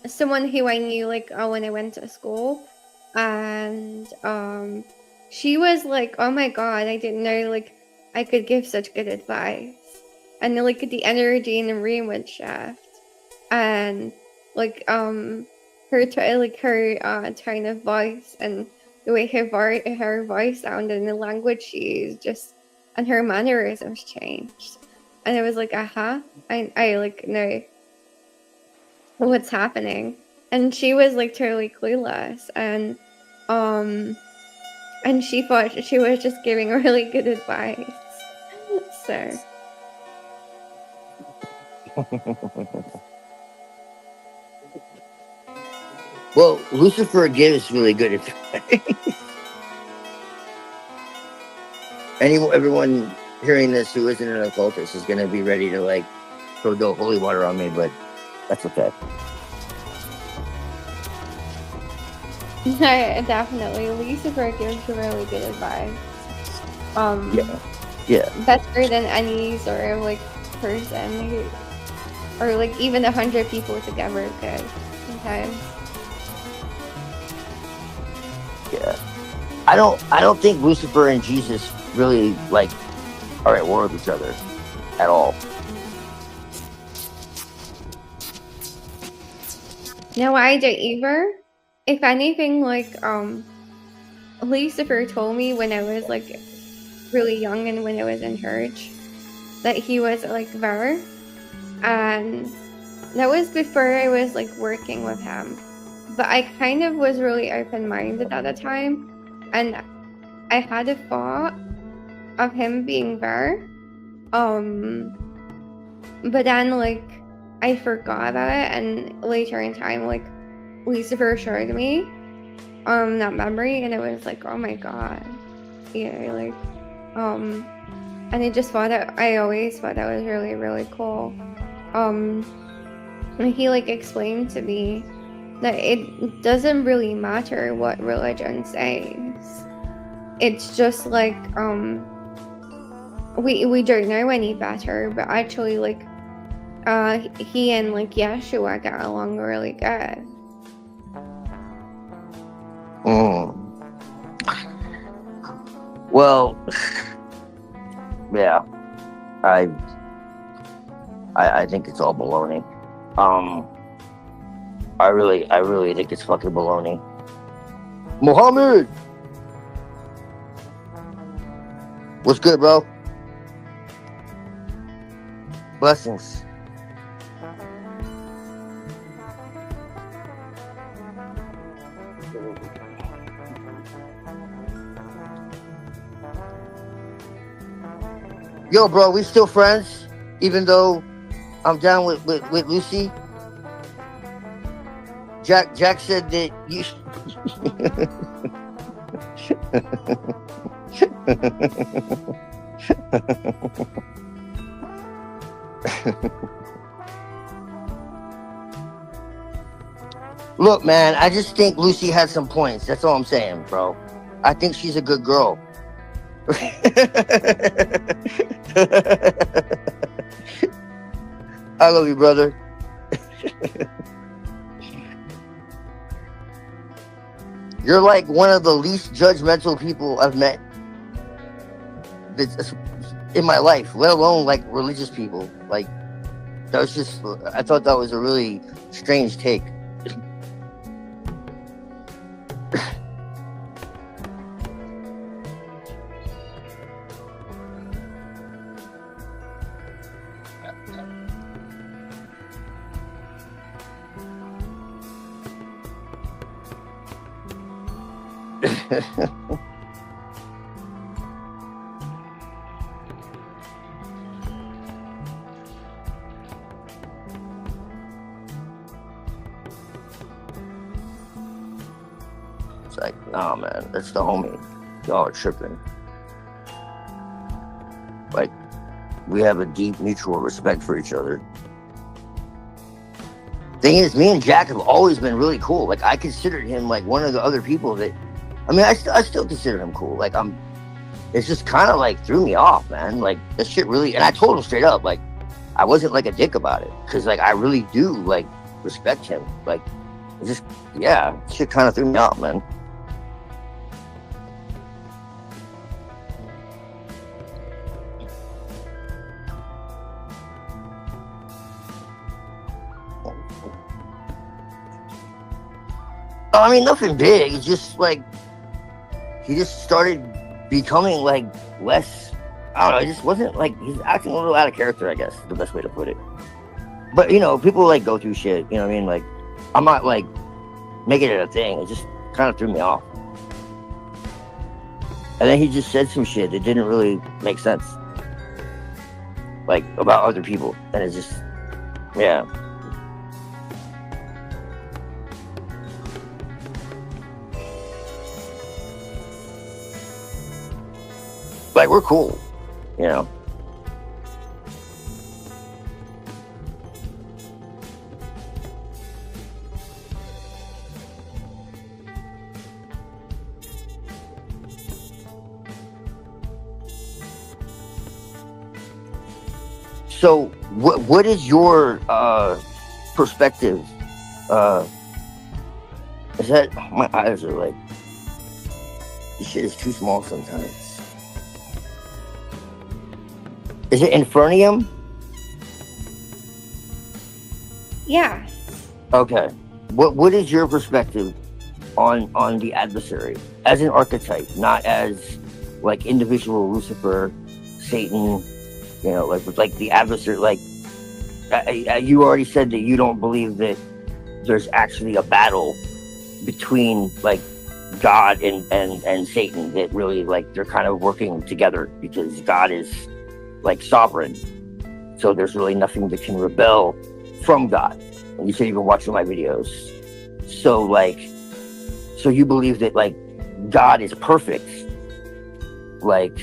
someone who I knew like when I went to school, and she was like, oh my god, I didn't know like I could give such good advice. And then like the energy in the room would shift, and like her tone of voice and the way her voice sounded and the language she used, just, and her mannerisms changed. And it was like, I like know what's happening. And she was like totally clueless, and she thought she was just giving really good advice. So Well, Lucifer gives really good advice. Everyone hearing this who isn't an occultist is going to be ready to like throw the holy water on me, but that's okay. Definitely, Lucifer gives really good advice. Yeah. Better than any sort of like person or like even 100 people together could sometimes. Yeah. I don't think Lucifer and Jesus really like are at war with each other at all. No, I don't either. If anything, like Lucifer told me when I was like really young and when I was in church that he was like there, and that was before I was like working with him. But I kind of was really open-minded at the time, and I had a thought of him being there. But then like I forgot about it, and later in time, like Lucifer showed me that memory, and it was like, oh my god, yeah, like and I just thought that I always thought that was really, really cool. And he like explained to me that it doesn't really matter what religion says. It's just like we don't know any better, but actually like he and like Yeshua got along really good. Well, yeah, I think it's all baloney. I really think it's fucking baloney. Muhammad, what's good, bro? Blessings. Yo, bro, we still friends, even though I'm down with Lucy. Jack said that you. Look, man, I just think Lucy had some points. That's all I'm saying, bro. I think she's a good girl. I love you, brother. You're like one of the least judgmental people I've met in my life, let alone like religious people. Like, that was just, I thought that was a really strange take. It's like, nah, man, that's the homie. Y'all are tripping. Like, we have a deep mutual respect for each other. Thing is, me and Jack have always been really cool. Like, I considered him like one of the other people that, I mean, I still consider him cool. Like, it's just kind of like threw me off, man. Like, that shit really, and I told him straight up, like, I wasn't like a dick about it. Cause like, I really do like respect him. Like, it just, yeah, shit kind of threw me off, man. I mean, nothing big. It's just like he just started becoming like less. I don't know. It just wasn't like he's acting a little out of character. I guess is the best way to put it. But you know, people like go through shit. You know what I mean? Like, I'm not like making it a thing. It just kind of threw me off. And then he just said some shit that didn't really make sense, like about other people. And it's just, yeah. like, we're cool, you know. So what is your perspective? Is that, my eyes are like, this shit is too small sometimes. Is it Infernium? Yeah. Okay. What is your perspective on the adversary as an archetype, not as like individual Lucifer, Satan, you know, like the adversary? Like you already said that you don't believe that there's actually a battle between like God and Satan, that really like they're kind of working together because God is like sovereign. So there's really nothing that can rebel from God. And you say you've been watching my videos. So like, so you believe that like God is perfect. Like,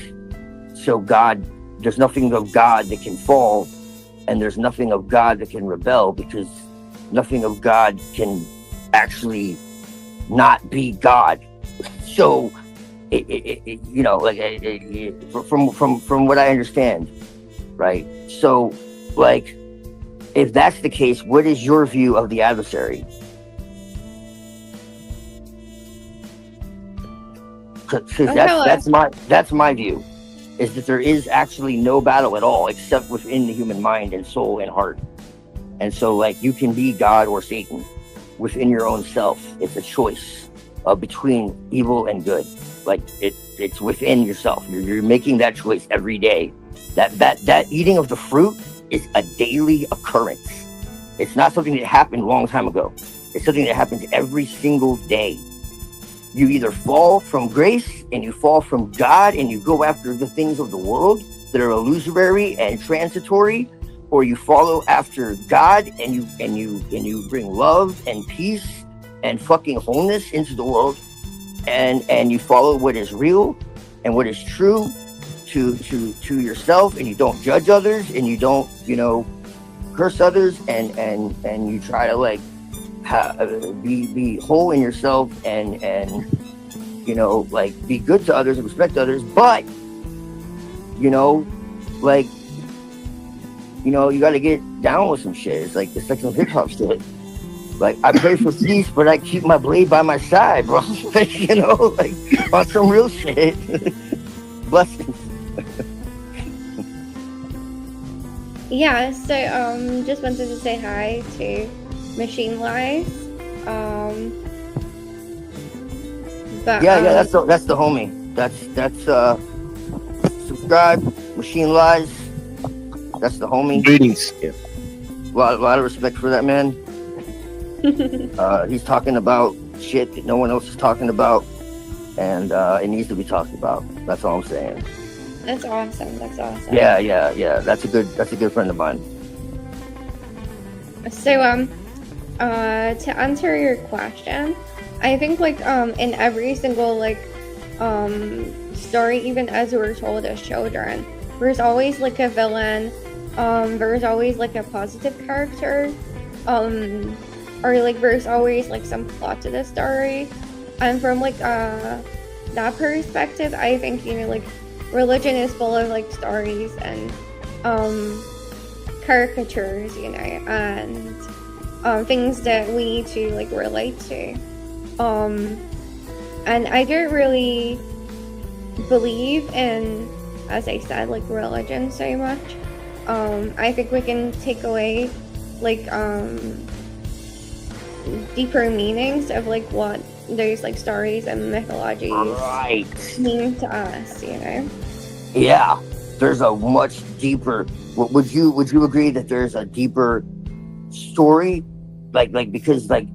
so God, there's nothing of God that can fall, and there's nothing of God that can rebel, because nothing of God can actually not be God. So you know, like from what I understand, right? So like, if that's the case, what is your view of the adversary? Because that's my view, is that there is actually no battle at all except within the human mind and soul and heart. And so like, you can be God or Satan within your own self. It's a choice between evil and good. Like it's within yourself. You're making that choice every day. That eating of the fruit is a daily occurrence. It's not something that happened a long time ago. It's something that happens every single day. You either fall from grace and you fall from God and you go after the things of the world that are illusory and transitory, or you follow after God and you bring love and peace and fucking wholeness into the world, and you follow what is real and what is true to yourself, and you don't judge others, and you don't, you know, curse others, and you try to like be whole in yourself, and you know, like be good to others and respect others. But you know, like, you know, you got to get down with some shit. It's like some hip hop shit. Like, I pray for peace, but I keep my blade by my side, bro. Like, you know, like on some real shit. Blessings. Yeah, so just wanted to say hi to Machine Lies. But yeah, that's the homie. That's subscribe, Machine Lies. That's the homie. Greetings. Yeah. A lot of respect for that man. He's talking about shit that no one else is talking about, and it needs to be talked about. That's all I'm saying. That's awesome. Yeah. That's a good friend of mine. So to answer your question, I think like in every single like story, even as we were told as children, there's always like a villain, there's always like a positive character, or like there's always like some plot to the story. And from like that perspective, I think, you know, like religion is full of like stories and caricatures, you know, and things that we need to like relate to. And I don't really believe in, as I said, like religion so much. I think we can take away like deeper meanings of like what those like stories and mythologies mean to us, you know. Yeah, there's a much deeper. Would you agree that there's a deeper story, like because like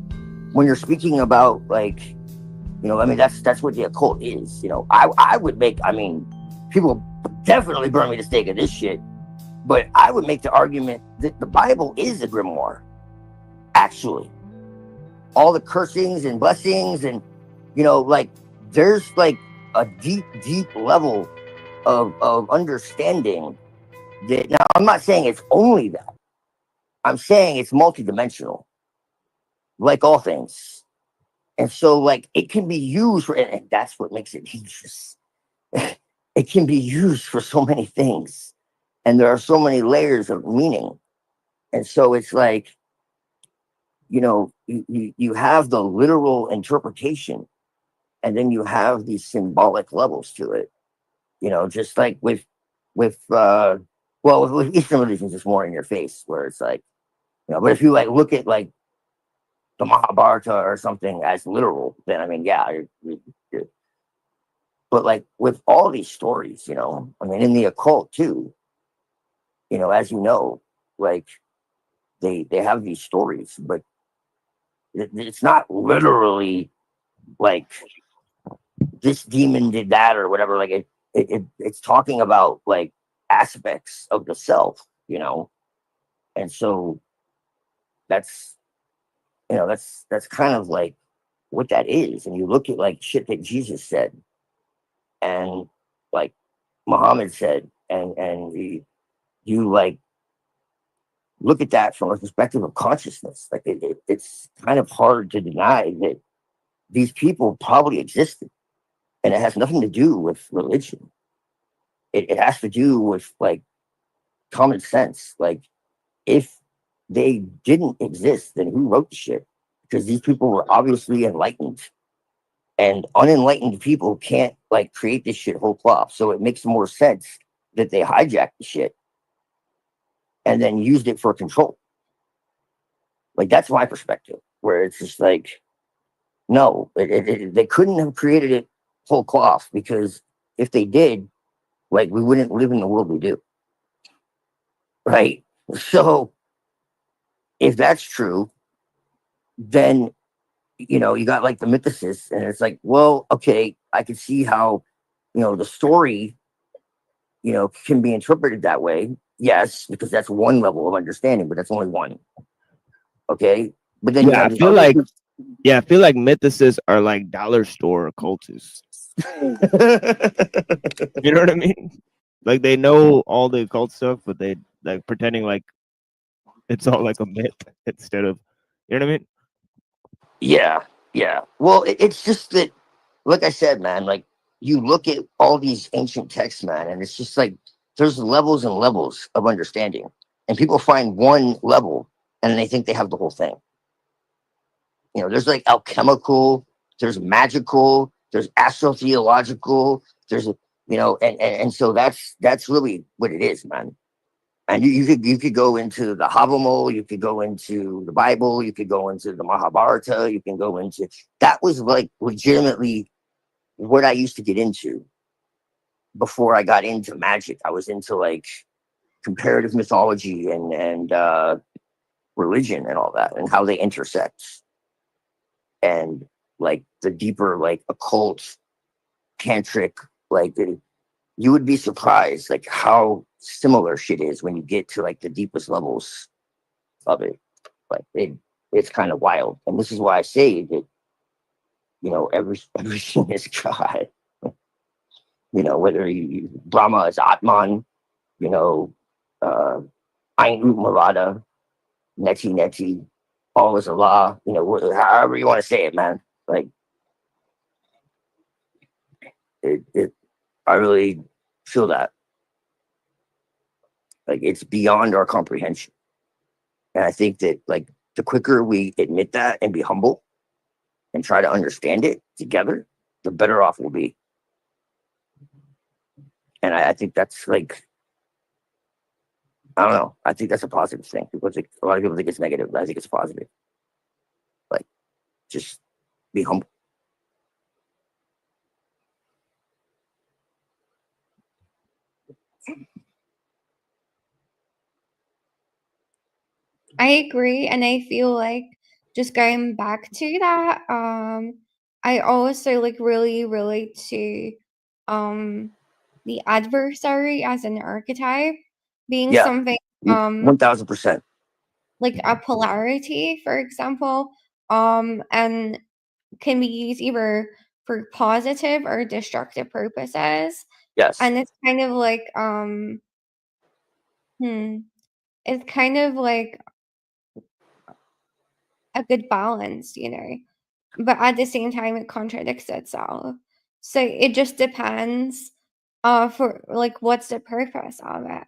when you're speaking about like, you know, I mean that's what the occult is, you know. I would make, I mean, people definitely burn me to stake at this shit, but I would make the argument that the Bible is a grimoire. Actually, all the cursings and blessings, and you know, like there's like a deep level of understanding that. Now, I'm not saying it's only that. I'm saying it's multidimensional, like all things. And so, like, it can be used for, and that's what makes it dangerous. It can be used for so many things, and there are so many layers of meaning. And so it's like, you have the literal interpretation, and then you have these symbolic levels to it. Just like with with Eastern religions, it's more in your face, where it's like, but if you like look at like the Mahabharata or something as literal, then I mean, yeah, you're- but like with all these stories, I mean, in the occult too, as you know, like they have these stories, but it's not literally like this demon did that or whatever. Like it's talking about like aspects of the self, and so that's that's kind of like what that is. And you look at like shit that Jesus said, and like Muhammad said, and you like look at that from a perspective of consciousness. Like it's kind of hard to deny that these people probably existed, and it has nothing to do with religion. It has to do with like common sense. Like if they didn't exist, then who wrote the shit? Because these people were obviously enlightened, and unenlightened people can't like create this shit whole cloth. So it makes more sense that they hijacked the shit and then used it for control. Like that's my perspective, where it's just like, no, they couldn't have created it whole cloth, because if they did, like we wouldn't live in the world we do, right? So if that's true, then you got like the mythicists, and it's like, well, okay, I can see how the story can be interpreted that way. Yes, because that's one level of understanding, but that's only one. Okay, but then you Yeah, have I the feel other like people. I feel like mythicists are like dollar store occultists. You know what I mean? Like they know all the occult stuff, but they like pretending like it's all like a myth instead of, you know what I mean? Yeah, yeah. Well, it's just that, like I said, man, like you look at all these ancient texts, man, and it's just like there's levels and levels of understanding, and people find one level and they think they have the whole thing. There's like alchemical, there's magical, there's astrotheological, there's and so that's really what it is, man. And you could go into the Havamol, you could go into the Bible, you could go into the Mahabharata, you can go into that was like legitimately what I used to get into before I got into magic. I was into like comparative mythology and religion and all that, and how they intersect, and like the deeper like occult tantric, like you would be surprised like how similar shit is when you get to like the deepest levels of it. Like it's kind of wild, and this is why I say that everything is God. Whether Brahma is Atman, uh, Ain Ut Marada, Neti Neti, all is Allah. However you want to say it, man. Like it I really feel that like it's beyond our comprehension, and I think that like the quicker we admit that and be humble and try to understand it together, the better off we'll be. And I think that's like, I don't know. I think that's a positive thing. A lot of people think it's negative, but I think it's positive. Like, just be humble. I agree, and I feel like just going back to that, I also like really relate to the adversary as an archetype being Yeah, something 1000%. like a polarity, for example, and can be used either for positive or destructive purposes. Yes. And it's kind of like it's kind of like a good balance, you know. But at the same time it contradicts itself. So it just depends for like what's the purpose of it.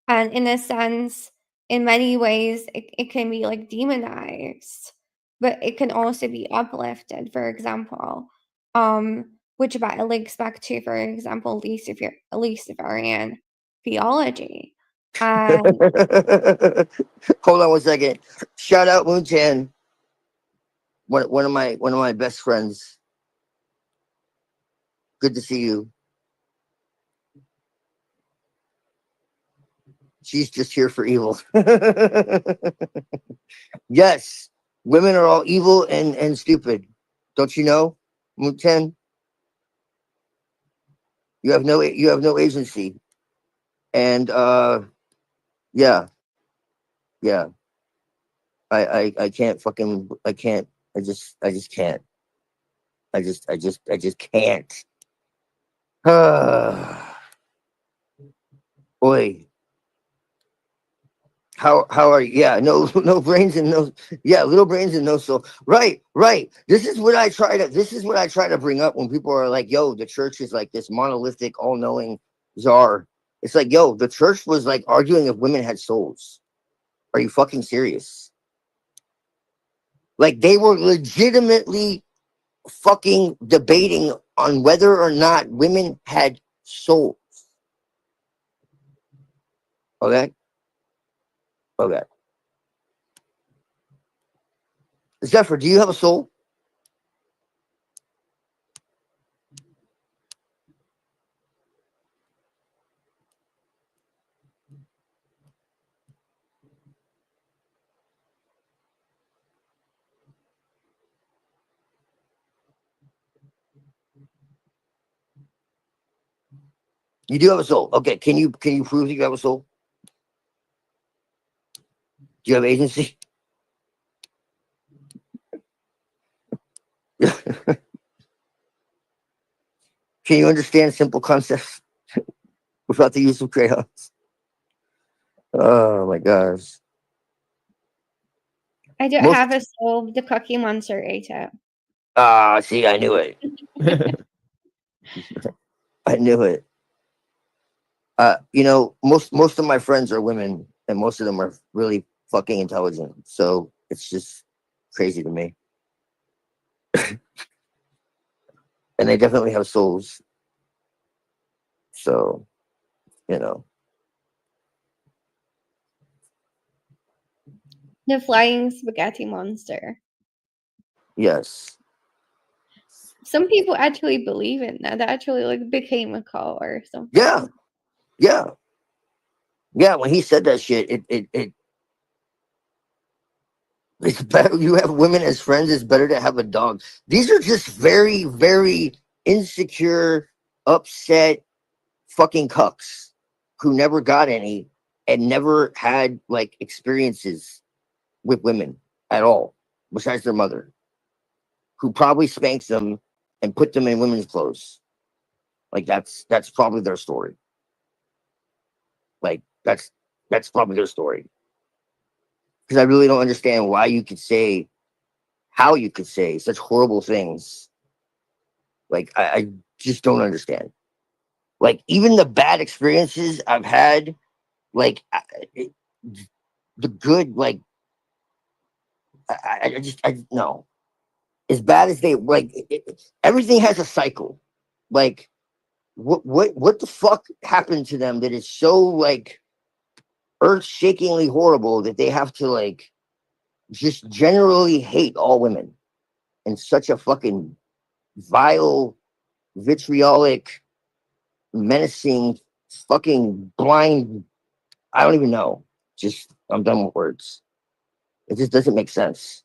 And in a sense, in many ways it can be like demonized, but it can also be uplifted, for example. Which about links back to, for example, Luciferian theology. Hold on 1 second. Shout out Moon Chan. One of my best friends. Good to see you. She's just here for evil. Yes, women are all evil and stupid. Don't you know, Moon Chan? You have no agency. And yeah. I can't fucking I can't. I just can't. I just can't. Boy. How are you? Yeah, no brains and no little brains and no soul. Right. This is what I try to bring up when people are like, yo, the church is like this monolithic, all-knowing czar. It's like, yo, the church was like arguing if women had souls. Are you fucking serious? Like they were legitimately fucking debating on whether or not women had souls. Okay. Zephyr, do you have a soul? You do have a soul. Okay, can you prove that you have a soul? Do you have agency? Can you understand simple concepts without the use of crayons? Oh my gosh. I don't have a soul. The Cookie Monster ate it. See, I knew it. I knew it. You know, most of my friends are women, and most of them are really fucking intelligent. So it's just crazy to me. And they definitely have souls. So, you know. The Flying Spaghetti Monster. Yes. Some people actually believe in that. That actually like became a cult or something. Yeah. When he said that shit, it's better. You have women as friends. It's better to have a dog. These are just very, very insecure, upset, fucking cucks who never got any and never had like experiences with women at all, besides their mother, who probably spanked them and put them in women's clothes. Like that's probably their story. Like that's probably their story. Because I really don't understand how you could say such horrible things. Like I just don't understand. Like even the bad experiences I've had, like the good, like I no. As bad as they like, everything has a cycle. Like what the fuck happened to them that is so like earth-shakingly horrible that they have to like just generally hate all women in such a fucking vile, vitriolic, menacing, fucking blind. I don't even know. Just I'm done with words. It just doesn't make sense.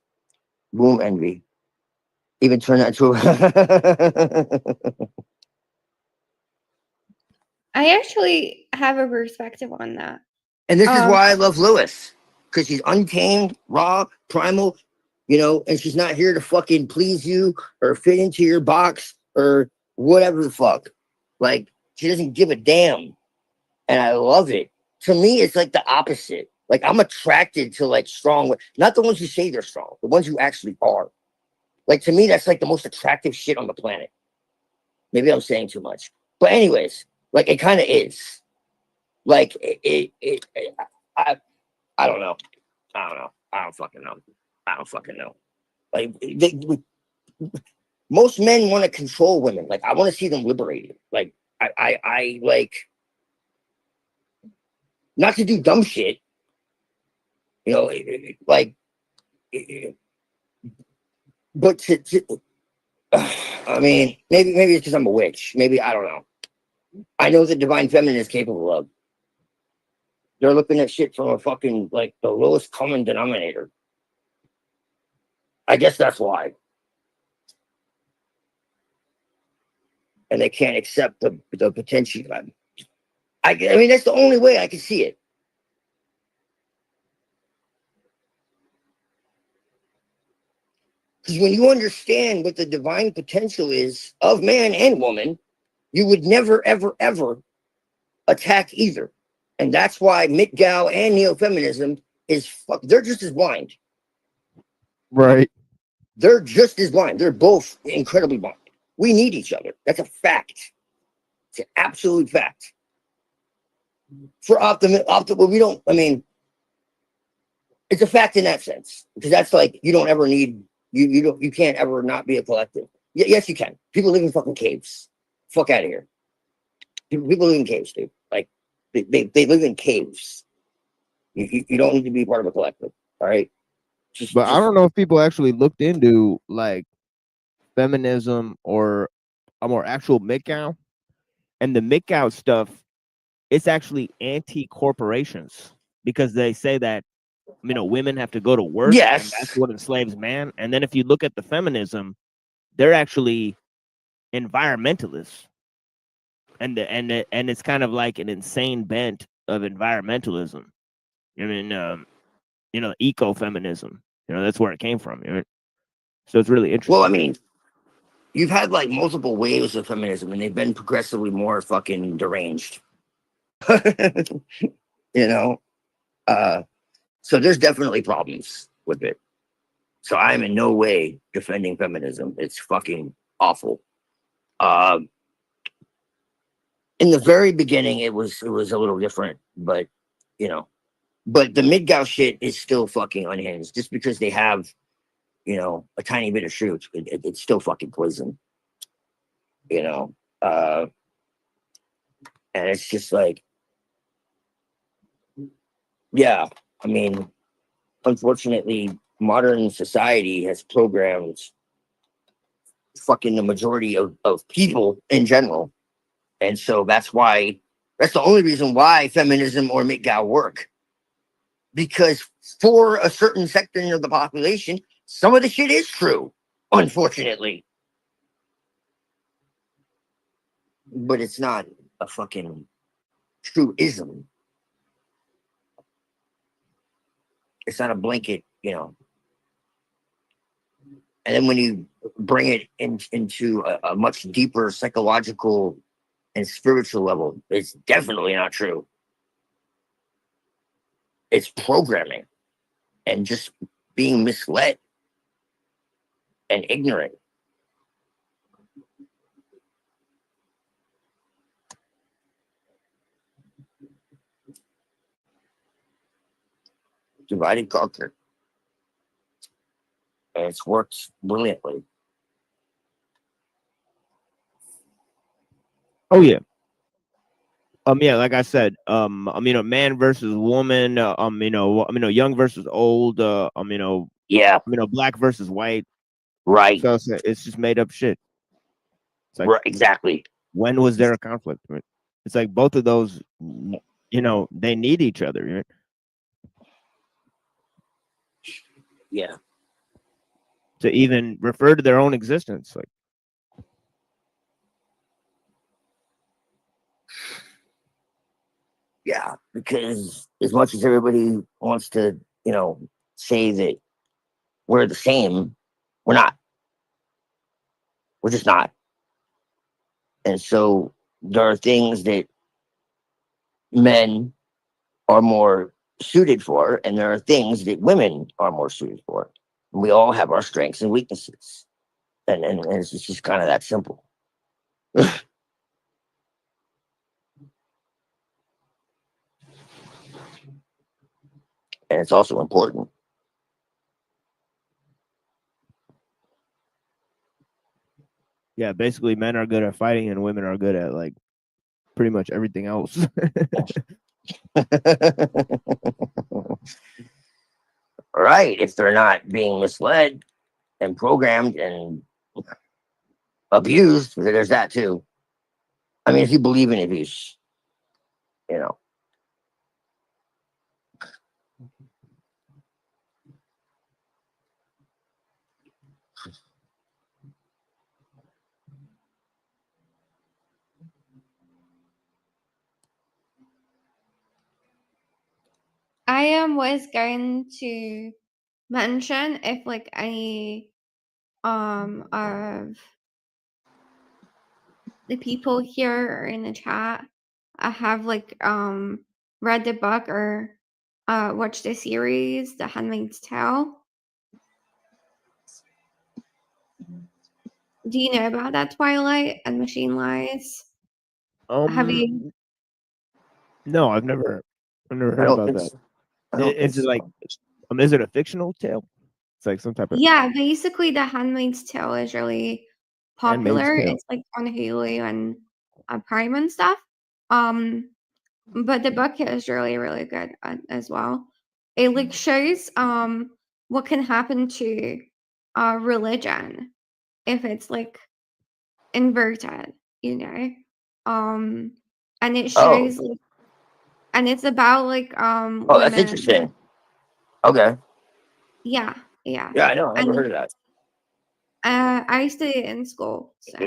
Womb envy. Even turn that to I actually have a perspective on that. And this is why I love Lilith. Because she's untamed, raw, primal, you know, and she's not here to fucking please you or fit into your box or whatever the fuck. Like, She doesn't give a damn. And I love it. To me, it's like the opposite. Like, I'm attracted to like strong, not the ones who say they're strong, the ones who actually are. Like, to me, that's like the most attractive shit on the planet. Maybe I'm saying too much. But anyways, like, it kind of is. Like, I don't know. I don't know. I don't fucking know. I don't fucking know. Like, most men want to control women. Like, I want to see them liberated. Like, I like, not to do dumb shit, you know, like, but I mean, maybe it's because I'm a witch. Maybe, I don't know. I know the divine feminine is capable of. They're looking at shit from a fucking, like, the lowest common denominator. I guess that's why. And they can't accept the potential. I mean, that's the only way I can see it. Because when you understand what the divine potential is of man and woman, you would never, ever, ever attack either. And that's why MGTOW and neo-feminism they're just as blind. Right. They're just as blind. They're both incredibly blind. We need each other. That's a fact. It's an absolute fact. For optimal, we don't, I mean, it's a fact in that sense. Because that's like, you don't ever need, you can't ever not be a collective. Yes, you can. People live in fucking caves. Fuck out of here. People live in caves, dude. Like, they live in caves. You don't need to be part of a collective. All right. But I don't know if people actually looked into like feminism or a more actual MGTOW. And the MGTOW stuff, it's actually anti-corporations because they say that, you know, women have to go to work. Yes. And that's what enslaves man. And then if you look at the feminism, they're actually environmentalists. And it's kind of like an insane bent of environmentalism. I mean, you know, ecofeminism. You know, that's where it came from. You know? So it's really interesting. Well, I mean, you've had like multiple waves of feminism, and they've been progressively more fucking deranged. You know, so there's definitely problems with it. So I'm in no way defending feminism. It's fucking awful. In the very beginning, it was a little different, but you know, but the MGTOW shit is still fucking unhinged. Just because they have, you know, a tiny bit of truth, it's still fucking poison. You know, and it's just like, yeah, I mean, unfortunately, modern society has programmed fucking the majority of people in general. And so that's the only reason why feminism or MGTOW work. Because for a certain section of the population, some of the shit is true, unfortunately. But it's not a fucking truism. It's not a blanket, you know. And then when you bring it into a much deeper psychological and spiritual level, it's definitely not true. It's programming and just being misled and ignorant. Divide and conquer. And it's worked brilliantly. Oh yeah. Yeah, like I said, you know, man versus woman, you know, young versus old, you know, yeah, you know, black versus white. Right. So it's just made up shit. It's like, right, exactly. When was there a conflict? It's like both of those, you know, they need each other. Right? Yeah. To even refer to their own existence, like. Yeah, because as much as everybody wants to, you know, say that we're the same, we're not. We're just not. And so there are things that men are more suited for, and there are things that women are more suited for. And we all have our strengths and weaknesses, and it's just kind of that simple. And it's also important. Yeah, basically, men are good at fighting, and women are good at like pretty much everything else. Right, if they're not being misled and programmed and abused, there's that too. I mean, if you believe in abuse, you know. I was going to mention if like any of the people here in the chat have like read the book or watched the series The Handmaid's Tale. Do you know about that, Twilight and Machine Lies? Have you? No, I've never heard don't about think that. so. I don't think Is it like, is it a fictional tale? It's like some type of Yeah, basically The Handmaid's Tale is really Handmaid's popular. Tale. It's like on Hulu and Prime and stuff. But the book is really good as well. It like shows what can happen to religion if it's like inverted, you know. And it Oh, shows like, and it's about like oh, that's women. interesting. Okay. Yeah. Yeah, I know. I never And heard of that. I studied in school, so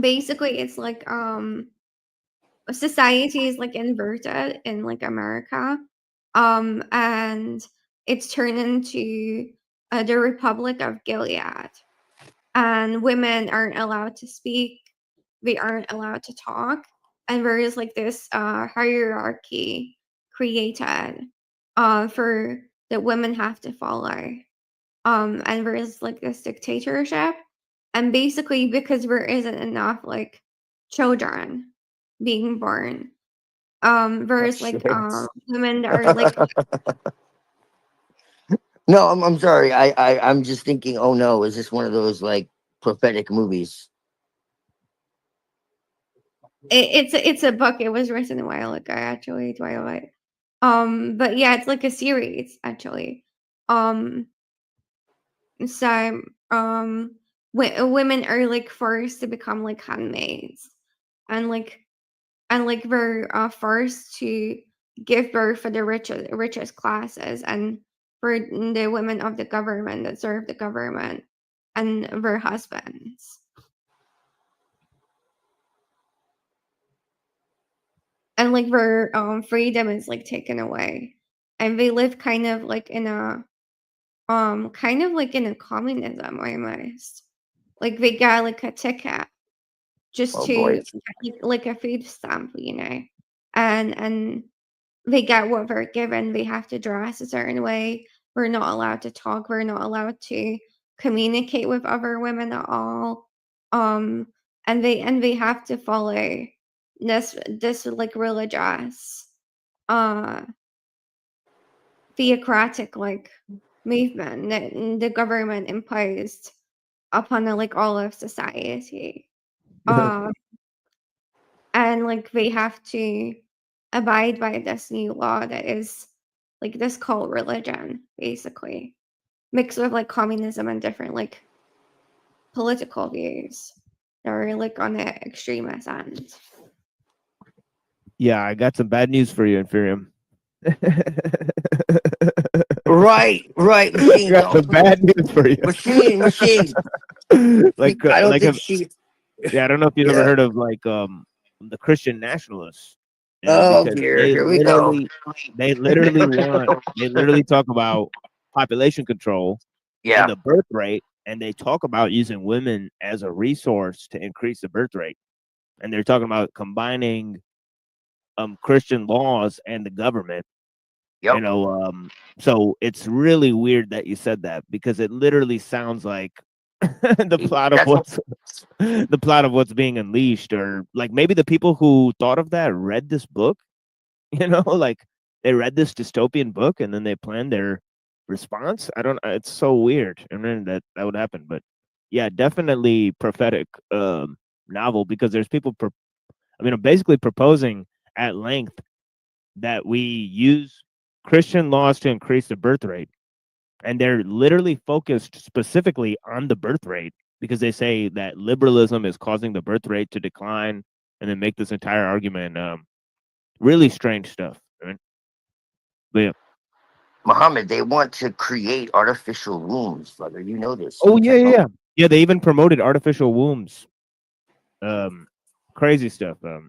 basically it's like society is like inverted in like America, and it's turned into the Republic of Gilead, and women aren't allowed to speak, they aren't allowed to talk, and there is like this hierarchy created for that women have to follow, and there is like this dictatorship, and basically because there isn't enough like children being born, there's like women that are like No, I'm sorry. I'm just thinking, oh no, is this one of those like prophetic movies? it's a book. It was written a while ago, actually, Twilight. But yeah, it's like a series actually. So women are like forced to become like handmaids, and like we're forced to give birth for the richest classes and for the women of the government that serve the government and their husbands. And like their freedom is like taken away, and they live kind of like in a communism almost. Like they got like a ticket just Oh boy. to like a food stamp, you know, and they get what they're given. They have to dress a certain way. We're not allowed to talk. We're not allowed to communicate with other women at all. And they have to follow this like religious, uh, theocratic like movement that the government imposed upon like all of society. Um, and like they have to abide by this new law that is like this cult religion, basically mixed with like communism and different like political views that are like on the extremist end. Yeah, I got some bad news for you, Inferium. Right. I got some bad news for you. Machine. Like, I don't like think a, she. yeah, I don't know if you've ever Yeah. heard of like the Christian nationalists. Oh Because dear, here we go. they literally talk about population control Yeah. and the birth rate, and they talk about using women as a resource to increase the birth rate. and they're talking about combining Christian laws and the government. Yep. You know, so it's really weird that you said that, because it literally sounds like the plot of what's being unleashed, or like maybe the people who thought of that read this book, you know, like they read this dystopian book and then they planned their response. I don't. It's so weird. I mean that would happen, but yeah, definitely prophetic novel, because there's people. Basically proposing at length that we use Christian laws to increase the birth rate. And they're literally focused specifically on the birth rate, because they say that liberalism is causing the birth rate to decline, and then make this entire argument. Really strange stuff. Right? But yeah. Muhammad, they want to create artificial wombs, brother. You know this. Oh yeah. They even promoted artificial wombs. Crazy stuff. To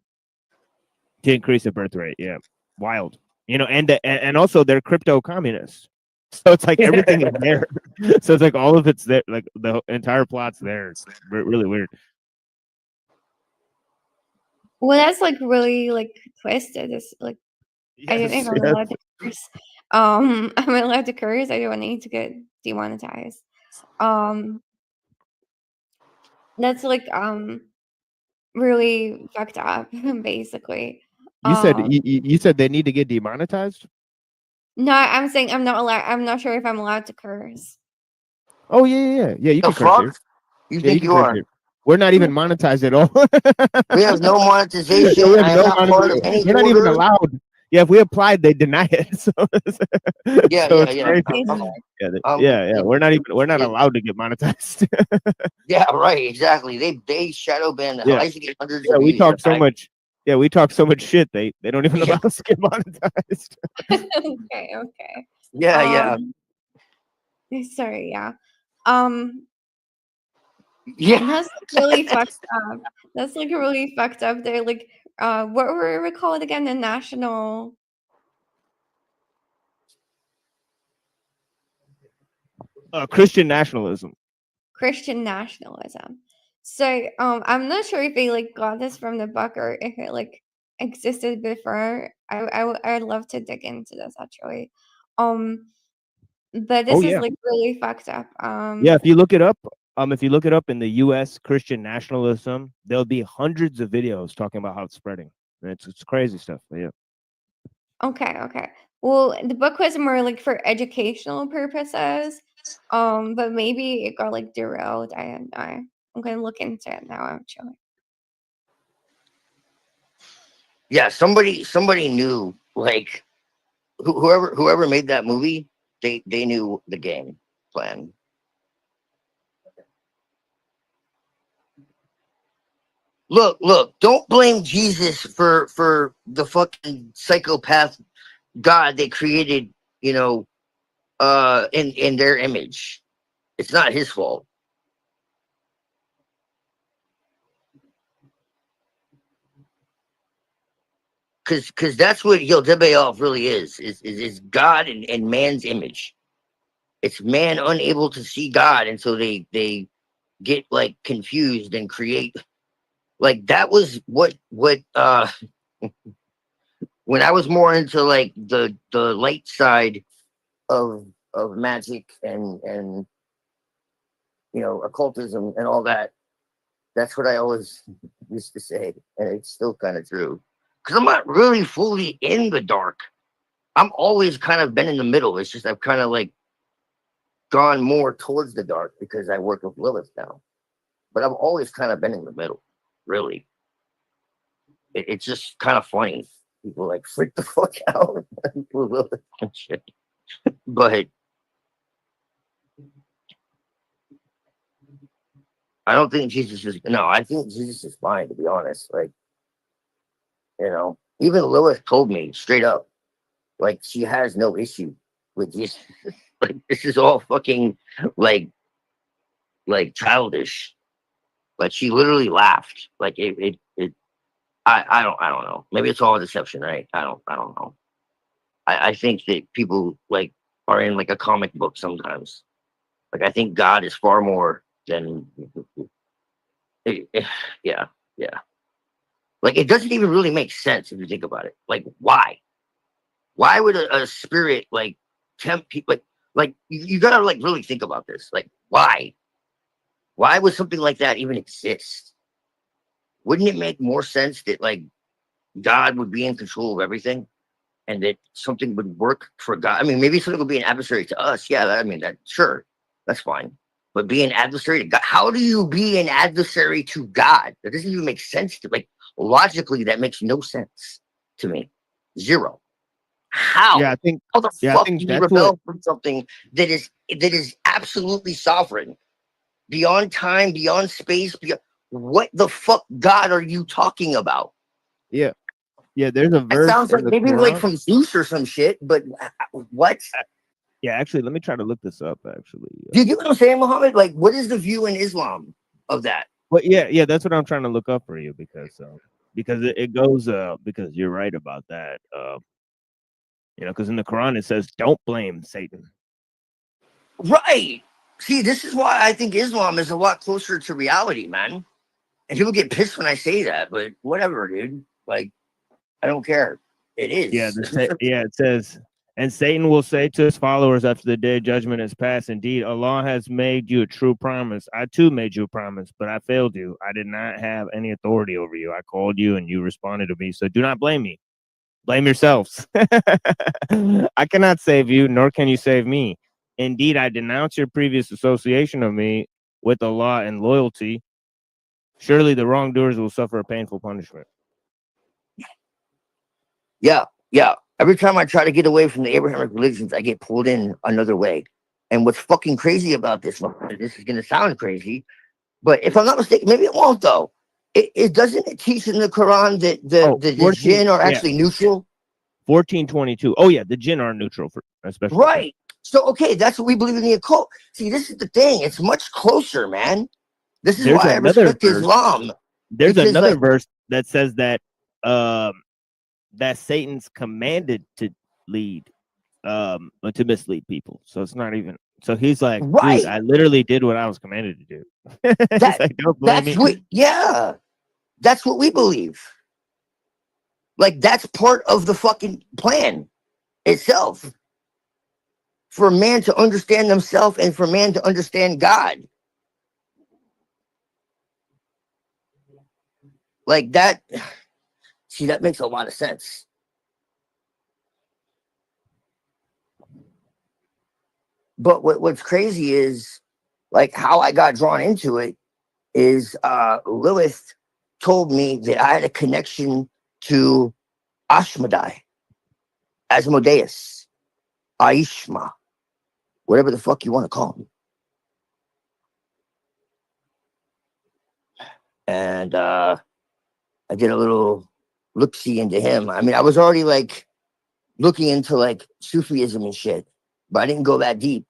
increase the birth rate. Yeah, wild. You know, and also they're crypto communists. So it's like everything is there. So it's like all of it's there. Like the entire plot's there. It's really weird. Well, that's like really like twisted. It's like I don't think I'm allowed to curse. I'm allowed to curse. I don't need to get demonetized. That's like really fucked up, basically. You said you said they need to get demonetized? No, I'm saying I'm not allowed. I'm not sure if I'm allowed to curse. Oh yeah. You can curse here. You think you are? We're not even monetized at all. We have no monetization. We have I am no not part of monetization. any We're not even order. allowed. Yeah, if we applied, they deny it. So, Yeah. We're not allowed to get monetized. Yeah, right. Exactly. They shadow ban. Yeah. I used to get hundreds Yeah, of we views. talk so much. Yeah, we talk so much shit. They don't even allow us to get monetized. Okay. Yeah. Sorry. Yeah. Yeah. That's really fucked up. That's like really fucked up. They're like, what were we called again? The national. Christian nationalism. Christian nationalism. So I'm not sure if they like got this from the book or if it like existed before. I'd love to dig into this actually. But this is like really fucked up. Yeah, if you look it up in the U.S. Christian nationalism, there'll be hundreds of videos talking about how it's spreading. It's crazy stuff. But yeah. Okay. Well, the book was more like for educational purposes. But maybe it got like derailed. I'm gonna look into it now actually. Yeah, somebody knew, like whoever made that movie, they knew the game plan. Look, don't blame Jesus for the fucking psychopath God they created, in their image. It's not his fault. Cause that's what Yildibayoff really is God in man's image. It's man unable to see God, and so they get like confused and create, like, that was what when I was more into like the light side of magic and occultism and all that. That's what I always used to say, and it's still kind of true. Because I'm not really fully in the dark. I'm always kind of been in the middle. It's just I've kind of like gone more towards the dark because I work with Lilith now. But I've always kind of been in the middle, really. It's just kind of funny. People like freak the fuck out with Lilith and shit. But I don't think Jesus is. No, I think Jesus is fine, to be honest. Like, even Lilith told me straight up, like, she has no issue with Jesus. Like, this is all fucking like childish. Like, she literally laughed. Like, I don't know. Maybe it's all a deception, right? I don't know. I think that people like are in like a comic book sometimes. Like, I think God is far more than yeah. Like, it doesn't even really make sense if you think about it. Like, why? Why would a spirit like tempt people? Like you gotta like really think about this. Like, why? Why would something like that even exist? Wouldn't it make more sense that like God would be in control of everything, and that something would work for God? I mean, maybe something would be an adversary to us. Yeah, I mean, that sure, that's fine. But be an adversary to God? How do you be an adversary to God? That doesn't even make sense to like logically. That makes no sense to me. Zero. How? Yeah, I think. How the Yeah, I fuck think do you that's what. rebel from something that is absolutely sovereign, beyond time, beyond space? What the fuck God are you talking about? Yeah, yeah. There's a That verse sounds like in the maybe like Quran. from Zeus or some shit. But what? Yeah, actually, let me try to look this up. Actually, Do you get what I'm saying, Muhammad? Like, what is the view in Islam of that? but yeah, that's what I'm trying to look up for you because it goes because you're right about that. You know, because in the Quran it says don't blame Satan. Right. See, this is why I think Islam is a lot closer to reality, man. And people get pissed when I say that, but whatever, dude. Like, I don't care. It Yeah, is. it says, and Satan will say to his followers after the day of judgment is past, indeed, Allah has made you a true promise. I too made you a promise, but I failed you. I did not have any authority over you. I called you and you responded to me. So do not blame me. Blame yourselves. I cannot save you, nor can you save me. Indeed, I denounce your previous association of me with Allah and loyalty. Surely the wrongdoers will suffer a painful punishment. Yeah, yeah. Every time I try to get away from the Abrahamic religions, I get pulled in another way. And what's fucking crazy about this is going to sound crazy, but if I'm not mistaken, maybe it won't though. It doesn't it teach in the Quran that the jinn are actually neutral? 1422. Oh yeah, the jinn are neutral for especially. Right. So okay, that's what we believe in the occult. See, this is the thing. It's much closer, man. This is why I respect Islam. There's because, another like, verse that says that that Satan's commanded to lead to mislead people. So it's not even so he's like, right. dude, I literally did what I was commanded to do. He's like, don't blame me. That's what we believe. Like, that's part of the fucking plan itself. For man to understand themselves and for man to understand God. Like that. See, that makes a lot of sense. But what's crazy is, like, how I got drawn into it is Lilith told me that I had a connection to Ashmedai, Asmodeus, Aishma, whatever the fuck you want to call him. And I did a little look-see into him. I mean, I was already like looking into like Sufism and shit, but I didn't go that deep.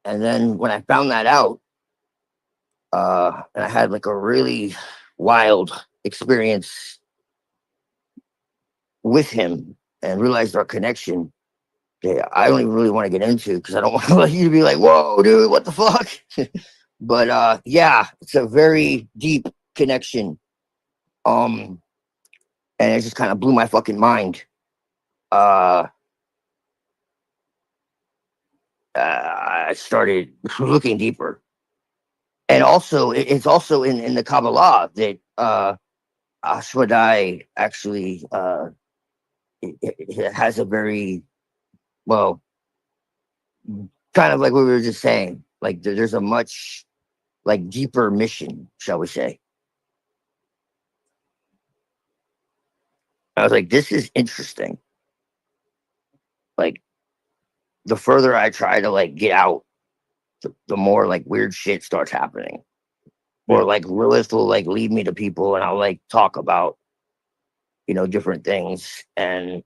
And then when I found that out, and I had like a really wild experience with him and realized our connection that I don't even really want to get into because I don't want you to be like, whoa, dude, what the fuck? But yeah, it's a very deep connection. And it just kind of blew my fucking mind. I started looking deeper. And also, it's also in the Kabbalah that Ashwadai actually it has a very, well, kind of like what we were just saying. Like there's a much like deeper mission, shall we say. I was like, this is interesting. Like the further I try to like get out, the more like weird shit starts happening. Or like Lilith will like lead me to people and I'll like talk about, you know, different things and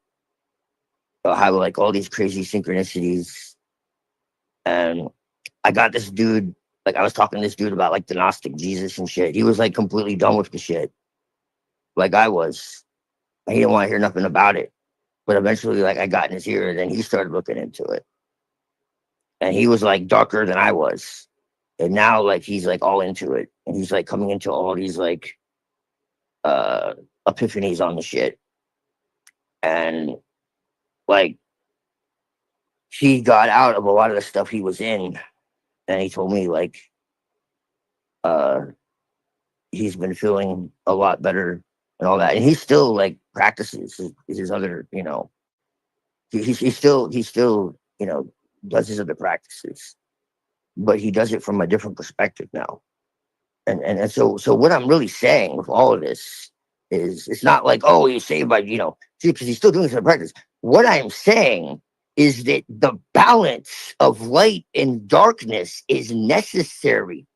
I'll have like all these crazy synchronicities. And I got this dude, like I was talking to this dude about like the Gnostic Jesus and shit. He was like completely done with the shit. Like I was. He didn't want to hear nothing about it. But eventually like I got in his ear and then he started looking into it. And he was like darker than I was. And now like he's like all into it. And he's like coming into all these like epiphanies on the shit. And like, he got out of a lot of the stuff he was in, and he told me like, he's been feeling a lot better and all that, and he still like practices his other, you know, he still you know, does his other practices, but he does it from a different perspective now. And so what I'm really saying with all of this is, it's not like, oh, he's saved by, you know, see, because he's still doing some practice. What I'm saying is that the balance of light and darkness is necessary.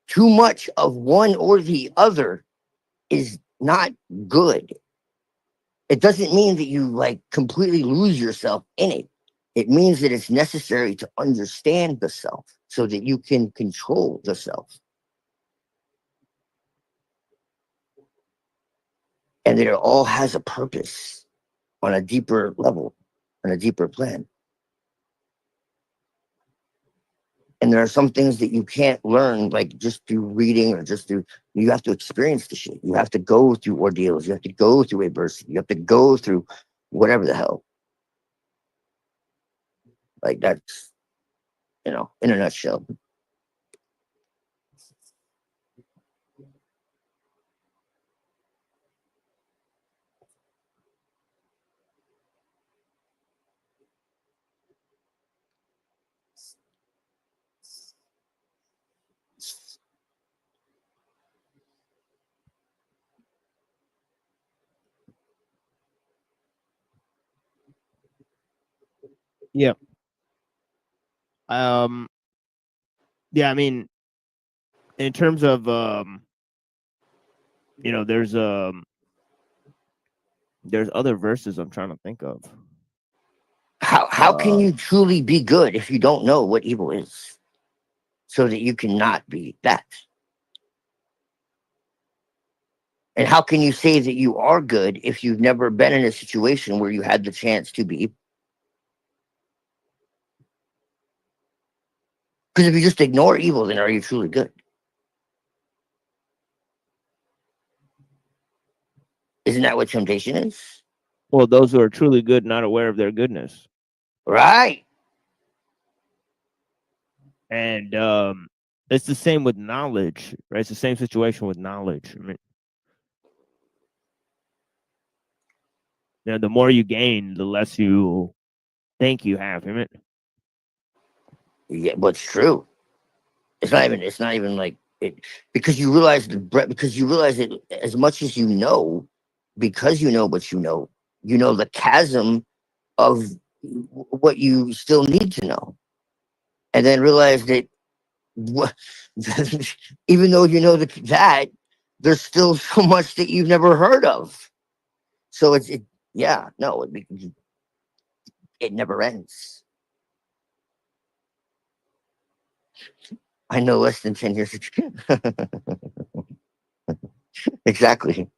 Too much of one or the other is not good. It doesn't mean that you like completely lose yourself in it. It means that it's necessary to understand the self so that you can control the self. And that it all has a purpose on a deeper level, on a deeper plan. And there are some things that you can't learn, like just through reading or just through, you have to experience the shit. You have to go through ordeals. You have to go through adversity. You have to go through whatever the hell. Like that's, you know, in a nutshell. Yeah. Yeah, I mean, in terms of you know, there's other verses I'm trying to think of. How can you truly be good if you don't know what evil is, so that you cannot be that? And how can you say that you are good if you've never been in a situation where you had the chance to be? Because if you just ignore evil, then are you truly good? Isn't that what temptation is? Well, those who are truly good, not aware of their goodness. Right. And it's the same with knowledge, right? It's the same situation with knowledge. I mean, you know, the more you gain, the less you think you have. I mean, Yeah, but it's true. It's not even like it, because you realize that as much as you know, because you know what you know the chasm of what you still need to know, and then realize that even though you know that there's still so much that you've never heard of. So it never ends. I know less than 10 years. Exactly.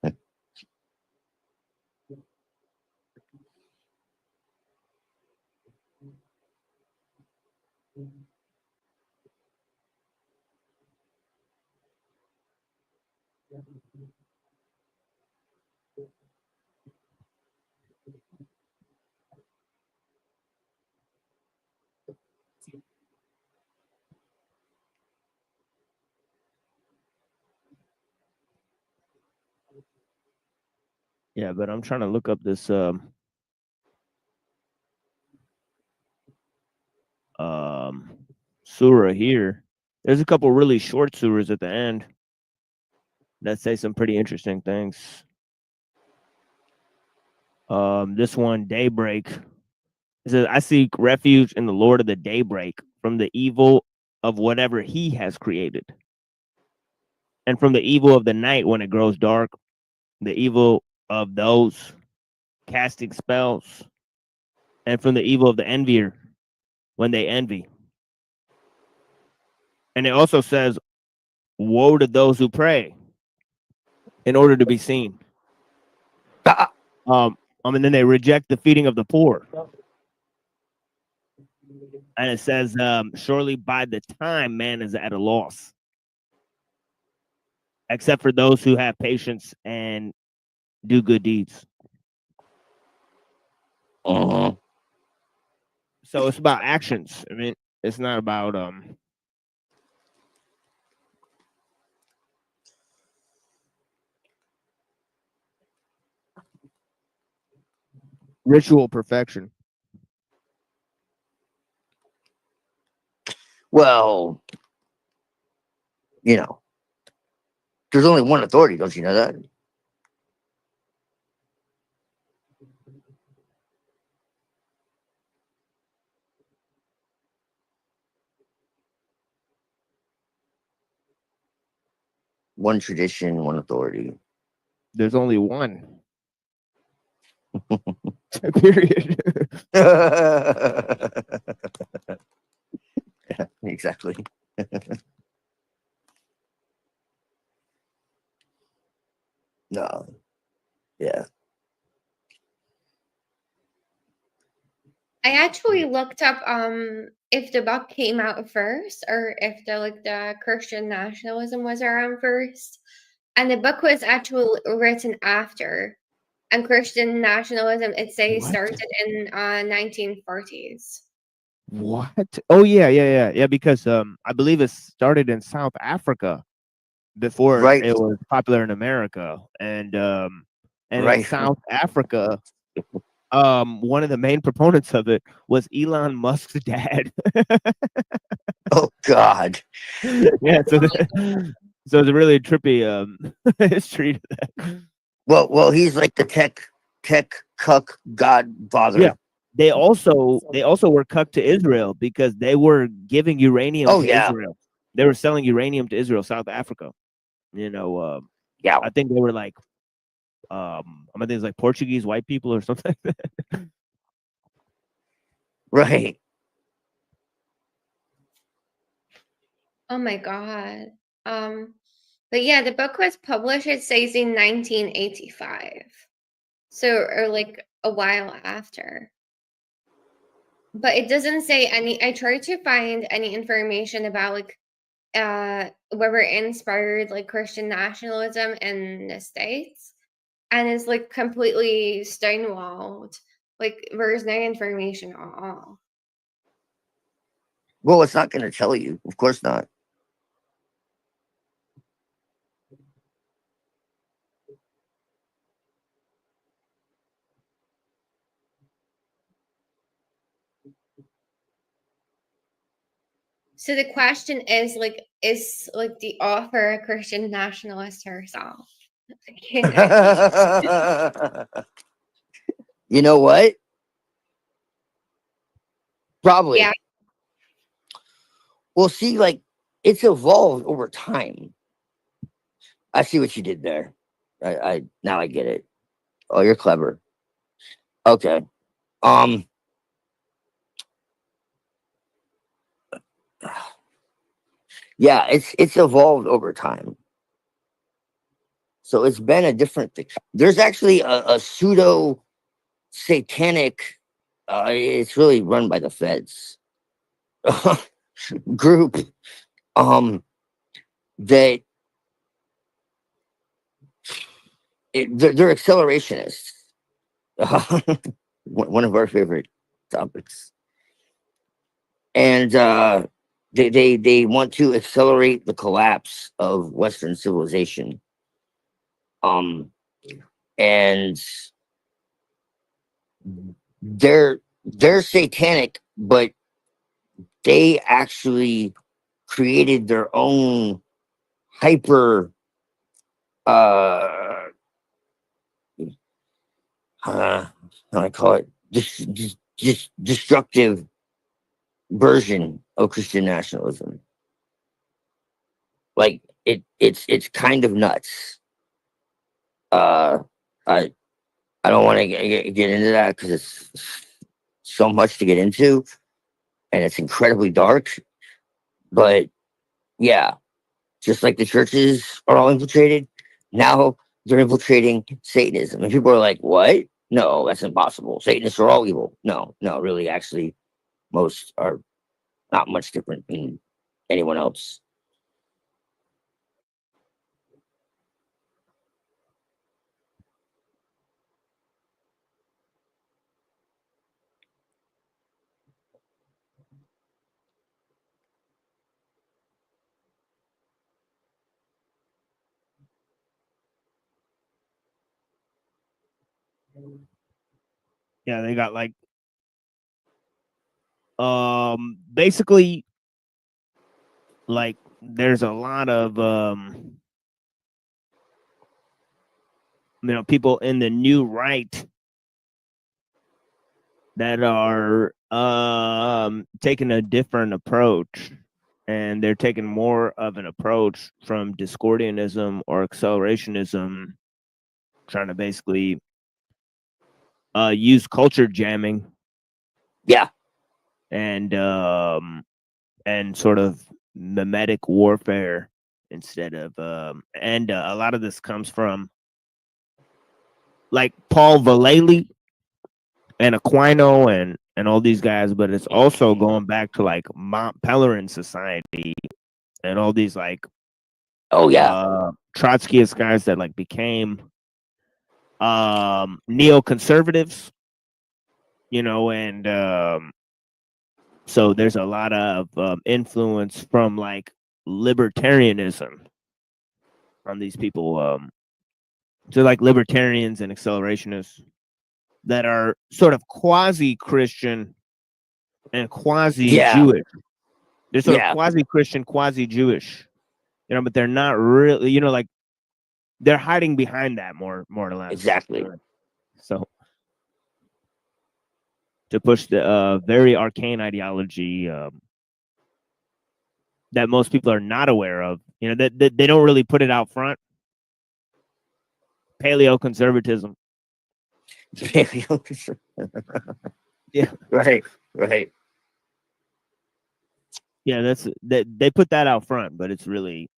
yeah, but I'm trying to look up this surah here. There's a couple really short surahs at the end that say some pretty interesting things. This one, Daybreak. It says, I seek refuge in the Lord of the daybreak from the evil of whatever he has created, and from the evil of the night when it grows dark, the evil of those casting spells, and from the evil of the envier when they envy. And it also says, woe to those who pray in order to be seen. And then they reject the feeding of the poor. And it says, surely by the time man is at a loss. except for those who have patience and do good deeds. Uh-huh. So it's about actions. I mean, it's not about ritual perfection. Well, you know, there's only one authority. Don't you know that? One tradition, one authority. There's only one. Period. Yeah, exactly. No. Yeah. I actually looked up if the book came out first or if the Christian nationalism was around first. And the book was actually written after. And Christian nationalism, it says, started in 1940s. What? Oh yeah. Because I believe it started in South Africa before Right. it was popular in America, and in Right. South Africa, one of the main proponents of it was Elon Musk's dad. Oh God. Yeah. So it's a really trippy history to that. Well, he's like the tech cuck godfather. Yeah. They also were cucked to Israel because they were giving uranium Oh, to yeah. Israel. They were selling uranium to Israel, South Africa. You know, yeah. I think they were like, I think it's like Portuguese white people or something. Right. Oh my God. But yeah, the book was published, it says, in 1985. So, or like a while after. But it doesn't say any. I tried to find any information about like whether it inspired like Christian nationalism in the States, and it's like completely stonewalled. Like there's no information at all. Well, it's not going to tell you. Of course not. So the question is like the author a Christian nationalist herself? You know what? Probably. Yeah. Well, see, like it's evolved over time. I see what you did there. I now I get it. Oh, you're clever. Okay. Yeah, it's evolved over time. So it's been a different thing. There's actually a pseudo satanic. It's really run by the feds. Group. That they're accelerationists. One of our favorite topics. And they want to accelerate the collapse of Western civilization. And they're satanic, but they actually created their own hyper how do I call it, just destructive version of Christian nationalism. Like it's kind of nuts. I don't want to get into that because it's so much to get into, and it's incredibly dark. But yeah, just like the churches are all infiltrated, now they're infiltrating Satanism, and people are like, "What? No, that's impossible. Satanists are all evil." No, really, actually, most are not much different than anyone else. Yeah, they got like basically like there's a lot of people in the new right that are taking a different approach, and they're taking more of an approach from Discordianism or accelerationism, trying to basically use culture jamming. Yeah. And sort of mimetic warfare instead of and a lot of this comes from like Paul Vallely and Aquino and all these guys, but it's also going back to like Mont Pelerin Society and all these like Trotskyist guys that like became neoconservatives, and so there's a lot of influence from like libertarianism on these people. So like libertarians and accelerationists that are sort of quasi-Christian and quasi-Jewish. They're sort of quasi-Christian, quasi-Jewish, but they're not really, like they're hiding behind that more or less. Exactly. So to push the very arcane ideology that most people are not aware of, that they don't really put it out front. Paleoconservatism. Yeah. Right. Yeah, that's that they put that out front, but it's really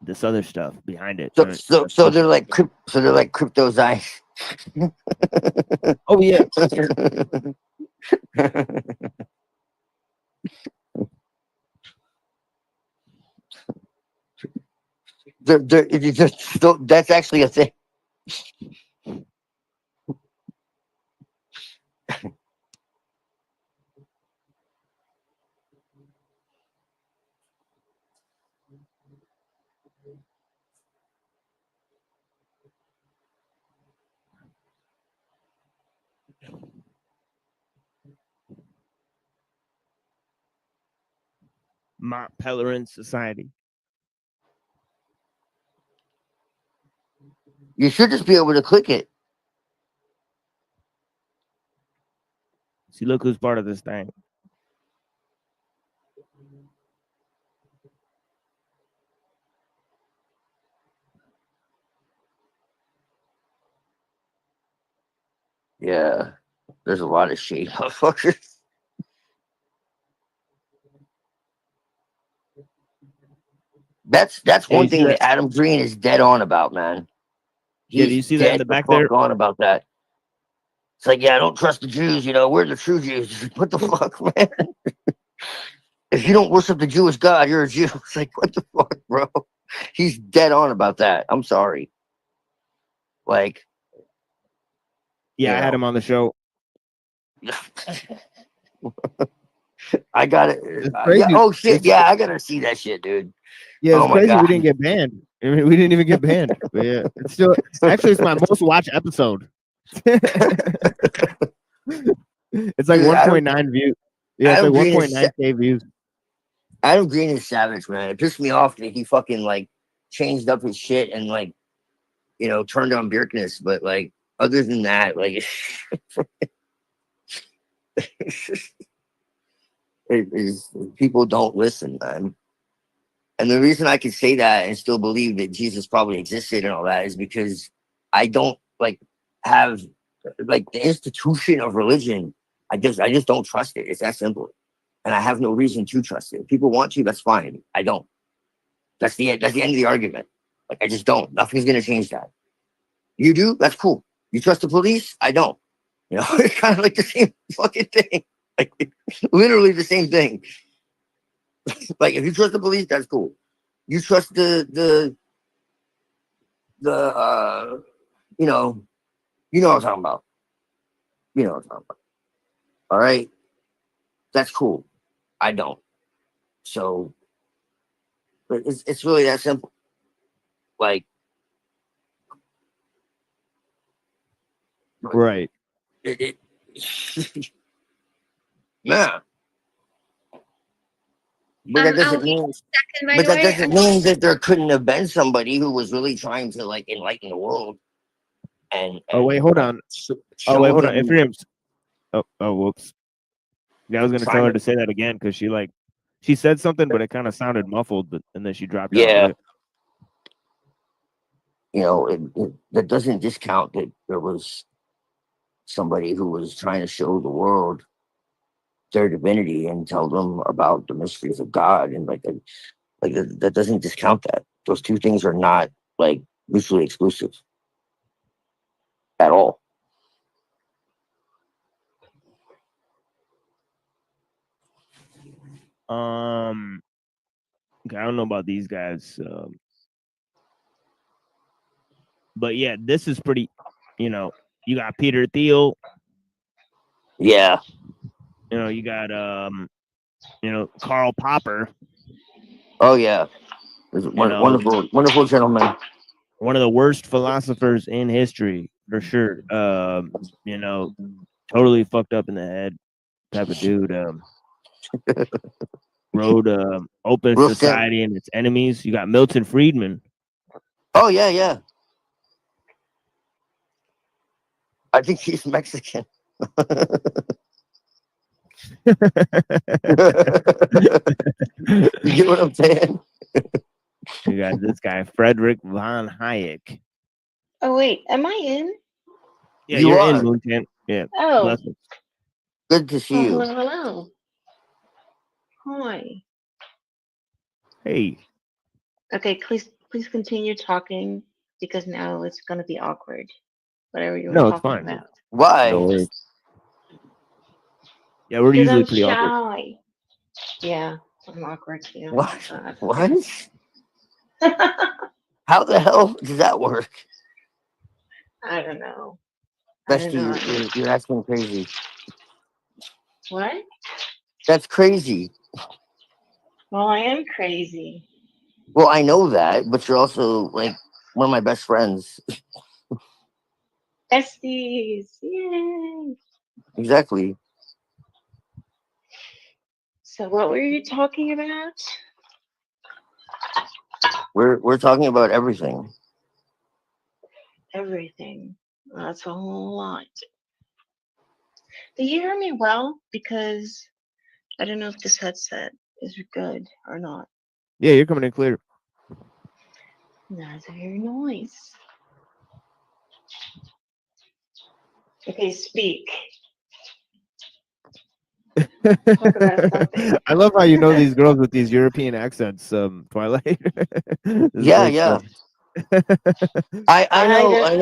this other stuff behind it. So they're like crypto Zionists. Oh yeah. That's actually a thing. Mont Pelerin Society. You should just be able to click it. See, look who's part of this thing. Yeah, there's a lot of shade motherfuckers. That's one thing that Adam Green is dead on about, man. Yeah, do you see that in the back there? On about that. It's like, I don't trust the Jews. We're the true Jews. What the fuck, man? If you don't worship the Jewish God, you're a Jew. It's like, what the fuck, bro? He's dead on about that. I'm sorry. Like, yeah, I had him on the show. I got it. Oh shit! Yeah, I gotta see that shit, dude. Yeah, it's crazy. We didn't get banned. I mean, we didn't even get banned. But yeah, it's still it's my most watched episode. It's like 1.9 views. Yeah, it's like 1.9K views. Adam Green is savage, man. It pissed me off that he fucking like changed up his shit and like, turned on Bjerknes. But like, other than that, like, people don't listen, man. And the reason I can say that and still believe that Jesus probably existed and all that is because I don't have the institution of religion. I just don't trust it. It's that simple. And I have no reason to trust it. If people want to, that's fine. I don't. That's the end of the argument. Like, I just don't. Nothing's gonna change that. You do? That's cool. You trust the police? I don't. It's kind of like the same fucking thing. Like, literally the same thing. Like, if you trust the police, that's cool. You trust the you know what I'm talking about. You know what I'm talking about. All right? That's cool. I don't. So, but it's really that simple. Like, Right. Yeah. But that doesn't mean. Second, by But the that way, doesn't mean that there couldn't have been somebody who was really trying to like enlighten the world. And Oh wait, hold like, on. Oh show wait, hold on. them. Ephraim's. Oh, whoops. Yeah, I was gonna tell her to say that again because she said something, but it kind of sounded muffled, and then she dropped out. Yeah. You know, that doesn't discount that there was somebody who was trying to show the world their divinity and tell them about the mysteries of God, and that doesn't discount that. Those two things are not like mutually exclusive at all. Okay, I don't know about these guys, but yeah, this is pretty. You know, you got Peter Thiel. Yeah. You know, you got Karl Popper. Oh yeah, wonderful gentleman. One of the worst philosophers in history, for sure. You know, totally fucked up in the head type of dude. Wrote Open Society and Its Enemies. You got Milton Friedman. Oh yeah. I think he's Mexican. You get what I'm saying? You got this guy, Friedrich von Hayek. Oh wait, am I in? Yeah, you're in, Moontan. Yeah. Oh. Blessings. Good to see you. Hello. Hi. Hey. Okay, please continue talking because now it's gonna be awkward. Whatever you were No, it's talking fine. about. Why? No worries. Yeah, we're Because usually I'm pretty shy. awkward. Yeah, I'm awkward too. What? How the hell does that work? I don't know. Bestie, you're acting crazy. What? That's crazy. Well, I am crazy. Well, I know that, but you're also like one of my best friends. Besties. Yay. Exactly. So what were you talking about? We're talking about everything. Everything. Well, that's a whole lot. Do you hear me well? Because I don't know if this headset is good or not. Yeah, you're coming in clear. That's very nice. Okay, speak. Talk about something. I love how you know these girls with these European accents, Twilight. Yeah. I know. I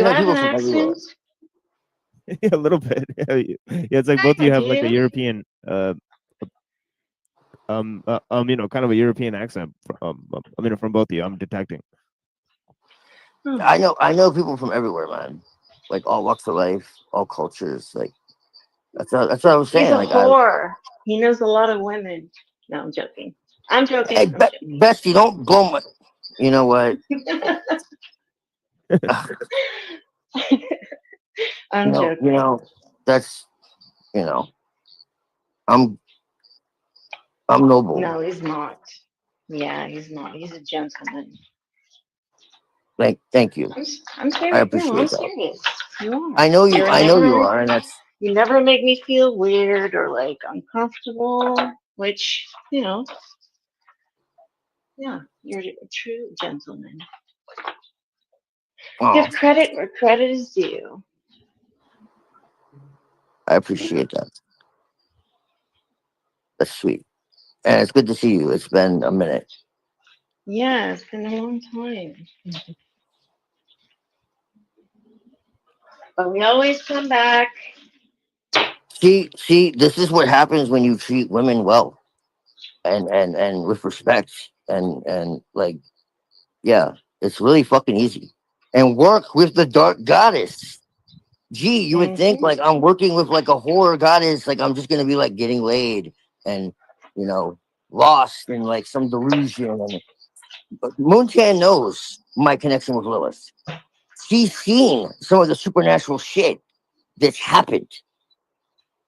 know have people an from everywhere. accent? Yeah, a little bit. Yeah, it's like both of you have like a European, kind of a European accent. From both of you, I'm detecting. I know people from everywhere, man. Like all walks of life, all cultures. Like that's what I was saying. He's a like whore. He knows a lot of women. No, I'm joking. I'm joking. Hey, Bestie, don't blow my. You know what? I'm joking. You know that's. I'm noble. No, he's not. Yeah, he's not. He's a gentleman. Thank you. I'm serious. I appreciate I'm that. serious. You are. I know you. I know you are, and that's. You never make me feel weird or like uncomfortable, which yeah, you're a true gentleman. Oh, Give credit where credit is due. I appreciate that. That's sweet, and it's good to see you. It's been a minute. Yeah, it's been a long time. But we always come back. See, this is what happens when you treat women well, and with respect, and like, yeah, it's really fucking easy. And work with the dark goddess. Gee, you would think like I'm working with like a horror goddess, like I'm just gonna be like getting laid and lost in like some delusion. But Moontan knows my connection with Lilith. she's seen some of the supernatural shit that's happened.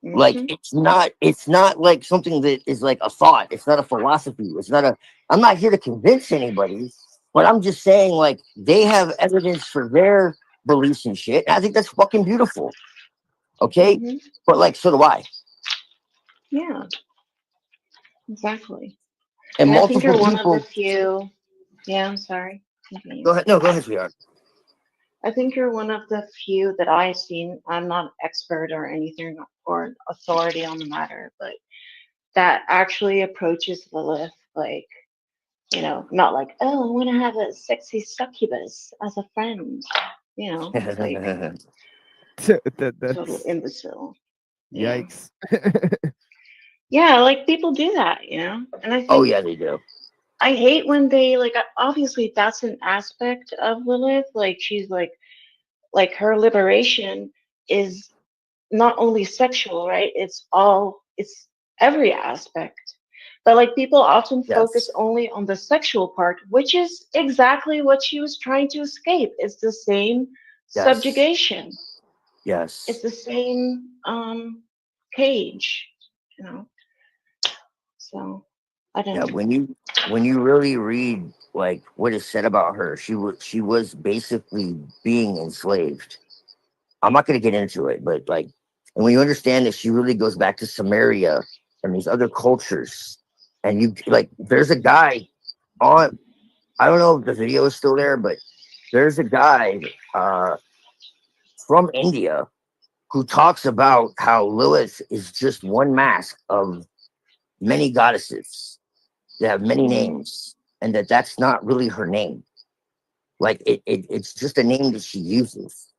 Like it's not like something that is like a thought. It's not a philosophy. I'm not here to convince anybody, but I'm just saying like they have evidence for their beliefs and shit. And I think that's fucking beautiful. Okay? But like so do I. Yeah, exactly. And I think you're multiple one of the people. few. Yeah, I'm sorry. Continue. Go ahead. No, go ahead, sweetheart. I think you're one of the few that I've seen. I'm not an expert or anything or an authority on the matter, but that actually approaches Lilith like, you know, not like, oh, I want to have a sexy succubus as a friend. You know, it's like total imbecile. Yikes. Yeah, like people do that, you know? And I think Oh yeah, they do. I hate when they like obviously that's an aspect of Lilith. Like she's like her liberation is not only sexual, right? It's every aspect. But like people often focus only on the sexual part, which is exactly what she was trying to escape. It's the same subjugation. Yes. It's the same cage, you know. So I don't know. When you really read like what is said about her, she was basically being enslaved. I'm not going to get into it, but like, and when you understand that she really goes back to Samaria and these other cultures, and you like, there's a guy on, I don't know if the video is still there, but there's a guy from India who talks about how Lilith is just one mask of many goddesses that have many names, and that's not really her name. Like it's just a name that she uses,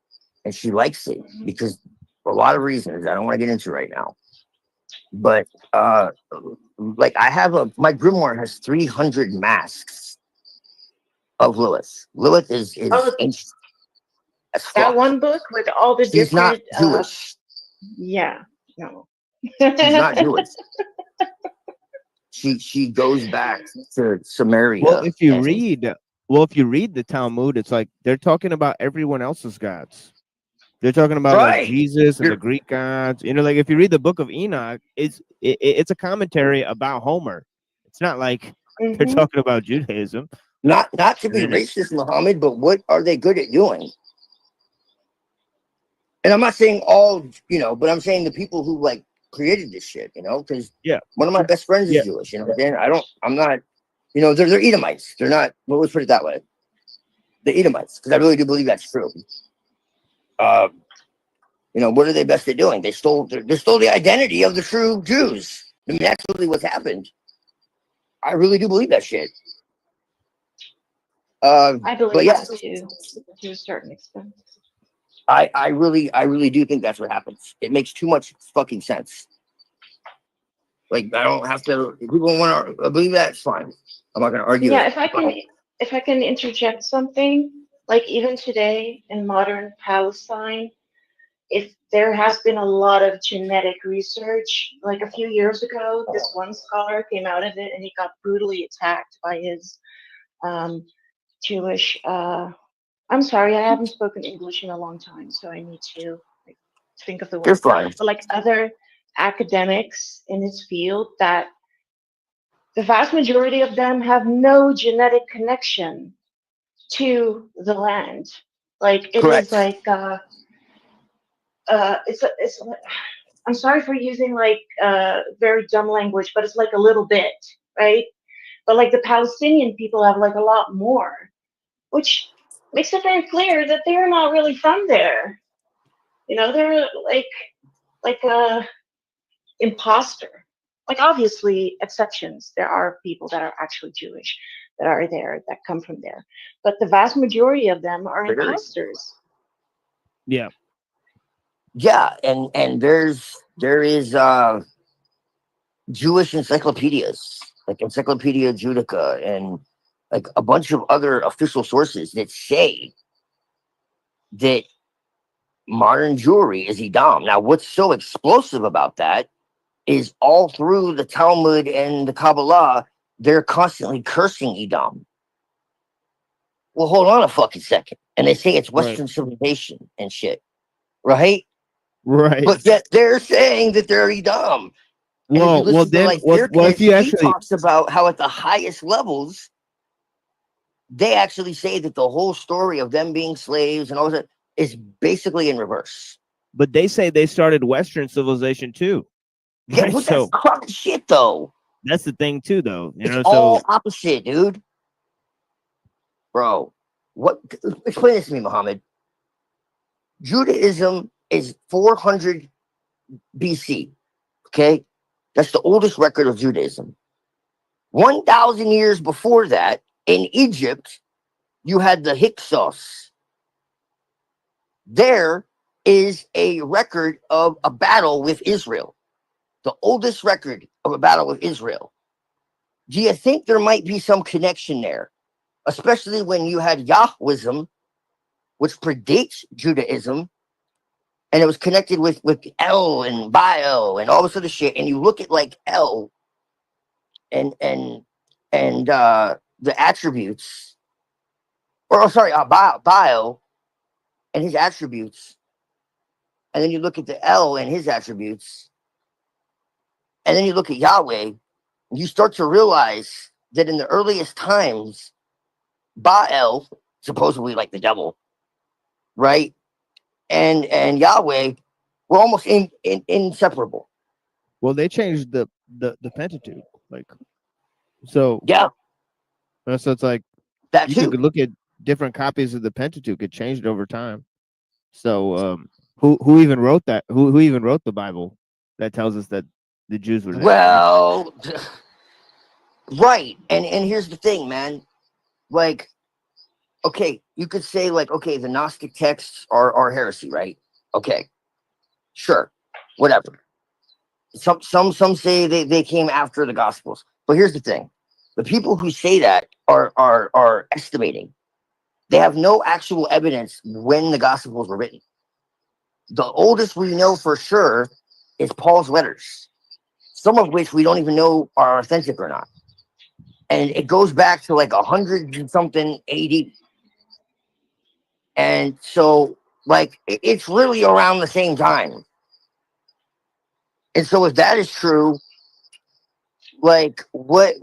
and she likes it because for a lot of reasons I don't want to get into right now. But like I have my grimoire has 300 masks of Lilith. Lilith is ancient as fuck. That one book with all the She's different not Jewish. Yeah, no. She's not Jewish. She goes back to Samaria. Well, if you read the Talmud, it's like they're talking about everyone else's gods. They're talking about like Jesus and the Greek gods. You know, like if you read the Book of Enoch, it's a commentary about Homer. It's not like they're talking about Judaism. Not to be racist, Muhammad, but what are they good at doing? And I'm not saying all, you know, but I'm saying the people who like created this shit, you know, because one of my best friends is Jewish, you know. Then I'm not, you know, they're Edomites. They're not. Well, let's put it that way. The Edomites, because I really do believe that's true. You know, what are they best at doing? They stole the identity of the true Jews. I mean, that's really what's happened. I really do believe that shit. I believe that too, to a certain extent. I really do think that's what happens. It makes too much fucking sense. Like I don't have to. If people want to believe that, it's fine. I'm not going to argue. Yeah, if I can interject something, like even today in modern Palestine, if there has been a lot of genetic research, like a few years ago, this one scholar came out of it and he got brutally attacked by his Jewish. I'm sorry, I haven't spoken English in a long time, so I need to like, think of the word. But like other academics in his field, that the vast majority of them have no genetic connection to the land. Like it is like it's I'm sorry for using like very dumb language, but it's like a little bit, right? But like the Palestinian people have like a lot more, which makes it very clear that they're not really from there. You know, they're like a imposter. Like obviously exceptions. There are people that are actually Jewish that are there, that come from there. But the vast majority of them are imposters. Yeah. Yeah, and there is Jewish encyclopedias, like Encyclopedia Judaica, and like a bunch of other official sources that say that modern Jewry is Edom. Now, what's so explosive about that is all through the Talmud and the Kabbalah, they're constantly cursing Edom. Well, hold on a fucking second. and they say it's Right. Western civilization and shit, right? Right. But yet they're saying that they're Edom. And if you Well, listen to then, like well, if Dirkins, you he actually, talks about how at the highest levels, they actually say that the whole story of them being slaves and all that is basically in reverse. but they say they started Western civilization too. Yeah, Right? but So that's crock shit, though. that's the thing too, though. You It's know, all so opposite, dude. Bro, what? Explain this to me, Muhammad. Judaism is 400 BC. Okay, that's the oldest record of Judaism. 1,000 years before that, in Egypt, you had the Hyksos. There is a record of a battle with Israel, the oldest record of a battle with Israel. Do you think there might be some connection there? Especially when you had Yahwism, which predates Judaism, and it was connected with El and Baal and all this other shit. And you look at like El and the attributes, or oh, sorry, Baal and his attributes, and then you look at the El and his attributes, and then you look at Yahweh, you start to realize that in the earliest times, Baal, supposedly like the devil, right, and Yahweh were almost inseparable. well, they changed the Pentateuch, like, so yeah. So it's like that you too. could look at different copies of the Pentateuch. It changed over time. So who even wrote that? Who even wrote the Bible that tells us that the Jews were there? Well, right. And here's the thing, man. Like, okay, you could say like, okay, the Gnostic texts are heresy, right? Okay, sure, whatever. Some say they came after the Gospels, but here's the thing: the people who say that are estimating. They have no actual evidence when the Gospels were written. The oldest we know for sure is Paul's letters, some of which we don't even know are authentic or not. And it goes back to like 100 and something AD. And so, like, it's really around the same time. And so, if that is true, like, what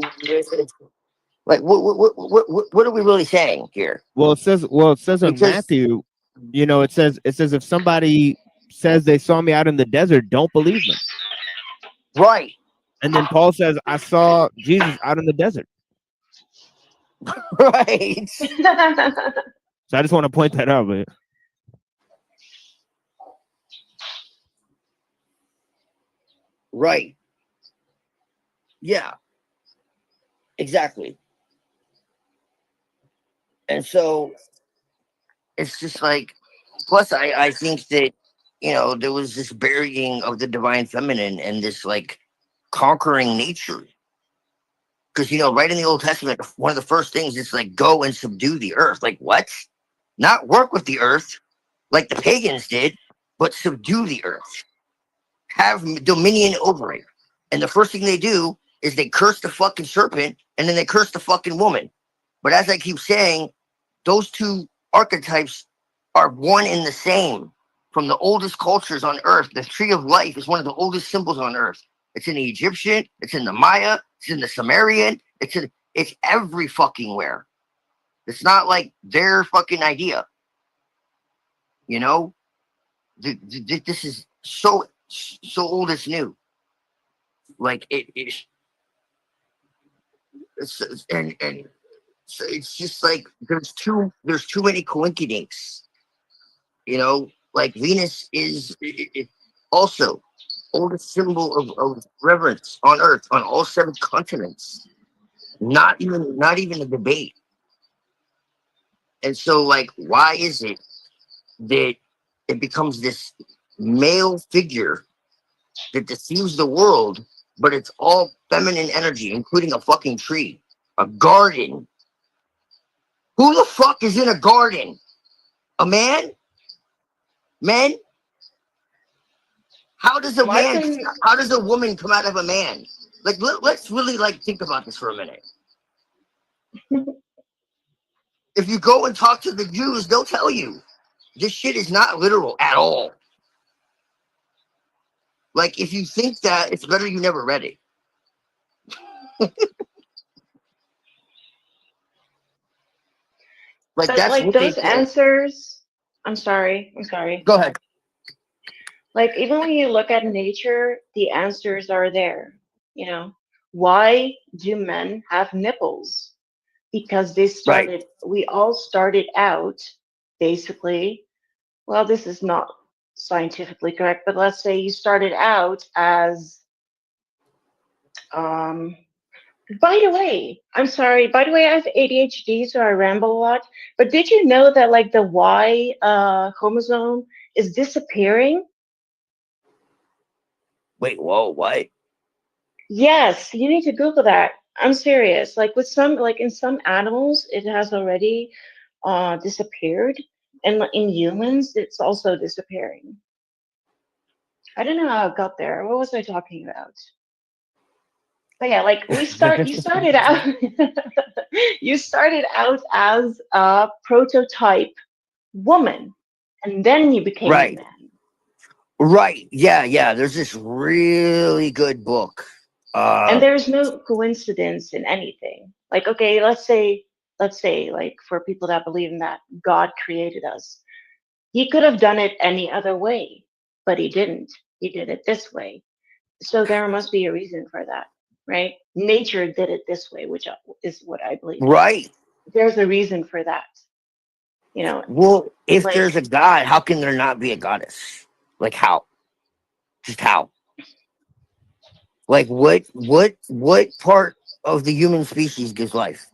are we really saying here? Well, it says in Because Matthew, you know, it says if somebody says they saw me out in the desert, don't believe them. Right. And then Paul says, I saw Jesus out in the desert. Right. So I just want to point that out, but right. Yeah. Exactly. And so it's just like, plus I think that, you know, there was this burying of the divine feminine and this like conquering nature. Because, you know, right in the Old Testament, one of the first things is like, go and subdue the earth. Like, what? Not work with the earth like the pagans did, but subdue the earth. Have dominion over it. And the first thing they do is they curse the fucking serpent and then they curse the fucking woman. But as I keep saying, those two archetypes are one and the same. From the oldest cultures on earth, the tree of life is one of the oldest symbols on earth. It's in the Egyptian, it's in the Maya, it's in the Sumerian, it's every fucking where. It's not like their fucking idea. You know? This is so old it's new. Like it's and so it's just like there's too many coincidences. You know, like Venus is also oldest symbol of reverence on Earth on all 7 continents. Not even a debate. And so, like, why is it that it becomes this male figure that deceives the world, but it's all feminine energy, including a fucking tree, a garden? Who the fuck is in a garden? A man? Men? How does a woman come out of a man? Like, let's really like think about this for a minute. If you go and talk to the Jews, they'll tell you this shit is not literal at all. Like, if you think that, it's better you never read it. But like those answers, I'm sorry. Go ahead. Like, even when you look at nature, the answers are there. You know, why do men have nipples? Because they started, we all started out basically, well, this is not scientifically correct, but let's say you started out as, by the way, I'm sorry, by the way, I have ADHD, so I ramble a lot, but did you know that like the Y chromosome is disappearing? Wait, whoa, what? Yes, you need to Google that. I'm serious. Like with some, like in some animals, it has already disappeared, and in humans, it's also disappearing. I don't know how it got there. What was I talking about? But yeah, like you started out, you started out as a prototype woman, and then you became a man. Right. Yeah. There's this really good book. And there's no coincidence in anything. Like, okay, let's say, like, for people that believe in that, God created us. He could have done it any other way, but he didn't. He did it this way. So there must be a reason for that, right? Nature did it this way, which is what I believe. Right. There's a reason for that. You know. Well, if like, there's a God, how can there not be a goddess? Like how? Just how? Like what part of the human species gives life?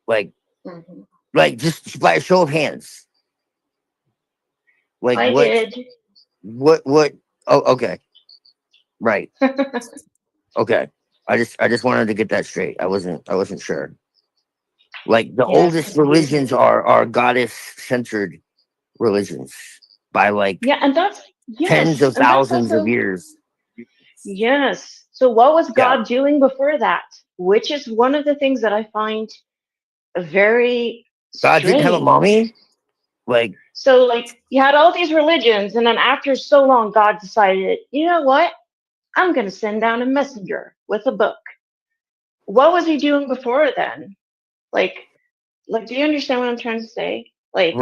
Like, like just by a show of hands. Like I did. What? Oh, okay. Right. Okay. I just wanted to get that straight. I wasn't sure. Like the oldest religions are goddess centered religions by like and that's tens of thousands of years. Yes. So what was God doing before that? Which is one of the things that I find very God didn't have a mommy? Like, so like you had all these religions, and then after so long, God decided, you know what? I'm gonna send down a messenger with a book. What was he doing before then? Like do you understand what I'm trying to say? Like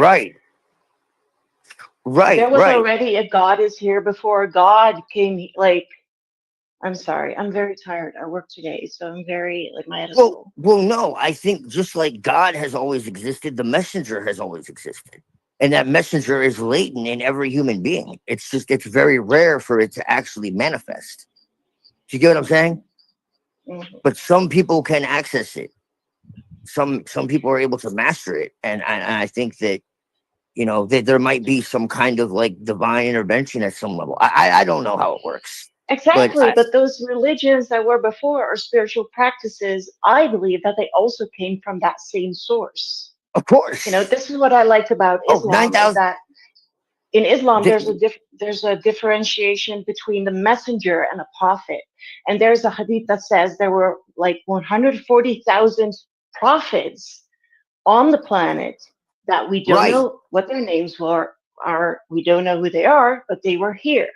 Right. There was already a God is here before God came. Like, I'm sorry, I'm very tired. I work today, so I'm very like my head is full. Well, no, I think just like God has always existed, the messenger has always existed. And that messenger is latent in every human being. It's just, it's very rare for it to actually manifest. Do you get what I'm saying? But some people can access it. Some people are able to master it. And I think that, you know, that there might be some kind of like divine intervention at some level. I don't know how it works. Exactly, but those religions that were before or spiritual practices, I believe that they also came from that same source. Of course. You know, this is what I liked about Islam, is that in Islam there's a differentiation between the messenger and a prophet. And there's a hadith that says there were like 140,000 prophets on the planet that we don't know what their names were, we don't know who they are, but they were here.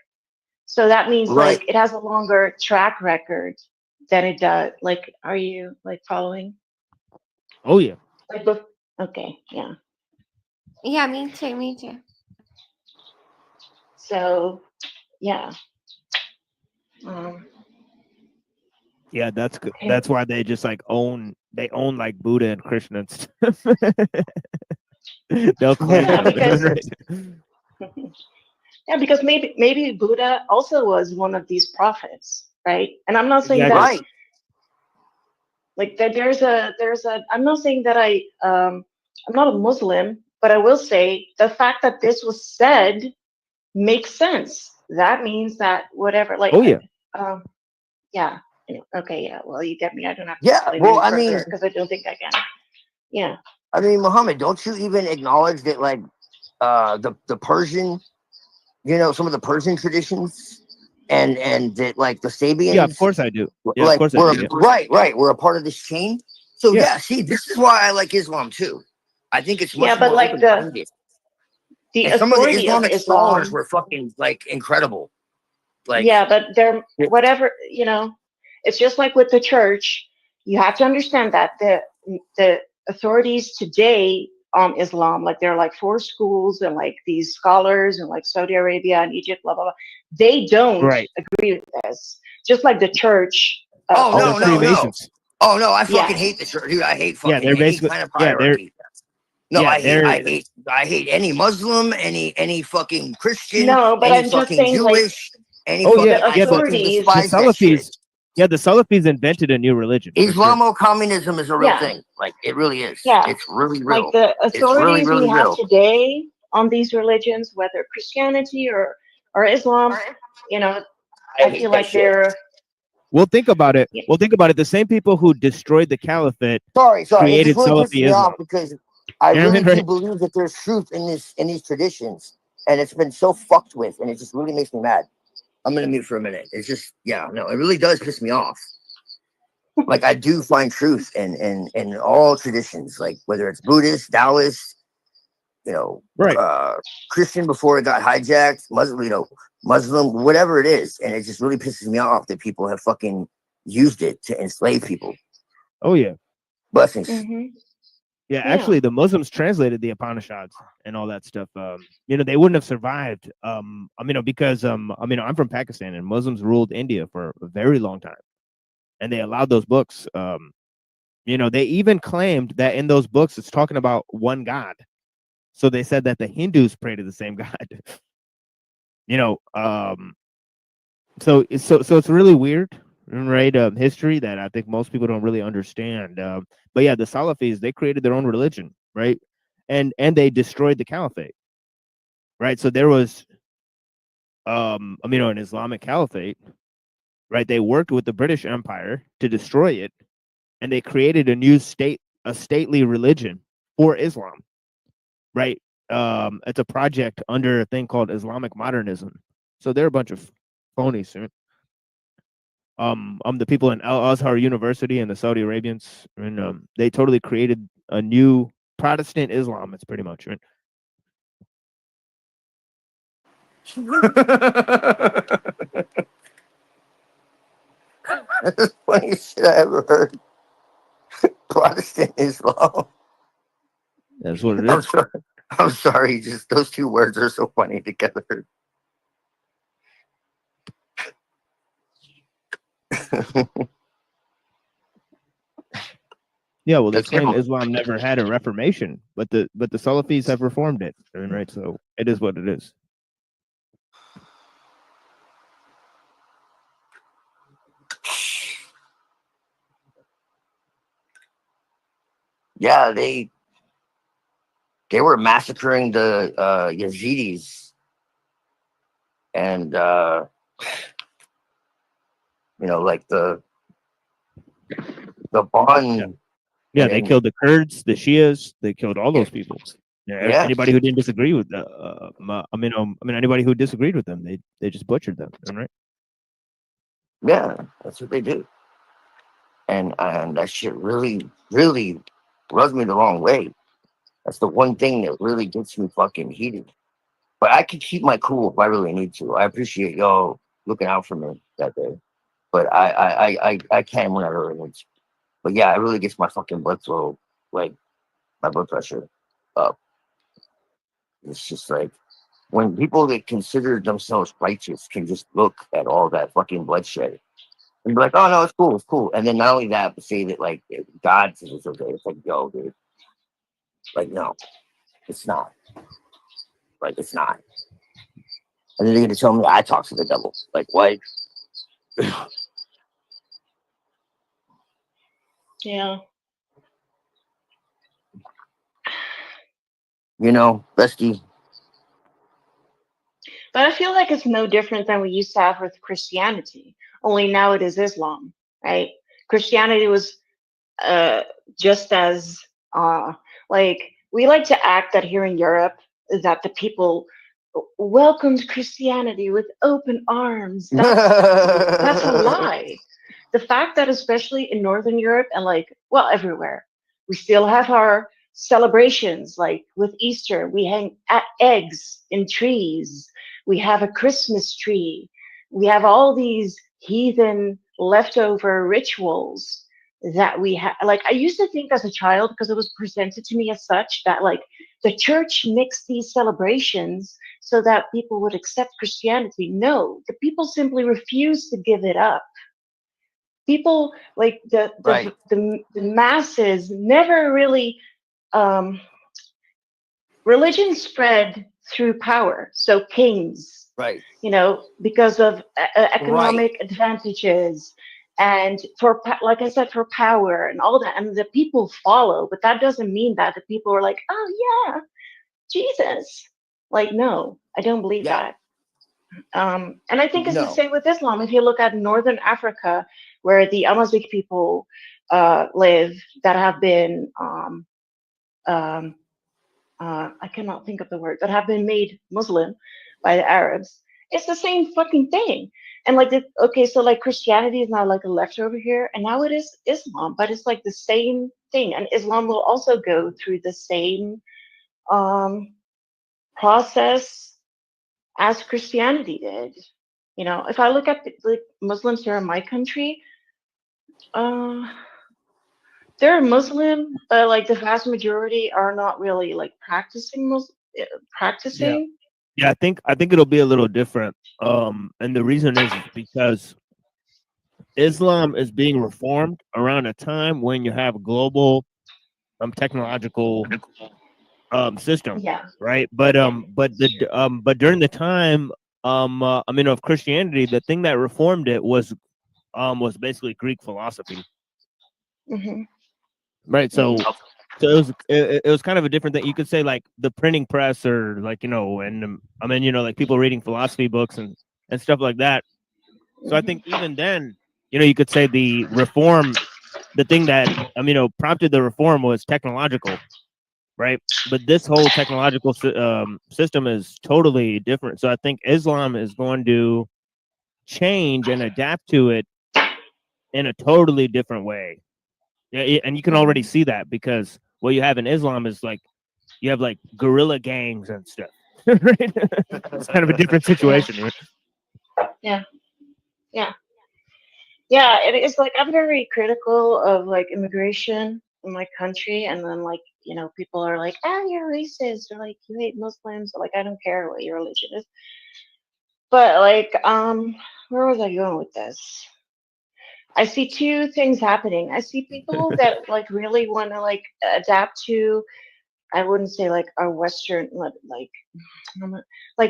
So that means like it has a longer track record than it does. Like, are you like following? Oh yeah. Like, okay, yeah. Yeah, me too. So, yeah. Yeah, that's good. That's why they just like own like Buddha and Krishna and stuff. They'll claim yeah, because maybe Buddha also was one of these prophets, right? And I'm not saying that like that there's a I'm not saying that I'm not a Muslim, but I will say the fact that this was said makes sense. That means that whatever, like, yeah. Okay, yeah. Well, you get me. I don't have to explain well, any I mean, because I don't think I can. Yeah. I mean, Muhammad, don't you even acknowledge that, like, the Persian, you know, some of the Persian traditions, and that, like, the Sabians. Yeah, of course I do. Yeah, like, of course I do. Right. We're a part of this chain. So yeah, see, this is why I like Islam too. I think it's much but more like open-minded. the And some of the authority of Islamic scholars Islam. were fucking like incredible. Like, Yeah, but they're whatever, you know, it's just like with the church. You have to understand that the authorities today on Islam, like there are like 4 schools and like these scholars and like Saudi Arabia and Egypt, blah blah blah. They don't agree with this. Just like the church. oh no, no, no. Freemasons. Oh no, I fucking Yeah. hate the church, dude. I hate Yeah, fucking they're any basically kind of they're hierarchy. No, yeah, I hate any Muslim, any fucking Christian, No, but any I'm just fucking saying, like, Jewish, any oh fucking. yeah, I fucking the despise that shit. Salafis. Yeah, the Salafis invented a new religion. For sure. Islamo-communism is a real Yeah. thing. Like it really is. Yeah. It's really Like real. the It's really, authorities really we have real. today on these religions, whether Christianity or Islam, you know, I feel like they're. We'll think about it. We'll think about it. The same people who destroyed the caliphate Sorry, it created just really pisses Salafi me Islam. off because I You know what I really mean, do right? believe that there's truth in these traditions, and it's been so fucked with, and it just really makes me mad. I'm gonna mute for a minute. It's just, yeah, no, it really does piss me off. Like I do find truth in all traditions, like whether it's Buddhist, Taoist, you know, Christian before it got hijacked, Muslim, whatever it is, and it just really pisses me off that people have fucking used it to enslave people. Oh yeah. Blessings. Yeah, actually, the Muslims translated the Upanishads and all that stuff. You know, they wouldn't have survived. Because I'm from Pakistan, and Muslims ruled India for a very long time, and they allowed those books. You know, they even claimed that in those books it's talking about one God. So they said that the Hindus pray to the same God. You know, so it's really weird, right? History that I think most people don't really understand. But yeah, the Salafis, they created their own religion, right? And they destroyed the caliphate, right? So there was, an Islamic caliphate, right? They worked with the British Empire to destroy it, and they created a new stately religion for Islam, right? It's a project under a thing called Islamic modernism. So they're a bunch of phonies, right? The people in Al Azhar University and the Saudi Arabians, and they totally created a new Protestant Islam. It's pretty much right. That's the funniest shit I ever heard. Protestant Islam. That's what it is. I'm sorry, just those 2 words are so funny together. Yeah, well, they claim Islam never had a reformation, but the Salafis have reformed it, right? So it is what it is. Yeah, they were massacring the Yazidis, and like the Bond. Yeah, they killed the Kurds, the Shias. They killed all those people. Yeah, anybody who didn't disagree with anybody who disagreed with them, they just butchered them, right? Yeah, that's what they do, and that shit really, really rubs me the wrong way. That's the one thing that really gets me fucking heated. But I can keep my cool if I really need to. I appreciate y'all looking out for me that day, but I can when I really need to. But yeah, it really gets my fucking blood flow, like my blood pressure up. It's just like when people that consider themselves righteous can just look at all that fucking bloodshed and be like, "Oh no, it's cool." And then not only that, but say that like God says it's okay. It's like, yo, dude, like no, it's not. Like it's not. And then they're gonna tell me I talk to the devil. Like what? Yeah. You know, bestie. But I feel like it's no different than we used to have with Christianity. Only now it is Islam, right? Christianity was just as like we like to act that here in Europe that the people welcomed Christianity with open arms. That's a lie. the fact that especially in Northern Europe and like, well, everywhere, we still have our celebrations. Like with Easter, we hang eggs in trees. We have a Christmas tree. We have all these heathen leftover rituals that we have. Like I used to think as a child, because it was presented to me as such, that like the church mixed these celebrations so that people would accept Christianity. No, the people simply refused to give it up. People like the masses never really religion spread through power. So kings, right, you know, because of economic advantages, and for like I said, for power and all that, and the people follow. But that doesn't mean that the people are like, oh yeah, Jesus. Like, no, I don't believe that. And I think it's the same with Islam. If you look at Northern Africa, where the Amazigh people live, that have been, I cannot think of the word, that have been made Muslim by the Arabs, it's the same fucking thing. And like, okay, so like Christianity is now like a leftover here, and now it is Islam, but it's like the same thing. And Islam will also go through the same process as Christianity did. You know, if I look at the Muslims here in my country, they're Muslim, but like the vast majority are not really like practicing. Yeah, I think it'll be a little different. And the reason is because Islam is being reformed around a time when you have global technological system, right? But but during the time I mean of Christianity, the thing that reformed it was basically Greek philosophy. Right. So it was kind of a different thing. You could say like the printing press, or like, you know, and I mean, you know, like people reading philosophy books and stuff like that. So I think even then, you know, you could say the reform, the thing that you know, prompted the reform was technological, right? But this whole technological system is totally different. So I think Islam is going to change and adapt to it in a totally different way. Yeah, and you can already see that, because what you have in Islam is like you have like guerrilla gangs and stuff. Right? It's kind of a different situation. Yeah. It is like I'm very critical of like immigration in my country, and then like, you know, people are like, you're racist, or like you hate Muslims, or like I don't care what your religion is. But like, where was I going with this? I see two things happening. I see people that like really want to like adapt to, I wouldn't say like our Western, like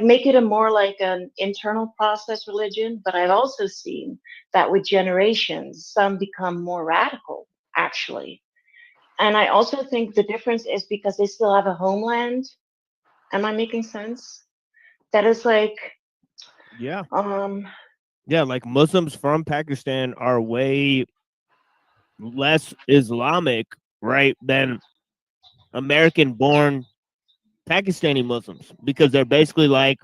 make it a more like an internal process religion. But I've also seen that with generations, some become more radical, actually. And I also think the difference is because they still have a homeland. Am I making sense? That is like, yeah. Yeah, like Muslims from Pakistan are way less Islamic, right, than American-born Pakistani Muslims, because they're basically like,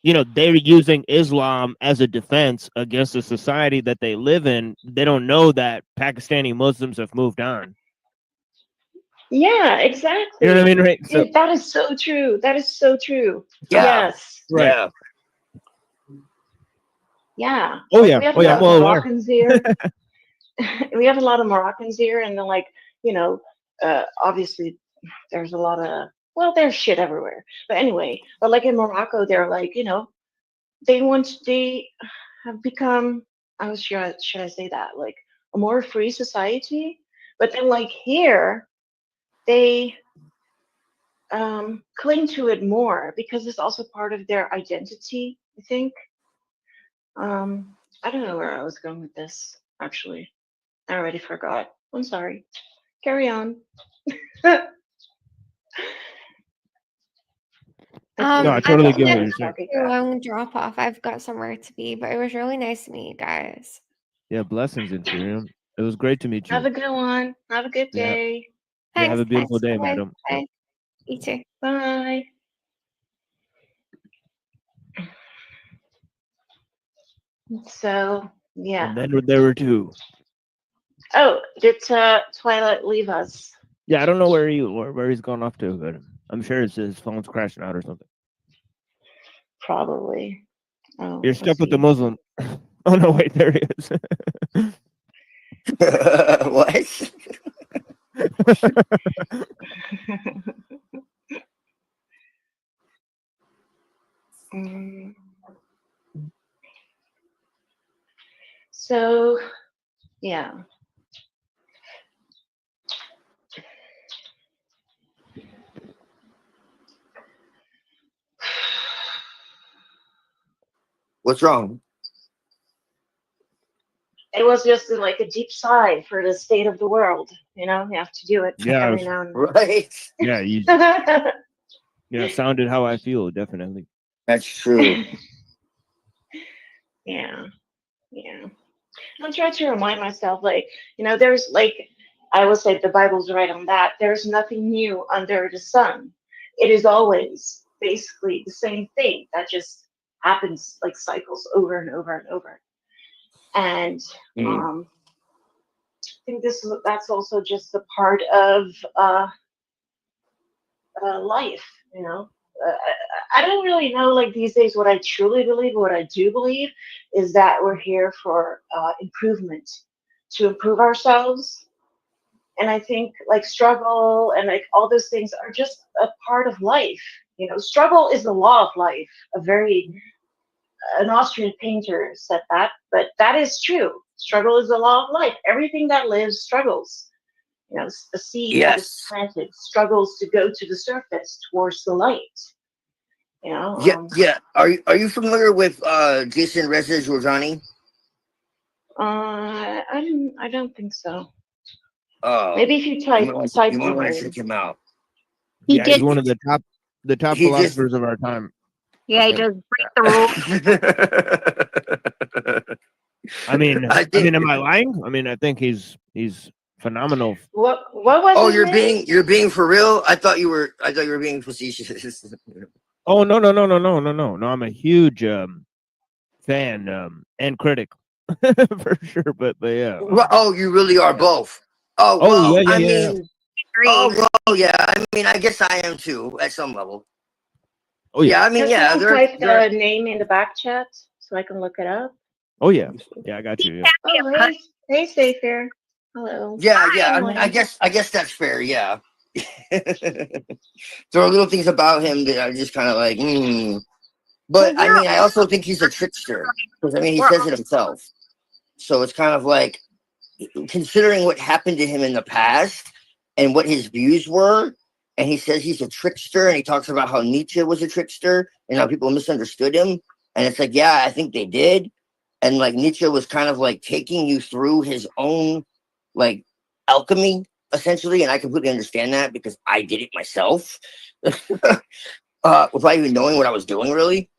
you know, they're using Islam as a defense against the society that they live in. They don't know that Pakistani Muslims have moved on. Yeah, exactly. You know what I mean? Right. So, that is so true. That is so true. Yeah. Yes. Right. Yeah. Oh like, yeah. We have a lot of Moroccans here. We have a lot of Moroccans here, and then like, you know, obviously there's a lot of, well, there's shit everywhere. But anyway, but like in Morocco, they're like, you know, they have become, should I say that, like a more free society. But then like here, they cling to it more because it's also part of their identity, I think. I don't know where I was going with this, actually. I already forgot. I'm sorry. Carry on. no, I totally get what you're saying. A long drop off. I've got somewhere to be, but it was really nice to meet you guys. Yeah, blessings, Inferium. It was great to meet you. Have a good one. Have a good day. Yeah, have a beautiful day, madam. Bye. You too. Bye. So Yeah. And then there were two. Oh, did Twilight leave us? Yeah, I don't know where he's gone off to, but I'm sure his phone's crashing out or something. Probably. Oh, You're stuck with the Muslim. Oh no, wait, there he is. What? So, yeah. What's wrong? It was just like a deep sigh for the state of the world. You know, you have to do it every now and then. Right. Yeah, yeah, sounded how I feel, definitely. That's true. Yeah. I'm trying to remind myself, like, you know, there's like, I would say the Bible's right on that. There's nothing new under the sun. It is always basically the same thing that just happens, like cycles over and over and over. And I think that's also just a part of life, you know. I don't really know, like, these days what I truly believe. What I do believe is that we're here for improvement, to improve ourselves. And I think like struggle and like all those things are just a part of life. You know, struggle is the law of life. An Austrian painter said that, but that is true. Struggle is the law of life. Everything that lives struggles. You know, a seed that is planted struggles to go to the surface towards the light. You know. Yeah. Are you familiar with Jason Reza Giordani? I don't think so. Oh, Maybe if you type you might want to check him out. Yeah, he's one of the top philosophers of our time. Yeah, he does break the rules. I mean, am I lying? I mean, I think he's phenomenal. What was? Oh, you're being for real? I thought you were being facetious. Oh no! No, I'm a huge fan and critic for sure. But yeah. Oh, you really are both. Oh well, yeah. I mean, yeah. I mean, I guess I am too at some level. Oh yeah. I mean, yeah. Type the name in the back chat so I can look it up. Oh yeah, I got you. Yeah. Oh, hey, Safe here. Hello. Yeah. I mean, I guess that's fair. Yeah. There are little things about him that are just kind of like, But I mean, I also think he's a trickster because I mean, he says it himself. So it's kind of like, considering what happened to him in the past and what his views were, and he says he's a trickster, and he talks about how Nietzsche was a trickster and how people misunderstood him. And it's like, yeah, I think they did. And like Nietzsche was kind of like taking you through his own like alchemy, essentially. And I completely understand that because I did it myself without even knowing what I was doing, really.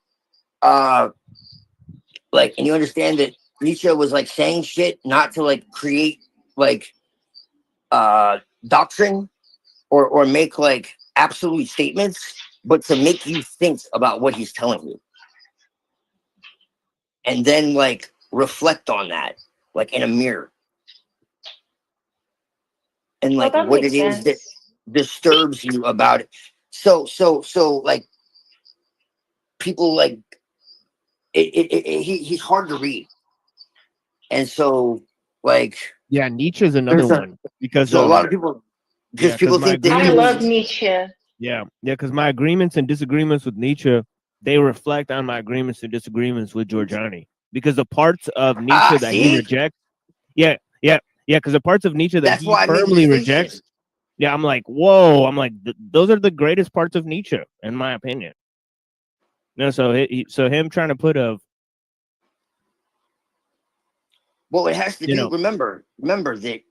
Like, and you understand that Nietzsche was like saying shit not to like create like doctrine or make like absolute statements, but to make you think about what he's telling you. And then like reflect on that, like in a mirror. And like what it is that disturbs you about it. So like people like he's hard to read. And so like Nietzsche's another one because a lot of people people think that I love Nietzsche. Yeah, because my agreements and disagreements with Nietzsche, they reflect on my agreements and disagreements with Giordani. Because the parts of Nietzsche that he rejects, because the parts of Nietzsche that he firmly rejects, I'm like, whoa, I'm like, those are the greatest parts of Nietzsche, in my opinion. So him trying to put well, it has to do. Remember that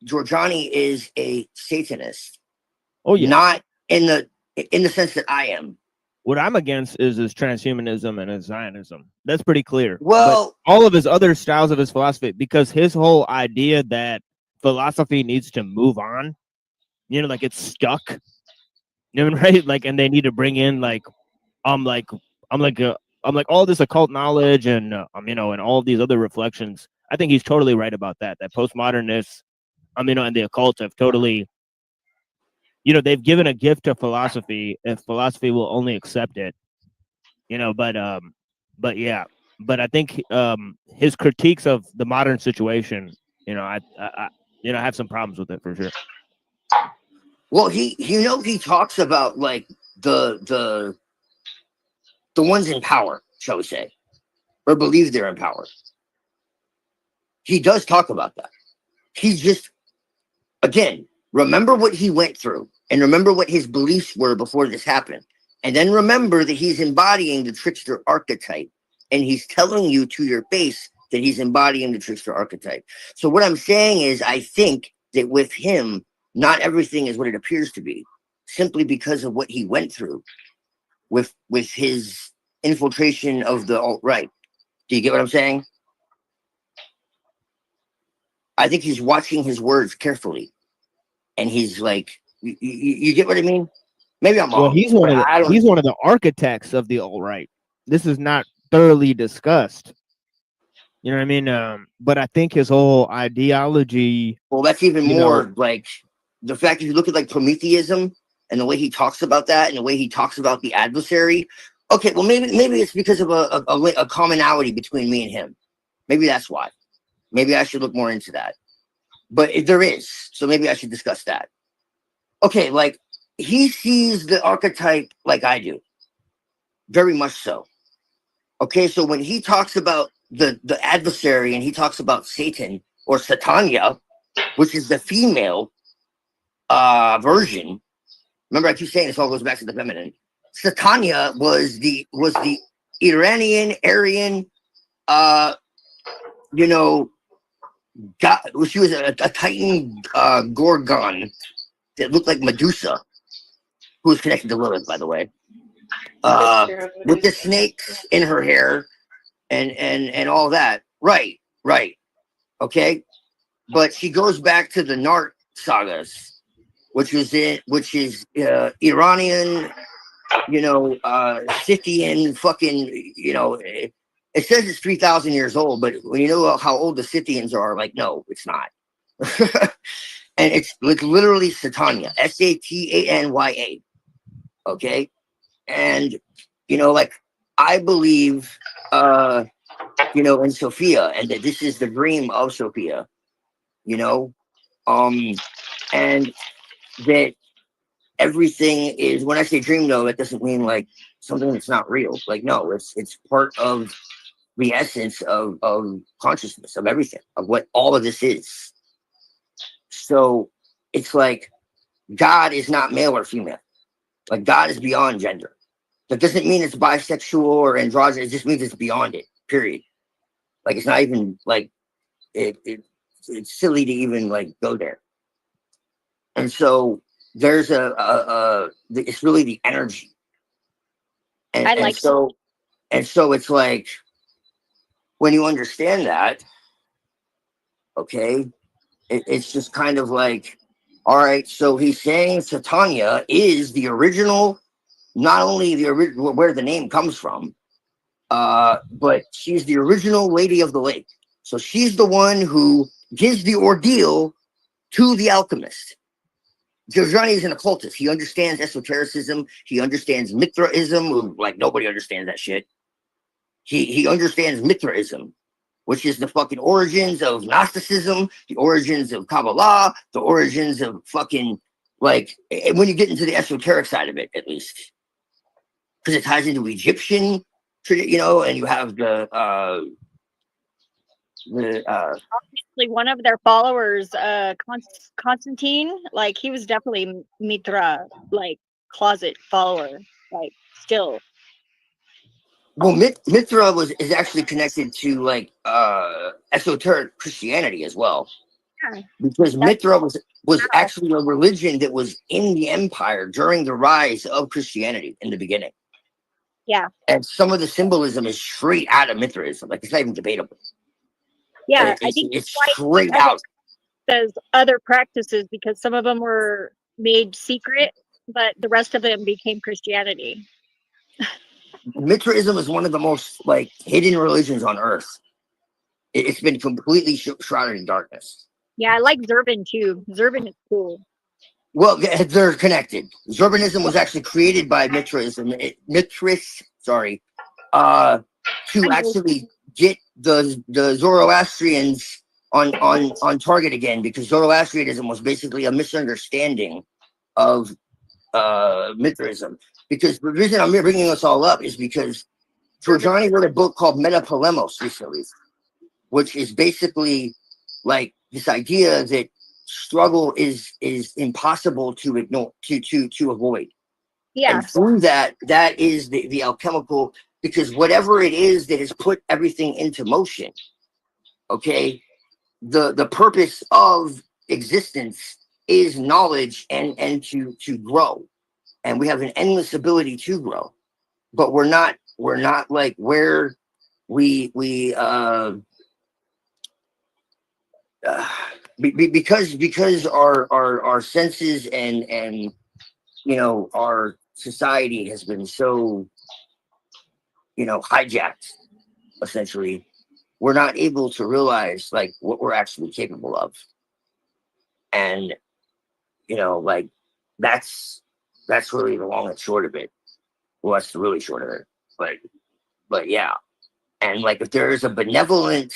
Giordani is a Satanist. Oh yeah, not in the sense that I am. What I'm against is his transhumanism and his Zionism. That's pretty clear. Well, but all of his other styles of his philosophy, because his whole idea that philosophy needs to move on, like it's stuck, right? Like, and they need to bring in like all this occult knowledge and and all these other reflections. I think he's totally right about that. That postmodernists, and the occult have totally, they've given a gift to philosophy if philosophy will only accept it. But I think his critiques of the modern situation, I have some problems with it for sure. Well, he talks about like the ones in power, shall we say, or believe they're in power. He does talk about that. He's just, again, remember what he went through and remember what his beliefs were before this happened. And then remember that he's embodying the trickster archetype, and he's telling you to your face that he's embodying the trickster archetype. So what I'm saying is, I think that with him, not everything is what it appears to be, simply because of what he went through with his infiltration of the alt-right. Do you get what I'm saying? I think he's watching his words carefully, and he's like, you get what I mean? Maybe I'm wrong. Well, he's one of the architects of the alt-right. This is not thoroughly discussed. You know what I mean? But I think his whole ideology. Well, that's even more like the fact that you look at like Prometheism and the way he talks about that and the way he talks about the adversary. Okay, well, maybe it's because of a commonality between me and him. Maybe that's why. Maybe I should look more into that. But there is, so maybe I should discuss that. Okay, like he sees the archetype like I do, very much so. Okay, so when he talks about the adversary and he talks about Satan or Satanya, which is the female version. Remember, I keep saying this all goes back to the feminine. Satanya was the Iranian, Aryan, God, she was a Titan Gorgon that looked like Medusa, who was connected to Lilith, by the way, with the snakes in her hair and all that. Right. Okay, but she goes back to the Nart sagas, which is Iranian, Scythian, fucking, it says it's 3,000 years old, but when you know how old the Scythians are, like, no, it's not. And it's literally Satanya, Satanya. Okay. And, like, I believe, in Sophia, and that this is the dream of Sophia, and that everything is, when I say dream, though, it doesn't mean like something that's not real. Like, no, it's part of the essence of consciousness, of everything, of what all of this is. So it's like God is not male or female. Like, God is beyond gender. That doesn't mean it's bisexual or androgynous. It just means it's beyond it, period. Like, it's not even like it's silly to even like go there. And so there's it's really the energy. And so it's like, when you understand that, okay, it's just kind of like, all right, so he's saying Satanya is the original, not only the original where the name comes from, but she's the original Lady of the Lake. So she's the one who gives the ordeal to the alchemist. Johnny is an occultist. He understands esotericism. He understands Mithraism. Like, nobody understands that shit. He understands Mithraism, which is the fucking origins of Gnosticism, the origins of Kabbalah, the origins of fucking, like, when you get into the esoteric side of it, at least. Because it ties into Egyptian, and you have obviously one of their followers, Constantine, like, he was definitely Mithra, like, closet follower, like, still. Well, Mithra is actually connected to like esoteric Christianity as well, because Mithra was actually a religion that was in the empire during the rise of Christianity in the beginning. Yeah, and some of the symbolism is straight out of Mithraism. Like, it's not even debatable. Yeah, I think it's straight out. There's other practices because some of them were made secret, but the rest of them became Christianity. Mithraism is one of the most like hidden religions on earth. It's been completely shrouded in darkness. Yeah, I like Zurban too. Zurban is cool. Well, they're connected. Zurbanism was actually created by Mithras, to actually get the Zoroastrians on target again, because Zoroastrianism was basically a misunderstanding of Mithraism. Because the reason I'm bringing this all up is because Giorgiani wrote a book called Metapolemos recently, which is basically like this idea that struggle is impossible to ignore, to avoid. Yeah. And through that is the alchemical, because whatever it is that has put everything into motion, okay, the purpose of existence is knowledge and to grow. And we have an endless ability to grow, but we're not like where we because our senses and our society has been so hijacked, essentially. We're not able to realize like what we're actually capable of, and like that's really the long and short of it. Well, that's the really short of it, but yeah. And like if there is a benevolent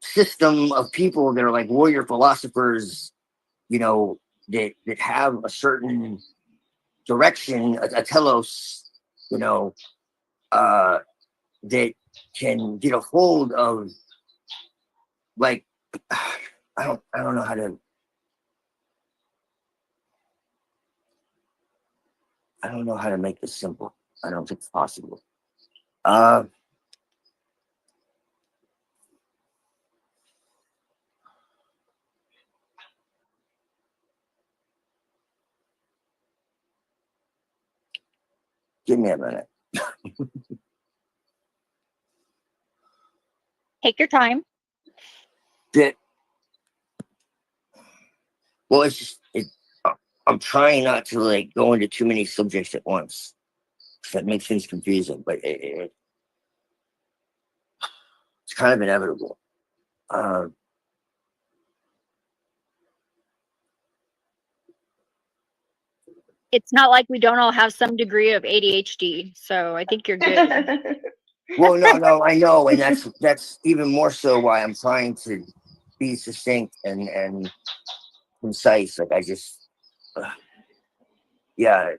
system of people that are like warrior philosophers, that have a certain direction, a telos, that can get a hold of, like, I don't know how to. I don't know how to make this simple. I don't think it's possible. Give me a minute. Take your time. Well, it's just I'm trying not to like go into too many subjects at once. That makes things confusing, but it's kind of inevitable. It's not like we don't all have some degree of ADHD, so I think you're good. Well, no, I know, and that's even more so why I'm trying to be succinct and concise. Like I just, yeah.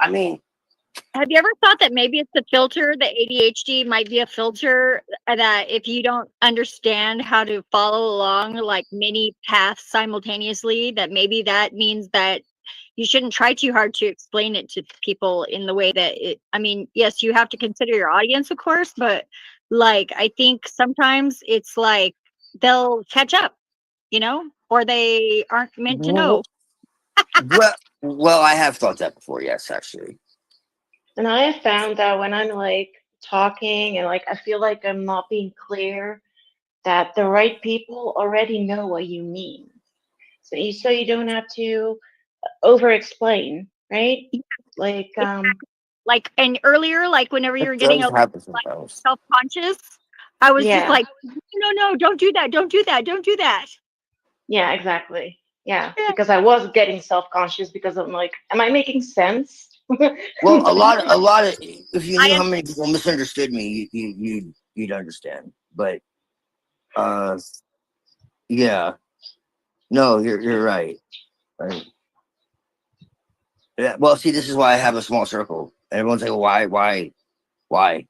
I mean, have you ever thought that maybe it's a filter? The ADHD might be a filter that if you don't understand how to follow along like many paths simultaneously, that maybe that means that you shouldn't try too hard to explain it to people in the way that I mean, yes, you have to consider your audience, of course, but like, I think sometimes it's like they'll catch up, or they aren't meant to know. well, I have thought that before. Yes, actually. And I have found that when I'm like talking and like I feel like I'm not being clear, that the right people already know what you mean. So you don't have to over explain, right? Like like, and earlier, like whenever you were getting like, self-conscious, I was just like, no, don't do that, don't do that, don't do that. Yeah, exactly. Yeah, because I was getting self-conscious because I'm like, am I making sense? Well, a lot of if you knew how many people misunderstood me, you'd understand. But yeah, no, you're right. Right. Yeah. Well, see, this is why I have a small circle. Everyone's like, why?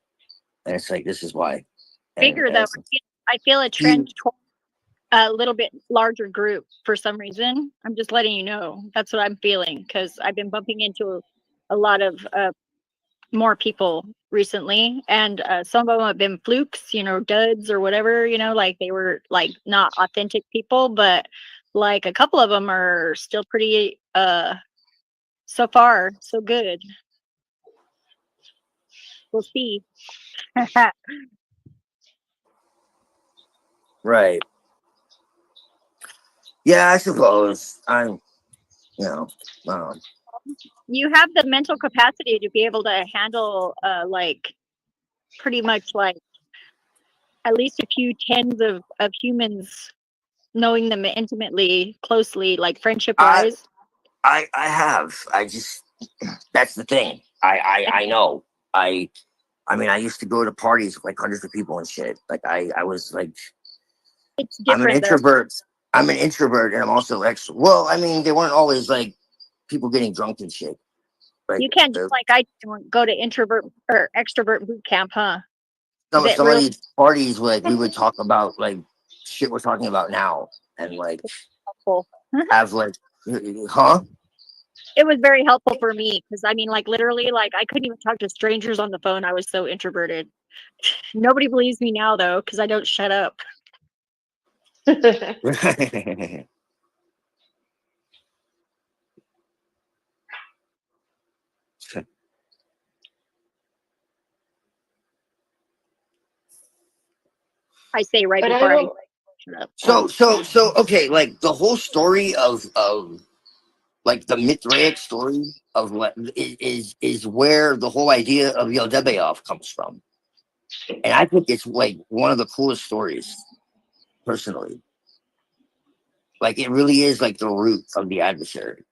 And it's like, this is why. Bigger though, I feel a trend toward a little bit larger group for some reason. I'm just letting you know. That's what I'm feeling because I've been bumping into a lot of more people recently, and some of them have been flukes, duds or whatever, like they were like not authentic people, but like a couple of them are still pretty so far so good. We'll see. Right. Yeah, I suppose. you know, You have the mental capacity to be able to handle like pretty much like at least a few tens of humans, knowing them intimately, closely, like friendship wise. I have. I just, that's the thing. I know. I mean, I used to go to parties with like hundreds of people and shit. Like I was like, it's I'm an different. introvert. I'm an introvert, and I'm also well, I mean, they weren't always like people getting drunk and shit. Like, you can't just like I go to introvert or extrovert boot camp, huh? some of Really these parties, like we would talk about like shit we're talking about now, and like helpful. have like, huh? It was very helpful for me because I mean, like literally, like I couldn't even talk to strangers on the phone. I was so introverted. Nobody believes me now though because I don't shut up. I say right before I shut up. So okay, like the whole story of like the Mithraic story of what is where the whole idea of Yaldabaoth comes from, and I think it's like one of the coolest stories, personally. Like it really is like the root of the adversary,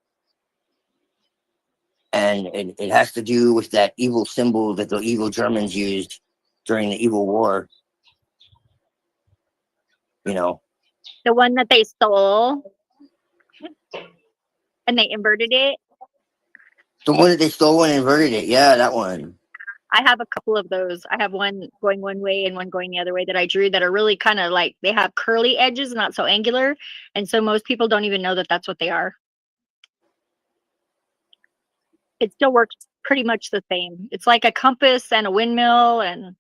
and it has to do with that evil symbol that the evil Germans used during the evil war. You know, the one that they stole and they inverted it. the one that they stole and inverted it. Yeah, that one. I have a couple of those. I have one going one way and one going the other way that I drew that are really kind of like they have curly edges, not so angular. And so most people don't even know that that's what they are. It still works pretty much the same. It's like a compass and a windmill and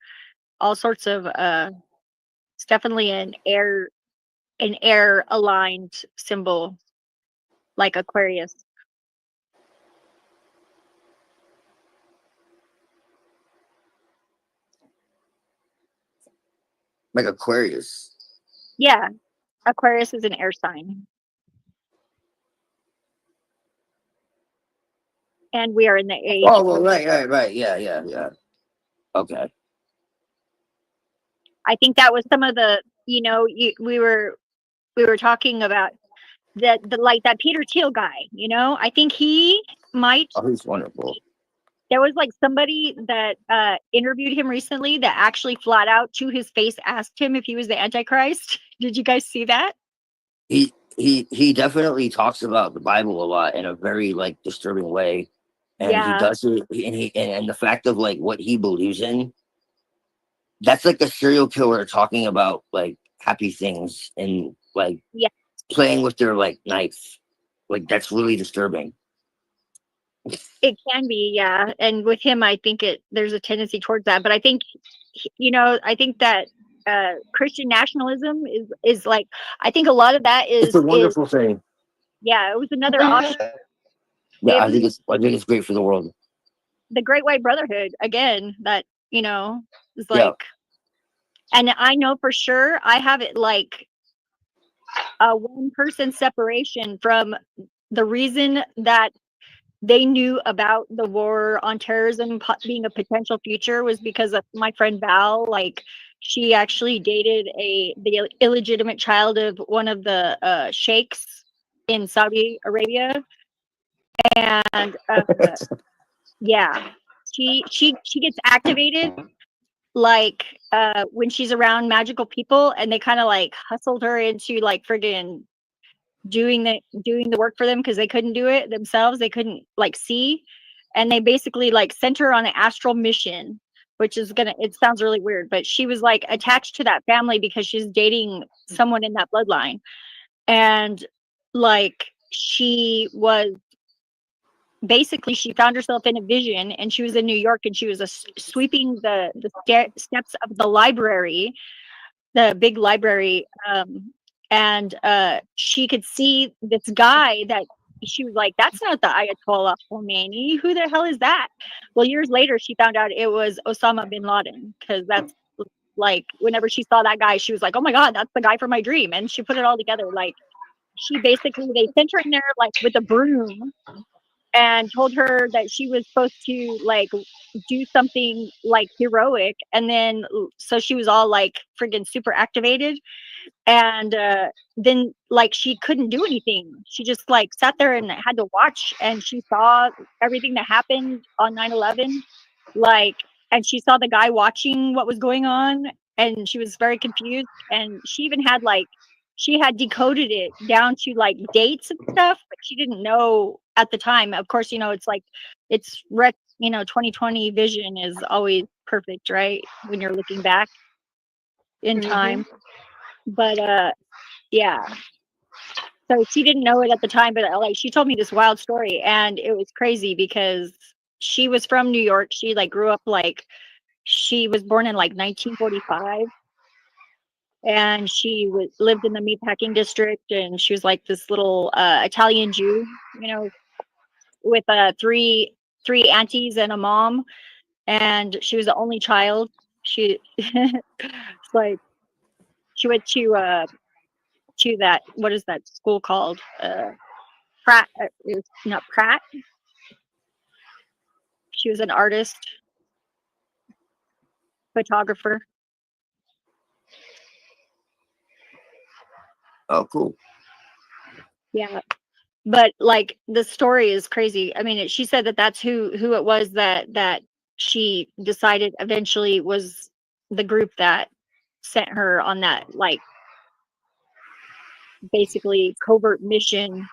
all sorts of it's definitely an air aligned symbol like Aquarius. Like Aquarius. Yeah. Aquarius is an air sign. And we are in the age. Oh, well, right. Yeah. Okay. I think that was some of the, you know, we were talking about the like that Peter Thiel guy, you know, I think he might. Oh, he's wonderful. There was like somebody that interviewed him recently that actually flat out to his face asked him if he was the Antichrist. Did you guys see that? He definitely talks about the Bible a lot in a very like disturbing way, and Yeah. he does it, and the fact of like what he believes in. That's like a serial killer talking about like happy things and like playing with their like knife. Like that's really disturbing. It can be, yeah. And with him, I think there's a tendency towards that. But I think, you know, I think that Christian nationalism is like, I think a lot of that is. It's a wonderful thing. Yeah, it was another option. Yeah, I think it's great for the world. The Great White Brotherhood, again, that, you know, is like, and I know for sure I have it like a 1% separation from the reason that they knew about the war on terrorism being a potential future was because of my friend Val. Like, she actually dated the illegitimate child of one of the sheikhs in Saudi Arabia, and yeah, she gets activated like when she's around magical people, and they kind of like hustled her into like friggin' doing the work for them because they couldn't do it themselves. They couldn't like see, and they basically like sent her on an astral mission, which is it sounds really weird, but she was like attached to that family because she's dating someone in that bloodline, and like she was basically, she found herself in a vision, and she was in New York, and she was sweeping the steps of the library, the big library, and she could see this guy that she was like, that's not the Ayatollah Khomeini. Who the hell is that? Well, years later, she found out it was Osama bin Laden, because that's like, whenever she saw that guy, she was like, oh my God, that's the guy from my dream. And she put it all together. Like, she basically, they sent her in there like with a broom and told her that she was supposed to like do something like heroic, and then so she was all like friggin' super activated, and then like she couldn't do anything. She just like sat there and had to watch, and she saw everything that happened on 9/11, like, and she saw the guy watching what was going on, and she was very confused, and she even had like, she had decoded it down to like dates and stuff, but she didn't know at the time. Of course, you know, it's like, it's 2020 vision is always perfect, right? When you're looking back in time. But yeah. So she didn't know it at the time, but like she told me this wild story, and it was crazy because she was from New York. She like grew up, like she was born in like 1945. And she lived in the meatpacking district, and she was like this little Italian Jew, you know, with three aunties and a mom, and she was the only child. She it's like she went to that, what is that school called? Pratt. It's not Pratt. She was an artist, photographer. Oh, cool. Yeah. But like the story is crazy. I mean, she said that that's who it was that she decided eventually was the group that sent her on that, like, basically covert mission.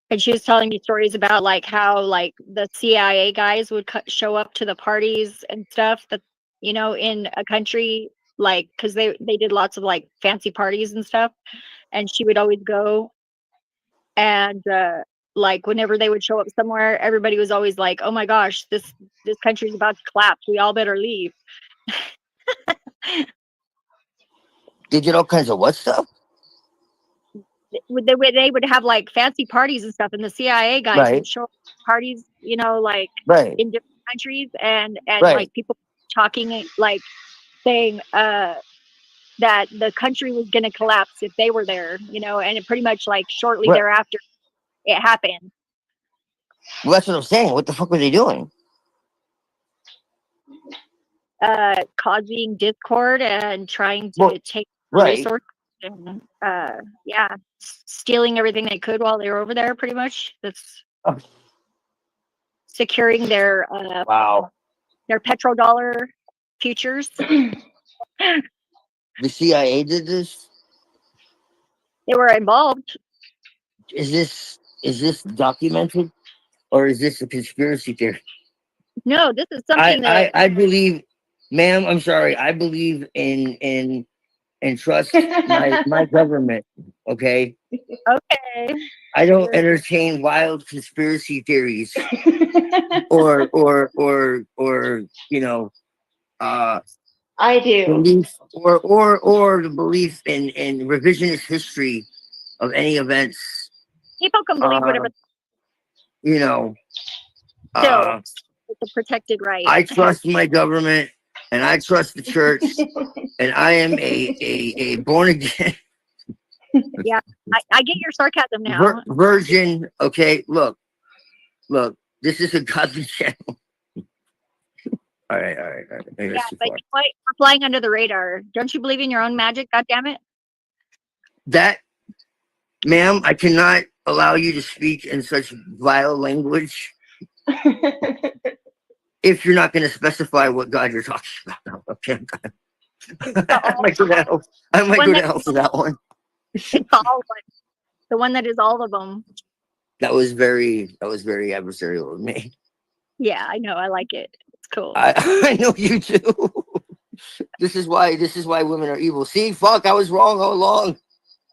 And she was telling me stories about like how like the CIA guys would show up to the parties and stuff that, you know, in a country, like, because they did lots of like fancy parties and stuff, and she would always go. And like whenever they would show up somewhere, everybody was always like, "Oh my gosh, this country's about to collapse. We all better leave." They did all kinds of what stuff? They would have like fancy parties and stuff, and the CIA guys would show up at parties, you know, like in different countries, and like people talking, like saying that the country was going to collapse if they were there, you know, and it pretty much like shortly thereafter it happened. Well, that's what I'm saying. What the fuck were they doing? Causing discord and trying to take resources and yeah, stealing everything they could while they were over there, pretty much. That's securing their their petrodollar futures. The CIA did this? They were involved. Is this documented, or is this a conspiracy theory? No, this is something I believe, ma'am, I'm sorry, I believe in trust my government, okay? Okay. I don't entertain wild conspiracy theories or you know, I do. belief or the belief in revisionist history of any events. People can believe whatever. You know, Still, it's a protected right. I trust my government, and I trust the church, and I am a born again. Yeah, I get your sarcasm now. Virgin. Okay, look, this is a godly channel. All right. Maybe Yeah, but we're flying under the radar. Don't you believe in your own magic? God damn it! That, ma'am, I cannot allow you to speak in such vile language if you're not going to specify what God you're talking about. Okay, I might go to hell. I might go to hell for that one. It's all one. The one that is all of them. That was very adversarial of me. Yeah, I know. I like it. It's cool. I know you do. This is why women are evil. See, fuck, I was wrong all along.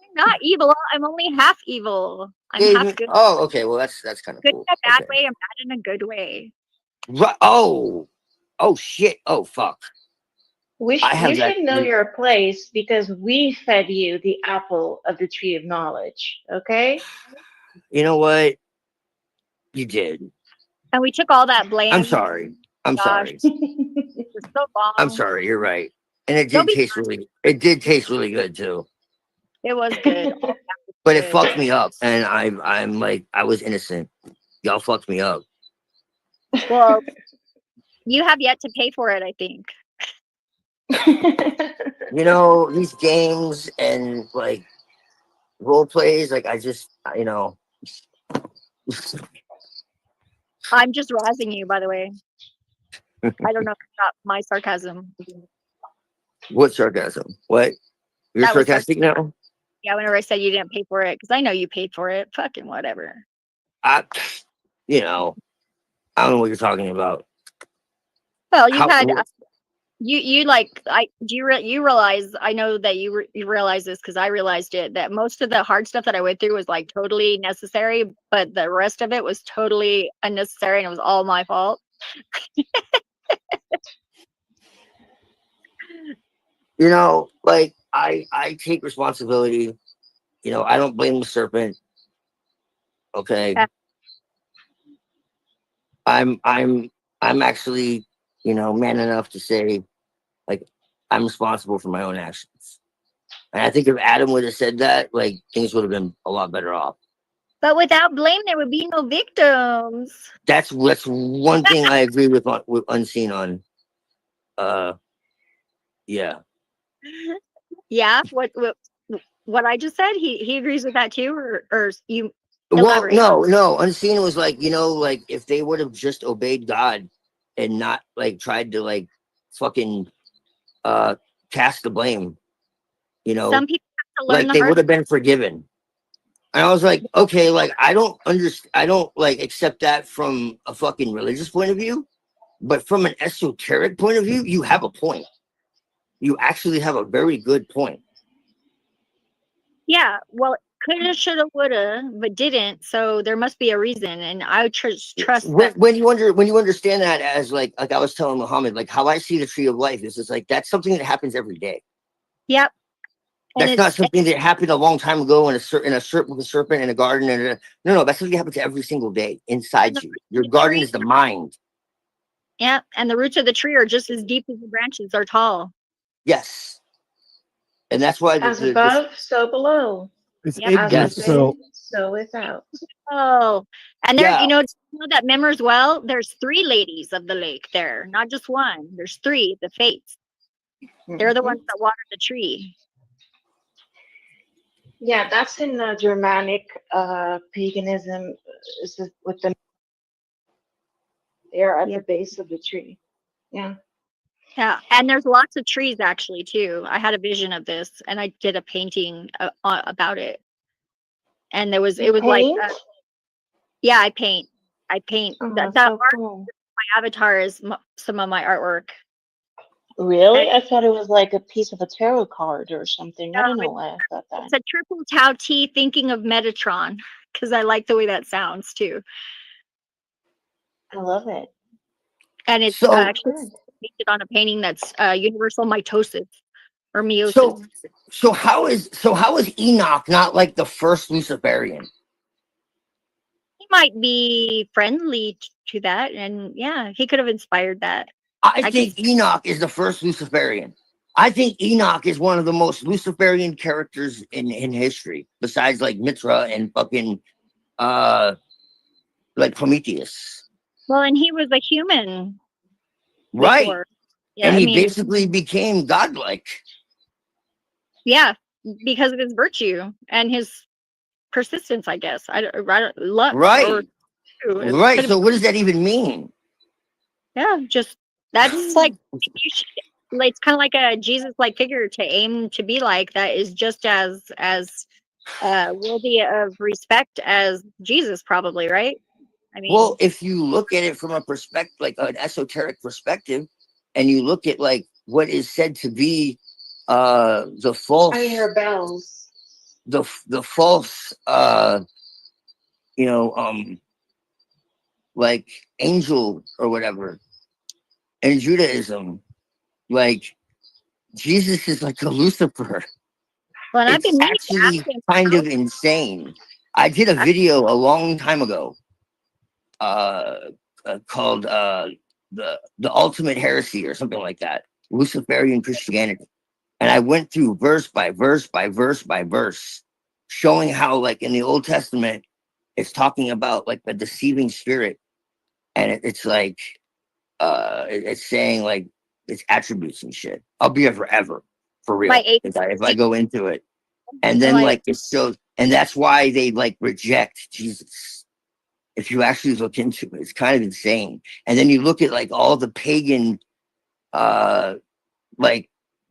I'm not evil. I'm only half evil. I'm half good. Oh, okay. Well, that's kind of good cool. in a bad way. I'm bad in a good way. Right. Oh shit. Oh fuck. You should know your place because we fed you the apple of the tree of knowledge. Okay. You know what? You did. And we took all that blame. I'm sorry. I'm sorry. It's so long. I'm sorry. You're right. And it did taste really good too. It was good. But it fucked me up, and I'm like, I was innocent. Y'all fucked me up. Well, you have yet to pay for it, I think. You know, these games and like role plays, like I just, you know. I'm just razzing you, by the way. I don't know if you got my sarcasm. What sarcasm? What? You're That was sarcastic now? Yeah, whenever I said you didn't pay for it, because I know you paid for it. Fucking whatever. You know, I don't know what you're talking about. Well, you had you like you realize, I know that you realize this because I realized it, that most of the hard stuff that I went through was like totally necessary, but the rest of it was totally unnecessary, and it was all my fault. You know, like I take responsibility. You know, I don't blame the serpent. Okay. I'm actually, you know, man enough to say, like, I'm responsible for my own actions. And I think if Adam would have said that, like, things would have been a lot better off. But without blame, there would be no victims. That's one thing I agree with Unseen on. Yeah. Yeah, what I just said, he agrees with that too, or you Well, elaborate? no. Unseen was like, you know, like if they would have just obeyed God and not like tried to like fucking cast the blame, you know, Some people have to learn like the they hard. would have been forgiven. And I was like, okay, like I don't like accept that from a fucking religious point of view, but from an esoteric point of view, you have a point. You actually have a very good point. Yeah, well, coulda, shoulda, woulda, but didn't. So there must be a reason, and I trust that. When you understand that as like I was telling Muhammad, like how I see the tree of life is like that's something that happens every day. Yep. And That's not something that happened a long time ago in a serpent in a garden. No, that's something that happens every single day inside you. Your garden is the mind. Yeah, and the roots of the tree are just as deep as the branches are tall. Yes, and that's why as above, so below. It's Yep. As within, so without. Oh, and there, Yeah. you know that Mimmers well, there's 3 ladies of the lake there, not just one. There's 3, the fates. They're the ones that water the tree. Yeah, that's in Germanic paganism. Is with the they're at the base of the tree. Yeah. Yeah, and there's lots of trees actually too. I had a vision of this, and I did a painting about it. And it was like, yeah, I paint. That so art. cool. My avatar is some of my artwork. Really? I thought it was like a piece of a tarot card or something. I don't know why I thought that. It's a triple Tau T thinking of Metatron, because I like the way that sounds too. I love it. And it's actually painted on a painting that's universal mitosis or meiosis. So how is Enoch not like the first Luciferian? He might be friendly to that, and yeah, he could have inspired that. I think Enoch is the first Luciferian. I think Enoch is one of the most Luciferian characters in history, besides like Mitra and fucking like Prometheus. Well, and he was a human, right? Before. Yeah, And I he mean, basically became godlike. Yeah, because of his virtue and his persistence, I guess. Luck. Right. Right. Could've- So what does that even mean? Yeah, just that's like it's kind of like a Jesus-like figure to aim to be like. That is just as worthy of respect as Jesus, probably, right? I mean, Well, if you look at it from a perspective, like an esoteric perspective, and you look at like what is said to be the false, I hear bells. The false, like angel or whatever, in Judaism, like Jesus is like a Lucifer. well, I've It's been actually kind of insane. I did a video a long time ago called the ultimate heresy or something like that, Luciferian Christianity. And I went through verse by verse by verse by verse, showing how, like, in the Old Testament, it's talking about like the deceiving spirit. And it's like, it's saying like its attributes and shit. I'll be here forever, for real. If I go into it. And then like it shows, and that's why they like reject Jesus. If you actually look into it, it's kind of insane. And then you look at like all the pagan like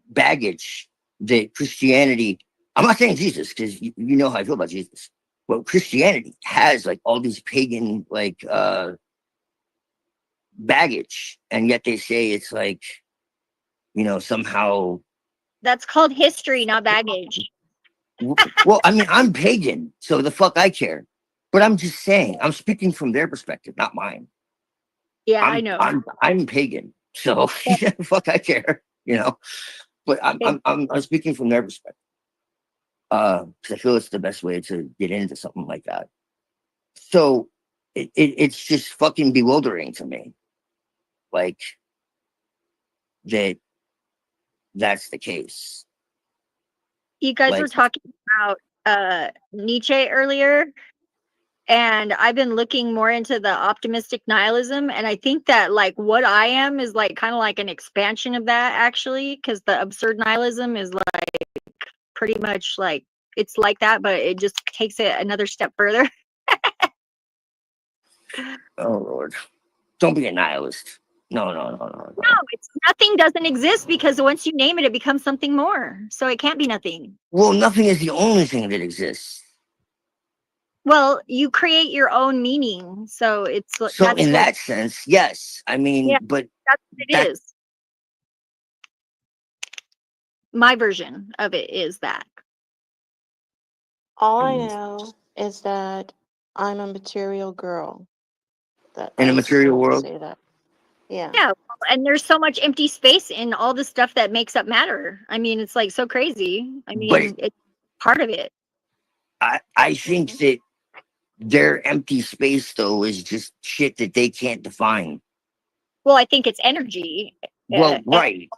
baggage that Christianity, I'm not saying Jesus, because you know how I feel about Jesus. But Christianity has like all these pagan like baggage, and yet they say it's like, you know, somehow That's called history, not baggage. well, I mean, I'm pagan, so the fuck I care. But I'm just saying, I'm speaking from their perspective, not mine. Yeah, I know. I'm pagan, so fuck I care, you know. But I'm speaking from their perspective. Because I feel it's the best way to get into something like that. So it's just fucking bewildering to me, like that's the case. You guys Like, were talking about Nietzsche earlier, and I've been looking more into the optimistic nihilism, and I think that like what I am is like kind of like an expansion of that, actually, because the absurd nihilism is like pretty much like it's like that, but it just takes it another step further. oh Lord, don't be a nihilist. No. No, it's nothing doesn't exist, because once you name it, it becomes something more. So it can't be nothing. Well, nothing is the only thing that exists. Well, you create your own meaning, so it's So in that sense, yes. I mean, yeah, but that's what it is. My version of it is that. All I know is that I'm a material girl. That in a I just material wanted to world. say that. Yeah. Yeah, and there's so much empty space in all the stuff that makes up matter. I mean, it's like so crazy. I mean, it's part of it. I think that their empty space though is just shit that they can't define. Well, I think it's energy. Well, right.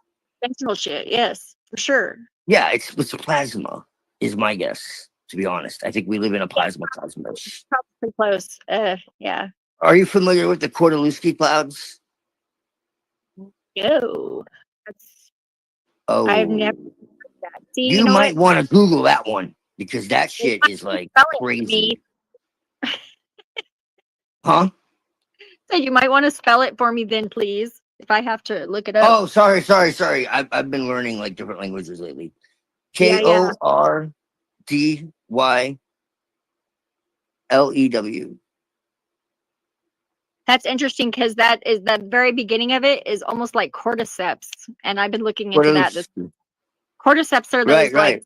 Dimensional shit, yes, for sure. Yeah, it's plasma, is my guess, to be honest. I think we live in a plasma cosmos. Probably close. Yeah. Are you familiar with the Kordaluski clouds? No. Oh, I've never heard that. See, you know might what? want to Google that one, because that shit is like crazy. Huh? So you might want to spell it for me then, please, if I have to look it up. Oh, sorry. I've been learning like different languages lately. Yeah, yeah. KORDYLEW. That's interesting, because that is the very beginning of it is almost like cordyceps, and I've been looking into that. Cordyceps are those like,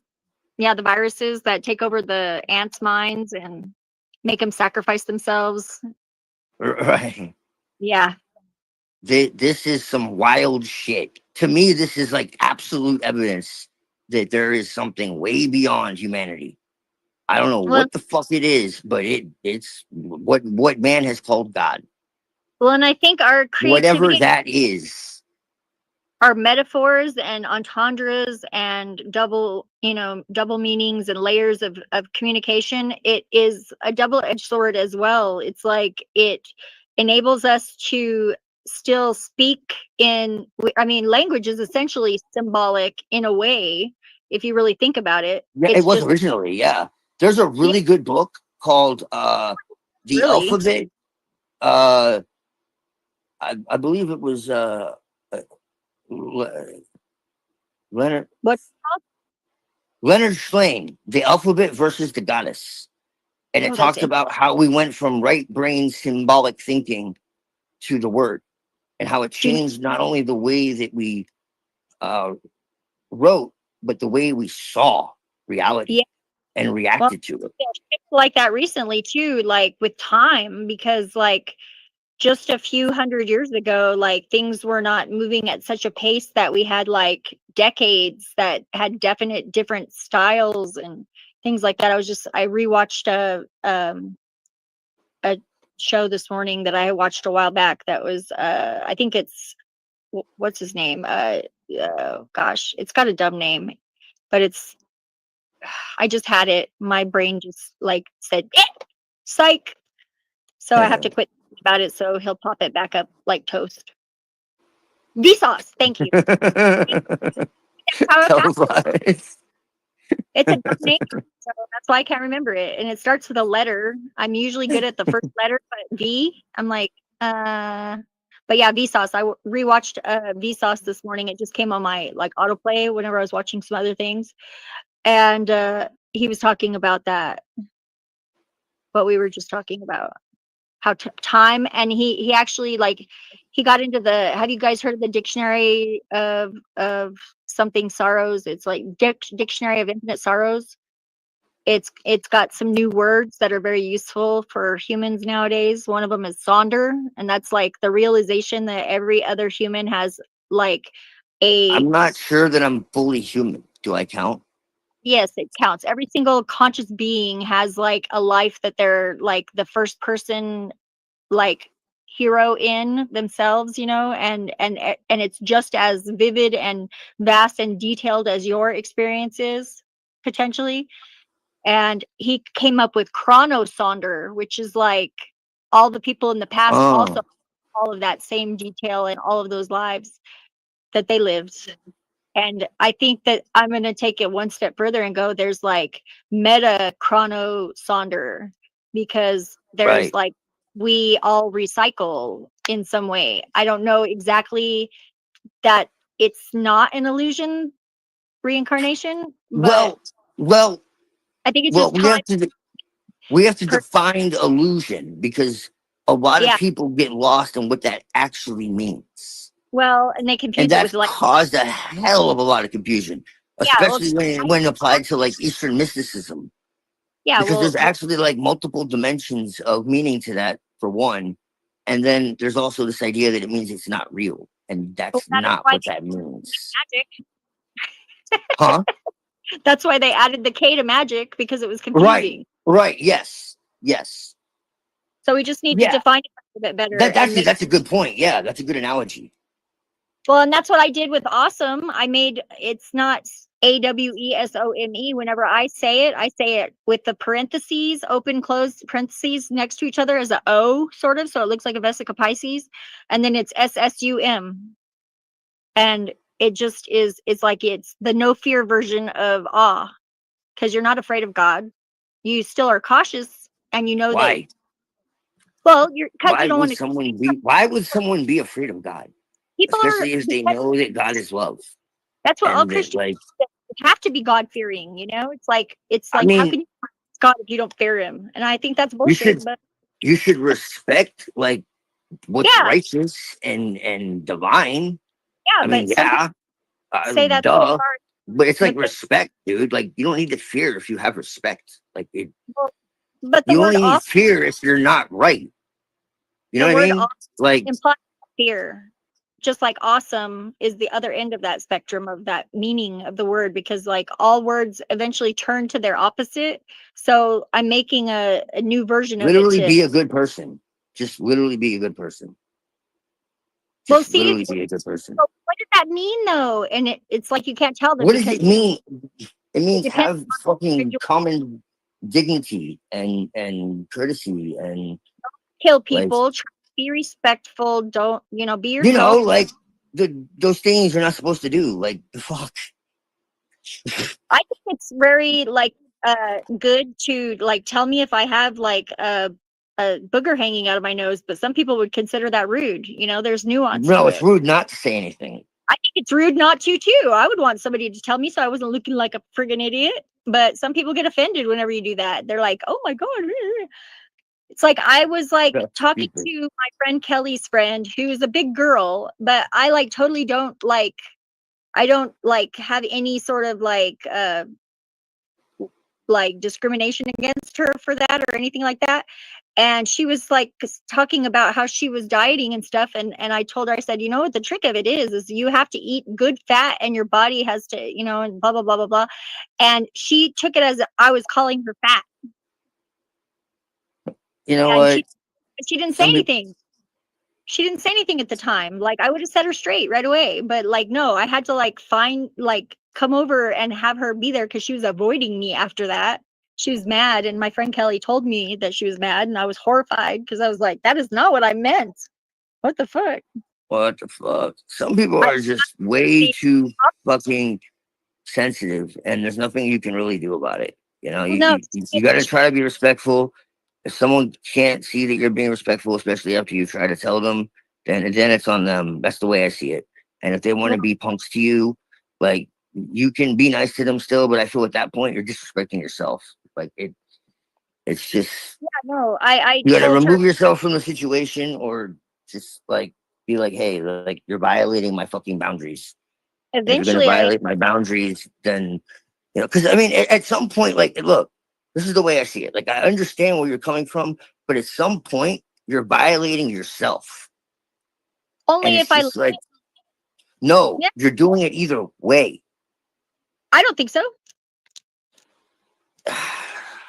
yeah, the viruses that take over the ants' minds and make them sacrifice themselves. Right. Yeah. This is some wild shit. To me, this is like absolute evidence that there is something way beyond humanity. I don't know what the fuck it is, but it's what man has called God. Well, and I think our creativity, whatever that is, our metaphors and entendres and double meanings and layers of communication, it is a double-edged sword as well. It's like it enables us to still speak in, I mean, language is essentially symbolic in a way, if you really think about it. Yeah, it was originally, yeah. There's a really good book called The Alphabet. I believe it was Leonard. What's Leonard Shlain, The Alphabet versus the Goddess. And it talks about how we went from right brain symbolic thinking to the word, and how it changed not only the way that we wrote, but the way we saw reality and reacted to it. Like that recently too, like with time, because like just a few hundred years ago, like things were not moving at such a pace that we had like decades that had definite different styles and things like that. I rewatched a show this morning that I watched a while back that was I think it's what's his name, gosh, it's got a dumb name, but it's, I just had it. My brain just like said, psych. So I have to quit thinking about it. So he'll pop it back up like toast. Vsauce. Thank you. It's a dumb name, so that's why I can't remember it. And it starts with a letter. I'm usually good at the first letter, but V, I'm like, but yeah, Vsauce. I rewatched Vsauce this morning. It just came on my like autoplay whenever I was watching some other things, and he was talking about that. What we were just talking about, how time, and he actually like he got into the. Have you guys heard of the dictionary of something sorrows? It's like dictionary of infinite sorrows. It's got some new words that are very useful for humans nowadays. One of them is sonder, and that's like the realization that every other human has like I'm not sure that I'm fully human. Do I count? Yes, it counts. Every single conscious being has like a life that they're like the first person like hero in themselves, you know, and it's just as vivid and vast and detailed as your experience is potentially. And he came up with chronosonder, which is like all the people in the past also all of that same detail and all of those lives that they lived. And I think that I'm going to take it one step further and go, there's like meta chronosonder, because there's like, we all recycle in some way. I don't know exactly that it's not an illusion reincarnation, but well, I think it's just time. We have to define illusion, because a lot of people get lost in what that actually means. Well, and they confuse it with like caused a hell of a lot of confusion, especially when applied to like Eastern mysticism. Yeah, because there's actually like multiple dimensions of meaning to that, for one, and then there's also this idea that it means it's not real, and that's not what that means. Magic. Huh? That's why they added the K to magic, because it was confusing. Right. Yes. So we just need to define it a little bit better. That's a good point. Yeah, that's a good analogy. Well, and that's what I did with awesome. I made, it's not AWESOME. Whenever I say it with the parentheses, open, closed parentheses next to each other as a O, sort of. So it looks like a Vesica Pisces. And then it's SSUM. And it just is, it's like it's the no fear version of awe, because you're not afraid of God. You still are cautious, and you know that. Well, you're because you don't want to. Why would someone be afraid of God? Especially if they know that God is love. That's what all Christians have to be God fearing. You know, it's like I mean, how can you God if you don't fear Him? And I think that's bullshit. You should respect like what's righteous and divine. Yeah, I mean, say that. Duh. But it's like respect, dude. Like you don't need to fear if you have respect. Like it. But you only need fear if you're not right. You know what I mean? Like implies fear. Just like awesome is the other end of that spectrum of that meaning of the word, because like all words eventually turn to their opposite. So I'm making a new version of it. Literally be a good person. Just literally be a good person. Well, see, literally be a good person. What does that mean though? And it's like you can't tell them. What does it mean? It means have fucking common dignity and courtesy and kill people. Try to be respectful. Don't be yourself. You know, like those things you're not supposed to do. Like the fuck. I think it's very like good to like tell me if I have like a booger hanging out of my nose, but some people would consider that rude. You know, there's nuance. No, it's rude not to say anything. I think it's rude not to too. I would want somebody to tell me so I wasn't looking like a friggin' idiot. But some people get offended whenever you do that. They're like, "Oh my god." It's like I was like talking to my friend Kelly's friend, who's a big girl, but I like totally don't like. I don't like have any sort of like discrimination against her for that or anything like that. And she was like talking about how she was dieting and stuff. And I told her, I said, you know what the trick of it is you have to eat good fat and your body has to, and blah, blah, blah, blah, blah. And she took it as I was calling her fat. You know what? She didn't say anything. She didn't say anything at the time. Like, I would have set her straight right away, but like, no, I had to like come over and have her be there because she was avoiding me after that. She was mad, and my friend Kelly told me that she was mad, and I was horrified because I was like, that is not what I meant. What the fuck? What the fuck? Some people are just way too fucking sensitive, and there's nothing you can really do about it. You know, you got to try to be respectful. If someone can't see that you're being respectful, especially after you try to tell them, then it's on them. That's the way I see it. And if they want to be punks to you, like, you can be nice to them still, but I feel at that point you're disrespecting yourself. Like, it's just, yeah, no, I you got to remove yourself from the situation, or just like be like, hey, like, you're violating my fucking boundaries. And if you're going to violate my boundaries, then, you know, because I mean, at some point, like, look, this is the way I see it. Like, I understand where you're coming from, but at some point, you're violating yourself. Only if I like, no, you're doing it either way. I don't think so.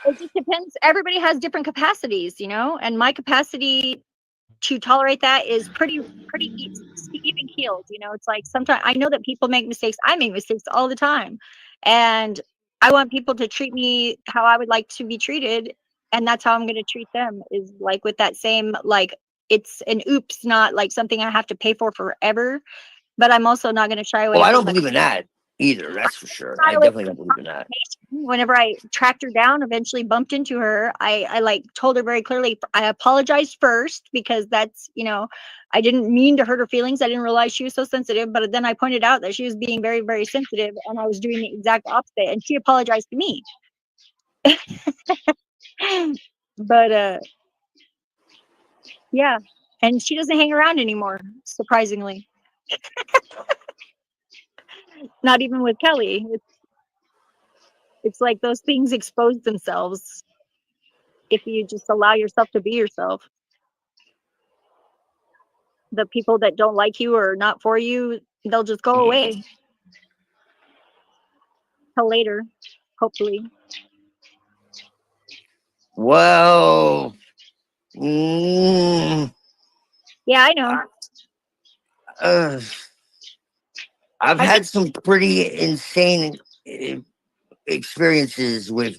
It just depends. Everybody has different capacities, you know, and my capacity to tolerate that is pretty even keeled. You know, it's like sometimes I know that people make mistakes. I make mistakes all the time, and I want people to treat me how I would like to be treated, and that's how I'm going to treat them. Is like with that same, like, it's an oops, not like something I have to pay for forever. But I'm also not going to shy away. Well, I don't believe in that either. That's for sure. I definitely don't believe in that. Whenever I tracked her down, eventually bumped into her, I like told her very clearly, I apologized first because that's, you know, I didn't mean to hurt her feelings. I didn't realize she was so sensitive, but then I pointed out that she was being very, very sensitive, and I was doing the exact opposite, and she apologized to me. But yeah, and she doesn't hang around anymore, surprisingly. Not even with Kelly. It's like those things expose themselves if you just allow yourself to be yourself. The people that don't like you or not for you, they'll just go away. Till later, hopefully. Well, yeah, I know. I've had some pretty insane experiences with.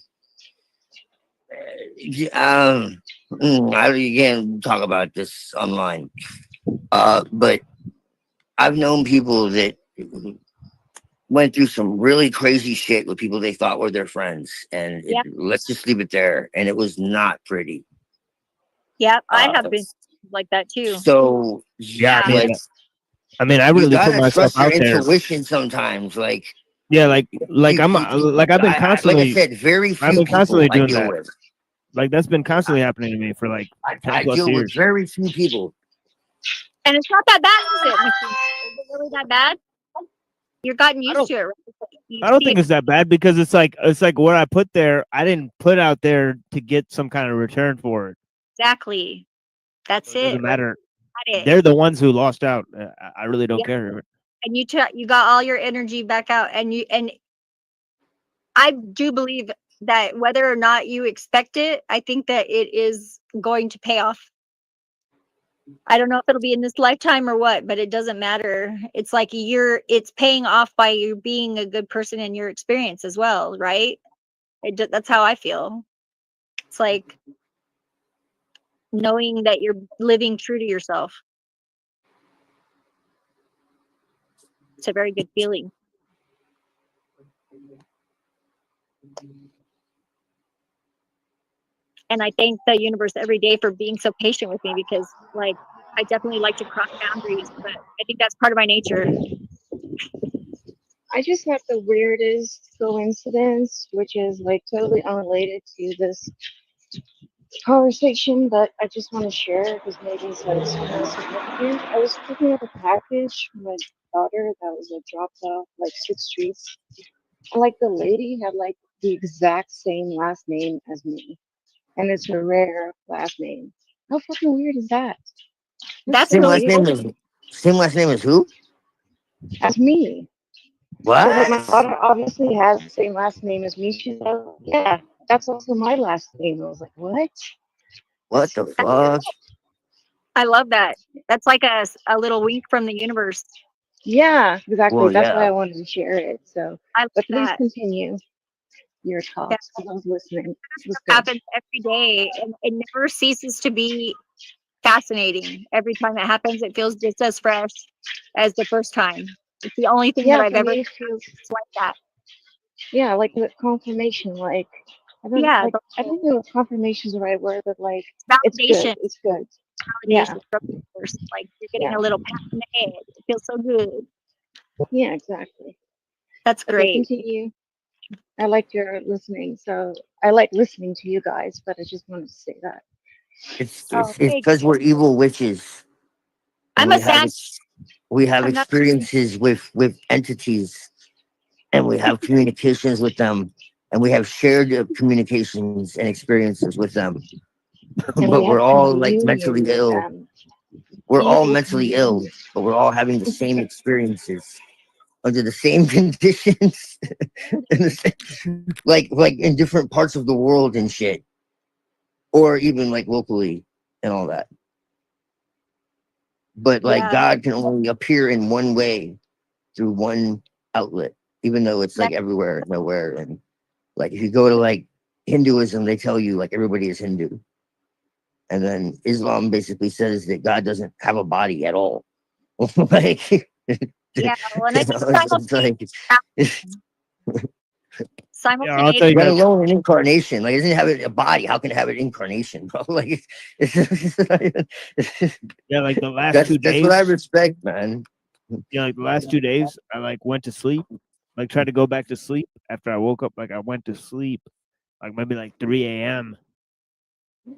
I can't talk about this online, but I've known people that went through some really crazy shit with people they thought were their friends, and let's just leave it there. And it was not pretty. Yeah, I have been like that too. So yeah, like, I mean, I really put myself trust your out there. intuition sometimes, like. Yeah, I've been constantly, like I said, very few I've been constantly people I doing deal that. with. Like, that's been constantly happening to me for like 10 I plus deal years. with very few people. And it's not that bad, is it? Is it really that bad? You've gotten used to it, right? I don't think it's that bad because it's like what I put there, I didn't put out there to get some kind of return for it. Exactly. That's it. Doesn't matter. Right? They're the ones who lost out. I really don't care. And you got all your energy back out, and I do believe that whether or not you expect it, I think that it is going to pay off. I don't know if it'll be in this lifetime or what, but it doesn't matter. It's like it's paying off by you being a good person in your experience as well, right? That's how I feel. It's like knowing that you're living true to yourself. It's a very good feeling. And I thank the universe every day for being so patient with me, because like I definitely like to cross boundaries, but I think that's part of my nature. I just had the weirdest coincidence, which is like totally unrelated to this conversation, but I just want to share because maybe it's like super significant. I was picking up a package for my daughter that was like dropped off like 6 streets. And like the lady had like the exact same last name as me. And it's a rare last name. How fucking weird is that? That's same really last name as who? As me. What? So like my daughter obviously has the same last name as me. She's like, yeah, that's also my last name. I was like, what? What the fuck? I love that. That's like a little wink from the universe. Yeah, exactly. Well, That's why yeah. I wanted to share it. So, I love but please that. continue your That talks because I was listening. It was good. happens every day, and it never ceases to be fascinating. Every time it happens, it feels just as fresh as the first time. It's the only thing that Yeah, I've for ever me it feels experienced like that. yeah, like the confirmation. Like Yeah, I don't know if confirmation is the right word, but like it's good. validation, It's good. Yeah, validation from the universe. Like you're getting yeah, a little pat in the head. It feels so good. yeah, exactly. That's Okay, great. continue. I liked your listening, so I like listening to you guys, but I just wanted to say that. It's Oh, it's it's because we're evil witches, and I'm a sad. we have I'm not. experiences with entities, and we have communications with them, and we have shared communications and experiences with them. And But we have we're all like communion mentally with ill. them. We're all Evil mentally ill, communion. but we're all having the same experiences under the same conditions, in the like in different parts of the world and shit, or even like locally and all that. But like Yeah, God can only appear in one way through one outlet, even though it's like that, everywhere, nowhere. And like if you go to like Hinduism, they tell you like everybody is Hindu. And then Islam basically says that God doesn't have a body at all. Like, yeah. Well, and I think it's like, Yeah, I'll tell you simultaneity. let guys. alone an incarnation. Like, it doesn't have a body. How can it have an incarnation, bro? Like, Yeah, like the last two that's what I days. respect, man. Yeah, like the last 2 days, I like went to sleep. Like tried to go back to sleep after I woke up. Like I went to sleep, like maybe like 3 a.m.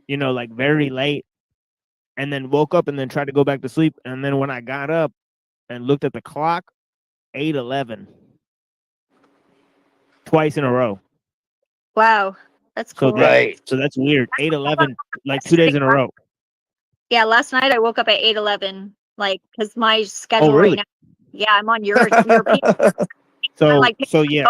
You know, like very late, and then woke up and then tried to go back to sleep. And then when I got up and looked at the clock, 8:11, twice in a row. Wow, that's So cool. Right. so that's weird. 8:11, like 2 days in a row. Yeah, last night I woke up at 8:11, like because my Oh, schedule right really? now. Yeah, I'm on European. So Like so yeah.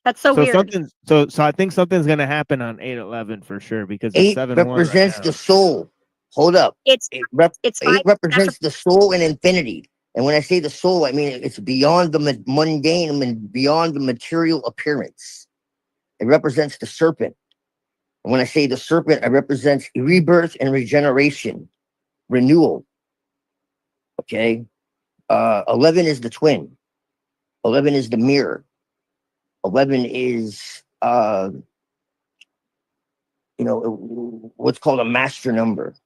that's so So weird. something so I think something's gonna happen on 8/11 for sure because it's 8 7/1 right represents now. the soul. Hold up. It's Eight 5 represents the soul and infinity. And when I say the soul, I mean it's beyond the mundane and beyond the material appearance. It represents the serpent. And when I say the serpent, it represents rebirth and regeneration, renewal. Okay. 11 is the twin. 11 is the mirror. 11 is what's called a master number. It's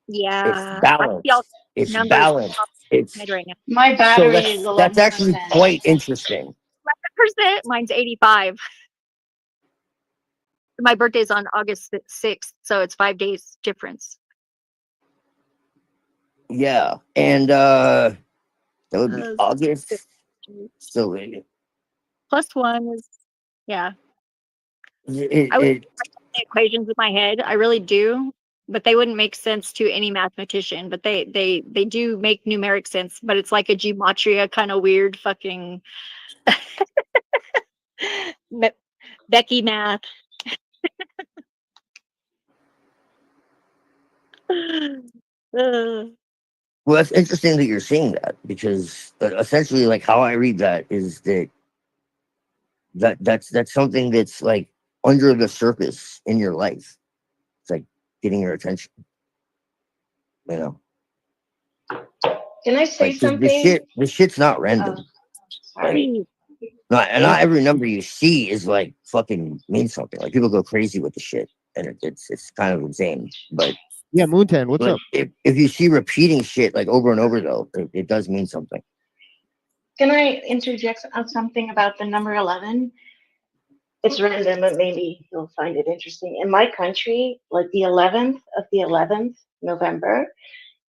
Yeah, I see all balanced. It's numbers balanced. pop It's in my head right now. My so battery is that's 11%. actually quite interesting. 11%. Mine's 85. My birthday's on August 6th, so it's 5 days difference. Yeah, and that would be Uh, August. So +1 is yeah. it, I would it write the equations in my head. I really do, but they wouldn't make sense to any mathematician. But they do make numeric sense. But it's like a gematria kind of weird fucking Becky math. well, that's interesting that you're seeing that because essentially, like how I read that is that's something that's like under the surface in your life. It's like getting your attention. You know, Can I say like something? this shit's not random. Sorry. Not every number you see is like fucking means something. Like people go crazy with the shit, and it's kind of insane. But Yeah, Moontan, what's up? if you see repeating shit like over and over, though, it does mean something. Can I interject on something about the number 11? It's random, but maybe you'll find it interesting. In my country, like the 11th of the 11th November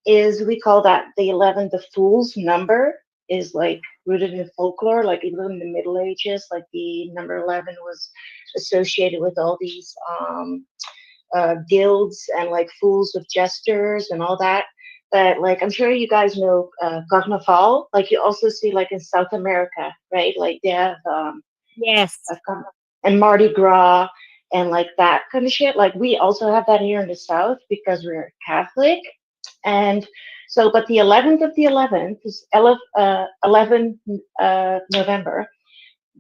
is, we call that the 11th, the fool's number, is like rooted in folklore. Like even in the Middle Ages, like the number 11 was associated with all these guilds and like fools with jesters and all that. But like I'm sure you guys know Carnaval. Like you also see like in South America, right? Like they have Yes. and Mardi Gras and like that kind of shit. Like we also have that here in the South because we're Catholic. And so, but the 11th of the 11th is 11 November.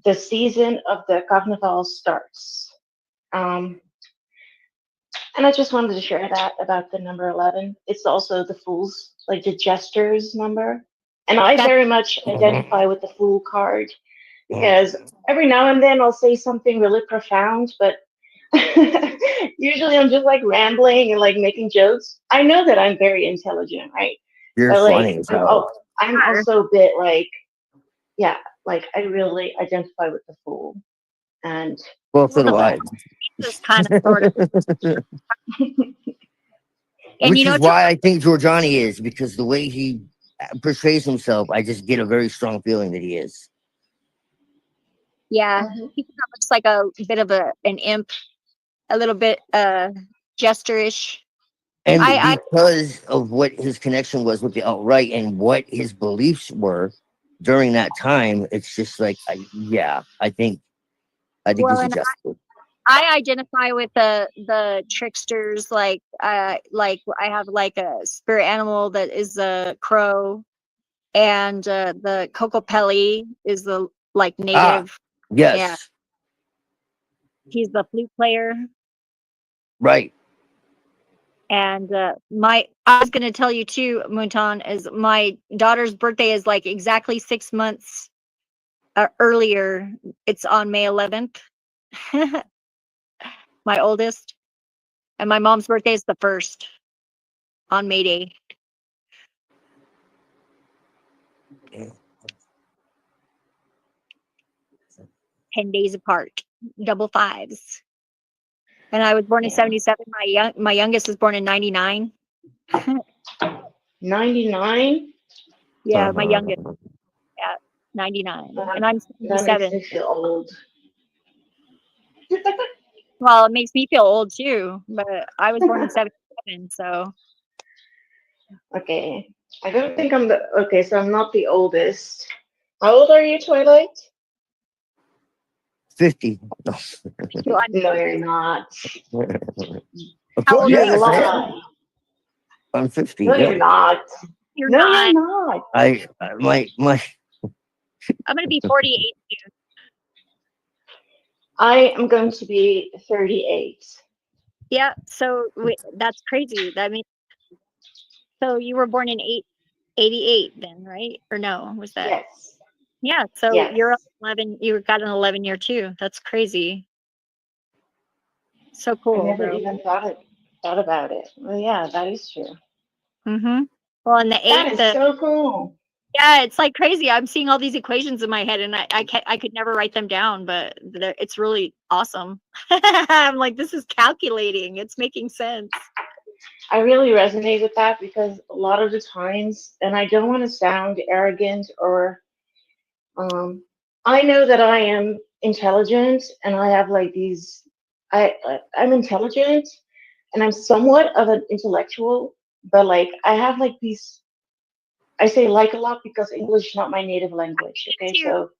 The season of the Carnival starts. And I just wanted to share that about the number 11. It's also the Fool's, like the Jester's number. And I very much identify with the Fool card because every now and then I'll say something really profound, but usually I'm just like rambling and like making jokes. I know that I'm very intelligent, right? You're But like, funny as hell. I'm also a bit like, yeah, like I really identify with the Fool. And Well, so do I. This kind of sort of. And Which you know, is why I think Giorgiani is, because the way he portrays himself, I just get a very strong feeling that he is. yeah, he looks like a bit of an imp, a little bit gesture-ish. And because of what his connection was with the alt-right and what his beliefs were during that time, it's just like, yeah, I think Well, he's a and jester. I identify with the tricksters. Like I have like a spirit animal that is a crow, and the Kokopelli is the like native. Yes. Yeah, he's the flute player. Right. And I was gonna tell you too, Muntan, is my daughter's birthday is like exactly 6 months earlier. It's on May 11th. My oldest, and my mom's birthday is the 1st on May Day. 10 days apart, double fives. And I was born in 77. My youngest was born in 99. 99? Yeah, my youngest. Yeah, 99. And I'm 77. That makes me feel old. Well, it makes me feel old too, but I was born in 77, so. Okay. I don't think I'm okay, so I'm not the oldest. How old are you, Twilight? 50. No, you're not. Of How course, old are yes, you? I am. I'm 50. No, yeah. you're not. You're no, not. you're not. My I'm gonna be 48 soon. I am going to be 38. Yeah, so that's crazy. That means, so you were born in 88 then, right? Or no, was that? Yes. Yeah, so Yes. you're 11, you got an 11-year too. That's crazy. So I cool, never bro. even thought about it. Well, yeah, that is true. Mm-hmm. Well, and the That 8, is so cool. yeah, it's like crazy. I'm seeing all these equations in my head, and I could never write them down, but it's really awesome. I'm like, this is calculating. It's making sense. I really resonate with that because a lot of the times, and I don't want to sound arrogant or, I know that I am intelligent and I have like these, I'm intelligent and I'm somewhat of an intellectual, but like I have like these, I say like a lot because English is not my native language. Okay, so.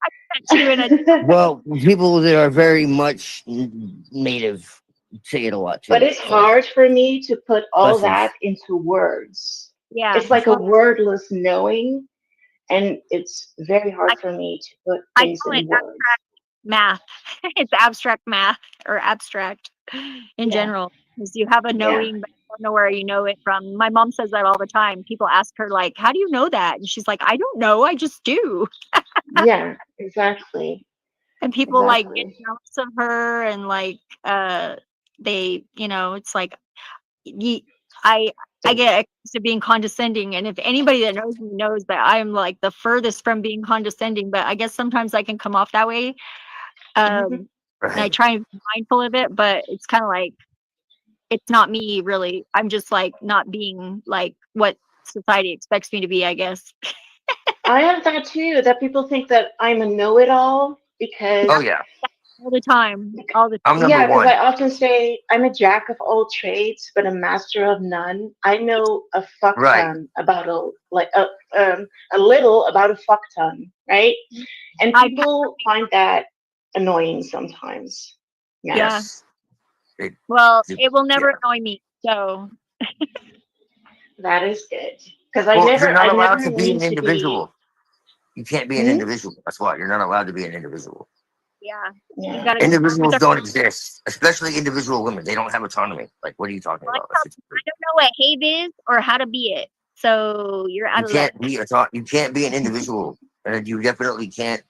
well, people that are very much native say it a lot too. But it's hard for me to put all that into words. Yeah. It's like a wordless knowing, and it's very hard for me to put things in words. Abstract math. It's abstract math or abstract in general. Because you have a knowing, but you don't know where you know it from. My mom says that all the time. People ask her, like, how do you know that? And she's like, I don't know. I just do. Yeah, exactly. And people like get jealous of her and like they, it's like I get accused of being condescending, and if anybody that knows me knows that I'm like the furthest from being condescending, but I guess sometimes I can come off that way. And I try and be mindful of it, but it's kind of like it's not me really. I'm just like not being like what society expects me to be, I guess. I have that too, that people think that I'm a know-it-all because all the time. I'm number yeah, because one. I often say I'm a jack of all trades, but a master of none. I know a fuck ton about a little about a fuck ton, right? And people find that annoying sometimes. Yes. Well, it will never annoy me. So That is good. Because I Well, you're never, not I allowed never to be mean an to be. individual. You can't be an Hmm? individual. That's why you're not allowed to be an individual. Yeah. You Yeah. gotta Individuals don't exist, especially individual women. They don't have autonomy. Like, what are you talking about? I don't know what Have is or how to be it. So you're out You of luck. can't be you can't be an individual, and you definitely can't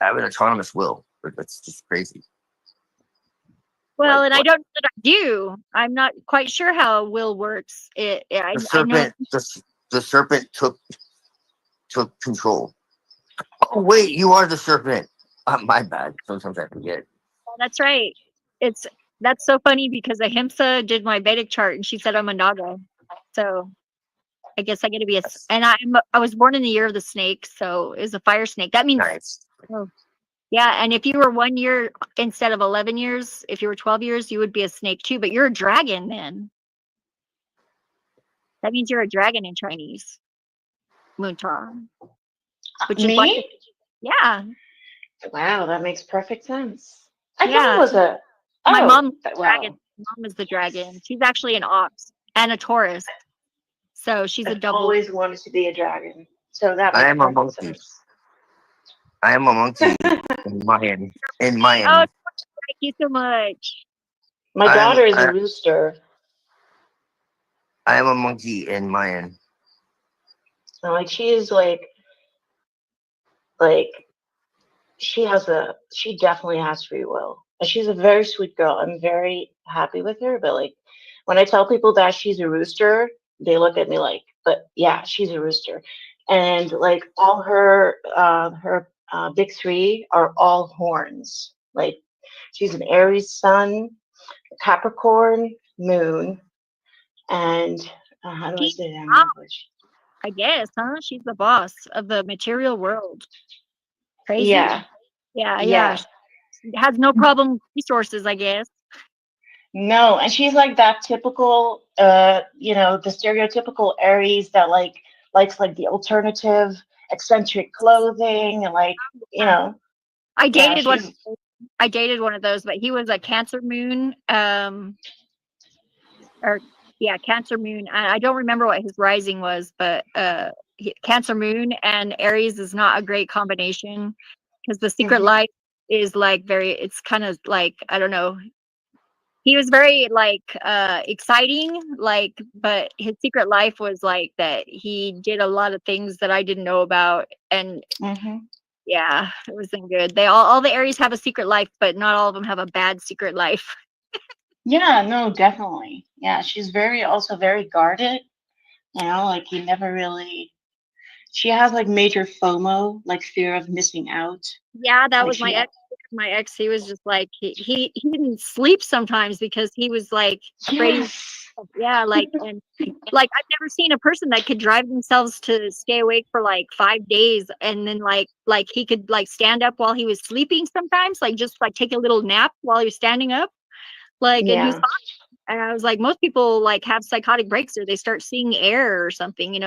have an autonomous will. That's just crazy. Well, Like, and I what? don't know that I do. I'm not quite sure how will works. I know. The serpent took control. Oh wait, you are the serpent. My bad. Sometimes I forget. That's right. That's so funny because Ahimsa did my Vedic chart and she said I'm a Naga. So I guess I get to be and I was born in the year of the snake, so it was a fire snake. That means nice. Oh, yeah, and if you were 1 year instead of 11 years, if you were 12 years, you would be a snake too, but you're a dragon then. That means you're a dragon in Chinese. Moontar. Which is Me? like yeah. Wow, that makes perfect sense. I thought Yeah. it was a. My Oh, mom's the wow. dragon. My mom is the dragon. She's actually an ox and a Taurus. So she's a I've double. always wanted to be a dragon. So that I makes am a perfect monkey. sense. I am a monkey in Mayan. In Oh, Mayan. thank you so much. My daughter is a rooster. I am a monkey in Mayan. And like she is like she definitely has free will. And she's a very sweet girl. I'm very happy with her. But like when I tell people that she's a rooster, they look at me like, but yeah, she's a rooster. And like all her big three are all horns. Like she's an Aries sun, Capricorn moon, and how do I say that in English? I guess, huh? She's the boss of the material world. Crazy. Yeah. Yeah. She has no problem with resources, I guess. No, and she's like that typical, the stereotypical Aries that likes like the alternative, eccentric clothing and I dated one of those, but he was a Cancer moon. Cancer moon. I don't remember what his rising was, but Cancer moon and Aries is not a great combination because the secret life is like it's kind of like, I don't know. He was very exciting, but his secret life was like that he did a lot of things that I didn't know about, and yeah, it wasn't good. All the Aries have a secret life, but not all of them have a bad secret life. Yeah, no, definitely. Yeah, she's also very guarded. Like he never really. She has like major FOMO, like fear of missing out. Yeah, that was my ex. My ex, he was just like he didn't sleep sometimes because he was like afraid. Yes. Yeah, and like I've never seen a person that could drive themselves to stay awake for like 5 days, and then like he could like stand up while he was sleeping sometimes, like just like take a little nap while he was standing up, and he's fine. And I was like, most people like have psychotic breaks or they start seeing air or something,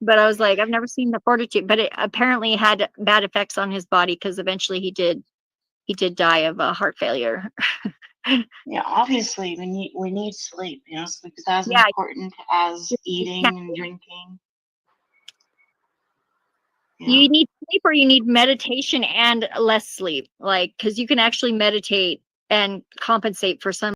but I was like, I've never seen the fortitude, but it apparently had bad effects on his body because eventually he did die of heart failure. Yeah, obviously we need sleep. Sleep is as important as eating and drinking. You need sleep or you need meditation and less sleep, because you can actually meditate and compensate for some